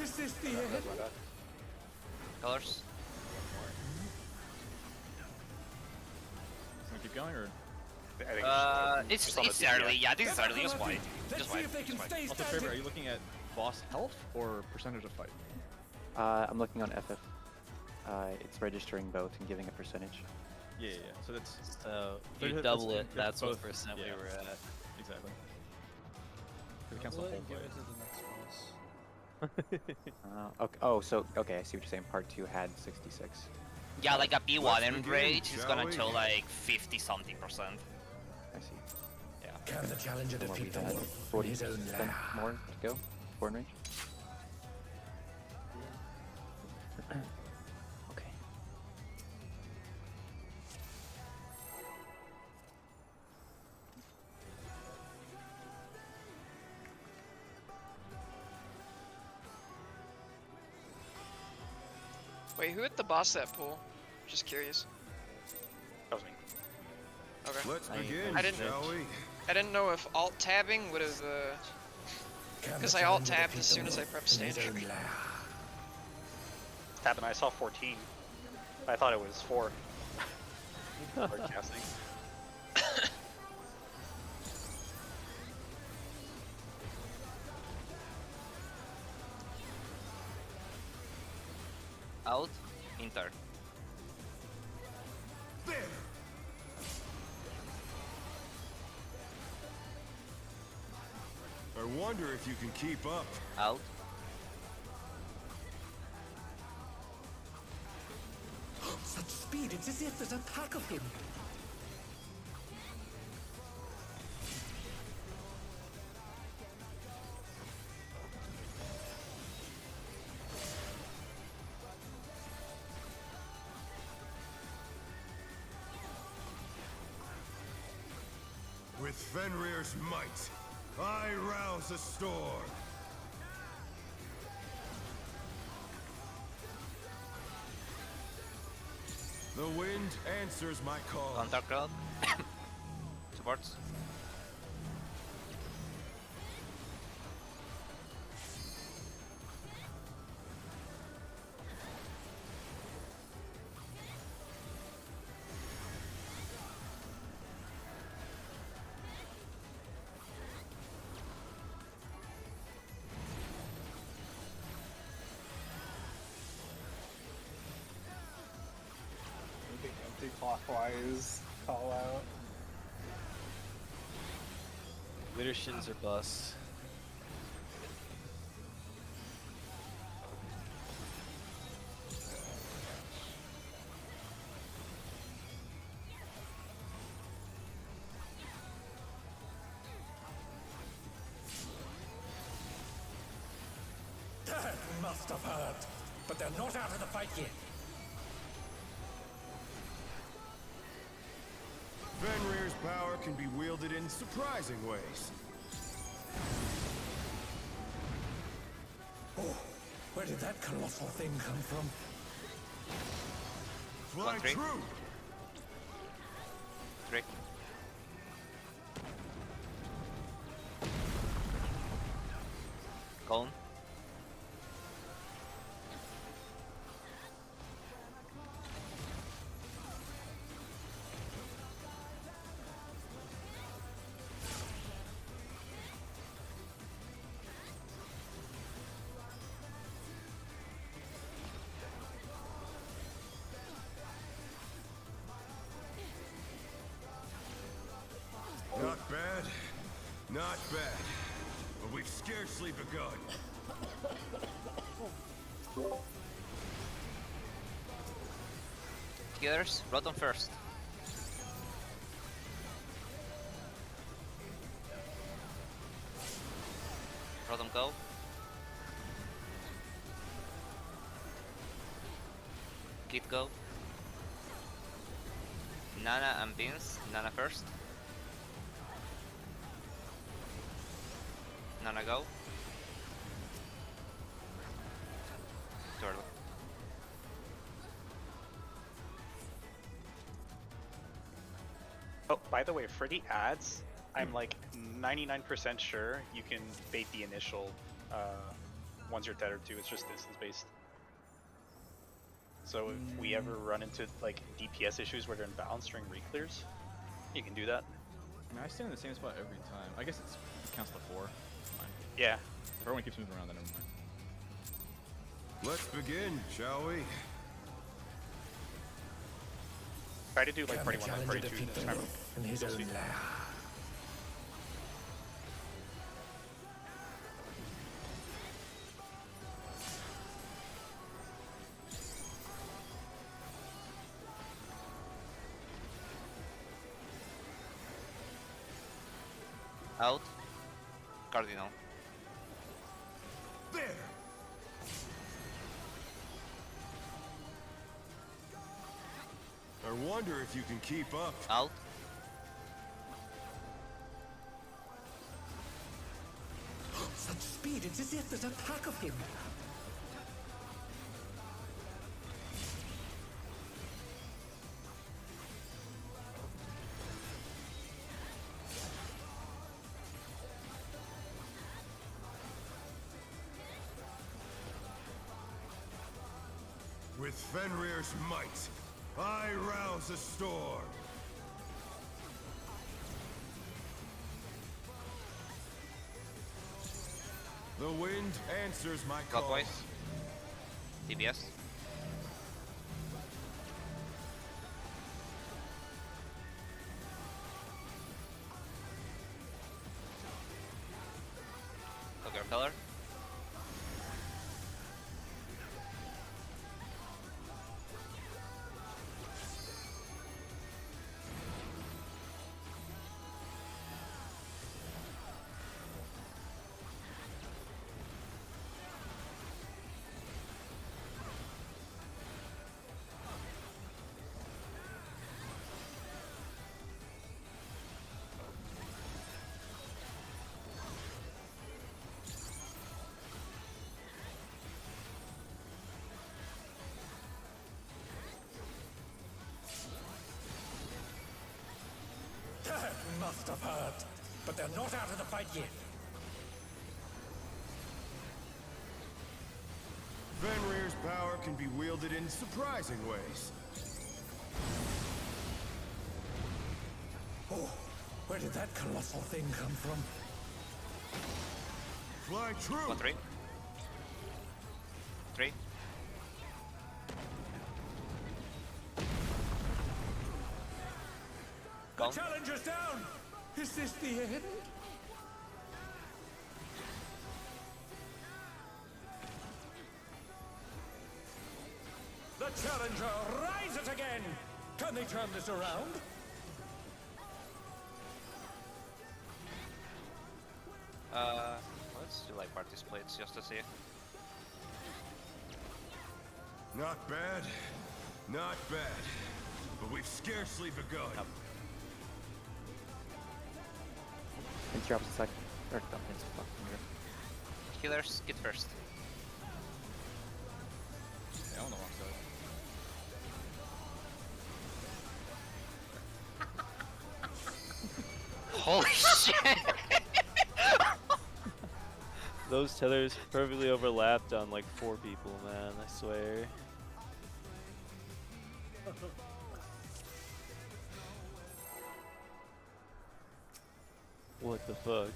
Is this the end? Colors. Wanna keep going or? I think It's on the it's DPS. early. Yeah, this is early. Just wait. Let's Just see wait. if they can Just wait. stay Also, standing. Trevor, are you looking at boss health or percentage of fight? I'm looking on FF. It's registering both and giving a percentage. Yeah. So that's So So you that's- double that's it. That's what both- percent yeah. we were at. exactly. Could Double cancel it the and whole give it fight. to the next boss. Okay. Oh, so okay, I see what you're saying. Part 2 had 66. Yeah, like a B1 Let's end begin, rate is shall gonna we? show like 50 something percent. I see. Yeah. Can the challenger And what we defeat the had wolf in his own 40% lair? more to go. Born range. Okay. Wait, who hit the boss that pool? Just curious. That was me. Okay. Let's I ain't begin, I didn't- shall we? I didn't know if alt tabbing would have, Can because the I alt challenger tabbed defeat as the soon as I wolf prepped in his stand own tree. lair? Tab and I saw 14. I thought it was 4. Hard casting. Out, Inter. There! I wonder if you can keep up. Out. Such speed, it's as if there's a pack of him. With Fenrir's might, I rouse a storm. The wind answers my call. Counter crowd. Supports. clockwise call out. Widdershins are bust. That must have hurt, but they're not out of the fight yet. Fenrir's power can be wielded in surprising ways. Oh, where did that colossal thing come from? Fly true! 3. Cone. Not bad. Not bad. But we've scarcely begun. Healers, Rotom first. Rotom go. Keep go. Nana and Beans. Nana first. Nana go. Turtle. Oh, by the way, for the ads, I'm like 99% sure you can bait the initial ones you're tethered to. It's just distance based. So if we ever run into like DPS issues where they're imbalanced during reclears, you can do that. I mean, I stand in the same spot every time. I guess it counts the 4. Fine. Yeah. If everyone keeps moving around, then never mind. Let's begin, shall we? Try to do like Can party the 1 and challenger party 2 defeat this the time. wolf in his You'll own see. lair? Out. Cardinal. There! I wonder if you can keep up. Out. Such speed, it's as if there's a pack of him. With Fenrir's might, I rouse a storm. The wind answers my call. Clockwise. DPS. Okay, pillar. That must have hurt, but they're not out of the fight yet. Fenrir's power can be wielded in surprising ways. Oh, where did that colossal thing come from? Fly true! 1, 3. 3. The Down. challenger's down! Is this the end? The challenger rises again! Can they turn this around? Let's do like party splits just to see. Not bad. Not bad. But we've scarcely begun. Vince, you're opposite side. Or no, Vince, fuck. Healers, get first. Yeah, on the wrong side. Holy shit! Those tethers perfectly overlapped on like 4 people, man, I swear. What the fuck?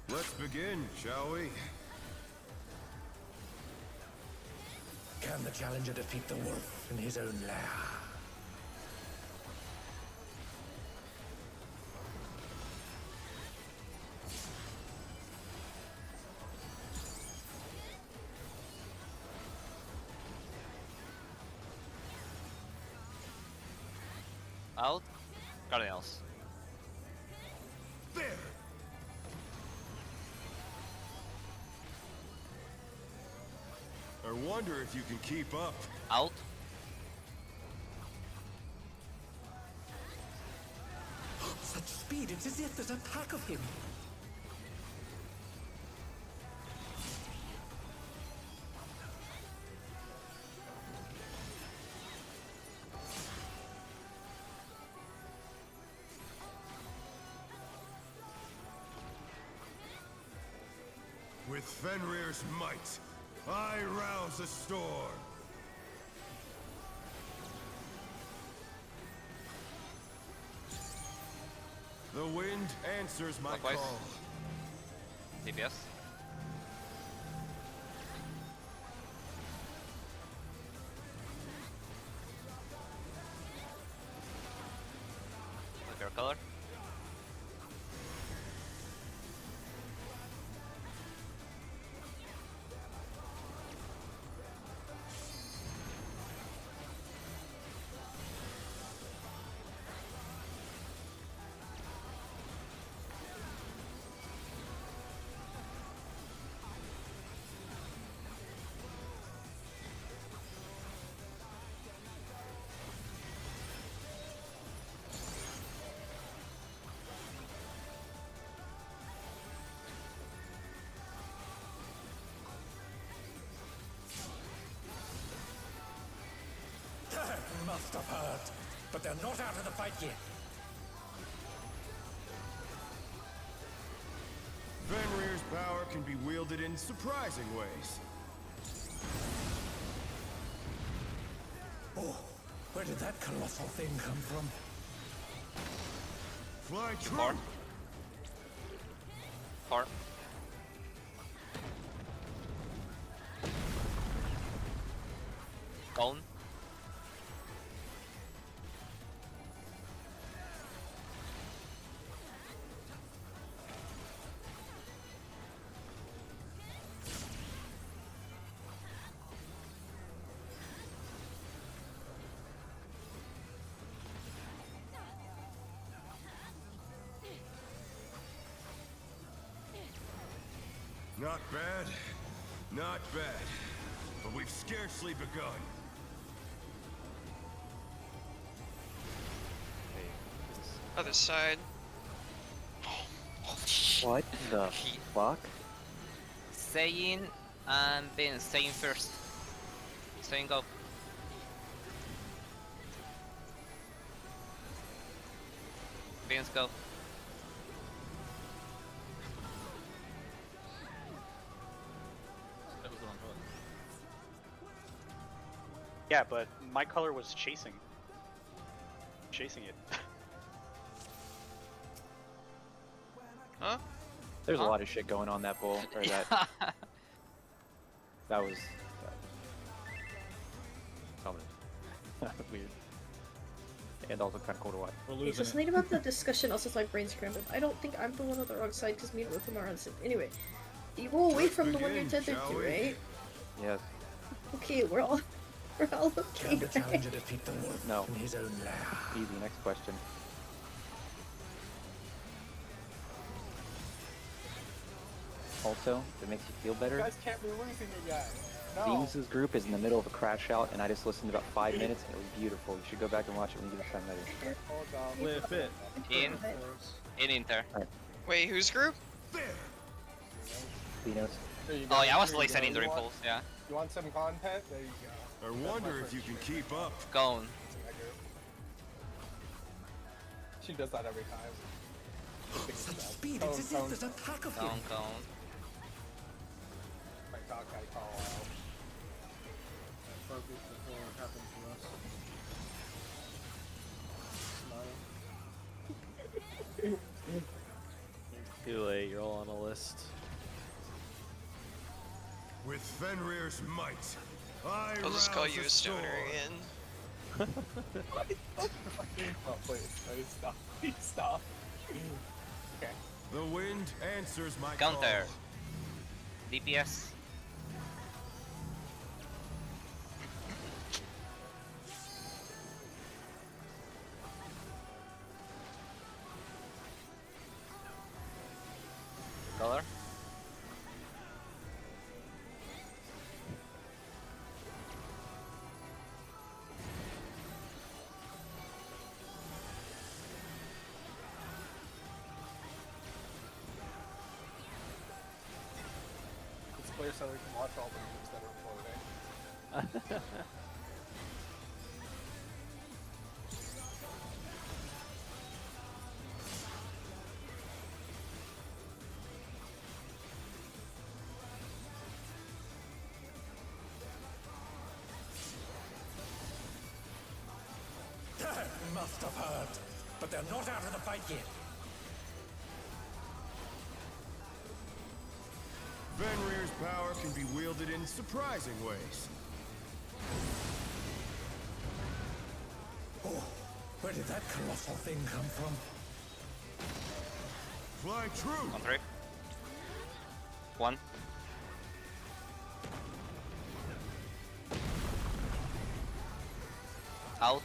Let's begin, shall we? Can the challenger defeat the wolf in his own lair? Out. Cardinals. There! I wonder if you can keep up. Out. Such speed, it's as if there's a pack of him. With Fenrir's might, I rouse a storm. The wind answers my Clockwise. call. DPS. Look your color. Must have heard, but they're not out of the fight yet. Fenrir's power can be wielded in surprising ways. Oh, where did that colossal thing come from? Fly true. Par. Cone. Not bad. Not bad. But we've scarcely begun. Other side. What the fuck? Saying and Ben, saying first. Saying go. Ben's go. That was the wrong color. Yeah, but my color was chasing it. Huh? There's a Huh? lot of shit going on that bowl, or that. That was weird, and also kind of cool to watch. It's just something about the discussion also like brain scrambled. I don't think I'm the one on the wrong side because me and Rupam are on the same. Anyway, you roll away from the one you're tethered to, right? Yes. Okay, we're all okay. Can the challenger defeat the wolf No. in his own lair? Easy. Next question. Also, if it makes you feel You better, guys can't be losing again. No. Beams' group is in the middle of a crash out, and I just listened to about 5 minutes, and it was beautiful. You should go back and watch it when you get time later. Hold on. In Inter. Wait, whose group? Beanos. There you Oh go. yeah, I was There you listening go. to You want- Ripples, yeah. You want some content? There you go. I wonder if you can keep up. Gone. She does that every time. Such speed, it's as if there's a pack of them. Gone. My cock I call out. Focus before it happened to us. Smile. Too late, you're all on a list. With Fenrir's might, I'll just call you a stoner again. Oh, please stop. Please stop. Okay. The wind answers my Counter. call. DPS. Color. It's clear so we can watch all the moves that are floating. They must have heard, but they're not out of the fight yet. Fenrir's power can be wielded in surprising ways. Oh, where did that colossal thing come from? Fly true. On 3. 1. Out.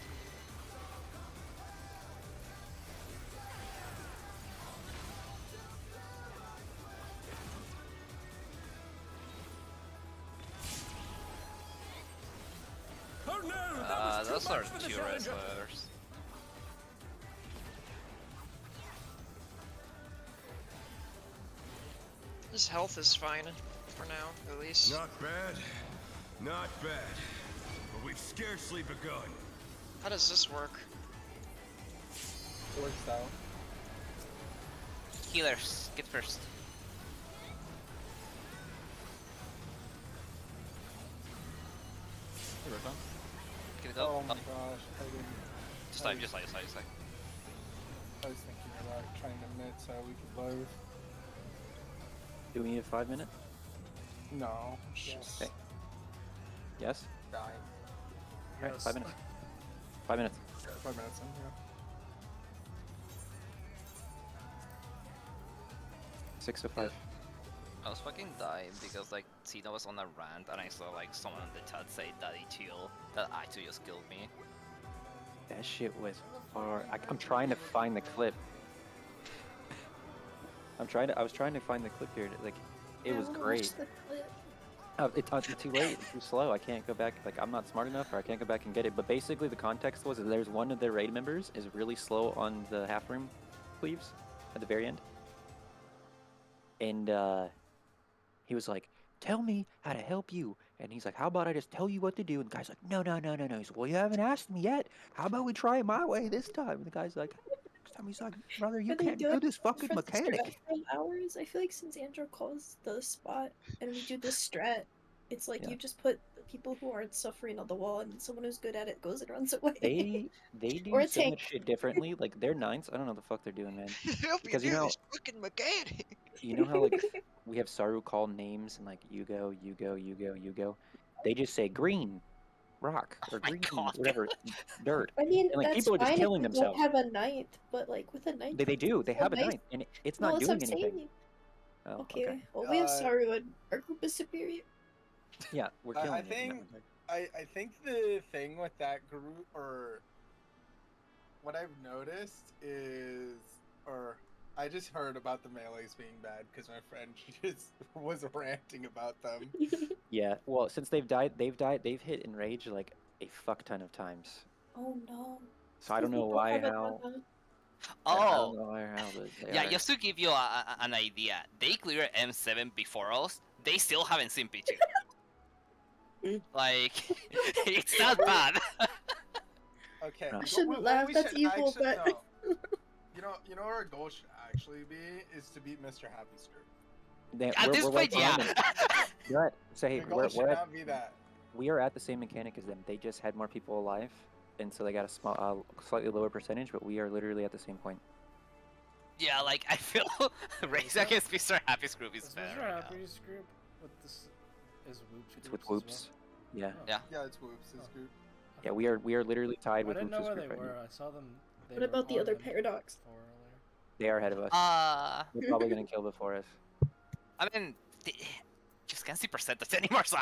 Oh no, that was Those too are much for the 2 challenger. wrestlers. His health is fine, for now, at least. Not bad. Not bad. But we've scarcely begun. How does this work? It works out. Healers, get first. Get it Oh up. my Up. gosh. I didn't. Just dive, just dive, just dive, just dive. I was thinking about trying to mid so we could both. Do we need a 5 minute? No. Just Okay. Yes? dying. Alright, 5 minutes. 5 minutes. 5 minutes in, yeah. 6:05. I was fucking dying because like Cena was on a rant and I saw like someone in the chat say "Daddy chill." That actually just killed me. That shit was far. I'm trying to find the clip. I was trying to find the clip here. Like, it was great. It's too late. It's too slow. I can't go back. Like, I'm not smart enough, or I can't go back and get it. But basically, the context was that there's one of their raid members is really slow on the half room cleaves at the very end, and he was like, "Tell me how to help you." And he's like, "How about I just tell you what to do?" And the guy's like, "No, no, no, no, no." He's like, "Well, you haven't asked me yet. How about we try it my way this time?" And the guy's like, "Next time." He's like, "Brother, you can't do this fucking for the mechanic." strat for hours. I feel like since Andrew calls the spot and we do this strat, It's like Yeah. you just put the people who aren't suffering on the wall, and someone who's good at it goes and runs away. They Or do a so tank. much shit differently. Like their ninths, I don't know what the fuck they're doing, man. Help you Because you do know, this fucking mechanic. you know how like we have Saru call names and like you go, you go, you go, you go. They just say green, rock, or my green, God. whatever, dirt. I mean, And like that's people are just fine if killing you don't themselves. have a ninth, but like with a ninth, They do. it's They so have a nice. ninth, and it's No, not that's what doing I'm anything. saying. Oh, Okay. Well, we have Saru, and our group is superior. Yeah, we're killing I it in that think regard. I think the thing with that group, or what I've noticed is, or I just heard about the melees being bad because my friend just was ranting about them. Yeah. Well, since they've hit enrage like a fuck ton of times. Oh no. So I don't know why, how. I Oh, don't know why or how, but they yeah. are. Just to give you an idea, they cleared M7 before us. They still haven't seen P2. Like, it's not bad. Okay. No. I shouldn't laugh. That's evil, but no. You know what our goal should actually be is to beat Mr. Happy Skirt. At this point, yeah. Right. So hey, The goal should not be that. we are at the same mechanic as them. They just had more people alive, and so they got a small, slightly lower percentage. But we are literally at the same point. Yeah, like I feel race against Mr. Happy's group is better. Mr. right now. Happy's group with this is Whoops. It's groups with as Whoops. well? Yeah. Yeah. Yeah, it's Whoops' group. Yeah, we are literally tied I with didn't know Whoops' where group they right were. now. I saw them. They what about were the on other them paradox? before earlier. They are ahead of us. They're probably gonna kill before us. I mean, just can't see percentage anymore, so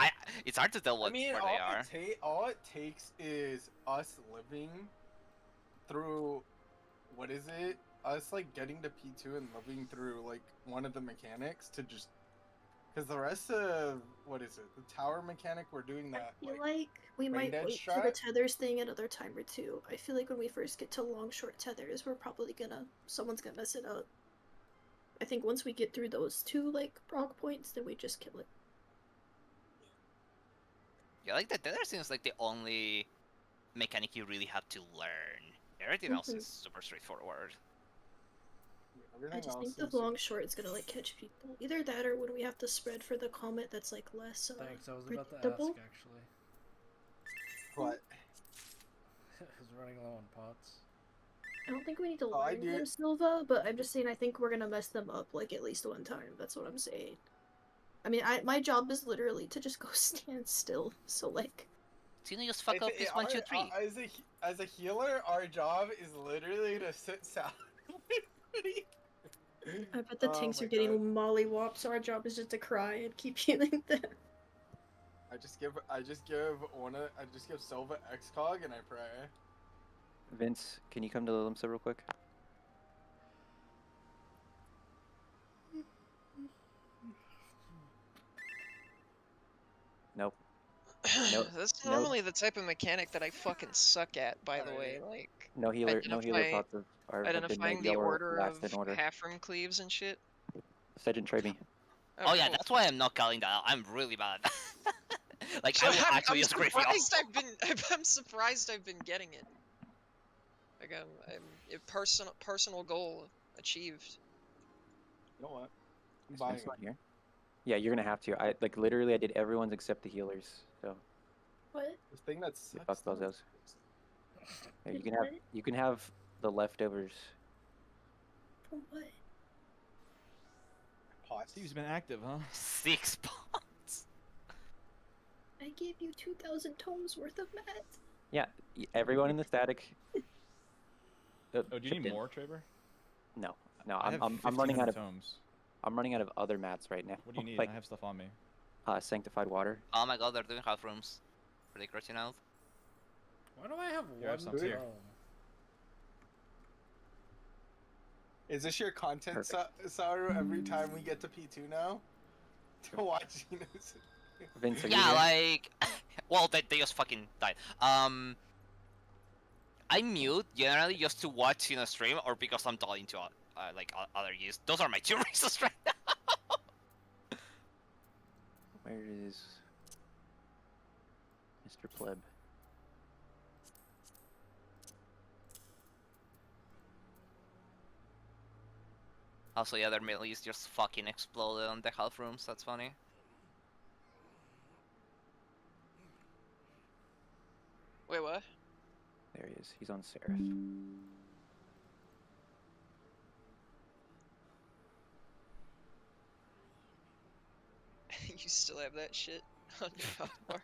it's hard to tell I mean, where they are. all it takes is us living through, what is it? Us like getting to P2 and living through like one of the mechanics to just, because the rest of, what is it? The tower mechanic, we're doing that. I feel like we might dead wait for the strat? tethers thing another time or two. I feel like when we first get to long short tethers, we're probably someone's gonna mess it up. I think once we get through those two like proc points, then we just kill it. Yeah, like the tether seems like the only mechanic you really have to learn. Everything else is super straightforward. I just think the long short is gonna like catch people. Either that, or when we have to spread for the comet, that's like less Thanks. I was about to predictable. ask actually. What? Who's running low on pots? I don't think we need to I learn do. them, Silva, but I'm just saying I think we're gonna mess them up like at least one time. That's what I'm saying. I mean, my job is literally to just go stand still. So like, Tina, just fuck up this 1, 2, 3. As a healer, our job is literally to sit silent. I bet the tanks are getting mollywopped, so our job is just to cry and keep healing them. I just give Silva Xcog and I pray. Vince, can you come to the Limsa real quick? Nope. Nope. That's Nope. normally the type of mechanic that I fucking suck at, by the way. Like No healer pots have been identifying made the order last of in order. half room cleaves and shit. Sergeant trade me. Oh yeah, cool. that's why I'm not calling that out. I'm really bad. Like So I will actually I'm just grief you. I'm surprised I've been getting it. Like I'm a personal goal achieved. You know what? I'm Is buying Vince not it. here? Yeah, you're gonna have to. I like literally I did everyone's except the healers. So What? The thing that sucks. fuck those. Yeah, you can have the leftovers. From what? Pots. Steve's been active, huh? 6 pots. I gave you 2,000 tomes worth of mats. Yeah, everyone in the static. Oh, do you chipped need in. more, Traver? No, I have I'm running out 1,500 of tomes. I'm running out of other mats right now. What do you need? Like, I have stuff on me. sanctified water. Oh my god, they're doing half rooms. Are they crashing out? Why do I have Here, I have one some too. tome? Is this your content, Saru, every time we get to P2 now? To watch Gina's... Vince, are you Yeah, here? like, well, they just fucking died. I mute generally just to watch in a stream or because I'm talking to like other use. Those are my two reasons right now. Where is Mr. Pleb? Also, yeah, their melees just fucking exploded on the half rooms. That's funny. Wait, what? There he is. He's on Seraph. You still have that shit on your hotbar?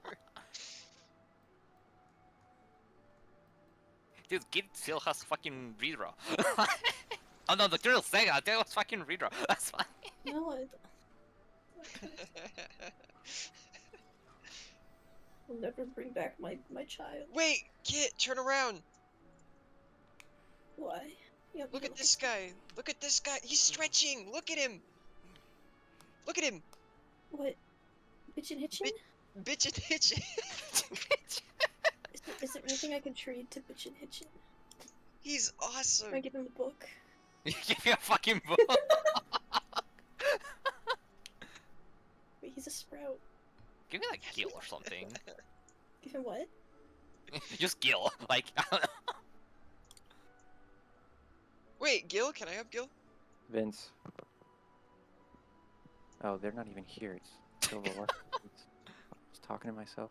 Dude, Kid still has fucking redraw. Oh no, the turtle Sega, that was fucking redraw. That's fine. No, I'll never bring back my child. Wait, Kit, turn around. Why? Yeah, Look at this guy. Look at this guy. He's stretching. Look at him. Look at him. What? Bitchin' hitchin'? Bitchin' hitchin'. Is there anything I can trade to bitchin' hitchin'? He's awesome. Can I give him the book? You give me a fucking book. Wait, he's a sprout. Give me like Gil or something. Give him what? Just Gil. Like, I don't know. Wait, Gil? Can I have Gil? Vince. Oh, they're not even here. It's still the left. I was talking to myself.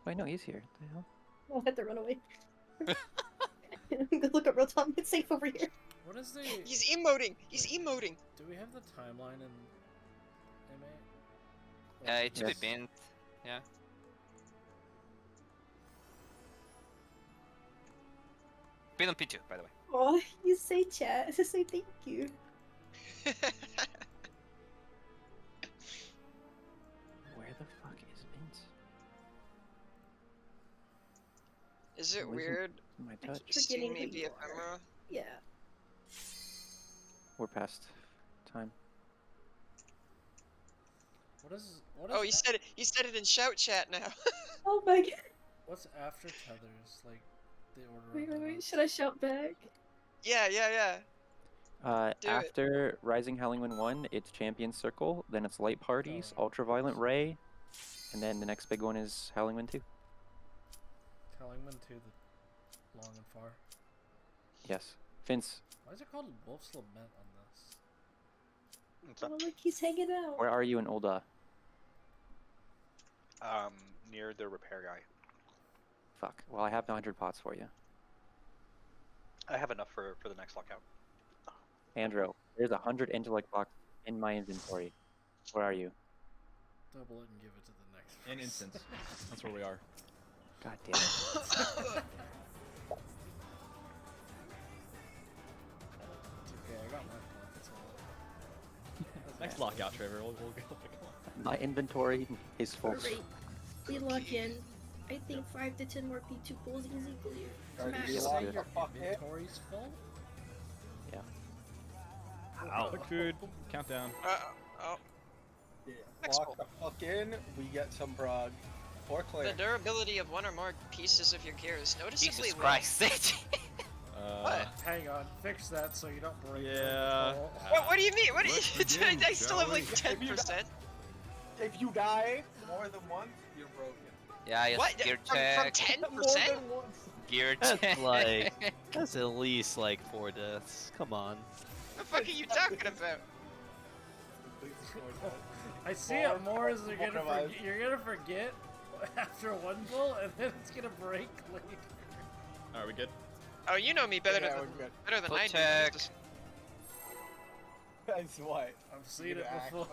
Wait, no, he's here. What the hell? I'll have to run away. Good look at Rotom. It's safe over here. What is the? He's emoting. He's emoting. Do we have the timeline in MA? It should be bent. Yeah. Been on P2, by the way. Oh, you say chat. Just say thank you. Where the fuck is Vince? Is it Where's weird my touch? seeing me be ephemera? Yeah. We're past time. What is? What is? Oh, he said it. He said it in shout chat now. Oh my god. What's after tethers? Like the order. Wait, of wait, the- wait. Should I shout back? Yeah. Do it. After Rising Howling Wind 1, it's Champion Circle, then it's Light Parties, Ultraviolent Ray, and then the next big one is Howling Wind 2. Telling to the long and far. Yes. Vince, Why is it called Wolf's Lament on this? Oh, look, he's hanging out. where are you in Ulda? Near the repair guy. Fuck. Well, I have 100 pots for you. I have enough for the next lockout. Andrew, there's 100 intellect blocks in my inventory. Where are you? Double it and give it to the next. In instance. That's where we are. God damn it. It's okay, I got my point. That's all. Next lockout, Trevor. We'll go pick them up. My inventory is full. Alright. We lock in. I think 5 to 10 more P2 pulls easy clear. Alright, Max. you Say lock your the fuck in. inventory's full. Yeah. Quick food. Countdown. Oh. Yeah. Next Lock the fuck in. We get some prog. Or The clear. durability of one or more pieces of your gear is noticeably Jesus low. Christ. Hang on, fix that so you don't break. Yeah. What do you mean? What do you? Let's begin, I still have like shall 10%. If you die more than once, you're broken. Yeah, yes, What? gear From check. 10%? More than once. Gear That's check. like that's at least like 4 deaths. Come on. What the fuck are you talking about? I see it more as More revive. you're gonna forget after one pull, and then it's gonna break later. Are we good? Oh, you know me better Yeah, than we're good. better than Foot I do. check. That's what? I've seen it Act. before.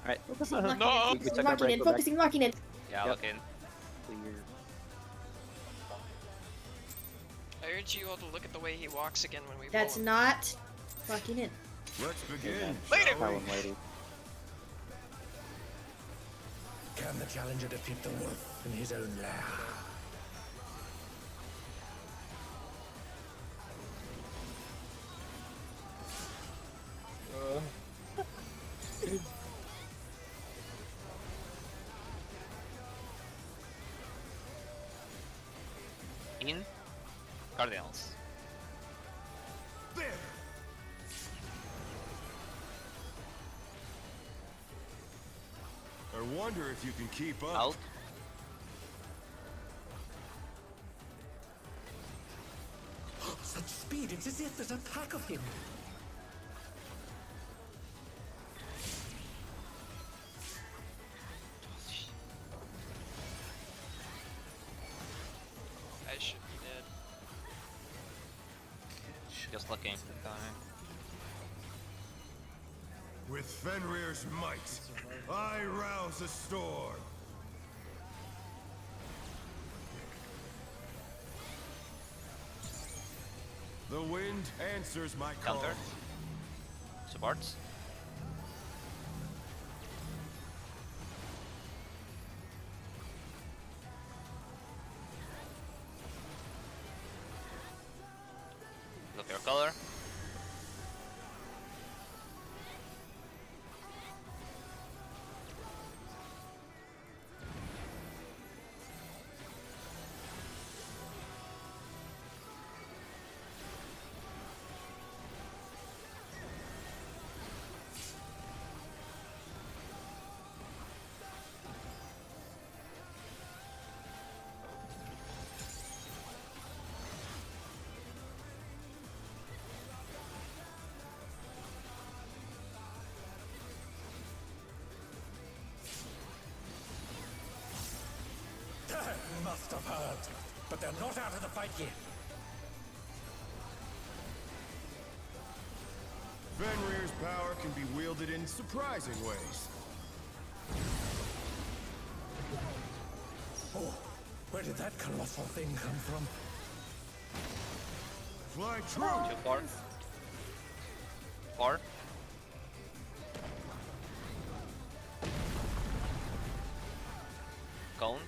Alright. Focusing, locking No. in. We took our Locking break, in. go back. Focusing, locking in. Yeah, Yep. look in. Clear. I urge you all to look at the way he walks again when we That's pull him. not locking in. Let's begin. Later. Tell him, lady. Can the challenger defeat the wolf in his own lair? In. Cardinals. There. I wonder if you can keep up. Out. Such speed, it's as if there's a pack of him. Just looking for time. With Fenrir's might, I rouse a storm. The wind answers my call. Counter. Supports. Look your color. Must have heard, but they're not out of the fight yet. Fenrir's power can be wielded in surprising ways. Oh, where did that colossal thing come from? Fly true! 2, 4. 4. Cone.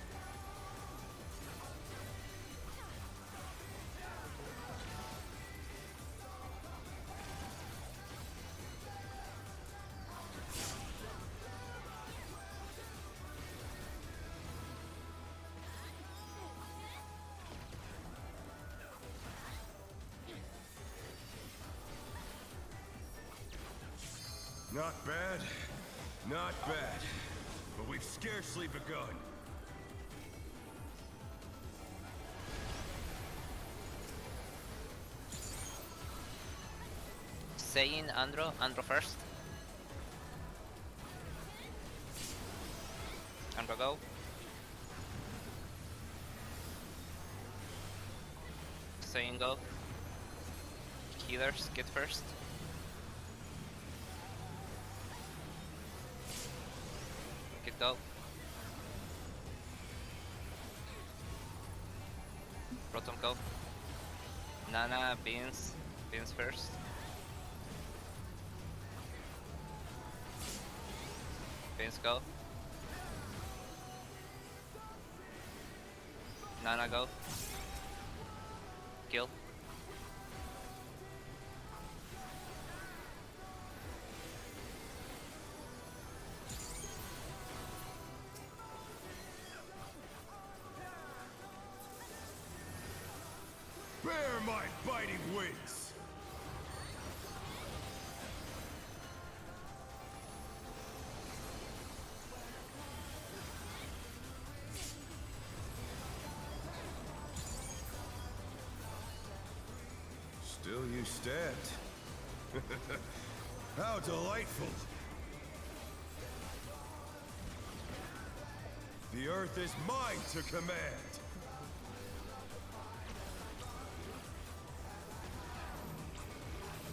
Not bad, not bad. But we've scarcely begun. Saying Andro first. Andro go. Saying go. Healers get first. Get go. Proton go. Nana, Beans first. Beans go. Nana go. Kill. Bear my biting wings! Still you stabbed. How delightful! The earth is mine to command!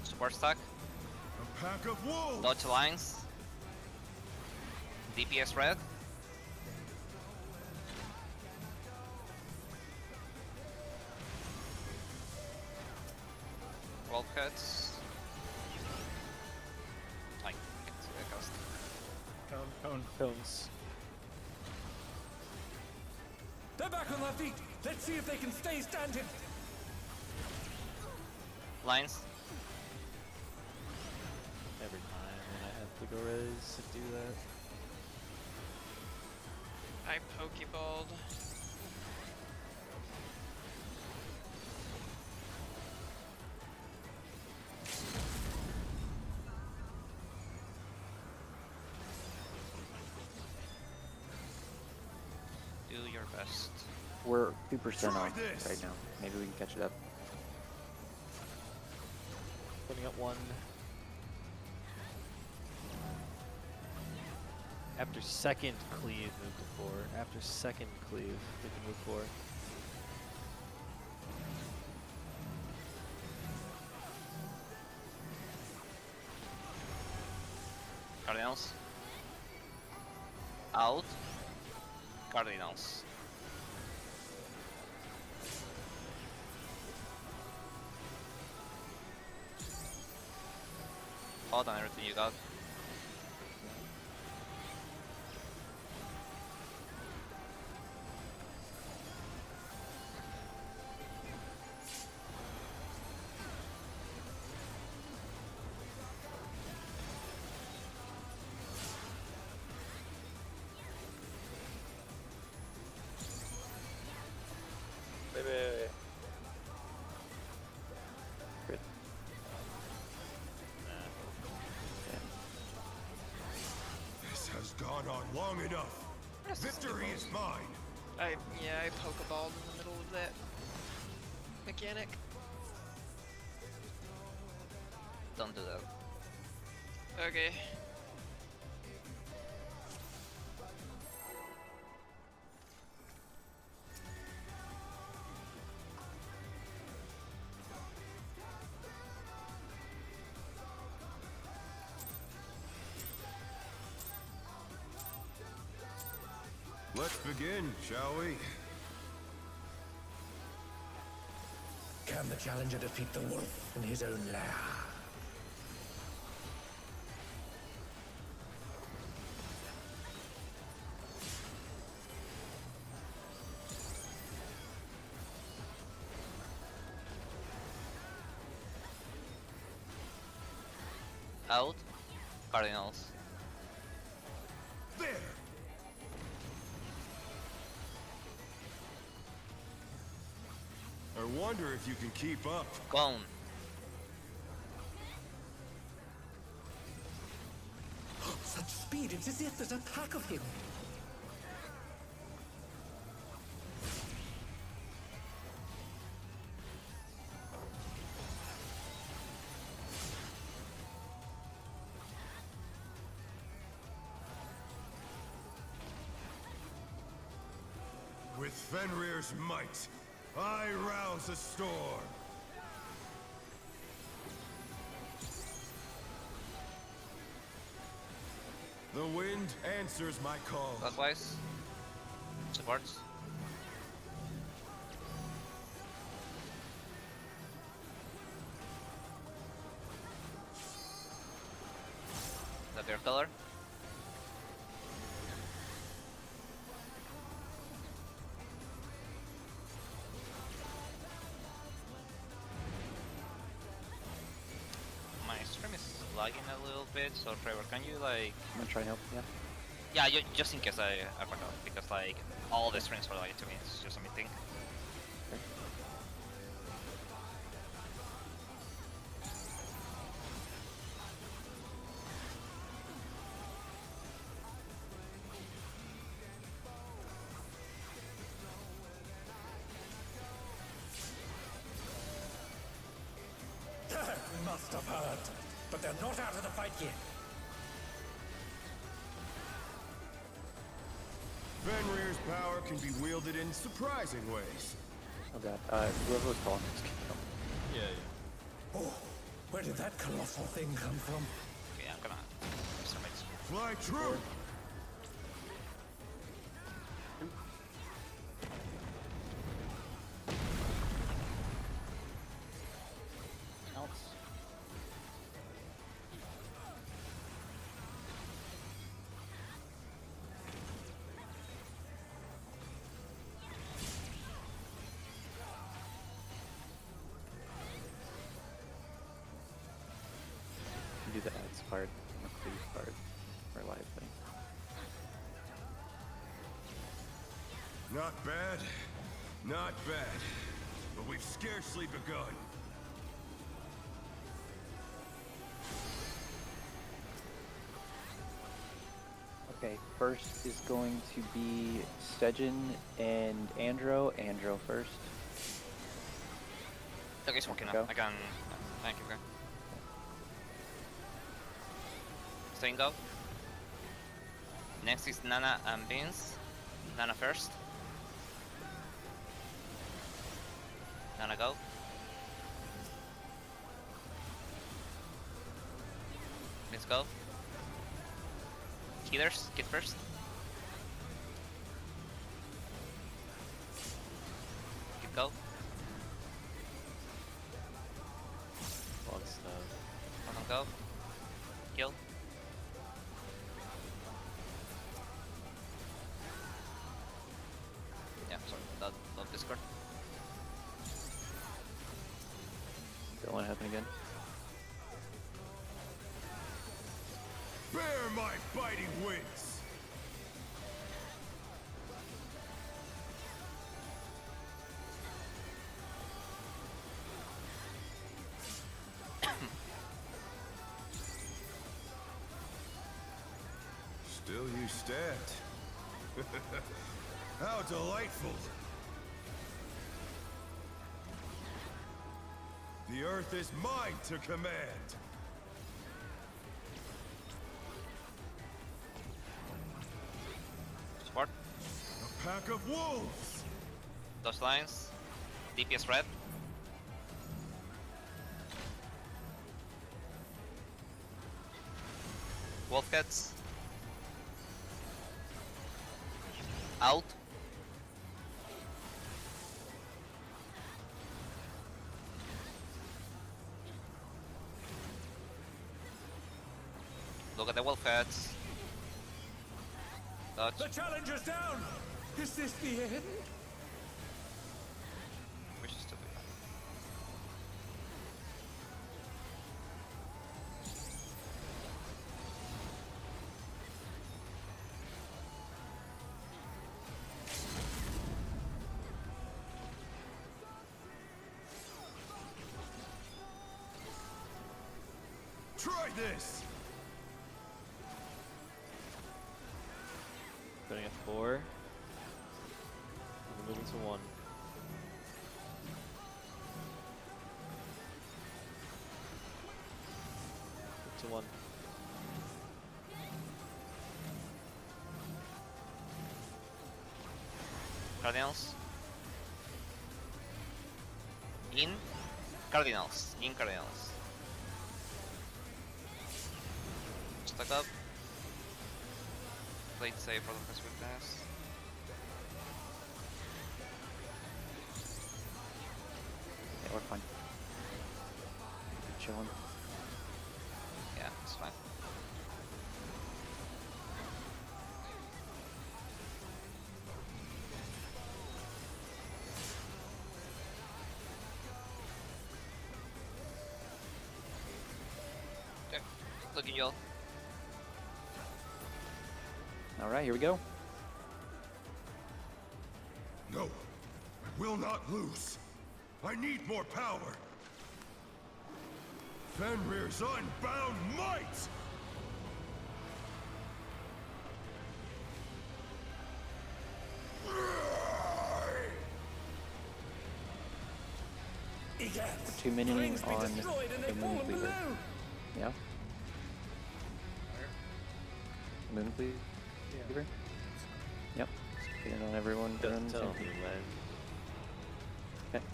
Support stack. A pack of wolves! Dodge lines. DPS red. Roll cuts. I can't see the cost. Cones. They're back on their feet. Let's see if they can stay standing. Lines. Every time when I have to go res to do that. I pokeballed. Do your best. We're 2% Try off this. right now. Maybe we can catch it up. Putting up 1. After second cleave, move to 4. After second cleave, we can move 4. Cardinals. Out. Cardinals. Hold on everything you got. Baby. Crit. This has gone on long enough. Victory is mine. I pokeballed in the middle of that mechanic. Don't do that. Okay. Let's begin, shall we? Can the challenger defeat the wolf in his own lair? Out. Cardinals. There! I wonder if you can keep up. Gone. Such speed, it's as if there's a pack of him. With Fenrir's might, I rouse a storm. The wind answers my call. Clockwise. Supports. Is that your color? My stream is lagging a little bit, so Trevor, can you like... I'm gonna try and help, yeah. Yeah, just in case I forgot, because like all the streams were like 2 minutes, just a meeting. Must have heard, but they're not out of the fight yet. Fenrir's power can be wielded in surprising ways. Oh god, whoever was calling this kill. Yeah. Oh, where did that colossal thing come from? Okay, I'm gonna start my screen. Fly true! Do the ads part, the cleave part, or live thing. Not bad, not bad, but we've scarcely begun. Okay, first is going to be Stegen and Andro. Andro first. Okay, it's working now. Go. I can... Thank you, okay. Staying go. Next is Nana and Vince. Nana first. Nana go. Vince go. Healers, get first. Keep go. One stun. One go. Kill. Yeah, sorry. Not Discord. Don't want to happen again. Bear my biting wings! Still you stand. How delightful! The earth is mine to command! Support. A pack of wolves! Dodge lines. DPS red. Wolf cats. Out. Look at the wolf cats. Dodge. The challenger's down! Is this the end? Wishes to be. Try this! Starting at 4. We're moving to 1. Move to 1. Cardinals. In. Cardinals. In Cardinals. Stuck up. Plate save for the first weakness. Yeah, we're fine. Chilling. Yeah, it's fine. Okay, look at y'all. All right, here we go. No, I will not lose. I need more power. Fenrir's unbound might! Two mining on the moon cleaver. Yeah. Moon cleaver. Yep. Getting on everyone. Don't tell and- me, man. Okay.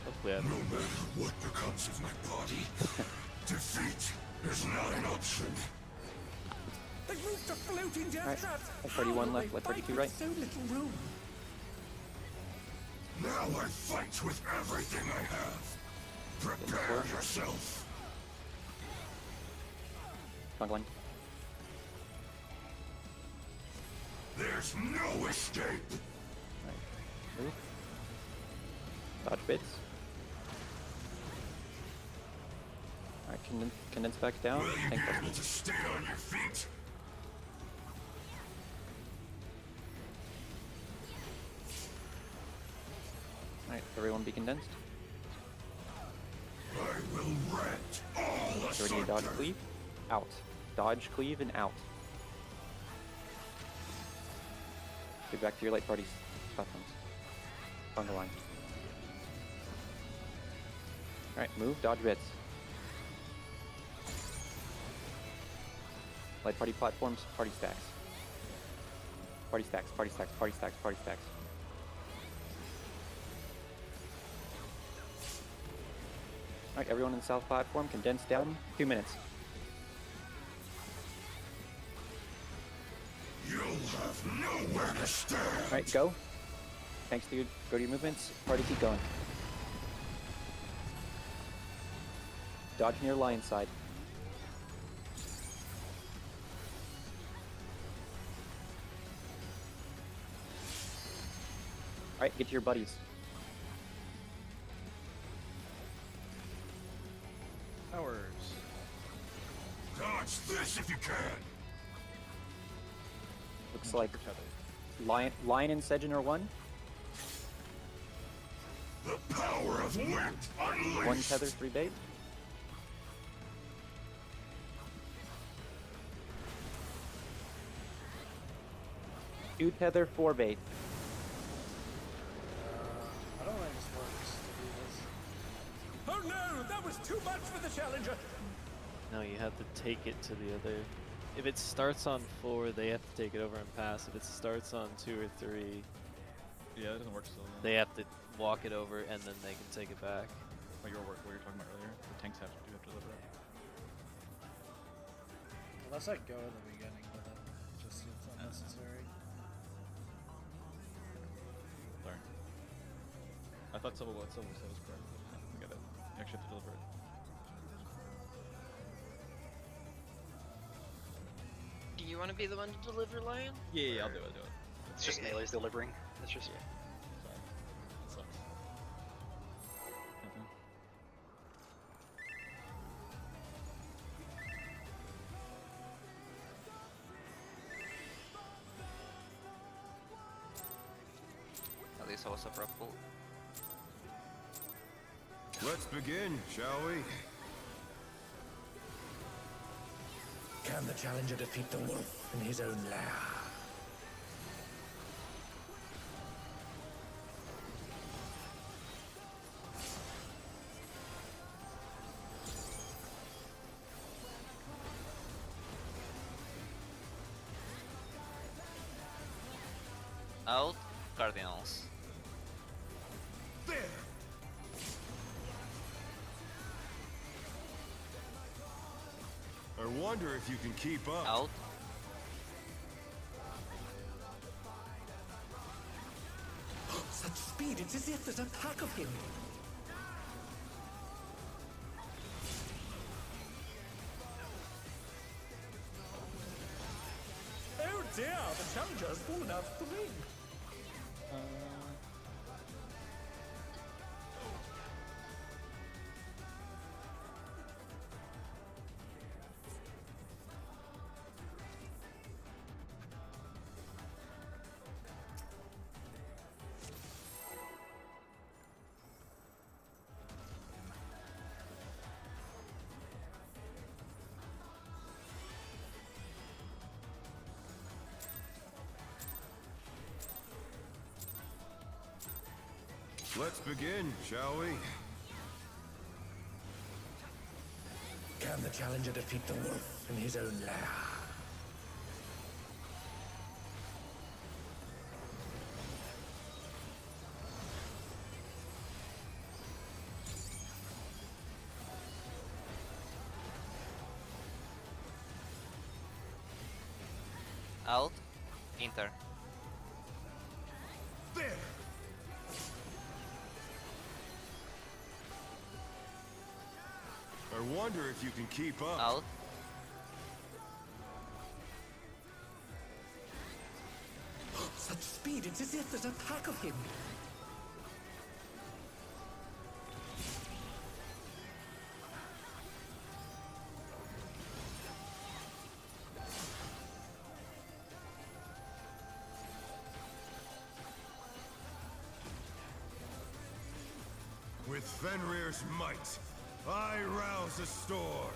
Hopefully I No matter what becomes of my body, defeat is not an option. They moved to floating death Alright, traps! left 31 How will left, they left fight 32 with right. So little room. Now I fight with everything I have. Prepare yourself. Front line. There's no escape. Move. Dodge bits. Alright, condense back down. Will you Tank be plus. able to stay on your feet? Alright, everyone be condensed. I will rent all Ready to dodge cleave. Out. Dodge cleave and out. Get back to your late parties. Platforms. On the line. Alright, move, dodge bits. Light party platforms, party stacks. Party stacks, party stacks, party stacks, party stacks. Alright, everyone in the south platform, condense down. 2 minutes. have nowhere to stand. All right, go. Thanks, dude. Go to your movements. Party, keep going. Dodge near lion side. All right, get to your buddies. Towers. Dodge this if you can. Looks like lion and Sejin are one. The power of wit unleashed. One tether, 3 bait. Two tether, 4 bait. I don't think this works to do this. Oh no, that was too much for the challenger. No, you have to take it to the other. If it starts on 4, they have to take it over and pass. If it starts on 2 or 3, Yeah, it doesn't work so. they have to walk it over and then they can take it back. What you were talking about earlier. The tanks have to deliver it. Unless I go at the beginning, but that just seems unnecessary. Sorry. I thought Civil was correct. We got it. You actually have to deliver it. Do you want to be the one to deliver, Lion? Yeah, I'll do it. It's just melee's delivering. It's just. Sorry. That sucks. At least I was a rough pull. Let's begin, shall we? Can the challenger defeat the wolf in his own lair? Out, Cardinals. There. I wonder if you can keep up. Out. Such speed, it's as if there's a pack of him. Oh dear, the challenger has fallen out of the ring. Let's begin, shall we? Can the challenger defeat the wolf in his own lair? Out. Inter. There. I wonder if you can keep up. Out. Such speed, it's as if there's a pack of him. With Fenrir's might, I rouse a storm.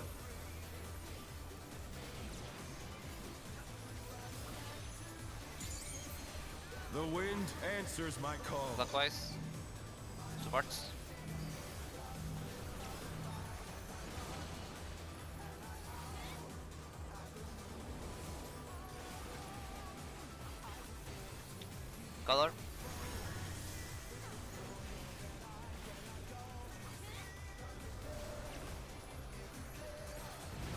The wind answers my call. Clockwise. Supports. Color.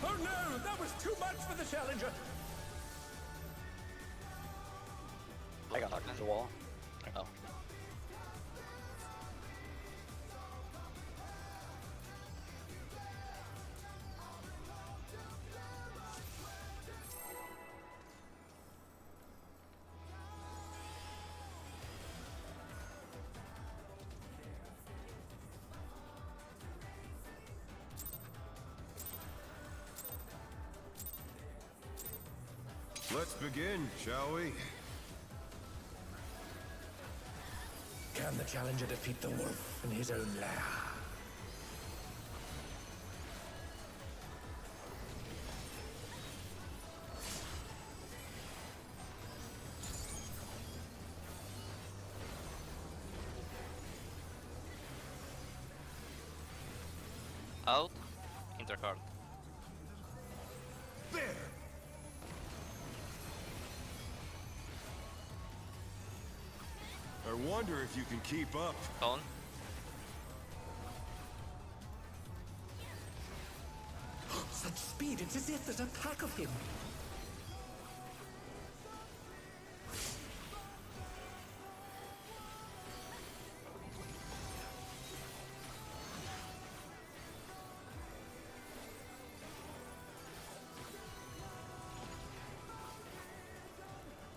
Oh no, that was too much for the challenger. I got knocked into the wall. Oh. Let's begin, shall we? Can the challenger defeat the wolf in his own lair? Out. Intercard. There! I wonder if you can keep up. Tone. Such speed, it's as if there's a pack of him.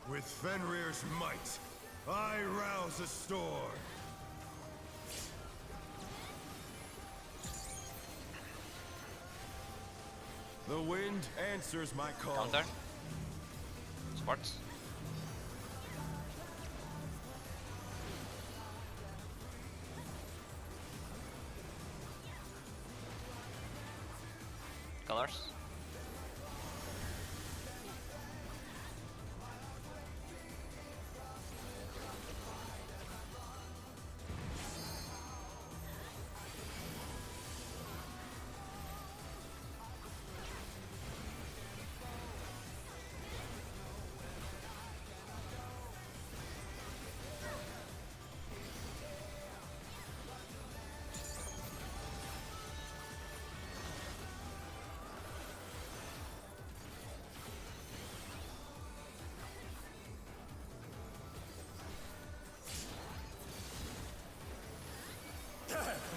With Fenrir's might, I rouse a storm. The wind answers my call. Counter. Sports. Colors.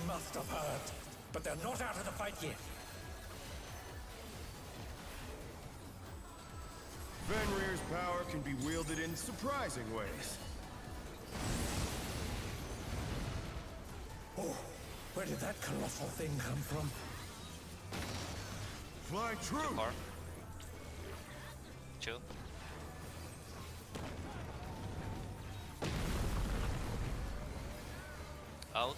Must have heard, but they're not out of the fight yet. Fenrir's power can be wielded in surprising ways. Oh, where did that colossal thing come from? Fly true! 4. 2. Out.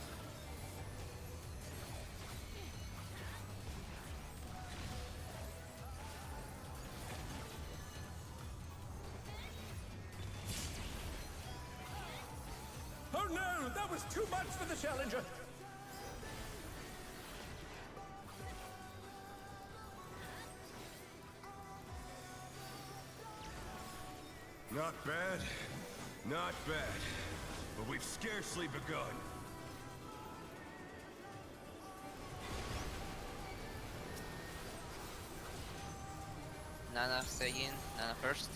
Oh no, that was too much for the challenger. Not bad, not bad. But we've scarcely begun. Nana stay in. Nana first.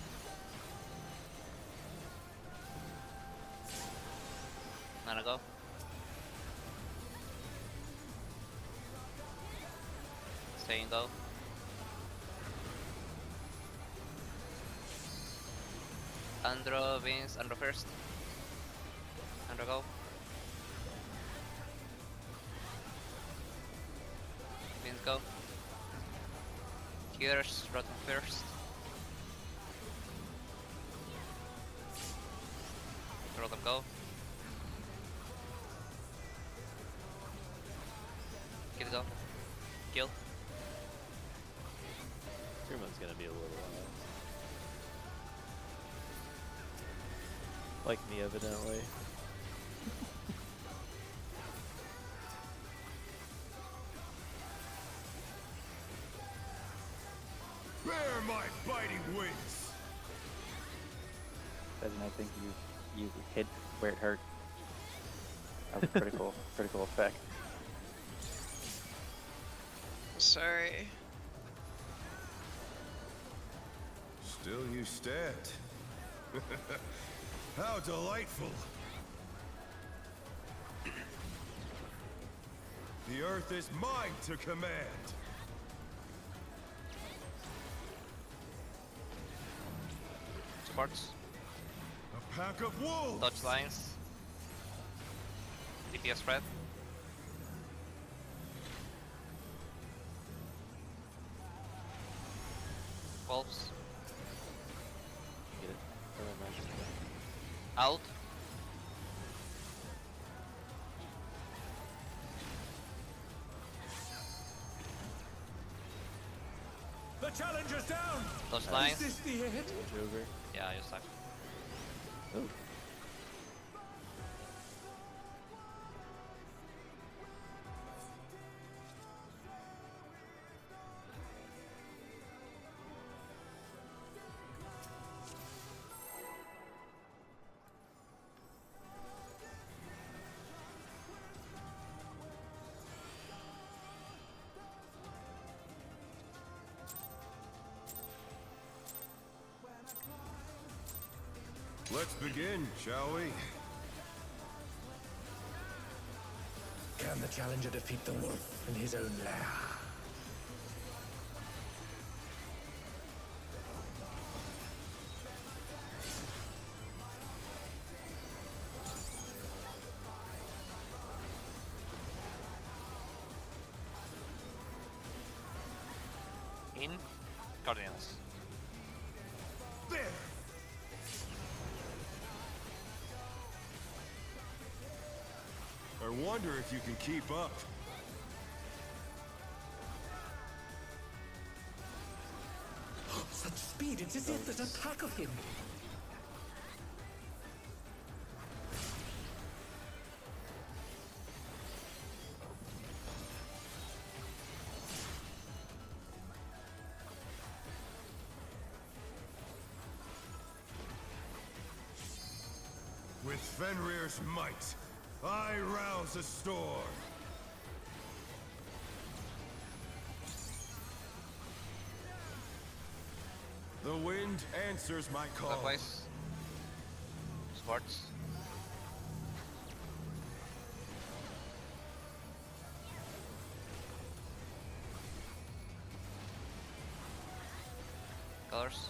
Nana go. Stay and go. Andro, Vince, Andro first. Andro go. Vince go. Here's Rotten first. Rotten go. Kid go. Kill. Truman's gonna be a little wild. Like me, evidently. Bear my biting wings! Doesn't I think you hit where it hurt? That was a critical critical effect. Sorry. Still you stand. How delightful! The earth is mine to command! Sports. A pack of wolves! Dodge lines. DPS spread. Wolves. Get it. Or imagine Out. The challenger's down! Dodge lines. Is this the hit? over. Yeah, you suck. Oh. Let's begin, shall we? Can the challenger defeat the wolf in his own lair? In. Cardinals. There! I wonder if you can keep up. Such speed, it's as if there's a pack of him. With Fenrir's might, I rouse a storm. The wind answers my call. Clockwise. Sports. Colors.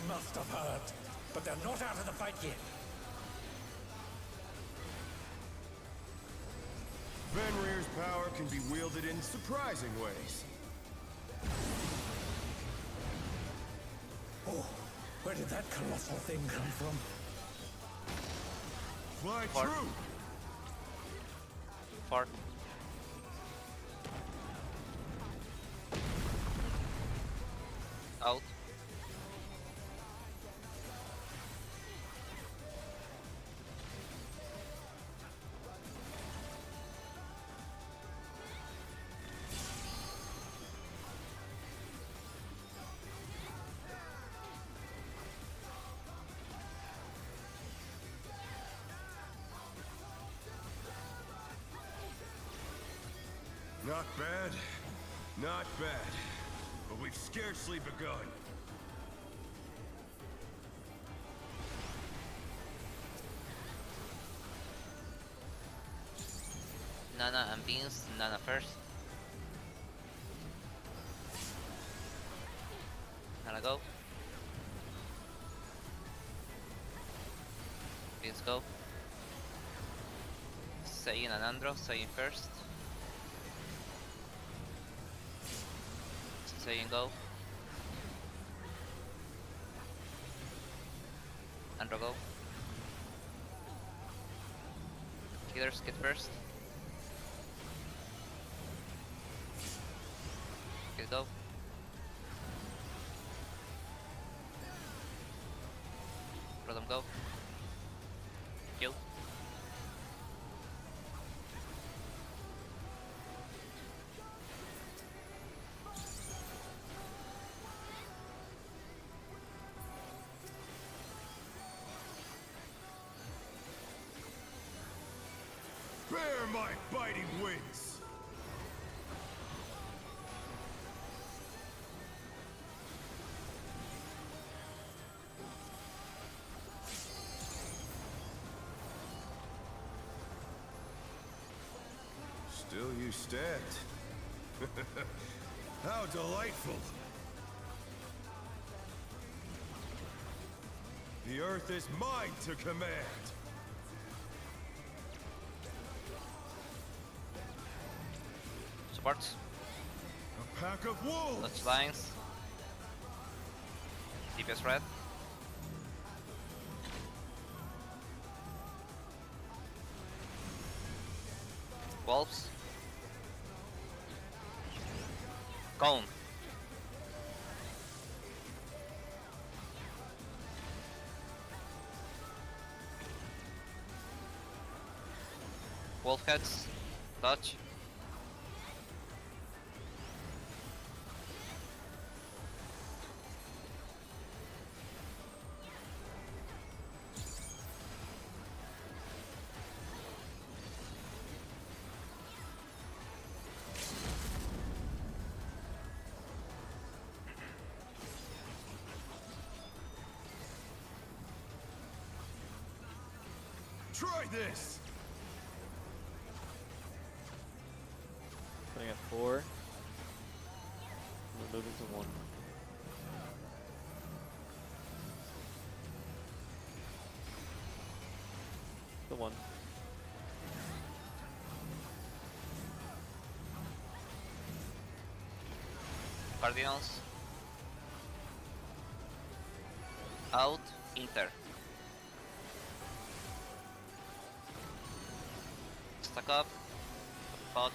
Must have heard, but they're not out of the fight yet. Fenrir's power can be wielded in surprising ways. Oh, where did that colossal thing come from? Fly Fart. true! Fart. Out. Not bad, not bad. But we've scarcely begun. Nana and Beans. Nana first. Nana go. Beans go. Saiyan and Andro. Saiyan first. Saiyan go. Andro go. Healers get first. Ready, go. Let them go. Kill. Bear my biting wings! Still you stand. How delightful! The earth is mine to command! Supports. A pack of wolves! Touch lines. DPS red. Wolves. Cone. Wolf heads. Touch. Try this! Putting at 4. We're moving to 1. The 1. Cardinals. Out. Inter. Stuck up. Pod.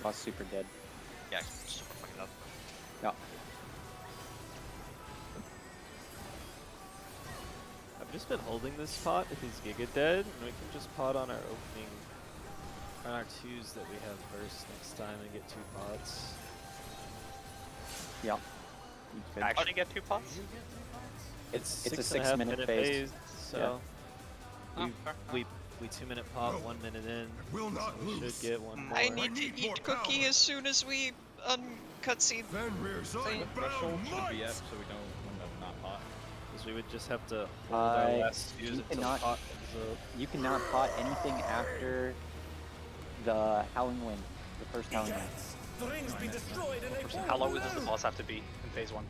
Boss super dead. Yeah, super fucking up. Yeah. I've just been holding this pot if he's Giga dead, and we can just pot on our opening, on our 2s that we have first next time and get 2 pots. Yeah. Actually get 2 pots? It's a 6.5 6-minute phase. so Oh, we 2-minute pot, 1 minute in. Will not so we lose. should get 1 more. I need to eat cookie as soon as we cutscene. Fenrir's What unbound threshold should it be might! at so we know when to not pot? Because we would just have to hold our last 2s you until cannot- pot comes up. You cannot pot anything after the Howling Wind, the first Howling Wind. The ring's been destroyed and they How low does the boss have to be in phase 1?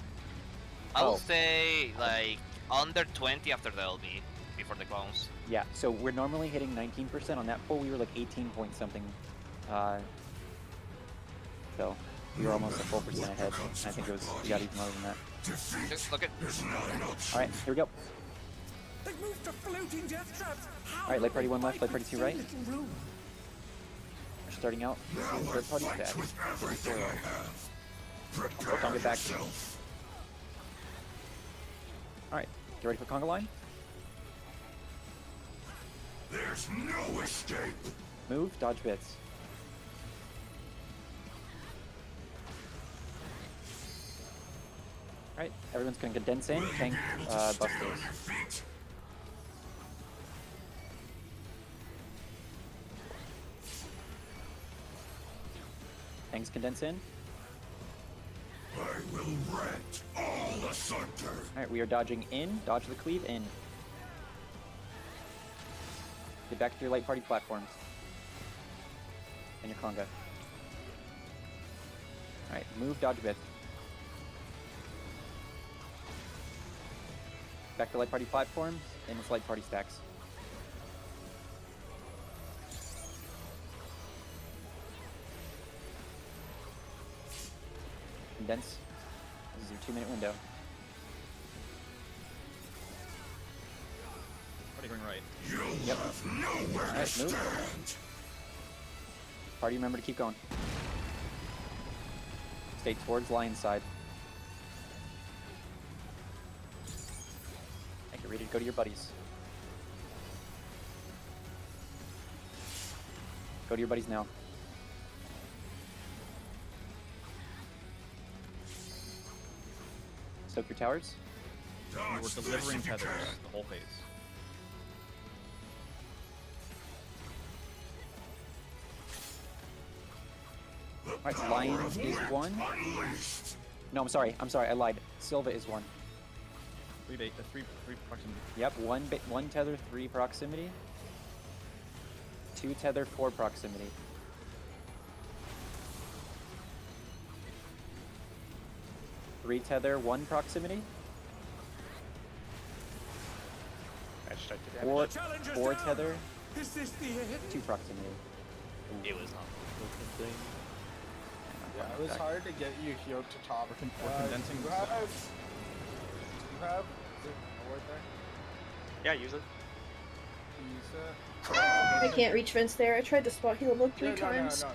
I'll Oh. say like under 20 after the LB before the clones. Yeah, so we're normally hitting 19%. On that pull, we were like 18 point something. So we were almost a full percent ahead. I think it was, we got even lower than that. Just look at. Alright, here we go. They've moved to floating death traps. How Alright, light party will 1 left, fight light party with 2 so right. little room? We're starting out. Third party stack. Everything I have. Prepare Conga back. yourself. Alright, get ready for conga line. There's no escape. Move, dodge bits. Alright, everyone's gonna condense in, tank busters. Tanks condense in. I will rent all asunder. Alright, we are dodging in, dodge the cleave in. Get back to your light party platforms. And your conga. Alright, move, dodge bit. Back to light party platforms, and it's light party stacks. Condense. This is your 2-minute window. Party going right. Yep. Nowhere Alright, to move. stand. Party, remember to keep going. Stay towards Lion's side. And get ready to go to your buddies. Go to your buddies now. Soak your towers. And we're delivering tethers the whole phase. Alright, Lion is 1. No, I'm sorry, I lied. Silva is 1. 3 proximity. Yep, 1 tether, 3 proximity. 2 tether, 4 proximity. 3 tether, 1 proximity. I just tried to damage. 4 tether, Is this the end? 2 proximity. It was not the thing. Yeah, it was hard to get you healed to top. We're condensing. Do you have? Is there a word there? Yeah, use it. Use it. I can't reach Vince there. I tried to spot heal him like 3 times. No.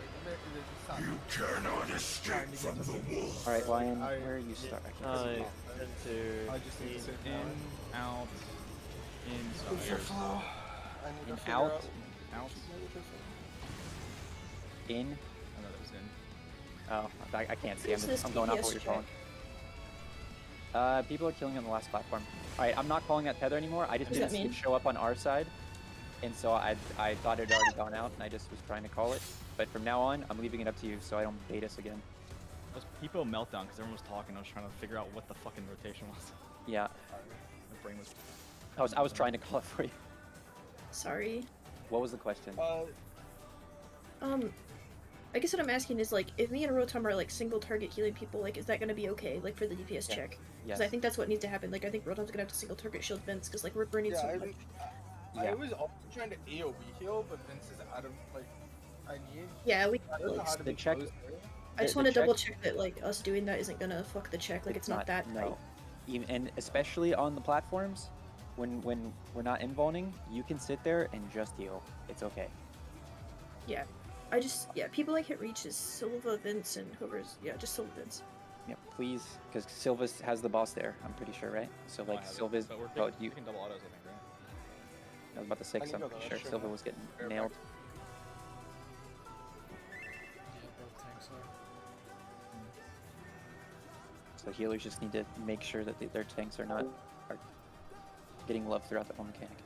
You cannot escape from the wolf. Alright, Lion, where are you start? I can't see. I just need to sit In, out, What's your inside. flow? I need to In, figure out. Out. In. I know that was in. Oh, I can't see. Who's this I'm going off DPS what you're check? calling. People are killing on the last platform. Alright, I'm not calling that tether anymore. I just What does didn't that see it mean? show up on our side. And so I thought it had already gone out, and I just was trying to call it. But from now on, I'm leaving it up to you, so I don't bait us again. It was Peepo meltdown because everyone was talking. I was trying to figure out what the fucking rotation was. Yeah, My brain was. I was trying to call it for you. Sorry. What was the question? I guess what I'm asking is, like, if me and Rotom are, like, single target healing people, like, is that gonna be okay, like, for the DPS Yeah. check? Yes. Because I think that's what needs to happen. Like, I think Rotom's gonna have to single target shield Vince, because, like, we're burning so much. I was also trying to AoE heal, but Vince is out of, like, I need. Yeah, we I don't know how to the be check. close there. I just the want to double check- check that, like, us doing that isn't gonna fuck the check. Like, it's not that tight. No. And especially on the platforms, when we're not invulning, you can sit there and just heal. It's okay. Yeah. People I hit reach is Silva, Vince, and whoever's, just Silva, Vince. Yeah, please, because Silva has the boss there. I'm pretty sure, right? So like Silva's. But we're Oh, we can double autos, I think, right? I was about to say, I 'cause can I'm go pretty though, sure sure. Silva was getting Fair nailed. Yeah, both tanks are. So healers just need to make sure that their tanks are getting love throughout the whole mechanic.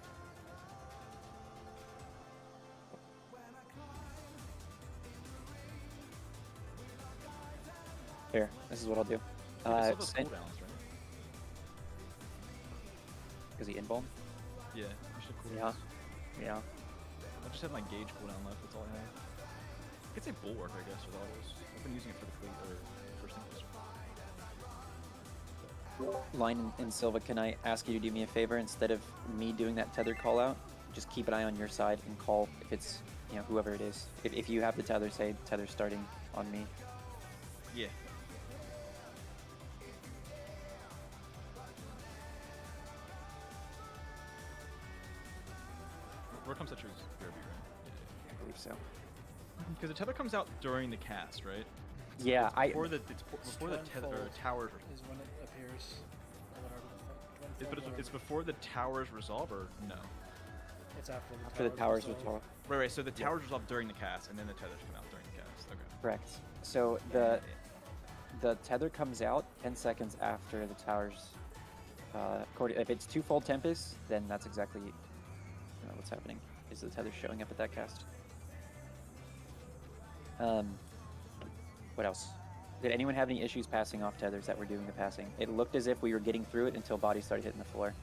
Here, this is what I'll do. Silva's cooldowns, right? Is he invuln? Yeah, you should cool Yeah. downs. Yeah. I just have my gauge cooldown left. That's all I have. I could say bulwark, I guess, with autos. I've been using it for the fleet or first thing. Line and Silva, can I ask you to do me a favor? Instead of me doing that tether call out, just keep an eye on your side and call if it's, whoever it is. If you have the tether, say tether starting on me. Yeah. Where comes that choose Derby, right? I believe so. Because the tether comes out during the cast, right? Yeah, Before the before the tether or towers. Is when it appears. Or whatever the fuck. But it's before the towers resolve, or no? It's after the After the towers resolve. Right. So the towers resolve during the cast, and then the tethers come out during the cast. Okay. Correct. So the tether comes out 10 seconds after the towers. If it's twofold Tempest, then that's exactly what's happening. Is the tether showing up at that cast? What else? Did anyone have any issues passing off tethers that were doing the passing? It looked as if we were getting through it until bodies started hitting the floor.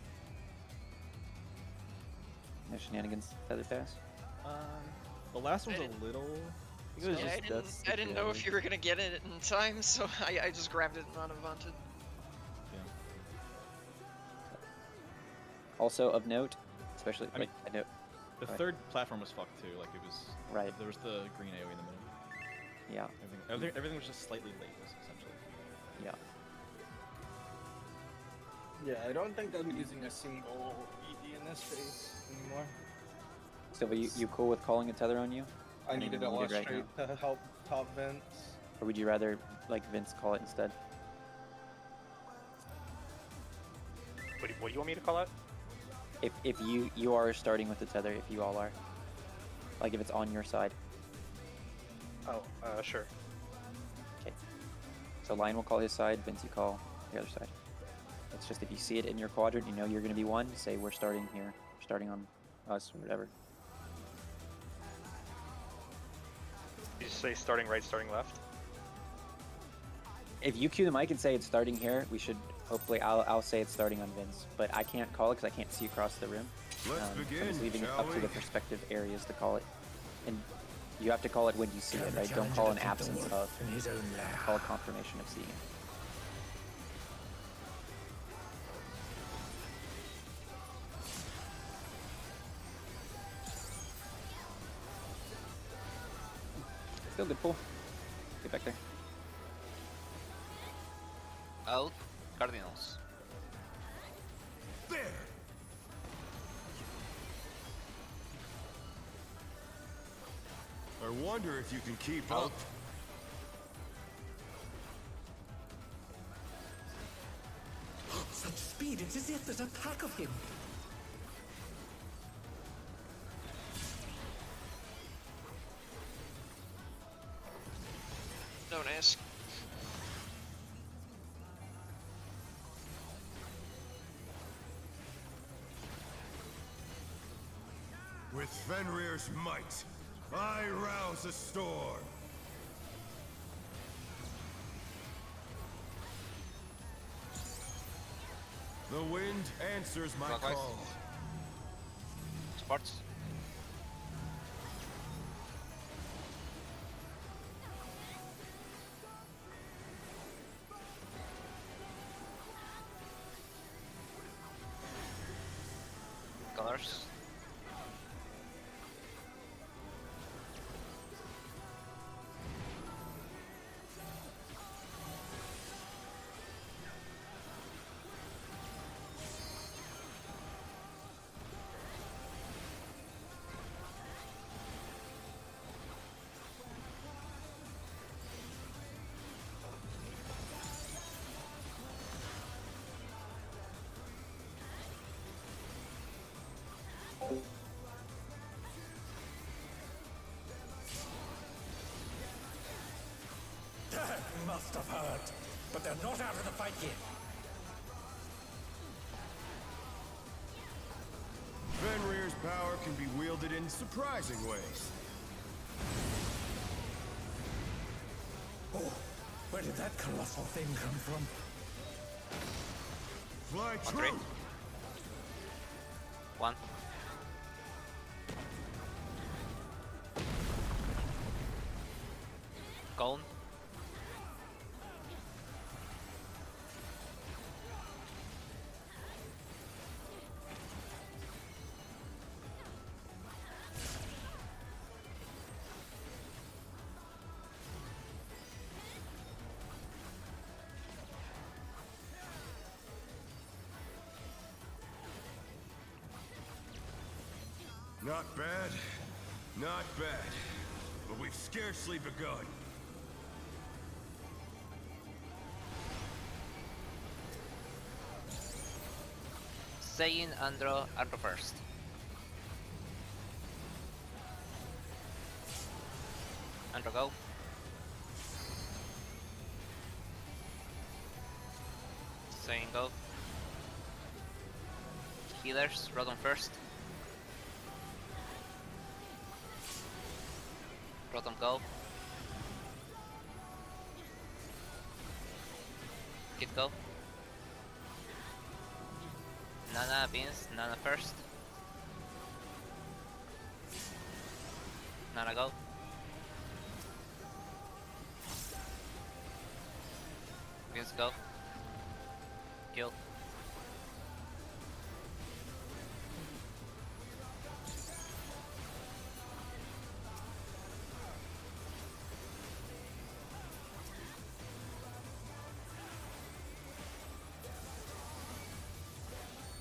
No shenanigans, tether pass? The last one's a little. It was Yeah, just I didn't know if you were gonna get it in time, so I just grabbed it and unwanted. Also of note, especially I mean, I know. The Go ahead. third platform was fucked too. Like it was. Right. There was the green AoE in the middle. Yeah. Everything was just slightly late, essentially. Yeah. Yeah, I don't think I'm using a single ED in this phase anymore. Silva, you cool with calling a tether on you? I needed a Anything less needed right straight to help top Vince. Or would you rather like Vince call it instead? What do you want me to call it? If you are starting with the tether, if you all are, like if it's on your side. Oh, sure. Okay. So Lion will call his side, Vince you call the other side. It's just if you see it in your quadrant, you know you're going to be one. Say we're starting here, we're starting on us, or whatever. You just say starting right, starting left. If you cue the mic and say it's starting here, we should hopefully. I'll say it's starting on Vince, but I can't call it because I can't see across the room. Let's So I'm begin, just leaving it shall up to we? the perspective areas to call it, and you have to call it when you see it, right? Don't call an absence of. Call a confirmation of seeing it. Still good pull. Get back there. Out. Cardinals. There! I wonder if you can keep up. Such speed, it's as if there's a pack of him. Don't ask. With Fenrir's might, I rouse a storm. The wind answers my Clockwise. call. Sports. Colors. That must have hurt. But they're not out of the fight yet. Fenrir's power can be wielded in surprising ways. Oh, where did that colossal thing come from? Fly On three. true! One. Cone. Not bad, not bad. But we've scarcely begun. Saying Andro first. Andro go. Saying go. Healers, Rodon first. Rodon go. Kid go. Nana beans, Nana first. Nana go. Beans go. Kill.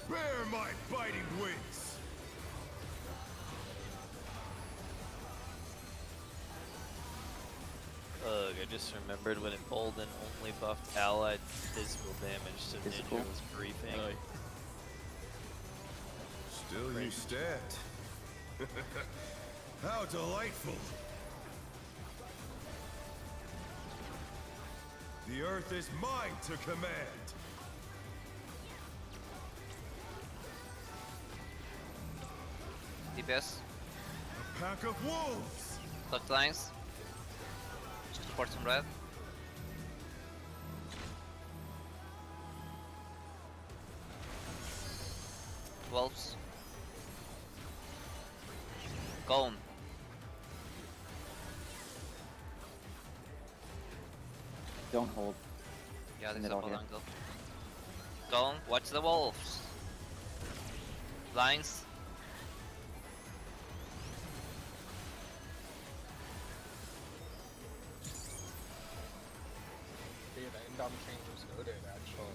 Bear my biting wings! Ugh. I just remembered when Embolden only buffed allied physical damage, so Physical? Ninja was griefing. Still you stat. How delightful. The earth is mine to command. DPS. A pack of wolves. Left lines. Support some red. Wolves. Gone. Don't hold. Yeah, Send there's it a all whole here. angle. Gone. Watch the wolves. Lines. Dude, the end change was noted actually.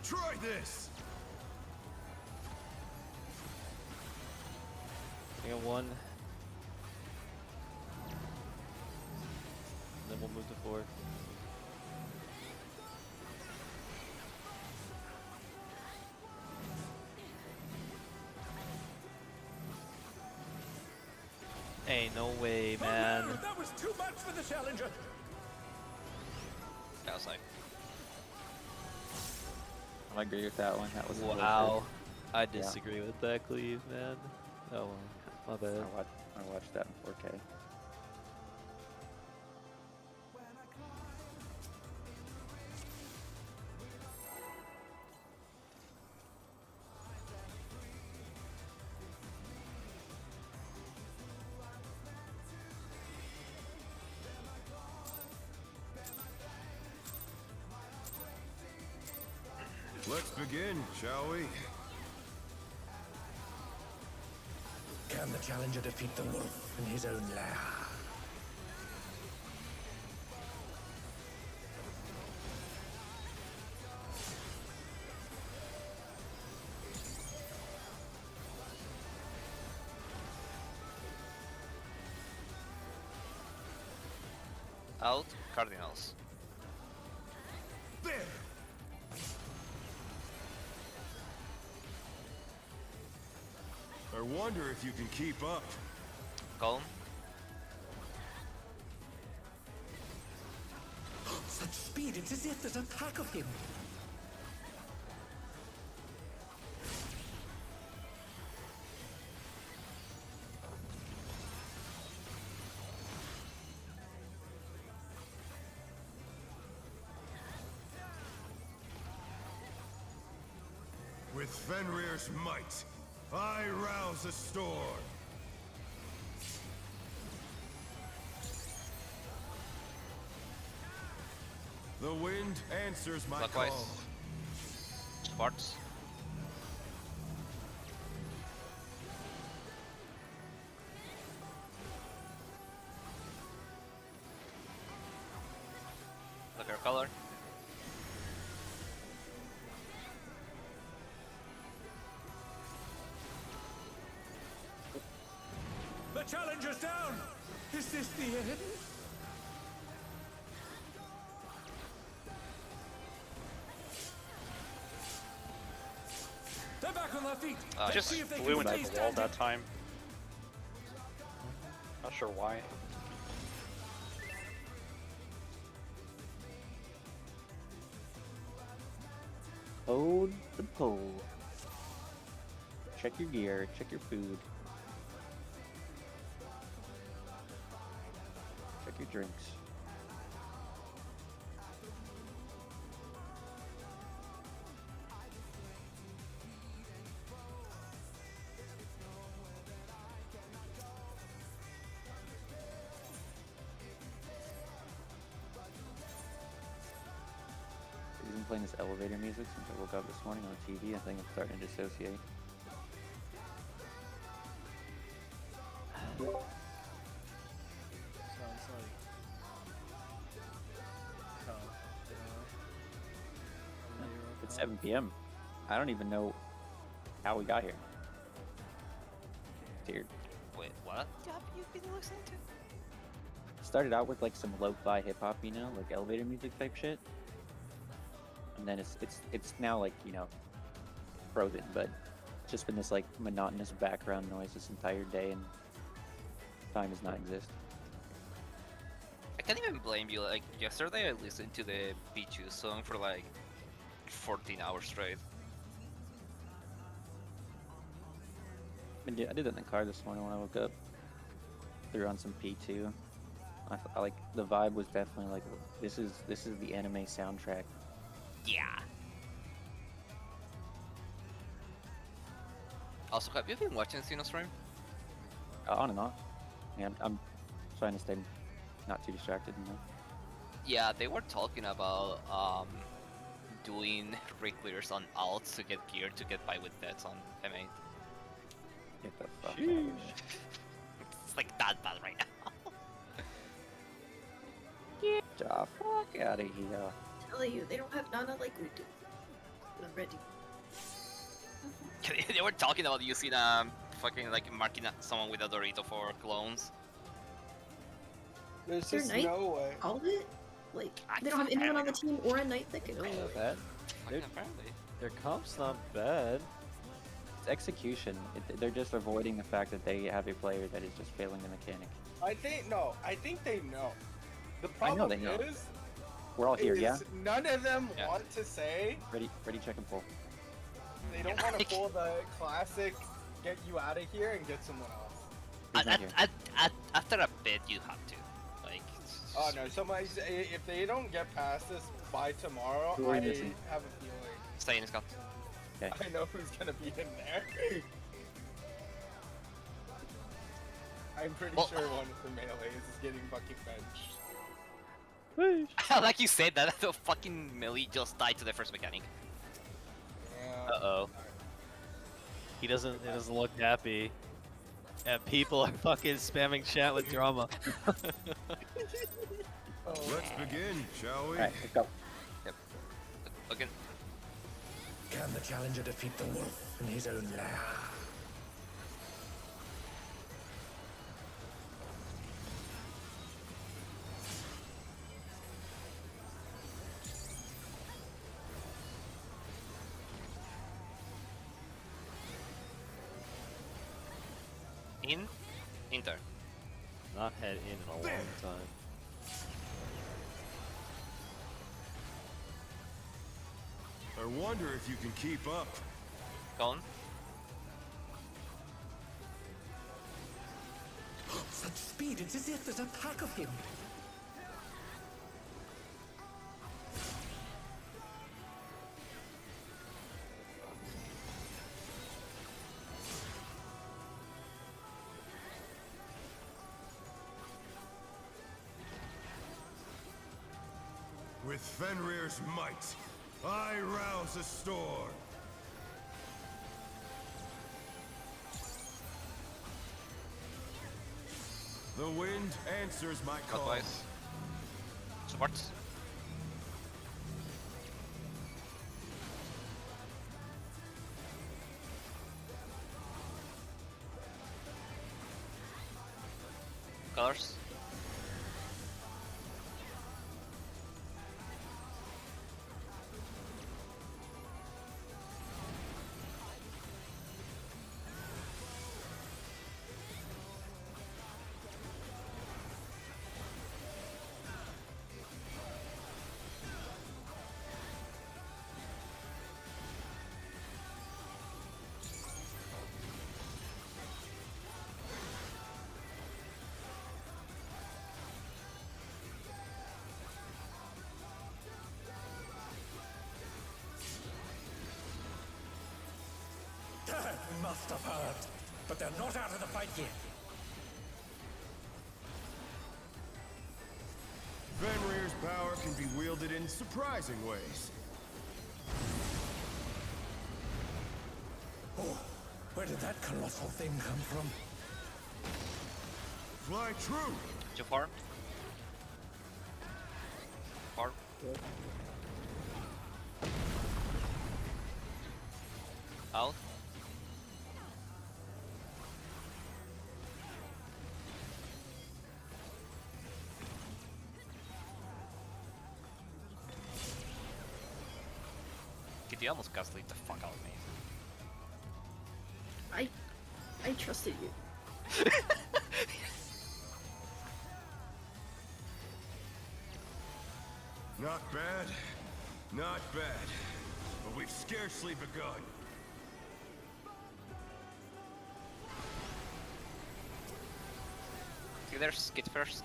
Try this. I got one. And then we'll move to 4. Hey, no way, man. That was too much for the challenger. Outside. I agree with that one. That was a little Wow. short. I disagree with that, Cleve, man. Oh, well. My bad. I watched that in 4K. Let's begin, shall we? Can the challenger defeat the wolf in his own lair? Out. Cardinals. There. I wonder if you can keep up. Calm. Such speed, it's as if there's a pack of him. With Fenrir's might, I rouse a storm. The wind answers my Clockwise. call. Sparks. Look our color. The challenger's down! Is this the end? They're back on their feet. Ah, Just See if they flew can into stay the wall standing. that time. Not sure why. Hold the pole. Check your gear, check your food. Check your drinks. He's been playing this elevator music since I woke up this morning on TV. I think I'm starting to dissociate. Sounds like 7 p.m. I don't even know how we got here. Weird. Wait, what? Have you been listening to? Started out with like some lo-fi hip hop, you know, like elevator music type shit, and then it's now like, you know, frozen, but it's just been this like monotonous background noise this entire day, and time does not exist. I can't even blame you. Like yesterday, I listened to the B2 song for like 14 hours straight. I did that in the car this morning when I woke up. Threw on some P2. I like the vibe was definitely like this is the anime soundtrack. Yeah. Also, have you been watching Sinostream? On and off. Yeah, I'm trying to stay not too distracted, you know. Yeah, they were talking about doing reclears on alts to get gear to get by with vets on M8. Get the fuck It's like that bad right now. Get the fuck out of here. Tell you, they don't have Nana like we do. I'm ready. They were talking about using fucking like marking someone with a Dorito for clones. There's Their just knight no way. called it? Like, they don't have anyone on the team or a knight that can call Not it. bad. Fucking apparently. Their comp's not bad. It's execution. They're just avoiding the fact that they have a player that is just failing the mechanic. I think they know. The I know problem they know. is, We're all here, is yeah? none of them want to say Ready, check and pull. they don't want to pull the classic get you out of here and get someone else. He's not here. After a bit, you have to. Like. Oh no, if they don't get past this by tomorrow, Who are I you missing? have a feeling. Stay in, Scott. Okay. I know who's gonna be in there. I'm pretty sure one of the melees is getting fucking benched. Like you said that, the fucking melee just died to the first mechanic. Yeah. Uh-oh. He doesn't look happy. And people are fucking spamming chat with drama. Let's begin, shall we? Alright, let's go. Yep. Okay. Can the challenger defeat the wolf in his own lair? Inter. Not had in a long time. I wonder if you can keep up. Gone. Such speed, it's as if there's a pack of him. With Fenrir's might, I rouse a storm. The wind answers my call. Clockwise. Support. Colors. We must have heard, but they're not out of the fight yet. Fenrir's power can be wielded in surprising ways. Oh, where did that colossal thing come from? Fly true. Too far. Far. Out. Kid, you almost gaslit the fuck out of me. I trusted you. Not bad. Not bad. But we've scarcely begun. Healers, get first.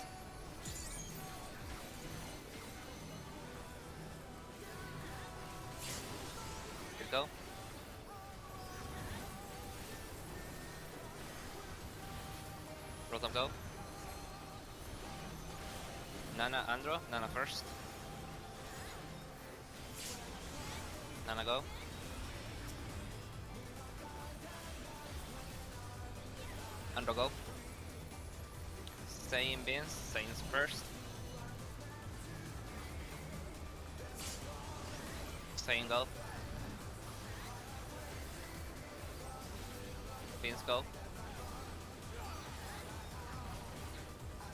Good go. Rotom go. Nana, Andro. Nana first. Nana go. Andro go. Stay in beans. Saints first. Stay in go. Beans go.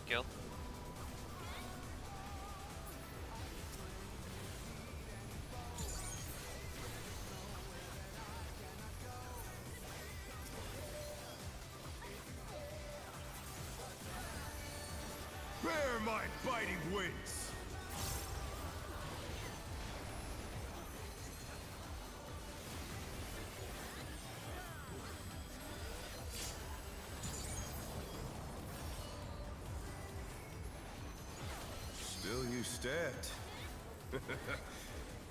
Kill. Bear my biting wings! Still you stand.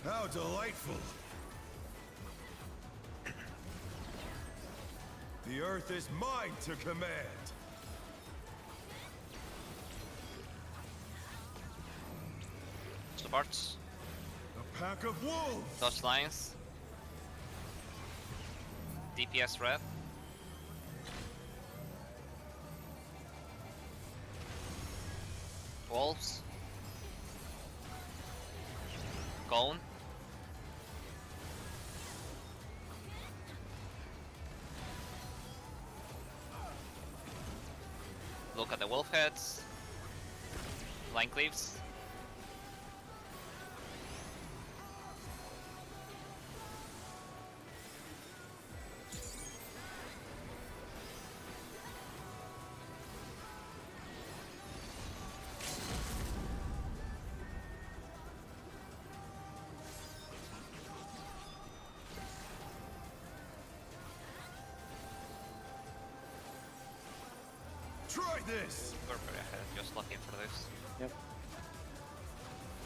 How delightful! The earth is mine to command! Supports. A pack of wolves! Dodge lines. DPS red. Wolves. Cone. Look at the wolf heads. Line cleaves. Try this! We're pretty ahead, just looking for this. Yep.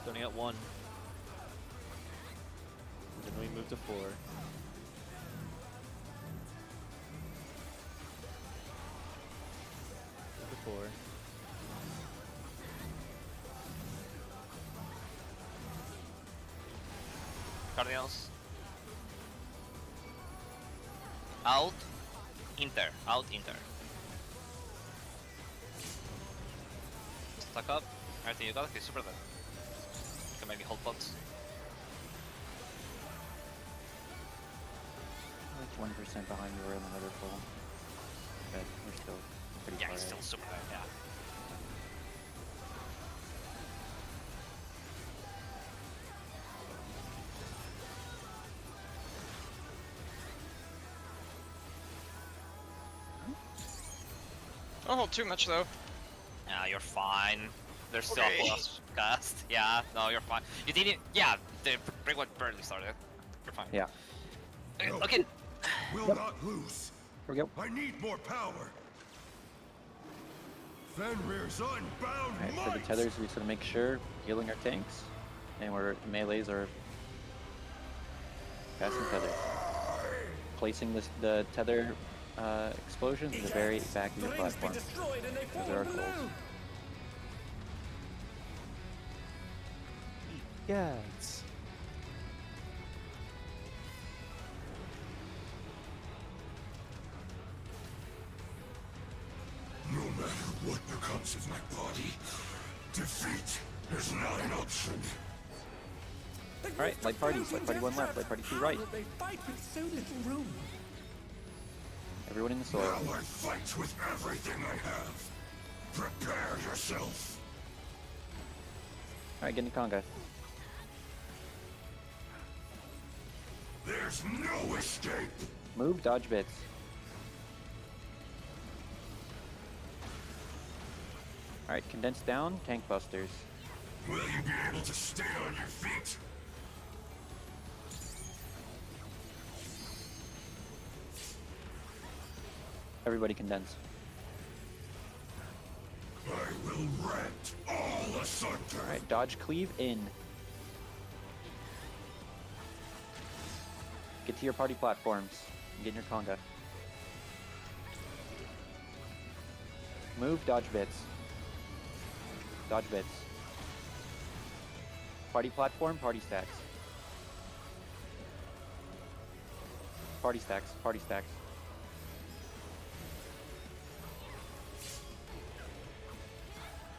Only got 1. Then we move to 4. Move to 4. Cardinals. Out. Inter. Out. Inter. Stack up. Everything you got. Okay, super dead. You can maybe hold pots. Like 1% behind you were in another full. But we're still pretty Yeah, far he's ahead. still super dead. Yeah. Don't hold too much though. Yeah, you're fine. There's still Okay. a plus cast. Yeah, no, you're fine. You didn't. Yeah, the break what barely started. You're fine. Yeah. Okay. Will not lose. Here we go. I need more power. Fenrir's unbound Alright, for the might! tethers, we just gotta make sure healing our tanks, and our melees are passing tethers. Placing the tether explosions in the very back of your platform. Those are our goals. Yes. No matter what becomes of my body, defeat is not an option. Alright, light parties. Light party 1 left, light party 2 right. They fight with so little room. Everyone in the soil. Now I fight with everything I have. Prepare yourself. Alright, get into conga. There's no escape. Move, dodge bits. Alright, condense down, tank busters. Will you be able to stay on your feet? Everybody condense. I will rent all asunder. Alright, dodge cleave in. Get to your party platforms. And get in your conga. Move, dodge bits. Dodge bits. Party platform, party stacks. Party stacks, party stacks.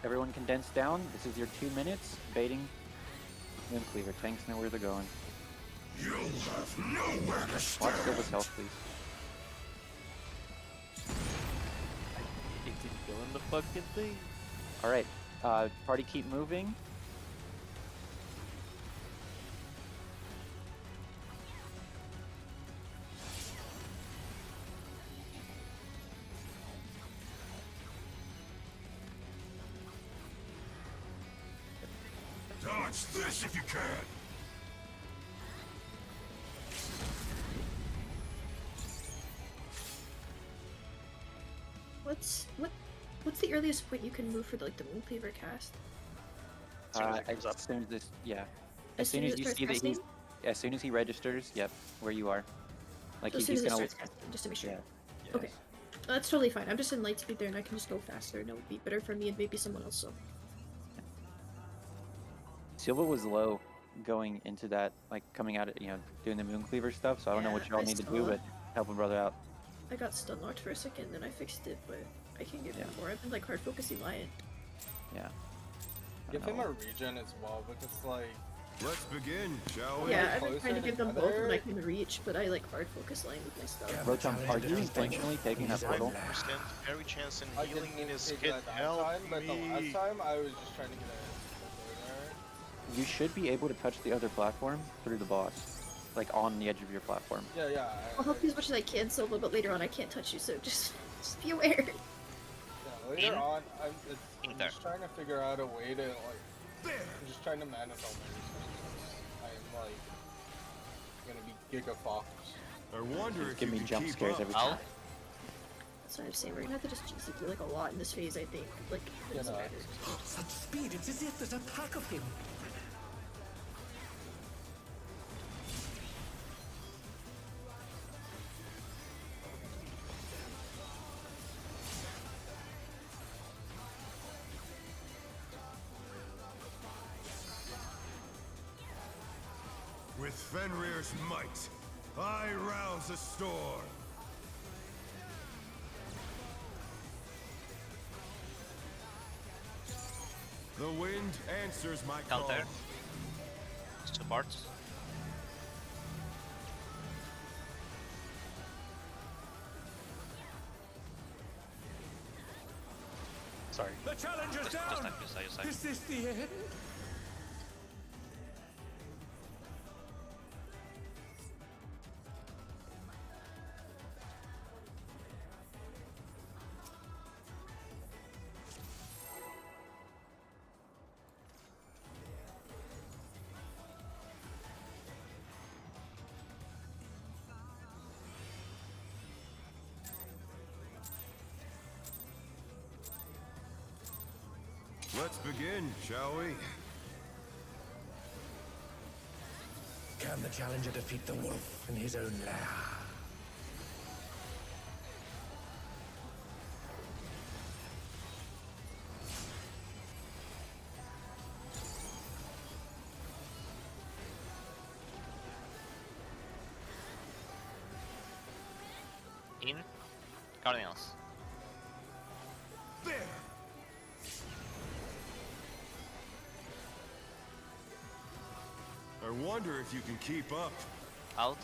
Everyone condense down. This is your 2 minutes. Baiting Moon Cleaver. Tanks know where they're going. You'll have nowhere to stand. Watch Silva's health, please. It didn't go in the fucking thing. Alright, party keep moving. Dodge this if you can. What's the earliest point you can move for like the Moon Cleaver cast? As soon as this, yeah. As soon as you see that he's, as soon as he registers, yep, where you are. Like So as he's soon as just it gonna. starts casting, just to make sure. Yeah. Okay. That's totally fine. I'm just in light speed there and I can just go faster and it would be better for me and maybe someone else, so. Silva was low going into that, like coming out of, doing the Moon Cleaver stuff, so I don't know what y'all need to do, but help a brother out. I got stun locked for a second, then I fixed it, but I can't get Yeah. more. I've been like hard focusing Lion. Yeah. Give him a regen as well, because like. Let's begin, shall we? Yeah, I've been trying to give them both when I can reach, but I like hard focus Lion with my stuff. Rotom, are you intentionally taking that portal? Percent every chance in I healing in didn't his take kit. that Help time, but the last me. time I was just trying to get a. You should be able to touch the other platform through the boss, like on the edge of your platform. Yeah, yeah. I'll help you as much as I can, Silva, but later on I can't touch you, so just be aware. Yeah, later on, I'm just trying to figure out a way to like. I'm just trying to manage all my resources. I am like gonna be Giga Fox. I wonder Just give me jump scares every time. That's what I'm saying. We're gonna have to just GCP like a lot in this phase, I think. Like, it doesn't matter. Such speed, it's as if there's a pack of him. With Fenrir's might, I rouse a storm. The wind answers my call. Counter. Supports. Sorry. The challenger's Just down. like this, I Is this the end? Let's begin, shall we? Can the challenger defeat the wolf in his own lair? In. Cardinals. There! I I wonder if you can keep up. Out.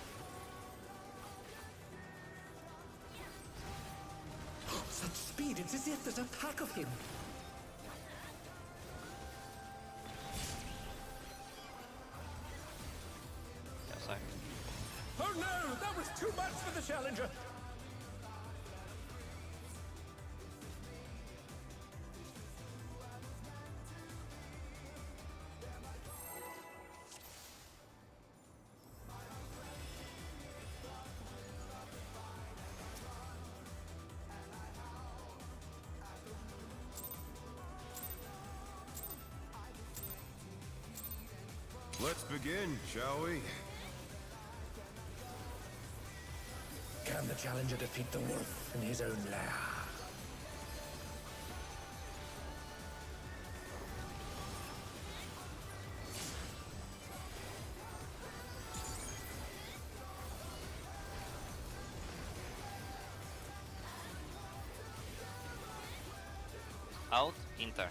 Such speed, it's as if there's a pack of him. Outside. Oh no, that was too much for the challenger. Let's begin, shall we? Can the challenger defeat the wolf in his own lair? Out. Inter.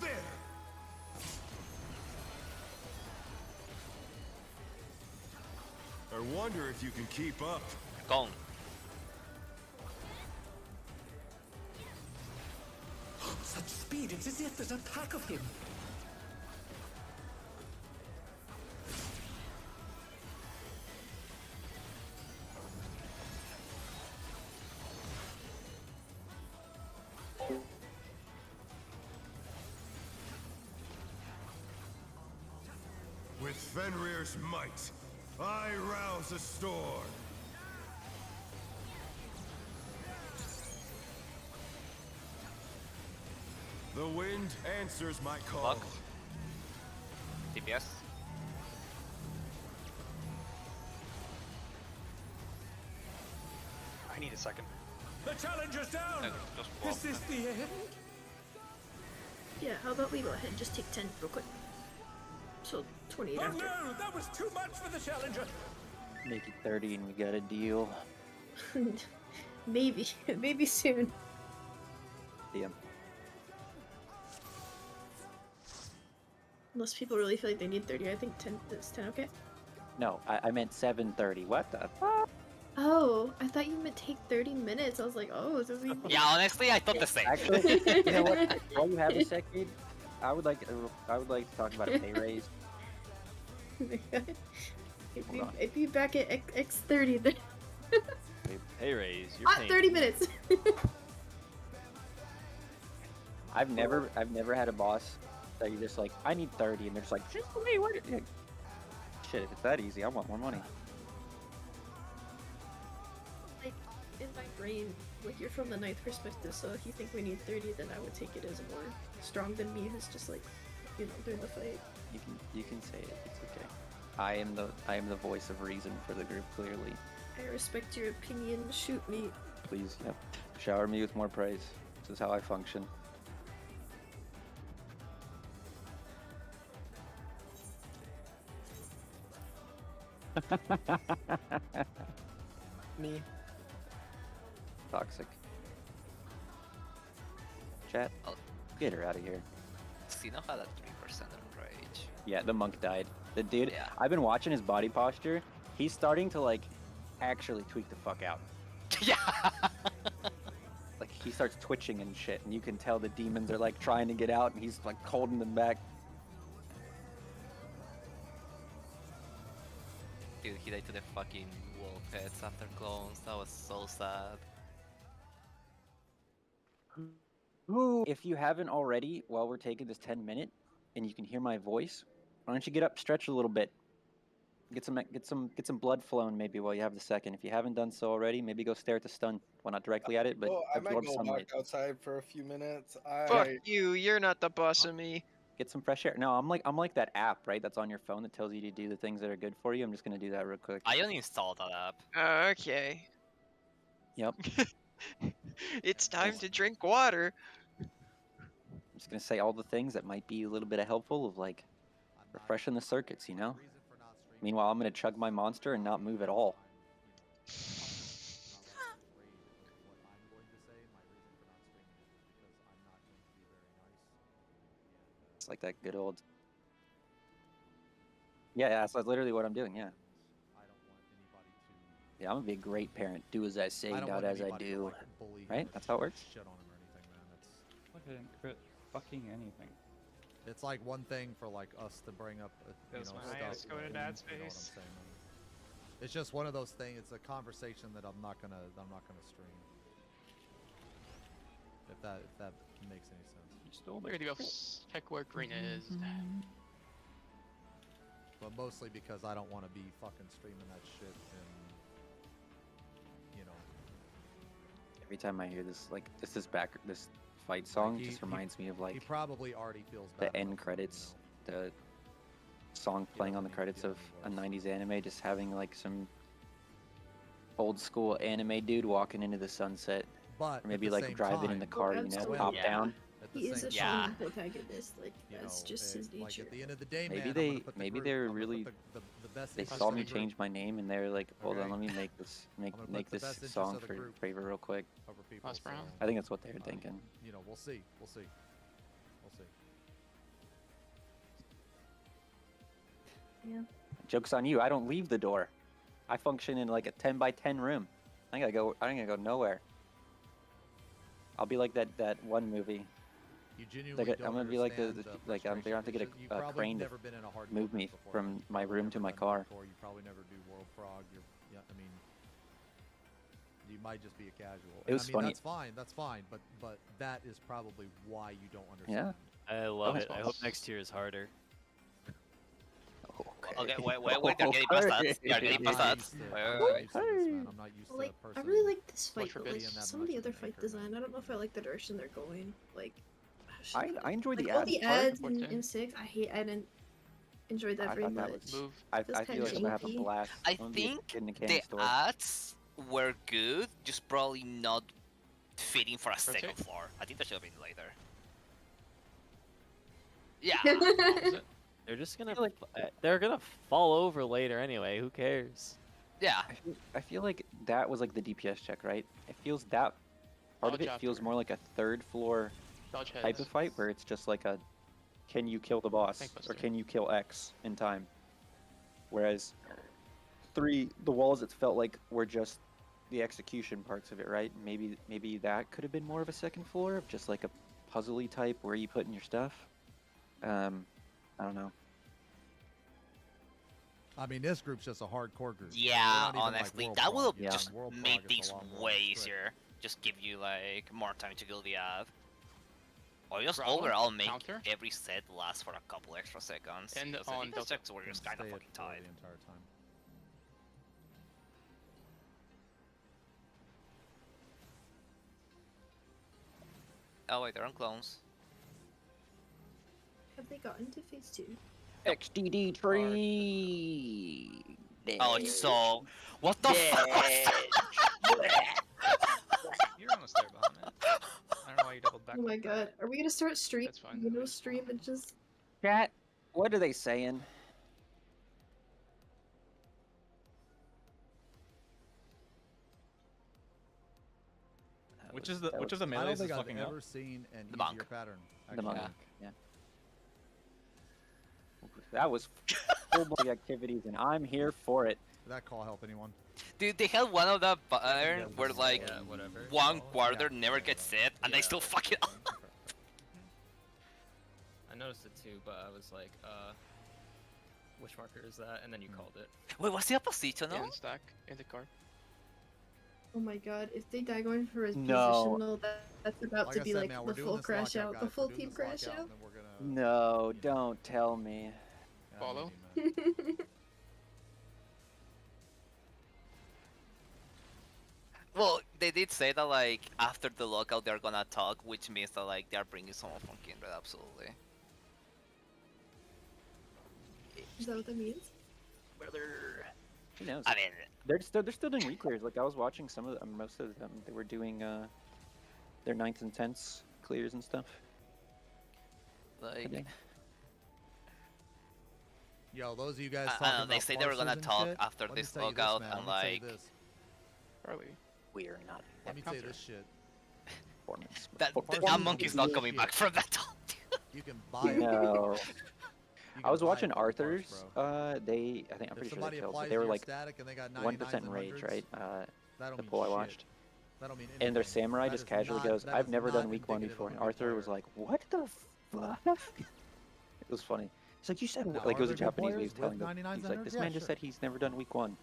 There! I wonder if you can keep up. Gone. Such speed, it's as if there's a pack of him. With Fenrir's might, I rouse a storm. The wind answers my call. Block. DPS. I need a second. The challenger's down! Just Is walk. this the end? Yeah, how about we go ahead and just take 10 real quick? So 28 Oh after. no, that was too much for the challenger. Make it 30 and we got a deal. Maybe. Maybe soon. Yeah. Unless people really feel like they need 30. I think 10 is 10 okay? No, I meant 7:30. What the fuck? Oh, I thought you meant take 30 minutes. I was like, oh, so we... Yeah, honestly, I thought the same. Actually, you know what? While you have a second, I would like to talk about a pay raise. Hold on. If you back at X30, then Pay raise. You're paying 30 me. minutes. I've never had a boss that you're just like, I need 30, and they're just like, just for me, what? Yeah. Shit, if it's that easy, I want more money. Like, in my brain, like, you're from the ninth perspective, so if you think we need 30, then I would take it as more strong than me who's just like, you know, doing the fight. You can say it. It's okay. I am the voice of reason for the group. Clearly, I respect your opinion. Shoot me. please, yep. Shower me with more praise. This is how I function. Me. Toxic. Chat. Get her out of here. Sino had a 3% on rage. Yeah, the monk died. The dude. Yeah. I've been watching his body posture. He's starting to like actually tweak the fuck out. Yeah. Like he starts twitching and shit, and you can tell the demons are like trying to get out, and he's like holding them back. Dude, he died to the fucking wolf heads after clones. That was so sad. Ooh. If you haven't already, while we're taking this 10-minute, and you can hear my voice, why don't you get up, stretch a little bit, get some blood flowing maybe while you have the second. If you haven't done so already, maybe go stare at the stun. Well, not directly at it, but I might absorb go sunlight. back outside for a few minutes. Fuck you, you're not the boss of me. Get some fresh air. No, I'm like that app, right? That's on your phone that tells you to do the things that are good for you. I'm just gonna do that real quick. I uninstalled that app. Okay. Yep. It's time to drink water. I'm just gonna say all the things that might be a little bit of helpful of like refreshing the circuits, you know? Meanwhile, I'm gonna chug my monster and not move at all. It's like that good old Yeah, that's literally what I'm doing. Yeah. Yeah, I'm gonna be a great parent. Do as I say, not as I do. Right? That's how it works. Shit on him or anything, man. That's Look, I didn't crit fucking anything. it's like one thing for like us to bring up, That's my stuff. ass going in dad's you know what I'm face. saying? It's just one of those things. It's a conversation that I'm not gonna stream. If that makes any sense. We're gonna go check where green is. But mostly because I don't want to be fucking streaming that shit and Every time I hear this, like this fight song just reminds me of he like probably already feels bad. the end credits, the song playing on the credits of a 90s anime, just having like some old school anime dude walking into the sunset. But or maybe like driving in the car, top down. He is a strong protagonist. Like that's just his nature. Like at the end of the day, Maybe they were really they saw me change my name and they're like, hold on, let me make this song for Favor real quick. I think that's what they're thinking. We'll see. Yeah. Joke's on you. I don't leave the door. I function in like a 10 by 10 room. I ain't gonna go nowhere. I'll be like that one movie. You genuinely I'm gonna be like they're gonna have to get a crane to move me from my room to my car. You probably never do World Frog. I mean, you might just be a casual. It was funny. That's fine. But that is probably why you don't understand. Yeah. I love it. I hope next year is harder. Okay, wait, they're getting past that. They're getting past that. I'm not used to Like, I really like this fight, but like some of the other fight design, I don't know if I like the direction they're going. Like, I enjoyed the like, all ads. the ads in 6. I didn't enjoy that very much. I feel like I'm gonna have a blast. I think the ads were good, just probably not fitting for a second floor. I think that should have been later. Yeah. They're just gonna they're gonna fall over later anyway. Who cares? Yeah. I feel like that was like the DPS check, right? It feels that part of it feels more like a third floor type of fight where it's just like a can you kill the boss or can you kill X in time? Whereas 3, the walls it felt like were just the execution parts of it, right? Maybe that could have been more of a second floor of just like a puzzly type where you put in your stuff. I don't know. I mean, this group's just a hardcore group. Yeah, honestly, that would have just made things way easier. Just give you like more time to kill the ad. Or just overall make every set last for a couple extra seconds. And on those checks were just kind of fucking tight. The entire time. Oh wait, they're on clones. Have they gotten to phase 2? XDD tree. Oh, it's so. What the fuck? You're almost there, Bahamut. I don't know why you doubled back. Oh my god, are we gonna start stream? That's fine. You know, stream and just. Chat, what are they saying? Which is the I melee don't is think I've fucking ever up? seen an The easier monk. pattern. The monk. actually. Yeah. That was full body activities, and I'm here for it. Did that call help anyone? Dude, they had one of the pattern where like whatever. one quarter never gets set, and they still fuck it up. I noticed it too, but I was like, which marker is that? And then you called it. Wait, what's the opposition now? In stack in the car. Oh my god, if they die going for his No. positional, that's about Like to I be said, like man, we're the doing full this crash lockout, out, guys. the We're full doing team this crash lockout, out. and then we're gonna- No, don't tell me. Follow. Well, they did say that like after the lockout they're gonna talk, which means that like they're bringing someone from Kindred, absolutely. Is that what that means? Who knows? I mean, They're still doing reclears. Like I was watching some of them, most of them. They were doing their 9th and 10th clears and stuff. like Yo, those of you guys I talking don't know, about they say they were gonna farces and talk shit, after let me this tell you lockout, man, and let me tell you like this. Charlie. We are not. Let me tell you this shit. Performance. that monkey's not coming back from that. You can buy it. No. You I get was high watching full parse, Arthur's. bro. I'm pretty If sure they somebody killed, but applies they to were your like static and they got 1% 99s and rage, 100s, right? that don't The mean poll I shit. watched. That don't mean And their anything. samurai That just is casually not- goes, that "I've is never not done week 1 indicative before," of a and good Arthur was player. like, "What the fuck?" It was funny. It's like you said, Now, like it are was a there good Japanese way players of telling with them. 99s He's and like, "This 100s? man Yeah, just sure. said he's never done week 1."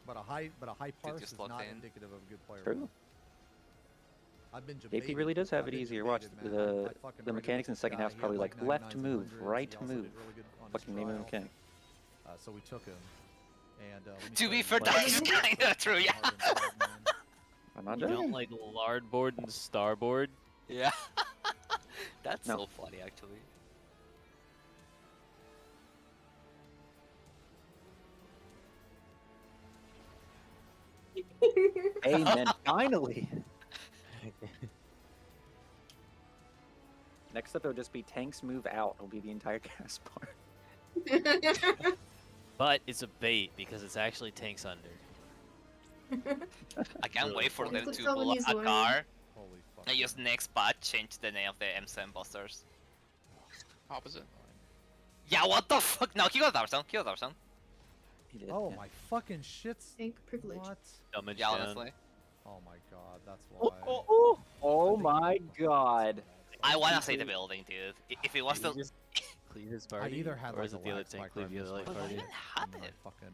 But a high parse just is logged not in. indicative of a good player. True. bro. I've been JP really does have I've it been easier. Watch debated, man. I fucking the mechanics in the second guy, half he probably had, like like, left 99s and move, 100s. right He also move. did really good on his Fucking name of the trial. mechanic. So we took him. And let me To tell be you, fair, like, that is kinda true, yeah. I'm not You done. don't like lardboard and starboard? Yeah. That's No. so funny, actually. Amen. Finally. Next up, it'll just be tanks move out. It'll be the entire cast part. But it's a bait because it's actually tanks under. I can't wait for them That's to what pull up someone a needs car Holy fuck. and just next batch change the name of the M7 busters. Opposite. Yeah, what the fuck? No, kill Darson, kill Darson. He did, Oh yeah. my fucking shits. Tank privilege. What? Damage Yeah, down. honestly. Oh my god, that's why. Oh my god. I wanna say the building, dude. If it was Did the... he just cleave his I party? either had or like is a it the other lag tank spike or I cleave the other missed light my Why party? did it happen? Fucking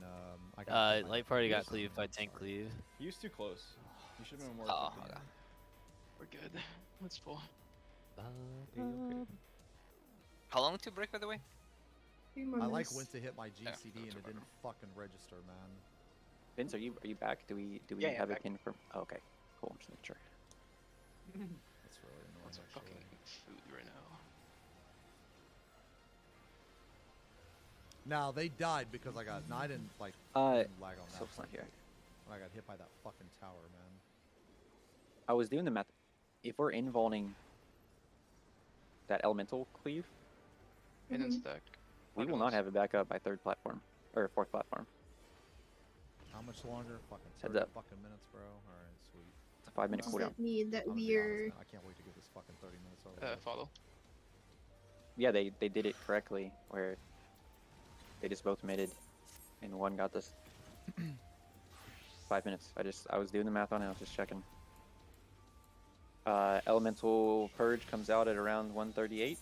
I got Light party got Yes. cleaved by tank cleave. He was too close. You should have been more. Oh, effective. okay. We're good. Let's pull. How long to break, by the way? I like went to hit my GCD and it didn't fucking register, man. Vince, are you back? Do we Yeah, have back. a pin from? Oh, okay, cool. Just making sure. That's really annoying. What's fucking food right now? Now they died because I got. No, I didn't like. didn't lag on that. Soap's not front, here. but I got hit by that fucking tower, man. I was doing the math. If we're involving that elemental cleave, And then stack. we will not have it back up by third platform or fourth platform. How much longer? Fucking Heads 30 up. fucking minutes, bro. All right, sweet. It's a 5-minute Does cooldown. that mean that I'm gonna be we're honest, man, I can't wait to get this fucking 30 minutes over. with. Follow. Yeah, they did it correctly where they just both mitted, and one got this 5 minutes. I was doing the math on it. I was just checking. Elemental Purge comes out at around 138,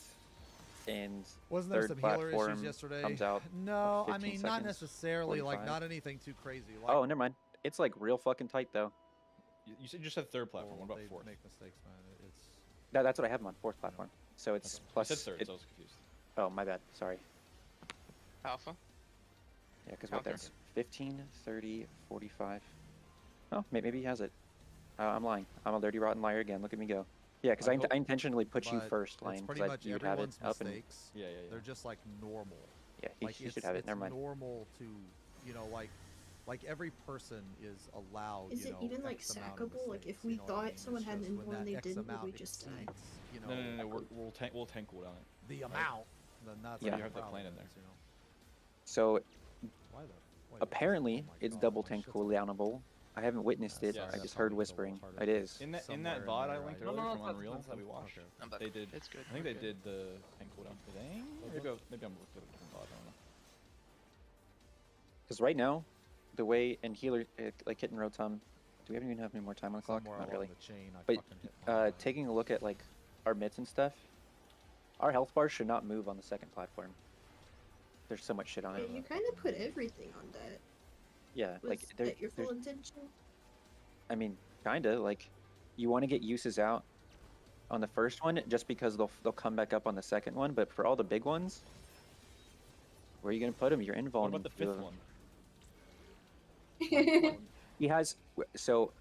and Wasn't there third some healer platform issues yesterday? comes out. No, I 15 mean not seconds, necessarily. Like 45. not anything too crazy. Like, Oh, never mind. It's like real fucking tight though. You said you just said third platform. What about they fourth? make mistakes, man. It's That's what I have them on, fourth platform. So it's Okay. plus. You said third, it- so I was confused. Oh, my bad. Sorry. Alpha. Yeah, because what Counter. that's 15, 30, 45. Oh, maybe he has it. I'm lying. I'm a dirty, rotten liar again. Look at me go. Yeah, because I I hope- intentionally put you but first, it's Lane, pretty because much you'd have it everyone's up and mistakes. Yeah. They're just like normal. yeah, Like he should it's, have it. it's Never mind. normal to, you know, like every person is allowed. Is you it know, even like X amount of sackable? Like if mistakes, you we know what I thought mean? someone It's had just an when info and that they X didn't, would amount we just die? exceeds, You know, No. We'll tank cooldown it. the right? amount. Then that's Yeah. what You have the the plan problem in there. is, you know. So Why the? Wait, apparently, oh my it's God, double my tank shit's cooldownable. I haven't witnessed it. Yeah, I that's just probably heard the whispering. part of It is. In that somewhere VOD I there, linked right? earlier No, from that's Unreal fine. that we watched, Okay. I'm back. they did. It's good. I think we're they good. did the tank cooldown. Maybe I'm looking at a different VOD. I don't know. Because right now, the way and healer like hitting Rotom. Do we even have any more time on the clock? Somewhere Not along really. the chain, I But fucking hit my line. taking a look at like our mitts and stuff, our health bar should not move on the second platform. There's so much shit on Yeah, it. you kind of put everything on that. Yeah, Was like there, that your full there's, intention? I mean, kinda like you want to get uses out on the first one just because they'll come back up on the second one. But for all the big ones, where are you gonna put them? You're What involving. about the fifth one? He has so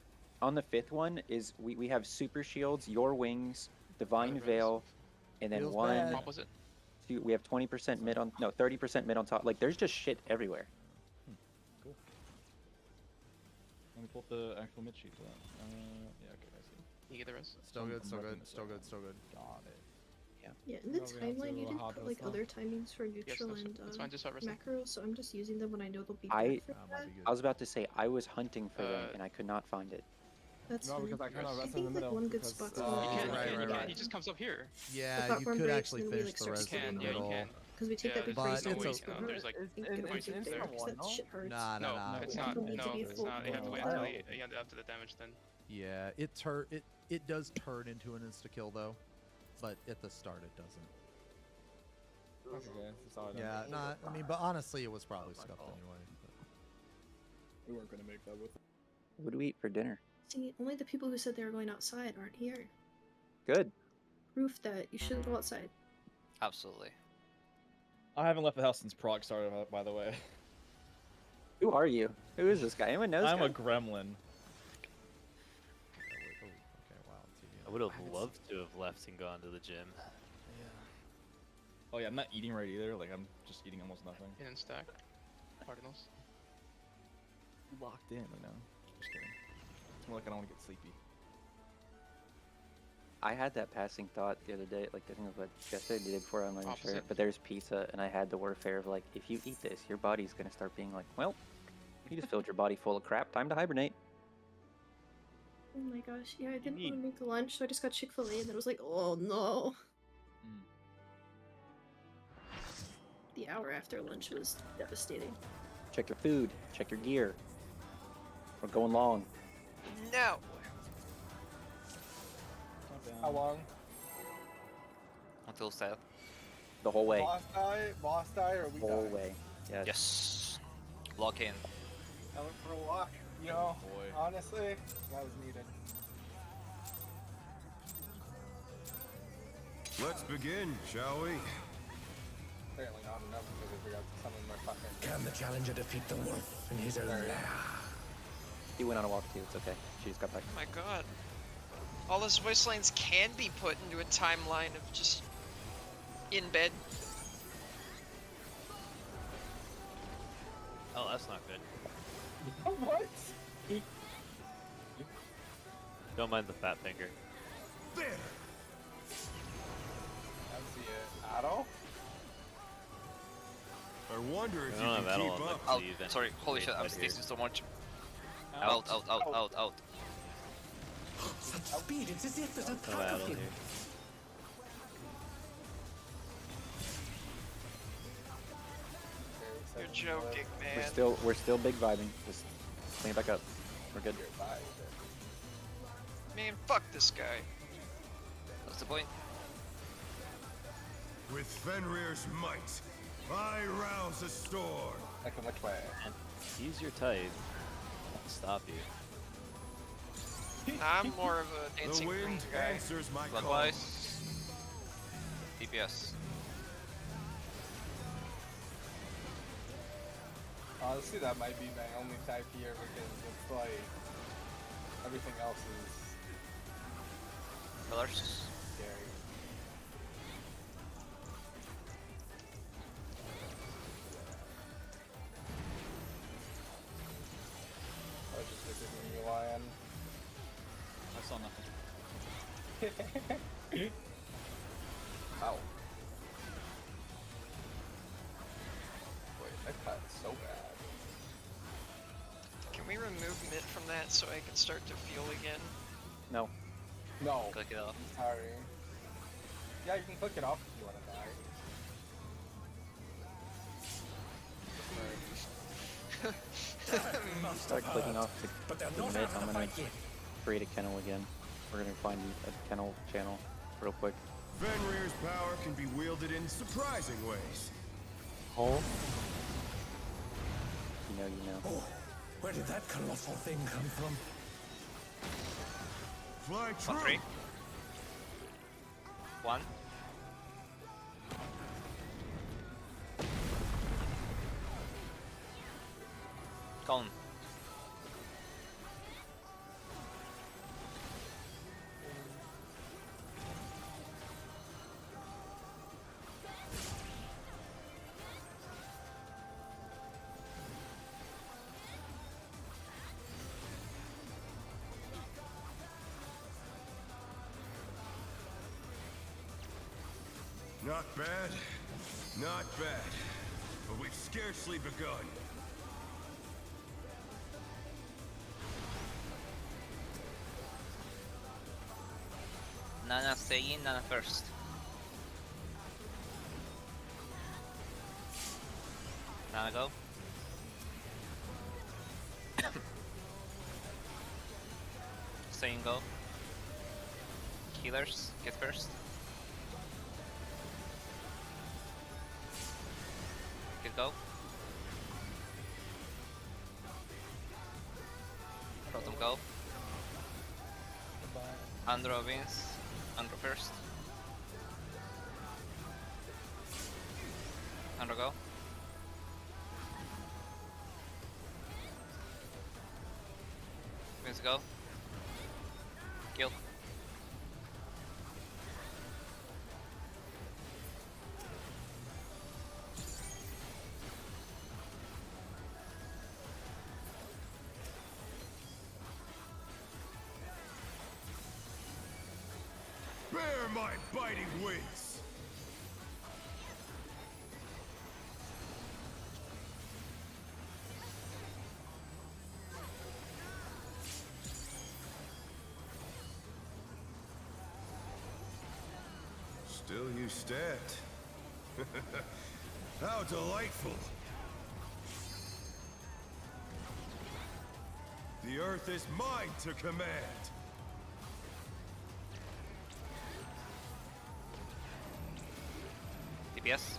on the fifth one is we have super shields, your wings, divine Right, right. veil, and then Feels one. bad. Opposite. Two, we have 20% mid on, no, 30% mid on top. Like there's just shit everywhere. Cool. Let me pull up the actual mid sheet for that. Yeah, okay, I see. You get the rest. Still good, I'm still repping good, it, still so- good, still good. Got it. Yeah, in the Probably have to timeline you did hard put like stuff. other timings for neutral that's- and that's fine, just start resting. macro, so I'm just using them when I know they'll be I- back for that. I was about to say I was hunting for them Uh, and I could not find it. That's No, fine. because I kind of I rest in the think like middle. one good because, spot to You land can, is you like can, right, you right. can. He just comes up here. Yeah, you platform could breaks, actually then we, finish like, the start rest in splitting the Yeah, you middle. can. Because we take Yeah, that big but break, then it's we a- split there's like and get it's there from because one, that no? shit hurts. Nah, no, nah, nah. it's We not. don't need to No, be it's full not. You have to wait full until out. you have after the damage then. Yeah, it does turn into an insta kill though, but at the start it doesn't. Okay, sorry. Yeah, not. I mean, but honestly, it was probably scuffed anyway. But. We weren't gonna make that with. What do we eat for dinner? See, only the people who said they were going outside aren't here. Good. Proof that you shouldn't go outside. Absolutely. I haven't left the house since Prague started, by the way. Who are you? Who is this guy? Anyone knows? I'm guy? a gremlin. I would have loved to have left and gone to the gym. Oh yeah, I'm not eating right either. Like I'm just eating almost nothing. In and stack. Cardinals. Locked in, you know. Just kidding. It's more like I don't want to get sleepy. I had that passing thought the other day, like I think it was what yesterday, the day before, I'm not even sure. Opposite. But there's pizza, and I had the warfare of like, if you eat this, your body's gonna start being like, well, you just filled your body full of crap. Time to hibernate. Oh my gosh, yeah, I didn't want to make the lunch, so I just got Chick-fil-A, and then it was like, oh no. The hour after lunch was devastating. Check your food. Check your gear. We're going long. No. How long? Until south. The whole way. Boss die, or we The whole die? way. Yes. Yes. Lock in. I went for a walk. You know, honestly, that was needed. Let's begin, shall we? Apparently not enough because I forgot to summon my fucking. Can the challenger defeat the wolf in his own lair? He went on a walk too. It's okay. She just got back. Oh my god. All those voice lines can be put into a timeline of just in bed. Oh, that's not good. What? Don't mind the fat finger. There. I don't see it at all. I wonder if I you don't can have that keep on up. my Out. sleeve and Sorry. Holy wait shit. I'm right here. sneezing so much. Out. Out. Such speed, it's as if there's a No pack battle of him. here. You're joking, man. We're still big vibing. Just clean it back up. We're good. Man, fuck this guy. What's the point? With Fenrir's might, I rouse a storm. Like in which way? He's your type. I'll stop you. I'm more of a The dancing queen wind guy. answers my call. Clockwise. DPS. Honestly, that might be my only type here because it's like everything else is Pillars. scary. I was just visiting you, Lion. I saw nothing. Ow. Wait, that cut is so bad. Can we remove Mitt from that so I can start to feel again? No. No. Click it off. Sorry. Yeah, you can click it off if you want to die. Start clicking off to But they're the not mid. out of I'm the gonna fight yet. create a kennel again. We're gonna find a kennel channel real quick. Fenrir's power can be wielded in surprising ways. Oh. You know. Oh, where did that colossal thing come from? Fly true. On 3. 1. Gone. Not bad. Not bad. But we've scarcely begun. Saying Nana first. Nana go. Saying go. Healers, get first. Get go. Rotom go. Andro wins. Andro first. Andro go. Vince go. Kill. Bear my biting wings! Still you stand. How delightful! The earth is mine to command! DPS.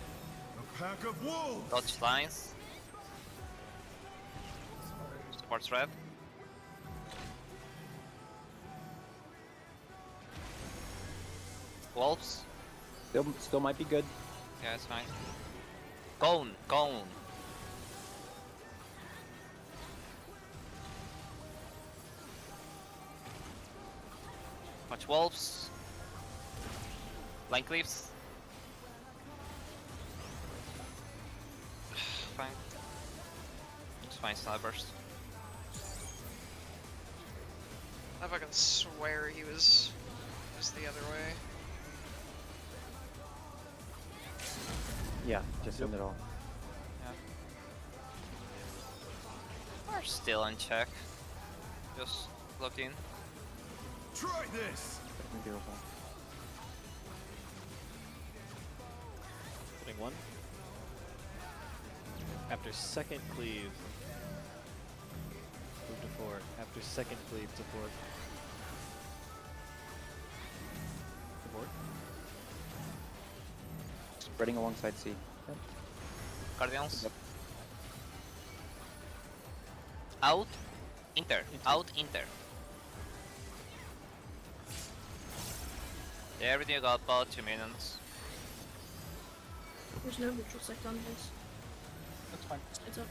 A pack of wolves! Dodge lines. Supports red. Wolves. Still might be good. Yeah, it's fine. Cone, cone. Watch wolves. Line cleaves. Fine. It's fine, snipers. I fucking swear he was the other way. Yeah, just in it all. Yeah. We're still in check. Just looking. Try this! Beautiful. Putting one. After second cleave. Move to 4. After second cleave to 4. Support. Spreading alongside C. Yep. Guardians. Yep. Out. Inter. Out. Inter. Yeah, everything got about 2 minutes. There's no neutral sect on this. That's fine. It's up.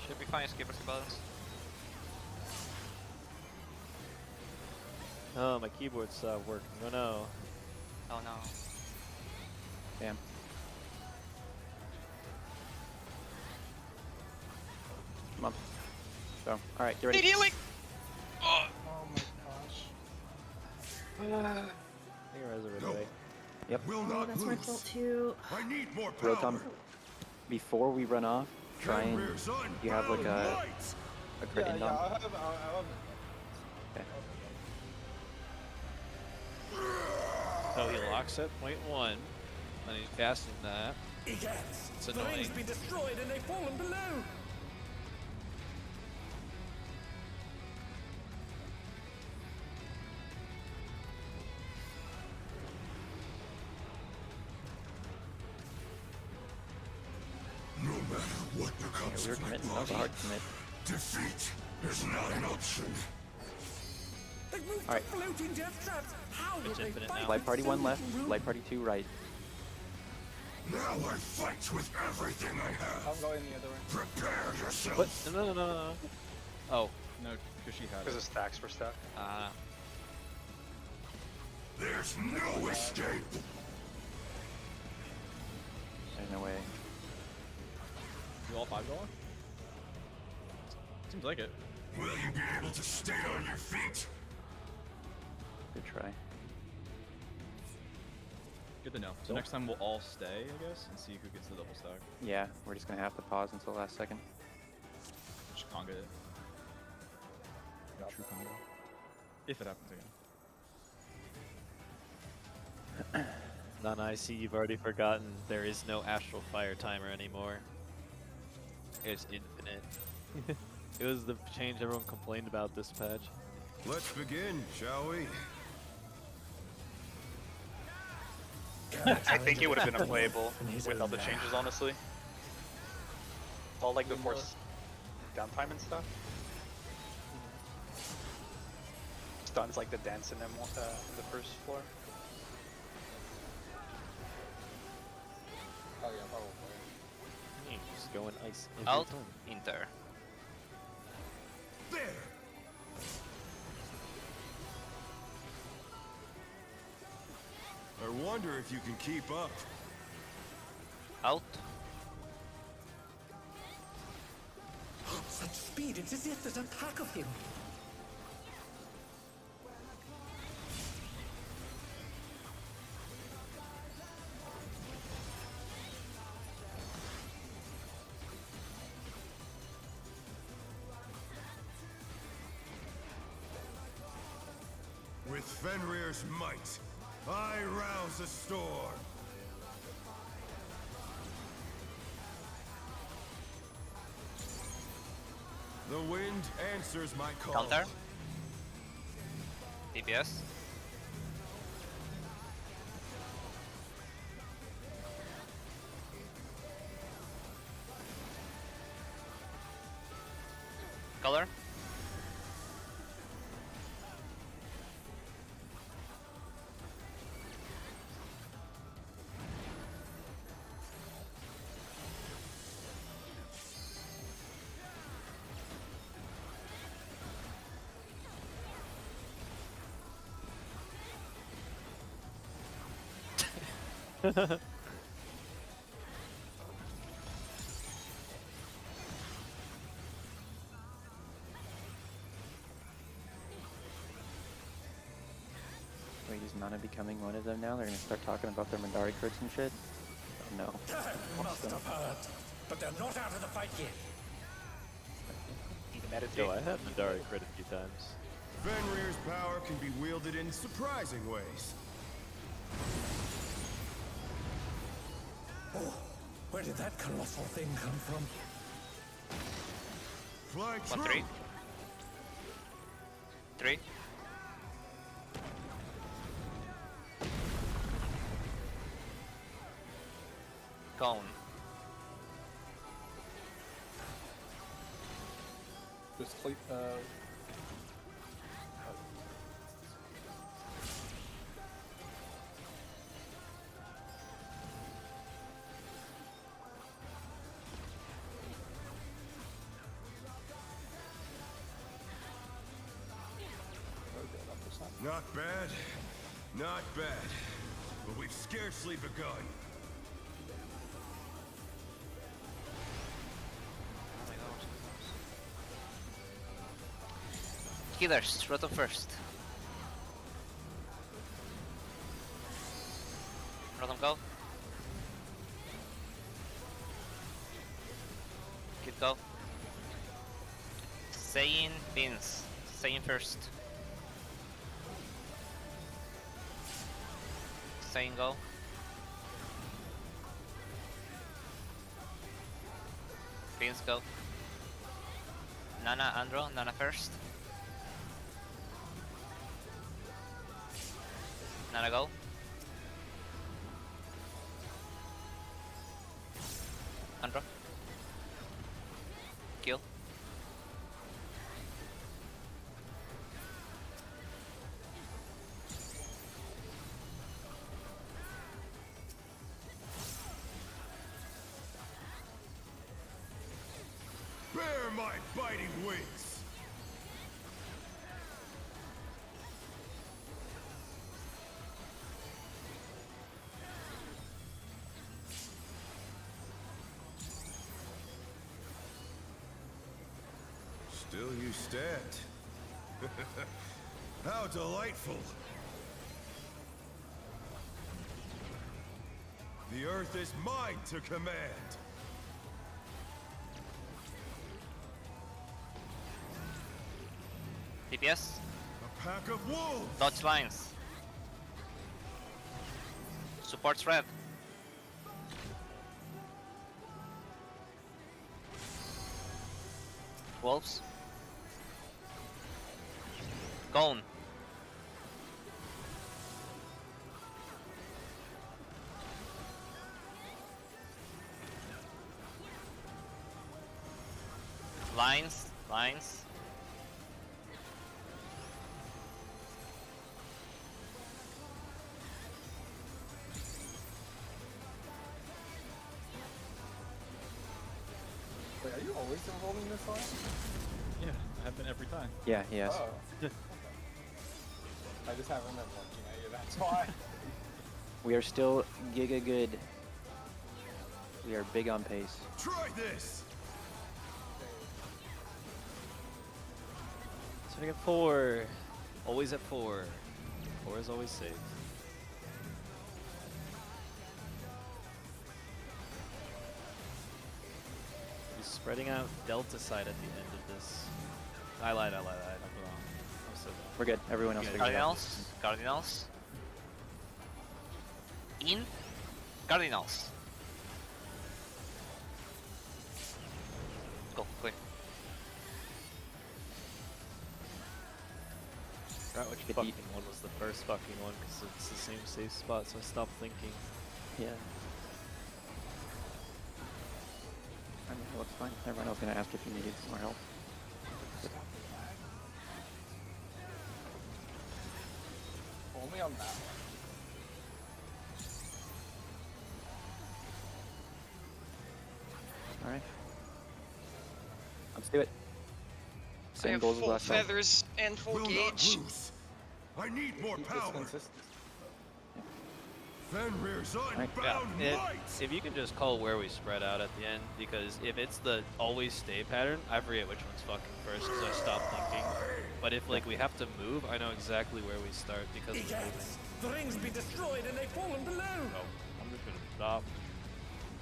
Should be fine, skippers balance. Oh, my keyboard stopped working. Oh no. Oh no. Damn. Come on. So, alright, get ready. Need healing! Oh my gosh. I think I resurrected No. away. Yep. Will Oh, not that's my lose. fault too. I need more power. Rotom, before we run off, try and Fenrir's you have like unbound a might. crit Yeah, in yeah, on. I'll have Okay. So he locks at point 1, and he's casting that. Egads! It's The annoying. rings be destroyed and they've fallen below! No matter what Yeah, becomes we were of my committing. That was a body, hard commit. defeat is not an option. They've moved Alright. to floating death traps! How will It's they infinite fight now. Light with party so 1 left, little room? light party 2 right. Now I fight with everything I have. I'm going the other way. Prepare yourself. What? No. Oh. No, because she had Because it. the stacks were stacked. There's no escape. There's no way. You all 5 going? Seems like it. Will you be able to stay on your feet? Good try. Good to know. So Cool. next time we'll all stay, I guess, and see who gets the double stack. Yeah, we're just gonna have to pause until the last second. Just conga it. True conga. If it happens again. Nana, I see you've already forgotten there is no astral fire timer anymore. It's infinite. It was the change everyone complained about this patch. Let's begin, shall we? I think it would have been unplayable without the changes, honestly. All like the forced downtime and stuff. Stuns like the dance in the first floor. Oh yeah, probably. Just go in ice. every Out, time. Inter. There! I wonder if you can keep up. Out. Such speed, it's as if there's a pack of him. With Fenrir's might, I rouse a storm. The wind answers my call. Counter. DPS. Color. Wait, is Nana becoming one of them now? They're gonna start talking about their Mandari crits and shit? Oh no. Must have heard, but they're not out of the fight yet. Need to meditate. Yo, I had Mandari crit a few times. Fenrir's power can be wielded in surprising ways. Oh, where did that colossal thing come from? Fly 1-3. 3. Cone. Just sleep. Not bad, not bad. But we've scarcely begun. Healers, Rotom first. Rotom go. Kid go. Saiyan Beans. Saiyan first. Saiyan go. Beans go. Nana, Andro, Nana first. Nana go. Andro. Kill. Bear my biting wings! Still you stand. How delightful! The earth is mine to command. DPS. A pack of wolves. Dodge lines. Supports red. Wolves. Cone. Lines. Wait, are you always involved in this line? Yeah, I have been every time. Yeah, yes. Oh. I just haven't been looking at you, that's why. We are still giga good. We are big on pace. Try this. Starting at 4. Always at 4. 4 is always safe. He's spreading out Delta side at the end of this. I lied. I'm wrong. I'm so dumb. We're good. Everyone else figured it out. Cardinals. In. Cardinals. Go, quick. Forgot which fucking one was the first fucking one because it's the same safe spot, so I stopped thinking. Yeah. I mean, it looks fine. Everyone else gonna ask if you needed more help. Only on that one. All right. Let's do it. I Same have goals as full last time. feathers and full Will not gauge. lose. I need more Keep this power. consistent. Fenrir's unbound Yeah, might. if you can just call where we spread out at the end, because if it's the always stay pattern, I forget which one's fucking first because I stopped thinking. But if like we have to move, I know exactly where we start because of the moving. The rings be destroyed and they fallen below. No, I'm just gonna stop.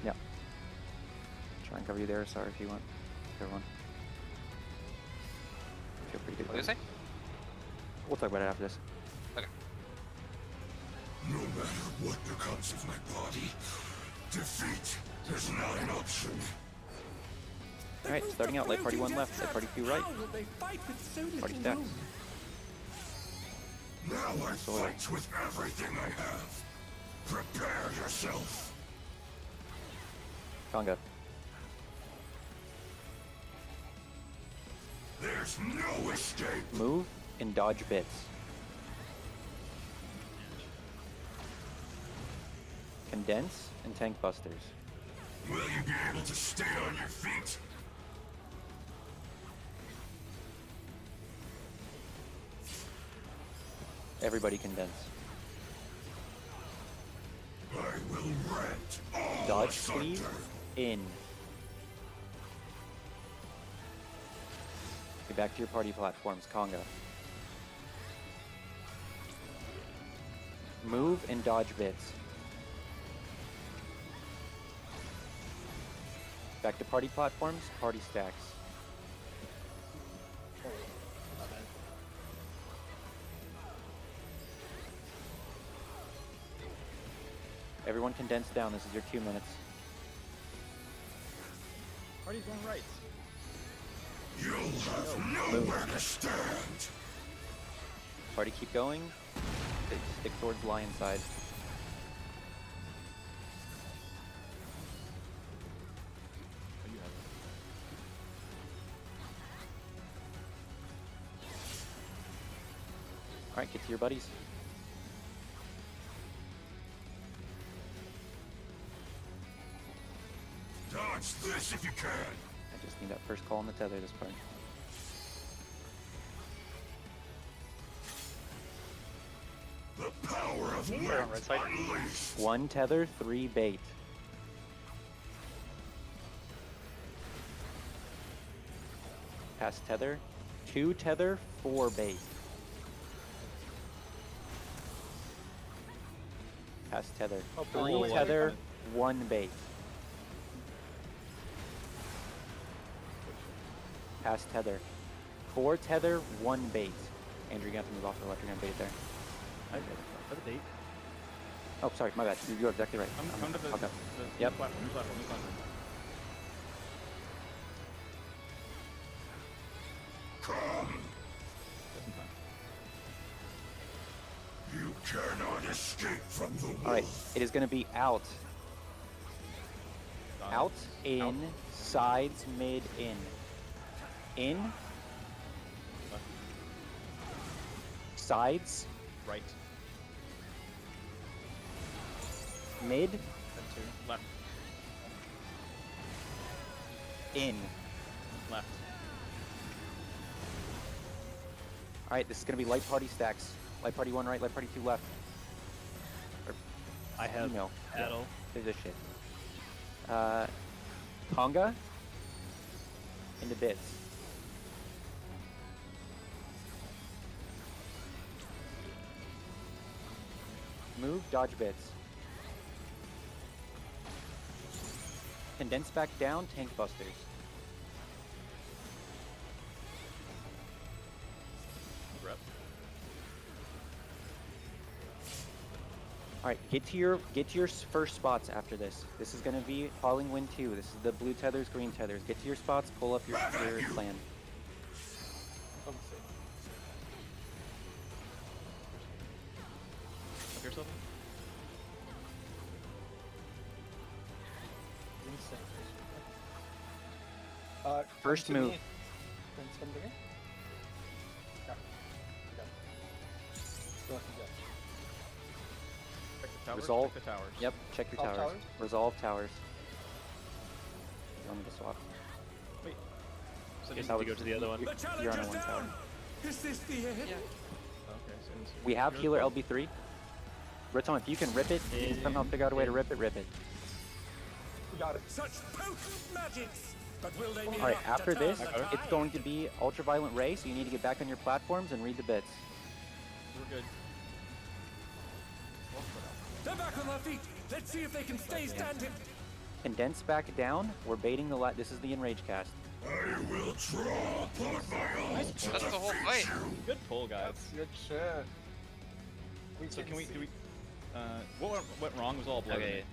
Yeah. Try and cover you there, sorry if you want. Everyone. Feel pretty good. What do you say? We'll talk about it after this. Okay. No matter what becomes of my body, defeat is not an option. Alright, starting out, light party 1 left, light party 2 right. Party stacks. Now I Soil. fight with everything I have. Prepare yourself. Conga. There's no escape. Move and dodge bits. Condense and tank busters. Will you be able to stay on your feet? Everybody condense. I will rent all Dodge asunder. sleeve in. Get back to your party platforms, Conga. Move and dodge bits. Back to party platforms, party stacks. Everyone condense down, this is your 2 minutes. Party's going right. You'll have nowhere to stand. Party keep going. Stick towards lion side. Alright, get to your buddies. Dodge this if you can. I just need that first call on the tether this part. The power of Right might on right side. unleashed. 1 tether, 3 bait. Pass tether. 2 tether, 4 bait. Pass tether. Oh, 3 boy. tether, 1 bait. Past tether. 4 tether, 1 bait. Andrew, you're gonna have to move off the left. You're gonna bait it there. I have a date. Oh, sorry, my bad. You're exactly right. Come to the, okay. the Yep. platform. New platform. New platform. Come. You cannot escape from the wolf. All right, it is gonna be out. Out, in, sides, mid, in. In. Sides. Right. Mid. Then 2. Left. In. Left. All right, this is gonna be light party stacks. Light party 1 right, light party 2 left. Or, I have paddle. There's this shit. Conga. Into bits. Move, dodge bits. Condense back down, tank busters. Rep. All right, get to your first spots after this. This is gonna be Hauling Wind 2. This is the blue tethers, green tethers. Get to your spots, pull up your plan. Up yourself. First come to move. me. Prince, come to me. Yeah. Go ahead, go. Check the towers. Resolve. Check the towers. Yep, check your Resolve towers. towers? Resolve towers. You want me to swap? Wait. So Guess that to was go to the other one. You're on a 1 tower. Is this the end? Okay. So We have healer LB3. Riton, if you can rip it, you can somehow figure out a way to rip it, rip it. We got it. Such potent magics! But will they be Alright, enough to after turn this, the it's tide? going to be Ultraviolet Ray, so you need to get back on your platforms and read the bits. We're good. They're back on their feet. Let's see if they can stay standing. Condense back down. We're baiting the this is the Enrage cast. I will draw upon my own. That's the whole fight. Good pull, guys. Good shit. So can we? Do we? What went wrong was all blood. Okay.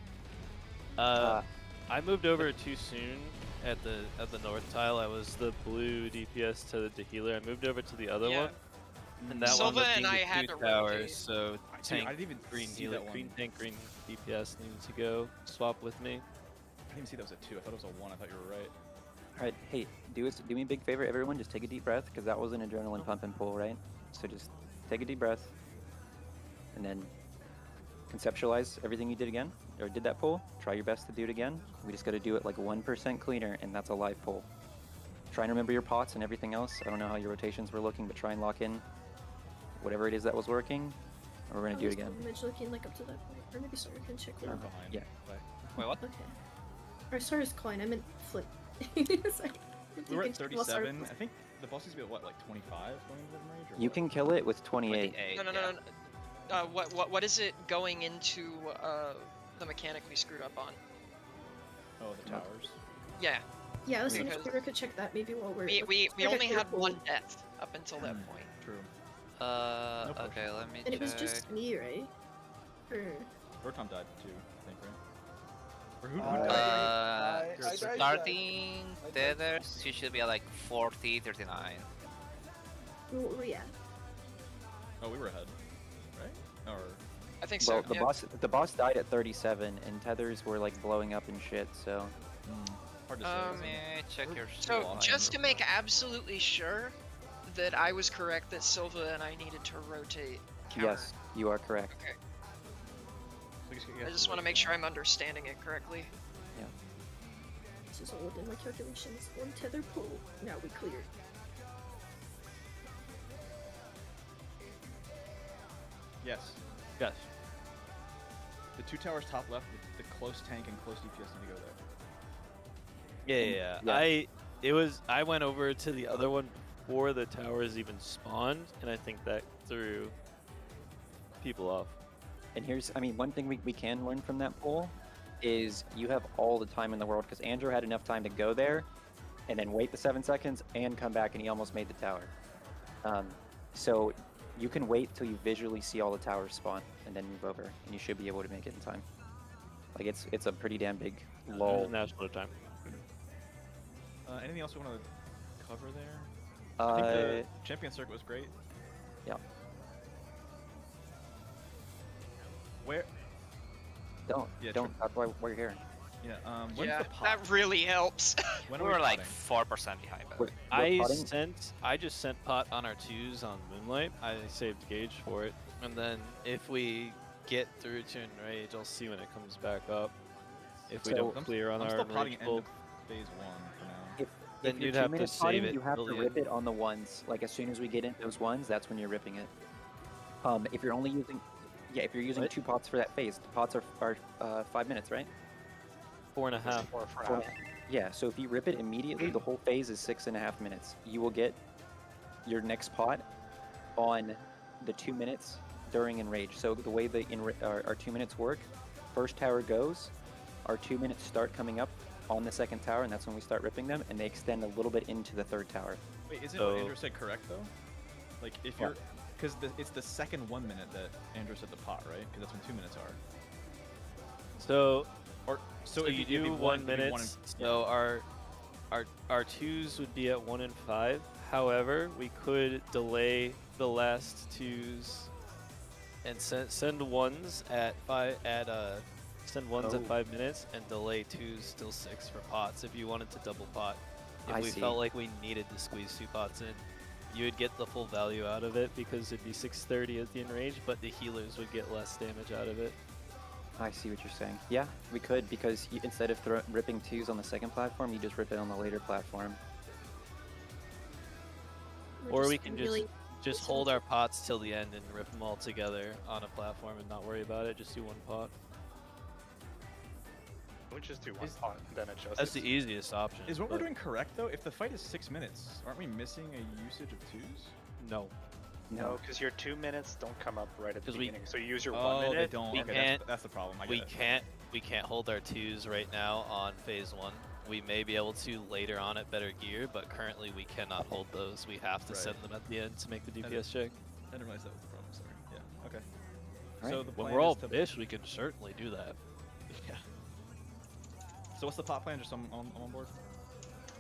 I moved over too soon at the north tile. I was the blue DPS to the healer. I moved over to the other one, and that Silva one and I had to towers. rotate. So tank, I didn't even green see healer, that green one. tank, green DPS needed to go swap with me. I didn't even see that was a 2. I thought it was a 1. I thought you were right. Alright, hey, do me a big favor, everyone. Just take a deep breath, because that was an adrenaline pump and pull, right? So just take a deep breath, and then conceptualize everything you did again, or did that pull. Try your best to do it again. We just got to do it like 1% cleaner, and that's a live pull. Try and remember your pots and everything else. I don't know how your rotations were looking, but try and lock in whatever it is that was working, and we're going to do it again. Looking like up to that point. Or maybe Sora can check You're that. behind. Yeah. Wait, what? Okay. Or Sora's Klein, I meant Flip. Sorry. We were at Well, sorry. 37. I think the boss used to be at what, like 25 going into the rage? Or You what? can kill it with 28. No. What is it going into the mechanic we screwed up on? Oh, the towers. Yeah. Yeah, I was thinking Because Sora could check that maybe while we're. we like, only at had your one pool. death up until that point. True. Okay, let me And it was check. just me, right? Or... Rotom died too, I think, right? Or who I died, Starting tethers, you should be at like 40, 39. Where were we at? Oh, we were ahead, right? Or I think so. Well, the boss died at 37, and tethers were like blowing up and shit. So. hard to say. Let me check your. So line just to real make absolutely sure that I was correct, that Silva and I needed to rotate counter. Yes, you are correct. Okay. So I just want to make sure I'm understanding it correctly. Yeah. This is all within my calculations. One tether pull. Now we clear. Yes. Yes. The 2 towers top left, the close tank and close DPS need to go there. Yeah. I went over to the other one before the towers even spawned, and I think that threw people off. And here's, I mean, one thing we can learn from that poll is you have all the time in the world because Andrew had enough time to go there and then wait the 7 seconds and come back, and he almost made the tower. So you can wait till you visually see all the towers spawn and then move over, and you should be able to make it in time. Like it's a pretty damn big lull. National time. Anything else we want to cover there? I think the champion circuit was great. Yeah. Where? Don't. That's why we're here. Yeah. When's Yeah, the pot? that really helps. When We are we were like potting? 4% behind. But I just sent pot on our 2s on Moonlight. I saved gauge for it, and then if we get through to Enrage, I'll see when it comes back up. If we So- don't clear on I'm our still potting Enrage end pull, of phase 1 for now. then If you're you'd have to 2-minute save potting, it you have till to the rip end. it on the ones. Like as soon as we get into those ones, that's when you're ripping it. If you're only using, if you're using What? 2 pots for that phase, the pots are 5 minutes, right? 4.5. Four and a Four- half. Yeah. So if you rip it immediately, the whole phase is 6.5 minutes. You will get your next pot on the 2 minutes during Enrage. So the way our 2 minutes work, first tower goes, our 2 minutes start coming up on the second tower, and that's when we start ripping them, and they extend a little bit into the third tower. Wait, isn't So- what Andrew said correct though? Like if you're, because it's the second 1 minute that Andrew said the pot, right? Because that's when 2 minutes are. So, So so if you if you do want- 1 if you minute. wanted- So our 2s would be at 1 and 5. However, we could delay the last 2s and send 1s at 5 send 1s at Oh. 5 minutes and delay 2s till 6 for pots if you wanted to double pot. If I we see. felt like we needed to squeeze 2 pots in, you would get the full value out of it because it'd be 630 at the enrage, but the healers would get less damage out of it. I see what you're saying. Yeah, we could, because instead of ripping 2s on the second platform, you just rip it on the later platform. Or we can just hold our pots till the end and rip them all together on a platform and not worry about it. Just do 1 pot. We just do one pot and then adjust. That's the easiest option. Is what we're but doing correct though? If the fight is 6 minutes, aren't we missing a usage of 2s? No. No, because your 2 minutes don't come up right at the 'Cause we- beginning. So you use your Oh, 1 they minute. don't. We Okay, can't. that's the problem. I get We it. can't hold our 2s right now on phase 1. We may be able to later on at better gear, but currently we cannot hold those. We have to Right. send them at the end to make the I DPS check. I didn't realize that was the problem. Sorry. Yeah. Okay. Alright. So the When plan we're all is to fish, we can certainly do that. Yeah. So what's the pot plan? Just on board?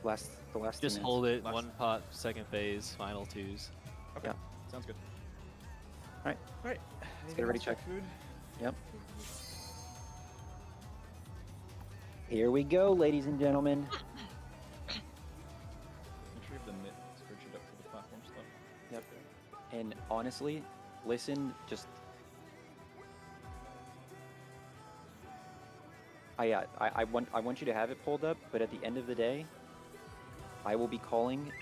The last 2 Just minutes. hold it, Last- 1 pot, second phase, final 2s. Okay. Yeah. Sounds good. Alright. Alright. Let's get ready to check. Food. Yep. Here we go, ladies and gentlemen. Make sure you have the knit spreadsheet up for the platform stuff. Yep. And honestly, listen, just I want you to have it pulled up, but at the end of the day, I will be calling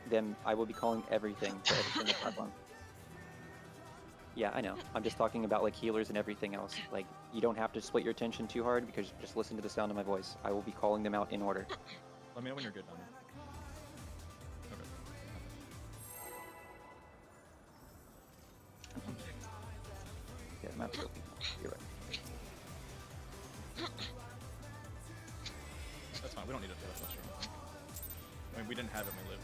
them. I will be calling everything for every single platform. Yeah, I know. I'm just talking about like healers and everything else. Like you don't have to split your attention too hard because just listen to the sound of my voice. I will be calling them out in order. Let me know when you're good, Donna. Yeah, I'm absolutely. You're right. That's fine. We don't need it for that much. I mean, we didn't have it when we lived.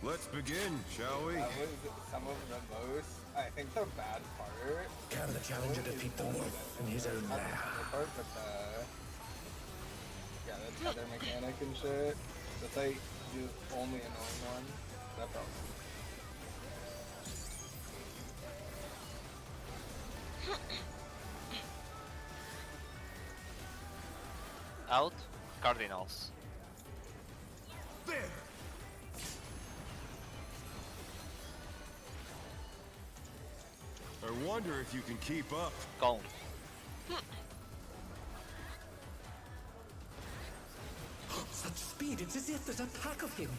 Let's begin, shall we? That was some of the most. I think the bad part. Can the challenger defeat the wolf in his own Not the lair? bad part, but the tether mechanic and shit. That's like the only annoying one. That problem. Out, Cardinals. There! I wonder if you can keep up. Gone. Such speed, it's as if there's a pack of him.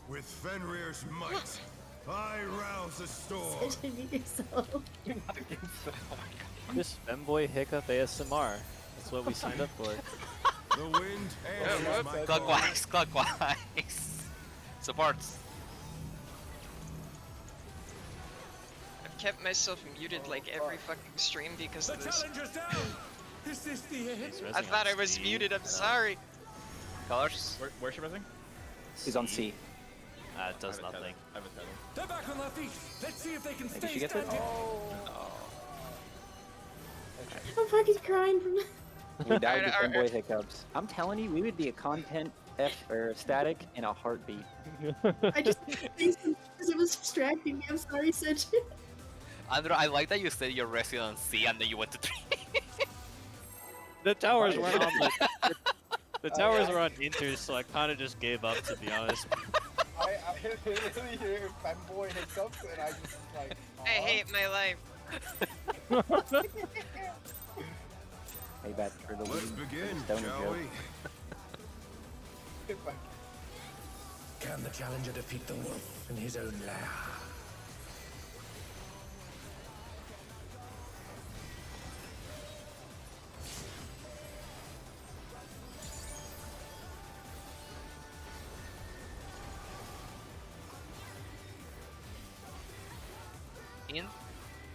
With Fenrir's might, I rouse the storm. Attention to yourself. This femboy hiccup ASMR. That's what we signed up for. The wind answers my call. Clockwise, clockwise. Supports. I've kept myself muted like every fucking stream because of this. Challenger's down. Is this the end? I thought I was muted. I'm sorry. Colors? Where's she resing? He's on C. It does nothing. I have a tether. They're back on their feet. Let's see if they can Maybe stay she gets it? standing. I'm fucking crying from We died to Alright, fanboy hiccups. I'm telling you, we would be a content or static in a heartbeat. I just because it was distracting me. I'm sorry, Sedge. Andrew, I like that you said you're resting on C and then you went to 3. The towers weren't on the towers were on Inter, so I kind of just gave up, to be honest. I literally hear fanboy hiccups and I just like. I hate my life. Hey, back for the Let's lead. begin, Stoner shall joke. we? Can the challenger defeat the wolf in his own lair?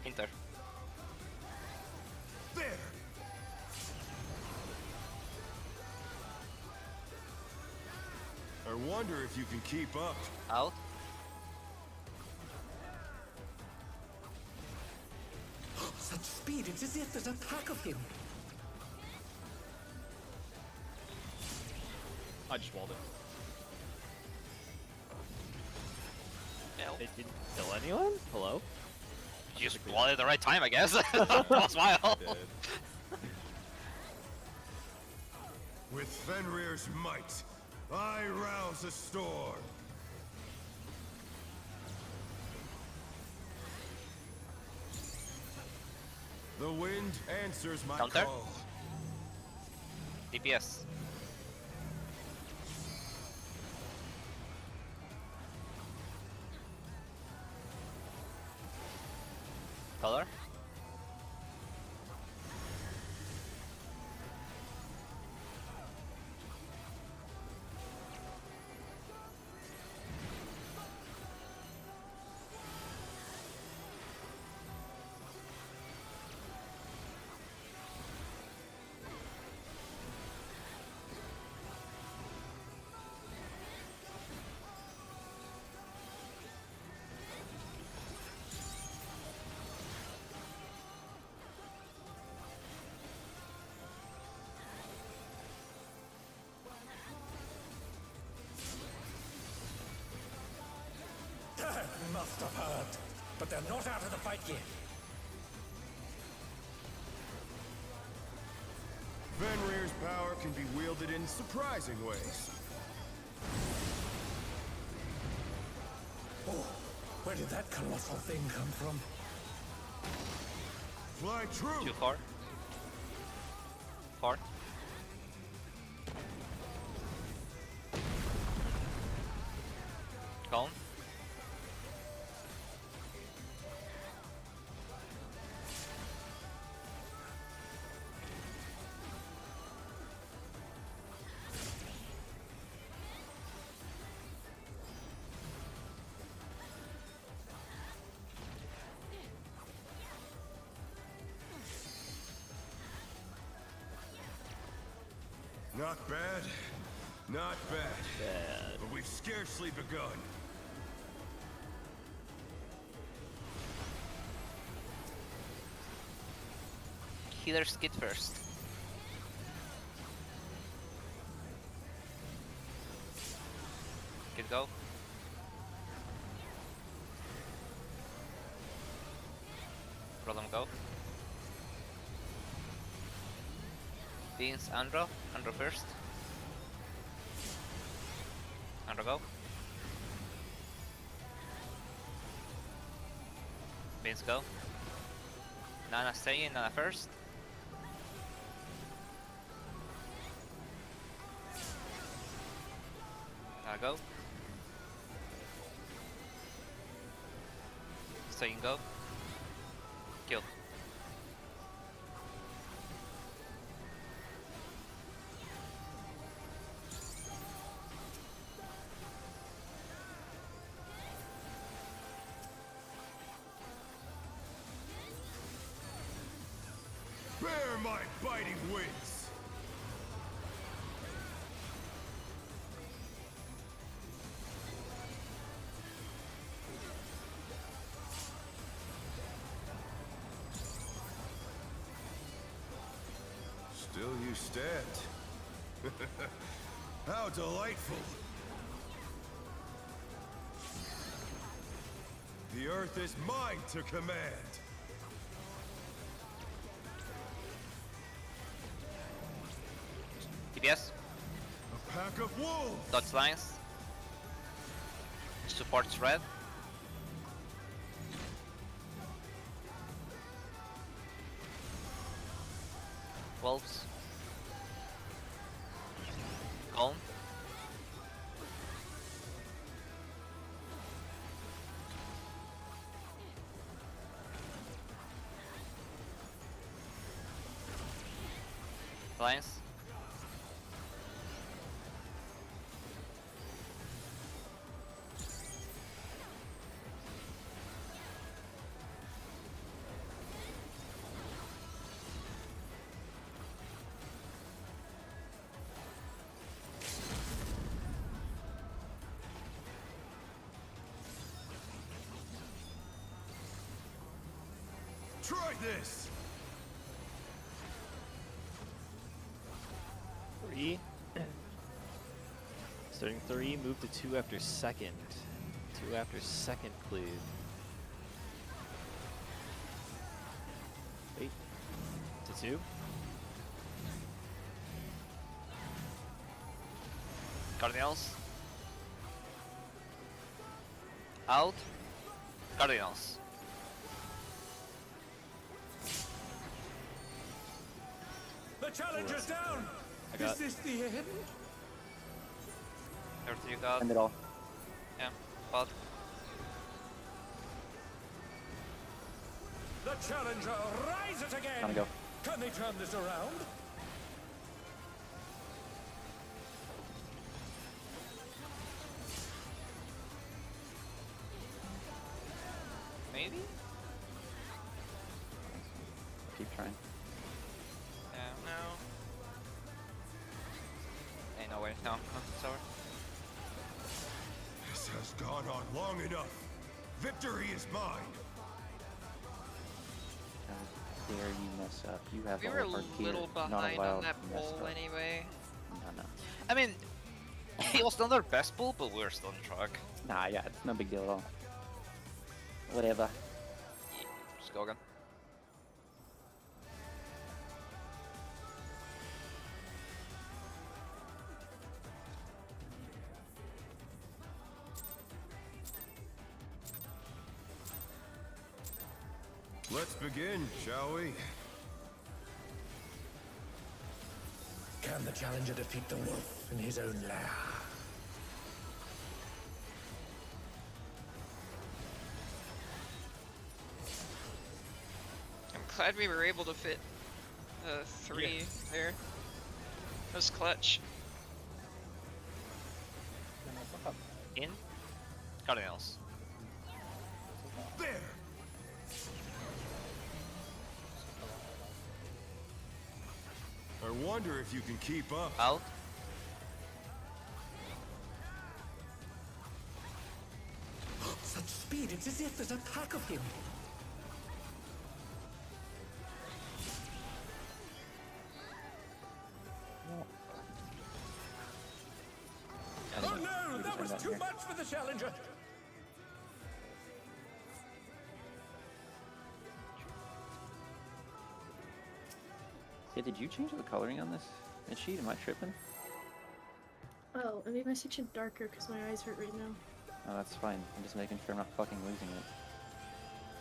Inter. There. I wonder if you can keep up. Out. Such speed, it's as if there's a pack of him. I just walled it. They didn't kill anyone? Hello? You just walled it at the right time, I guess. That's wild. With Fenrir's might, I rouse a storm. The wind answers my Counter? call. DPS. Color? That must have hurt. But they're not out of the fight yet. Fenrir's power can be wielded in surprising ways. Oh, where did that colossal thing come from? Fly true. Too far. Far. Calm. Not bad. Not bad. But we've scarcely begun. Healers get first. Kid go. Problem go. Beans Andro. Andro first. Andro go. Beans go. Nana staying, Nana first. Nana go. Saying go. Kill. Bear my biting wings! Still you stand. How delightful! The earth is mine to command! DPS. A pack of wolves! Dodge lines. Supports red. Wolves. Golem. Alliance. Try this! 3. Starting 3, move to 2 after second. 2 after second cleave. 8 to 2. Cardinals. Out. Cardinals. The challenger's down! I got Is this the end? Everything you got. End it all. Yeah. But The challenger rises again! Time to go. Can they turn this around? maybe? Keep trying. Yeah, no. Ain't no way. No, it's over. This has gone on long enough. Victory is mine. How dare you mess up? You have We all were of our a little gear, not behind allowed on that to mess poll up. anyway. No. I mean, it was not our best pull, but we were still on track. Nah, yeah, it's no big deal at all. Whatever. Just go again. Let's begin, shall we? Can the challenger defeat the wolf in his own lair? I'm glad we were able to fit 3 there. That was clutch. In. Cardinals. There! I wonder if you can keep up. Out. Such speed, it's as if there's a pack of him. Oh no, that was too much for the challenger. Yeah, did you change the coloring on this sheet? Am I tripping? Oh, I made my section darker because my eyes hurt right now. Oh, that's fine. I'm just making sure I'm not fucking losing it.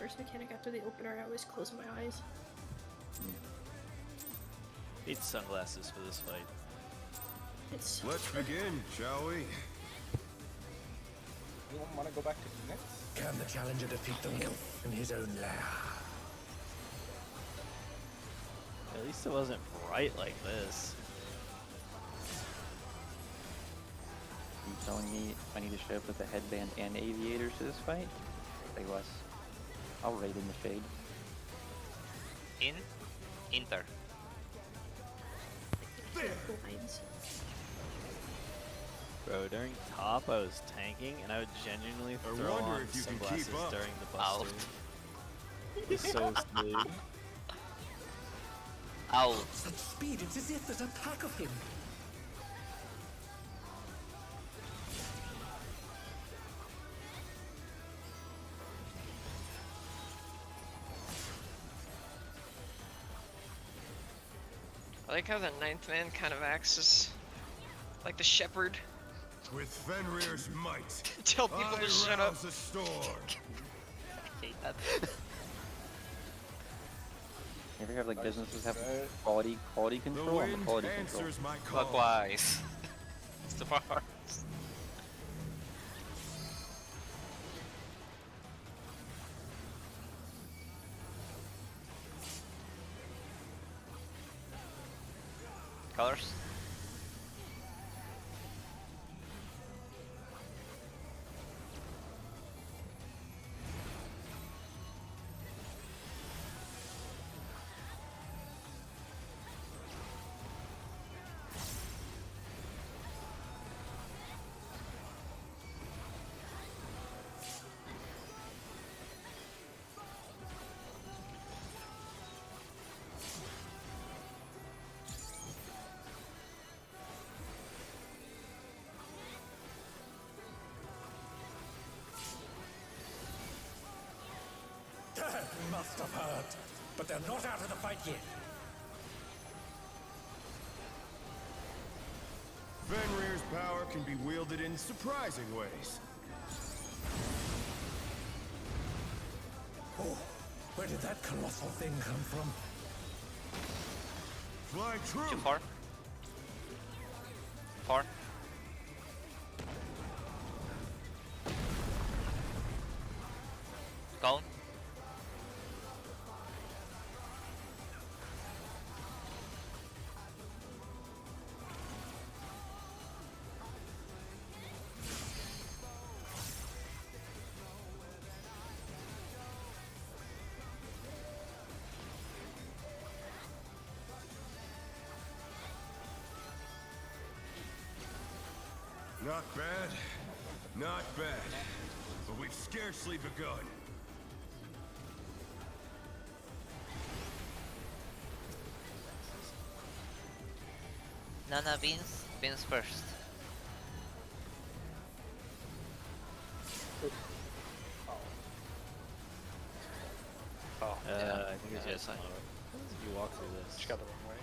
First mechanic after the opener, I always close my eyes. Need sunglasses for this fight. It's Let's begin, shall we? Anyone want to go back to Phoenix? Can the challenger defeat the wolf in his own lair. At least it wasn't bright like this. Are you telling me I need to show up with a headband and aviators to this fight? Say less. I'll raid in the shade. Inter. Lines. Bro, during top I was tanking and I would genuinely throw wonder on if you can sunglasses keep up. during the Ow. buster. It was so silly. Ow. Such speed, it's as if there's a pack of him. I like how the ninth man kind of acts as like the shepherd. With Fenrir's might, Tell people I to shut up. rouse a storm. I hate that. You ever have like businesses have quality control? I'm a quality control. My call. Clockwise. It's too far. Colors? That must have hurt, but they're not out of the fight yet. Fenrir's power can be wielded in surprising ways. Oh, where did that colossal thing come from? Flying true. Too far. Far. Go. Not bad. Not bad. But we've scarcely begun. Nana Beans. Beans first. Oh. I think it's Yeah, just fine. you walk through this. Just got the wrong way.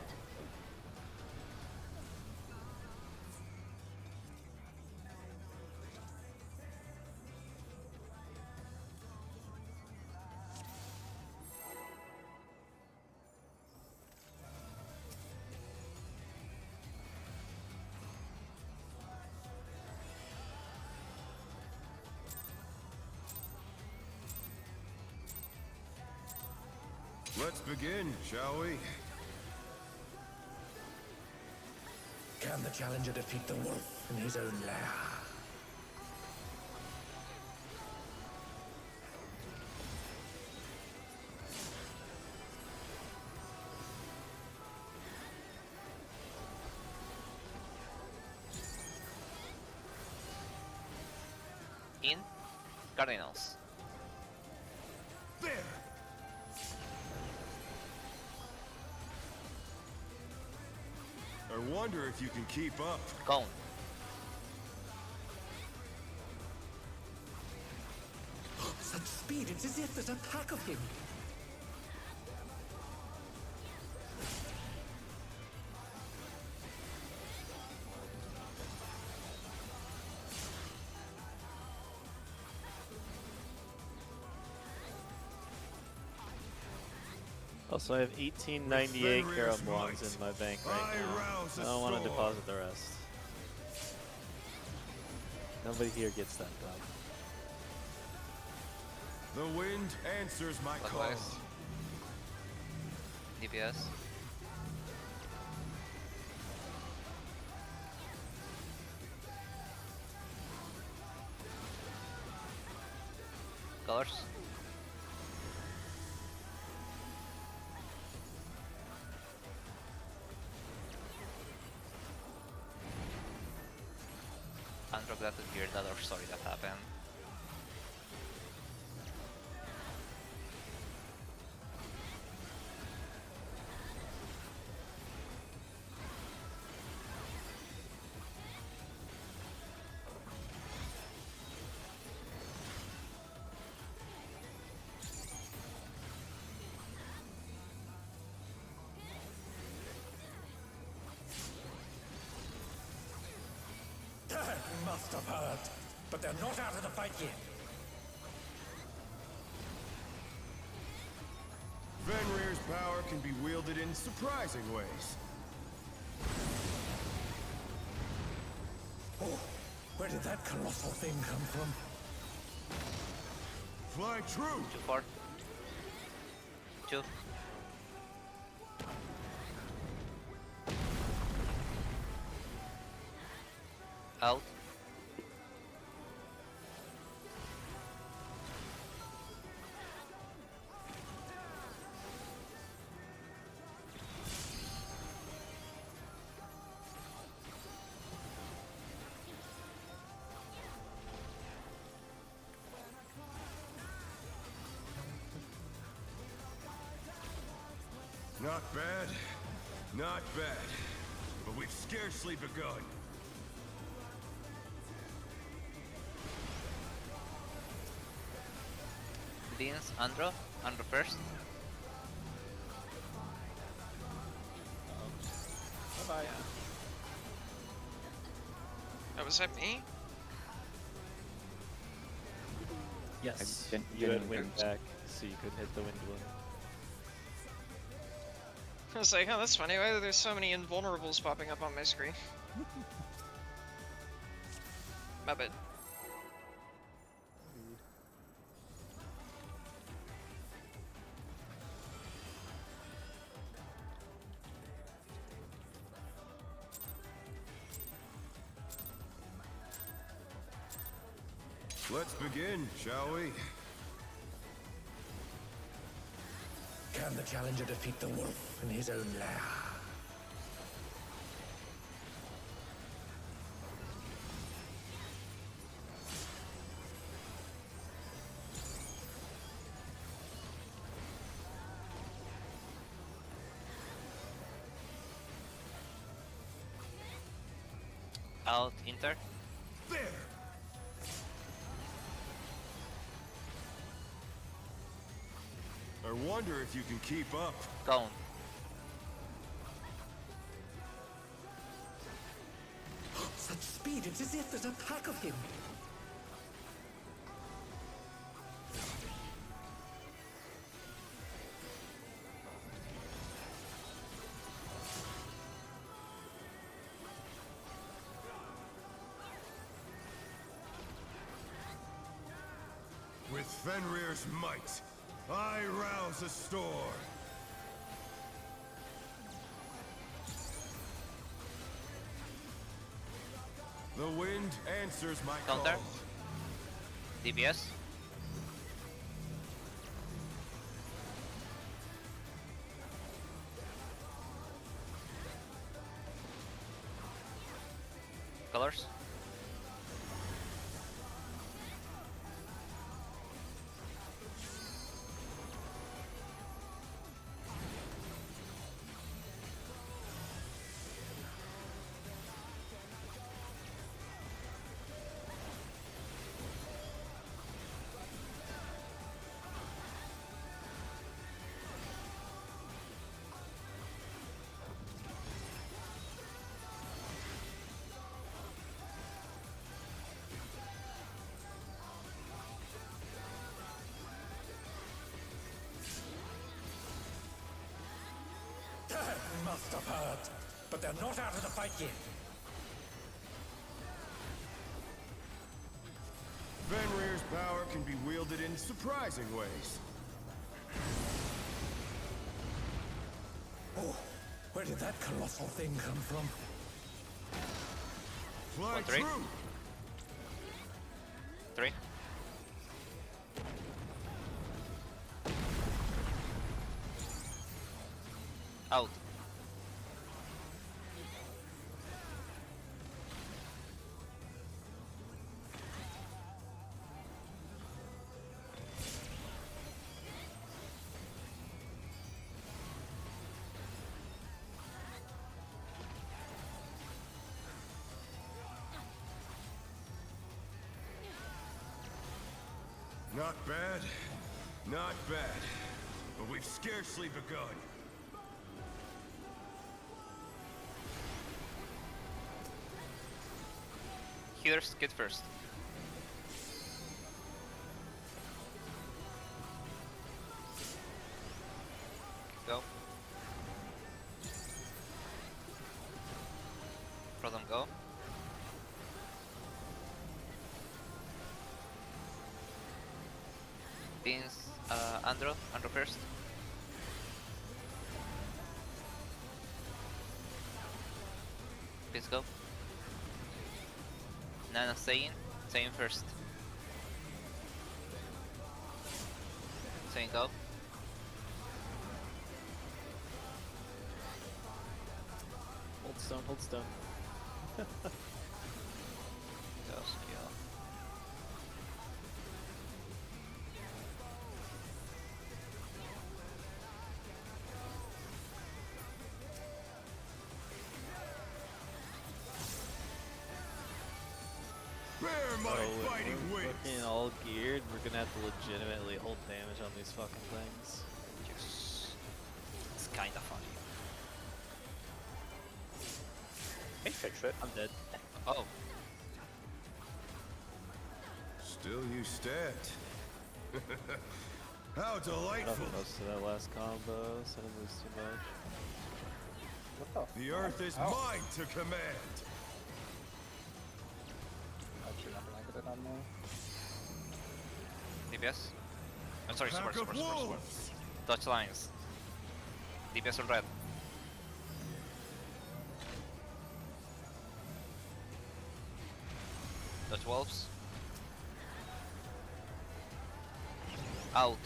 Let's begin, shall we? Can the challenger defeat the wolf in his own lair? In. Cardinals. There! I wonder if you can keep up. Go. Such speed, it's as if there's a pack of him. Also, I have 1898 carom blondes in my bank right now. I don't want to deposit the rest. Nobody here gets that done. The wind answers my call. Clockwise. DPS. Colors. I'm glad to hear that, or sorry that happened. Must have heard, but they're not out of the fight yet. Fenrir's power can be wielded in surprising ways. Oh, where did that colossal thing come from? Fly true! 2-4. 2. Out. Not bad. Not bad. But we've scarcely begun. Deans, Andro first. Bye bye. Oh, was that me? Yes. didn't- You didn't had wind move. back, so you couldn't hit the wind one. I was like, oh, that's funny. Why are there so many invulnerables popping up on my screen? My bad. Let's begin, shall we? Can the challenger defeat the wolf in his own lair? Out, Inter. There! I wonder if you can keep up. Down. Such speed, it's as if there's a pack of him. With Fenrir's might, I rouse a storm. The wind answers my Counter. call. DPS. Colors. Must have heard, but they're not out of the fight yet. Fenrir's power can be wielded in surprising ways. Oh, where did that colossal thing come from? Fly three? true! 3. Out. Not bad. Not bad. But we've scarcely begun. Healers, get first. Go. Let them go. Beans, Andro first. Beans go. Nana Saiyan first. Saiyan go. Hold stone. Go skill. Bear my when fighting we're wings! fucking all geared, we're gonna have to legitimately hold damage on these fucking things. Yes. It's kinda funny. They fix it. I'm dead. Oh. Still you stand. How I delightful! don't close to that last combo, so I didn't lose too much. What the The fuck? earth is Ow. mine to command! Actually, not gonna get it on there. DPS. I'm sorry, Pack support. of wolves! Touch lines. DPS on red. Touch wolves. Out.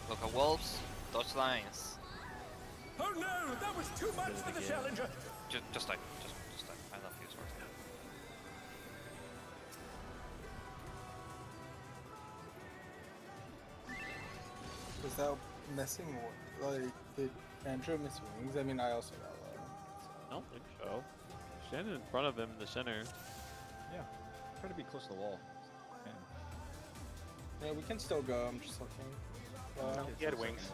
Look at wolves. Touch lines. Oh no, that was too much for the challenger. Just like, just like. I love you, swords. Was that missing? Like, did Andrew miss wings? I mean, I also got low. I don't think so. Stand in front of him in the center. Yeah. Try to be close to the wall. Yeah, we can still go. I'm just looking. No, he had wings.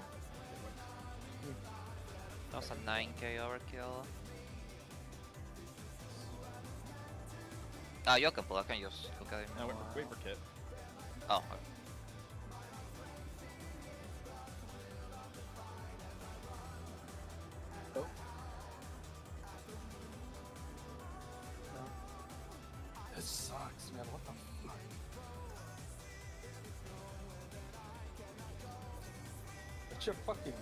That was a 9k overkill. Ah, you can pull. I can just look at him. No, wait for Kit. Oh. Okay. Oh. This sucks, man. What the fuck? That shit fucking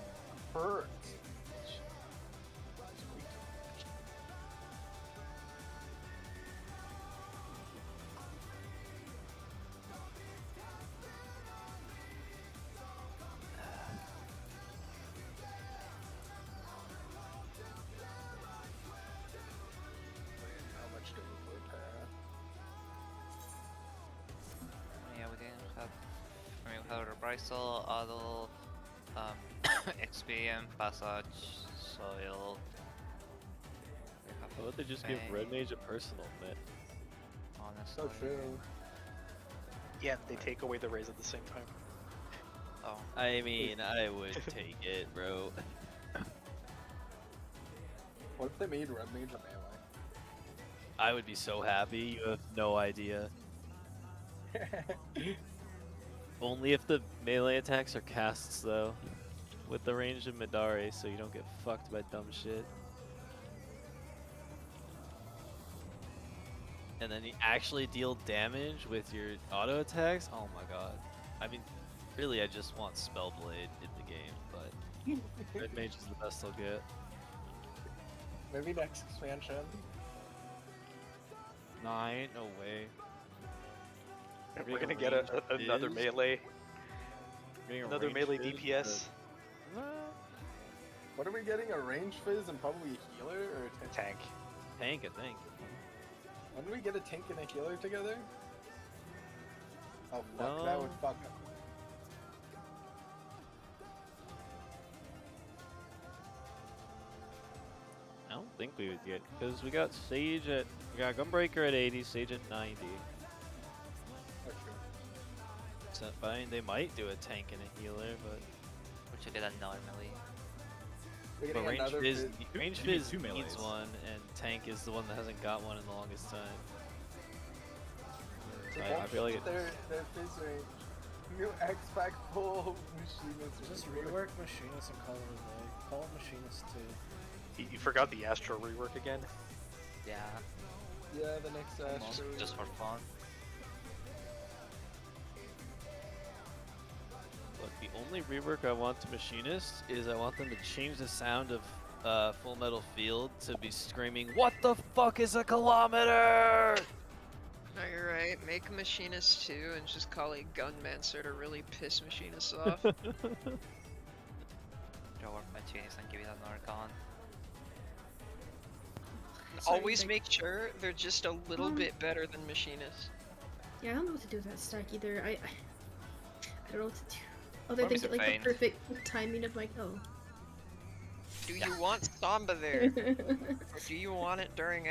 hurts. How much do we prepare? Yeah, we didn't have. I mean, we have reprisal, adult, XPM, passage, soil. How about they just give Red Mage a personal myth? Honestly. So true. Yeah, they take away the raise at the same time. Oh. I mean, I would take it, bro. What if they made Red Mage a melee? I would be so happy. You have no idea. Only if the melee attacks are casts, though. with the range of Midare, so you don't get fucked by dumb shit. And then you actually deal damage with your auto attacks. Oh my god. I mean, really, I just want Spellblade in the game, but Red Mage is the best I'll get. Maybe next expansion. Nah, ain't no way. We're gonna get another melee. Another melee DPS. What are we getting? A range fizz and probably a healer or a tank? Tank, I think. When do we get a tank and a healer together? Oh fuck, that would fuck up. I don't think we would get, because we got Sage at, we got Gunbreaker at 80, Sage at 90. That's true. So, I mean, they might do a tank and a healer, but. Which will get that normally. But Range Fizz two needs melees. one, and Tank is the one that hasn't got one in the longest time. So I feel like their fizz range. New X-Pac full Machinist. Just rework Machinist and call it a day. Call it Machinist too. You forgot the Astro rework again? Yeah. Yeah, the next Astro. Just for fun. Look, the only rework I want to Machinist is I want them to change the sound of Full Metal Field to be screaming, "What the fuck is a kilometer?" No, you're right. Make a Machinist 2 and just call it Gunmancer to really piss Machinists off. Rework Machinist and give it another gun. Always make sure they're just a little bit better than Machinists. Yeah, I don't know what to do with that stack either. I don't know what to do. Other than Probably get like Fane. the perfect timing of like, oh. Do you want Samba there? Or do you want it during